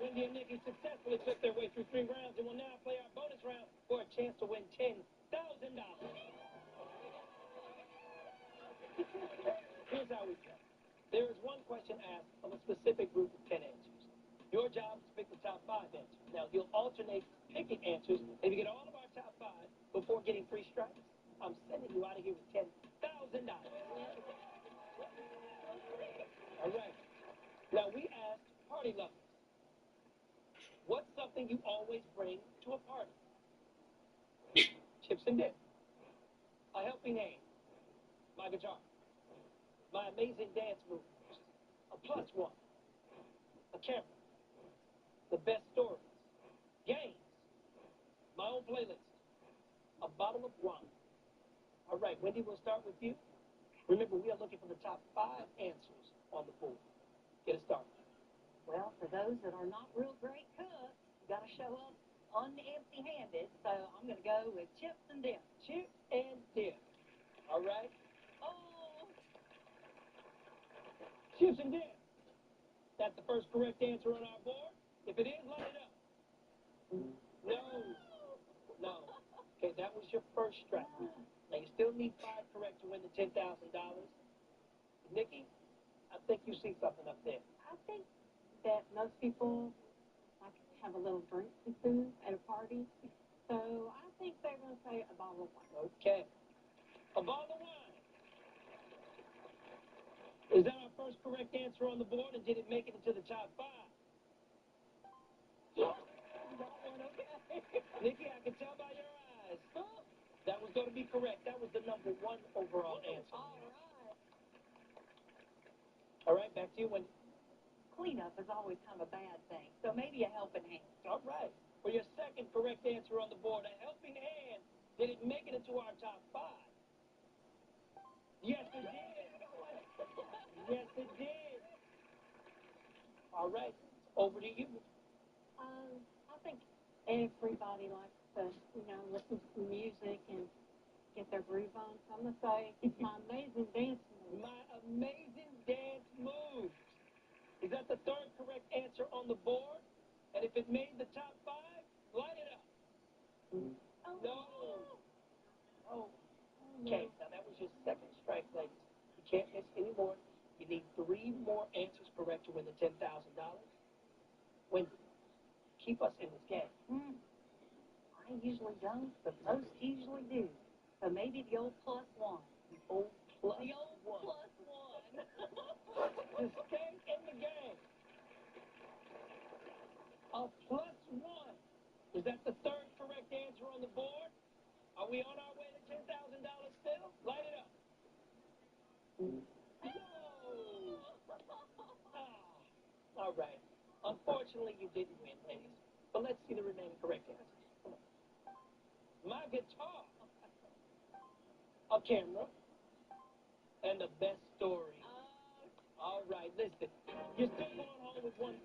Wendy and Nikki successfully took their way through 3 rounds and will now play our bonus round for a chance to win $10,000. Here's how we play. There is one question asked of a specific group of 10 answers. Your job is to pick the top 5 answers. Now, you'll alternate picking answers. If you get all of our top 5 before getting 3 strikes, I'm sending you out of here with $10,000. All right. Now, we asked party lovers, what's something you always bring to a party? Chips and dip. A helping hand. My guitar. My amazing dance moves. A +1. A camera. The best stories. Games. My own playlist. A bottle of wine. All right, Wendy, we'll start with you. Remember, we are looking for the top 5 answers on the board. Get us started. Well, for those that are not real great cooks, you got to show up empty-handed. So I'm going to go with chips and dip. Chips and dip. All right. Oh. Chips and dip. That's the first correct answer on our board. If it is, light it up. No. Okay, that was your first strike. Now, you still need 5 correct to win the $10,000. Nikki, I think you see something up there. I think that most people like to have a little drink and food at a party. So I think they're going to say a bottle of wine. Okay. A bottle of wine. Is that our first correct answer on the board, and did it make it into the top 5? Yeah. That one, okay. Nikki, I can tell by your eyes. That was going to be correct. That was the number 1 overall answer. All right. All right, back to you, Wendy. Cleanup is always kind of a bad thing, so maybe a helping hand. All right. For your second correct answer on the board, a helping hand. Did it make it into our top 5? Yes, it did. Yes, it did. All right. Over to you. I think everybody likes to, listen to some music and get their groove on. So I'm going to say my amazing dance moves. My amazing dance moves. Is that the third correct answer on the board? And if it made the top 5, light it up. Oh. No. Oh. Okay, now that was your second strike, ladies. You can't miss any more. You need 3 more answers correct to win the $10,000. Wendy, keep us in this game. I usually don't, but most usually do. So maybe the old +1. The old +1. The old +1. To stay in the game. A +1. Is that the third correct answer on the board? Are we on our way to $10,000 still? Light it up. No. All right. Unfortunately, you didn't win, ladies. But let's see the remaining correct answers. Come on. My guitar. A camera. And the best story. All right, listen. You're still going home with $1,000.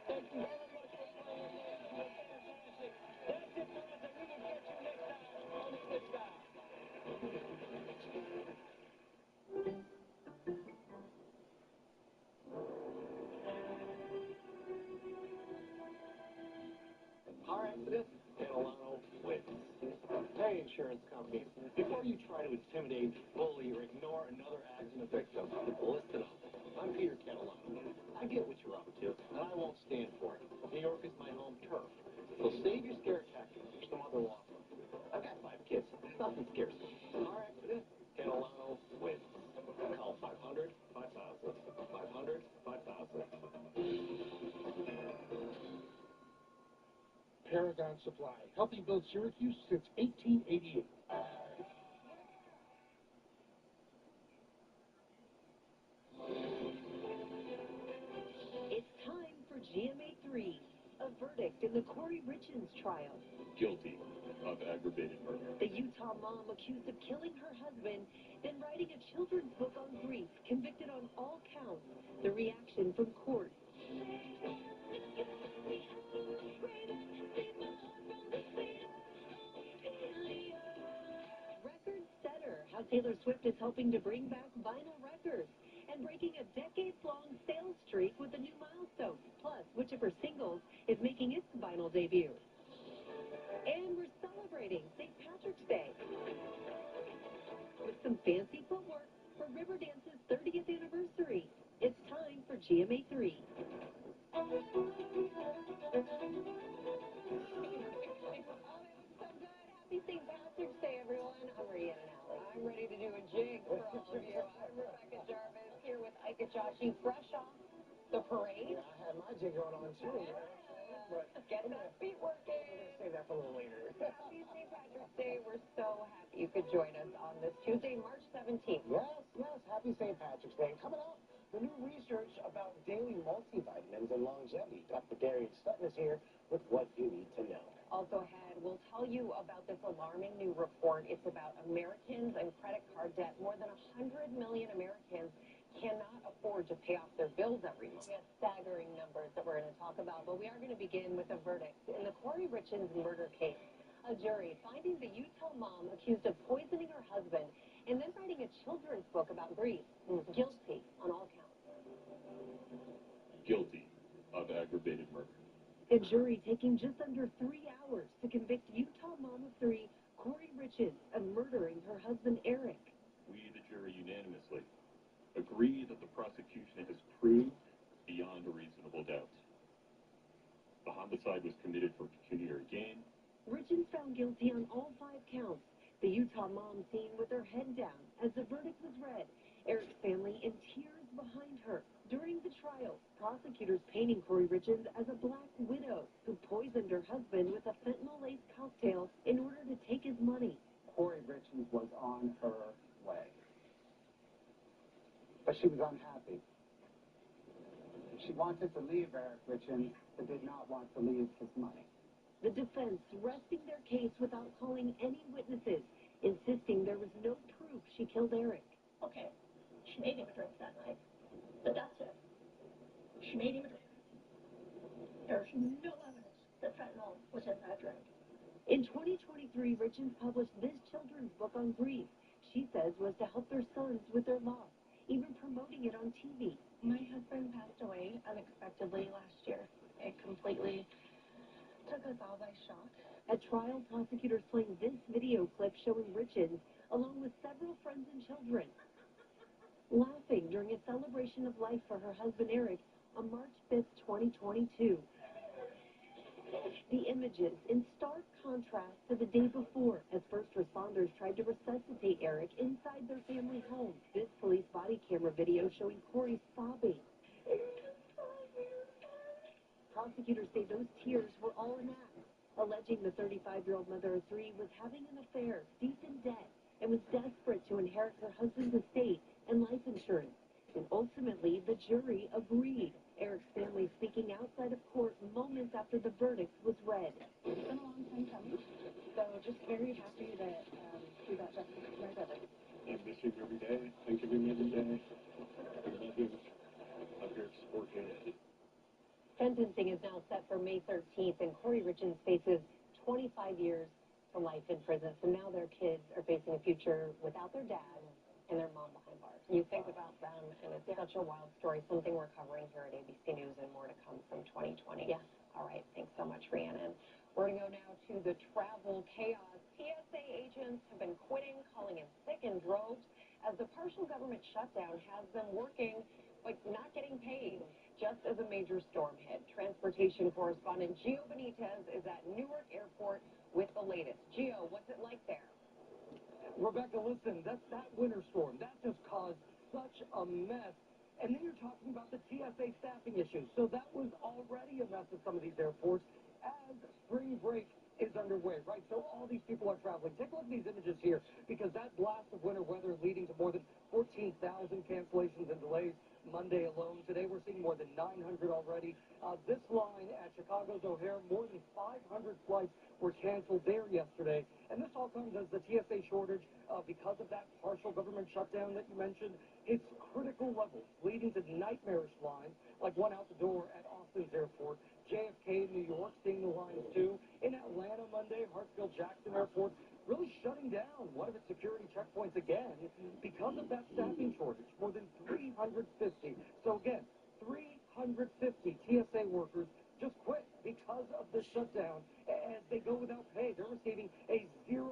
Thank you very much for playing, ladies. You're fantastic. That's it for us, and we will catch you next time on the flip side. Car accident, Catalano wins. Hey, insurance companies, before you try to intimidate, bully, or ignore another accident victim, listen up. I'm Peter Catalano. I get what you're up to, and I won't stand for it. New York is my home turf. So save your scare tactics for some other law firm. I've got 5 kids. Nothing scares Car accident, Catalano wins. Call 500 5000. 500 5000. Paragon Supply, helping build Syracuse since 1888. It's time for GMA 3, a verdict in the Corey Richins trial. Guilty of aggravated murder. The Utah mom accused of killing her husband, then writing a children's book on grief, convicted on all counts. The reaction from court. Record setter, how Taylor Swift is helping to bring back vinyl records and breaking a decades-long sales streak with a new milestone. Plus, which of her singles is making its vinyl debut? And we're celebrating St. Patrick's Day with some fancy footwork for Riverdance's 30th anniversary. It's time for GMA 3. Happy St. Patrick's Day, everyone. I'm Rhiannon Alley. I'm ready to do a jig for all of you. I'm Rebecca Jarvis here with Ike Achachi, fresh off the parade. Yeah, I had my jig going on too. But Get that feet working. Save that for a little later. Happy St. Patrick's Day. We're so happy you could join us on this Tuesday, March 17th. Yes. Happy St. Patrick's Day. Coming up, the new research about daily multivitamins and longevity. Dr. Darian Sutton is here with what you need to know. Also ahead, we'll tell you about this alarming new report. It's about Americans and credit card debt. More than 100 million Americans cannot afford to pay off their bills every month. We have staggering numbers that we're going to talk about, but we are going to begin with a verdict. In the Corey Richins murder case, a jury finding the Utah mom accused of poisoning her husband and then writing a children's book about grief. Guilty on all counts. Guilty of aggravated murder. A jury taking just under 3 hours to convict Utah mom of 3, Corey Richins, of murdering her husband Eric. We, the jury, unanimously agree that the prosecution has proved beyond a reasonable doubt the homicide was committed for pecuniary gain. Richins found guilty on all 5 counts. The Utah mom seen with her head down as the verdict was read. Eric's family in tears behind her. During the trial, prosecutors painting Corey Richins as a black widow who poisoned her husband with a fentanyl-laced cocktail in order to take his money. Corey Richins was on her way. But she was unhappy. She wanted to leave Eric Richins, but did not want to leave his money. The defense resting their case without calling any witnesses, insisting there was no proof she killed Eric. Okay, she made him a drink that night, but that's it. She made him a drink. There's no evidence that fentanyl was in that drink. In 2023, Richins published this children's book on grief. She says was to help their sons with their loss, even promoting it on TV. My husband passed away unexpectedly last year. It completely took us all by shock. At trial, prosecutors playing this video clip showing Richins, along with several friends and children, laughing during a celebration of life for her husband Eric on March 5th, 2022. The images in stark contrast to the day before, as first responders tried to resuscitate Eric inside their family home. This police body camera video showing Corey sobbing. Prosecutors say those tears were all an act, alleging the 35-year-old mother of 3 was having an affair, deep in debt, and was desperate to inherit her husband's estate and life insurance. And ultimately, the jury agreed. Eric's family speaking outside of court moments after the verdict was read. It's been a long time coming, so just very happy that we got justice for my brother. I miss him every day. Think of him every day. I love him. I'm here to support him. Sentencing is now set for May 13th, and Corey Richins faces 25 years to life in prison. So now their kids are facing a future without their dad and their mom behind bars. You think about them, and it's such a wild story, something we're covering here at ABC News and more to come from 2020. Yeah. All right. Thanks so much, Rhiannon. We're going to go now to the travel chaos. TSA agents have been quitting, calling in sick in droves, as the partial government shutdown has them working but not getting paid. Just as a major storm hit, transportation correspondent Gio Benitez is at Newark Airport with the latest. Gio, what's it like there? Rebecca, listen, that winter storm, that just caused such a mess. And then you're talking about the TSA staffing issues. So that was already a mess at some of these airports as spring break is underway, right? So all these people are traveling. Take a look at these images here, because that blast of winter weather leading to more than 14,000 cancellations and delays Monday alone. Today we're seeing more than 900 already. This line at Chicago's O'Hare, more than 500 flights were canceled there yesterday. And this all comes as the TSA shortage, because of that partial government shutdown that you mentioned, hits critical levels, leading to nightmarish lines, like one out the door at Austin's airport. JFK in New York seeing the lines too. In Atlanta Monday, Hartsfield-Jackson Airport really shutting down one of its security checkpoints again because of that staffing shortage. More than 350. So again, 350 TSA workers just quit because of the shutdown as they go without pay. They're receiving a $0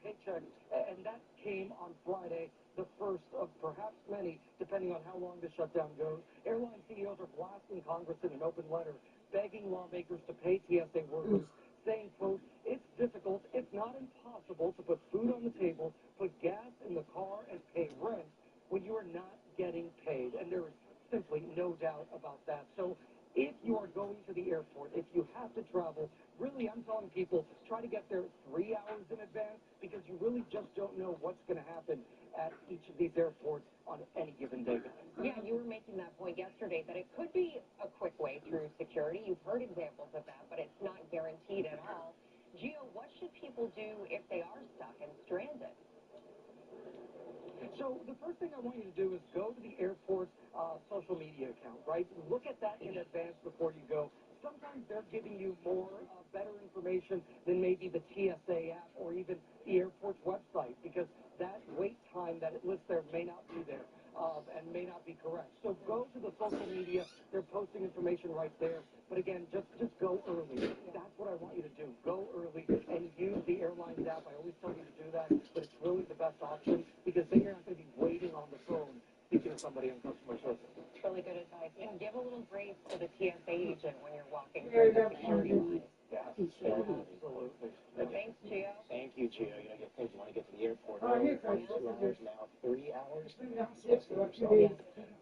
paycheck, and that came on Friday, the first of perhaps many, depending on how long the shutdown goes. Airline CEOs are blasting Congress in an open letter, begging lawmakers to pay TSA workers, saying, quote, it's difficult, it's not impossible to put food on the table, put gas in the car, and pay rent when you are not getting paid. And there is simply no doubt about that. So if you are going to the airport, if you have to travel, really I'm telling people, try to get there 3 hours in advance, because you really just don't know what's going to happen at each of these airports on any given day. Yeah, you were making that point yesterday that it could be a quick way through security. You've heard examples of that, but it's not guaranteed at all. Gio, what should people do if they are stuck and stranded? So the first thing I want you to do is go to the airport's social media account, right? Look at that in advance before you go. Sometimes they're giving you more, better information than maybe the TSA app or even the airport's website, because that wait time that it lists there may not be there and may not be correct. So go to the social media. They're posting information right there. But again, just go early. That's what I want you to do. Go early and use the airline's app. I always tell you to do that, but it's really the best option, because then you're not going to be waiting on the phone speaking to somebody on customer service. It's really good advice. And give a little grace to the TSA agent when you're walking through the security line. Yeah, absolutely. Thanks, Gio. Thank you, Gio. You know, you think you want to get to the airport early, 2 hours, now 3 hours. Yeah.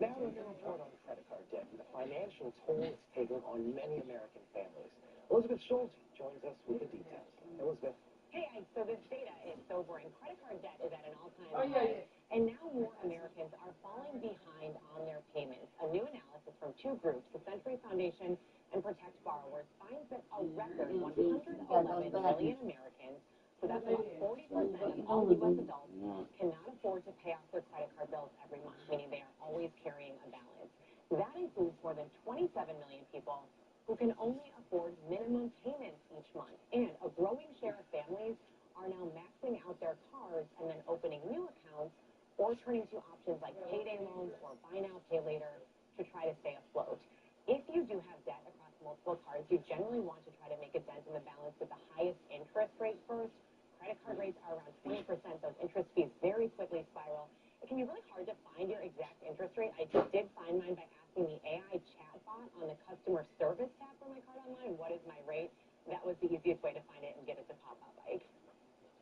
Now, a new report on credit card debt and the financial toll it's taking on many American families. Elizabeth Schultz joins us with the details. Elizabeth. Hey, Ike, so this data is sobering. Credit card debt is at an all-time high, and now more Americans are falling behind on their payments. A new analysis from two groups, the Century Foundation and Protect Borrowers, finds that a record 111 million Americans, so that's about 40% of all U.S. adults, cannot afford to pay off their credit card bills every month, meaning they are always carrying a balance. That includes more than 27 million people who can only afford minimum payments each month. And a growing share of families are now maxing out their cards and then opening new accounts or turning to options like payday loans or buy now, pay later to try to stay afloat. If you do have debt across multiple cards, you generally want to try to make a dent in the balance with the highest interest rate first. Credit card rates are around 20%. Those interest fees very quickly spiral. It can be really hard to find your exact interest rate. I did find mine by asking the AI chatbot on the customer service tab for my card online, what is my rate? That was the easiest way to find it and get it to pop up, Ike.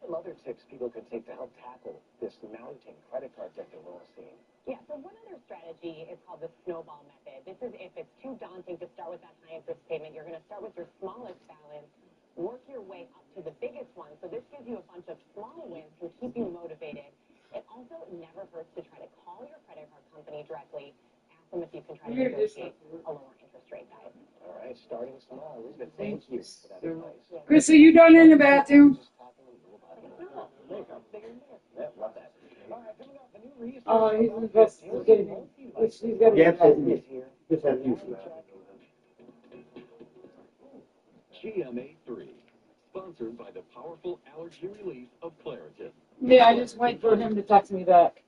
Some other tips people can take to help tackle this mounting credit card debt that we're all seeing. Yeah, so one other strategy is called the snowball method. This is if it's too daunting to start with that high interest payment, you're going to start with your smallest balance, work your way up to the biggest one. So this gives you a bunch of small wins and keep you motivated. It also never hurts to try to call your credit card company directly. Ask them if you can try to negotiate a lower interest rate, guys. All right, starting small. Elizabeth, thank you for that advice. Chris, are you done in the bathroom? Yeah, love that. All right, coming up, a new research. Oh, he's investigating. He's got to Yes, get just have you. GMA3, sponsored by the powerful allergy relief of Claritin. Yeah, I just wait for him to text me back.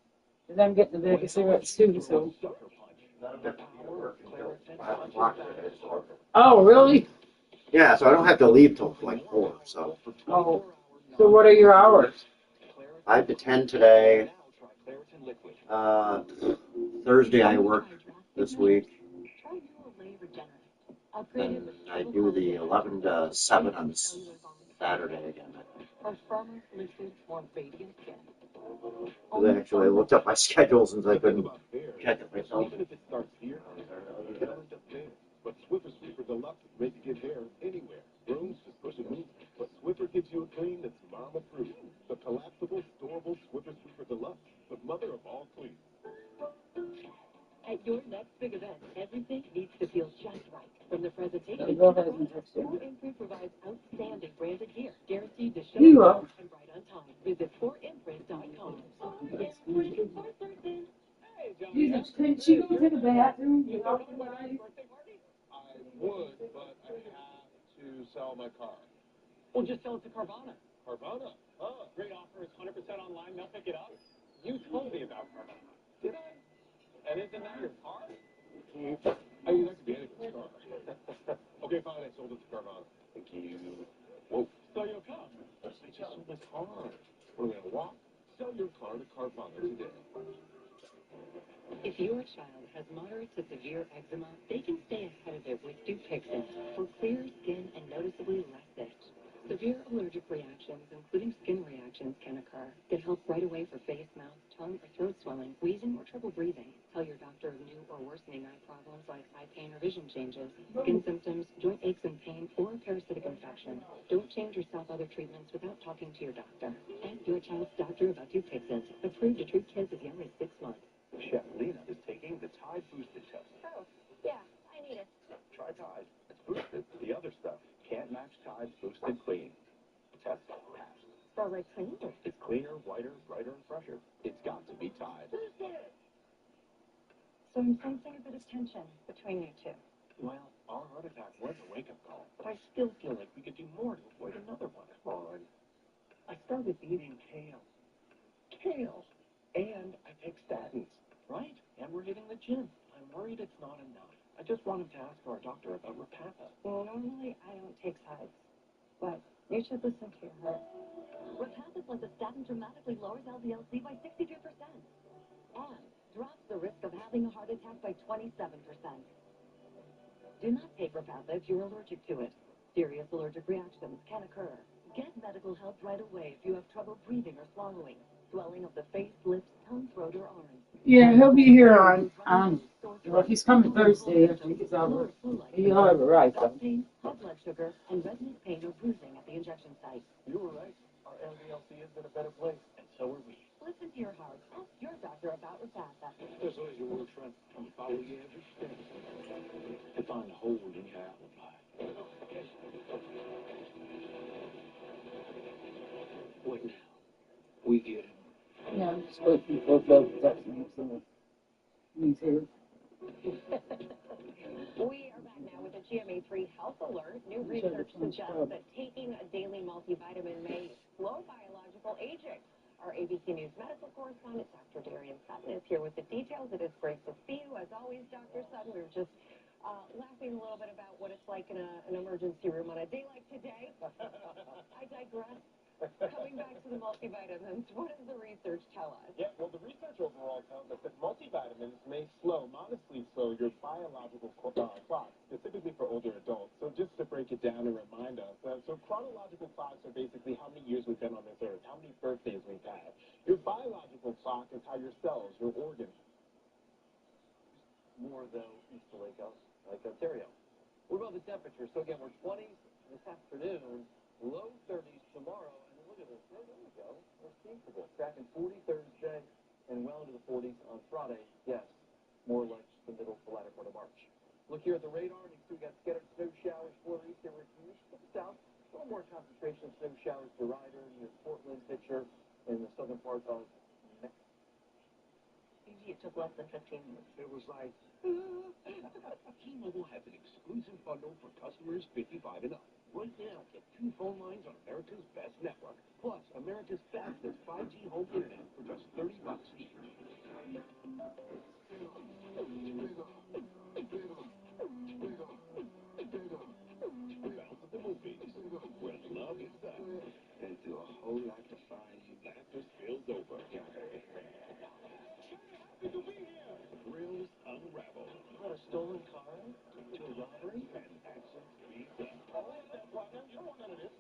And I'm getting the bag of cigarettes too, so. Oh, really? Yeah, so I don't have to leave till like 4, so. Oh. So what are your hours? 5 to 10 today. Thursday I work this week. Then I do the 11 to 7 on Saturday again. Are farmers listed on radiant skin? Actually, I looked up my schedule since I couldn't check it myself. Even if it starts here, you can end up there. But Swiffer Sweeper Deluxe is made to get hair anywhere. Brooms just push and move. But Swiffer gives you a clean that's mama-proof. The collapsible, storable Swiffer Sweeper Deluxe, the mother of all clean. At your next big event, everything needs to feel just right. From the presentation The to girl the hasn't product, texted me. 4imprint provides outstanding branded gear, guaranteed to show You up are. and right on time. Visit 4imprint.com. Jesus, couldn't she go to the bathroom? You know, I would, but I have to sell my car. Well, just sell it to Carvana. Carvana? Oh, Great offer. It's 100% online. They'll pick it up. You told me about Carvana. did I? And isn't that your car? I mean, that could be anyone's car. Okay, fine, I sold it to Carvana. Thank you. Whoa. Sell your car. I just sold my car. What am I gonna walk? Sell your car to Carvana today. If your child has moderate to severe eczema, they can stay ahead of it with Dupixent for clearer skin and noticeably less itch. Severe allergic reactions, including skin reactions, can occur. Get help right away for face, mouth, tongue, or throat swelling, wheezing, or trouble breathing. Tell your doctor of new or worsening eye problems like eye pain or vision changes, skin symptoms, joint aches and pain, or parasitic infection. Don't change or stop other treatments without talking to your doctor. And your child's doctor about Dupixent, approved to treat kids as young as 6 months. Chef Lena is taking the Tide Boosted test. Oh, yeah, I need it. Try Tide. It's boosted. The other stuff can't match Tide's Boosted Clean. Test passed. Strawberry clean? It's cleaner, whiter, brighter, and fresher. It's got to be Tide. So I'm sensing a bit of tension between you two. Well, our heart attack was a wake-up call, but I still feel like we could do more to avoid another one. Come on. I started eating kale. Kale. And I take statins, right? And we're hitting the gym. I'm worried it's not enough. I just wanted to ask our doctor about Repatha. Well, normally I don't take sides, but you should listen to your heart. Repatha plus a statin dramatically lowers LDL-C by 62% and drops the risk of having a heart attack by 27%. Do not take Repatha if you're allergic to it. Serious allergic reactions can occur. Get medical help right away if you have trouble breathing or swallowing, swelling of the face, lips, tongue, throat, or arms. Yeah, he'll be here on well, he's coming Thursday after he gets out of work. He'll have it right, though. Pain, high blood sugar, and redness, pain, or bruising at the injection site. You were right. Our LDLC is in a better place, and so are we. Listen to your heart. Ask your doctor about Repatha. There's always your work friend. I'm following you every step to find a hole in your alibi. What now? We get him. Yeah, I'm just waiting for Bill to text me, so he's here. We are back now with a GMA3 health alert. New research suggests that taking a daily multivitamin may slow biological aging. Our ABC News medical correspondent, Dr. Darian Sutton, is here with the details. It is great to see you. As always, Dr. Sutton, we were just laughing a little bit about what it's like in an emergency room on a day like today. I digress. Coming back to the multivitamins, what does the research tell us? Yeah, well, the research overall tells us that multivitamins may modestly slow your biological clock, specifically for older adults. So just to break it down and remind us, so chronological clocks are basically how many years we've been on this earth, how many birthdays we've had. Your biological clock is how your cells, your organs. More, though, east of Lake Ontario. What about the temperature? So, again, we're 20s this afternoon, low 30s tomorrow, and then look at this. There we go. We're seasonable. Cracking 40 Thursday and well into the 40s on Friday. Yes, more like the middle to latter part of March. Look here at the radar, and you see we got scattered snow showers, flurries here with you to the south. A little more concentration of snow showers to Ryder, near Portland, Pitcher, in the southern part of Mexico. Usually it took less than 15 minutes. It was like, T-Mobile has an exclusive bundle for customers 55 and up. Right now, get 2 phone lines on America's best network, plus America's fastest 5G home internet for just $30 each. Bounce at the movies, where love is up. They do a whole lot to find you. Laughter spills over. Thrills unravel. About a stolen car to a robbery? And action speeds up. You don't want none of this.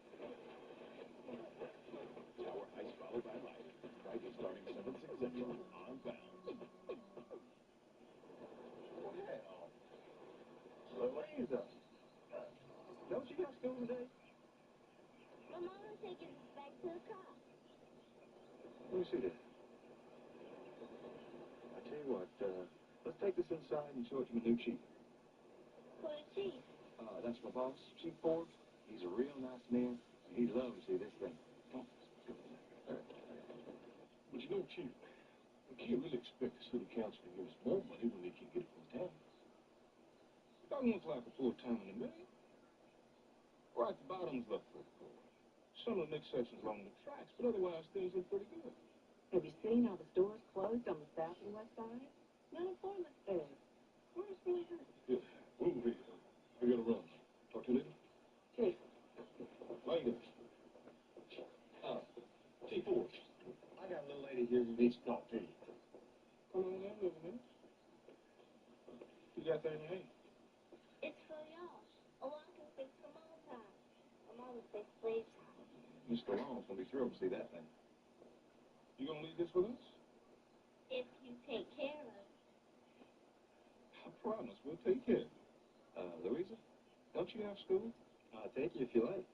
Tower Heist followed by life. Friday starting 7/6 Central. inside and show it to my new chief. Who is she? That's my boss, Chief Forbes. He's a real nice man. He'd love to see this thing. Come on. But you know, Chief, we can't really expect the city council to give us more money when they can't get it from town. That looks like a full-time in a million. Right at the bottom's left foot forward. Some of the next sections along the tracks, but otherwise things look pretty good. Have you seen how the stores closed on the south and west side? No employment there. Where's really hurt? Yeah. Move here. I gotta run. Talk to you later. Chief. Later. Chief Forbes. I got a little lady here who needs to talk to you. Come on in, little minute. You got that in your hand? It's for y'all. Oh, I can fix them all time. My mama says sleeves high. Mr. Long's gonna be thrilled to see that thing. You gonna leave this with us? If you take care of it. I promise we'll take care of it. Louisa, don't you have school? I'll take you if you like.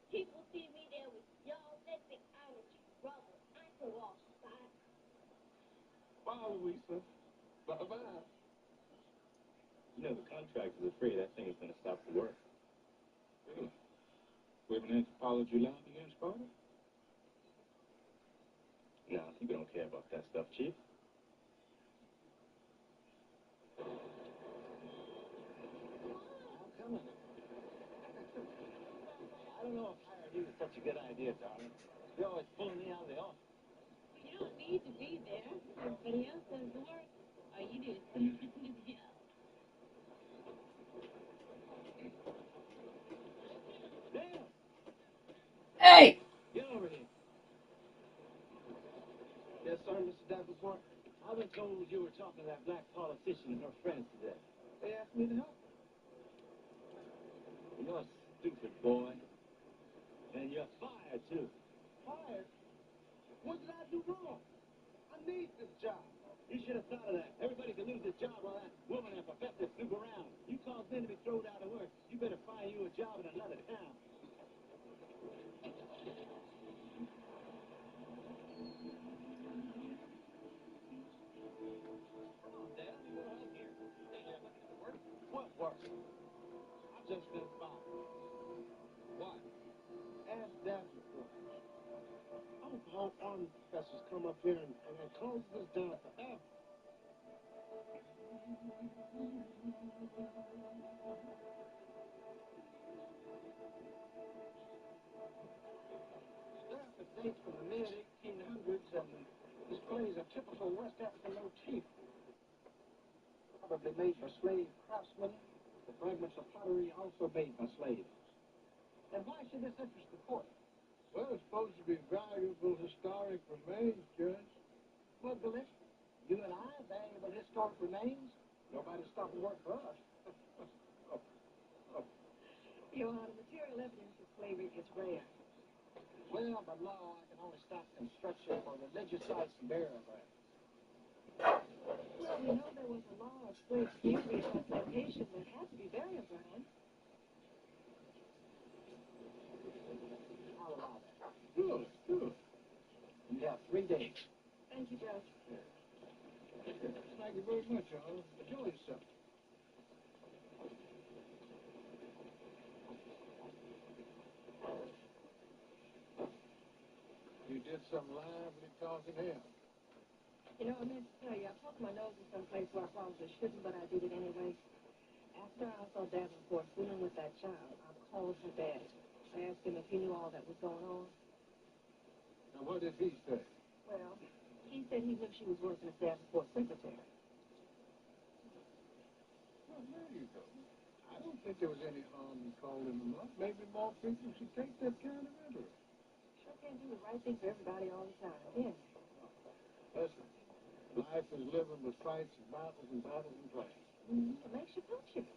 People see me there with y'all. They think I'm in trouble. I can walk by. Bye, Louisa. Bye-bye. You know, the contractor's afraid that thing is going to stop the work. Really? We have an anthropology lab against Sparta? Nah, people don't care about that stuff, Chief. I'm coming. I don't know if hiring you is such a good idea, darling. You're always pulling me out of the office. You don't need to be there. Everybody else does the work. All you do is put it in the job. Damn! Hey! Get over here. Yes, sir, Mr. Davenport. I've been told you were talking to that black politician and her friends today. They asked me to help. You're a stupid boy. And you're fired, too. Fired? What did I do wrong? I need this job. You should have thought of that. Everybody can lose their job while that woman and professor snoop around. You caused men to be thrown out of work. You better find you a job in another town. Come on, Dad. I need more help here. Stay here looking at the work. What work? I've just been fired. Why? Ask Davenport. I hope all army professors come up here and close this down forever. Stafford dates from the mid-1800s and displays a typical West African motif. Probably made for slave craftsmen. The fragments of pottery also made by slaves. And why should this interest the court? Well, it's supposed to be valuable historic remains, Judge. What, Gillespie? You and I, valuable historic remains? Nobody's stopping work for us. Your Honor, material evidence of slavery is rare. Well, by law, I can only stop construction for religious sites and burial grounds. Well, we know there was a law of slave slavery at that location. There had to be burial grounds. I'll allow that. Good, good. You have 3 days. Thank you, Judge. Thank you very much, Your Honor. Enjoy yourself. You did some lively talking here. You know, I meant to tell you, I poked my nose in some place where I probably shouldn't, but I did it anyway. After I saw Davenport fooling with that child, I called her dad. I asked him if he knew all that was going on. Now, what did he say? Well, he said he knew she was working as Davenport's secretary. Well, there you go. I don't think there was any harm in calling him up. Maybe more people should take that kind of interest. Sure can't do the right thing for everybody all the time, can you? Listen, life is living with fights and battles and plans. It makes you punchy.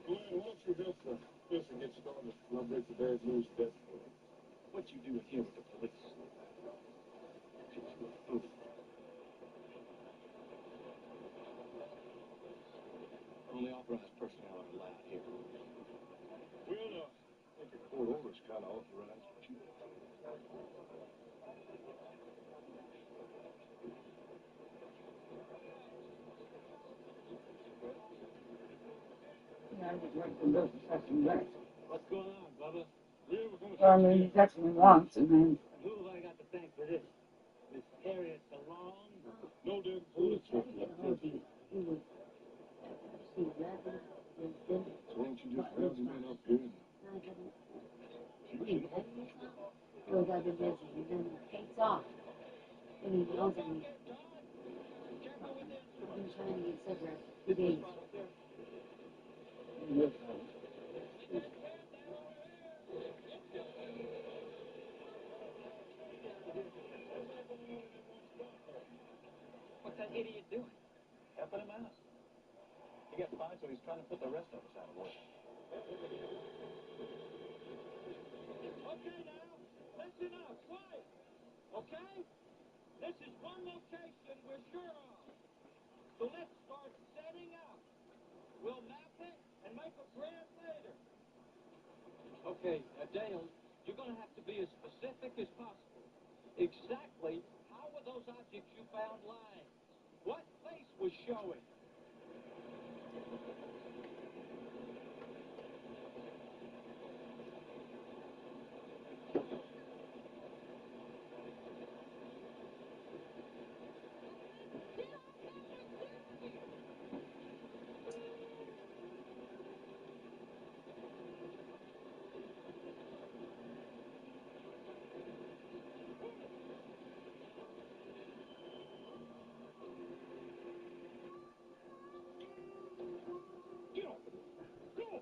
Glenn, why don't you help the professor get started? I'll break the bad news to death for him. What you doing here with the police? You fool. just went to go to Session Rex. What's going on, Bubba? We were going to Well, I mean, he texted me once, and then Who have I got to thank for this? Miss Harriet DeLong? No damn He bullets. tried to get hold of you. He was, she loved him. He was good. So why don't you just round him in up here? I couldn't. He goes, I've been busy. And then takes off. And he yells at me. I've been trying to get cigarettes for days. What's that idiot doing? Helping him out. He got fined, so he's trying to put the rest of us out of work. Okay, now, listen up, quiet. Okay? This is one location we're sure of. So let's start setting up. We'll map it and make a plan later. Okay, Dale, you're going to have to be as specific as possible. Exactly how were those objects you found lying? What face was showing? Get off of there. Go!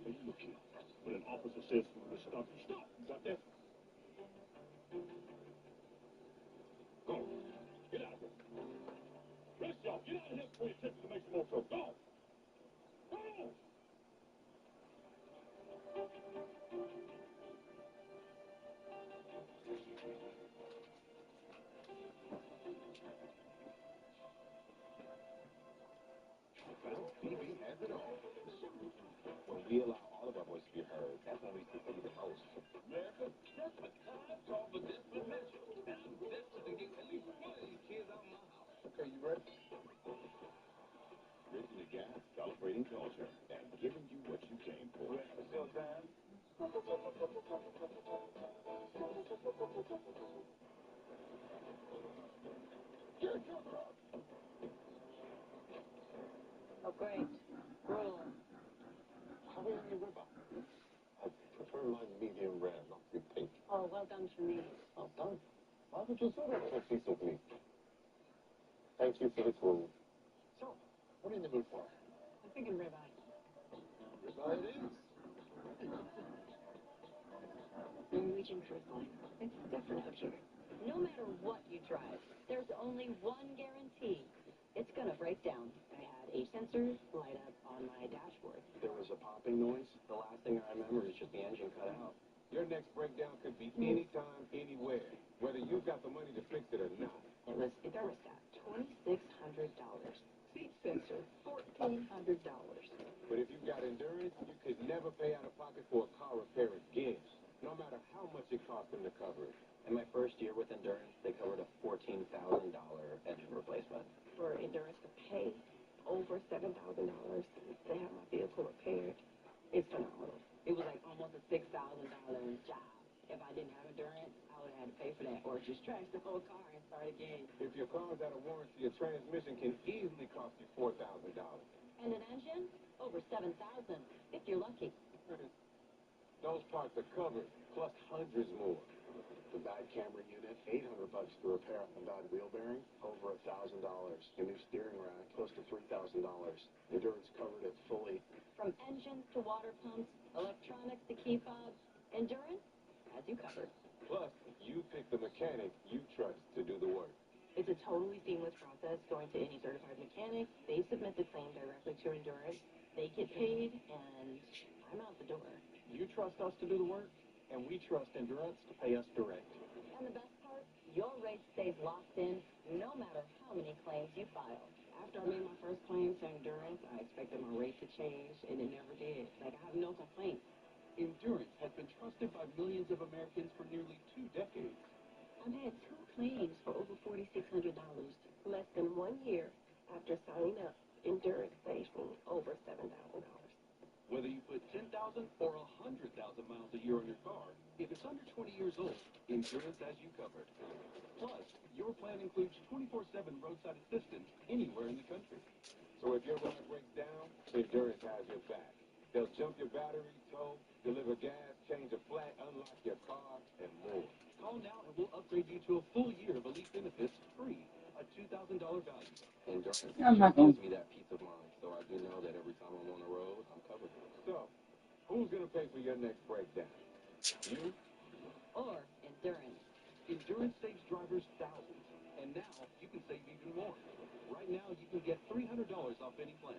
Hey, look here. When an officer says for you to stop, you stop. You got that? Go. Get out of here. Rest y'all. Get out of here before you take to make some more trouble. Go. Go. Well, TV has it all. When we allow all of our voices to be heard, that's when we succeed the most. America, desperate times call for desperate measures. And I'm desperate to get at least one of these kids out of my house. Okay, you ready? Bridging the gap, celebrating culture, and giving you what you came for. Ready for showtime? Get your truck. Oh, great. Gruel. How are you ribeye? I prefer mine medium rare, not too pink. Oh, well done for me. Well done. Why would you say that so decently? Thank you for the tool. So, what are you in the mood for? I'm thinking ribeye. Ribeye it is. Norwegian cruise liner. It's different up here. No matter what you drive, there's only one guarantee. It's gonna break down. I had a sensor light up on my dashboard. There was a popping noise. The last thing I remember is just the engine cut out. Your next breakdown could be anytime, anywhere, whether you've got the money to fix it or not. It was a thermostat, $2,600. Seat sensor, $1,400. But if you've got endurance, you could never pay out of pocket for a car repair again, no matter how much it cost them to cover it. In my first year with Endurance, they covered a $14,000 engine replacement. For Endurance to pay over $7,000 to have my vehicle repaired, it's phenomenal. It was like almost a $6,000 job. If I didn't have Endurance, I would have had to pay for that or just trash the whole car and start again. If your car's out of warranty, a transmission can easily cost you $4,000. And an engine? Over $7,000, if you're lucky. Those parts are covered, plus hundreds more. The bad camera unit, $800 to repair a bad wheel bearing, over $1,000. A new steering rack, close to $3,000. Endurance covered it fully. From engines to water pumps, electronics to key fobs, Endurance has you covered. Plus, you pick the mechanic you trust to do the work. It's a totally seamless process going to any certified mechanic. They submit the claim directly to Endurance. They get paid, and I'm out the door. You trust us to do the work, and we trust Endurance to pay us direct. And the best part, your rate stays locked in no matter how many claims you file. After I made my first claim to Endurance, I expected my rate to change, and it never did. Like, I have no complaints. Endurance has been trusted by millions of Americans for nearly 2 decades. I've had 2 claims for over $4,600, less than or 100,000 miles a year on your car. If it's under 20 years old, Endurance has you covered. Plus, your plan includes 24/7 roadside assistance anywhere in the country. So if your ride breaks down, Endurance has your back. They'll jump your battery, tow, deliver gas, change a flat, unlock your car, and more. Call now and we'll upgrade you to a full year of elite benefits free, a $2,000 value. Endurance I'm not going. gives me that peace of mind, so I do know that every time I'm on the road, I'm covered. So, who's going to pay for your next breakdown? You? Or Endurance. Endurance saves drivers thousands, and now you can save even more. Right now, you can get $300 off any plan,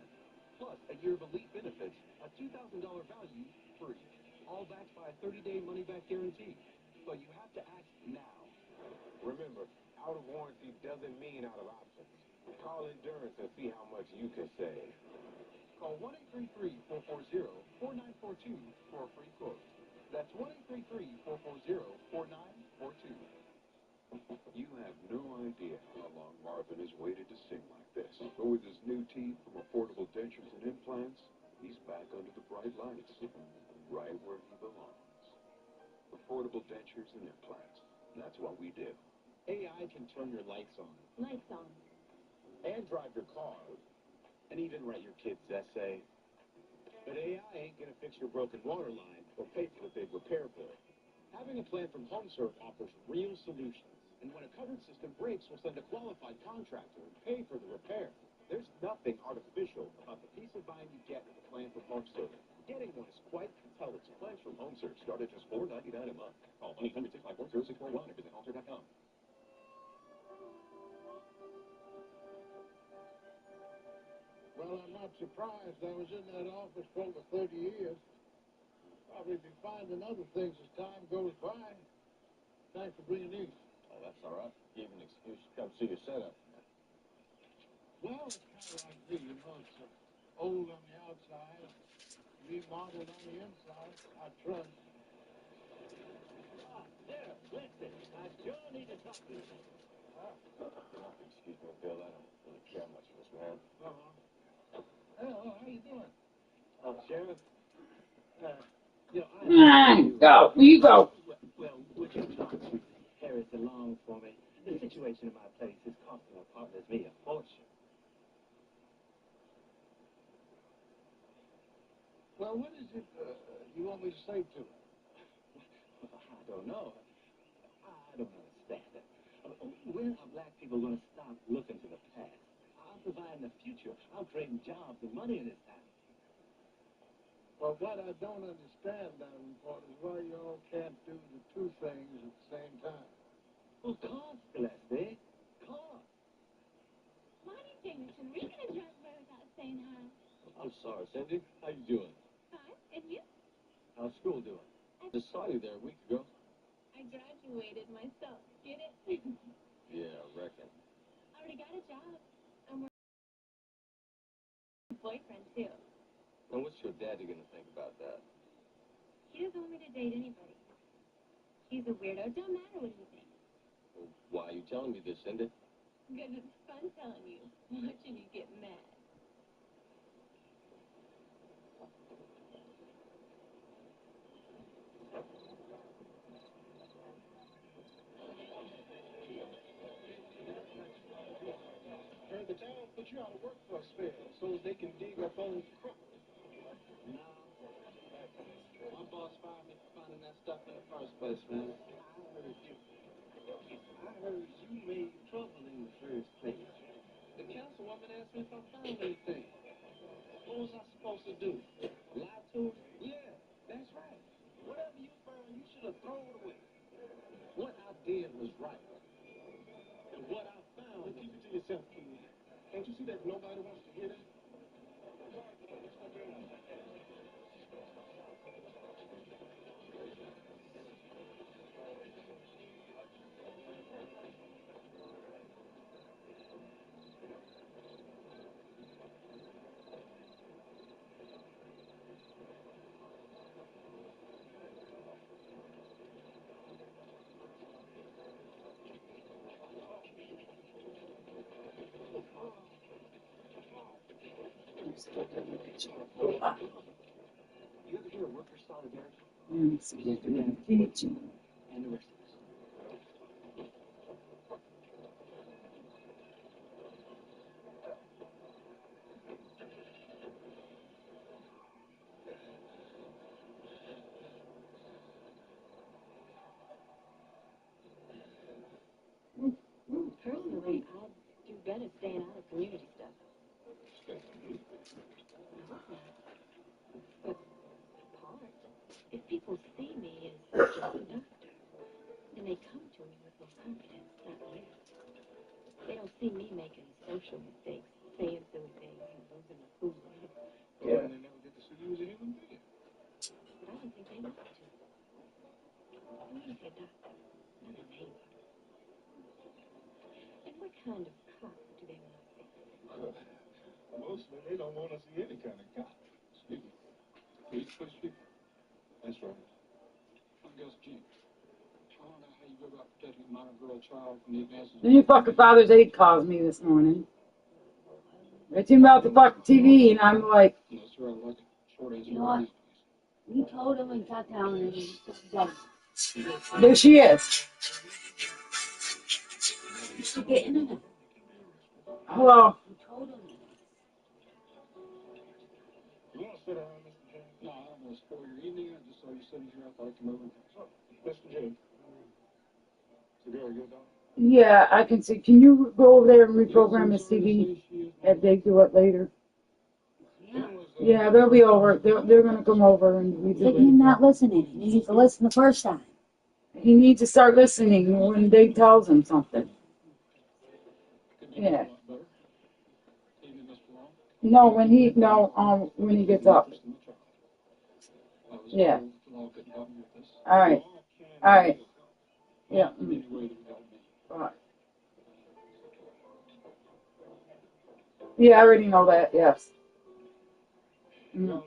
plus a year of elite benefits, a $2,000 value free, all backed by a 30-day money-back guarantee. But you have to act now. Remember, out of warranty doesn't mean out of options. Call Endurance and see how much you can save. Call 1-833-440-4942 for a free quote. That's 1-833-440-4942. You have no idea how long Marvin has waited to sing like this. But with his new teeth from Affordable Dentures and Implants, he's back under the bright lights, right where he belongs. Affordable Dentures and Implants. That's what we do. AI can turn your lights on. Lights on. And drive your car. And even write your kid's essay. But AI ain't gonna fix your broken water line or pay for the big repair bill. Having a plan from HomeServe offers real solutions. And when a covered system breaks, we'll send a qualified contractor and pay for the repair. There's nothing artificial about the peace of mind you get with a plan from HomeServe. Getting one is quite intelligent. Plans from HomeServe start at just $4.99 a month. Call 1-800-654-0641 or visit HomeServe.com. Well, I'm not surprised. I was in that office for over 30 years. Probably be finding other things as time goes by. Thanks for bringing these. Oh, that's all right. Gave an excuse to come see your setup. Well, it's kind of like me, you know. It's old on the outside, remodeled on the inside. I trust. There, listen. I sure need to talk to you. Excuse me, Bill. I don't really care much for this man. Hello, how you doing? Sheriff? Go. You go. Well, would you talk to Harris along for me? The situation in my place is costing our partners me a fortune. Well, what is it you want me to say to her? I don't know. I don't understand. When are black people going to stop looking to the past? I'm providing the future. I'm creating jobs and money in this town. Well, what I don't understand, Davenport, is why you all can't do the two things at the same time. Well, cars, Gillespie. Cars. Morning, Jameson. We're going to drive by without saying hi. I'm sorry, Cindy. How you doing? Fine. And you? How's school doing? Just saw you there a week ago. I graduated myself. Get it? Yeah, I reckon. I already got a job. I'm working with my boyfriend, too. And what's your daddy going to think about that? He doesn't want me to date anybody. He's a weirdo. Don't matter what he thinks. Well, why are you telling me this, Cindy? Because it's fun telling you. Watching you get mad. Heard the town put you out of work for a spell so they can dig up old crook. No. My boss fired me for finding that stuff in the first place, man. I heard you made trouble in the first place. The councilwoman asked me if I found anything. What was I supposed to do? Lie to her? Yeah, that's right. Whatever you found, you should have thrown it away. What I did was right. And what I found... Well, keep it to yourself, kid. Can't you see that nobody wants to hear that? You ever hear a worker solidarity, Teaching. and the rest of us. Personally, I'd do better staying out of community stuff. But part, if people see me as just a doctor, then they come to me with more confidence, not less. They don't see me making social mistakes, saying silly things, and losing my cool. Yeah. They never get to see you as a human being. But I don't think they want to. They want to see a doctor, not a neighbor. And what kind of cop do they want to see? Mostly, they don't want to see any kind of cop. Excuse me. Please push people. That's right. I'm Gus G. I don't know how you go about protecting a minor girl child from the advances. Then your fucking Father's Aid calls me this morning. They're talking about the fucking TV, and I'm like, No, sir, I like it. Short answer. You know what? You told him and sat down and got it. there she is. You should get internet. Hello. You told him. You want to sit down, Mr. James? No, I don't want to spoil your evening. I just saw you sitting here. I thought I'd come over. So, Mr. James. Cigar, you done? Yeah, I can see. Can you go over there and reprogram his TV if they do it later? Yeah, they'll be over. They're going to come over and redo He's it. not listening. He needs to listen the first time. He needs to start listening when they tells him something. Yeah. No, when he gets up. Yeah. All right. All right. Yeah. All right. Yeah, I already know that. Yes. Mm.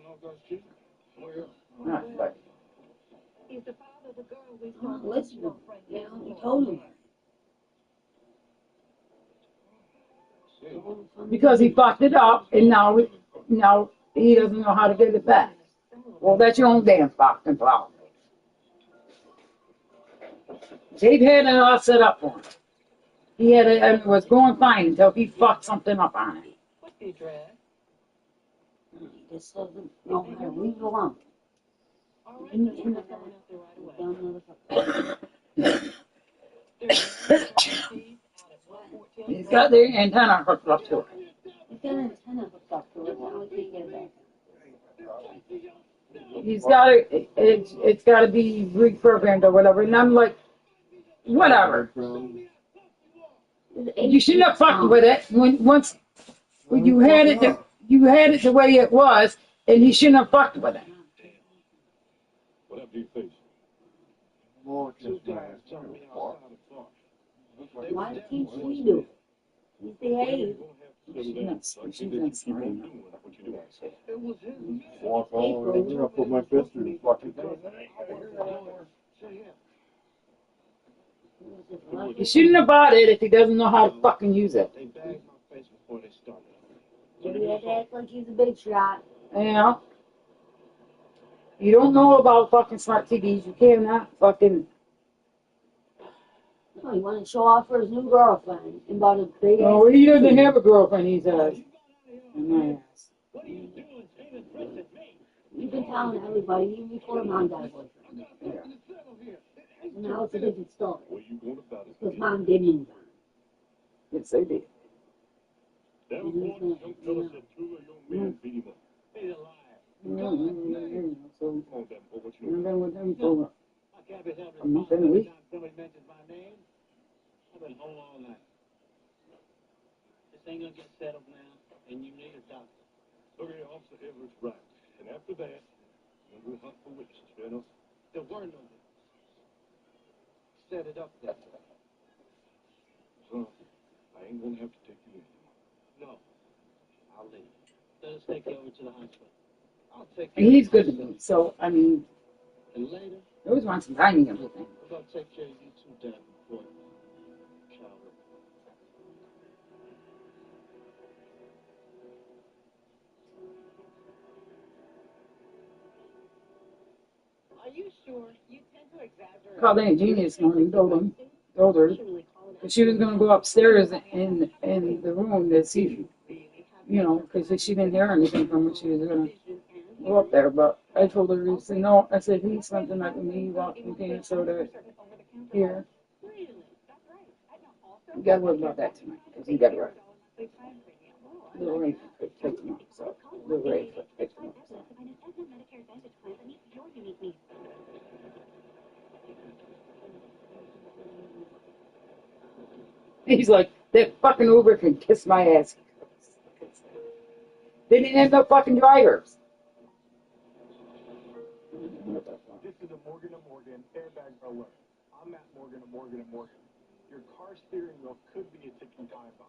Right, but He's the father of the girl we I'm saw. not listening. You know, you told him. because he fucked it up, and now he doesn't know how to get it back. Well, that's your own damn fucking problem. Dave had it all set up for him. He had it, and it was going fine until he fucked something up on it. What's the address? He just doesn't know how to leave it alone. All right, In I'm the going out there right away. dumb motherfucker. He's got the antenna hooked up to it. He's got an antenna hooked up to it. Now he can't get it back. He's got it. It's got to be reprogrammed or whatever. And I'm like, whatever. You shouldn't have fucked with it once you had it. You had it the way it was, and you shouldn't have fucked with it. What up, do you face? More Two guys jumped me outside the bar. Why can't she do it? He's behaved. It was his. Walk all the way in there, I put my fist in his fucking face. You shouldn't have bought it if he doesn't know how to fucking use it. They bagged my face before they started. He had to act like he's a big shot. Yeah. You don't know about fucking smart TVs. You cannot fucking. No, he wanted to show off for his new girlfriend and bought a big ass. No, he doesn't have a girlfriend, he says. My ass. You've been telling everybody, even before Mom got a boyfriend. Yeah. And now it's a different story. Where you going about it? Because Mom did move on. Yes, they did. Davenport, young fella said two of your men beat him up. He's a liar. So, Come on, Davenport, what you I've doing? been with him for I can't be held a month and a responsible every week. time somebody mentions my name. I've been home all night. This ain't gonna get settled now, and you need a doctor. Look here, Officer Everett's right. And after that, we'll hunt for witnesses, fair enough? There were no witnesses. Set it up that way. Son, I ain't gonna have to take you in. No. I'll leave. Let us take you over to the hospital. I'll take And you. he's good to me. So, I mean, And later, I always want some timing and everything. I'm gonna take care of you too, Davenport. Calvert. Are you sure? You tend to exaggerate. Called Aunt Jeannie this morning, told her. Because she was going to go upstairs in the room to see, you know, because she didn't hear anything from her. She was going to go up there. But I told her, he said, no. I said, he spent the night with me. He walked from Minnesota here. You got to worry about that tonight, because he got to work. Little Ray picked him up, so Little Ray picked him up. So. He's like, that fucking Uber can kiss my ass. They didn't have no fucking drivers. This is a Morgan & Morgan airbag alert. I'm Matt Morgan & Morgan & Morgan. Your car steering wheel could be a ticking time bomb.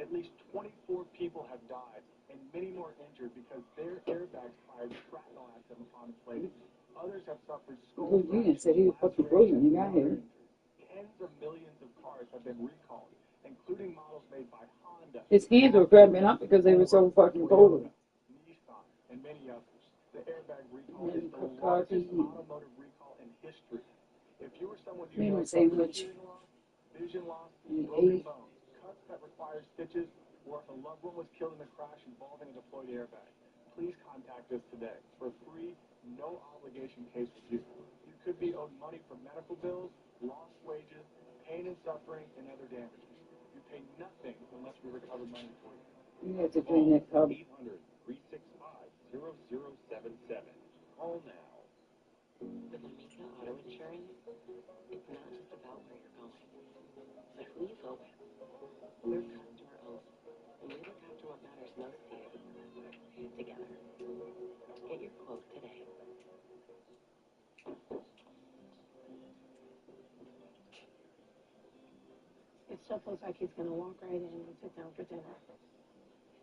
At least 24 people have died and many more injured because their airbags fired shrapnel at them upon inflating. Others have suffered skull fractures. Said he was fucking brilliant. He got here. Tens of millions of cars have been recalled, including models made by Honda. His hands were cramping up because they were so fucking cold. Nissan, and many others. The airbag recall is the largest automotive recall in history. If you or someone you know suffers hearing loss, vision loss, broken bones, cuts that require stitches, or if a loved one was killed in a crash involving a deployed airbag, please contact us today for a free, no-obligation case review. You could be owed money for medical bills, lost wages, pain and suffering, and other damages. You pay nothing unless we recover money for you. You have to drain that tub. 800-365-0077. Call now. With Amica Auto Insurance, it's not just about where you're going, but who you go with. We're customer owned, and we look after what matters most to you. Together. Get your quote today. It just looks like he's going to walk right in and sit down for dinner.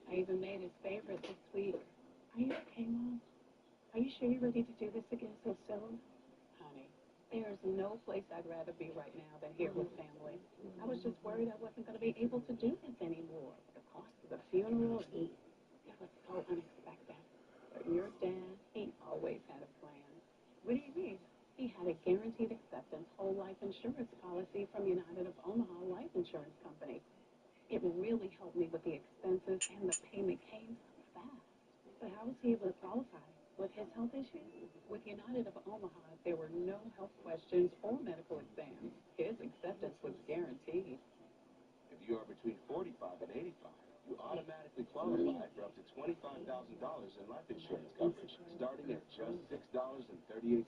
I even made his favorite this week. Are you okay, Mom? Are you sure you're ready to do this again so soon? Honey, there is no place I'd rather be right now than here with family. I was just worried I wasn't going to be able to do this anymore. The cost of the funeral, it was so unexpected. But your dad, he always had a plan. What do you mean? He had a guaranteed acceptance whole life insurance policy from United of Omaha Life Insurance Company. It really helped me with the expenses, and the payment came fast. But how was he able to qualify? With his health issues? With United of Omaha, there were no health questions or medical exams. His acceptance was guaranteed. If you are between 45 and 85, you automatically qualify for up to $25,000 in life insurance coverage, starting at just $6.38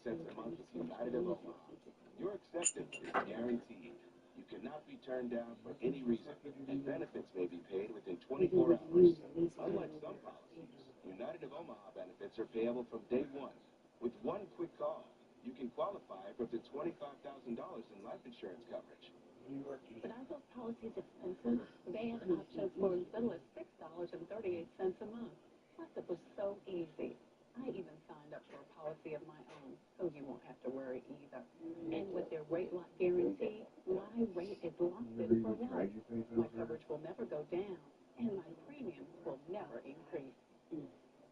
a month with United of Omaha. Your acceptance is guaranteed. You cannot be turned down for any reason, and benefits may be paid within 24 hours. Unlike some policies, United of Omaha benefits are payable from day one. With one quick call, you can qualify for up to $25,000 in life insurance coverage. But are those policies expensive? They have options for as little as $6.38 a month. Plus, it was so easy. I even signed up for a policy of my own, so you won't have to worry either. And with their rate lock guarantee, my rate is locked in for life. My coverage will never go down, and my premiums will never increase.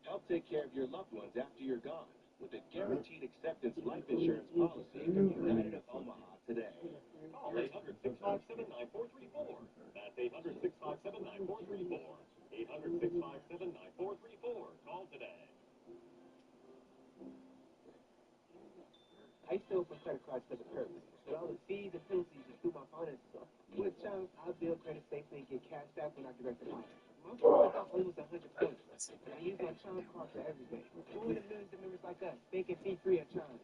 Help take care of your loved ones after you're gone with a guaranteed acceptance life insurance policy from United of Omaha today. Call 800-657-9434. That's 800-657-9434. 800-657-9434. Call today. I used to open credit cards for the purpose, but all the fees and penalties just threw my finances off. With Chime, I build credit safely and get cash back when I direct deposit. My score is up almost 100 points, and I use my Chime card for everything. Join the millions of members like us. Make it fee-free at Chime.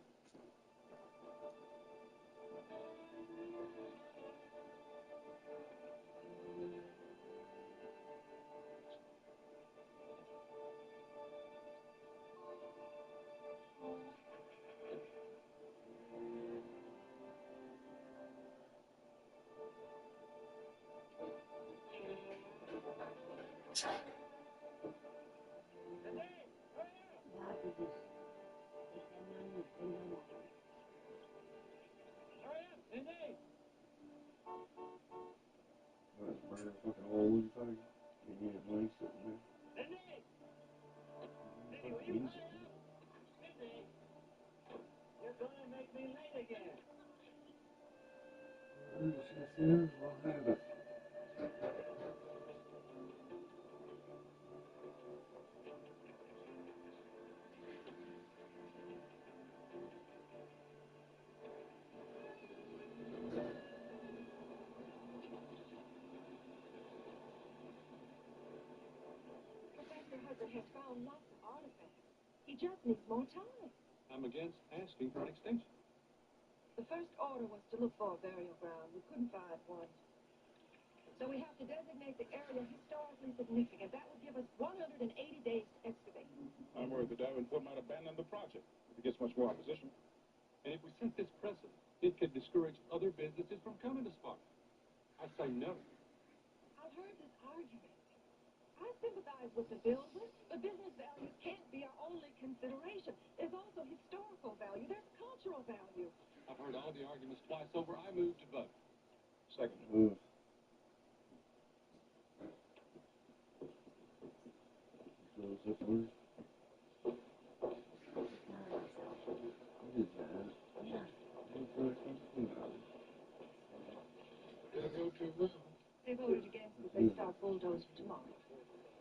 Here make me late again. Professor Hudson has found lots of artifacts. He just needs more time. I'm against asking for an extension. The first order was to look for a burial ground. We couldn't find one. So we have to designate the area historically significant. That would give us 180 days to excavate. I'm worried the Davenport might abandon the project if it gets much more opposition. And if we set this precedent, it could discourage other businesses from coming to Sparta. I say no. I've heard this argument. I sympathize with the builders, but business values can't be our only consideration. There's also historical value. There's cultural value. I've heard all the arguments twice over. I move to vote. Second. Move. They voted against it. They start bulldozing tomorrow.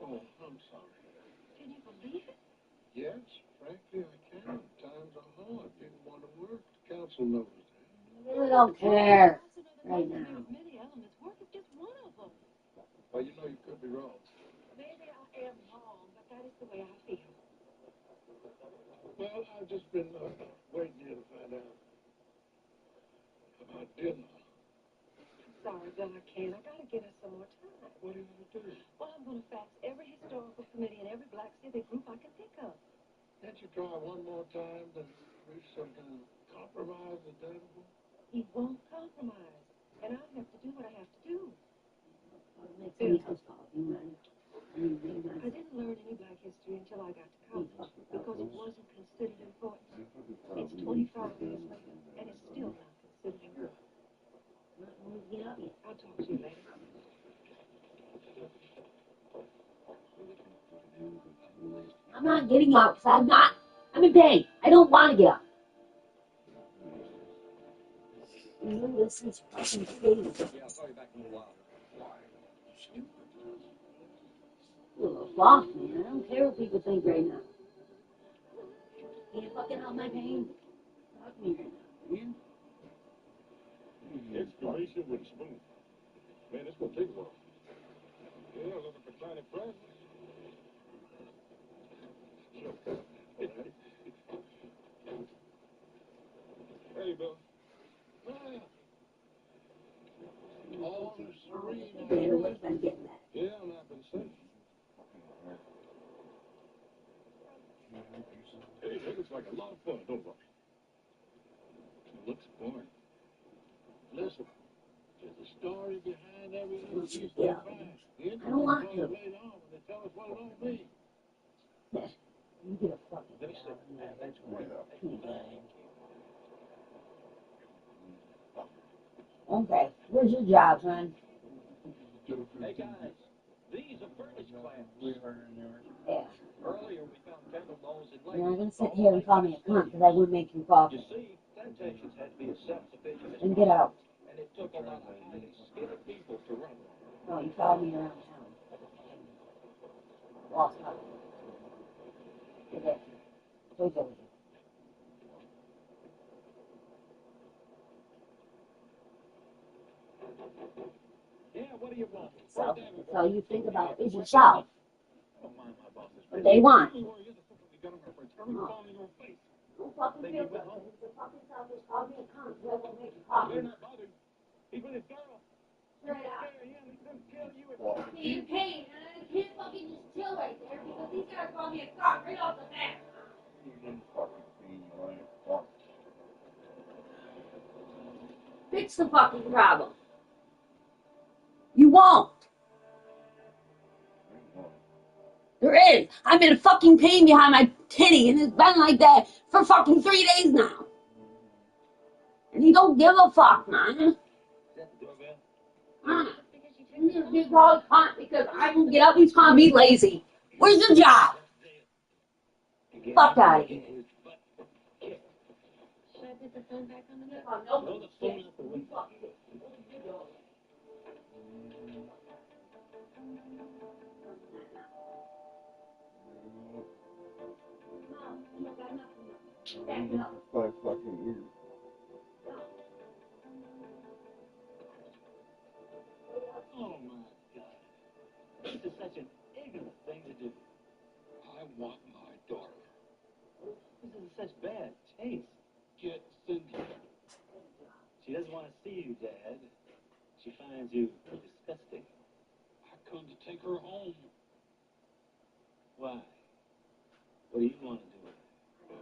Oh, I'm sorry. Can you believe it? Yes, frankly, I can. Times are hard. People want to work. The council knows that. I really don't care right now. There's many elements. Work is just one of them. Well, you know you could be wrong. Maybe I am wrong, but that is the way I feel. Well, I've just been waiting here to find out about dinner. Sorry, Bill, I can't. I gotta give us some more time. What are you going to do? Well, I'm gonna fax every historical committee and every black civic group I can think of. Can't you try one more time to reach some kind of compromise with Davenport? He won't compromise, and I'll have to do what I have to do. I didn't learn any black history until I got to college because it wasn't considered important. It's 25 years later, and it's still not considered important. I'll talk to you later. I'm not getting up because I'm in pain. I don't want to get up. This is fucking crazy. Yeah, I'll call you back in a while. Fuck, man. I don't care what people think right now. Can't fucking help my pain. Fuck me right now, man. Excavation with a spoon. Man, it's going to take a while. Yeah, looking for tiny presents. Sure. Hey, Bill. All is serene. Yeah, I'm happy to say. Hey, that looks like a lot of fun, don't it? It looks boring. Listen, there's a story behind every little piece they find. I don't want to. Later on, when they tell us what it all means. You get a fucking Let me see. That's great. Okay, where's your job, son? Hey guys, these are furnace clamps. Yeah. Earlier we found candle bowls in You're not Lake. gonna sit here and call me a cunt because I would make you coffee. You see, plantations had to be as self-sufficient as And get out. and it took a lot of highly skilled people to run them. Oh, you followed me around town. Lost house. Get there. Wait there. Yeah, what do you want? So you think about is yourself. What they want. Don't fucking feel good. It's a fucking selfish. Call me a cunt. Whoever will make you coffee. He's with his girl. Straight out. He's gonna kill you if Be in pain, and I can't fucking just chill right there because these guys call me a cunt right off the bat. Fix the fucking problem. You won't. There is. I'm in a fucking pain behind my titty, and it's been like that for fucking 3 days now. And you don't give a fuck, man. You call cunt because I won't get up. He's calling me lazy. Where's your job? Fuck out of here. put the phone back on the hook? Throw the phone out the window. Five fucking years. Oh my God. This is such an ignorant thing to do. I want my daughter. This is such bad taste. Get Cindy. She doesn't want to see you, Dad. She finds you disgusting. I come to take her home. Why? What do you want to do with her?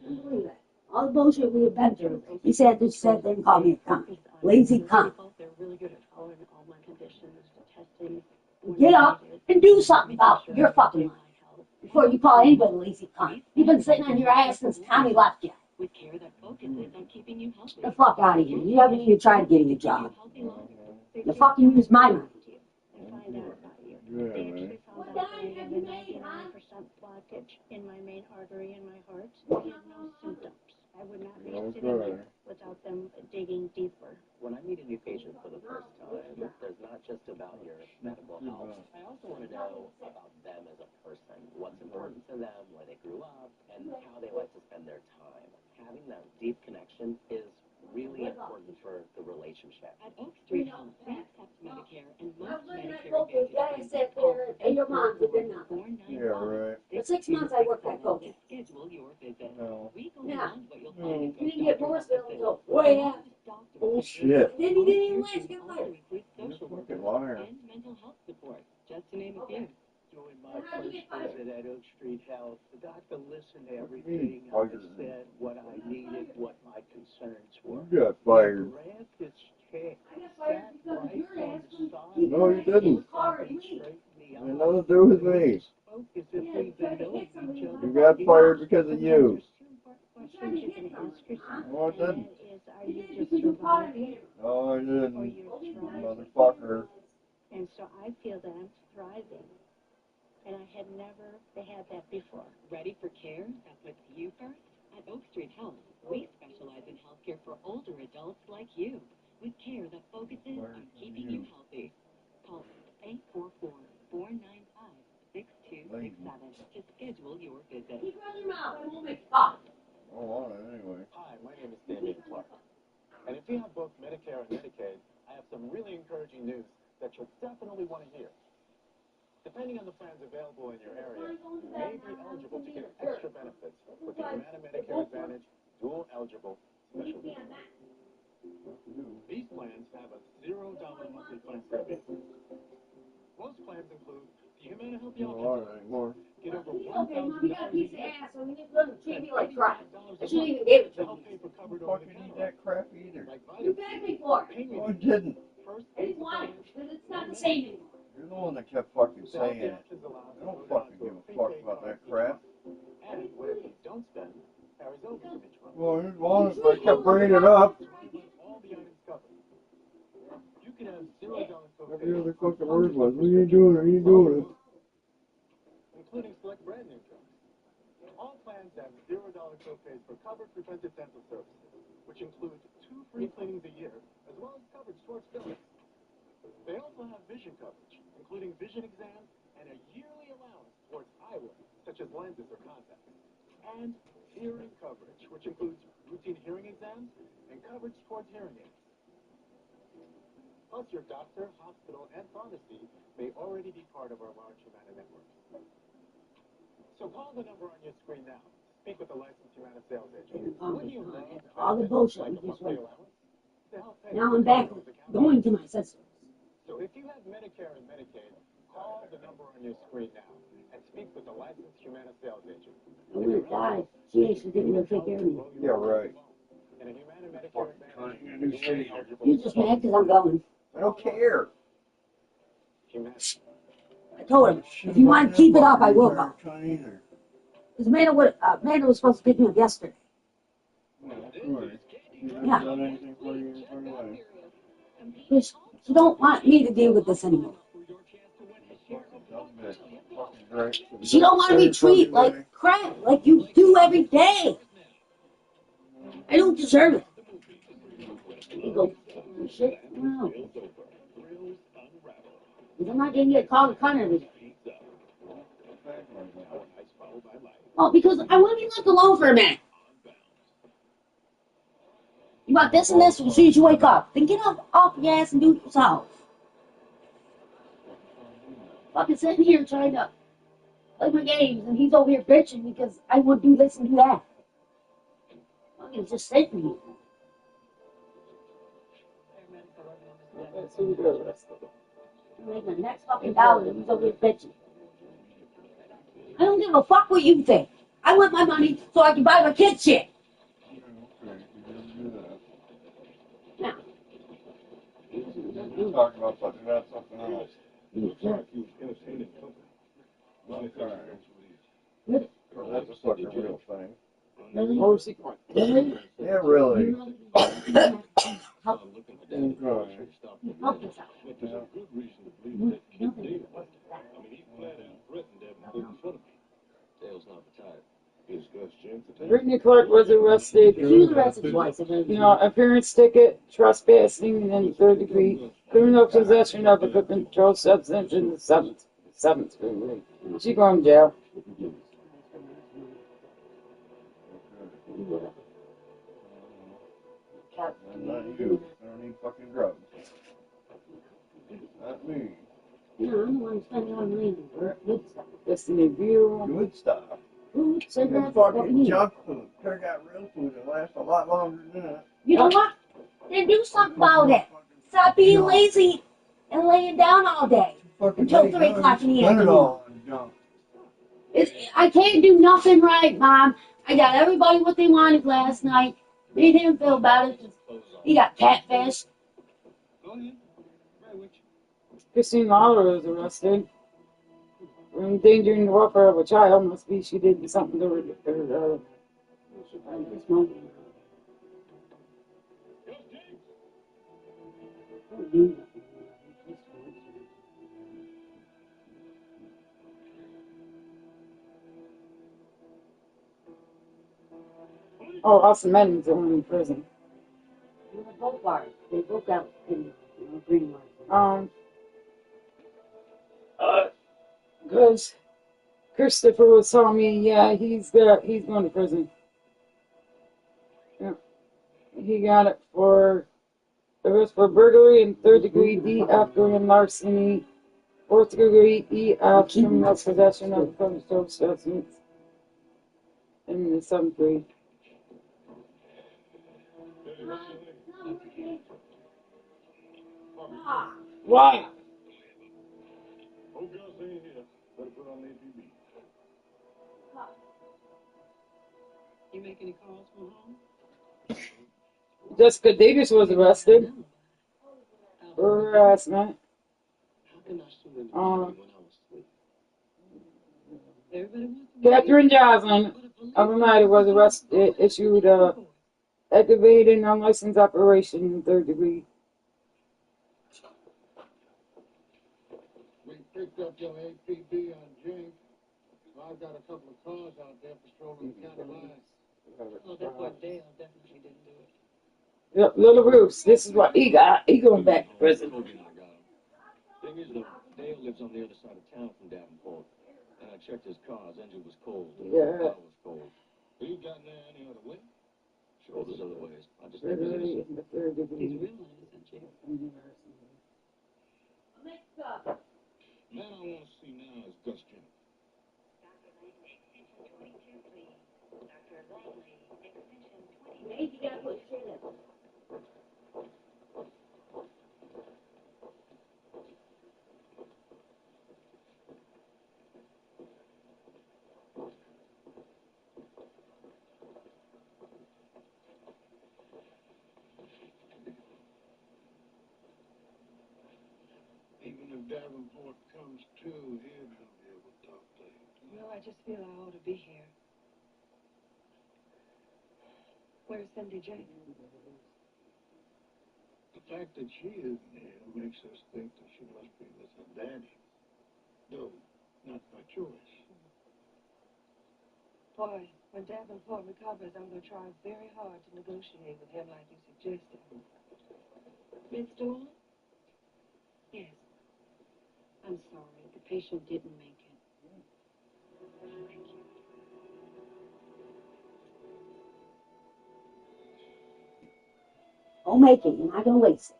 Can't believe it. All the bullshit we have been through. He said this said then called me a cunt. Lazy cunt. They're really good at following all my conditions, the testing. Get up and do something about your fucking life before you call anybody a lazy cunt. You've been sitting on your ass since Tommy left you. With care that focuses on keeping you healthy. Get the fuck out of here. You haven't even tried getting a job. You fucking use my money. Find out about you. Yeah, They man. actually found out that I had a 99% blockage in my main artery in my heart. I had no symptoms. I would not be sitting here without them digging deeper. When I meet a new patient for the first time, there's not just about your medical health. I also want to know about them as a person, what's important to them, where they grew up, and how they like to spend their time. Having that deep connection is really important for the relationship. At Oak Street Health, we accept Medicare and most Medicare Hopefully, Advantage guys sat there and your mom did nothing. Yeah, right. For 6 months, I worked at Coke. Schedule your visit. No. We go Yeah. beyond what you'll find at You didn't get Doctor's Morrisville offices. until way after. Bullshit. Then you didn't even last. You got Also fired. includes social work Fucking liar. and mental health support, just to name a few. During my first visit at Oak Street Health, the doctor listened to mean, everything I fired? said, what I needed, what my concerns were. You got fired. Grabbed his chair, I got fired sat because right your on ass the was side, No, you didn't. straightened me It had out, nothing to do with me. spoke as if we'd been knowing each other. You got fired because of you. There's two important questions you can ask yourself. No, I And that didn't. is, are you just surviving No, I or didn't. you're thriving? Motherfucker. And so I feel that I'm thriving. And I had never had that before. Ready for care that puts you first? At Oak Street Health, we specialize in healthcare for older adults like you, with care that focuses on keeping you healthy. Call 844-495-6267 to schedule your visit. Keep running your mouth. I won't make talk. Oh, on it anyway. Hi, my name is Damian Clark. And if you have both Medicare and Medicaid, I have some really encouraging news that you'll definitely want to hear. Depending on the plans available in your area, you may be eligible to get extra benefits with the Humana Medicare Advantage dual eligible special discount. These plans have a $0 monthly plan savings. Most plans include the Humana Health No, Options. all right, anymore. Get over Okay, $1,000 Mom, you got a a piece of year. ass, so you didn't treat me like crap. $85 I a shouldn't month even give it to to help you. pay for covered Fucking over-the-counter eat that crap either. like You vitamins, begged me for it. pain No, I relief, didn't. first I aid didn't want it, supplies, because it's not the same anymore. You're the one that kept fucking The Healthy saying it. Options allows I don't to go down fucking to give a a fuck prepaid about card that each crap. month. And whatever you don't spend carries over from each month. Well, you're the one that kept bringing it up. All the items covered. You can have $0 Whatever the other copay, fucking word was. What are you doing? Are you doing it? including select brand name drugs. All plans have $0 copays for covered preventive dental services, which include 2 free cleanings a year, as well as coverage towards fillings. They also have vision coverage, including vision exams and a yearly allowance towards eyewear, such as lenses or contacts. And hearing coverage, which includes routine hearing exams and coverage towards hearing aids. Plus, your doctor, hospital, and pharmacy may already be part of our large Humana network. So call the number on your screen now. Speak with a licensed Humana sales agent. Wouldn't you love All the benefits bullshit like we a just monthly went allowance to help pay Now for I'm back over-the-counter? going to my sister's. So if you have Medicare and Medicaid, call the number on your screen now and speak with a licensed Humana sales agent. I'm gonna die. She actually didn't even take care of me. Yeah, right. And a Humana Medicare Fucking Advantage new shit. You're just mad because I'm going. I don't care. Humana. I told him, if you want to keep it up, I will go. Either. Because Amanda was supposed to pick me up yesterday. Yeah. She don't want me to deal with this anymore. She don't want to be treated like crap, like you do every day. I don't deserve it. You go, shit, no. I'm not going to get called a cunt every day. Well, because I want to be left alone for a minute. You want this and this as soon as you wake up. Then get off your ass and do it yourself. Fucking sitting here trying to play my games, and he's over here bitching because I would do this and do that. Fucking just sitting here. Make the next fucking dollar, and he's over here bitching. I don't give a fuck what you think. I want my money so I can buy my kids shit. Now. You're talking about something, not something else. That's a fucking real thing. Really? Oh, she Really? Yeah, really. Help. Help yourself. Brittany Clark was arrested. She was arrested twice. Appearance ticket, trespassing, and third degree criminal possession of a controlled substance in the seventh degree. She going to jail. Not you. I don't need fucking drugs. Not me. No, I'm the one spending all the money for good stuff. Destiny View. Good stuff. Food, cigarettes, Fucking what we need. junk food. Could have got real food that lasts a lot longer than that. You know what? Then do something about it. Stop being lazy and laying down all day until 3 o'clock in the afternoon. I can't do nothing right, Mom. I got everybody what they wanted last night. Made him feel better. He got catfish. Christine Lawler was arrested for endangering the welfare of a child. Must be she did something to her. Austin Menden's the one in prison. Both bars. They both got green ones. Because Christopher was telling me, he's going to prison. Yeah. He got it for burglary and third degree DF grand larceny, fourth degree EF criminal possession of a controlled substance in the seventh degree. Why? You make any calls from home? Jessica Davis was arrested for harassment. Catherine Joslin of Oneida was arrested, issued aggravated unlicensed operation in third degree. We picked up your APB on Jink. I've got a couple of cars out there patrolling the county lines. Oh, that boy Dale definitely didn't do it. Yep, Little Bruce, this is what he got. He going back to prison. Thing is, though, Dale lives on the other side of town from Davenport. And I checked his car. His engine was cold. Yeah. The car was cold. Have you gotten there any other way? Sure, there's other ways. I just think it's innocent. He's real innocent, Jim. Man I want to see now is Gus Jennings. Maybe you gotta put shit in. Even if Davenport comes too, he'll be able to talk to you. Well, I just feel I ought to be here. Where's Cindy J? The fact that she isn't here makes us think that she must be with her daddy. Though, not by choice. Boy, when Davenport recovers, I'm going to try very hard to negotiate with him like you suggested. Miss Dawn? Yes. I'm sorry. The patient didn't make it. Thank you. Don't make it. You're not going to waste it.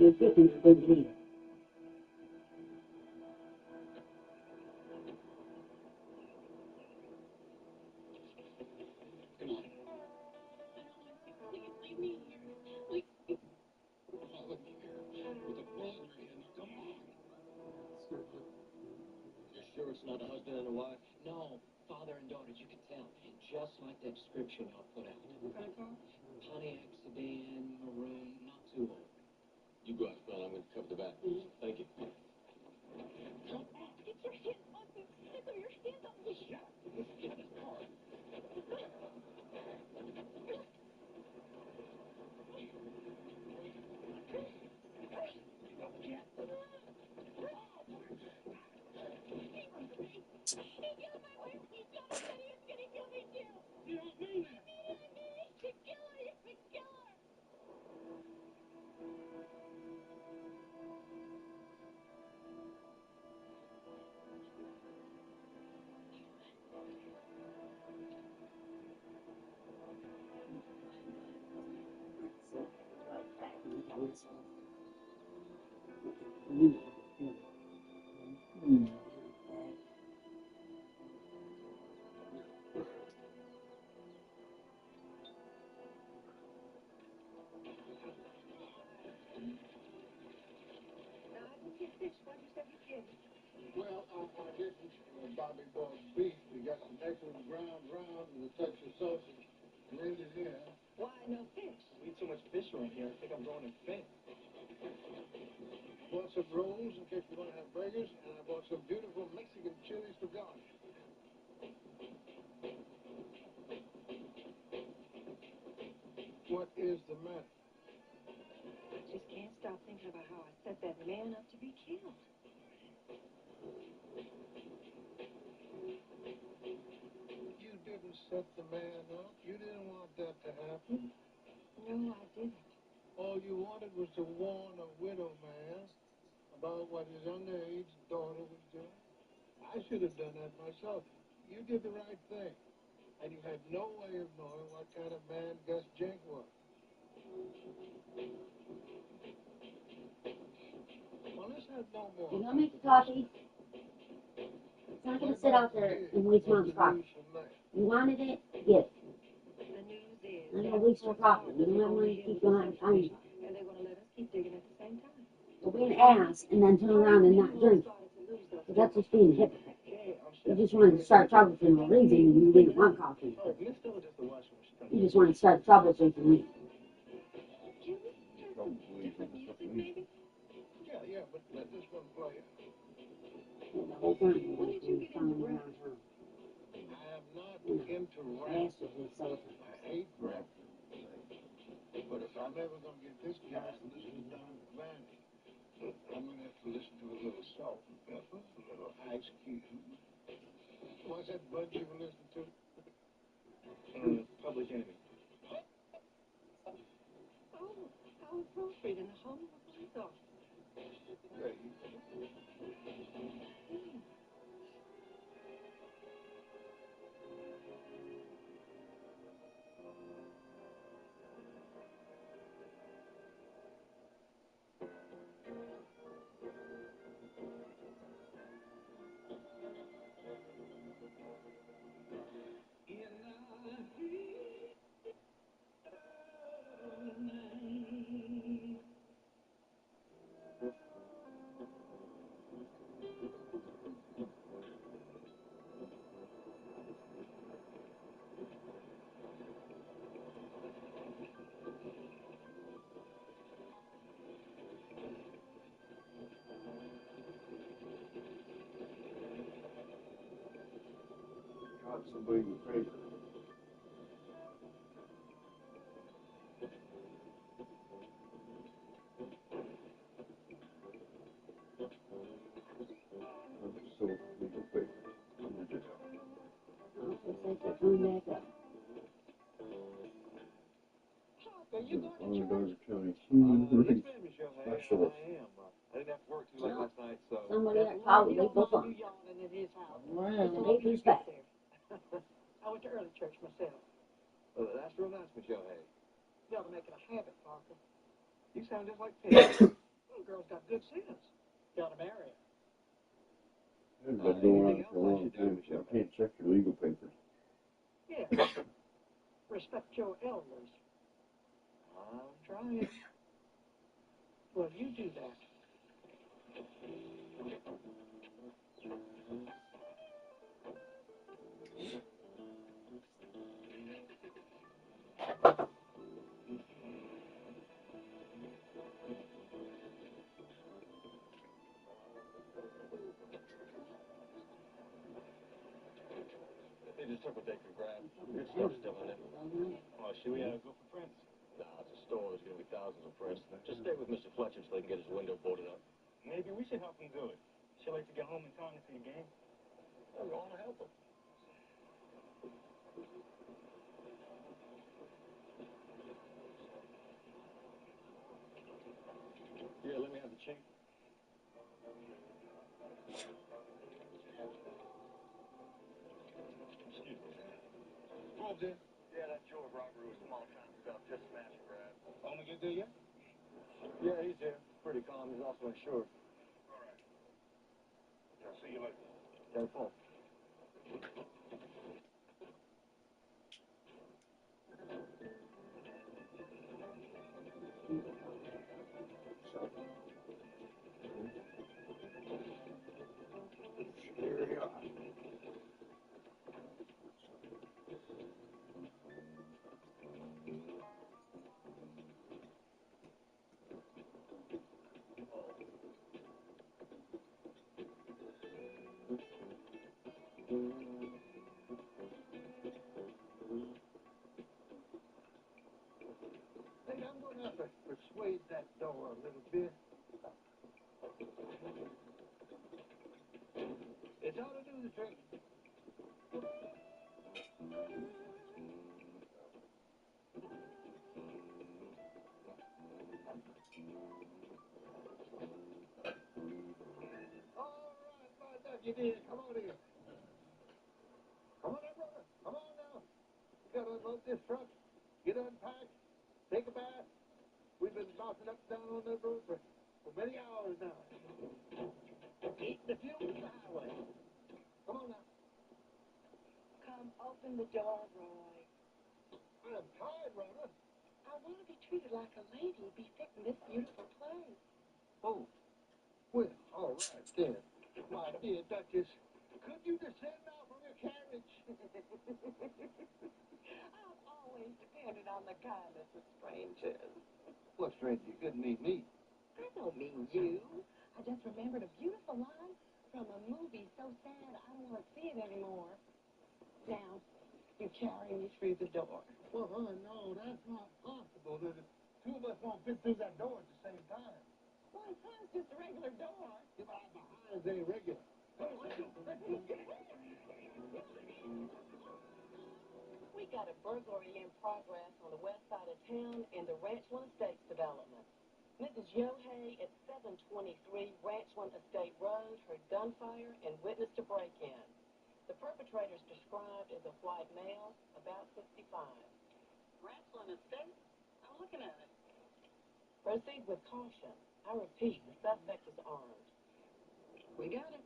You're picking for good leader. Come on. Please leave me here. Please. Oh, look here. With a bullet in your head. Now, come on. You're sure it's not a husband and a wife? No. Father and daughters, you can tell. Just like that description y'all put out. What kind of car? Pontiac sedan, maroon, not too old. You go out front. I'm going to cover the back. Thank you. Get your hands off me. Get your hands off me. Yeah. Get in this car. Well, I didn't. Bobby bought beef. We got some excellent ground round with a touch of sausage. Reined it in. Why no fish? We eat so much fish around here, I think I'm going to faint. Bought some rolls in case we want to have burgers, and I bought some beautiful Mexican chilies for garnish. What is the matter? Just can't stop thinking about how I set that man up to be killed. You didn't set the man up. You didn't want that to happen. No, I didn't. All you wanted was to warn a widow man about what his underage daughter was doing. I should have done that myself. You did the right thing. And you had no way of knowing what kind of man Gus Jink was. Well, let's have no more. You gonna make the coffee? It's not gonna sit out there and waste mom's coffee. You wanted it, get it. The news is I don't waste your coffee. You don't have money to keep going on. and they're going to let us keep digging at the same time. So be an ass and then turn around and not drink. But that's just being a hypocrite. You just wanted to start trouble for no reason and you didn't want coffee. Oh, Miss Stella just the watch when she comes. You just wanted to start trouble so you can leave. Can we hear some different music, maybe? Yeah, but let this one play out. The whole time you When did you get into rap? around town. I am not into rap. Bastards with cell phones. I hate rap. But if I'm ever going to get this guy to listen to Don Vanny, I'm going to have to listen to a little Salt and Pepper, a little Ice Cube. What's that bunch you were listening to? Public Enemy. Oh, how appropriate in the home of a police officer. There you go. find somebody who pays her. So legal paper in the jail. Oh, looks like they're coming back up. Are you going to church? Onondaga County Yes, Human ma'am, Rights Miss Yohei. Specialist. I am. I didn't have to work too late last night, so. Somebody that called the legal You phone. yawning at his house. Wow. The paper's back. I went to early church myself. That's real nice, Miss Yohei. You ought to make it a habit, Parker. You sound just like Pete. Well, girl's got good sense. You ought to marry her. I've been going on for a long time, so I can't check your legal papers. Yeah. Respect your elders. I'm trying. Well, you do that. They just took what they could grab. Good stuff still in it. Oh, should we go for prints? Nah, it's a store. There's going to be thousands of prints. Just stay with Mr. Fletcher so they can get his window boarded up. Maybe we should help him do it. She'd like to get home in time to see the game. Well, we ought to help him. Yeah, let me have the chief. Excuse me, sir. Go up there. Yeah, that Joe robbery was small-time stuff. Just smash and grab. Only get there yet? Yeah, he's here. Pretty calm. He's also insured. All right. Yeah, see you later. Got a phone. Hey, I'm going to have to persuade that door a little bit. It ought to do the trick. All right, about that you did. Come on in. Come on in, brother. Come on now. We got to unload this truck. Get unpacked. Take a bath. We've been bouncing up and down on that road for many hours now. Eating the fumes of the highway. Come on now. Come open the door, Roy. I'm tired, Rhoda. I want to be treated like a lady befitting this beautiful place. Oh. Well, all right then. My dear Duchess, could you descend now from your carriage? I've always depended on the kindness of strangers. What stranger? You couldn't mean me. I don't mean you. I just remembered a beautiful line from a movie so sad I don't want to see it anymore. Now, you carry me through the door. Well, honey, no, that's not possible. The two of us won't fit through that door at the same time. Why, it's just a regular door. If our behinds ain't regular. We got a burglary in progress on the west side of town in the Ranchland Estates development. Mrs. Yohei at 723 Ranchland Estate Road heard gunfire and witnessed a break-in. The perpetrator is described as a white male, about 65. Ranchland Estate? I'm looking at it. Proceed with caution. I repeat, the suspect is armed. We got it.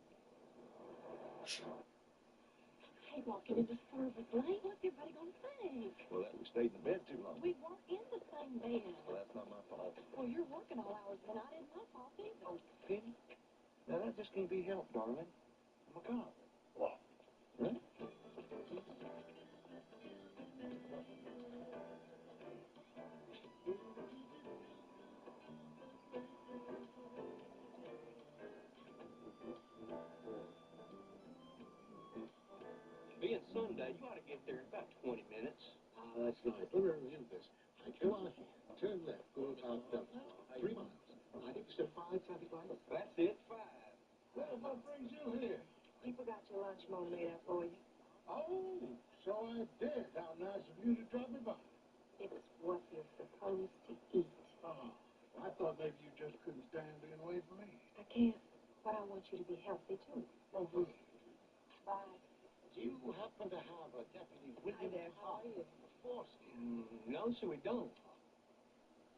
Hey, walking into service late, what's everybody going to think? Well, that we stayed in bed too long. We weren't in the same bed. Well, that's not my fault. Well, you're working all hours of the night. It's my fault either. Oh, Penny? Now, that just can't be helped, darling. Oh, my God. Wow. Huh? Being Sunday, night. Let me review this. Come on here. Turn left. Go about 3 miles. I think you said 5 traffic lights. That's it, 5. Well, what brings you here? You forgot your lunch Mom made up for you. Oh, so I did. How nice of you to drop me by. It's what you're supposed to eat. Oh, I thought maybe you just couldn't stand being away from me. I can't, but I want you to be healthy too. Mm-hmm. Bye. Do you happen to have a Deputy William? Hi there, how are you? Force here? No, sir, we don't.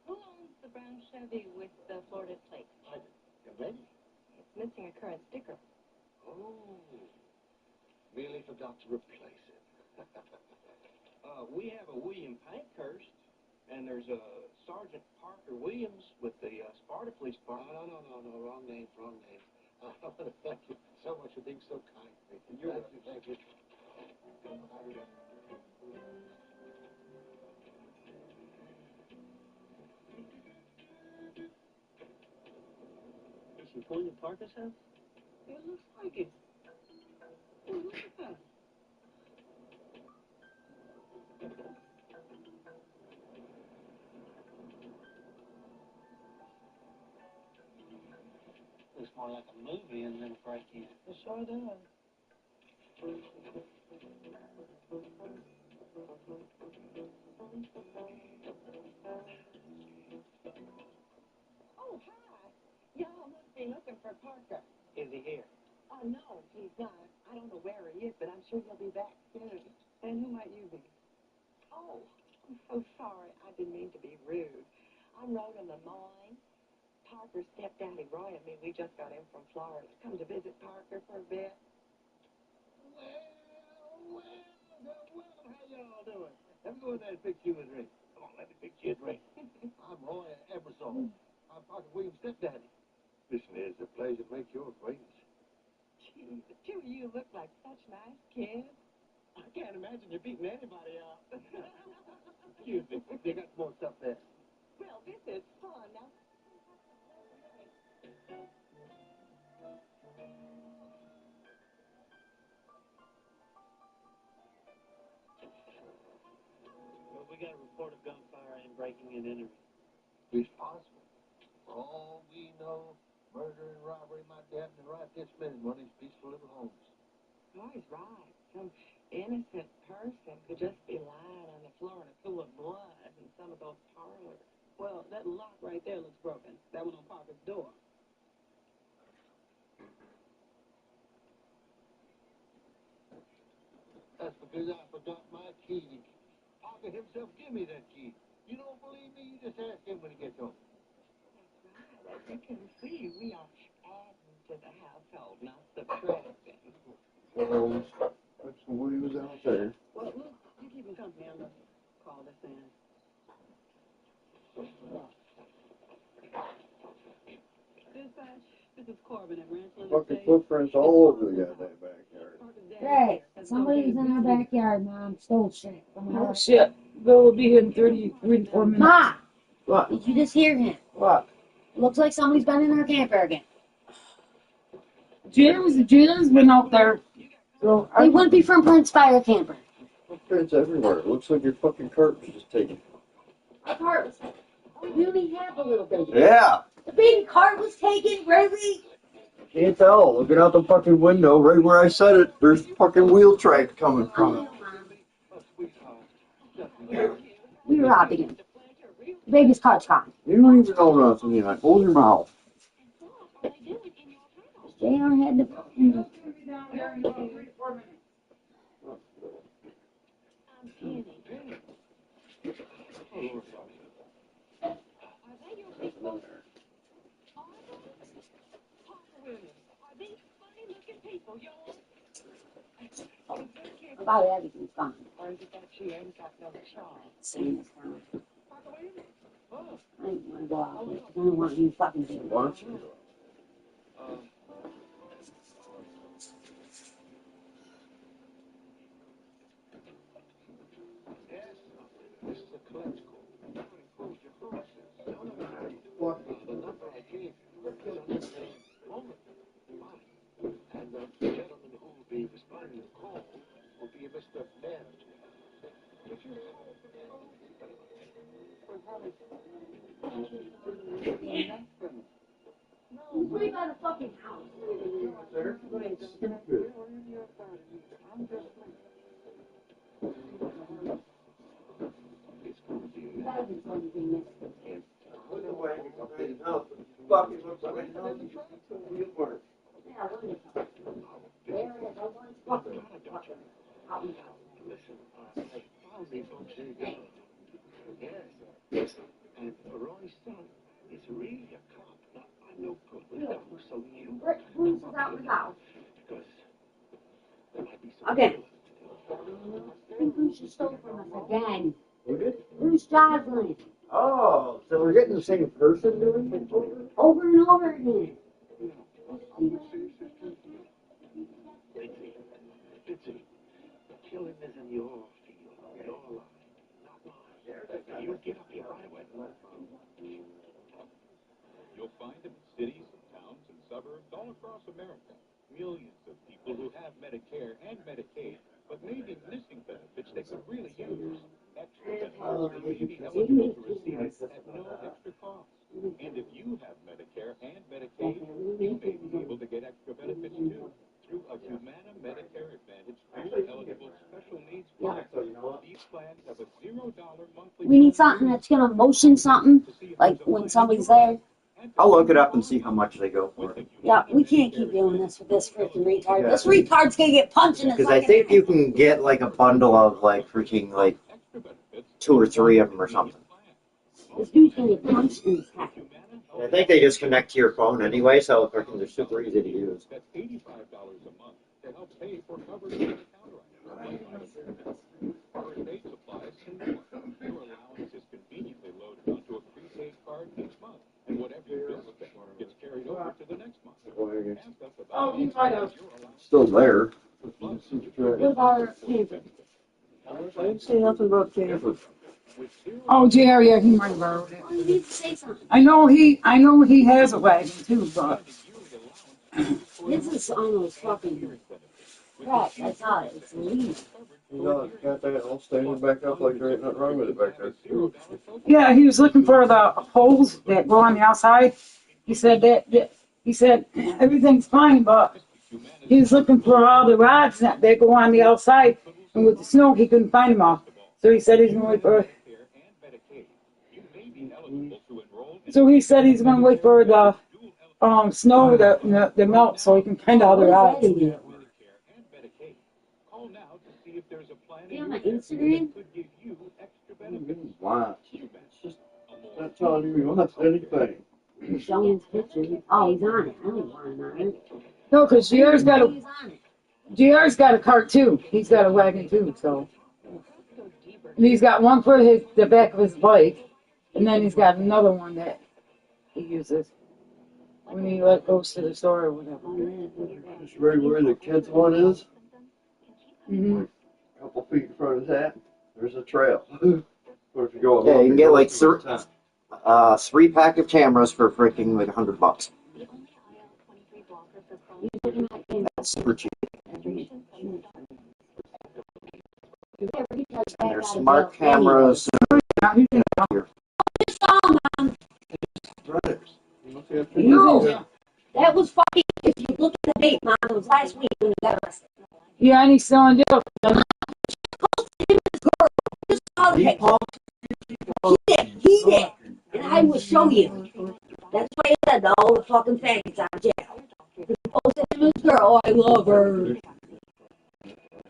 Who owns the brown Chevy with the Florida plate? I do. Young lady? It's missing a current sticker. Oh, merely forgot to replace it. We have a William Pankhurst, and there's a Sergeant Parker Williams with the Sparta Police Department. No, wrong name. I want to thank you so much for being so kind to me. Thank you. Is this William Parker's house? It looks like it. Oh, look at that. Looks more like a movie and then a break-in. It sure does. Oh, hi. Y'all must be looking for Parker. Is he here? Oh, no, he's not. I don't know where he is, but I'm sure he'll be back soon. And who might you be? Oh, I'm so sorry. I didn't mean to be rude. I'm Rhoda Lemoyne. Parker's stepdaddy, Roy, and me, we just got in from Florida. Come to visit Parker for a bit. Well, how y'all doing? Let me go in there and fix you a drink. Come on, let me fix you a drink. I'm Roy Ebersol. I'm Parker Williams' stepdaddy. Listen, it's a pleasure to make your acquaintance. Gee, the two of you look like such nice kids. I can't imagine you beating anybody up. Excuse me. They got more stuff there. Well, this is fun. Now, Well, we got a report of gunfire and breaking and entering. It's possible. For all we know, murder and robbery might be happening right this minute in one of these peaceful little homes. oh, he's right. Some innocent person could just be lying on the floor in a pool of blood in some of those parlors. Well, that lock right there looks broken. That one on Parker's door. That's because I forgot my key. Parker himself gave me that key. You don't believe me? You just ask him when he gets home. That's right. As you can see, we are adding to the household, not subtracting. That's the way he was out there. Well, look, you keep him company. I'm going to call this in. Dispatch, this is Corbin at Ranchland Fucking Estate. footprints all over the goddamn backyard. Hey, somebody's in our backyard, Mom. Stole shit from Oh, her. shit. Bill will be here in 34 minutes. Ma! What? Did you just hear him? What? Looks like somebody's been in our camper again. Jim's been out there. So They wouldn't be from Prince Fire Camper. Footprints everywhere. It looks like your fucking cart was just taken. Our cart was taken. We only have a little baby. Yeah. The baby cart was taken, really? Can't tell. Looking out the fucking window, right where I said it, there's fucking wheel tracks coming from it. We were robbing him. The baby's cart's gone. You don't even know nothing yet. Hold your mouth. Stay in our head to fucking... About everything's gone. Or is it that she ain't got no charge? Same as gone. I ain't gonna go out there 'cause I don't want you fucking to. Why don't you? Yes, this is a collect call. That includes your purchases. No. The number I gave you is under the name Moment. Fine. And the gentleman who will be responding to the call will be Mr. Ned. If you call from He's right by the fucking house. Listen, Fozzie from Chicago. Yes. And Ronnie's son is really a cop. Now, I'm no good with dogs, so you... Bruce is out and about. Because there might be some... Okay. I think Bruce is stole from us again. Bruce Joslin. Oh, so we're getting the same person doing it Over and over again. Bitsy, the killing is in your field, your line, not mine. Now, you get up here right away. You'll find them in cities, towns, and suburbs all across America. Millions of people who have Medicare and Medicaid, but may be missing benefits they could really use. Extra benefits they may be eligible to receive at no extra cost. And if you have Medicare and Medicaid, you may be able to get extra benefits too through a Humana Medicare Advantage dual-eligible special needs plan. These plans have a $0 monthly... We need something that's gonna motion something, like when somebody's there. I'll look it up and see how much they go for. Yeah, we can't keep doing this with this freaking retard. Yeah. This retard's gonna get punched in the Because I think you can get like a bundle of like freaking like 2 or 3 of them or something. This dude's gonna get punched in his head. I think they just connect to your phone anyway, so freaking they're super easy to use. That's $85 a month to help pay for covered over-the-counter items. First aid supplies and more. Your allowance is conveniently loaded onto a prepaid card each month, and whatever your bill spent gets carried over to the next month. Oh, you might have. Still there. With our paper. I didn't say nothing about camper. Oh, Jerry, yeah, he might have borrowed it. Oh, you need to say something. I know he has a wagon too, but This is almost fucking crap. That's all it is. It's leaves. You know, got that all standing back up like there ain't nothing wrong with it back there. yeah, he was looking for the holes that go on the outside. He said he said everything's fine, but he's looking for all the rods that go on the outside, and with the snow he couldn't find them all. So he said he's gonna wait for. So he said he's gonna wait for the snow to melt so he can find all the rods. You on my Instagram? Wow. Just not telling you want anything. He's showing his picture. Oh, he's on it. I don't want him on it. No, because JR's got a cart too. He's got a wagon too, so. And he's got one for the back of his bike, and then he's got another one that he uses when he goes to the store or whatever. Just right where the kids' one is. Mm-hmm. A couple feet in front of that, there's a trail. Or if you go yeah, you can get like 3 pack of cameras for freaking like $100. That's super cheap. And there's smart cameras. No, that was fucking. If you look at the date, Mom, it was last week when he got arrested. Yeah, and he's selling dope. He did, and I will show you. That's why he said all the fucking faggots out of jail. He posted him and his girl, I love her.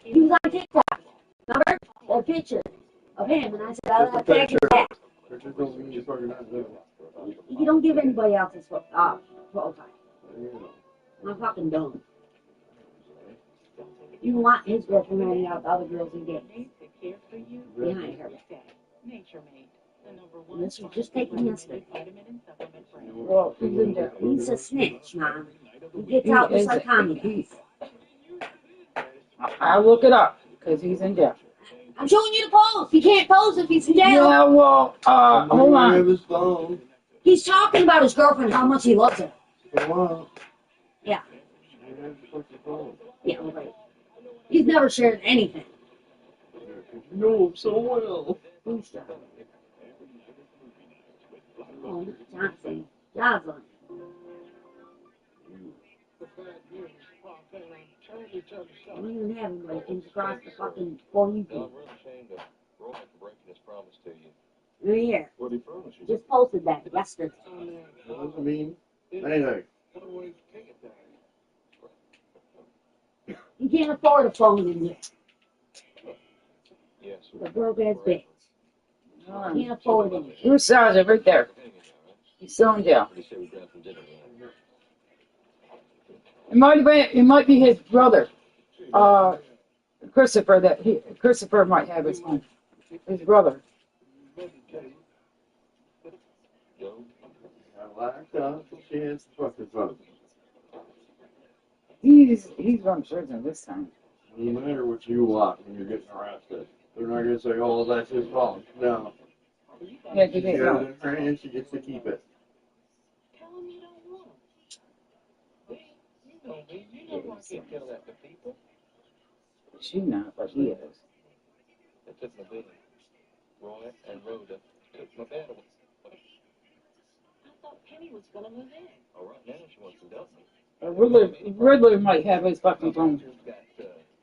He was on TikTok. Remember? That picture of him, and I said, I'll have faggots back. You don't give anybody else his profile. I'm fucking dumb. You want his girlfriend hanging out with other girls he dates. Behind her. And this was just taken yesterday. Well, he's in jail. He's a snitch, Mom. He gets out just like Tommy does. I'll look it up, because he's in jail. I'm showing you the post. He can't post if he's in jail. Yeah, well, hold on. He's talking about his girlfriend, how much he loves her. Yeah. Yeah, right. He's never shared anything. You know him so well. God's on it. The bad news, Pop, and I'm terribly, terribly I sorry. don't even have anybody comes across the fucking phone. No, I'm real ashamed of Roy for breaking his promise to you. Right here. What did he promise you? Just posted that yesterday. That doesn't mean anything. You can't afford a phone in here. Yes. The broke ass bitch. Can't afford it. Who's Sergeant right there? He's still in jail. It might be his brother, Christopher. Christopher might have his phone. His brother. He's going to prison this time. No matter what you want when you're getting arrested. They're not going to say, oh, that's his phone. No. Yeah, She they has it in her hand, she gets to keep it. Tell them you don't want them. You know me. You know I can't tell that to people. She not, but he is. They took my bed. Roy and Rhoda took my bed away. I thought Penny was going to move in. All right, now she wants to dump me. Riddler might have his fucking phone.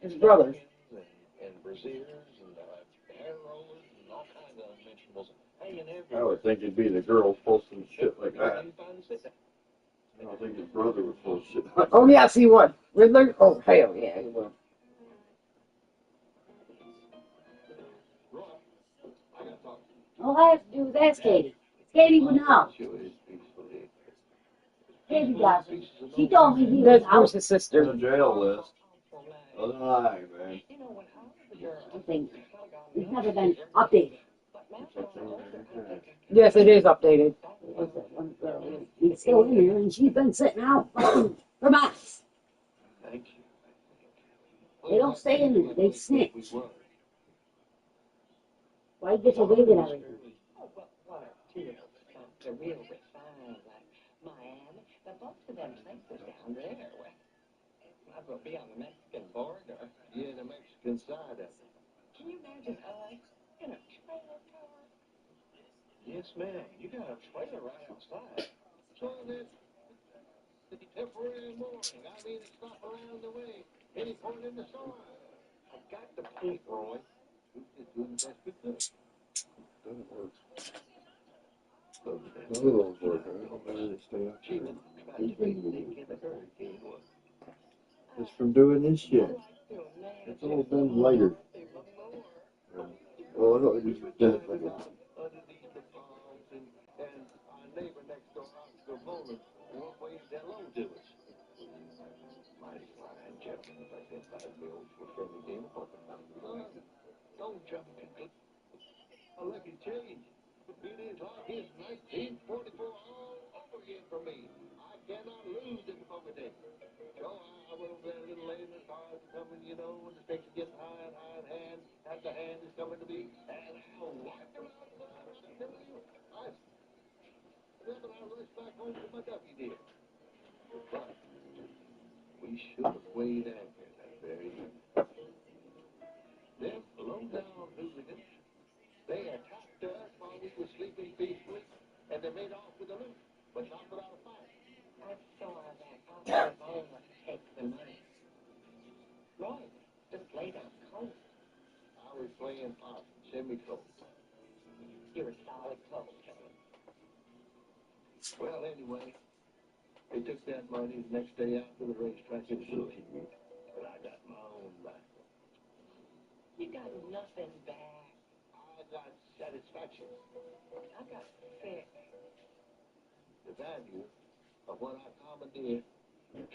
His brother. And braziers and hair rollers and all kinds of unmentionables hanging everywhere. I would think it'd be the girl posting shit like that. I don't think his brother would post shit like that. Oh, yes, he would. Riddler? Oh, hell yeah, he would. All I have to do is ask Katie. Katie would know. Katie does. She told me he was That's out. Bruce's sister. On the jail list. Doesn't lie, man. I think it's never been updated. Yes, it is updated. He's still in there, and she's been sitting out fucking for months. Thank you. They don't stay in there. They snitch. Why get away with everything? Oh, but what are two of they're real refined, like Miami. But most of them places down there, well, might as well be on the Mexican border. Yeah, the Mexican side of it. Can you imagine us in a trailer car? Yes, ma'am. You got a trailer right outside. So that the temporary mooring. I mean, it's not around the way. Any point in the storm. I got the point, Roy. We're just doing the best we could. Doesn't work. None of those work. I don't know where they stay up there. Just from doing this shit. It's all done later. Oh, no, it just does like Underneath the palms, and our neighbor next door, Oscar Bowler, waved hello to us. Mighty fine gentlemen like that by the old for friendly game of poker. Don't jump to conclusions. A lucky change. It is like his 1944 all over again for me. I cannot lose in the poker day. So I went over there a little later, the cards are coming, you know, and the stakes are getting higher and higher in hand, and the hand is coming to me, and I whacked him out of the line, I tell you. Then I rushed back home to my ducky deer. But we should have weighed anchor that very night. Them low-down hooligans, they attacked us while we were sleeping peacefully, and they made off with the loot, but not without a fight. I saw that Oscar Bowler take the money. Roy, just lay down cold. I was playing hot, semi-cold. You were solid cold, Kevin. Well, anyway, they took that money the next day out to the racetrack in Philly. But I got my own back. You got nothing back. I got satisfaction. I got sick. The value of what I commandeered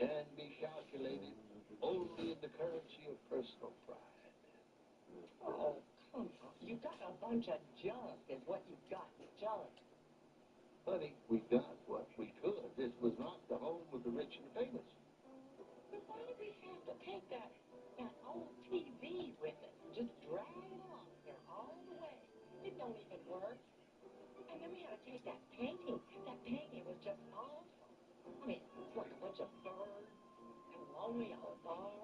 can be calculated only in the currency of personal pride. Oh, come on. You got a bunch of junk is what you got. Junk. Honey, we got what we could. This was not the home of the rich and the famous. But why do we have to take that old TV with us and just drag it along here all the way? It don't even work. And then we had to take that painting. That painting was just awful. I mean, it's like a bunch of birds and lonely on a bar.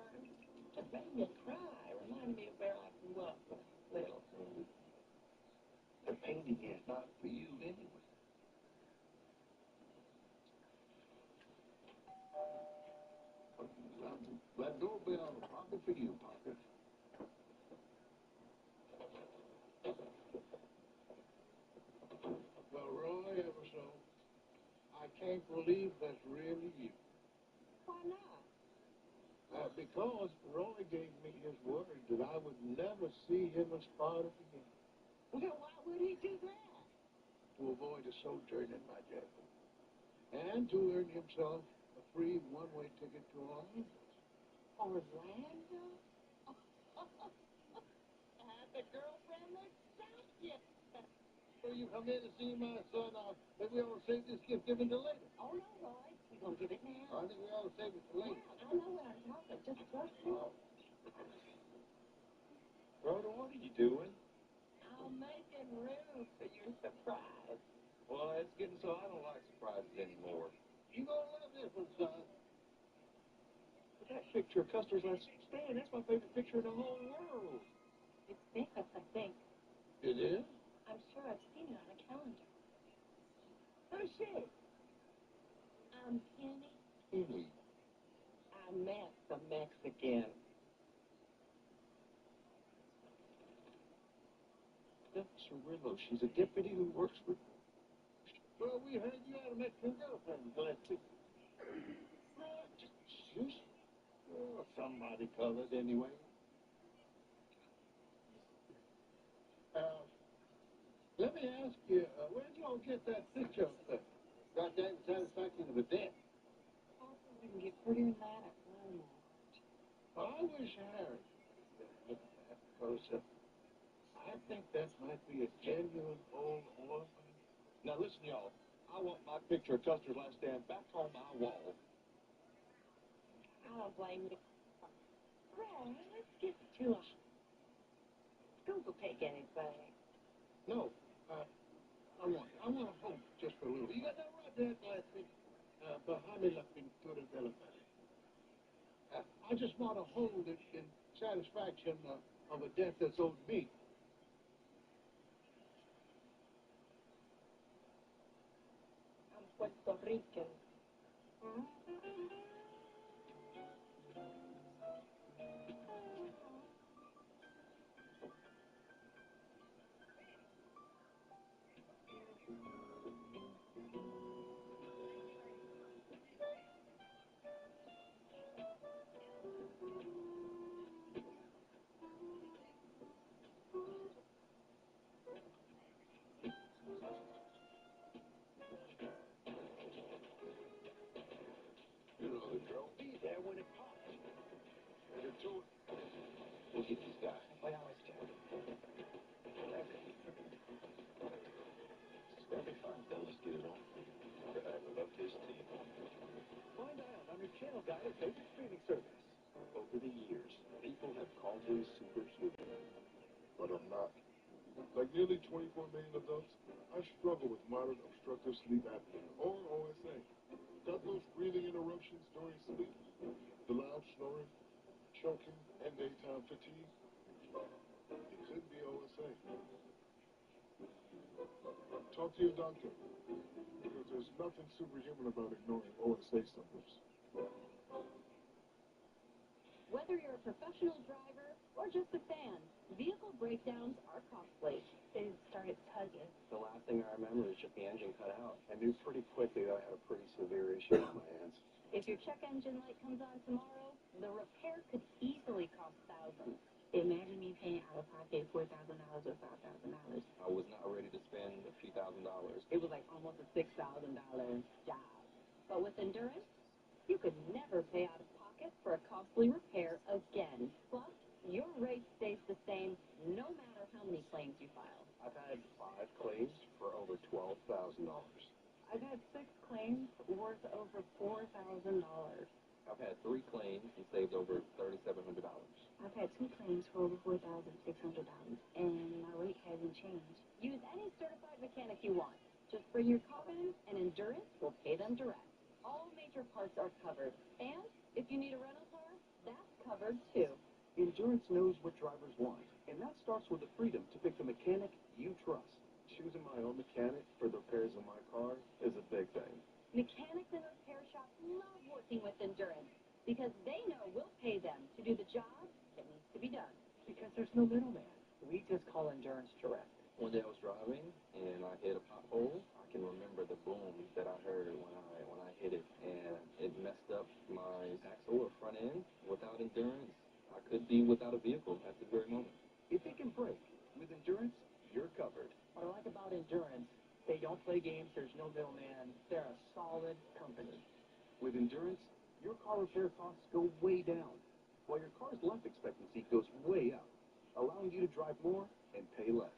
Just made me cry. Reminded me of where I grew up when I was little. The painting is not for you anyway. can't believe that's really you. Why not? Because Roy gave me his word that I would never see him as part of again. Well, why would he do that? To avoid a sojourn in my jail. And to earn himself a free one-way ticket to Orlando. Orlando? The girlfriend looks south yet. So you come in to see my son. Maybe we ought to save this gift giving till later. Oh, no, Roy. We're going to give it now. I think we ought to save it till later. Yeah, I know what I'm talking. Just trust me. Rhoda, what are you doing? I'm making room for your surprise. Well, it's getting so I don't like surprises anymore. You gonna love this one, son. But that picture of Custer's last stand, that's my favorite picture in the whole world. It's famous, I think. It is? I'm sure I've seen it on a calendar. Who's she? I'm Penny. Penny. I met the Mexican. Cirillo, she's a deputy who works for... Well, we heard you had a Mexican girlfriend. Let's see. Just somebody colored anyway. Let me ask you, where'd y'all get that picture of that? Got that satisfaction of a debt? Hopefully we can get prettier than that at Walmart. I wish Harry could look at that because I think that might be a genuine old oil painting. Now listen, y'all. I want my picture of Custer's last stand back on my wall. I don't blame you. Ray, let's get to him. School will take anything. No, I want to hold just for a little. You got that right there, Gladstone. Behind la pintura de la pared. I just want to hold it in satisfaction of a debt that's owed me. I'm Puerto Rican. You know the drill. Be there when it pops. Get to it. Look at these guys. We always do. It's gonna be fun. Then let's get it on. I love this team. Find out on your channel guide favorite streaming service. Over the years, people have called me superhuman. But I'm not. Like nearly 24 million adults, I struggle with moderate obstructive sleep apnea, or OSA. Got those breathing interruptions during sleep, the loud snoring, choking, and daytime fatigue? It could be OSA. Talk to your doctor, because there's nothing superhuman about ignoring OSA symptoms. Whether you're a professional driver or just a fan, vehicle breakdowns are costly. They started tugging. The last thing I remember is just the engine cut out. I knew pretty quickly that I had a pretty severe issue on my hands. If your check engine light comes on tomorrow, the repair could easily cost thousands. Imagine me paying out of pocket $4,000 or $5,000. I was not ready to spend a few $1,000s. It was like almost a $6,000 job. But with Endurance, you could never pay out of pocket for a costly repair again. Plus, your rate stays the same no matter how many claims you file. I've had 5 claims for over $12,000. I've had 6 claims worth over $4,000. I've had 3 claims and saved over $3,700. I've had 2 claims for over $4,600, and my rate hasn't changed. Use any certified mechanic you want. Just bring your car in, and Endurance will pay them direct. All major parts are covered. And if you need a rental car, that's covered too. Endurance knows what drivers want, and that starts with the freedom to pick the mechanic you trust. Choosing my own mechanic for the repairs of my car is a big thing. Mechanics and repair shops love working with Endurance because they know we'll pay them to do the job that needs to be done. Because there's no middleman. We just call Endurance direct. One day I was driving, and I hit a pothole. I can remember the boom that I heard when I hit it, and it messed up my axle or front end. Without endurance, I could be without a vehicle at this very moment. If it can break, with Endurance, you're covered. What I like about Endurance, they don't play games, there's no middleman. They're a solid company. With Endurance, your car repair costs go way down, while your car's life expectancy goes way up, allowing you to drive more and pay less.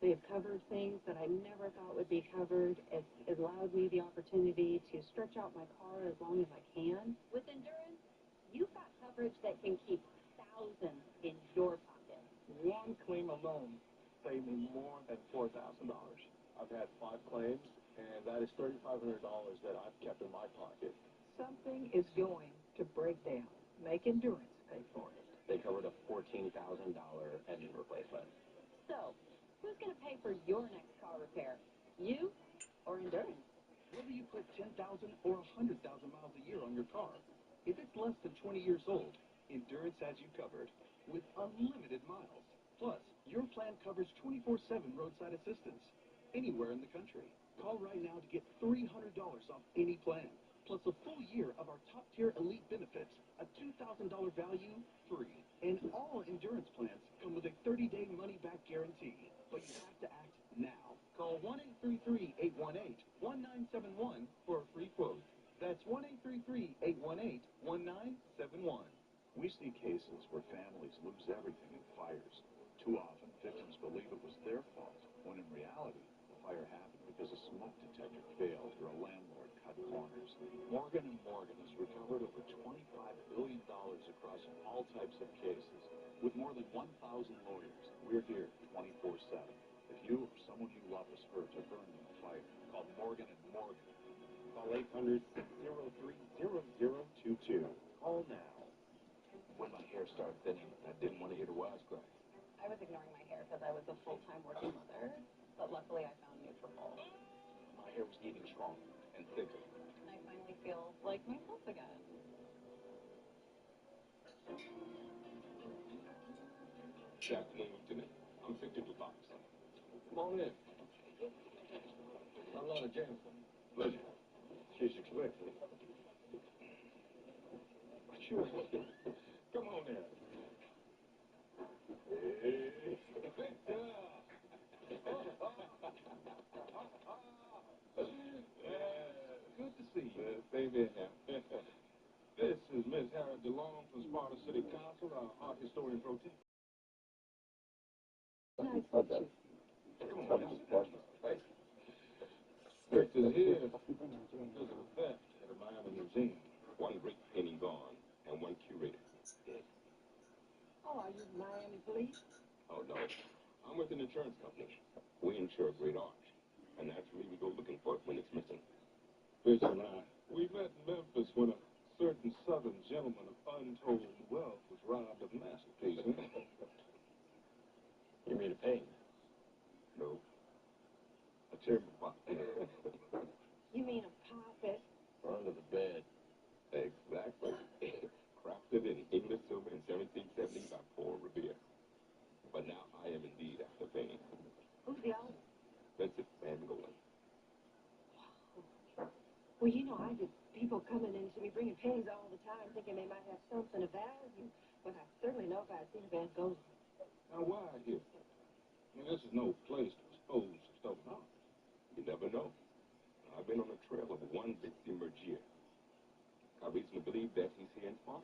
They've covered things that I never thought would be covered. It allowed me the opportunity to stretch out my car as long as I can. With Endurance, you've got coverage that can keep thousands in your pocket. One claim alone saved me more than $4,000. I've had 5 claims, and that is $3,500 that I've kept in my pocket. Something is going to break down. Make Endurance pay for it. They covered a $14,000 engine replacement. So, who's going to pay for your next car repair? You or Endurance? Whether you put 10,000 or 100,000 miles a year on your car, if it's less than 20 years old, Endurance has you covered with unlimited miles. Plus, your plan covers 24/7 roadside assistance anywhere in the country. Call right now to get $300 off any plan, plus a full year of our top-tier elite benefits, a $2,000 value free. And all Endurance plans come with a 30-day money-back guarantee. But you have to act now. Call 1-833-818-1971 for a free quote. That's 1-833-818-1971. We see cases where families lose everything in fires. Too often, victims believe it was their fault, when in reality, the fire happened because a smoke detector failed or a landlord cut corners. Morgan & Morgan has recovered over $25 billion across all types of cases. With more than 1,000 lawyers, we're here 24/7. If you or someone you love was hurt or burned in a fire, call Morgan & Morgan. Call 800-603-0022. Call now. When my hair started thinning, I didn't want to hear the wisecracks. I was ignoring my hair because I was a full-time working mother, but luckily I found Nutrafol. My hair was getting stronger and thicker. I finally feel like myself again. Good afternoon, Lieutenant. I'm Victor DeVos. Come on in. I'm Lana Jameson. Pleasure. She's expecting. Sure. Come on in. Hey, Victor! Good to see you. Same here, now. This is Miss Harriet DeLong from Sparta City Council, our art historian pro tem. Nice to meet you. Come on, sit down. Hey. Victor's here because of a theft at a Miami museum. One great painting gone and one curator dead. Oh, are you Miami police? Oh, no. I'm with an insurance company. We insure great art. And naturally, we go looking for it when it's missing. Fisher and I, we met in Memphis when a certain southern gentleman of untold wealth was robbed of a masterpiece. You mean a painting? No. A timber pot. You mean a puppet? Under the bed. Exactly. Crafted in English silver in 1770 by Paul Revere. But now I am indeed after painting. Who's the owner? Vincent Van Gogh. Well, you know, I get people coming in to me bringing paintings all the time thinking they might have something of value, but I certainly know if I've seen Van Gogh. Now, why here? I mean, this is no place to dispose of stolen art. You never know. I've been on the trail of one Bitsy Mergier. I reason to believe that he's here in Farm.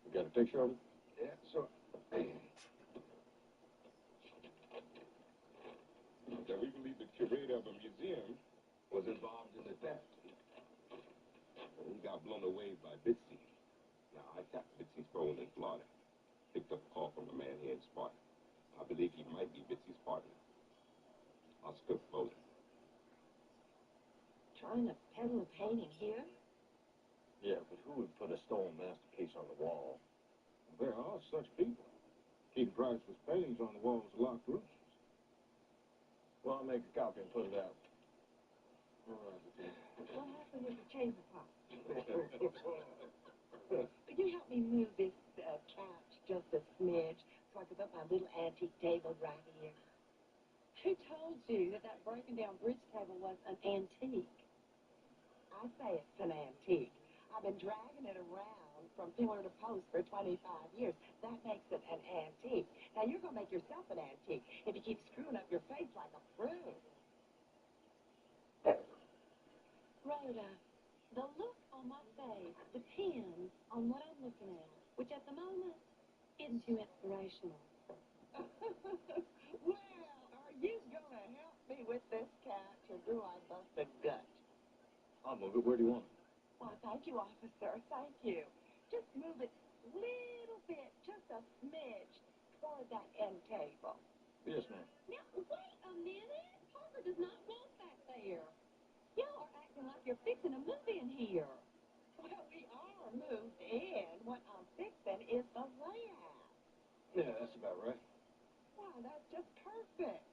You got a picture of him? Yeah, sure. Now, we believe the curator of a museum was involved in the theft. He got blown away by Bitsy. Now, I tapped Bitsy's phone in Florida. Picked up a call from a man here in Sparta. I believe he might be Bitsy's partner, Oscar Bowden. Trying to peddle a painting here? Yeah, but who would put a stolen masterpiece on the wall? There are such people. Keep priceless paintings on the walls of locked rooms. Well, I'll make a copy and put it out. All right, Lieutenant. What happened with the chamber pot? Could you help me move this couch just a smidge so I can put my little antique table right here? Who told you that that broken down bridge table was an antique? I say it's an antique. I've been dragging it around from pillar to post for 25 years. That makes it an antique. Now you're going to make yourself an antique if you keep screwing up your face like a fruit. Rhoda, the look on my face depends on what I'm looking at, which at the moment isn't too inspirational. Well, are you going to help me with this couch, or do I bust a gut? I'll move it. Where do you want it? Why, thank you, officer. Thank you. Just move it little bit, just a smidge, toward that end table. Yes, ma'am. Now, wait a minute. Parker does not want that there. Y'all are acting like you're fixing a move in here. Well, we are moved in. What I'm fixing is the layout. Yeah, that's about right. Wow, that's just perfect.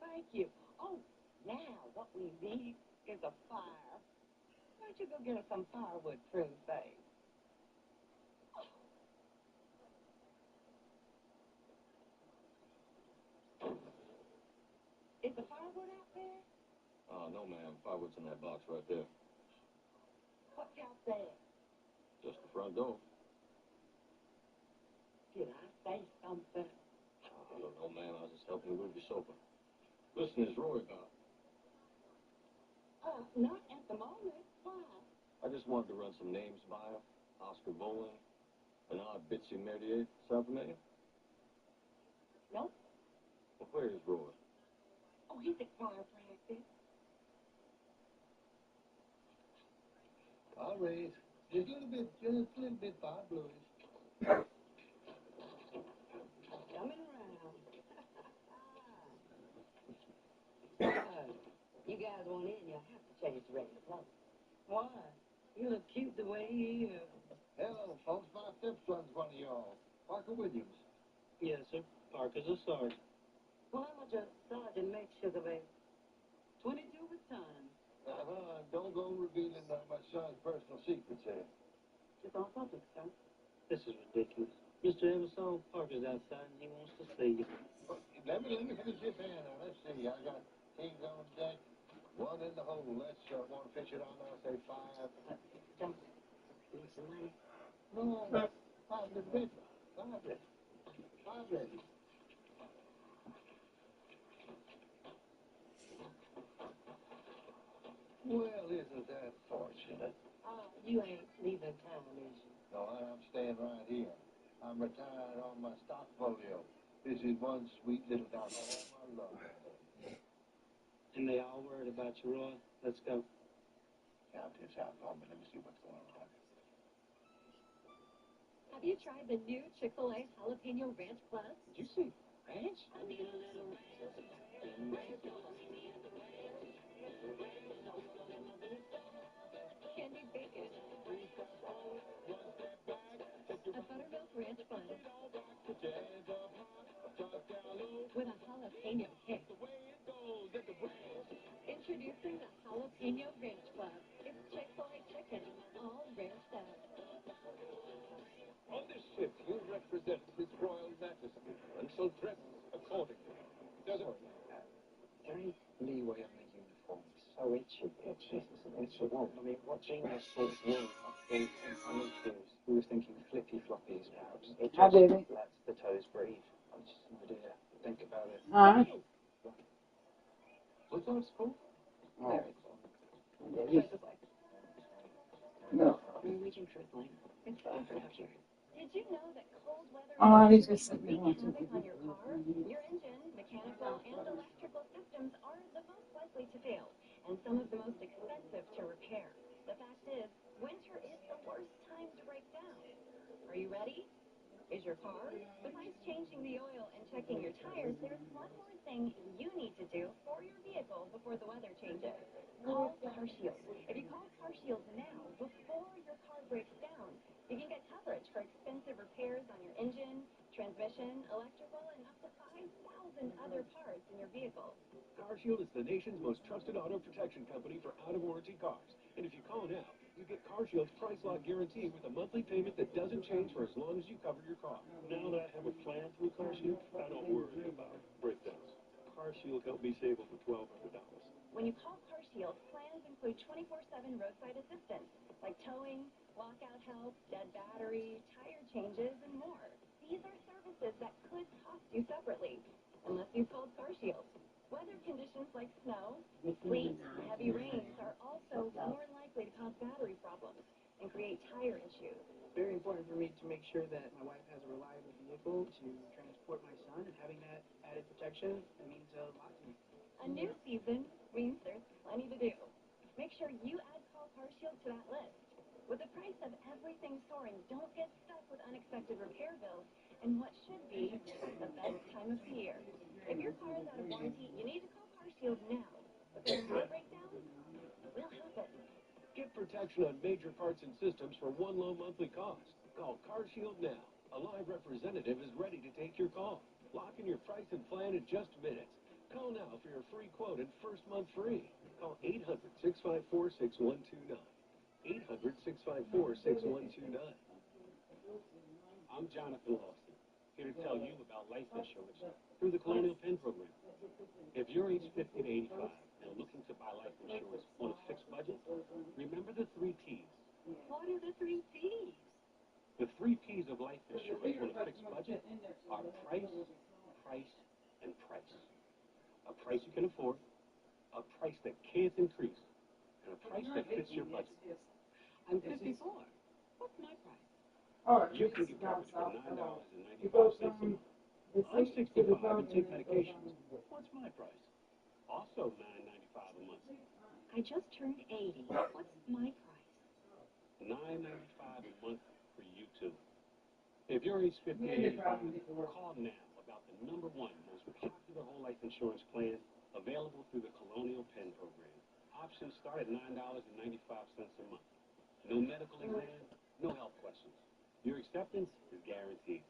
Thank you. Oh, now what we need is a fire. Why don't you go get us some firewood, prune face? Is the firewood out there? No, ma'am. Firewood's in that box right there. What's out there? Just the front door. Did I say something? I don't know, ma'am. I was just helping you move your sofa. Listen, is Roy about? Not at the moment. Why? I just wanted to run some names by him. Oscar Bowling, Bernard Bitsy Merdier. Sound familiar? Nope. Well, where is Roy? Oh, he's at choir practice. All right. Just a little bit far bluish. Coming around. You guys want in, you'll have to change the regular clothes. Why? You look cute the way you is. Hello, folks. My stepson's one of y'all. Parker Williams. Yes, sir. Parker's a sergeant. Well, how much a sergeant makes, Sugar Baby? 22 with time. Don't go revealing my son's personal secrets here. It's on public, sir. This is ridiculous. Mr. Emerson, Parker's outside and he wants to see you. Let me finish this hand now. Let's see. I got kings on deck, one in the hole. Let's want to fish it on. I'll say 5. Don't. You want some money? No, 5 little bit. 5 bit. 5 bit. Well, isn't that fortunate? You ain't leaving town, is you? No, I'm staying right here. I'm retired on my stock folio. This is one sweet little dot. All my love. And they all worried about you, Roy. Let's go. Count this out for me. Let me see what's going on. Have you tried the new Chick-fil-A Jalapeno Ranch Plus? Did you say ranch? Candied bacon. A buttermilk ranch bun. With a jalapeno kick. Introducing the Jalapeno Ranch Club. It's Chick-fil-A chicken, all ranched up. On this ship, you represent His Royal Majesty and shall dress accordingly. Does it? Very leeway on the uniform. So itchy. Itchy? Itchy. Well, I mean, what genius thought wool in summer shoes? Who was thinking flippy floppies, perhaps? It Hi, just baby. lets the toes breathe. I just no idea. Think about it. Huh? What's on school? Very Baby. No. Norwegian Cruise Line. It's so cute. Did you know that cold weather Oh, he's can just sitting wreak there watching havoc on your TV. car? Your engine, mechanical, and electrical systems are the most likely to fail, and some of the most expensive to repair. The fact is, winter is the worst time to break down. Are you ready? Is your car? Besides changing the oil and checking your tires, there's one more thing you need to do for your vehicle before the weather changes. Call CarShield. If you call CarShield now, before your car breaks down, you can get coverage for expensive repairs on your engine, transmission, electrical, and up to 5,000 other parts in your vehicle. CarShield is the nation's most trusted auto protection company for out-of-warranty cars. And if you call now, you get CarShield's price lock guarantee with a monthly payment that doesn't change for as long as you cover your car. Now that I have a plan through CarShield, I don't worry about breakdowns. CarShield helped me save over $1,200. When you call CarShield, plans include 24/7 roadside assistance, like towing, lockout help, dead battery, tire changes, and more. These are services that could cost you separately, unless you've called CarShield. Weather conditions like snow, sleet, and heavy rains are also more likely to cause battery problems and create tire issues. It's very important for me to make sure that my wife has a reliable vehicle to transport my son, and having that added protection, it means a lot to me. A new season means there's plenty to do. Make sure you add Call CarShield to that list. With the price of everything soaring, don't get stuck with unexpected repair bills and what should be the best time of the year. If your car is out of warranty, you need to call CarShield now, because car breakdowns will happen. Get protection on major parts and systems for one low monthly cost. Call CarShield now. A live representative is ready to take your call. Lock in your price and plan in just minutes. Call now for your free quote and first month free. Call 800-654-6129. 800-654-6129. I'm Jonathan Lawson, here to tell you about life insurance through the Colonial Penn program. If you're age 50 to 85 and looking to buy life insurance on a fixed budget, remember the 3 P's. What are the 3 P's? The 3 P's of life insurance on a fixed budget are price, price, and price. A price you can afford, a price that can't increase, and a price that fits your budget. I'm 54. What's my price? You can get coverage for $9.95 a month. I'm 65 and take medications. What's my price? Also $9.95 a month. I just turned 80. What's my price? $9.95 a month for you too. If you're age 50 to 85, call now about the #1 most popular whole life insurance plan available through the Colonial Penn program. Options start at $9.95 a month. No medical exam, no health questions. Your acceptance is guaranteed.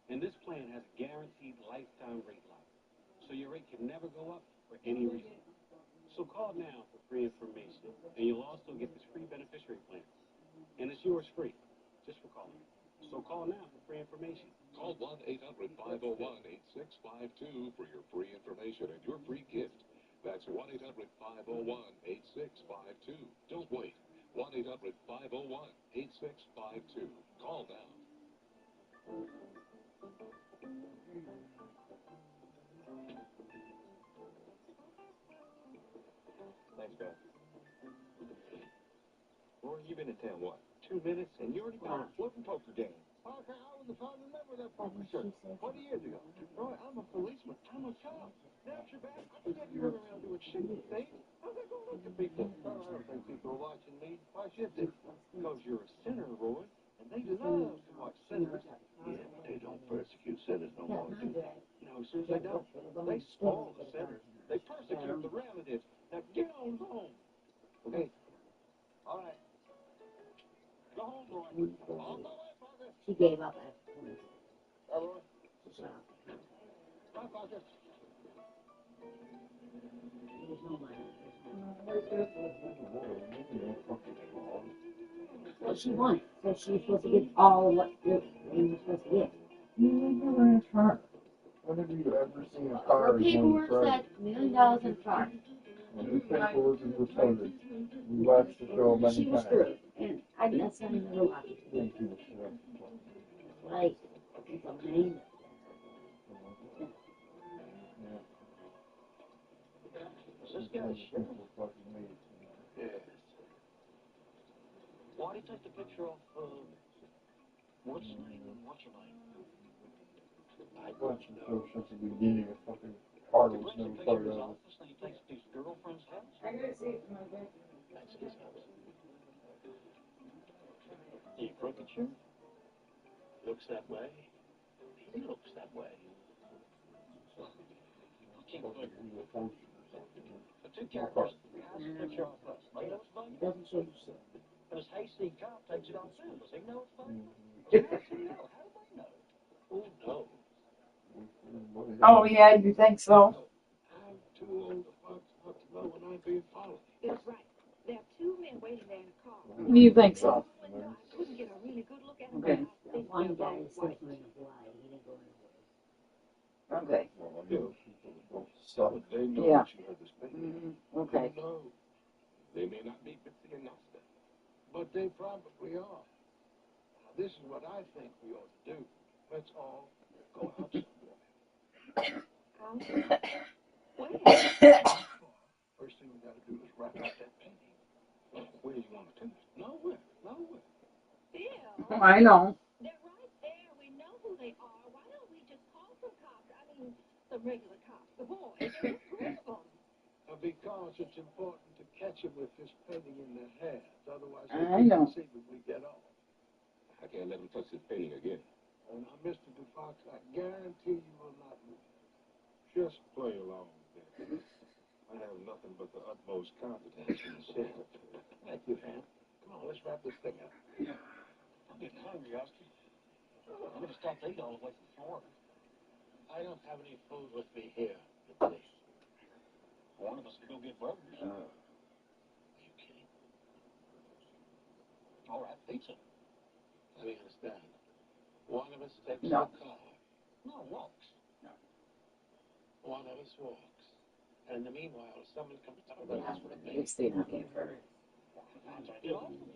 And this plan has a guaranteed lifetime rate lock, so your rate can never go up for any reason. So call now for free information, and you'll also get this free beneficiary plan. And it's yours free, just for calling. So call now for free information. Call 1-800-501-8652 for your free information and your free gift. That's 1-800-501-8652. Don't wait. 1-800-501-8652. Call now. Thanks, guys. Roy, you've been in town, what, 2 minutes, and you already got a floating poker game. Parker, I was the founding member of that poker circuit 20 years ago. Roy, I'm a policeman. I'm a cop. Now that you're back, I can get you running around doing shady things. How's that going to look at people? Oh, I don't think people are watching me. Why should they? Because you're a sinner, Roy, and they deserve to watch sinners. Yeah, but they don't persecute sinners no more, do they? No, sir, they don't. They spoil the sinners. They persecute the relatives. Now get on home. Okay. All right. Go home, Roy. On my way, Parker. She gave up at one. Bye, Roy. Bye, Parker. There's no money. Well, she won, so she's supposed to get all what you're supposed to get. You never asked her. When have you ever seen a car? Her paperwork said $1 million in the car. And the paperwork is retarded. We watched the show many She was times. screwed, and that's not even her lucky. Thank you, sir. Like, it's a name. This guy's sheriff. Yes. Why'd he take the picture off, what's his name and what's your name? I watched the show since the beginning. A fucking car He was brings never a part picture of his of it. office and he takes it to his girlfriend's house. I gotta see it from my back. That's his house. You crooked, sheriff? Looks that way. He looks that way. Keep looking. Take care of us. How's the picture off us? He knows it's funny? Doesn't show you shit. And his hasty cop takes it off too. Does he know it's funny? How does he know? How do they know? Who knows? Oh, yeah, you think so? I'm too old to fuck not to know when I'm being followed. That's right. There are 2 men waiting there in a car. You think so? I couldn't get a really good look at him. Okay. That one guy is definitely why he didn't go anywhere. Okay. Well, I know people that don't But they know Yeah. that you have this painting. Okay. Who knows? They may not be Bitsy and Nasta, but they probably are. Now, this is what I think we ought to do. Let's all go out somewhere. First thing we got to do is wrap up that painting. Where do you want to do it? Nowhere. Nowhere. Oh, I know. They're right there. We know who they are. Why don't we just call some cops? I mean, some regular cops, the boys, and we'll prove them. Because it's important to catch him with this painting in their hands. Otherwise, I know. see when we get off. I can't let them touch this painting again. Oh, now, Mr. DeFox, I guarantee you will not lose. Just play along, Dick. I have nothing but the utmost confidence in the system. Thank you, Ham. Come on, let's wrap this thing up. I'm getting hungry, Oski. I'm going to stop to eat all the way from Florida. I don't have any food with me here today. One of us can go get burgers. Are you kidding? All right, pizza. Let me understand. One of us takes No. the car. No, walks. One of us walks. And in the meanwhile, someone comes to the Yeah, us with a they painting. stay looking for it. Get off of me.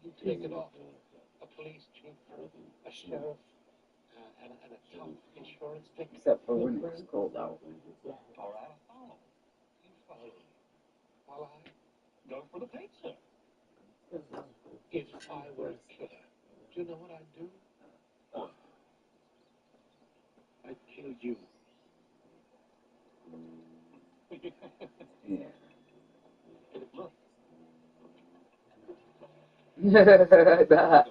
You take it off. A police chief, a sheriff, and a tough insurance ticket. Except for when it's cold out. All right, I'll follow. You follow. While I Go for the pizza. If I were a killer, do you know what I'd do? What? I'd kill you. Yeah. Look, I bet.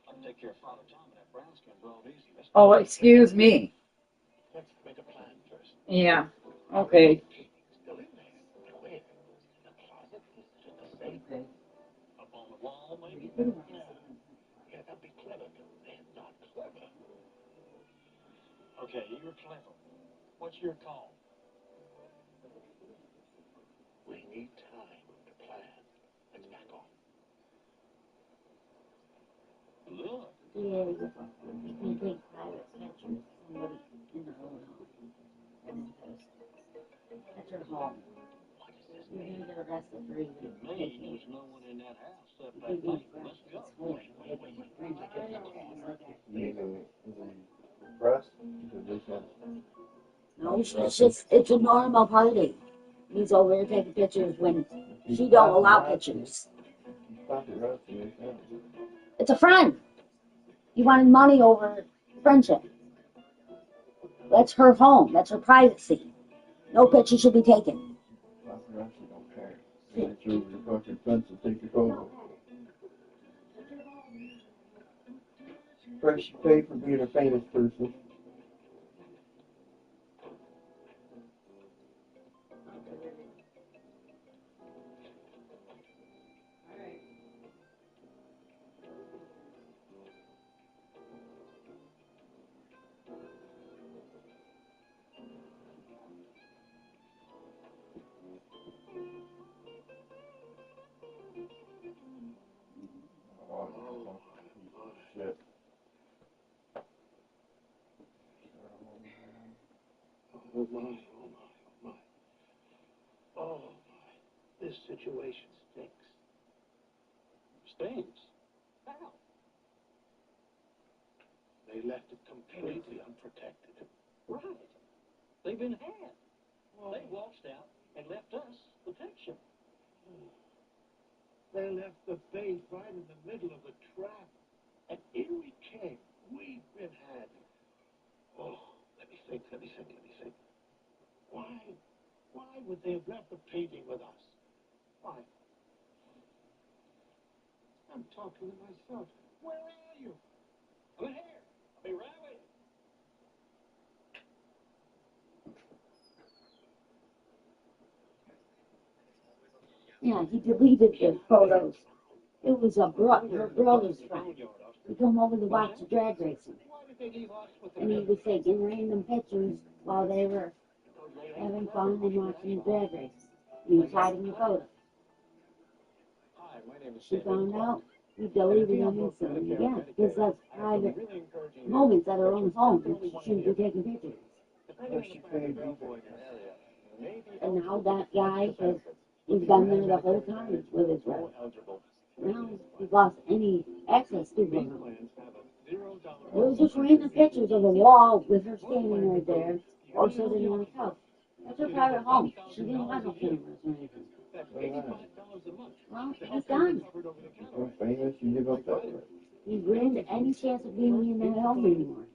I'll take care of Father Tom and that brown skin real easy. Oh, excuse me. Let's make a plan first. Yeah. Okay. Still in there. Where? In the closet? Just the same? Okay. Up on the wall, maybe? Yeah, that'd be clever, but they're not clever. Okay, you're clever. What's your call? We need time to plan. Let's back off. Look. Yeah, you can take private pictures of somebody in the hotel and then post it. That's your home. You're gonna get arrested for even Me, taking there's no one in that house except you that can paint. be Let's go. Impressed? Because they said, No, she's just, it's a normal party. He's over here taking pictures when she don't allow pictures. stop it, right? They said. It's a friend. He wanted money over friendship. That's her home. That's her privacy. No picture should be taken. Stop it, right? They don't care. They reach over your fucking fence and take your photo. Price you pay for being a famous person. Shit. Oh my, oh my, oh my. Oh my. This situation stinks. Stinks. How? They left it completely unprotected. Right. They've been had. They waltzed out and left us protection. They left the base right in the middle of the trap. And in we came. We've been had. Oh, let me think. Why would they have left the painting with us? Why? I'm talking to myself. Where are you? I'm here. I'll be right with you. Yeah, he deleted the photos. It was her brother's friend. He come over to watch the drag racing. And he was taking random pictures while they were having fun and watching the drag race. He was hiding the photos. Hi, my name is She found out, he deleted them instantly again. Because that's private moments at her own home that she shouldn't be taking pictures. And now that guy he's been there the whole time with his wife. Now he's lost any access to her. It was just random pictures of a wall with her standing right there or sitting on a couch. That's her private home. She didn't have no cameras or anything. Well, he's done. Famous, you give up that right. He ruined any chance of being in that home anymore.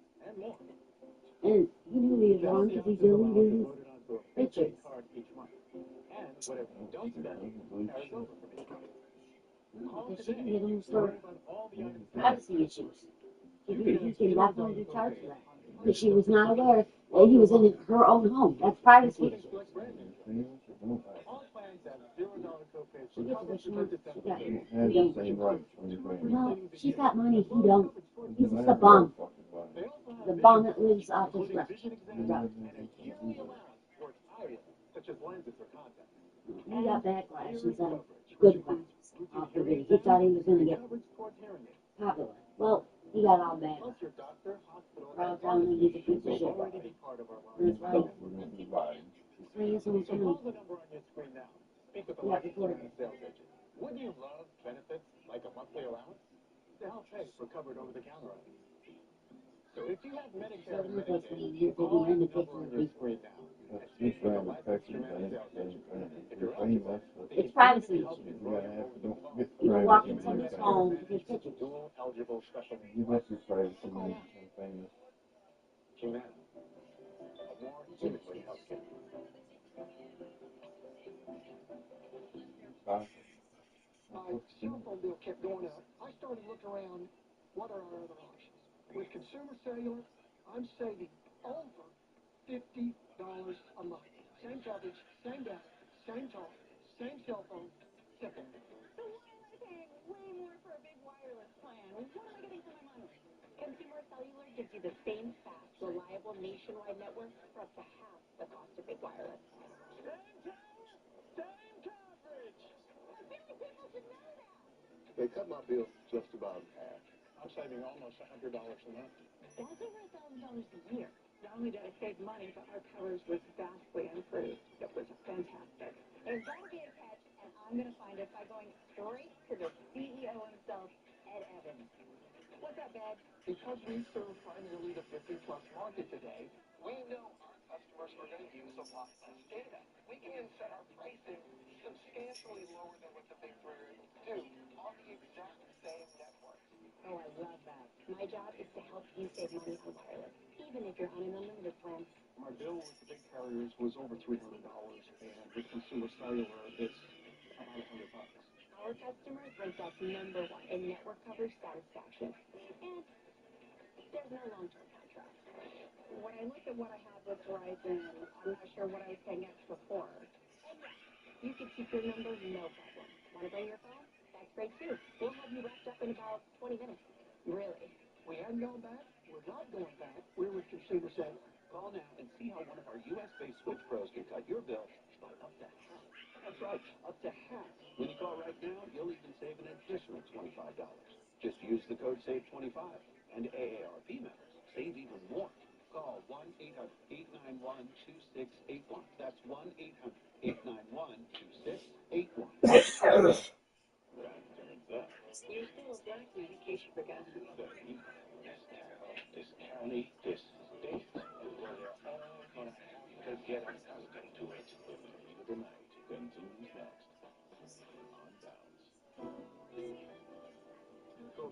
And he knew he was wrong because he deleted his pictures. Because she can get him for privacy issues. He can definitely be charged for that. Because she was not aware that he was in her own home. That's privacy issues. She gets what she wants. No, she's got money. He don't. He's just a bum. The bum that lives off his rent. He got backlash instead of good vibes off the video. He thought he was going to get popular. Well, he got all bad. We're all telling him he's a piece of shit. That's right. That's why he has so much money. Yeah, recorded it. Wouldn't you love benefits like a monthly allowance to help pay for covered over-the-counter items? So if you have Medicare and Medicaid, call the number on your screen now. It's privacy issues. You can walk into his home to take pictures. Dual eligible special You must be privacy and famous. Humana, a more human way of healthcare. My cell phone bill kept going up. I started looking around, what are our other options? With consumer cellular, I'm saving over $50 a month. Same coverage, same data, same talk, same cell phone, simple. So why am I paying way more for a big wireless plan? What am I getting for my money? Consumer Cellular gives you the same fast, reliable nationwide network for up to half the cost of big wireless. They cut my bill just about in half. I'm saving almost $100 a month. That's over $1,000 a year. Not only did I save money, but our coverage was vastly improved. It was fantastic. There's got to be a catch, and I'm going to find it by going straight to the CEO himself, Ed Evans. What's up, Ed? Because we serve primarily the 50-plus market today, we know our customers are going to use a lot less data. We can even set our pricing substantially lower than what the big three are able to do on the exact same network. Oh, I love that. My job is to help you save money on wireless, even if you're on an unlimited plan. My bill with the big carriers was over $300, and with consumer cellular, it's about $100. Our customers ranked us #1 in network coverage satisfaction. And there's no long-term contract. When I look at what I have with Verizon, I'm not sure what I was paying extra for. And yeah, you can keep your number, no problem. Want to bring your phone? That's great too. We'll have you wrapped up in about 20 minutes. Really. We hadn't gone back. We're not going back. We're with Consumer Cellular. Call now and see how one of our U.S.-based switch pros can cut your bill by up to half. That's right, up to half. When you call right now, you'll even save an additional $25. Just use the code SAVE25, and AARP members save even more. Call 1-800-891-2681. That's 1-800-891-2681. That turns up. You're still a black man in case you forgot. The heat, this town, this county, this state is where they're all gonna have to get accustomed to it. Meet of the night continues next on Bounce.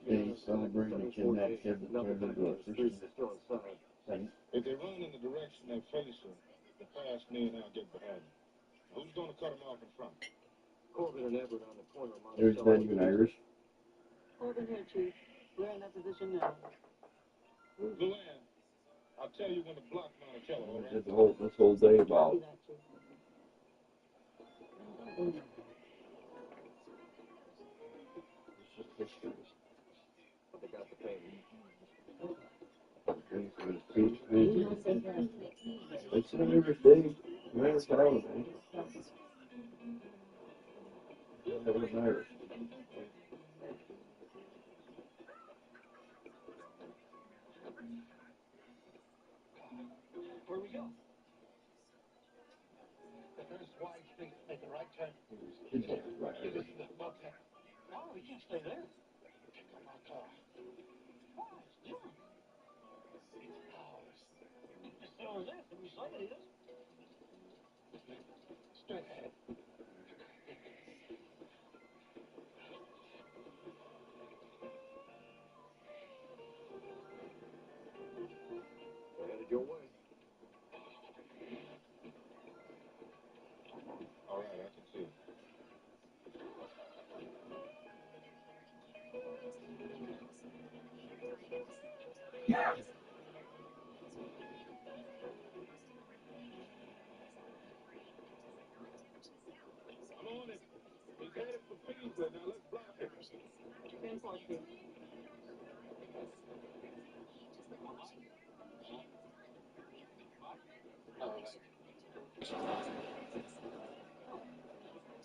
They celebrating the kidnapped kid that turned into a Christian saint. If they run in the direction they're facing, the past may now get behind them. Who's going to cut them off in front? Corbin and Edward on the corner. There's not even Irish. Corbin here, Chief. We're in that position now. Luann, I'll tell you when to block Monticello, all right? Did this whole day about. It's just history. They got the payment. Things for the speech, it's an Irish day. It's a holiday. That was Irish. Where we go?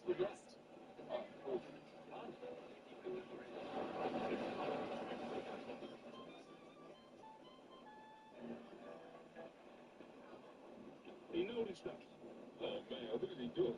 He noticed us. Oh man, what did he do?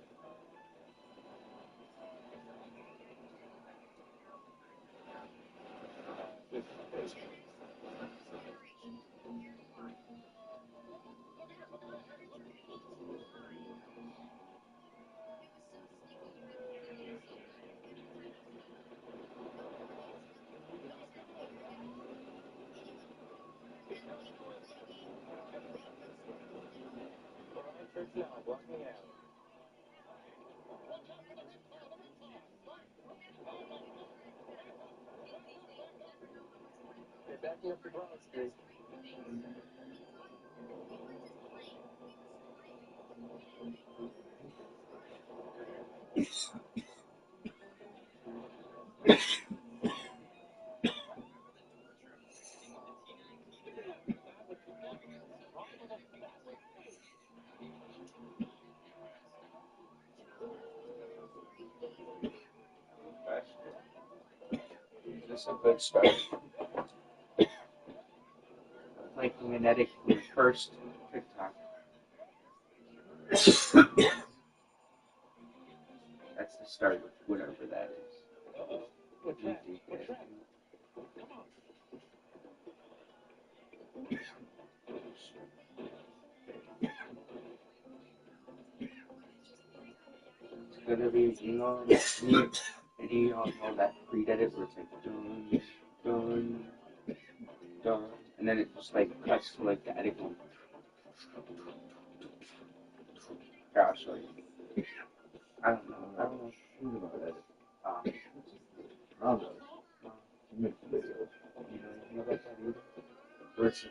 Backing up the Broad Street. Is this a good start? Making an edit from the first TikTok. That's the start of whatever that is. It's gonna be, you all know that pre-edit where it's like dun, dun, dun, and then it just like cuts to like the edit going. Yeah, I'll show you. I don't know shit about edit. I don't know. You make videos. You know about that either? Where's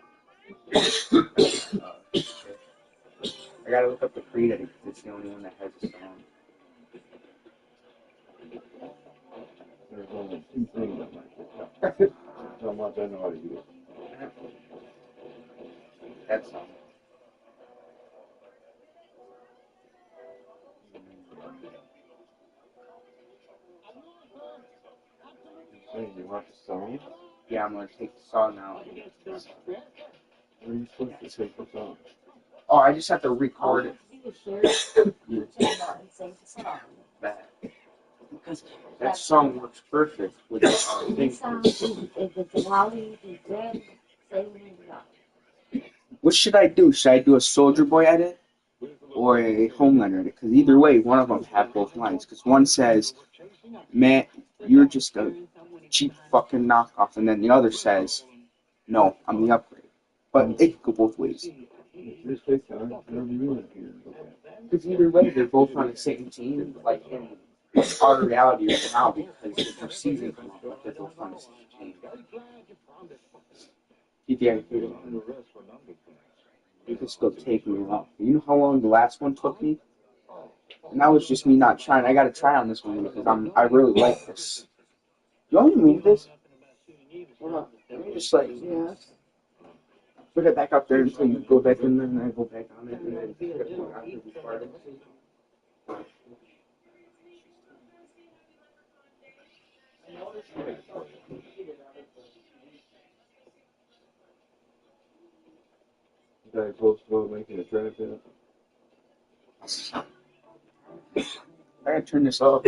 I gotta look up the pre-edit because it's the only one that has a song. There's only two things on my TikTok. How much I know how to use it. That song. Saying you want the song? Yeah, I'm gonna take the song out. Where are you supposed to take the song? Oh, I just have to record it. That song works perfect with the thing. If it's loud, it's good. Say What should I do? Should I do a Soldier Boy edit or a Homelander edit? Because either way, one of them have both lines. Because one says, "Man, you're just a cheap fucking knockoff," and then the other says, "No, I'm the upgrade." But it could go both ways. Just take time. Whatever you want here. Because either way, they're both on the same team, like in our reality right now, because the new season come out, but they're both on the same team. This will take me long. You know how long the last one took me? And that was just me not trying. I gotta try on this one because I really like this. You want me to move this? Let me just like, yeah. Put it back up there until you go back in there, and I go back on it, and then put it on the part. You guys supposed to making a trap yet? I gotta turn this off.